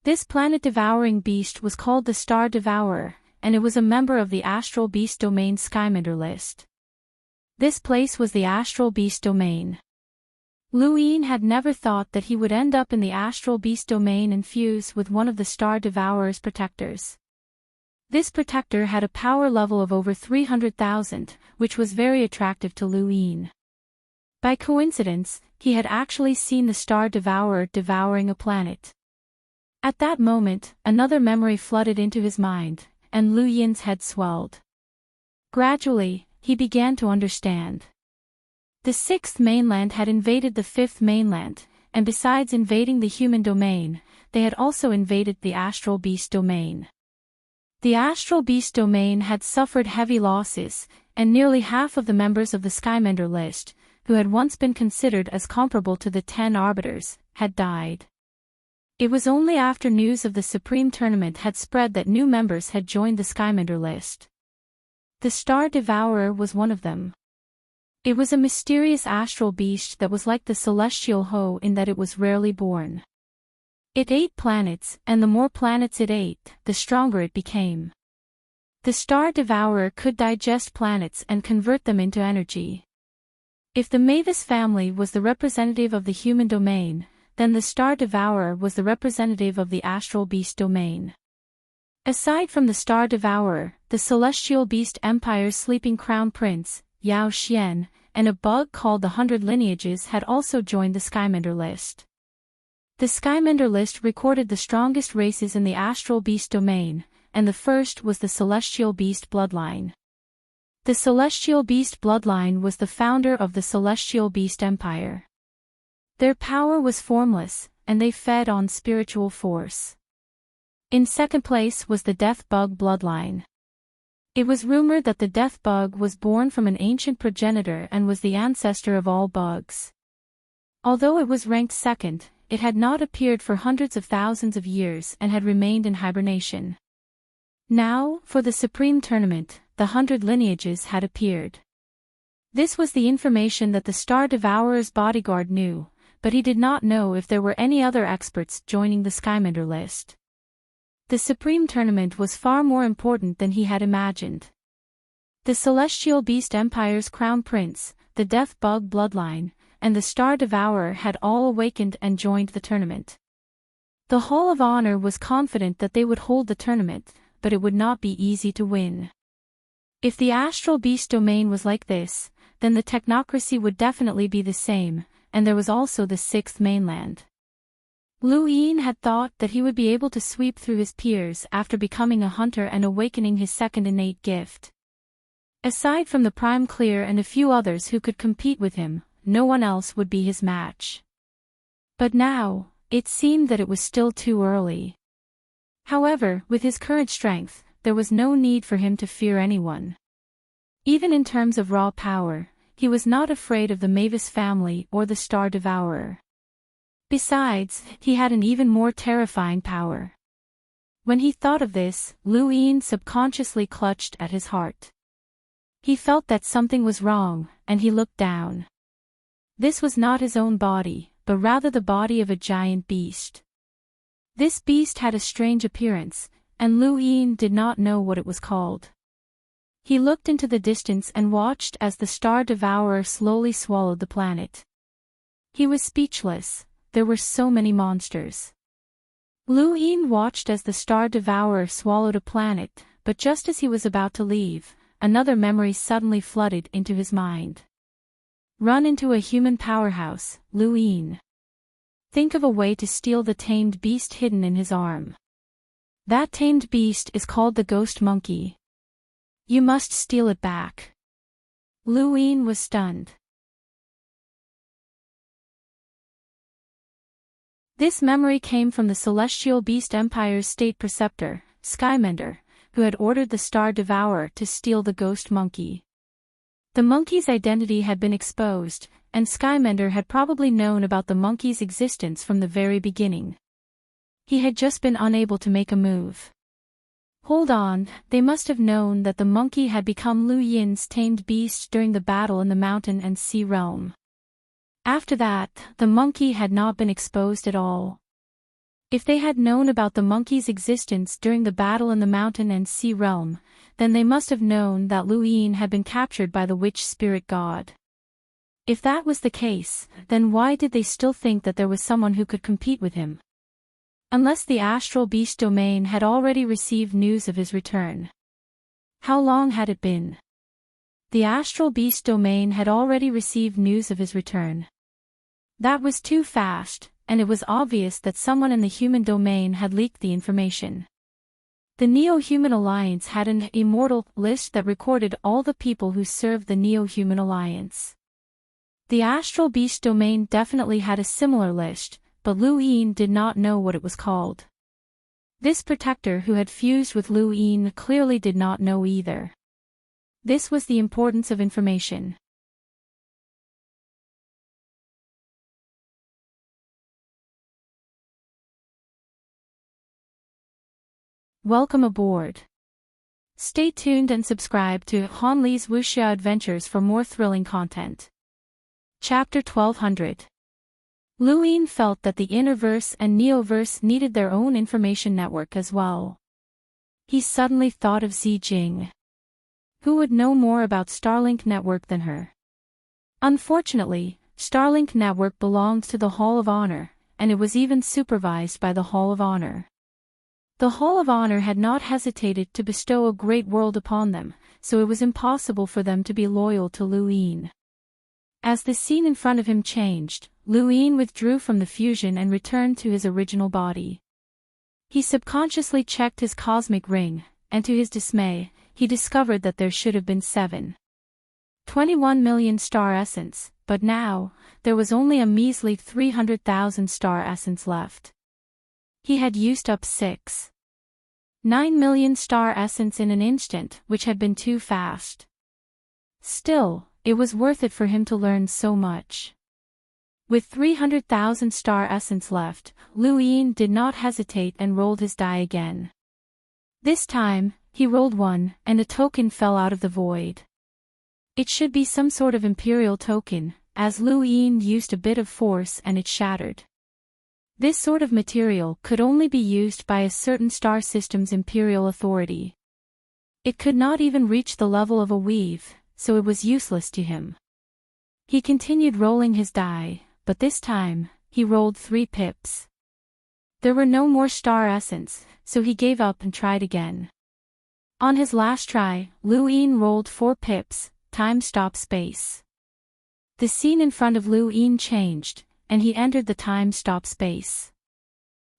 A: This planet-devouring beast was called the Star Devourer, and it was a member of the Astral Beast Domain Skyminder list. This place was the Astral Beast Domain. Lu Yin had never thought that he would end up in the Astral Beast Domain and fuse with one of the Star Devourer's protectors. This protector had a power level of over 300,000, which was very attractive to Lu Yin. By coincidence, he had actually seen the Star Devourer devouring a planet. At that moment, another memory flooded into his mind, and Lu Yin's head swelled. Gradually, he began to understand. The sixth mainland had invaded the fifth mainland, and besides invading the human domain, they had also invaded the Astral Beast Domain. The Astral Beast Domain had suffered heavy losses, and nearly half of the members of the Skymender list, who had once been considered as comparable to the 10 Arbiters, had died. It was only after news of the Supreme Tournament had spread that new members had joined the Skymender list. The Star Devourer was one of them. It was a mysterious astral beast that was like the celestial hoe in that it was rarely born. It ate planets, and the more planets it ate, the stronger it became. The Star Devourer could digest planets and convert them into energy. If the Mavis family was the representative of the human domain, then the Star Devourer was the representative of the Astral Beast Domain. Aside from the Star Devourer, the Celestial Beast Empire's sleeping crown prince, Yao Xian, and a bug called the 100 Lineages had also joined the Skymender list. The Skymender list recorded the strongest races in the Astral Beast Domain, and the first was the Celestial Beast bloodline. The Celestial Beast bloodline was the founder of the Celestial Beast Empire. Their power was formless, and they fed on spiritual force. In second place was the Death Bug bloodline. It was rumored that the Death Bug was born from an ancient progenitor and was the ancestor of all bugs. Although it was ranked second, it had not appeared for hundreds of thousands of years and had remained in hibernation. Now, for the Supreme Tournament, the 100 Lineages had appeared. This was the information that the Star Devourer's bodyguard knew, but he did not know if there were any other experts joining the Skymender list. The Supreme Tournament was far more important than he had imagined. The Celestial Beast Empire's Crown Prince, the Death Bug bloodline, and the Star Devourer had all awakened and joined the tournament. The Hall of Honor was confident that they would hold the tournament, but it would not be easy to win. If the Astral Beast Domain was like this, then the technocracy would definitely be the same, and there was also the sixth mainland. Lu Yin had thought that he would be able to sweep through his peers after becoming a hunter and awakening his second innate gift. Aside from the Prime Clear and a few others who could compete with him, no one else would be his match. But now, it seemed that it was still too early. However, with his current strength, there was no need for him to fear anyone. Even in terms of raw power, he was not afraid of the Mavis family or the Star Devourer. Besides, he had an even more terrifying power. When he thought of this, Lu Yin subconsciously clutched at his heart. He felt that something was wrong, and he looked down. This was not his own body, but rather the body of a giant beast. This beast had a strange appearance, and Lu Yin did not know what it was called. He looked into the distance and watched as the Star Devourer slowly swallowed the planet. He was speechless, there were so many monsters. Lu Yin watched as the Star Devourer swallowed a planet, but just as he was about to leave, another memory suddenly flooded into his mind. Run into a human powerhouse, Luin. Think of a way to steal the tamed beast hidden in his arm. That tamed beast is called the ghost monkey. You must steal it back. Luin was stunned. This memory came from the Celestial Beast Empire's state preceptor, Skymender, who had ordered the Star Devourer to steal the ghost monkey. The monkey's identity had been exposed, and Skymender had probably known about the monkey's existence from the very beginning. He had just been unable to make a move. Hold on, they must have known that the monkey had become Lu Yin's tamed beast during the battle in the mountain and sea realm. After that, the monkey had not been exposed at all. If they had known about the monkey's existence during the battle in the mountain and sea realm, then they must have known that Lu Yin had been captured by the witch spirit god. If that was the case, then why did they still think that there was someone who could compete with him? Unless the astral beast domain had already received news of his return. How long had it been? The astral beast domain had already received news of his return. That was too fast, and it was obvious that someone in the human domain had leaked the information. The Neo-Human Alliance had an immortal list that recorded all the people who served the Neo-Human Alliance. The astral beast domain definitely had a similar list, but Lu Yin did not know what it was called. This protector who had fused with Lu Yin clearly did not know either. This was the importance of information. Welcome aboard. Stay tuned and subscribe to Han Li's Wuxia Adventures for more thrilling content. Chapter 1200. Lu Yin felt that the Innerverse and Neoverse needed their own information network as well. He suddenly thought of Xi Jing. Who would know more about Starlink Network than her? Unfortunately, Starlink Network belonged to the Hall of Honor, and it was even supervised by the Hall of Honor. The Hall of Honor had not hesitated to bestow a great world upon them, so it was impossible for them to be loyal to Lu Yin. As the scene in front of him changed, Lu Yin withdrew from the fusion and returned to his original body. He subconsciously checked his cosmic ring, and to his dismay, he discovered that there should have been 21 million star essence, but now, there was only a measly 300,000 star essence left. He had used up 9 million star essence in an instant, which had been too fast. Still, it was worth it for him to learn so much. With 300,000 star essence left, Lu Yin did not hesitate and rolled his die again. This time, he rolled 1, and a token fell out of the void. It should be some sort of imperial token, as Lu Yin used a bit of force and it shattered. This sort of material could only be used by a certain star system's imperial authority. It could not even reach the level of a weave, so it was useless to him. He continued rolling his die, but this time, he rolled 3 pips. There were no more star essence, so he gave up and tried again. On his last try, Lu Yin rolled 4 pips, time stop space. The scene in front of Lu Yin changed, and he entered the time stop space.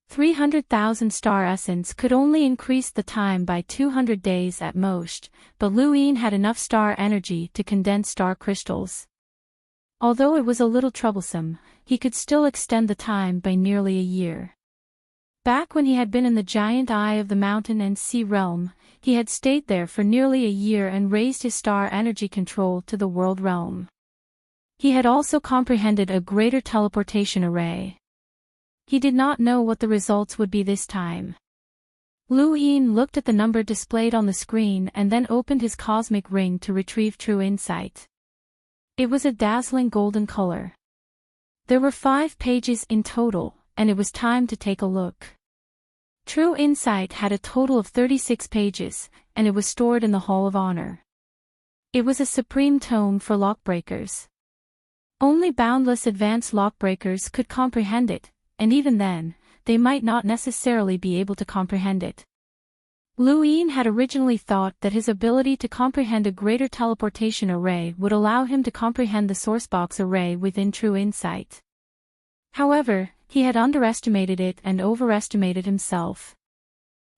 A: 300,000 star essence could only increase the time by 200 days at most, but Lu Yin had enough star energy to condense star crystals. Although it was a little troublesome, he could still extend the time by nearly a year. Back when he had been in the giant eye of the mountain and sea realm, he had stayed there for nearly a year and raised his star energy control to the world realm. He had also comprehended a greater teleportation array. He did not know what the results would be this time. Lu Yin looked at the number displayed on the screen and then opened his cosmic ring to retrieve true insight. It was a dazzling golden color. There were 5 pages in total, and it was time to take a look. True insight had a total of 36 pages, and it was stored in the Hall of Honor. It was a supreme tome for lockbreakers. Only boundless advanced lockbreakers could comprehend it, and even then, they might not necessarily be able to comprehend it. Lu Yin had originally thought that his ability to comprehend a greater teleportation array would allow him to comprehend the sourcebox array within true insight. However, he had underestimated it and overestimated himself.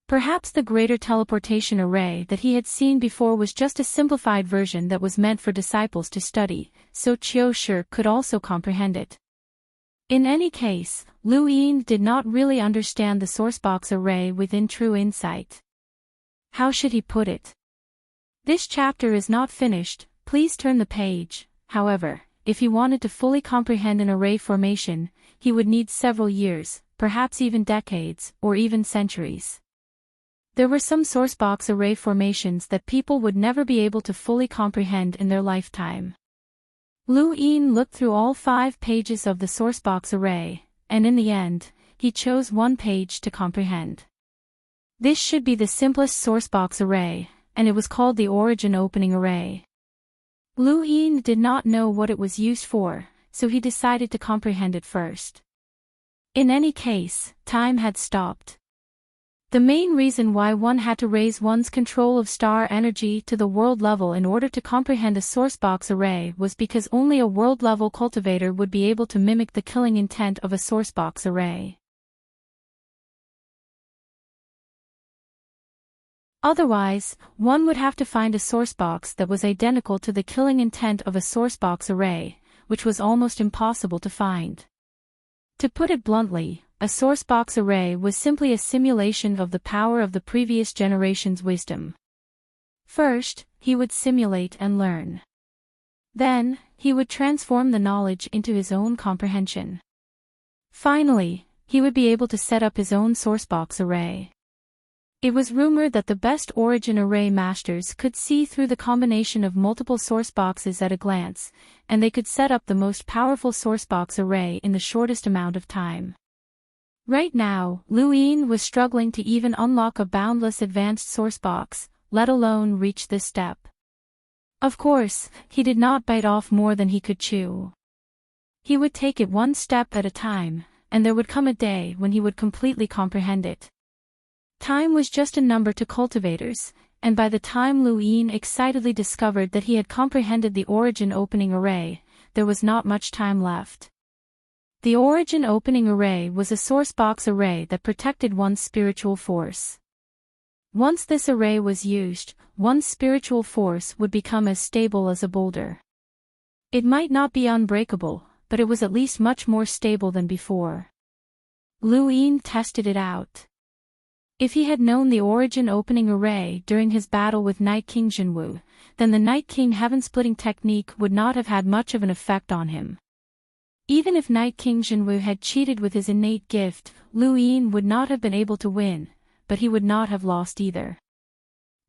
A: Perhaps the greater teleportation array that he had seen before was just a simplified version that was meant for disciples to study, so Qiu Shi could also comprehend it. In any case, Lu Yin did not really understand the sourcebox array within true insight. How should he put it? This chapter is not finished, please turn the page. However, if he wanted to fully comprehend an array formation, he would need several years, perhaps even decades, or even centuries. There were some sourcebox array formations that people would never be able to fully comprehend in their lifetime. Lu Yin looked through all 5 pages of the sourcebox array, and in the end, he chose one page to comprehend. This should be the simplest sourcebox array, and it was called the origin opening array. Lu Yin did not know what it was used for, so he decided to comprehend it first. In any case, time had stopped. The main reason why one had to raise one's control of star energy to the world level in order to comprehend a sourcebox array was because only a world-level cultivator would be able to mimic the killing intent of a sourcebox array. Otherwise, one would have to find a sourcebox that was identical to the killing intent of a sourcebox array, which was almost impossible to find. To put it bluntly, a sourcebox array was simply a simulation of the power of the previous generation's wisdom. First, he would simulate and learn. Then, he would transform the knowledge into his own comprehension. Finally, he would be able to set up his own sourcebox array. It was rumored that the best origin array masters could see through the combination of multiple sourceboxes at a glance, and they could set up the most powerful sourcebox array in the shortest amount of time. Right now, Lu Yin was struggling to even unlock a boundless advanced sourcebox, let alone reach this step. Of course, he did not bite off more than he could chew. He would take it one step at a time, and there would come a day when he would completely comprehend it. Time was just a number to cultivators, and by the time Lu Yin excitedly discovered that he had comprehended the origin opening array, there was not much time left. The origin opening array was a sourcebox array that protected one's spiritual force. Once this array was used, one's spiritual force would become as stable as a boulder. It might not be unbreakable, but it was at least much more stable than before. Lu Yin tested it out. If he had known the origin opening array during his battle with Night King Jinwu, then the Night King heaven-splitting technique would not have had much of an effect on him. Even if Night King Jinwu had cheated with his innate gift, Lu Yin would not have been able to win, but he would not have lost either.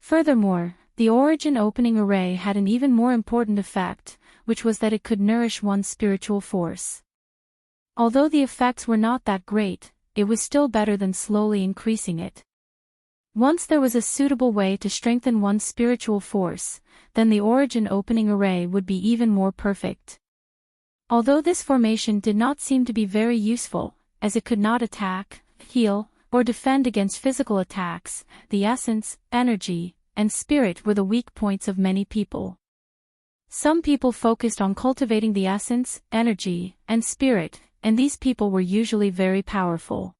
A: Furthermore, the origin opening array had an even more important effect, which was that it could nourish one's spiritual force. Although the effects were not that great, it was still better than slowly increasing it. Once there was a suitable way to strengthen one's spiritual force, then the origin opening array would be even more perfect. Although this formation did not seem to be very useful, as it could not attack, heal, or defend against physical attacks, the essence, energy, and spirit were the weak points of many people. Some people focused on cultivating the essence, energy, and spirit, and these people were usually very powerful.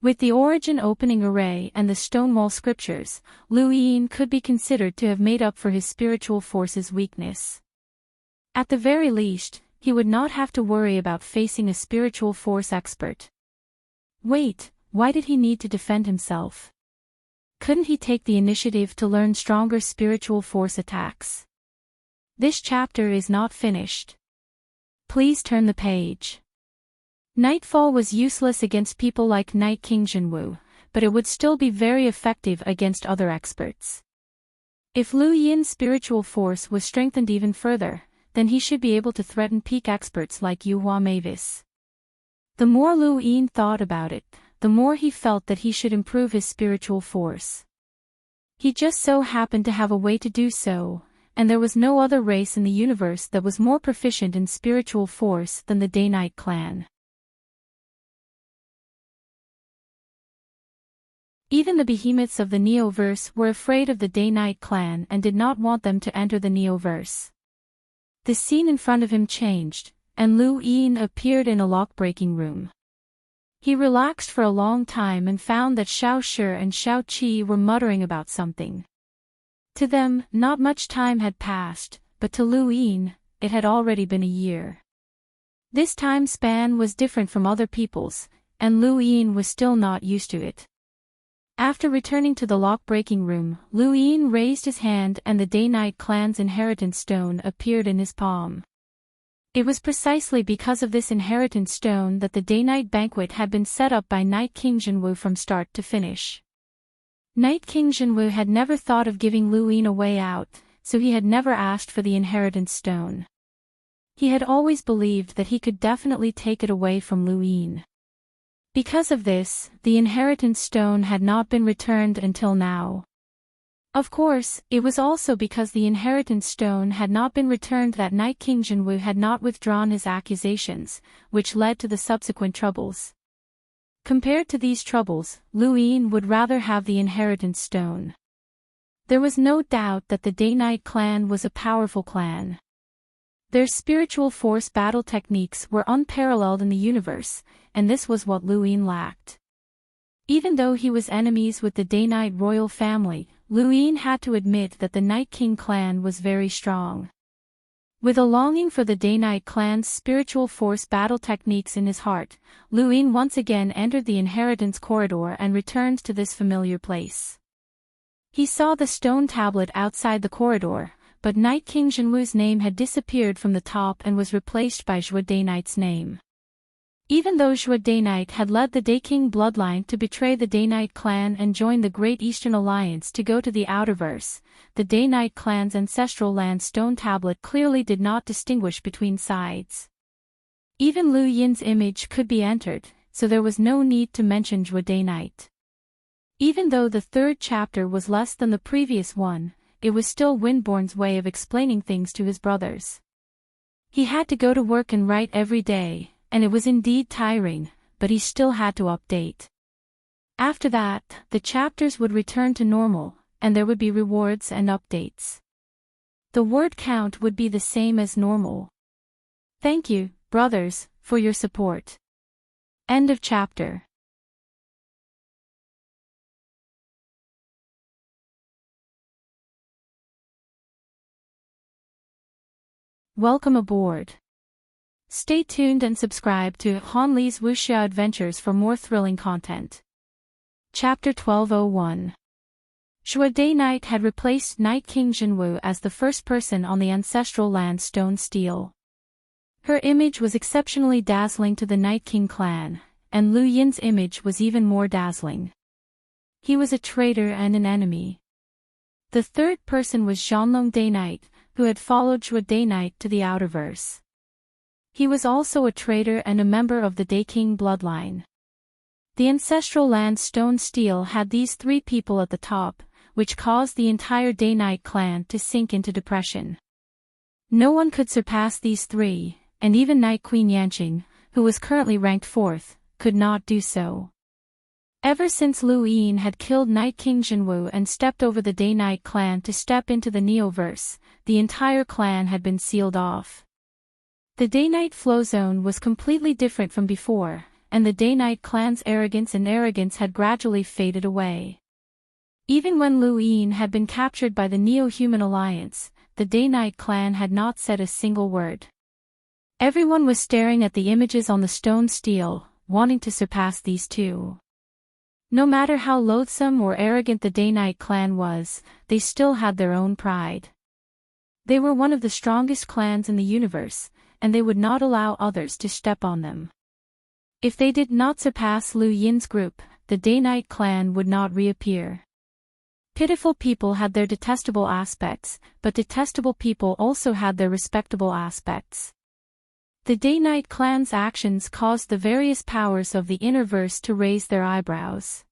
A: With the origin opening array and the Stonewall scriptures, Lu Yin could be considered to have made up for his spiritual force's weakness. At the very least, he would not have to worry about facing a spiritual force expert. Wait, why did he need to defend himself? Couldn't he take the initiative to learn stronger spiritual force attacks? This chapter is not finished. Please turn the page. Nightfall was useless against people like Night King Jinwu, but it would still be very effective against other experts. If Lu Yin's spiritual force was strengthened even further, then he should be able to threaten peak experts like Yu Hua Mavis. The more Lu Yin thought about it, the more he felt that he should improve his spiritual force. He just so happened to have a way to do so, and there was no other race in the universe that was more proficient in spiritual force than the Day-Night clan. Even the behemoths of the Neoverse were afraid of the Day-Night clan and did not want them to enter the Neoverse. The scene in front of him changed, and Lu Yin appeared in a lock-breaking room. He relaxed for a long time and found that Xiao Shi and Xiao Qi were muttering about something. To them, not much time had passed, but to Lu Yin, it had already been a year. This time span was different from other people's, and Lu Yin was still not used to it. After returning to the lock-breaking room, Lu Yin raised his hand and the Day-Night clan's inheritance stone appeared in his palm. It was precisely because of this inheritance stone that the Day-Night banquet had been set up by Night King Jinwu from start to finish. Night King Jinwu had never thought of giving Lu Yin a way out, so he had never asked for the inheritance stone. He had always believed that he could definitely take it away from Lu Yin. Because of this, the inheritance stone had not been returned until now. Of course, it was also because the inheritance stone had not been returned that Night King Jinwu had not withdrawn his accusations, which led to the subsequent troubles. Compared to these troubles, Lu Yin would rather have the inheritance stone. There was no doubt that the Day-Night clan was a powerful clan. Their spiritual force battle techniques were unparalleled in the universe, and this was what Lu Yin lacked. Even though he was enemies with the Day-Night royal family, Lu Yin had to admit that the Night King clan was very strong. With a longing for the Day-Night clan's spiritual force battle techniques in his heart, Lu Yin once again entered the inheritance corridor and returned to this familiar place. He saw the stone tablet outside the corridor, but Night King Jinwu's name had disappeared from the top and was replaced by Zhou Day-Night's name. Even though Zhou Day-Night had led the Day-King bloodline to betray the Day-Night clan and join the Great Eastern Alliance to go to the Outerverse, the Day-Night clan's ancestral land stone tablet clearly did not distinguish between sides. Even Lu Yin's image could be entered, so there was no need to mention Zhou Day-Night. Even though the third chapter was less than the previous one, it was still Windborn's way of explaining things to his brothers. He had to go to work and write every day, and it was indeed tiring, but he still had to update. After that, the chapters would return to normal, and there would be rewards and updates. The word count would be the same as normal. Thank you, brothers, for your support. End of chapter. Welcome aboard. Stay tuned and subscribe to Han Li's Wuxia Adventures for more thrilling content. Chapter 1201. Zhou Day-Night had replaced Night King Jinwu as the first person on the ancestral land stone stele. Her image was exceptionally dazzling to the Night King clan, and Lu Yin's image was even more dazzling. He was a traitor and an enemy. The third person was Zhanlong Day-Night, who had followed Zhou Day-Night to the Outerverse. He was also a traitor and a member of the Day-King bloodline. The ancestral land stone stele had these three people at the top, which caused the entire Day-Night clan to sink into depression. No one could surpass these three, and even Night Queen Yanqing, who was currently ranked 4th, could not do so. Ever since Lu Yin had killed Night King Jinwu and stepped over the Day-Night clan to step into the Neoverse, the entire clan had been sealed off. The Day-Night flow zone was completely different from before, and the Day-Night clan's arrogance had gradually faded away. Even when Lu Yin had been captured by the Neo-Human Alliance, the Day-Night clan had not said a single word. Everyone was staring at the images on the stone stele, wanting to surpass these two. No matter how loathsome or arrogant the Day-Night clan was, they still had their own pride. They were one of the strongest clans in the universe, and they would not allow others to step on them. If they did not surpass Lu Yin's group, the Day-Night clan would not reappear. Pitiful people had their detestable aspects, but detestable people also had their respectable aspects. The Day-Night clan's actions caused the various powers of the Innerverse to raise their eyebrows.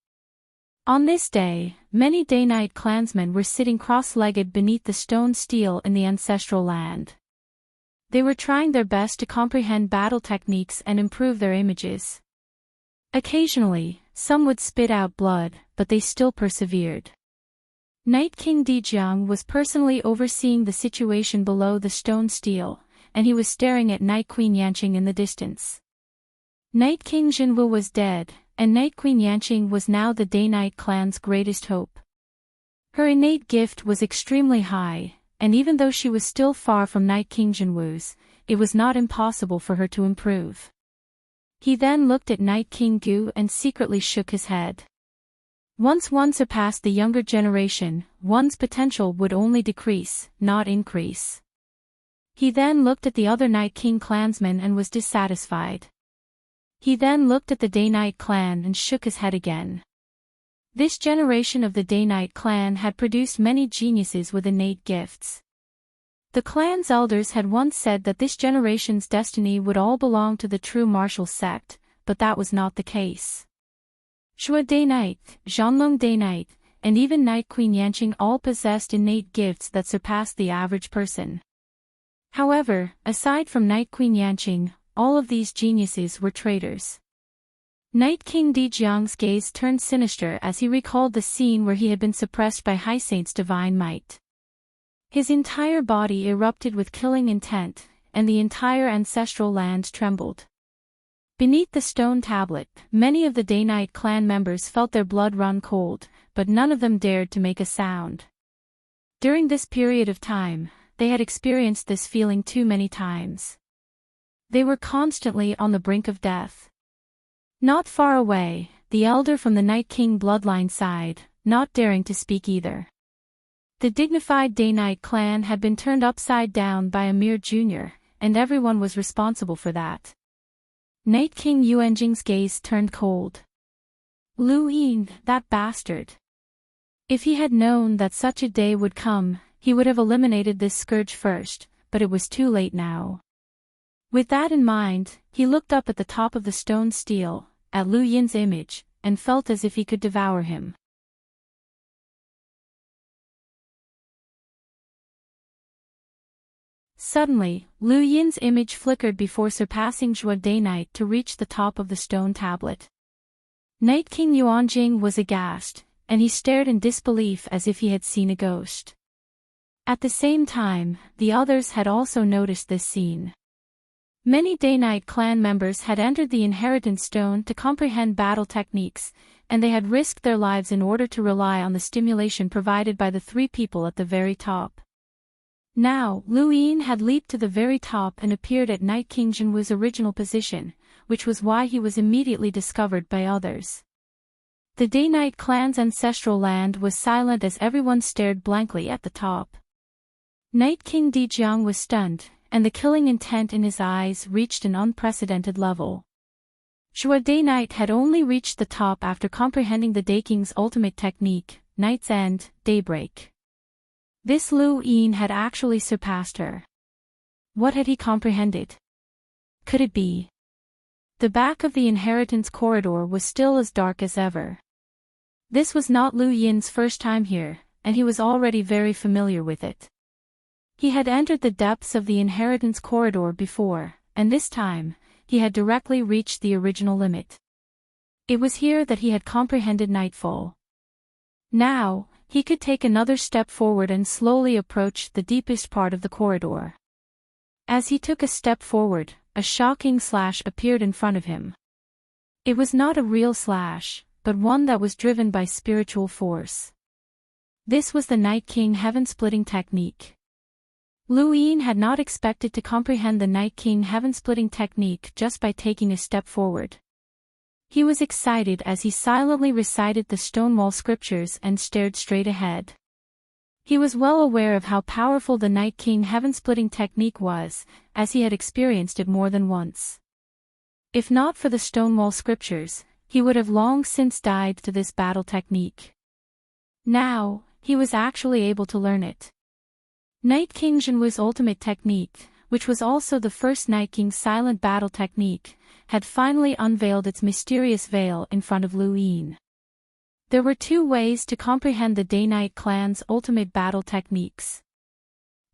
A: On this day, many Day-Night clansmen were sitting cross-legged beneath the stone stele in the ancestral land. They were trying their best to comprehend battle techniques and improve their images. Occasionally, some would spit out blood, but they still persevered. Night King Dejiang was personally overseeing the situation below the stone stele, and he was staring at Night Queen Yanqing in the distance. Night King Jinwu was dead, and Night Queen Yanqing was now the Day-Night clan's greatest hope. Her innate gift was extremely high, and even though she was still far from Night King Jinwu's, it was not impossible for her to improve. He then looked at Night King Gu and secretly shook his head. Once one surpassed the younger generation, one's potential would only decrease, not increase. He then looked at the other Night King clansmen and was dissatisfied. He then looked at the Day-Night clan and shook his head again. This generation of the Day-Night clan had produced many geniuses with innate gifts. The clan's elders had once said that this generation's destiny would all belong to the true martial sect, but that was not the case. Shua Day-Night, Zhanlong Day-Night, and even Night Queen Yanqing all possessed innate gifts that surpassed the average person. However, aside from Night Queen Yanqing, all of these geniuses were traitors. Night King Dejiang's gaze turned sinister as he recalled the scene where he had been suppressed by High Saint's divine might. His entire body erupted with killing intent, and the entire ancestral land trembled. Beneath the stone tablet, many of the Day-Night clan members felt their blood run cold, but none of them dared to make a sound. During this period of time, they had experienced this feeling too many times. They were constantly on the brink of death. Not far away, the elder from the Night King bloodline sighed, not daring to speak either. The dignified Day-Night clan had been turned upside down by a mere junior, and everyone was responsible for that. Night King Yuanjing's gaze turned cold. Lu Yin, that bastard. If he had known that such a day would come, he would have eliminated this scourge first, but it was too late now. With that in mind, he looked up at the top of the stone stele, at Lu Yin's image, and felt as if he could devour him. Suddenly, Lu Yin's image flickered before surpassing Zhuo Day-Night to reach the top of the stone tablet. Night King Yuanjing was aghast, and he stared in disbelief as if he had seen a ghost. At the same time, the others had also noticed this scene. Many Day-Night clan members had entered the Inheritance Stone to comprehend battle techniques, and they had risked their lives in order to rely on the stimulation provided by the three people at the very top. Now, Lu Yin had leaped to the very top and appeared at Night King Jinwu's original position, which was why he was immediately discovered by others. The Day-Night clan's ancestral land was silent as everyone stared blankly at the top. Night King Dejiang was stunned, and the killing intent in his eyes reached an unprecedented level. Zhuo Day-Night had only reached the top after comprehending the Day King's ultimate technique, Night's End, Daybreak. This Lu Yin had actually surpassed her. What had he comprehended? Could it be? The back of the inheritance corridor was still as dark as ever. This was not Lu Yin's first time here, and he was already very familiar with it. He had entered the depths of the inheritance corridor before, and this time, he had directly reached the original limit. It was here that he had comprehended Nightfall. Now, he could take another step forward and slowly approach the deepest part of the corridor. As he took a step forward, a shocking slash appeared in front of him. It was not a real slash, but one that was driven by spiritual force. This was the Night King Heaven-Splitting technique. Lu Yin had not expected to comprehend the Night King Heaven-Splitting technique just by taking a step forward. He was excited as he silently recited the Stonewall scriptures and stared straight ahead. He was well aware of how powerful the Night King Heaven-Splitting technique was, as he had experienced it more than once. If not for the Stonewall scriptures, he would have long since died to this battle technique. Now, he was actually able to learn it. Night King Jinwu's ultimate technique, which was also the first Night King's silent battle technique, had finally unveiled its mysterious veil in front of Lu Yin. There were two ways to comprehend the Day-Night clan's ultimate battle techniques.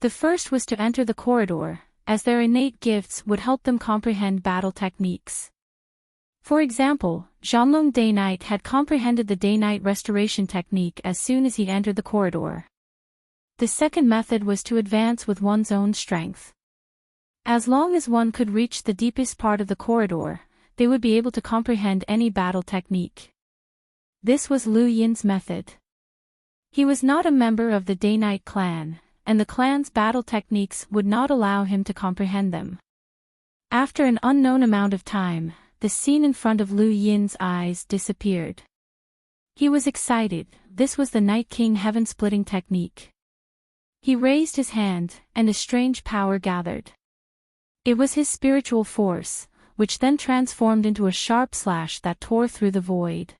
A: The first was to enter the corridor, as their innate gifts would help them comprehend battle techniques. For example, Zhanglong Day-Night had comprehended the day-night restoration technique as soon as he entered the corridor. The second method was to advance with one's own strength. As long as one could reach the deepest part of the corridor, they would be able to comprehend any battle technique. This was Lu Yin's method. He was not a member of the Day-Night clan, and the clan's battle techniques would not allow him to comprehend them. After an unknown amount of time, the scene in front of Lu Yin's eyes disappeared. He was excited. This was the Night King heaven-splitting technique. He raised his hand, and a strange power gathered. It was his spiritual force, which then transformed into a sharp slash that tore through the void.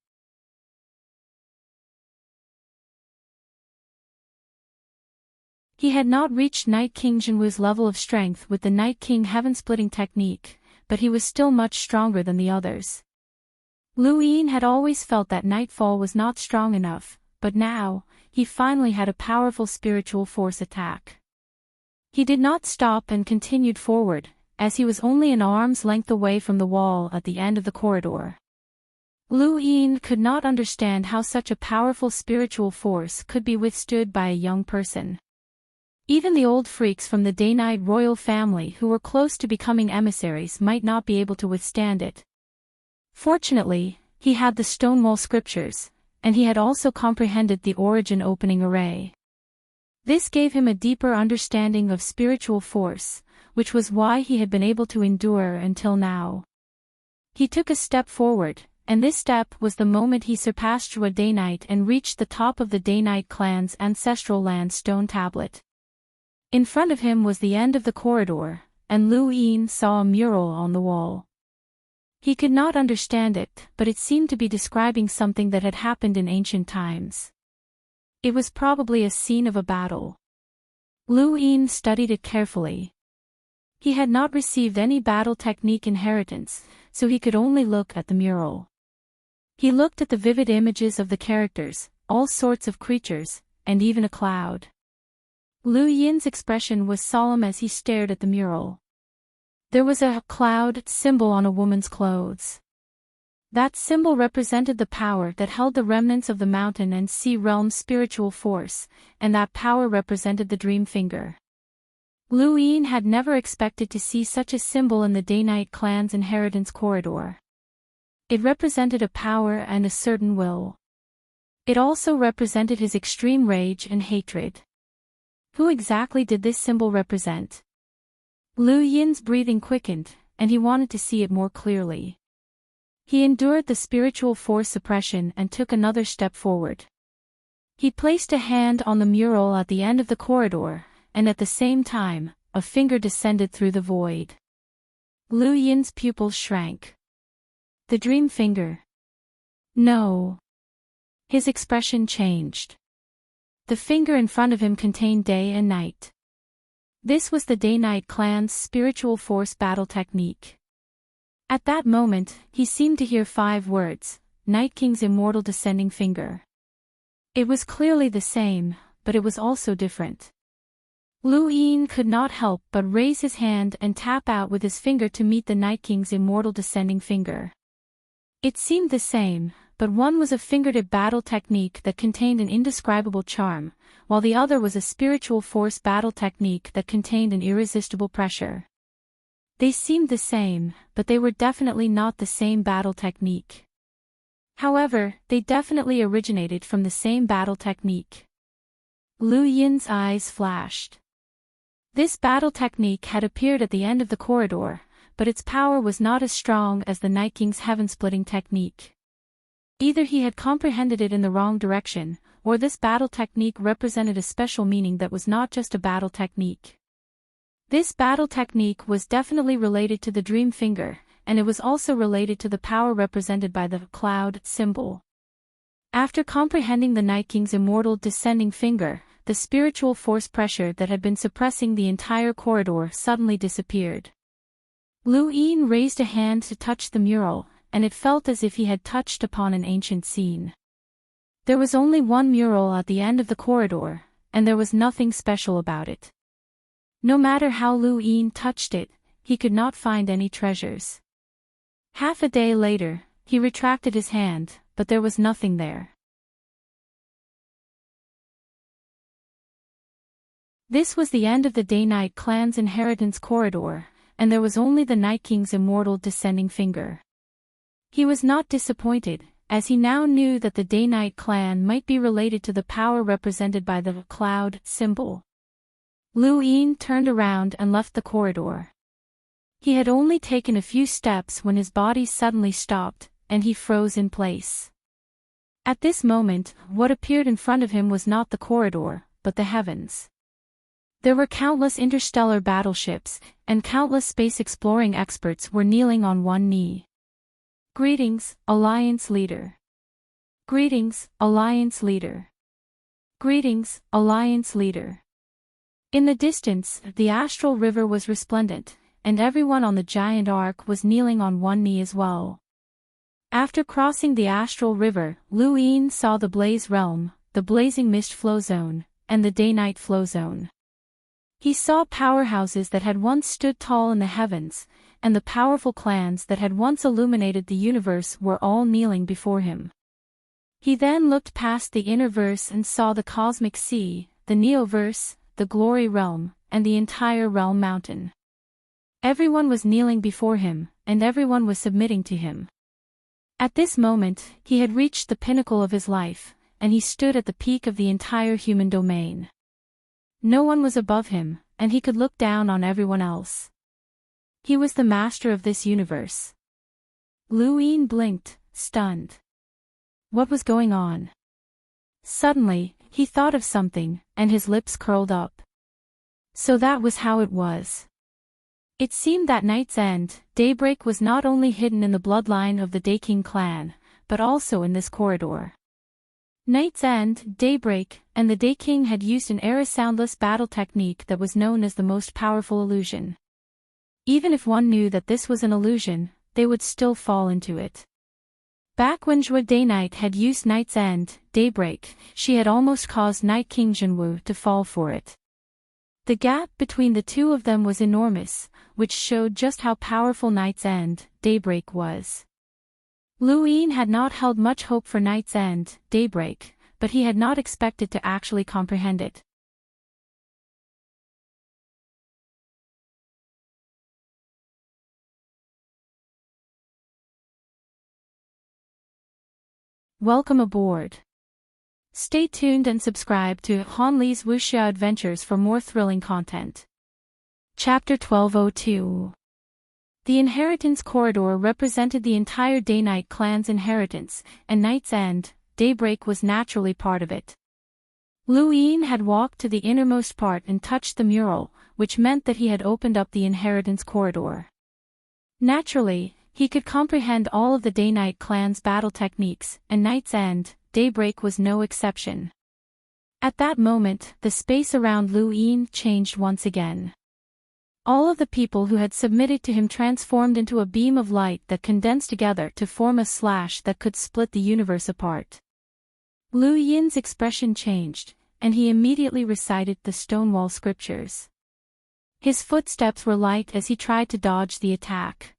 A: He had not reached Night King Jinwu's level of strength with the Night King heaven-splitting technique, but he was still much stronger than the others. Lu Yin had always felt that Nightfall was not strong enough, but now, he finally had a powerful spiritual force attack. He did not stop and continued forward, as he was only an arm's length away from the wall at the end of the corridor. Lu Yin could not understand how such a powerful spiritual force could be withstood by a young person. Even the old freaks from the Day-Night royal family who were close to becoming emissaries might not be able to withstand it. Fortunately, he had the Stonewall scriptures, and he had also comprehended the origin opening array. This gave him a deeper understanding of spiritual force, which was why he had been able to endure until now. He took a step forward, and this step was the moment he surpassed Zhua Day-Night and reached the top of the Day-Night clan's ancestral land stone tablet. In front of him was the end of the corridor, and Lu Yin saw a mural on the wall. He could not understand it, but it seemed to be describing something that had happened in ancient times. It was probably a scene of a battle. Lu Yin studied it carefully. He had not received any battle technique inheritance, so he could only look at the mural. He looked at the vivid images of the characters, all sorts of creatures, and even a cloud. Lu Yin's expression was solemn as he stared at the mural. There was a cloud symbol on a woman's clothes. That symbol represented the power that held the remnants of the mountain and sea realm's spiritual force, and that power represented the dream finger. Lu Yin had never expected to see such a symbol in the Day-Night clan's inheritance corridor. It represented a power and a certain will. It also represented his extreme rage and hatred. Who exactly did this symbol represent? Lu Yin's breathing quickened, and he wanted to see it more clearly. He endured the spiritual force suppression and took another step forward. He placed a hand on the mural at the end of the corridor, and at the same time, a finger descended through the void. Lu Yin's pupils shrank. The dream finger. No. His expression changed. The finger in front of him contained day and night. This was the Day-Night clan's spiritual force battle technique. At that moment, he seemed to hear 5 words, Night King's immortal descending finger. It was clearly the same, but it was also different. Lu Yin could not help but raise his hand and tap out with his finger to meet the Night King's immortal descending finger. It seemed the same, but one was a fingertip battle technique that contained an indescribable charm, while the other was a spiritual force battle technique that contained an irresistible pressure. They seemed the same, but they were definitely not the same battle technique. However, they definitely originated from the same battle technique. Lu Yin's eyes flashed. This battle technique had appeared at the end of the corridor, but its power was not as strong as the Night King's heaven-splitting technique. Either he had comprehended it in the wrong direction, or this battle technique represented a special meaning that was not just a battle technique. This battle technique was definitely related to the dream finger, and it was also related to the power represented by the cloud symbol. After comprehending the Night King's immortal descending finger, the spiritual force pressure that had been suppressing the entire corridor suddenly disappeared. Lu Yin raised a hand to touch the mural, and it felt as if he had touched upon an ancient scene. There was only one mural at the end of the corridor, and there was nothing special about it. No matter how Lu Yin touched it, he could not find any treasures. Half a day later, he retracted his hand, but there was nothing there. This was the end of the Day-Night clan's inheritance corridor, and there was only the Night King's immortal descending finger. He was not disappointed, as he now knew that the Day-Night clan might be related to the power represented by the cloud symbol. Lu Yin turned around and left the corridor. He had only taken a few steps when his body suddenly stopped, and he froze in place. At this moment, what appeared in front of him was not the corridor, but the heavens. There were countless interstellar battleships, and countless space-exploring experts were kneeling on one knee. Greetings, Alliance Leader. Greetings, Alliance Leader. Greetings, Alliance Leader. In the distance, the astral river was resplendent, and everyone on the giant ark was kneeling on one knee as well. After crossing the astral river, Lu Yin saw the Blaze Realm, the Blazing Mist Flow Zone, and the Day-Night Flow Zone. He saw powerhouses that had once stood tall in the heavens, and the powerful clans that had once illuminated the universe were all kneeling before him. He then looked past the inner verse and saw the cosmic sea, the Neoverse, the Glory Realm, and the entire Realm Mountain. Everyone was kneeling before him, and everyone was submitting to him. At this moment, he had reached the pinnacle of his life, and he stood at the peak of the entire human domain. No one was above him, and he could look down on everyone else. He was the master of this universe. Lu Yin blinked, stunned. What was going on? Suddenly, he thought of something, and his lips curled up. So that was how it was. It seemed that Night's End, daybreak was not only hidden in the bloodline of the Day King clan, but also in this corridor. Night's End, daybreak, and the Day King had used an era-soundless battle technique that was known as the most powerful illusion. Even if one knew that this was an illusion, they would still fall into it. Back when Zhuo Day-Night had used Night's End, daybreak, she had almost caused Night King Zhenwu to fall for it. The gap between the two of them was enormous, which showed just how powerful Night's End, daybreak was. Lu Yin had not held much hope for Night's End, daybreak, but he had not expected to actually comprehend it. Welcome aboard. Stay tuned and subscribe to Han Li's Wuxia Adventures for more thrilling content. Chapter 1202. The Inheritance Corridor represented the entire Day-Night clan's inheritance, and Night's End, daybreak was naturally part of it. Lu Yin had walked to the innermost part and touched the mural, which meant that he had opened up the Inheritance Corridor. Naturally, he could comprehend all of the Day-Night clan's battle techniques, and Night's End, daybreak was no exception. At that moment, the space around Lu Yin changed once again. All of the people who had submitted to him transformed into a beam of light that condensed together to form a slash that could split the universe apart. Lu Yin's expression changed, and he immediately recited the Stonewall scriptures. His footsteps were light as he tried to dodge the attack.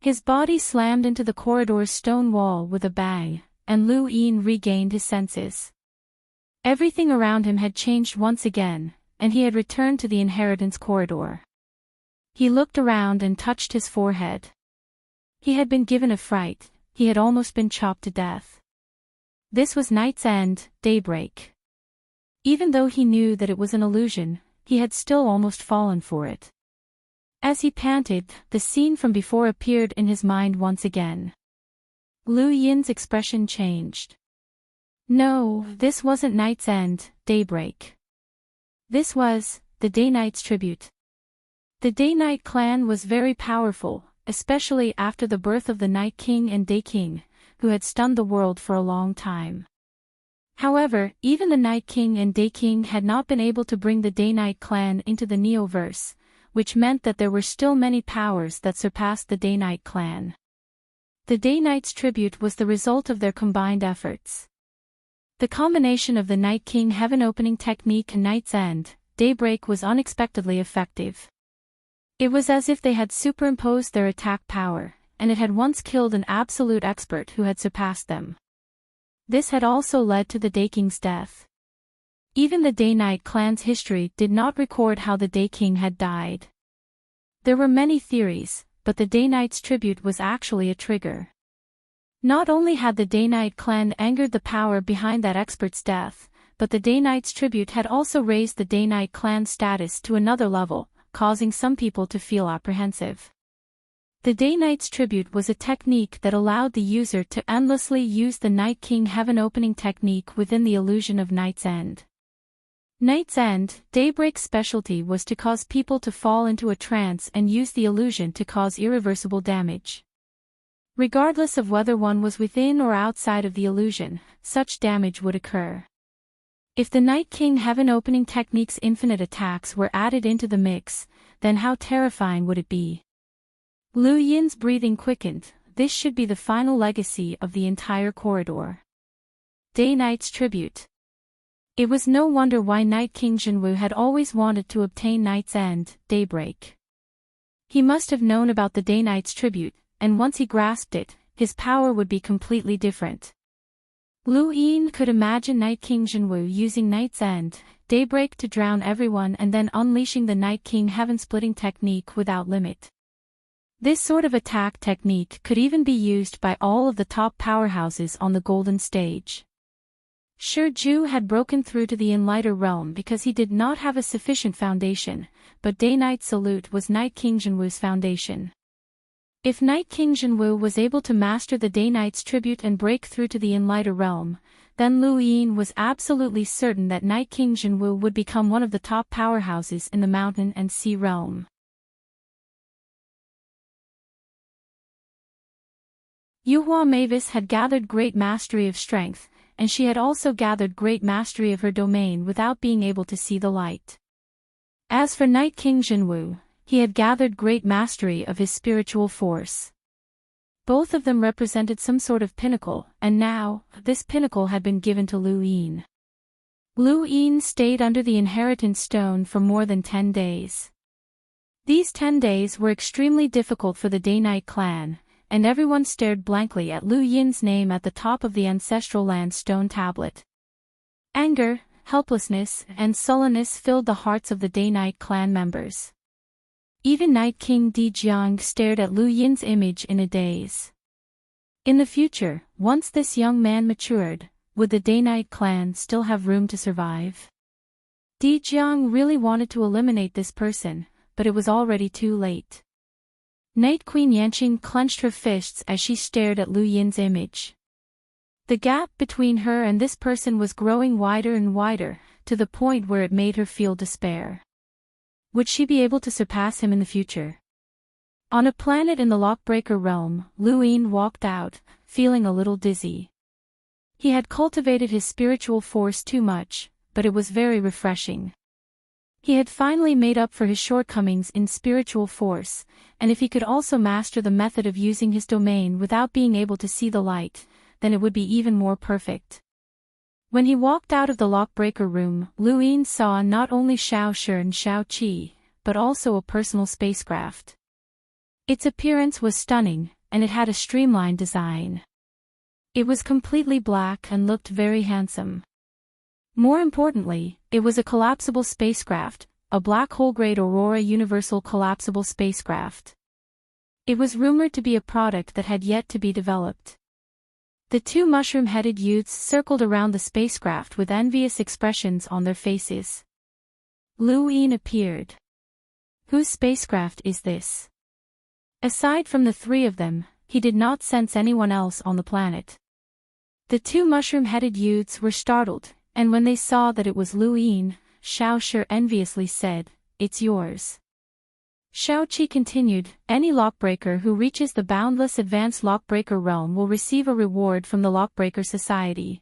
A: His body slammed into the corridor's stone wall with a bang, and Lu Yin regained his senses. Everything around him had changed once again, and he had returned to the Inheritance Corridor. He looked around and touched his forehead. He had been given a fright, he had almost been chopped to death. This was Night's End, daybreak. Even though he knew that it was an illusion, he had still almost fallen for it. As he panted, the scene from before appeared in his mind once again. Lu Yin's expression changed. No, this wasn't Night's End, daybreak. This was the Day-Night's tribute. The Day-Night clan was very powerful, especially after the birth of the Night King and Day King, who had stunned the world for a long time. However, even the Night King and Day King had not been able to bring the Day-Night clan into the Neoverse, which meant that there were still many powers that surpassed the Day-Night clan. The Day-Night's tribute was the result of their combined efforts. The combination of the Night King Heaven Opening technique and Night's End, daybreak was unexpectedly effective. It was as if they had superimposed their attack power, and it had once killed an absolute expert who had surpassed them. This had also led to the Day King's death. Even the Day-Night clan's history did not record how the Day King had died. There were many theories, but the Day-Night's tribute was actually a trigger. Not only had the Day-Night clan angered the power behind that expert's death, but the Day-Night's tribute had also raised the Day-Night clan's status to another level, causing some people to feel apprehensive. The Day-Night's tribute was a technique that allowed the user to endlessly use the Night King Heaven opening technique within the illusion of Night's End. Night's End, Daybreak's specialty was to cause people to fall into a trance and use the illusion to cause irreversible damage. Regardless of whether one was within or outside of the illusion, such damage would occur. If the Night King Heaven opening technique's infinite attacks were added into the mix, then how terrifying would it be? Lu Yin's breathing quickened. This should be the final legacy of the entire corridor. Day-Night's tribute. It was no wonder why Night King Jinwu had always wanted to obtain Night's End, Daybreak. He must have known about the Day-Night's tribute, and once he grasped it, his power would be completely different. Lu Yin could imagine Night King Jinwu using Night's End, Daybreak to drown everyone and then unleashing the Night King Heaven-splitting technique without limit. This sort of attack technique could even be used by all of the top powerhouses on the Golden Stage. Shi Ju had broken through to the Enlighter realm because he did not have a sufficient foundation, but Day-Night's salute was Night King Jinwu's foundation. If Night King Jinwu was able to master the Day-Night's tribute and break through to the Enlighter realm, then Lu Yin was absolutely certain that Night King Jinwu would become one of the top powerhouses in the Mountain and Sea realm. Yuhua Mavis had gathered great mastery of strength, and she had also gathered great mastery of her domain without being able to see the light. As for Night King Jinwu, he had gathered great mastery of his spiritual force. Both of them represented some sort of pinnacle, and now, this pinnacle had been given to Lu Yin. Lu Yin stayed under the inheritance stone for more than 10 days. These 10 days were extremely difficult for the Day-Night clan, and everyone stared blankly at Lu Yin's name at the top of the ancestral land stone tablet. Anger, helplessness, and sullenness filled the hearts of the Day-Night clan members. Even Night King Di Jiang stared at Lu Yin's image in a daze. In the future, once this young man matured, would the Day-Night clan still have room to survive? Di Jiang really wanted to eliminate this person, but it was already too late. Night Queen Yanqing clenched her fists as she stared at Lu Yin's image. The gap between her and this person was growing wider and wider, to the point where it made her feel despair. Would she be able to surpass him in the future? On a planet in the Lockbreaker realm, Lu Yin walked out, feeling a little dizzy. He had cultivated his spiritual force too much, but it was very refreshing. He had finally made up for his shortcomings in spiritual force, and if he could also master the method of using his domain without being able to see the light, then it would be even more perfect. When he walked out of the Lockbreaker room, Lu Yin saw not only Xiao Shi and Xiao Qi, but also a personal spacecraft. Its appearance was stunning, and it had a streamlined design. It was completely black and looked very handsome. More importantly, it was a collapsible spacecraft, a black hole-grade Aurora Universal collapsible spacecraft. It was rumored to be a product that had yet to be developed. The two mushroom-headed youths circled around the spacecraft with envious expressions on their faces. Lu Yin appeared. Whose spacecraft is this? Aside from the three of them, he did not sense anyone else on the planet. The two mushroom-headed youths were startled, and when they saw that it was Lu Yin, Xiao Shi enviously said, "It's yours." Xiao Qi continued, "Any lockbreaker who reaches the boundless advanced lockbreaker realm will receive a reward from the Lockbreaker Society.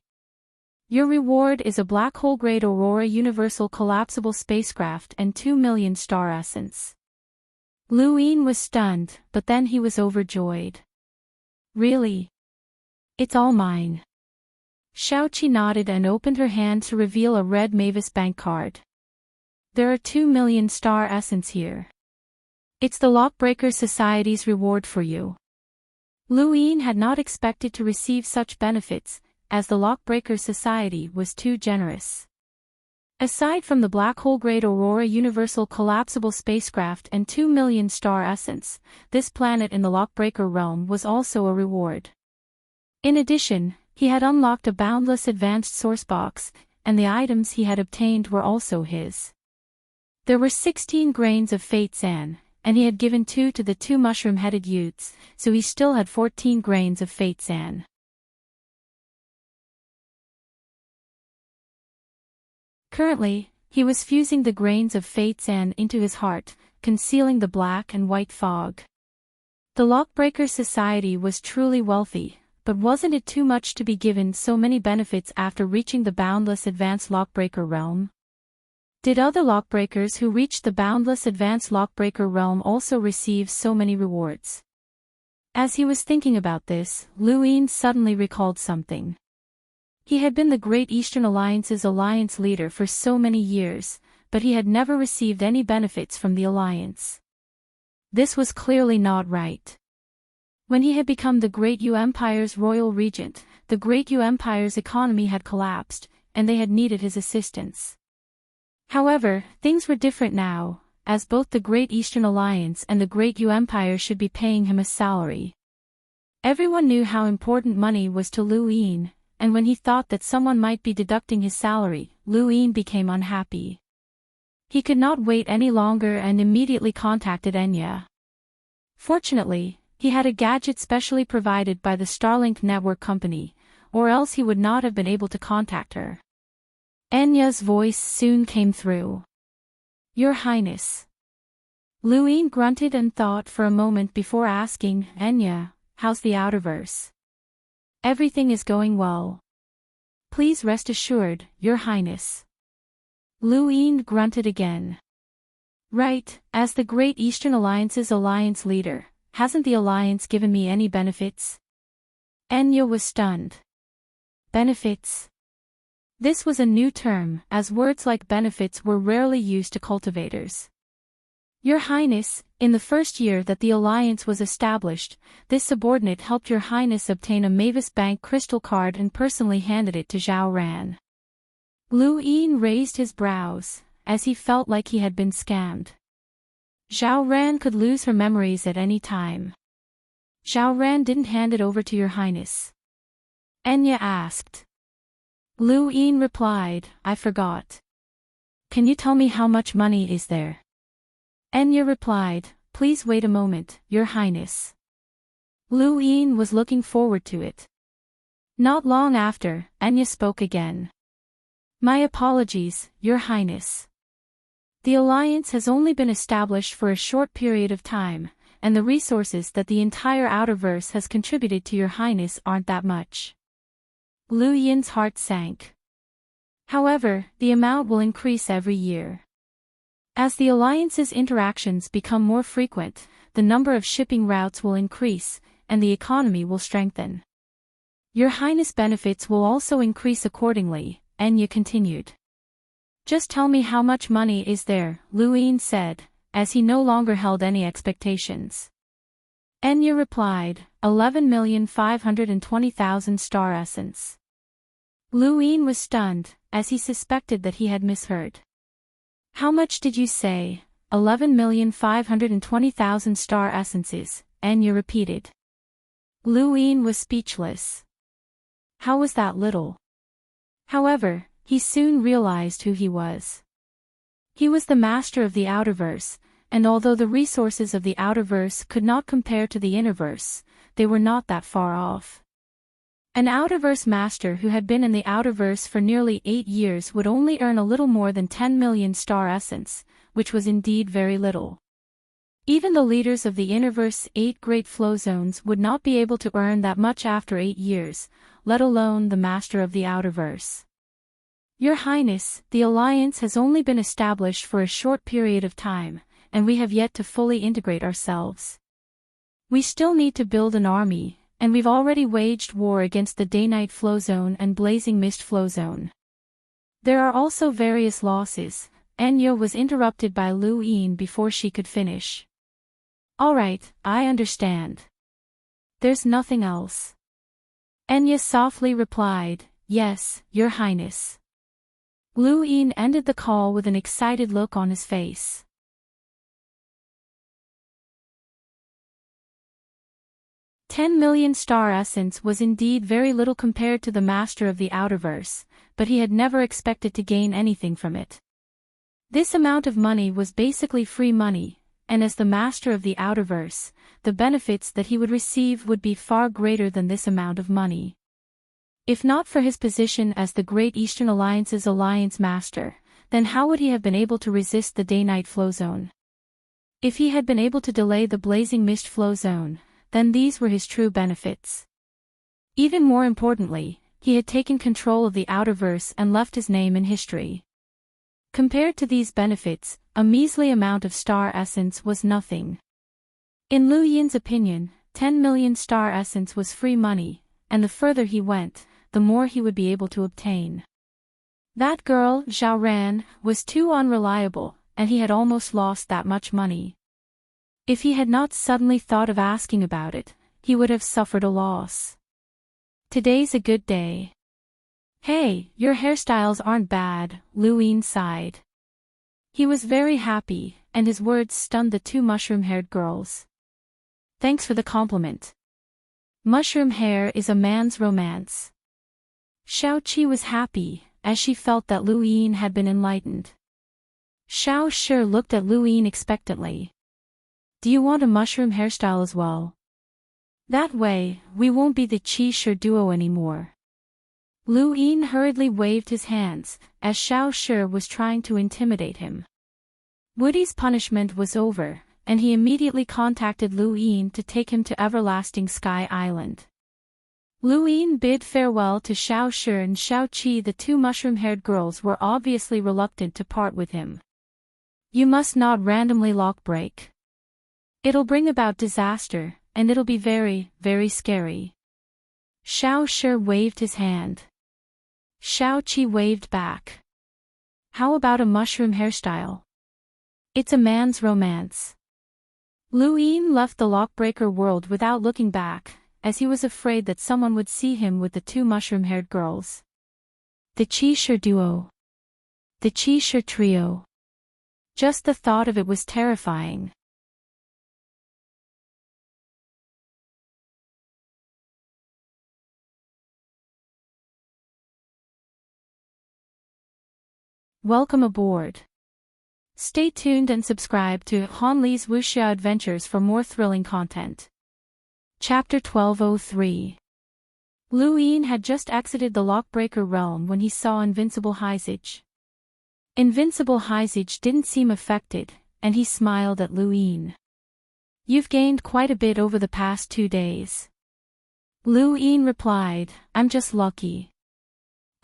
A: Your reward is a black hole-grade Aurora Universal collapsible spacecraft and 2 million star essence." Lu Yin was stunned, but then he was overjoyed. "Really? It's all mine." Xiao Qi nodded and opened her hand to reveal a red Mavis bank card. "There are 2 million star essence here. It's the Lockbreaker Society's reward for you." Luin had not expected to receive such benefits, as the Lockbreaker Society was too generous. Aside from the black hole-grade Aurora Universal Collapsible Spacecraft and 2 million star essence, this planet in the Lockbreaker realm was also a reward. In addition, he had unlocked a boundless advanced source box, and the items he had obtained were also his. There were 16 grains of Fate Sand, and he had given 2 to the 2 mushroom-headed youths, so he still had 14 grains of Fate Sand. Currently, he was fusing the grains of Fate Sand into his heart, concealing the black and white fog. The Lockbreaker Society was truly wealthy, but wasn't it too much to be given so many benefits after reaching the boundless advanced Lockbreaker realm? Did other Lockbreakers who reached the boundless advanced Lockbreaker realm also receive so many rewards? As he was thinking about this, Luin suddenly recalled something. He had been the Great Eastern Alliance's alliance leader for so many years, but he had never received any benefits from the alliance. This was clearly not right. When he had become the Great U Empire's royal regent, the Great U Empire's economy had collapsed, and they had needed his assistance. However, things were different now, as both the Great Eastern Alliance and the Great U Empire should be paying him a salary. Everyone knew how important money was to Luin, and when he thought that someone might be deducting his salary, Luin became unhappy. He could not wait any longer and immediately contacted Enya. Fortunately, he had a gadget specially provided by the Starlink network company, or else he would not have been able to contact her. Enya's voice soon came through. "Your Highness." Luin grunted and thought for a moment before asking, "Enya, how's the Outerverse?" "Everything is going well. Please rest assured, Your Highness." Luin grunted again. "Right, as the Great Eastern Alliance's alliance leader, hasn't the alliance given me any benefits?" Enya was stunned. Benefits? This was a new term, as words like benefits were rarely used to cultivators. "Your Highness, in the first year that the alliance was established, this subordinate helped Your Highness obtain a Mavis Bank crystal card and personally handed it to Zhao Ran." Luin raised his brows, as he felt like he had been scammed. Zhao Ran could lose her memories at any time. "Zhao Ran didn't hand it over to Your Highness?" Enya asked. Luin replied, "I forgot." "Can you tell me how much money is there?" Enya replied, "Please wait a moment, Your Highness." Luin was looking forward to it. Not long after, Enya spoke again. "My apologies, Your Highness. The alliance has only been established for a short period of time, and the resources that the entire Outerverse has contributed to Your Highness aren't that much." Luin's heart sank. "However, the amount will increase every year. As the alliance's interactions become more frequent, the number of shipping routes will increase, and the economy will strengthen. Your Highness benefits will also increase accordingly," Enya continued. "Just tell me how much money is there," Luin said, as he no longer held any expectations. Enya replied, 11,520,000 star essence. Luin was stunned, as he suspected that he had misheard. "How much did you say?" 11,520,000 star essences, Enya repeated. Luin was speechless. How was that little? However, he soon realized who he was. He was the master of the Outerverse, and although the resources of the Outerverse could not compare to the Innerverse, they were not that far off. An Outerverse master who had been in the Outerverse for nearly 8 years would only earn a little more than 10 million star essence, which was indeed very little. Even the leaders of the Innerverse 8 Great Flow Zones would not be able to earn that much after 8 years, let alone the master of the Outerverse. "Your Highness, the alliance has only been established for a short period of time, and we have yet to fully integrate ourselves. We still need to build an army, and we've already waged war against the Day-Night Flow Zone and Blazing Mist Flow Zone. There are also various losses." Enya was interrupted by Luin before she could finish. "All right, I understand. there's nothing else. Enya softly replied, "Yes, Your Highness." Lu Yin ended the call with an excited look on his face. "10 million star essence was indeed very little compared to the master of the Outerverse, but he had never expected to gain anything from it. This amount of money was basically free money, and as the master of the Outerverse, the benefits that he would receive would be far greater than this amount of money. If not for his position as the Great Eastern Alliance's alliance master, then how would he have been able to resist the day-night flow zone? If he had been able to delay the blazing mist flow zone, then these were his true benefits. Even more importantly, he had taken control of the Outerverse and left his name in history. Compared to these benefits, a measly amount of star essence was nothing. In Lu Yin's opinion, 10 million star essence was free money, and the further he went, the more he would be able to obtain. That girl, Zhao Ran, was too unreliable, and he had almost lost that much money. If he had not suddenly thought of asking about it, he would have suffered a loss. Today's a good day. Hey, your hairstyles aren't bad, Lu Yin sighed. He was very happy, and his words stunned the two mushroom-haired girls. Thanks for the compliment. Mushroom hair is a man's romance. Xiao Qi was happy, as she felt that Lu Yin had been enlightened. Xiao Shi looked at Lu Yin expectantly. Do you want a mushroom hairstyle as well? That way, we won't be the Qi Shi duo anymore. Lu Yin hurriedly waved his hands, as Xiao Shi was trying to intimidate him. Woody's punishment was over, and he immediately contacted Lu Yin to take him to Everlasting Sky Island. Lu Yin bid farewell to Xiao Shi and Xiao Qi. The two mushroom-haired girls were obviously reluctant to part with him. You must not randomly lock break. It'll bring about disaster, and it'll be very, very scary. Xiao Shi waved his hand. Xiao Qi waved back. How about a mushroom hairstyle? It's a man's romance. Lu Yin left the lockbreaker world without looking back, as he was afraid that someone would see him with the two mushroom-haired girls. The Qi Shi duo. The Qi Shi trio. Just the thought of it was terrifying. Welcome aboard. Stay tuned and subscribe to Han Li's Wuxia Adventures for more thrilling content. Chapter 1203. Lu Yin had just exited the Lockbreaker realm when he saw Invincible Heizage. Invincible Heizage didn't seem affected, and he smiled at Lu Yin. You've gained quite a bit over the past 2 days. Lu Yin replied, I'm just lucky.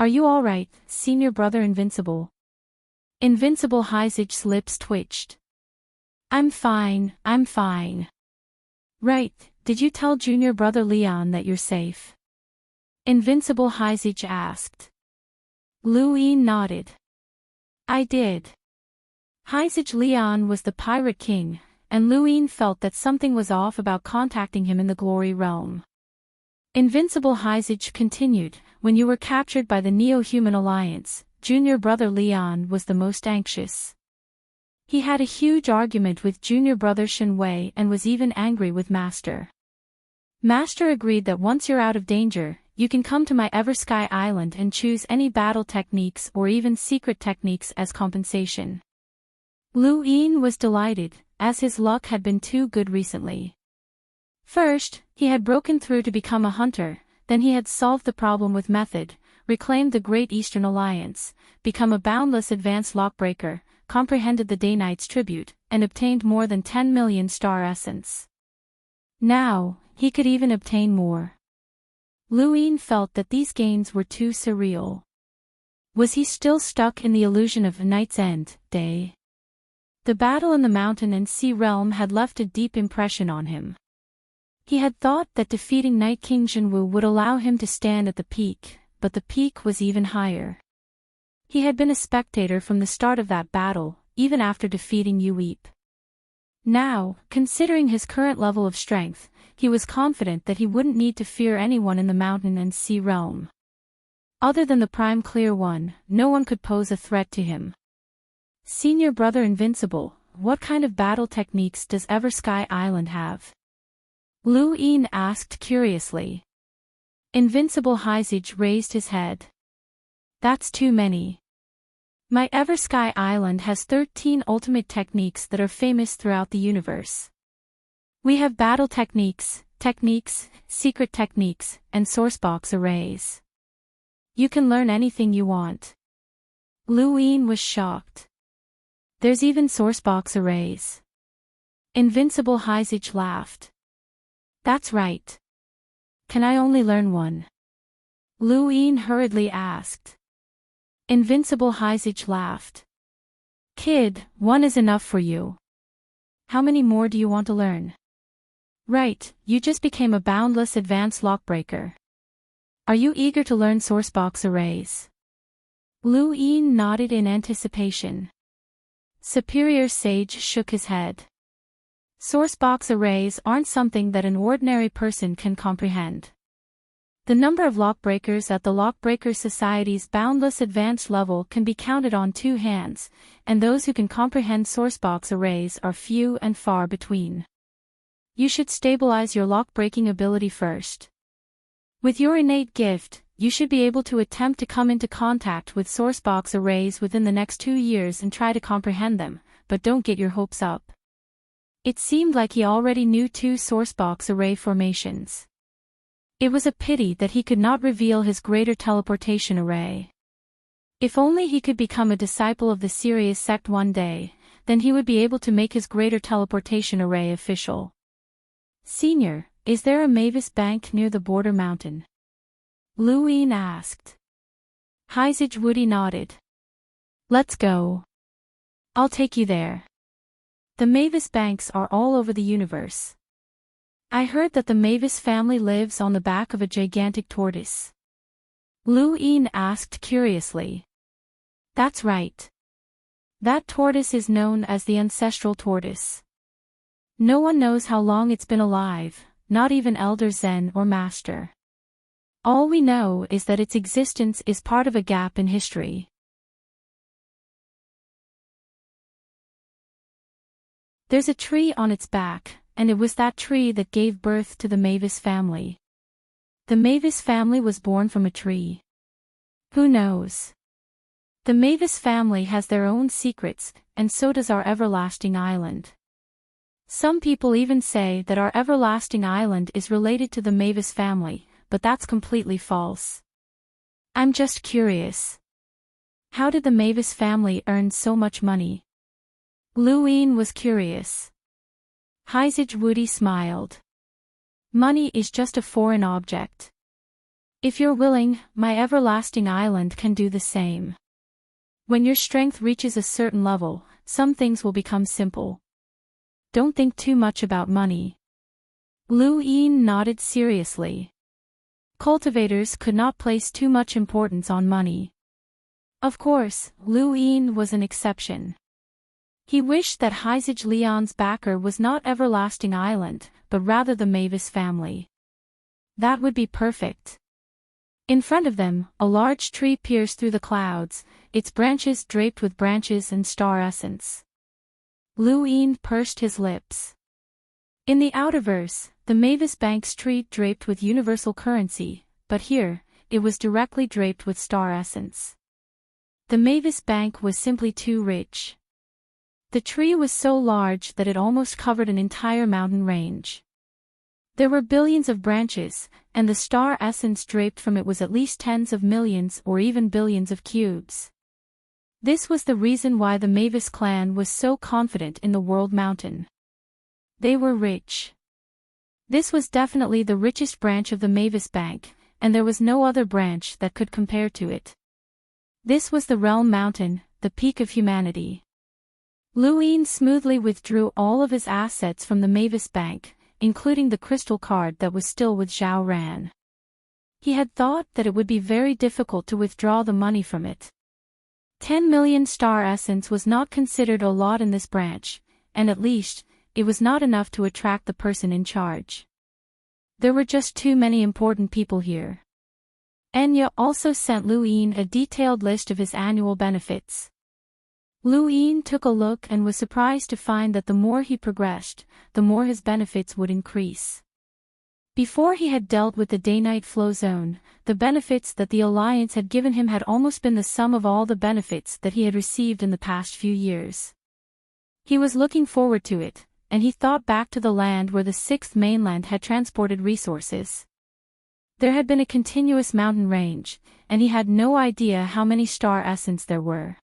A: Are you alright, senior brother Invincible? Invincible Heizage's lips twitched. I'm fine, I'm fine. Right, did you tell junior brother Leon that you're safe? Invincible Heizage asked. Lu Yin nodded. I did. Heizage Leon was the Pirate King, and Lu Yin felt that something was off about contacting him in the Glory Realm. Invincible Heizage continued, when you were captured by the Neo-Human Alliance, junior brother Leon was the most anxious. He had a huge argument with junior brother Shen Wei and was even angry with Master. Master agreed that once you're out of danger, you can come to my Eversky Island and choose any battle techniques or even secret techniques as compensation. Lu Yin was delighted, as his luck had been too good recently. First, he had broken through to become a hunter, then he had solved the problem with method, reclaimed the Great Eastern Alliance, become a boundless advanced lockbreaker, comprehended the Day-Knight's tribute, and obtained more than 10 million star essence. Now, he could even obtain more. Lu Yin felt that these gains were too surreal. Was he still stuck in the illusion of Night's End, Day? The battle in the mountain and sea realm had left a deep impression on him. He had thought that defeating Night King Jinwu would allow him to stand at the peak, but the peak was even higher. He had been a spectator from the start of that battle, even after defeating Yu Weep. Now, considering his current level of strength, he was confident that he wouldn't need to fear anyone in the mountain and sea realm. Other than the Prime Clear One, no one could pose a threat to him. Senior Brother Invincible, what kind of battle techniques does Eversky Island have? Lu Yin asked curiously. Invincible Hyzage raised his head. That's too many. My Eversky Island has 13 ultimate techniques that are famous throughout the universe. We have battle techniques, secret techniques, and sourcebox arrays. You can learn anything you want. Lu Yin was shocked. There's even sourcebox arrays. Invincible Hyzage laughed. That's right. Can I only learn one? Lu Yin hurriedly asked. Invincible Hyzage laughed. Kid, one is enough for you. How many more do you want to learn? Right, you just became a boundless advanced lockbreaker. Are you eager to learn sourcebox arrays? Lu Yin nodded in anticipation. Superior Sage shook his head. Sourcebox arrays aren't something that an ordinary person can comprehend. The number of lockbreakers at the Lockbreaker Society's boundless advanced level can be counted on two hands, and those who can comprehend sourcebox arrays are few and far between. You should stabilize your lockbreaking ability first. With your innate gift, you should be able to attempt to come into contact with sourcebox arrays within the next 2 years and try to comprehend them, but don't get your hopes up. It seemed like he already knew 2 sourcebox array formations. It was a pity that he could not reveal his greater teleportation array. If only he could become a disciple of the Sirius sect one day, then he would be able to make his greater teleportation array official. Senior, is there a Mavis Bank near the border mountain? Lu Yin asked. Hyzage Woody nodded. Let's go. I'll take you there. The Mavis Banks are all over the universe. I heard that the Mavis family lives on the back of a gigantic tortoise. Lu Yin asked curiously. That's right. That tortoise is known as the ancestral tortoise. No one knows how long it's been alive, not even Elder Zen or Master. All we know is that its existence is part of a gap in history. There's a tree on its back, and it was that tree that gave birth to the Mavis family. The Mavis family was born from a tree. Who knows? The Mavis family has their own secrets, and so does our everlasting island. Some people even say that our everlasting island is related to the Mavis family, but that's completely false. I'm just curious. How did the Mavis family earn so much money? Lu Yin was curious. Hyzage Woody smiled. Money is just a foreign object. If you're willing, my everlasting island can do the same. When your strength reaches a certain level, some things will become simple. Don't think too much about money. Lu Yin nodded seriously. Cultivators could not place too much importance on money. Of course, Lu Yin was an exception. He wished that Hyzage Leon's backer was not Everlasting Island, but rather the Mavis family. That would be perfect. In front of them, a large tree pierced through the clouds, its branches draped with branches and star essence. Lu Yin pursed his lips. In the Outerverse, the Mavis Bank's tree draped with universal currency, but here, it was directly draped with star essence. The Mavis Bank was simply too rich. The tree was so large that it almost covered an entire mountain range. There were billions of branches, and the star essence draped from it was at least tens of millions or even billions of cubes. This was the reason why the Mavis clan was so confident in the World Mountain. They were rich. This was definitely the richest branch of the Mavis Bank, and there was no other branch that could compare to it. This was the Realm Mountain, the peak of humanity. Lu Yin smoothly withdrew all of his assets from the Mavis Bank, including the crystal card that was still with Zhao Ran. He had thought that it would be very difficult to withdraw the money from it. 10 million star essence was not considered a lot in this branch, and at least, it was not enough to attract the person in charge. There were just too many important people here. Enya also sent Lu Yin a detailed list of his annual benefits. Lu Yin took a look and was surprised to find that the more he progressed, the more his benefits would increase. Before he had dealt with the day-night flow zone, the benefits that the Alliance had given him had almost been the sum of all the benefits that he had received in the past few years. He was looking forward to it, and he thought back to the land where the sixth mainland had transported resources. There had been a continuous mountain range, and he had no idea how many star essence there were.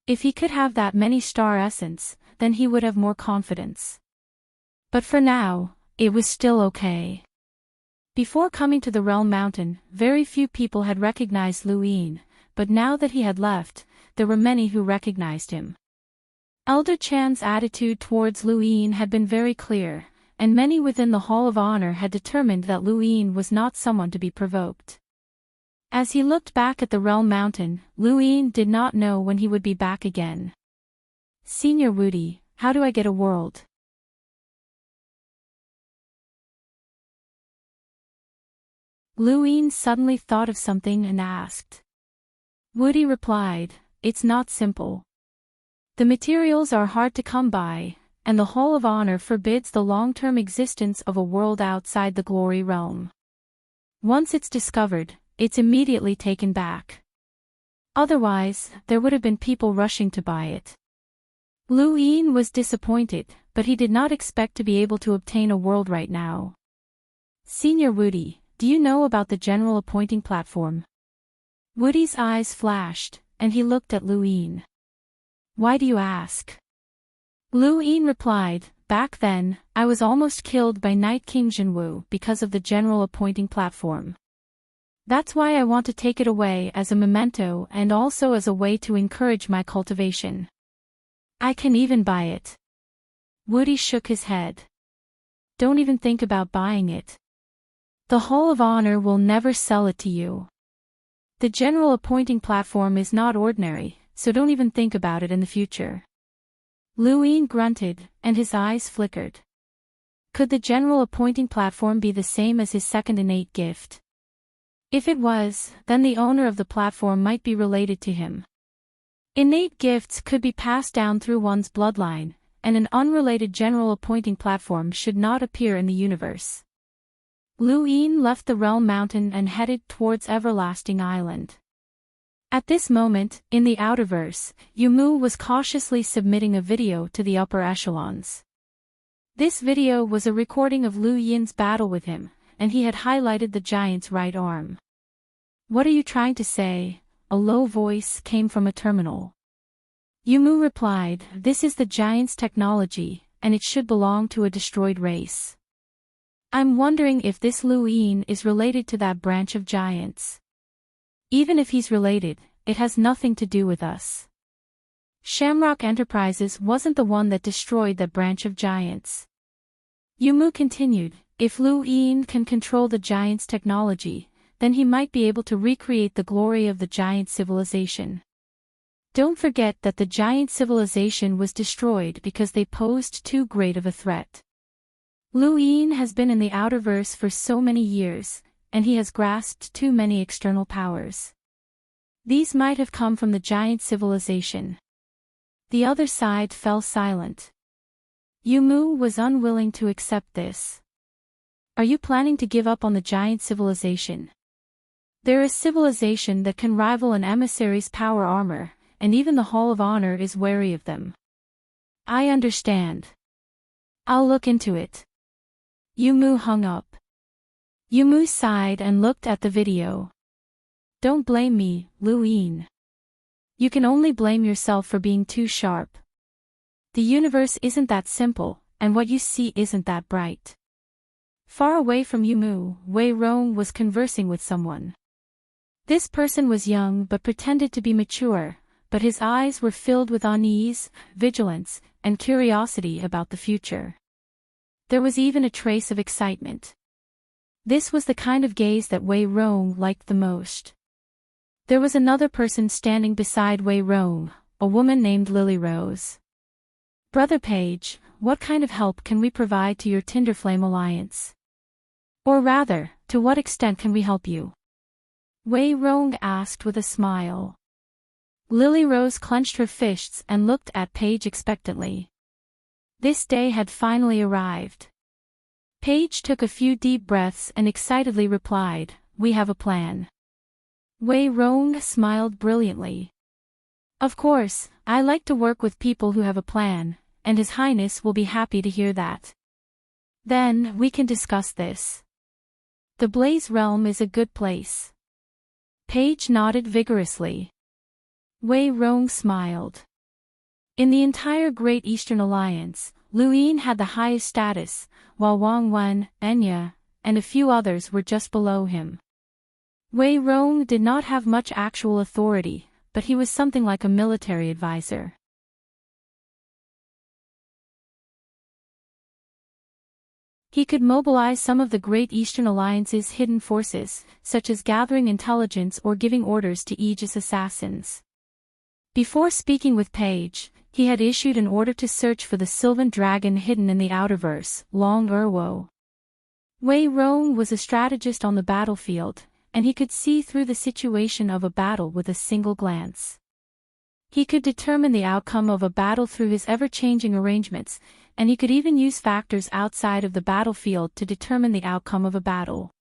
A: If he could have that many star essence, then he would have more confidence. But for now, it was still okay. Before coming to the Realm Mountain, very few people had recognized Lu Yin, but now that he had left, there were many who recognized him. Elder Chan's attitude towards Lu Yin had been very clear, and many within the Hall of Honor had determined that Lu Yin was not someone to be provoked. As he looked back at the Realm Mountain, Lu Yin did not know when he would be back again. Senior Woody, how do I get a world? Lu Yin suddenly thought of something and asked. Woody replied, it's not simple. The materials are hard to come by, and the Hall of Honor forbids the long-term existence of a world outside the glory realm. Once it's discovered, it's immediately taken back. Otherwise, there would have been people rushing to buy it. Lu Yin was disappointed, but he did not expect to be able to obtain a world right now. Senior Woody, do you know about the general appointing platform? Woody's eyes flashed, and he looked at Lu Yin. Why do you ask? Lu Yin replied, back then, I was almost killed by Night King Jinwu because of the general appointing platform. That's why I want to take it away as a memento and also as a way to encourage my cultivation. I can even buy it. Woody shook his head. Don't even think about buying it. The Hall of Honor will never sell it to you. The general appointing platform is not ordinary, so don't even think about it in the future. Lu Yin grunted, and his eyes flickered. Could the general appointing platform be the same as his second innate gift? If it was, then the owner of the platform might be related to him. Innate gifts could be passed down through one's bloodline, and an unrelated general appointing platform should not appear in the universe. Lu Yin left the Realm Mountain and headed towards Everlasting Island. At this moment, in the Outerverse, Yumu was cautiously submitting a video to the upper echelons. This video was a recording of Lu Yin's battle with him, and he had highlighted the giant's right arm. What are you trying to say? A low voice came from a terminal. Yumu replied, this is the giant's technology, and it should belong to a destroyed race. I'm wondering if this Lu Yin is related to that branch of giants. Even if he's related, it has nothing to do with us. Shamrock Enterprises wasn't the one that destroyed that branch of giants. Yumu continued, if Lu Yin can control the giant's technology, then he might be able to recreate the glory of the giant civilization. Don't forget that the giant civilization was destroyed because they posed too great of a threat. Lu Yin has been in the Outerverse for so many years, and he has grasped too many external powers. These might have come from the giant civilization. The other side fell silent. Yumu was unwilling to accept this. Are you planning to give up on the giant civilization? There is civilization that can rival an emissary's power armor, and even the Hall of Honor is wary of them. I understand. I'll look into it. Yumu hung up. Yumu sighed and looked at the video. Don't blame me, Lu Yin. You can only blame yourself for being too sharp. The universe isn't that simple, and what you see isn't that bright. Far away from Yumu, Wei Rong was conversing with someone. This person was young but pretended to be mature, but his eyes were filled with unease, vigilance, and curiosity about the future. There was even a trace of excitement. This was the kind of gaze that Wei Rong liked the most. There was another person standing beside Wei Rong, a woman named Lily Rose. Brother Page, what kind of help can we provide to your Tinderflame Alliance? Or rather, to what extent can we help you? Wei Rong asked with a smile. Lily Rose clenched her fists and looked at Paige expectantly. This day had finally arrived. Paige took a few deep breaths and excitedly replied, "We have a plan." Wei Rong smiled brilliantly. "Of course, I like to work with people who have a plan, and His Highness will be happy to hear that. Then, we can discuss this. The Blaze Realm is a good place." Paige nodded vigorously. Wei Rong smiled. In the entire Great Eastern Alliance, Luyin had the highest status, while Wang Wen, Enya, and a few others were just below him. Wei Rong did not have much actual authority, but he was something like a military advisor. He could mobilize some of the Great Eastern Alliance's hidden forces, such as gathering intelligence or giving orders to Aegis assassins. Before speaking with Paige, he had issued an order to search for the Sylvan Dragon hidden in the Outerverse, Long Erwo. Wei Rong was a strategist on the battlefield, and he could see through the situation of a battle with a single glance. He could determine the outcome of a battle through his ever-changing arrangements, and he could even use factors outside of the battlefield to determine the outcome of a battle.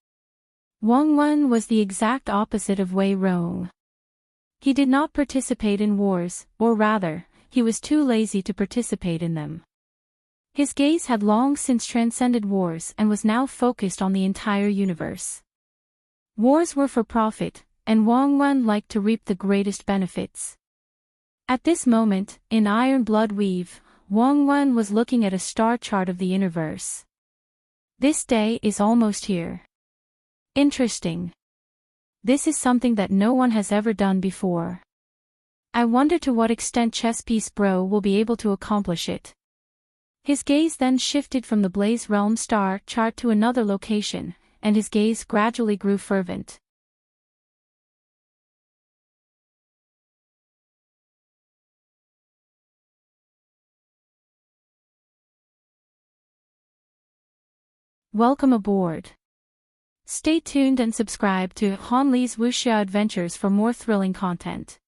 A: Wang Wen was the exact opposite of Wei Rong. He did not participate in wars, or rather, he was too lazy to participate in them. His gaze had long since transcended wars and was now focused on the entire universe. Wars were for profit, and Wang Wen liked to reap the greatest benefits. At this moment, in Iron Blood Weave, Wang Wen was looking at a star chart of the universe. This day is almost here. Interesting. This is something that no one has ever done before. I wonder to what extent Chesspiece Bro will be able to accomplish it. His gaze then shifted from the Blaze Realm star chart to another location, and his gaze gradually grew fervent. Welcome aboard. Stay tuned and subscribe to Han Li's Wuxia Adventures for more thrilling content.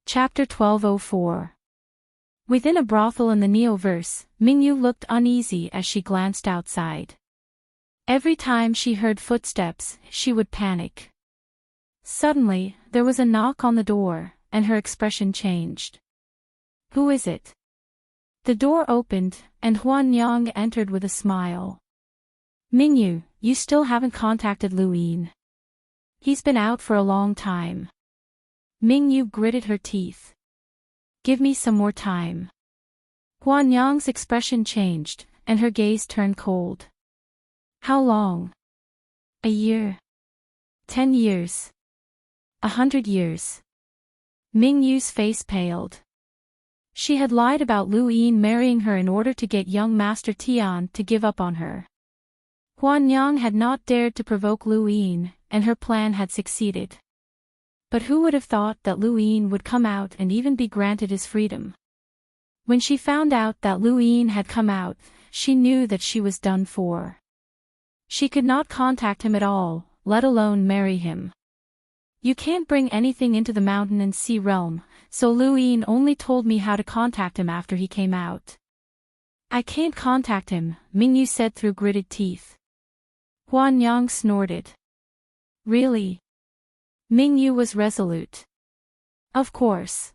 A: Chapter 1204. Within a brothel in the Neoverse, Mingyu looked uneasy as she glanced outside. Every time she heard footsteps, she would panic. Suddenly, there was a knock on the door, and her expression changed. "Who is it?" The door opened, and Huan Yang entered with a smile. "Mingyu, you still haven't contacted Luyin. He's been out for a long time." Mingyu gritted her teeth. "Give me some more time." Huan Yang's expression changed, and her gaze turned cold. "How long? A year? 10 years? 100 years?" Mingyu's face paled. She had lied about Luyin marrying her in order to get young Master Tian to give up on her. Huan Yang had not dared to provoke Luyin, and her plan had succeeded. But who would have thought that Luyin would come out and even be granted his freedom? When she found out that Luyin had come out, she knew that she was done for. She could not contact him at all, let alone marry him. You can't bring anything into the mountain and sea realm, so Luyin only told me how to contact him after he came out. I can't contact him, Mingyu said through gritted teeth. Huan Yang snorted. Really? Mingyu was resolute. Of course.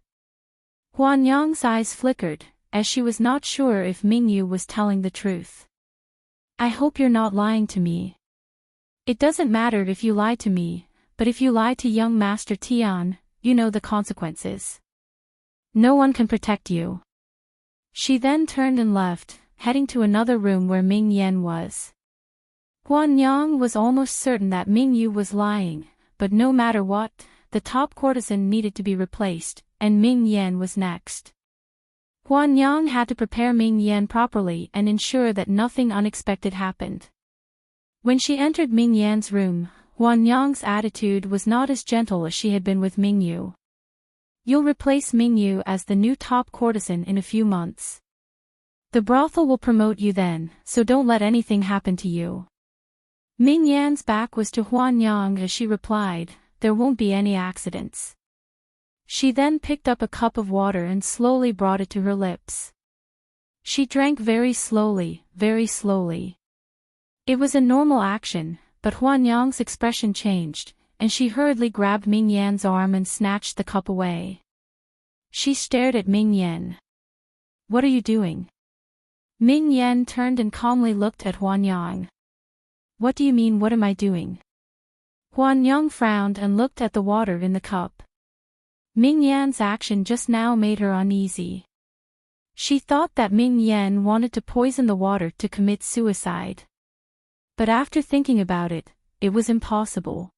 A: Huan Yang's eyes flickered, as she was not sure if Mingyu was telling the truth. I hope you're not lying to me. It doesn't matter if you lie to me, but if you lie to young Master Tian, you know the consequences. No one can protect you. She then turned and left, heading to another room where Ming Yen was. Huan Yang was almost certain that Mingyu was lying, but no matter what, the top courtesan needed to be replaced, and Ming Yen was next. Huan Yang had to prepare Ming Yen properly and ensure that nothing unexpected happened. When she entered Ming Yan's room, Huan Yang's attitude was not as gentle as she had been with Mingyu. You'll replace Mingyu as the new top courtesan in a few months. The brothel will promote you then, so don't let anything happen to you. Ming Yan's back was to Huan Yang as she replied, "There won't be any accidents." She then picked up a cup of water and slowly brought it to her lips. She drank very slowly, very slowly. It was a normal action, but Huan Yang's expression changed, and she hurriedly grabbed Ming Yan's arm and snatched the cup away. She stared at Ming Yan. "What are you doing?" Ming Yan turned and calmly looked at Huan Yang. "What do you mean, what am I doing?" Huan Yang frowned and looked at the water in the cup. Ming Yan's action just now made her uneasy. She thought that Ming Yan wanted to poison the water to commit suicide. But after thinking about it, it was impossible.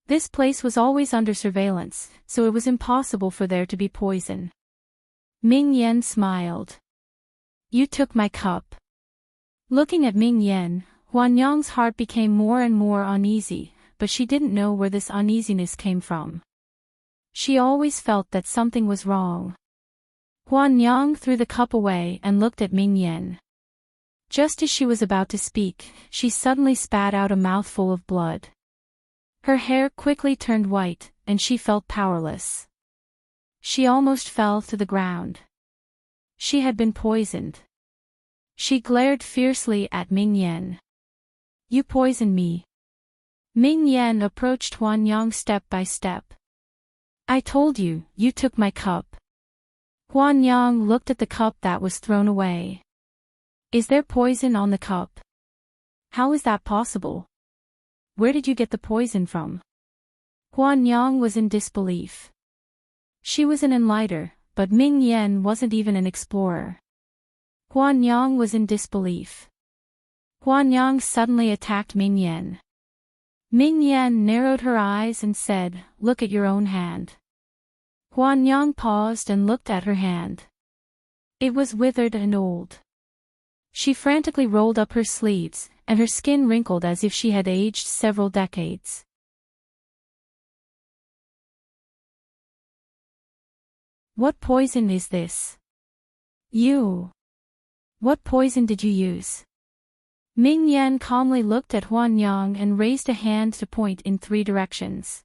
A: This place was always under surveillance, so it was impossible for there to be poison. Ming Yan smiled. "You took my cup." Looking at Ming Yan, Huan Yang's heart became more and more uneasy, but she didn't know where this uneasiness came from. She always felt that something was wrong. Huan Yang threw the cup away and looked at Ming Yan. Just as she was about to speak, she suddenly spat out a mouthful of blood. Her hair quickly turned white, and she felt powerless. She almost fell to the ground. She had been poisoned. She glared fiercely at Ming Yan. "You poisoned me." Ming Yan approached Huan Yang step by step. "I told you, you took my cup." Huan Yang looked at the cup that was thrown away. "Is there poison on the cup?" "How is that possible? Where did you get the poison from?" Huan Yang was in disbelief. She was an enlighter, but Ming Yan wasn't even an explorer. Huan Yang was in disbelief. Huan Yang suddenly attacked Ming Yan. Ming Yan narrowed her eyes and said, "Look at your own hand." Huan Yang paused and looked at her hand. It was withered and old. She frantically rolled up her sleeves, and her skin wrinkled as if she had aged several decades. "What poison is this?" "You. What poison did you use?" Ming Yan calmly looked at Huan Yang and raised a hand to point in 3 directions.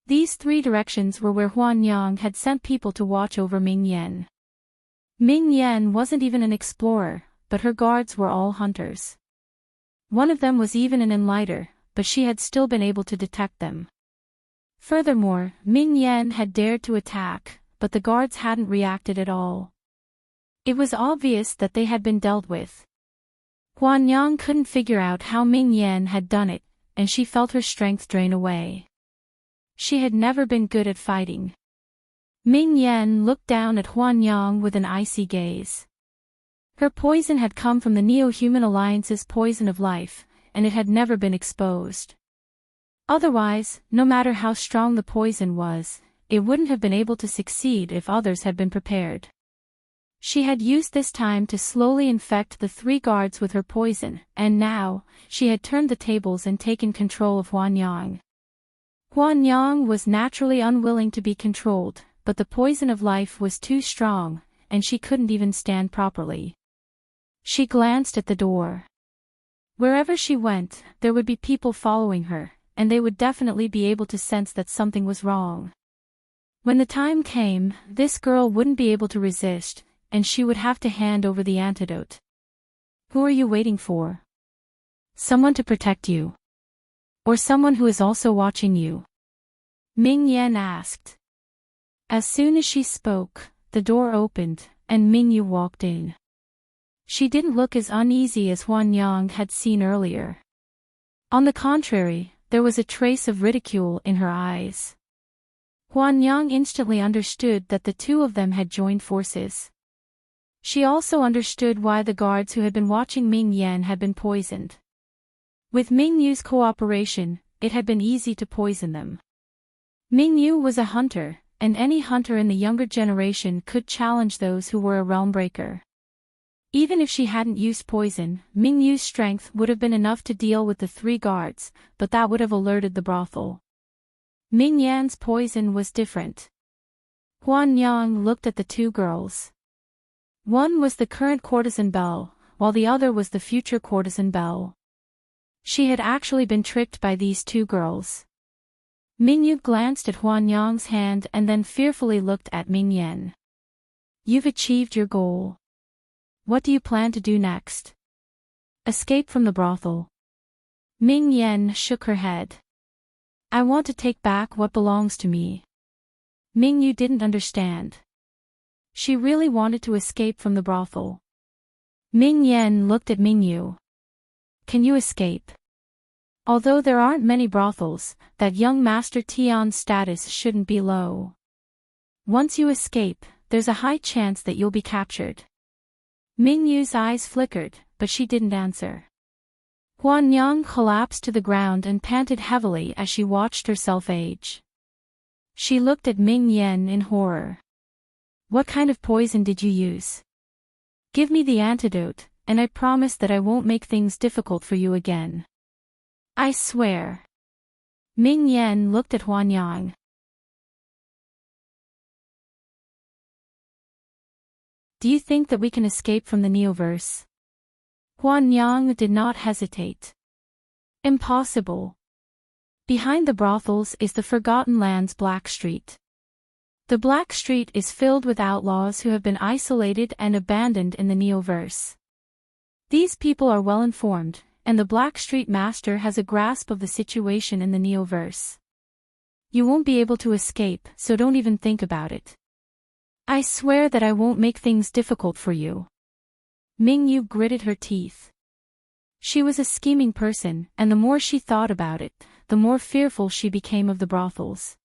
A: These 3 directions were where Huan Yang had sent people to watch over Ming Yan. Ming Yan wasn't even an explorer, but her guards were all hunters. One of them was even an enlighter, but she had still been able to detect them. Furthermore, Ming Yan had dared to attack, but the guards hadn't reacted at all. It was obvious that they had been dealt with. Huan Yang couldn't figure out how Ming Yan had done it, and she felt her strength drain away. She had never been good at fighting. Ming Yan looked down at Huan Yang with an icy gaze. Her poison had come from the Neo-Human Alliance's poison of life, and it had never been exposed. Otherwise, no matter how strong the poison was, it wouldn't have been able to succeed if others had been prepared. She had used this time to slowly infect the 3 guards with her poison, and now, she had turned the tables and taken control of Huan Yang. Huan Yang was naturally unwilling to be controlled, but the poison of life was too strong, and she couldn't even stand properly. She glanced at the door. Wherever she went, there would be people following her, and they would definitely be able to sense that something was wrong. When the time came, this girl wouldn't be able to resist, and she would have to hand over the antidote. "Who are you waiting for? Someone to protect you? Or someone who is also watching you?" Ming Yan asked. As soon as she spoke, the door opened, and Ming Yu walked in. She didn't look as uneasy as Huan Yang had seen earlier. On the contrary, there was a trace of ridicule in her eyes. Huan Yang instantly understood that the 2 of them had joined forces. She also understood why the guards who had been watching Ming Yan had been poisoned. With Ming Yu's cooperation, it had been easy to poison them. Ming Yu was a hunter, and any hunter in the younger generation could challenge those who were a realm breaker. Even if she hadn't used poison, Ming Yu's strength would have been enough to deal with the 3 guards, but that would have alerted the brothel. Ming Yan's poison was different. Huan Yang looked at the 2 girls. One was the current courtesan Belle, while the other was the future courtesan Belle. She had actually been tricked by these two girls. Mingyu glanced at Huan Yang's hand and then fearfully looked at Ming Yan. You've achieved your goal. What do you plan to do next? Escape from the brothel. Ming Yan shook her head. I want to take back what belongs to me. Mingyu didn't understand. She really wanted to escape from the brothel. Ming Yan looked at Mingyu. Can you escape? Although there aren't many brothels, that young Master Tian's status shouldn't be low. Once you escape, there's a high chance that you'll be captured. Mingyu's eyes flickered, but she didn't answer. Huan Yang collapsed to the ground and panted heavily as she watched herself age. She looked at Ming Yan in horror. What kind of poison did you use? Give me the antidote, and I promise that I won't make things difficult for you again. I swear. Ming Yan looked at Huan Yang. Do you think that we can escape from the Neoverse? Huan Yang did not hesitate. Impossible. Behind the brothels is the Forgotten Land's Black Street. The Black Street is filled with outlaws who have been isolated and abandoned in the Neoverse. These people are well informed, and the Black Street Master has a grasp of the situation in the Neoverse. You won't be able to escape, so don't even think about it. I swear that I won't make things difficult for you. Mingyu gritted her teeth. She was a scheming person, and the more she thought about it, the more fearful she became of the brothels.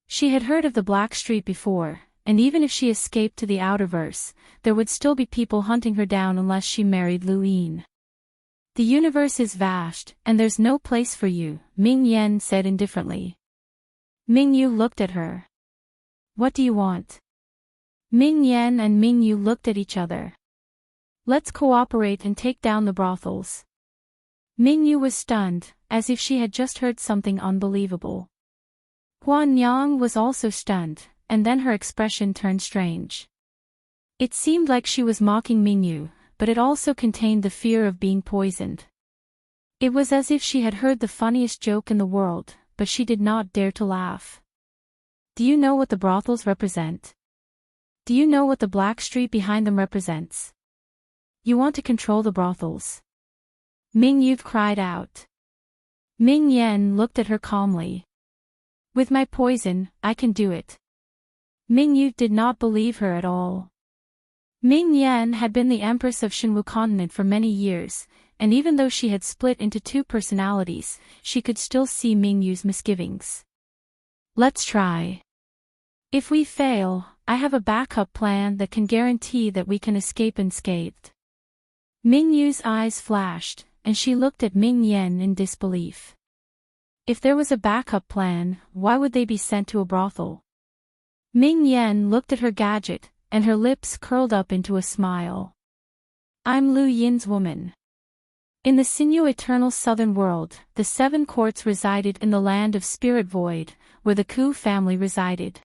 A: She had heard of the Black Street before, and even if she escaped to the Outerverse, there would still be people hunting her down unless she married Lu Yin. The universe is vast, and there's no place for you, Ming Yan said indifferently. Mingyu looked at her. What do you want? Ming Yan and Mingyu looked at each other. Let's cooperate and take down the brothels. Mingyu was stunned, as if she had just heard something unbelievable. Huan Yang was also stunned, and then her expression turned strange. It seemed like she was mocking Mingyu, but it also contained the fear of being poisoned. It was as if she had heard the funniest joke in the world, but she did not dare to laugh. Do you know what the brothels represent? Do you know what the Black Street behind them represents? You want to control the brothels. Mingyu cried out. Ming Yan looked at her calmly. With my poison, I can do it. Mingyu did not believe her at all. Ming Yan had been the empress of Shenwu continent for many years, and even though she had split into two personalities, she could still see Mingyu's misgivings. Let's try. If we fail, I have a backup plan that can guarantee that we can escape unscathed. Mingyu's eyes flashed, and she looked at Ming Yan in disbelief. If there was a backup plan, why would they be sent to a brothel? Ming Yan looked at her gadget, and her lips curled up into a smile. I'm Lu Yin's woman. In the Sinew Eternal Southern World, the 7 courts resided in the land of Spirit Void, where the Ku family resided.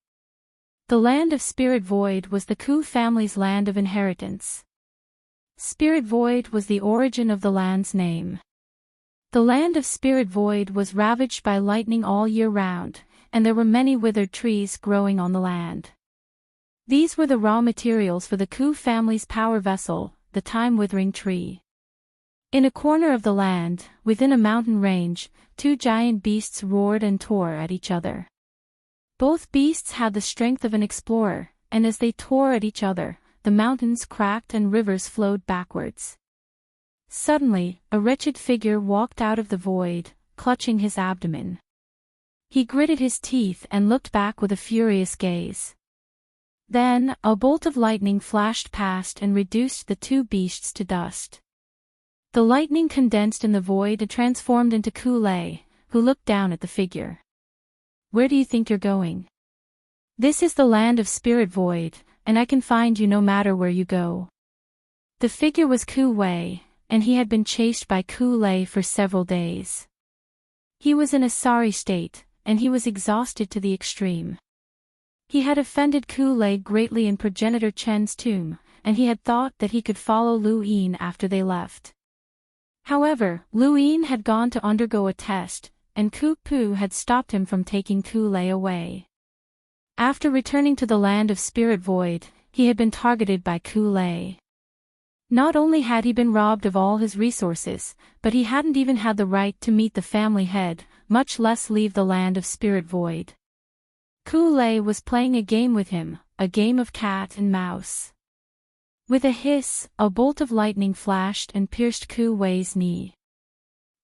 A: The land of Spirit Void was the Ku family's land of inheritance. Spirit Void was the origin of the land's name. The land of Spirit Void was ravaged by lightning all year round, and there were many withered trees growing on the land. These were the raw materials for the Ku family's power vessel, the time-withering tree. In a corner of the land, within a mountain range, 2 giant beasts roared and tore at each other. Both beasts had the strength of an explorer, and as they tore at each other, the mountains cracked and rivers flowed backwards. Suddenly, a wretched figure walked out of the void, clutching his abdomen. He gritted his teeth and looked back with a furious gaze. Then, a bolt of lightning flashed past and reduced the 2 beasts to dust. The lightning condensed in the void and transformed into Ku Lei, who looked down at the figure. Where do you think you're going? This is the land of Spirit Void, and I can find you no matter where you go. The figure was Ku Wei, and he had been chased by Ku Lei for several days. He was in a sorry state, and he was exhausted to the extreme. He had offended Ku Lei greatly in progenitor Chen's tomb, and he had thought that he could follow Lu Yin after they left. However, Lu Yin had gone to undergo a test, and Ku Pu had stopped him from taking Ku Lei away. After returning to the land of Spirit Void, he had been targeted by Ku Lei. Not only had he been robbed of all his resources, but he hadn't even had the right to meet the family head, much less leave the land of Spirit Void. Ku Lei was playing a game with him, a game of cat and mouse. With a hiss, a bolt of lightning flashed and pierced Ku Wei's knee.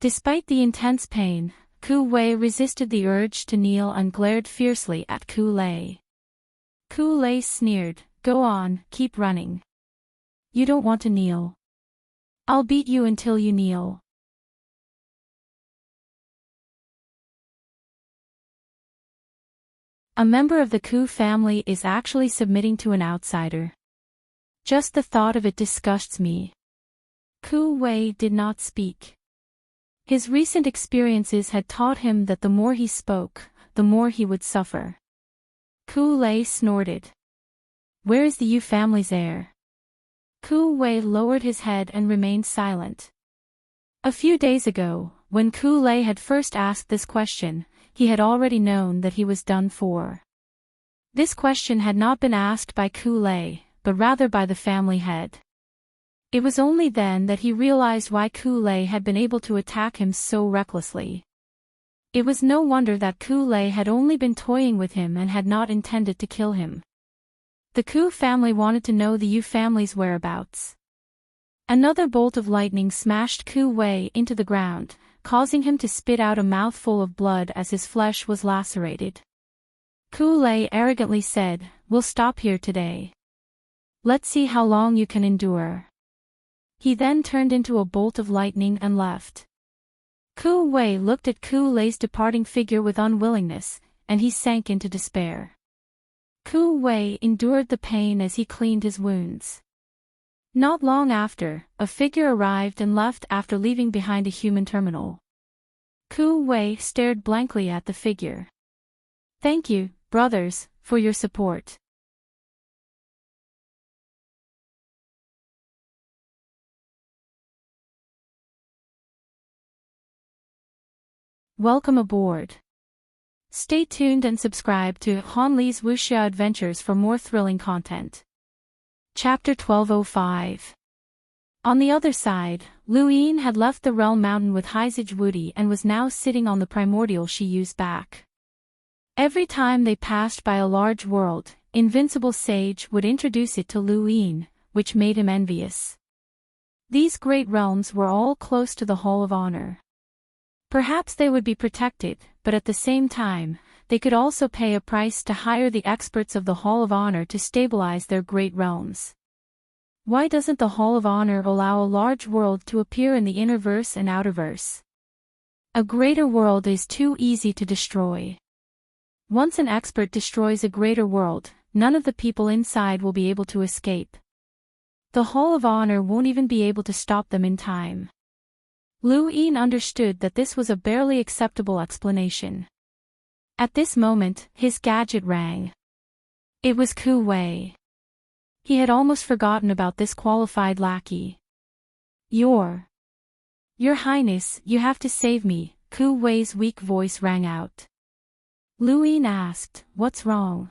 A: Despite the intense pain, Ku Wei resisted the urge to kneel and glared fiercely at Ku Lei. Ku Lei sneered, "Go on, keep running. You don't want to kneel. I'll beat you until you kneel." A member of the Ku family is actually submitting to an outsider. Just the thought of it disgusts me. Ku Wei did not speak. His recent experiences had taught him that the more he spoke, the more he would suffer. Ku Lei snorted. "Where is the Yu family's heir?" Ku Wei lowered his head and remained silent. A few days ago, when Ku Lei had first asked this question, he had already known that he was done for. This question had not been asked by Ku Lei, but rather by the family head. It was only then that he realized why Ku Lei had been able to attack him so recklessly. It was no wonder that Ku Lei had only been toying with him and had not intended to kill him. The Ku family wanted to know the Yu family's whereabouts. Another bolt of lightning smashed Ku Wei into the ground, causing him to spit out a mouthful of blood as his flesh was lacerated. Ku Lei arrogantly said, "We'll stop here today. Let's see how long you can endure." He then turned into a bolt of lightning and left. Ku Wei looked at Ku Lei's departing figure with unwillingness, and he sank into despair. Ku Wei endured the pain as he cleaned his wounds. Not long after, a figure arrived and left after leaving behind a human terminal. Ku Wei stared blankly at the figure. "Thank you, brothers, for your support." Welcome aboard. Stay tuned and subscribe to Han Li's Wuxia Adventures for more thrilling content. Chapter 1205. On the other side, Lu Yin had left the Realm Mountain with Heizage Wudi and was now sitting on the primordial she used back. Every time they passed by a large world, Invincible Sage would introduce it to Lu Yin, which made him envious. These great realms were all close to the Hall of Honor. Perhaps they would be protected, but at the same time, they could also pay a price to hire the experts of the Hall of Honor to stabilize their great realms. Why doesn't the Hall of Honor allow a large world to appear in the innerverse and outerverse? A greater world is too easy to destroy. Once an expert destroys a greater world, none of the people inside will be able to escape. The Hall of Honor won't even be able to stop them in time. Lu Yin understood that this was a barely acceptable explanation. At this moment, his gadget rang. It was Ku Wei. He had almost forgotten about this qualified lackey. Your Highness, you have to save me," Ku Wei's weak voice rang out. Lu Yin asked, "What's wrong?"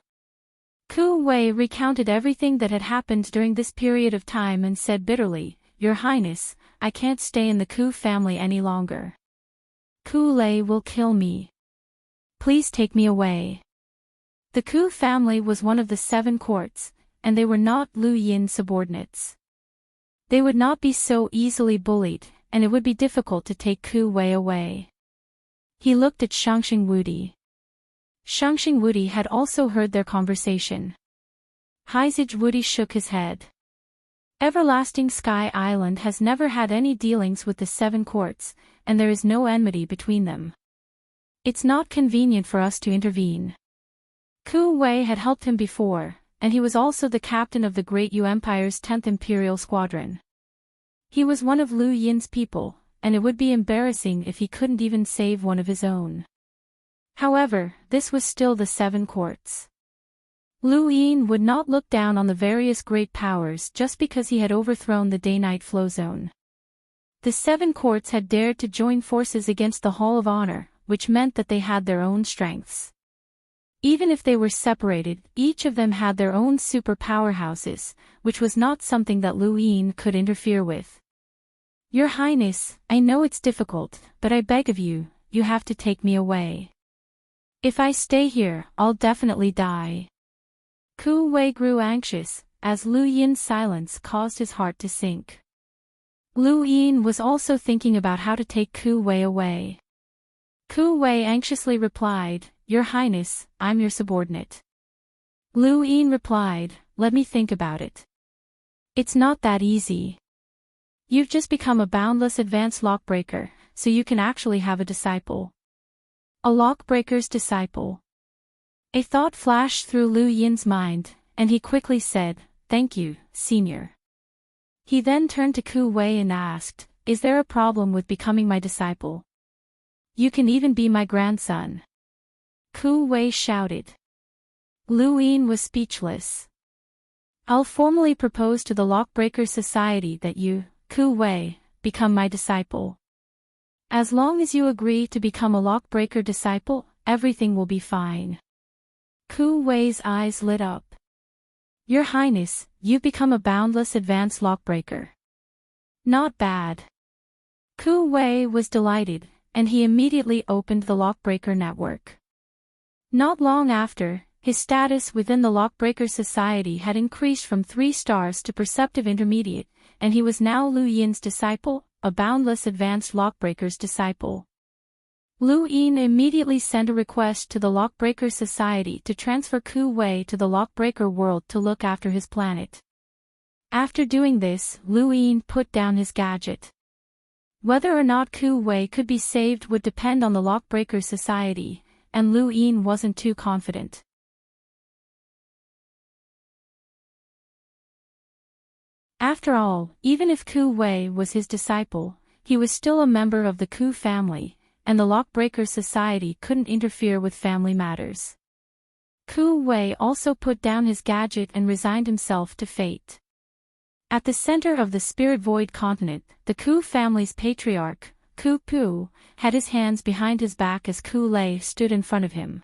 A: Ku Wei recounted everything that had happened during this period of time and said bitterly, "Your Highness, I can't stay in the Ku family any longer. Ku Lei will kill me. Please take me away." The Ku family was one of the 7 courts, and they were not Lu Yin's subordinates. They would not be so easily bullied, and it would be difficult to take Ku Wei away. He looked at Shangxing Wudi. Shangxing Wudi had also heard their conversation. Heizage Wudi shook his head. Everlasting Sky Island has never had any dealings with the 7 courts, and there is no enmity between them. It's not convenient for us to intervene. Ku Wei had helped him before, and he was also the captain of the Great Yu Empire's 10th Imperial Squadron. He was one of Lu Yin's people, and it would be embarrassing if he couldn't even save one of his own. However, this was still the 7 courts. Lu Yin would not look down on the various great powers just because he had overthrown the day-night flow zone. The 7 courts had dared to join forces against the Hall of Honor, which meant that they had their own strengths. Even if they were separated, each of them had their own super powerhouses, which was not something that Luyin could interfere with. Your Highness, I know it's difficult, but I beg of you, you have to take me away. If I stay here, I'll definitely die. Ku Wei grew anxious, as Lu Yin's silence caused his heart to sink. Lu Yin was also thinking about how to take Ku Wei away. Ku Wei anxiously replied, Your Highness, I'm your subordinate. Lu Yin replied, Let me think about it. It's not that easy. You've just become a boundless advanced lockbreaker, so you can actually have a disciple. A lockbreaker's disciple. A thought flashed through Lu Yin's mind, and he quickly said, Thank you, Senior. He then turned to Ku Wei and asked, Is there a problem with becoming my disciple? You can even be my grandson. Ku Wei shouted. Lu Yin was speechless. I'll formally propose to the Lockbreakers Society that you, Ku Wei, become my disciple. As long as you agree to become a Lockbreaker disciple, everything will be fine. Ku Wei's eyes lit up. Your Highness, you've become a boundless advanced lockbreaker. Not bad. Ku Wei was delighted, and he immediately opened the Lockbreaker network. Not long after, his status within the Lockbreaker Society had increased from 3 stars to Perceptive Intermediate, and he was now Lu Yin's disciple, a boundless advanced lockbreaker's disciple. Lu Yin immediately sent a request to the Lockbreaker Society to transfer Ku Wei to the Lockbreaker world to look after his planet. After doing this, Lu Yin put down his gadget. Whether or not Ku Wei could be saved would depend on the Lockbreaker Society, and Lu Yin wasn't too confident. After all, even if Ku Wei was his disciple, he was still a member of the Ku family, and the Lockbreaker Society couldn't interfere with family matters. Ku Wei also put down his gadget and resigned himself to fate. At the center of the Spirit Void continent, the Ku family's patriarch, Ku Pu, had his hands behind his back as Ku Lei stood in front of him.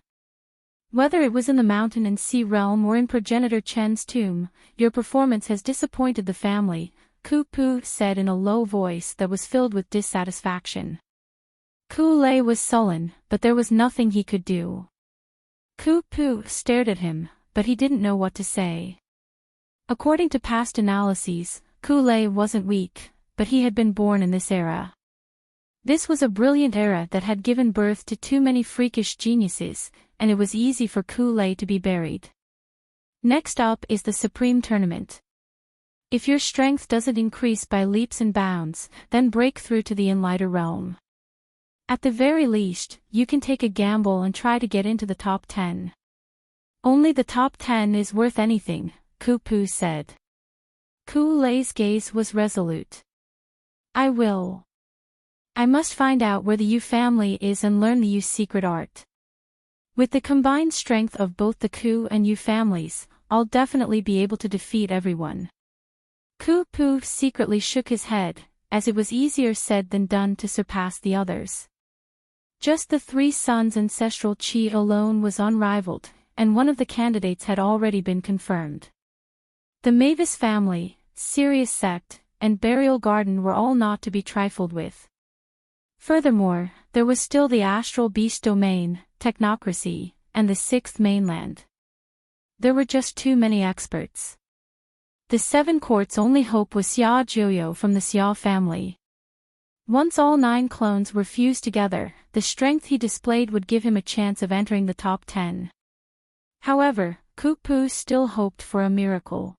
A: Whether it was in the mountain and sea realm or in progenitor Chen's tomb, your performance has disappointed the family, Ku Pu said in a low voice that was filled with dissatisfaction. Ku Lei was sullen, but there was nothing he could do. Ku Pu stared at him, but he didn't know what to say. According to past analyses, Ku Lei wasn't weak, but he had been born in this era. This was a brilliant era that had given birth to too many freakish geniuses, and it was easy for Ku Lei to be buried. Next up is the Supreme Tournament. If your strength doesn't increase by leaps and bounds, then break through to the Enlighter realm. At the very least, you can take a gamble and try to get into the top 10. Only the top 10 is worth anything, Ku Pu said. Ku Lei's gaze was resolute. I will. I must find out where the Yu family is and learn the Yu's secret art. With the combined strength of both the Ku and Yu families, I'll definitely be able to defeat everyone. Ku Pu secretly shook his head, as it was easier said than done to surpass the others. Just the 3 sons' ancestral chi alone was unrivaled, and one of the candidates had already been confirmed. The Mavis family, Sirius sect, and Burial Garden were all not to be trifled with. Furthermore, there was still the Astral Beast Domain, Technocracy, and the 6th Mainland. There were just too many experts. The 7 courts' only hope was Xia Jiuyo from the Xia family. Once all 9 clones were fused together, the strength he displayed would give him a chance of entering the top 10. However, Ku Pu still hoped for a miracle.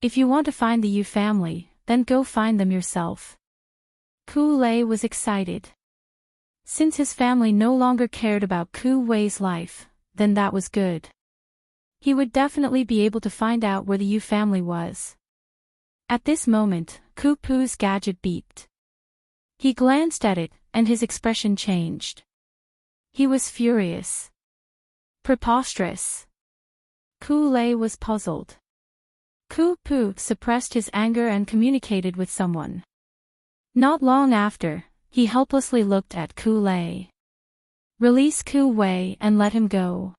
A: If you want to find the Yu family, then go find them yourself. Ku Lei was excited. Since his family no longer cared about Ku Wei's life, then that was good. He would definitely be able to find out where the Yu family was. At this moment, Ku Pu's gadget beeped. He glanced at it, and his expression changed. He was furious. Preposterous. Ku Lei was puzzled. Ku Pu suppressed his anger and communicated with someone. Not long after, he helplessly looked at Ku Lei. Release Ku Wei and let him go.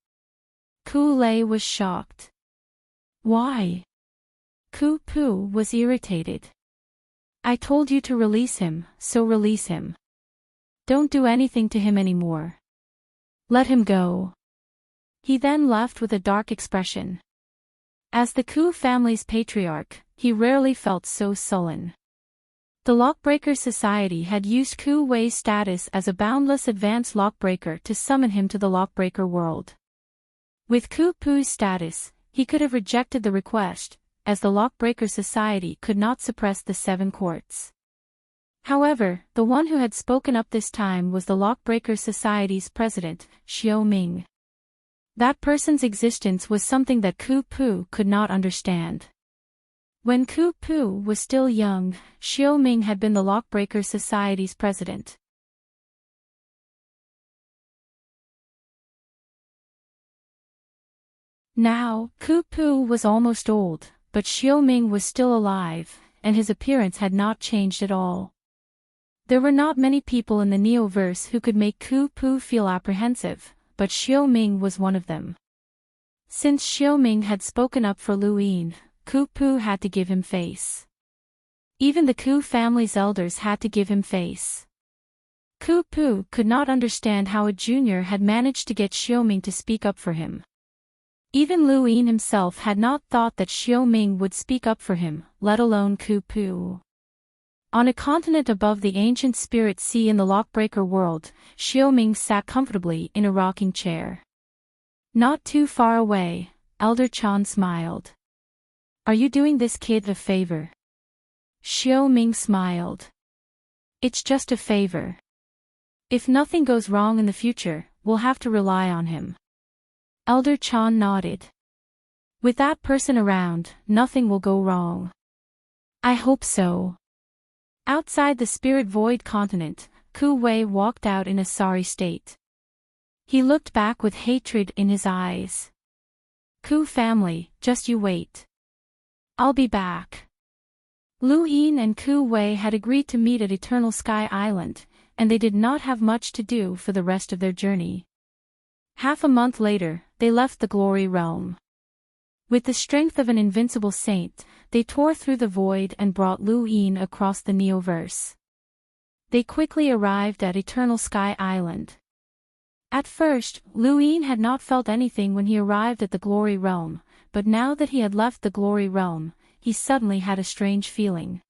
A: Ku Lei was shocked. Why? Ku Pu was irritated. I told you to release him, so release him. Don't do anything to him anymore. Let him go. He then left with a dark expression. As the Ku family's patriarch, he rarely felt so sullen. The Lockbreaker Society had used Ku Wei's status as a boundless advanced lockbreaker to summon him to the Lockbreaker world. With Ku Pu's status, he could have rejected the request, as the Lockbreaker Society could not suppress the 7 courts. However, the one who had spoken up this time was the Lockbreaker Society's president, Xiao Ming. That person's existence was something that Ku Pu could not understand. When Ku Pu was still young, Xiao Ming had been the Lockbreaker Society's president. Now, Ku Pu was almost old, but Xiao Ming was still alive, and his appearance had not changed at all. There were not many people in the Neoverse who could make Ku Pu feel apprehensive, but Xiao Ming was one of them. Since Xiao Ming had spoken up for Lu Yin, Ku Pu had to give him face. Even the Ku family's elders had to give him face. Ku Pu could not understand how a junior had managed to get Xiao Ming to speak up for him. Even Lu Yin himself had not thought that Xiao Ming would speak up for him, let alone Ku Pu. On a continent above the ancient spirit sea in the Lockbreaker world, Xiao Ming sat comfortably in a rocking chair. Not too far away, Elder Chan smiled. Are you doing this kid a favor? Xiao Ming smiled. It's just a favor. If nothing goes wrong in the future, we'll have to rely on him. Elder Chan nodded. With that person around, nothing will go wrong. I hope so. Outside the spirit void continent, Ku Wei walked out in a sorry state. He looked back with hatred in his eyes. Ku family, just you wait. I'll be back. Lu Yin and Ku Wei had agreed to meet at Eternal Sky Island, and they did not have much to do for the rest of their journey. Half a month later, they left the Glory Realm. With the strength of an invincible saint, they tore through the void and brought Lu Yin across the Neoverse. They quickly arrived at Eternal Sky Island. At first, Lu Yin had not felt anything when he arrived at the Glory Realm, but now that he had left the Glory Realm, he suddenly had a strange feeling.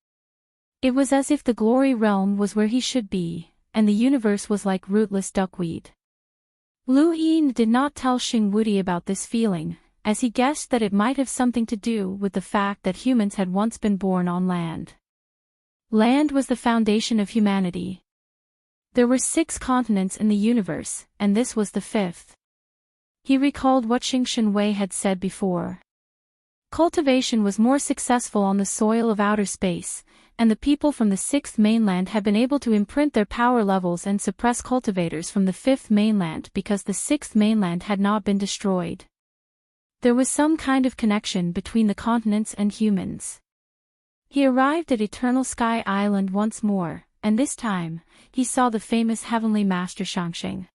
A: It was as if the Glory Realm was where he should be, and the universe was like rootless duckweed. Lu Yin did not tell Xing Wudi about this feeling, as he guessed that it might have something to do with the fact that humans had once been born on land. Land was the foundation of humanity. There were 6 continents in the universe, and this was the 5th. He recalled what Xing Shenwei had said before. Cultivation was more successful on the soil of outer space, and the people from the 6th mainland had been able to imprint their power levels and suppress cultivators from the 5th mainland because the 6th mainland had not been destroyed. There was some kind of connection between the continents and humans. He arrived at Eternal Sky Island once more, and this time, he saw the famous Heavenly Master Shangxing.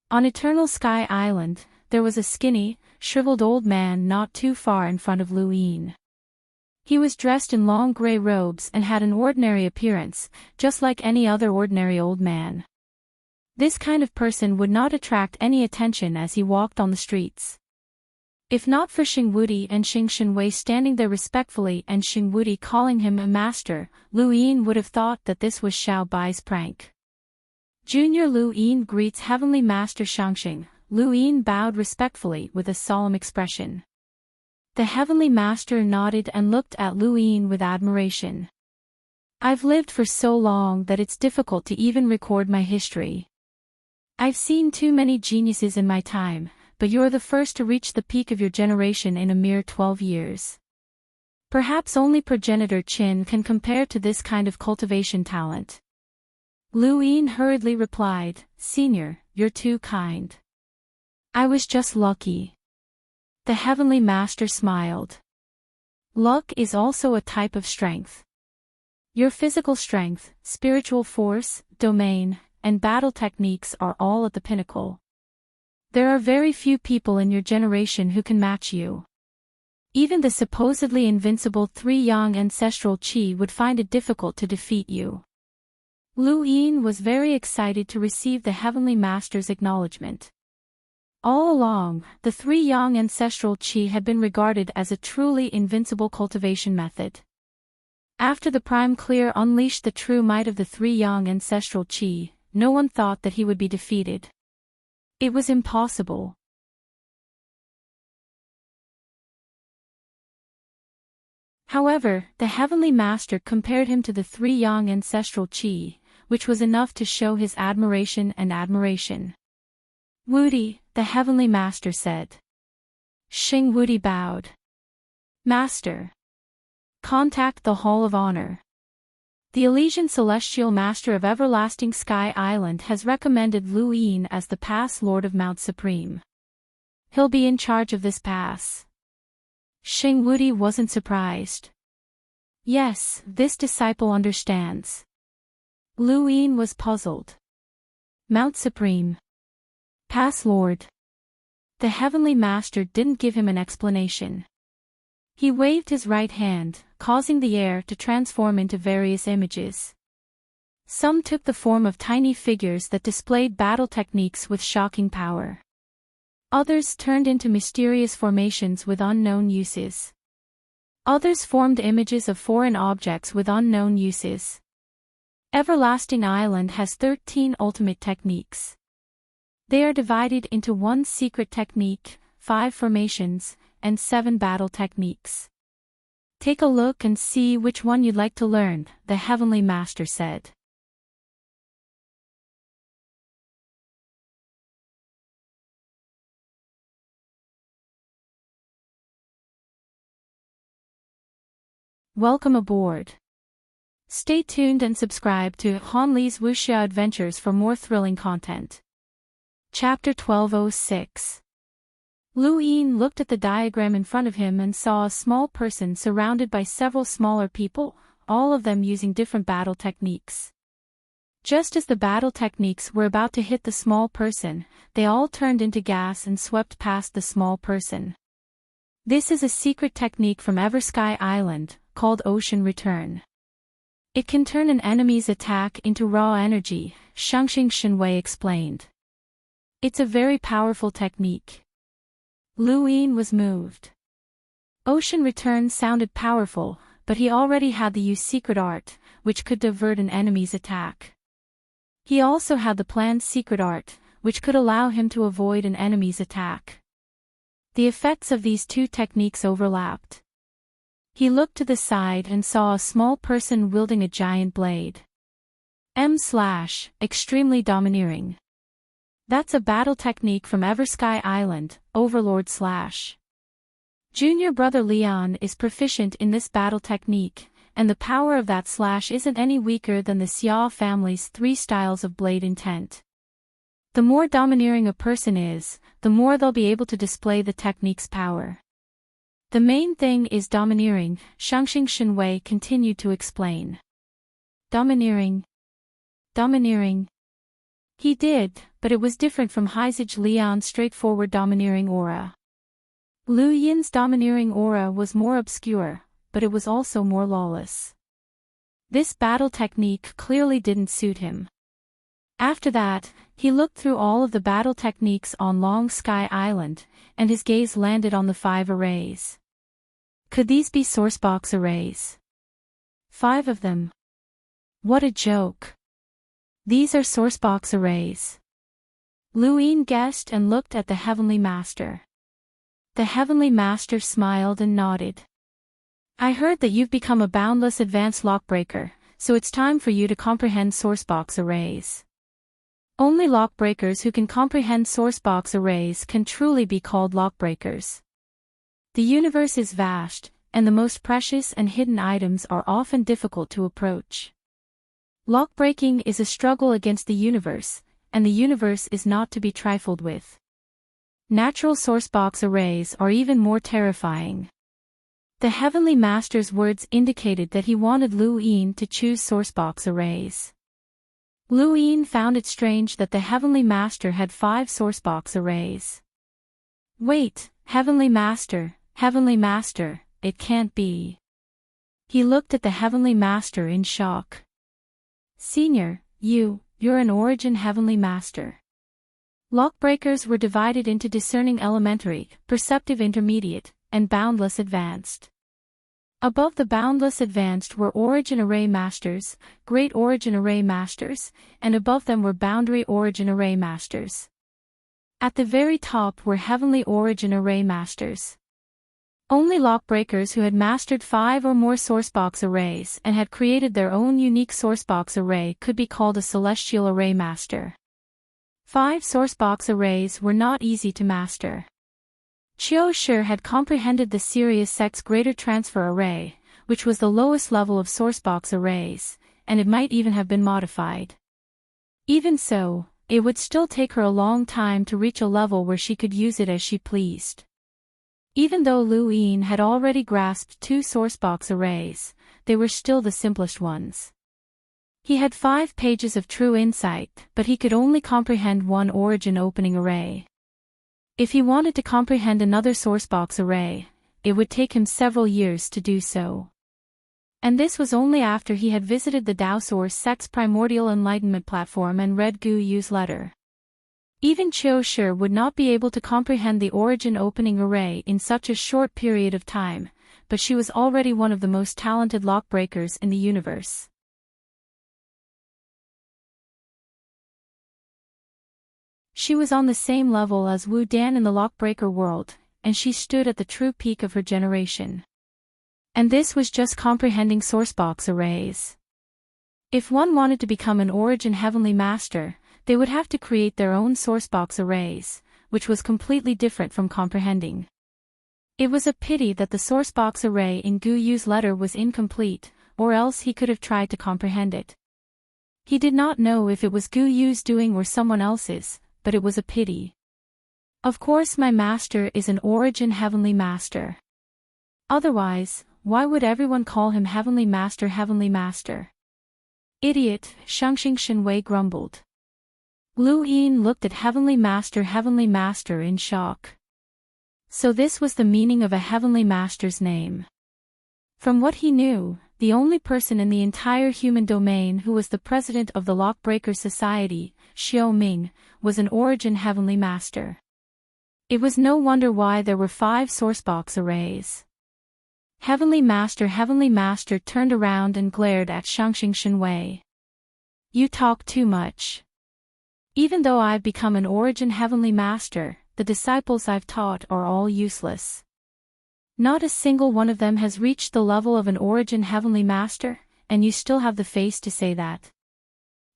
A: On Eternal Sky Island, there was a skinny, shriveled old man not too far in front of Lu Yin. He was dressed in long gray robes and had an ordinary appearance, just like any other ordinary old man. This kind of person would not attract any attention as he walked on the streets. If not for Xing Wudi and Xing Shenwei standing there respectfully and Xing Wudi calling him a master, Lu Yin would have thought that this was Xiao Bai's prank. Junior Lu Yin greets Heavenly Master Shangxing. Lu Yin bowed respectfully with a solemn expression. The Heavenly Master nodded and looked at Lu Yin with admiration. I've lived for so long that it's difficult to even record my history. I've seen too many geniuses in my time, but you're the first to reach the peak of your generation in a mere 12 years. Perhaps only progenitor Qin can compare to this kind of cultivation talent. Lu Yin hurriedly replied, Senior, you're too kind. I was just lucky. The Heavenly Master smiled. Luck is also a type of strength. Your physical strength, spiritual force, domain, and battle techniques are all at the pinnacle. There are very few people in your generation who can match you. Even the supposedly invincible three-yang ancestral Qi would find it difficult to defeat you. Lu Yin was very excited to receive the Heavenly Master's acknowledgement. All along, the three-yang ancestral Qi had been regarded as a truly invincible cultivation method. After the Prime Clear unleashed the true might of the three-yang ancestral Qi, no one thought that he would be defeated. It was impossible. However, the Heavenly Master compared him to the three-yang ancestral Qi, which was enough to show his admiration and admiration. Wudi, the Heavenly Master said. Xing Wudi bowed. Master. Contact the Hall of Honor. The Elysian Celestial Master of Everlasting Sky Island has recommended Lu Yin as the Pass Lord of Mount Supreme. He'll be in charge of this pass. Xing Wudi wasn't surprised. Yes, this disciple understands. Lu Yin was puzzled. Mount Supreme. Pass Lord. The Heavenly Master didn't give him an explanation. He waved his right hand, causing the air to transform into various images. Some took the form of tiny figures that displayed battle techniques with shocking power. Others turned into mysterious formations with unknown uses. Others formed images of foreign objects with unknown uses. Everlasting Island has 13 ultimate techniques. They are divided into 1 secret technique, 5 formations, and 7 battle techniques. Take a look and see which one you'd like to learn, the Heavenly Master said. Welcome aboard. Stay tuned and subscribe to Han Li's Wuxia Adventures for more thrilling content. Chapter 1206. Lu Yin looked at the diagram in front of him and saw a small person surrounded by several smaller people, all of them using different battle techniques. Just as the battle techniques were about to hit the small person, they all turned into gas and swept past the small person. This is a secret technique from Eversky Island, called Ocean Return. It can turn an enemy's attack into raw energy, Shangxing Shenwei explained. It's a very powerful technique. Lu Yin was moved. Ocean Return sounded powerful, but he already had the Yu secret art, which could divert an enemy's attack. He also had the planned secret art, which could allow him to avoid an enemy's attack. The effects of these two techniques overlapped. He looked to the side and saw a small person wielding a giant blade. Extremely domineering. That's a battle technique from Eversky Island, Overlord / Junior brother Leon is proficient in this battle technique, and the power of that / isn't any weaker than the Xia family's 3 styles of blade intent. The more domineering a person is, the more they'll be able to display the technique's power. The main thing is domineering, Shangxing Shenwei continued to explain. Domineering. He did, but it was different from Heizage Leon's straightforward domineering aura. Lu Yin's domineering aura was more obscure, but it was also more lawless. This battle technique clearly didn't suit him. After that, he looked through all of the battle techniques on Long Sky Island, and his gaze landed on the 5 arrays. Could these be sourcebox arrays? 5 of them. What a joke. These are sourcebox arrays. Lu Yin guessed and looked at the Heavenly Master. The Heavenly Master smiled and nodded. I heard that you've become a boundless advanced lockbreaker, so it's time for you to comprehend sourcebox arrays. Only lockbreakers who can comprehend sourcebox arrays can truly be called lockbreakers. The universe is vast, and the most precious and hidden items are often difficult to approach. Lockbreaking is a struggle against the universe, and the universe is not to be trifled with. Natural sourcebox arrays are even more terrifying. The Heavenly Master's words indicated that he wanted Lu Yin to choose sourcebox arrays. Lu Yin found it strange that the Heavenly Master had 5 sourcebox arrays. Wait, Heavenly Master, it can't be. He looked at the Heavenly Master in shock. Senior, you're an origin Heavenly Master. Lockbreakers were divided into discerning elementary, perceptive intermediate, and boundless advanced. Above the boundless advanced were origin array masters, great origin array masters, and above them were boundary origin array masters. At the very top were heavenly origin array masters. Only lockbreakers who had mastered 5 or more sourcebox arrays and had created their own unique sourcebox array could be called a celestial array master. 5 sourcebox arrays were not easy to master. Qiu Shi had comprehended the Sirius Sex Greater Transfer Array, which was the lowest level of sourcebox arrays, and it might even have been modified. Even so, it would still take her a long time to reach a level where she could use it as she pleased. Even though Lu Yin had already grasped 2 sourcebox arrays, they were still the simplest ones. He had 5 pages of true insight, but he could only comprehend 1 origin opening array. If he wanted to comprehend another sourcebox array, it would take him several years to do so. And this was only after he had visited the Tao Source Sect's Primordial Enlightenment platform and read Gu Yu's letter. Even Qiu Shi would not be able to comprehend the origin opening array in such a short period of time, but she was already one of the most talented lockbreakers in the universe. She was on the same level as Wu Dan in the lockbreaker world, and she stood at the true peak of her generation. And this was just comprehending sourcebox arrays. If one wanted to become an origin heavenly master, they would have to create their own sourcebox arrays, which was completely different from comprehending. It was a pity that the sourcebox array in Gu Yu's letter was incomplete, or else he could have tried to comprehend it. He did not know if it was Gu Yu's doing or someone else's, but it was a pity. Of course my master is an origin heavenly master. Otherwise, why would everyone call him Heavenly Master Heavenly Master? Idiot, Shangxing Shenwei grumbled. Lu Yin looked at Heavenly Master in shock. So this was the meaning of a Heavenly Master's name. From what he knew, the only person in the entire human domain who was the president of the Lockbreaker Society, Xiao Ming, was an origin Heavenly Master. It was no wonder why there were 5 sourcebox arrays. Heavenly Master turned around and glared at Shangxing Shenwei. You talk too much. Even though I've become an origin Heavenly Master, the disciples I've taught are all useless. Not a single one of them has reached the level of an origin Heavenly Master, and you still have the face to say that.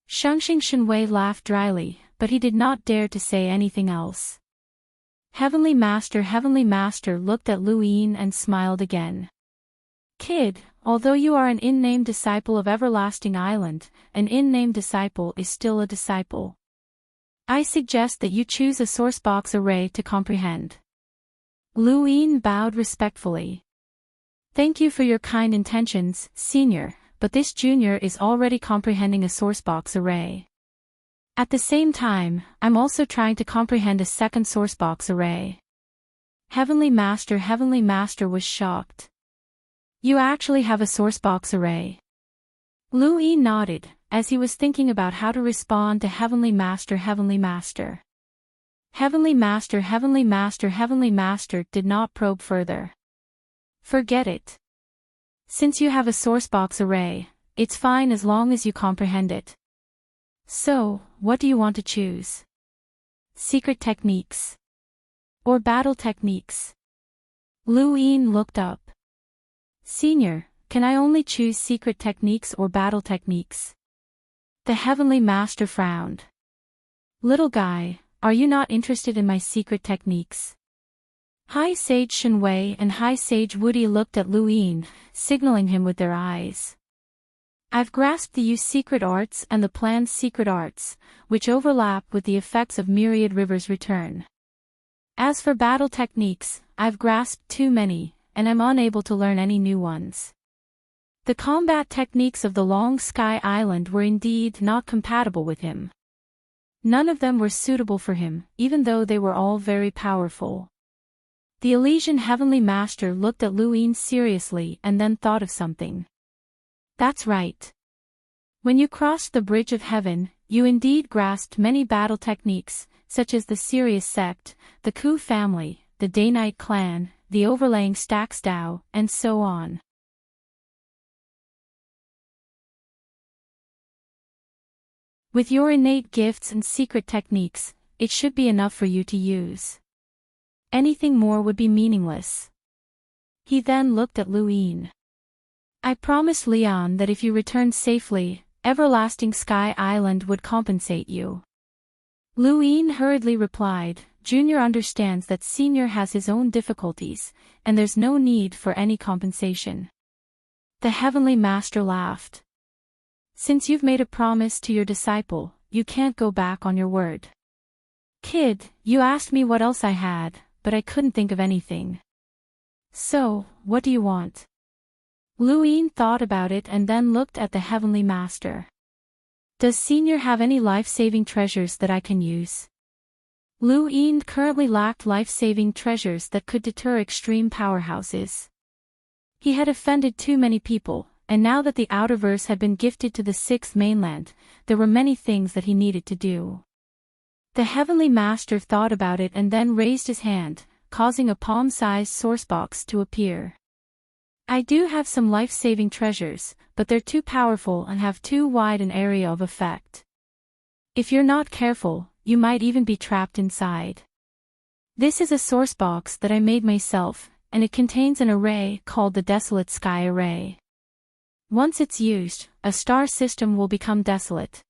A: Shangxing Shenwei laughed dryly, but he did not dare to say anything else. Heavenly Master looked at Lu Yin and smiled again. Kid, although you are an in-name disciple of Everlasting Island, an in-name disciple is still a disciple. I suggest that you choose a sourcebox array to comprehend. Lu Yin bowed respectfully. Thank you for your kind intentions, Senior, but this junior is already comprehending a sourcebox array. At the same time, I'm also trying to comprehend a second sourcebox array. Heavenly Master was shocked. You actually have a sourcebox array? Lu Yin nodded, as he was thinking about how to respond to Heavenly Master. Heavenly Master did not probe further. Forget it. Since you have a sourcebox array, it's fine as long as you comprehend it. So, what do you want to choose? Secret techniques? Or battle techniques? Lu Yin looked up. Senior, can I only choose secret techniques or battle techniques? The Heavenly Master frowned. Little guy, are you not interested in my secret techniques? High Sage Shenwei and High Sage Woody looked at Lu Yin, signaling him with their eyes. I've grasped the Yu's secret arts and the plan's secret arts, which overlap with the effects of Myriad River's return. As for battle techniques, I've grasped too many, and I'm unable to learn any new ones. The combat techniques of the Long Sky Island were indeed not compatible with him. None of them were suitable for him, even though they were all very powerful. The Elysian Heavenly Master looked at Luin seriously and then thought of something. That's right. When you crossed the Bridge of Heaven, you indeed grasped many battle techniques, such as the Sirius Sect, the Ku family, the Day-Night clan, the Overlaying Stacks Dao, and so on. With your innate gifts and secret techniques, it should be enough for you to use. Anything more would be meaningless. He then looked at Luin. I promised Leon that if you returned safely, Everlasting Sky Island would compensate you. Luin hurriedly replied, Junior understands that Senior has his own difficulties, and there's no need for any compensation. The Heavenly Master laughed. Since you've made a promise to your disciple, you can't go back on your word. Kid, you asked me what else I had, but I couldn't think of anything. So, what do you want? Luin thought about it and then looked at the Heavenly Master. Does Senior have any life-saving treasures that I can use? Luin currently lacked life-saving treasures that could deter extreme powerhouses. He had offended too many people, and now that the Outerverse had been gifted to the Sixth Mainland, there were many things that he needed to do. The Heavenly Master thought about it and then raised his hand, causing a palm-sized sourcebox to appear. I do have some life-saving treasures, but they're too powerful and have too wide an area of effect. If you're not careful, you might even be trapped inside. This is a sourcebox that I made myself, and it contains an array called the Desolate Sky Array. Once it's used, a star system will become desolate.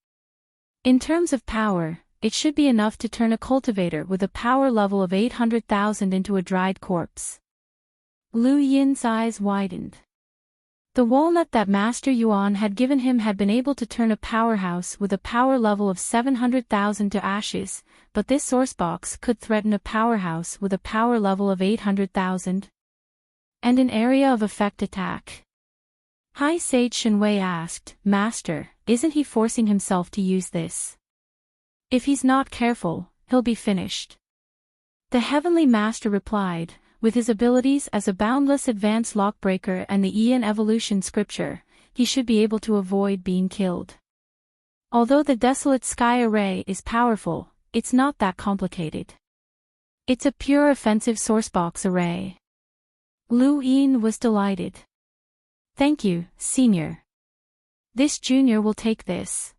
A: In terms of power, it should be enough to turn a cultivator with a power level of 800,000 into a dried corpse. Lu Yin's eyes widened. The walnut that Master Yuan had given him had been able to turn a powerhouse with a power level of 700,000 to ashes, but this sourcebox could threaten a powerhouse with a power level of 800,000. And an area of effect attack. High Sage Shenwei asked, Master, isn't he forcing himself to use this? If he's not careful, he'll be finished. The Heavenly Master replied, with his abilities as a boundless advanced lockbreaker and the Aeon Evolution Scripture, he should be able to avoid being killed. Although the Desolate Sky Array is powerful, it's not that complicated. It's a pure offensive sourcebox array. Lu Yin was delighted. Thank you, Senior. This Junior will take this.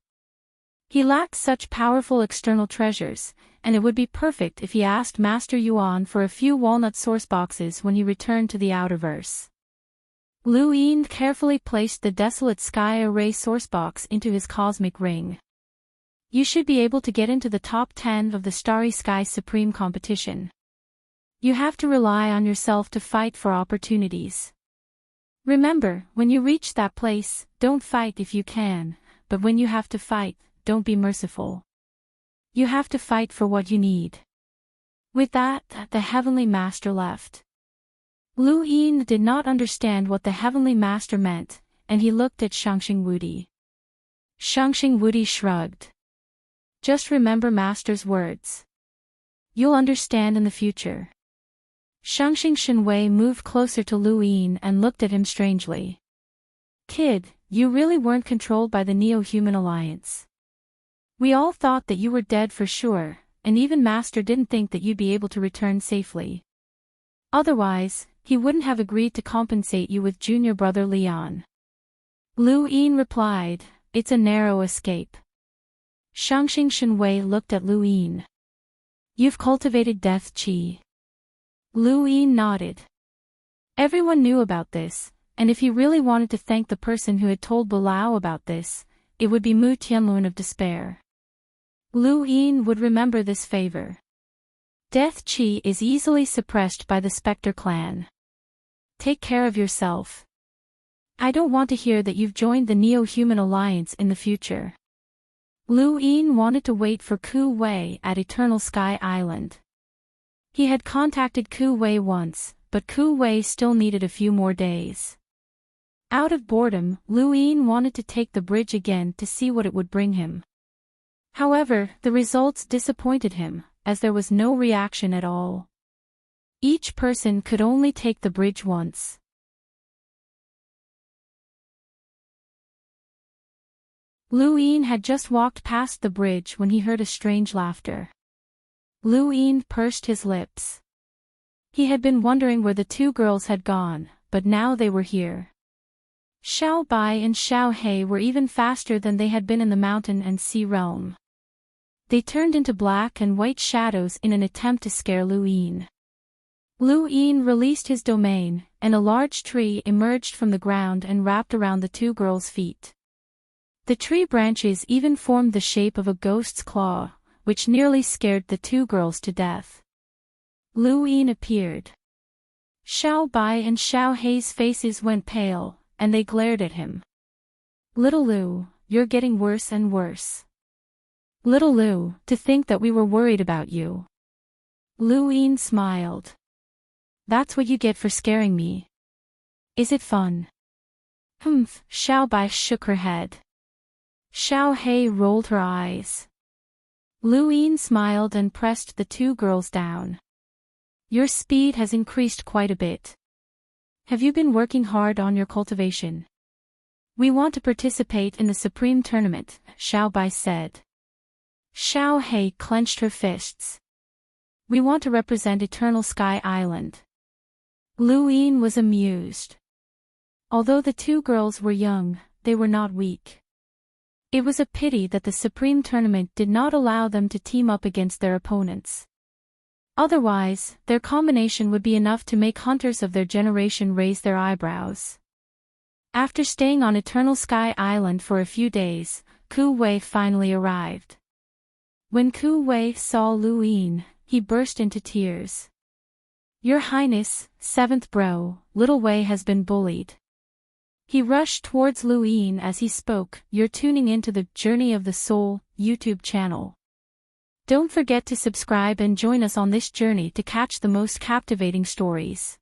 A: He lacked such powerful external treasures, and it would be perfect if he asked Master Yuan for a few walnut sourceboxes when he returned to the Outerverse. Lu Yin carefully placed the Desolate Sky Array sourcebox into his cosmic ring. You should be able to get into the top 10 of the Starry Sky Supreme competition. You have to rely on yourself to fight for opportunities. Remember, when you reach that place, don't fight if you can, but when you have to fight, don't be merciful. You have to fight for what you need. With that, the Heavenly Master left. Lu Yin did not understand what the Heavenly Master meant, and he looked at Shangxing Wudi. Shangxing Wudi shrugged. Just remember Master's words. You'll understand in the future. Shangxing Shenwei moved closer to Lu Yin and looked at him strangely. Kid, you really weren't controlled by the Neo-Human Alliance. We all thought that you were dead for sure, and even Master didn't think that you'd be able to return safely. Otherwise, he wouldn't have agreed to compensate you with junior brother Leon. Lu Yin replied, it's a narrow escape. Shangxing Shenwei looked at Lu Yin. You've cultivated death qi. Lu Yin nodded. Everyone knew about this, and if he really wanted to thank the person who had told Bilao about this, it would be Mu Tianlun of Despair. Lu Yin would remember this favor. Death qi is easily suppressed by the Spectre clan. Take care of yourself. I don't want to hear that you've joined the Neo-Human Alliance in the future. Lu Yin wanted to wait for Ku Wei at Eternal Sky Island. He had contacted Ku Wei once, but Ku Wei still needed a few more days. Out of boredom, Lu Yin wanted to take the bridge again to see what it would bring him. However, the results disappointed him, as there was no reaction at all. Each person could only take the bridge once. Lu Yin had just walked past the bridge when he heard a strange laughter. Lu Yin pursed his lips. He had been wondering where the two girls had gone, but now they were here. Xiao Bai and Xiao He were even faster than they had been in the mountain and sea realm. They turned into black and white shadows in an attempt to scare Lu Yin. Lu Yin released his domain, and a large tree emerged from the ground and wrapped around the two girls' feet. The tree branches even formed the shape of a ghost's claw, which nearly scared the two girls to death. Lu Yin appeared. Xiao Bai and Xiao He's faces went pale, and they glared at him. "Little Lu, you're getting worse and worse. Little Lu, to think that we were worried about you." Lu Yin smiled. "That's what you get for scaring me. Is it fun?" "Humph," Xiao Bai shook her head. Xiao He rolled her eyes. Lu Yin smiled and pressed the two girls down. "Your speed has increased quite a bit. Have you been working hard on your cultivation?" "We want to participate in the Supreme Tournament," Xiao Bai said. Xiao He clenched her fists. "We want to represent Eternal Sky Island." Lu Yin was amused. Although the two girls were young, they were not weak. It was a pity that the Supreme Tournament did not allow them to team up against their opponents. Otherwise, their combination would be enough to make hunters of their generation raise their eyebrows. After staying on Eternal Sky Island for a few days, Ku Wei finally arrived. When Ku Wei saw Lu Yin, he burst into tears. "Your Highness, seventh bro, little Wei has been bullied." He rushed towards Lu Yin as he spoke. "You're tuning into the Journey of the Soul YouTube channel. Don't forget to subscribe and join us on this journey to catch the most captivating stories.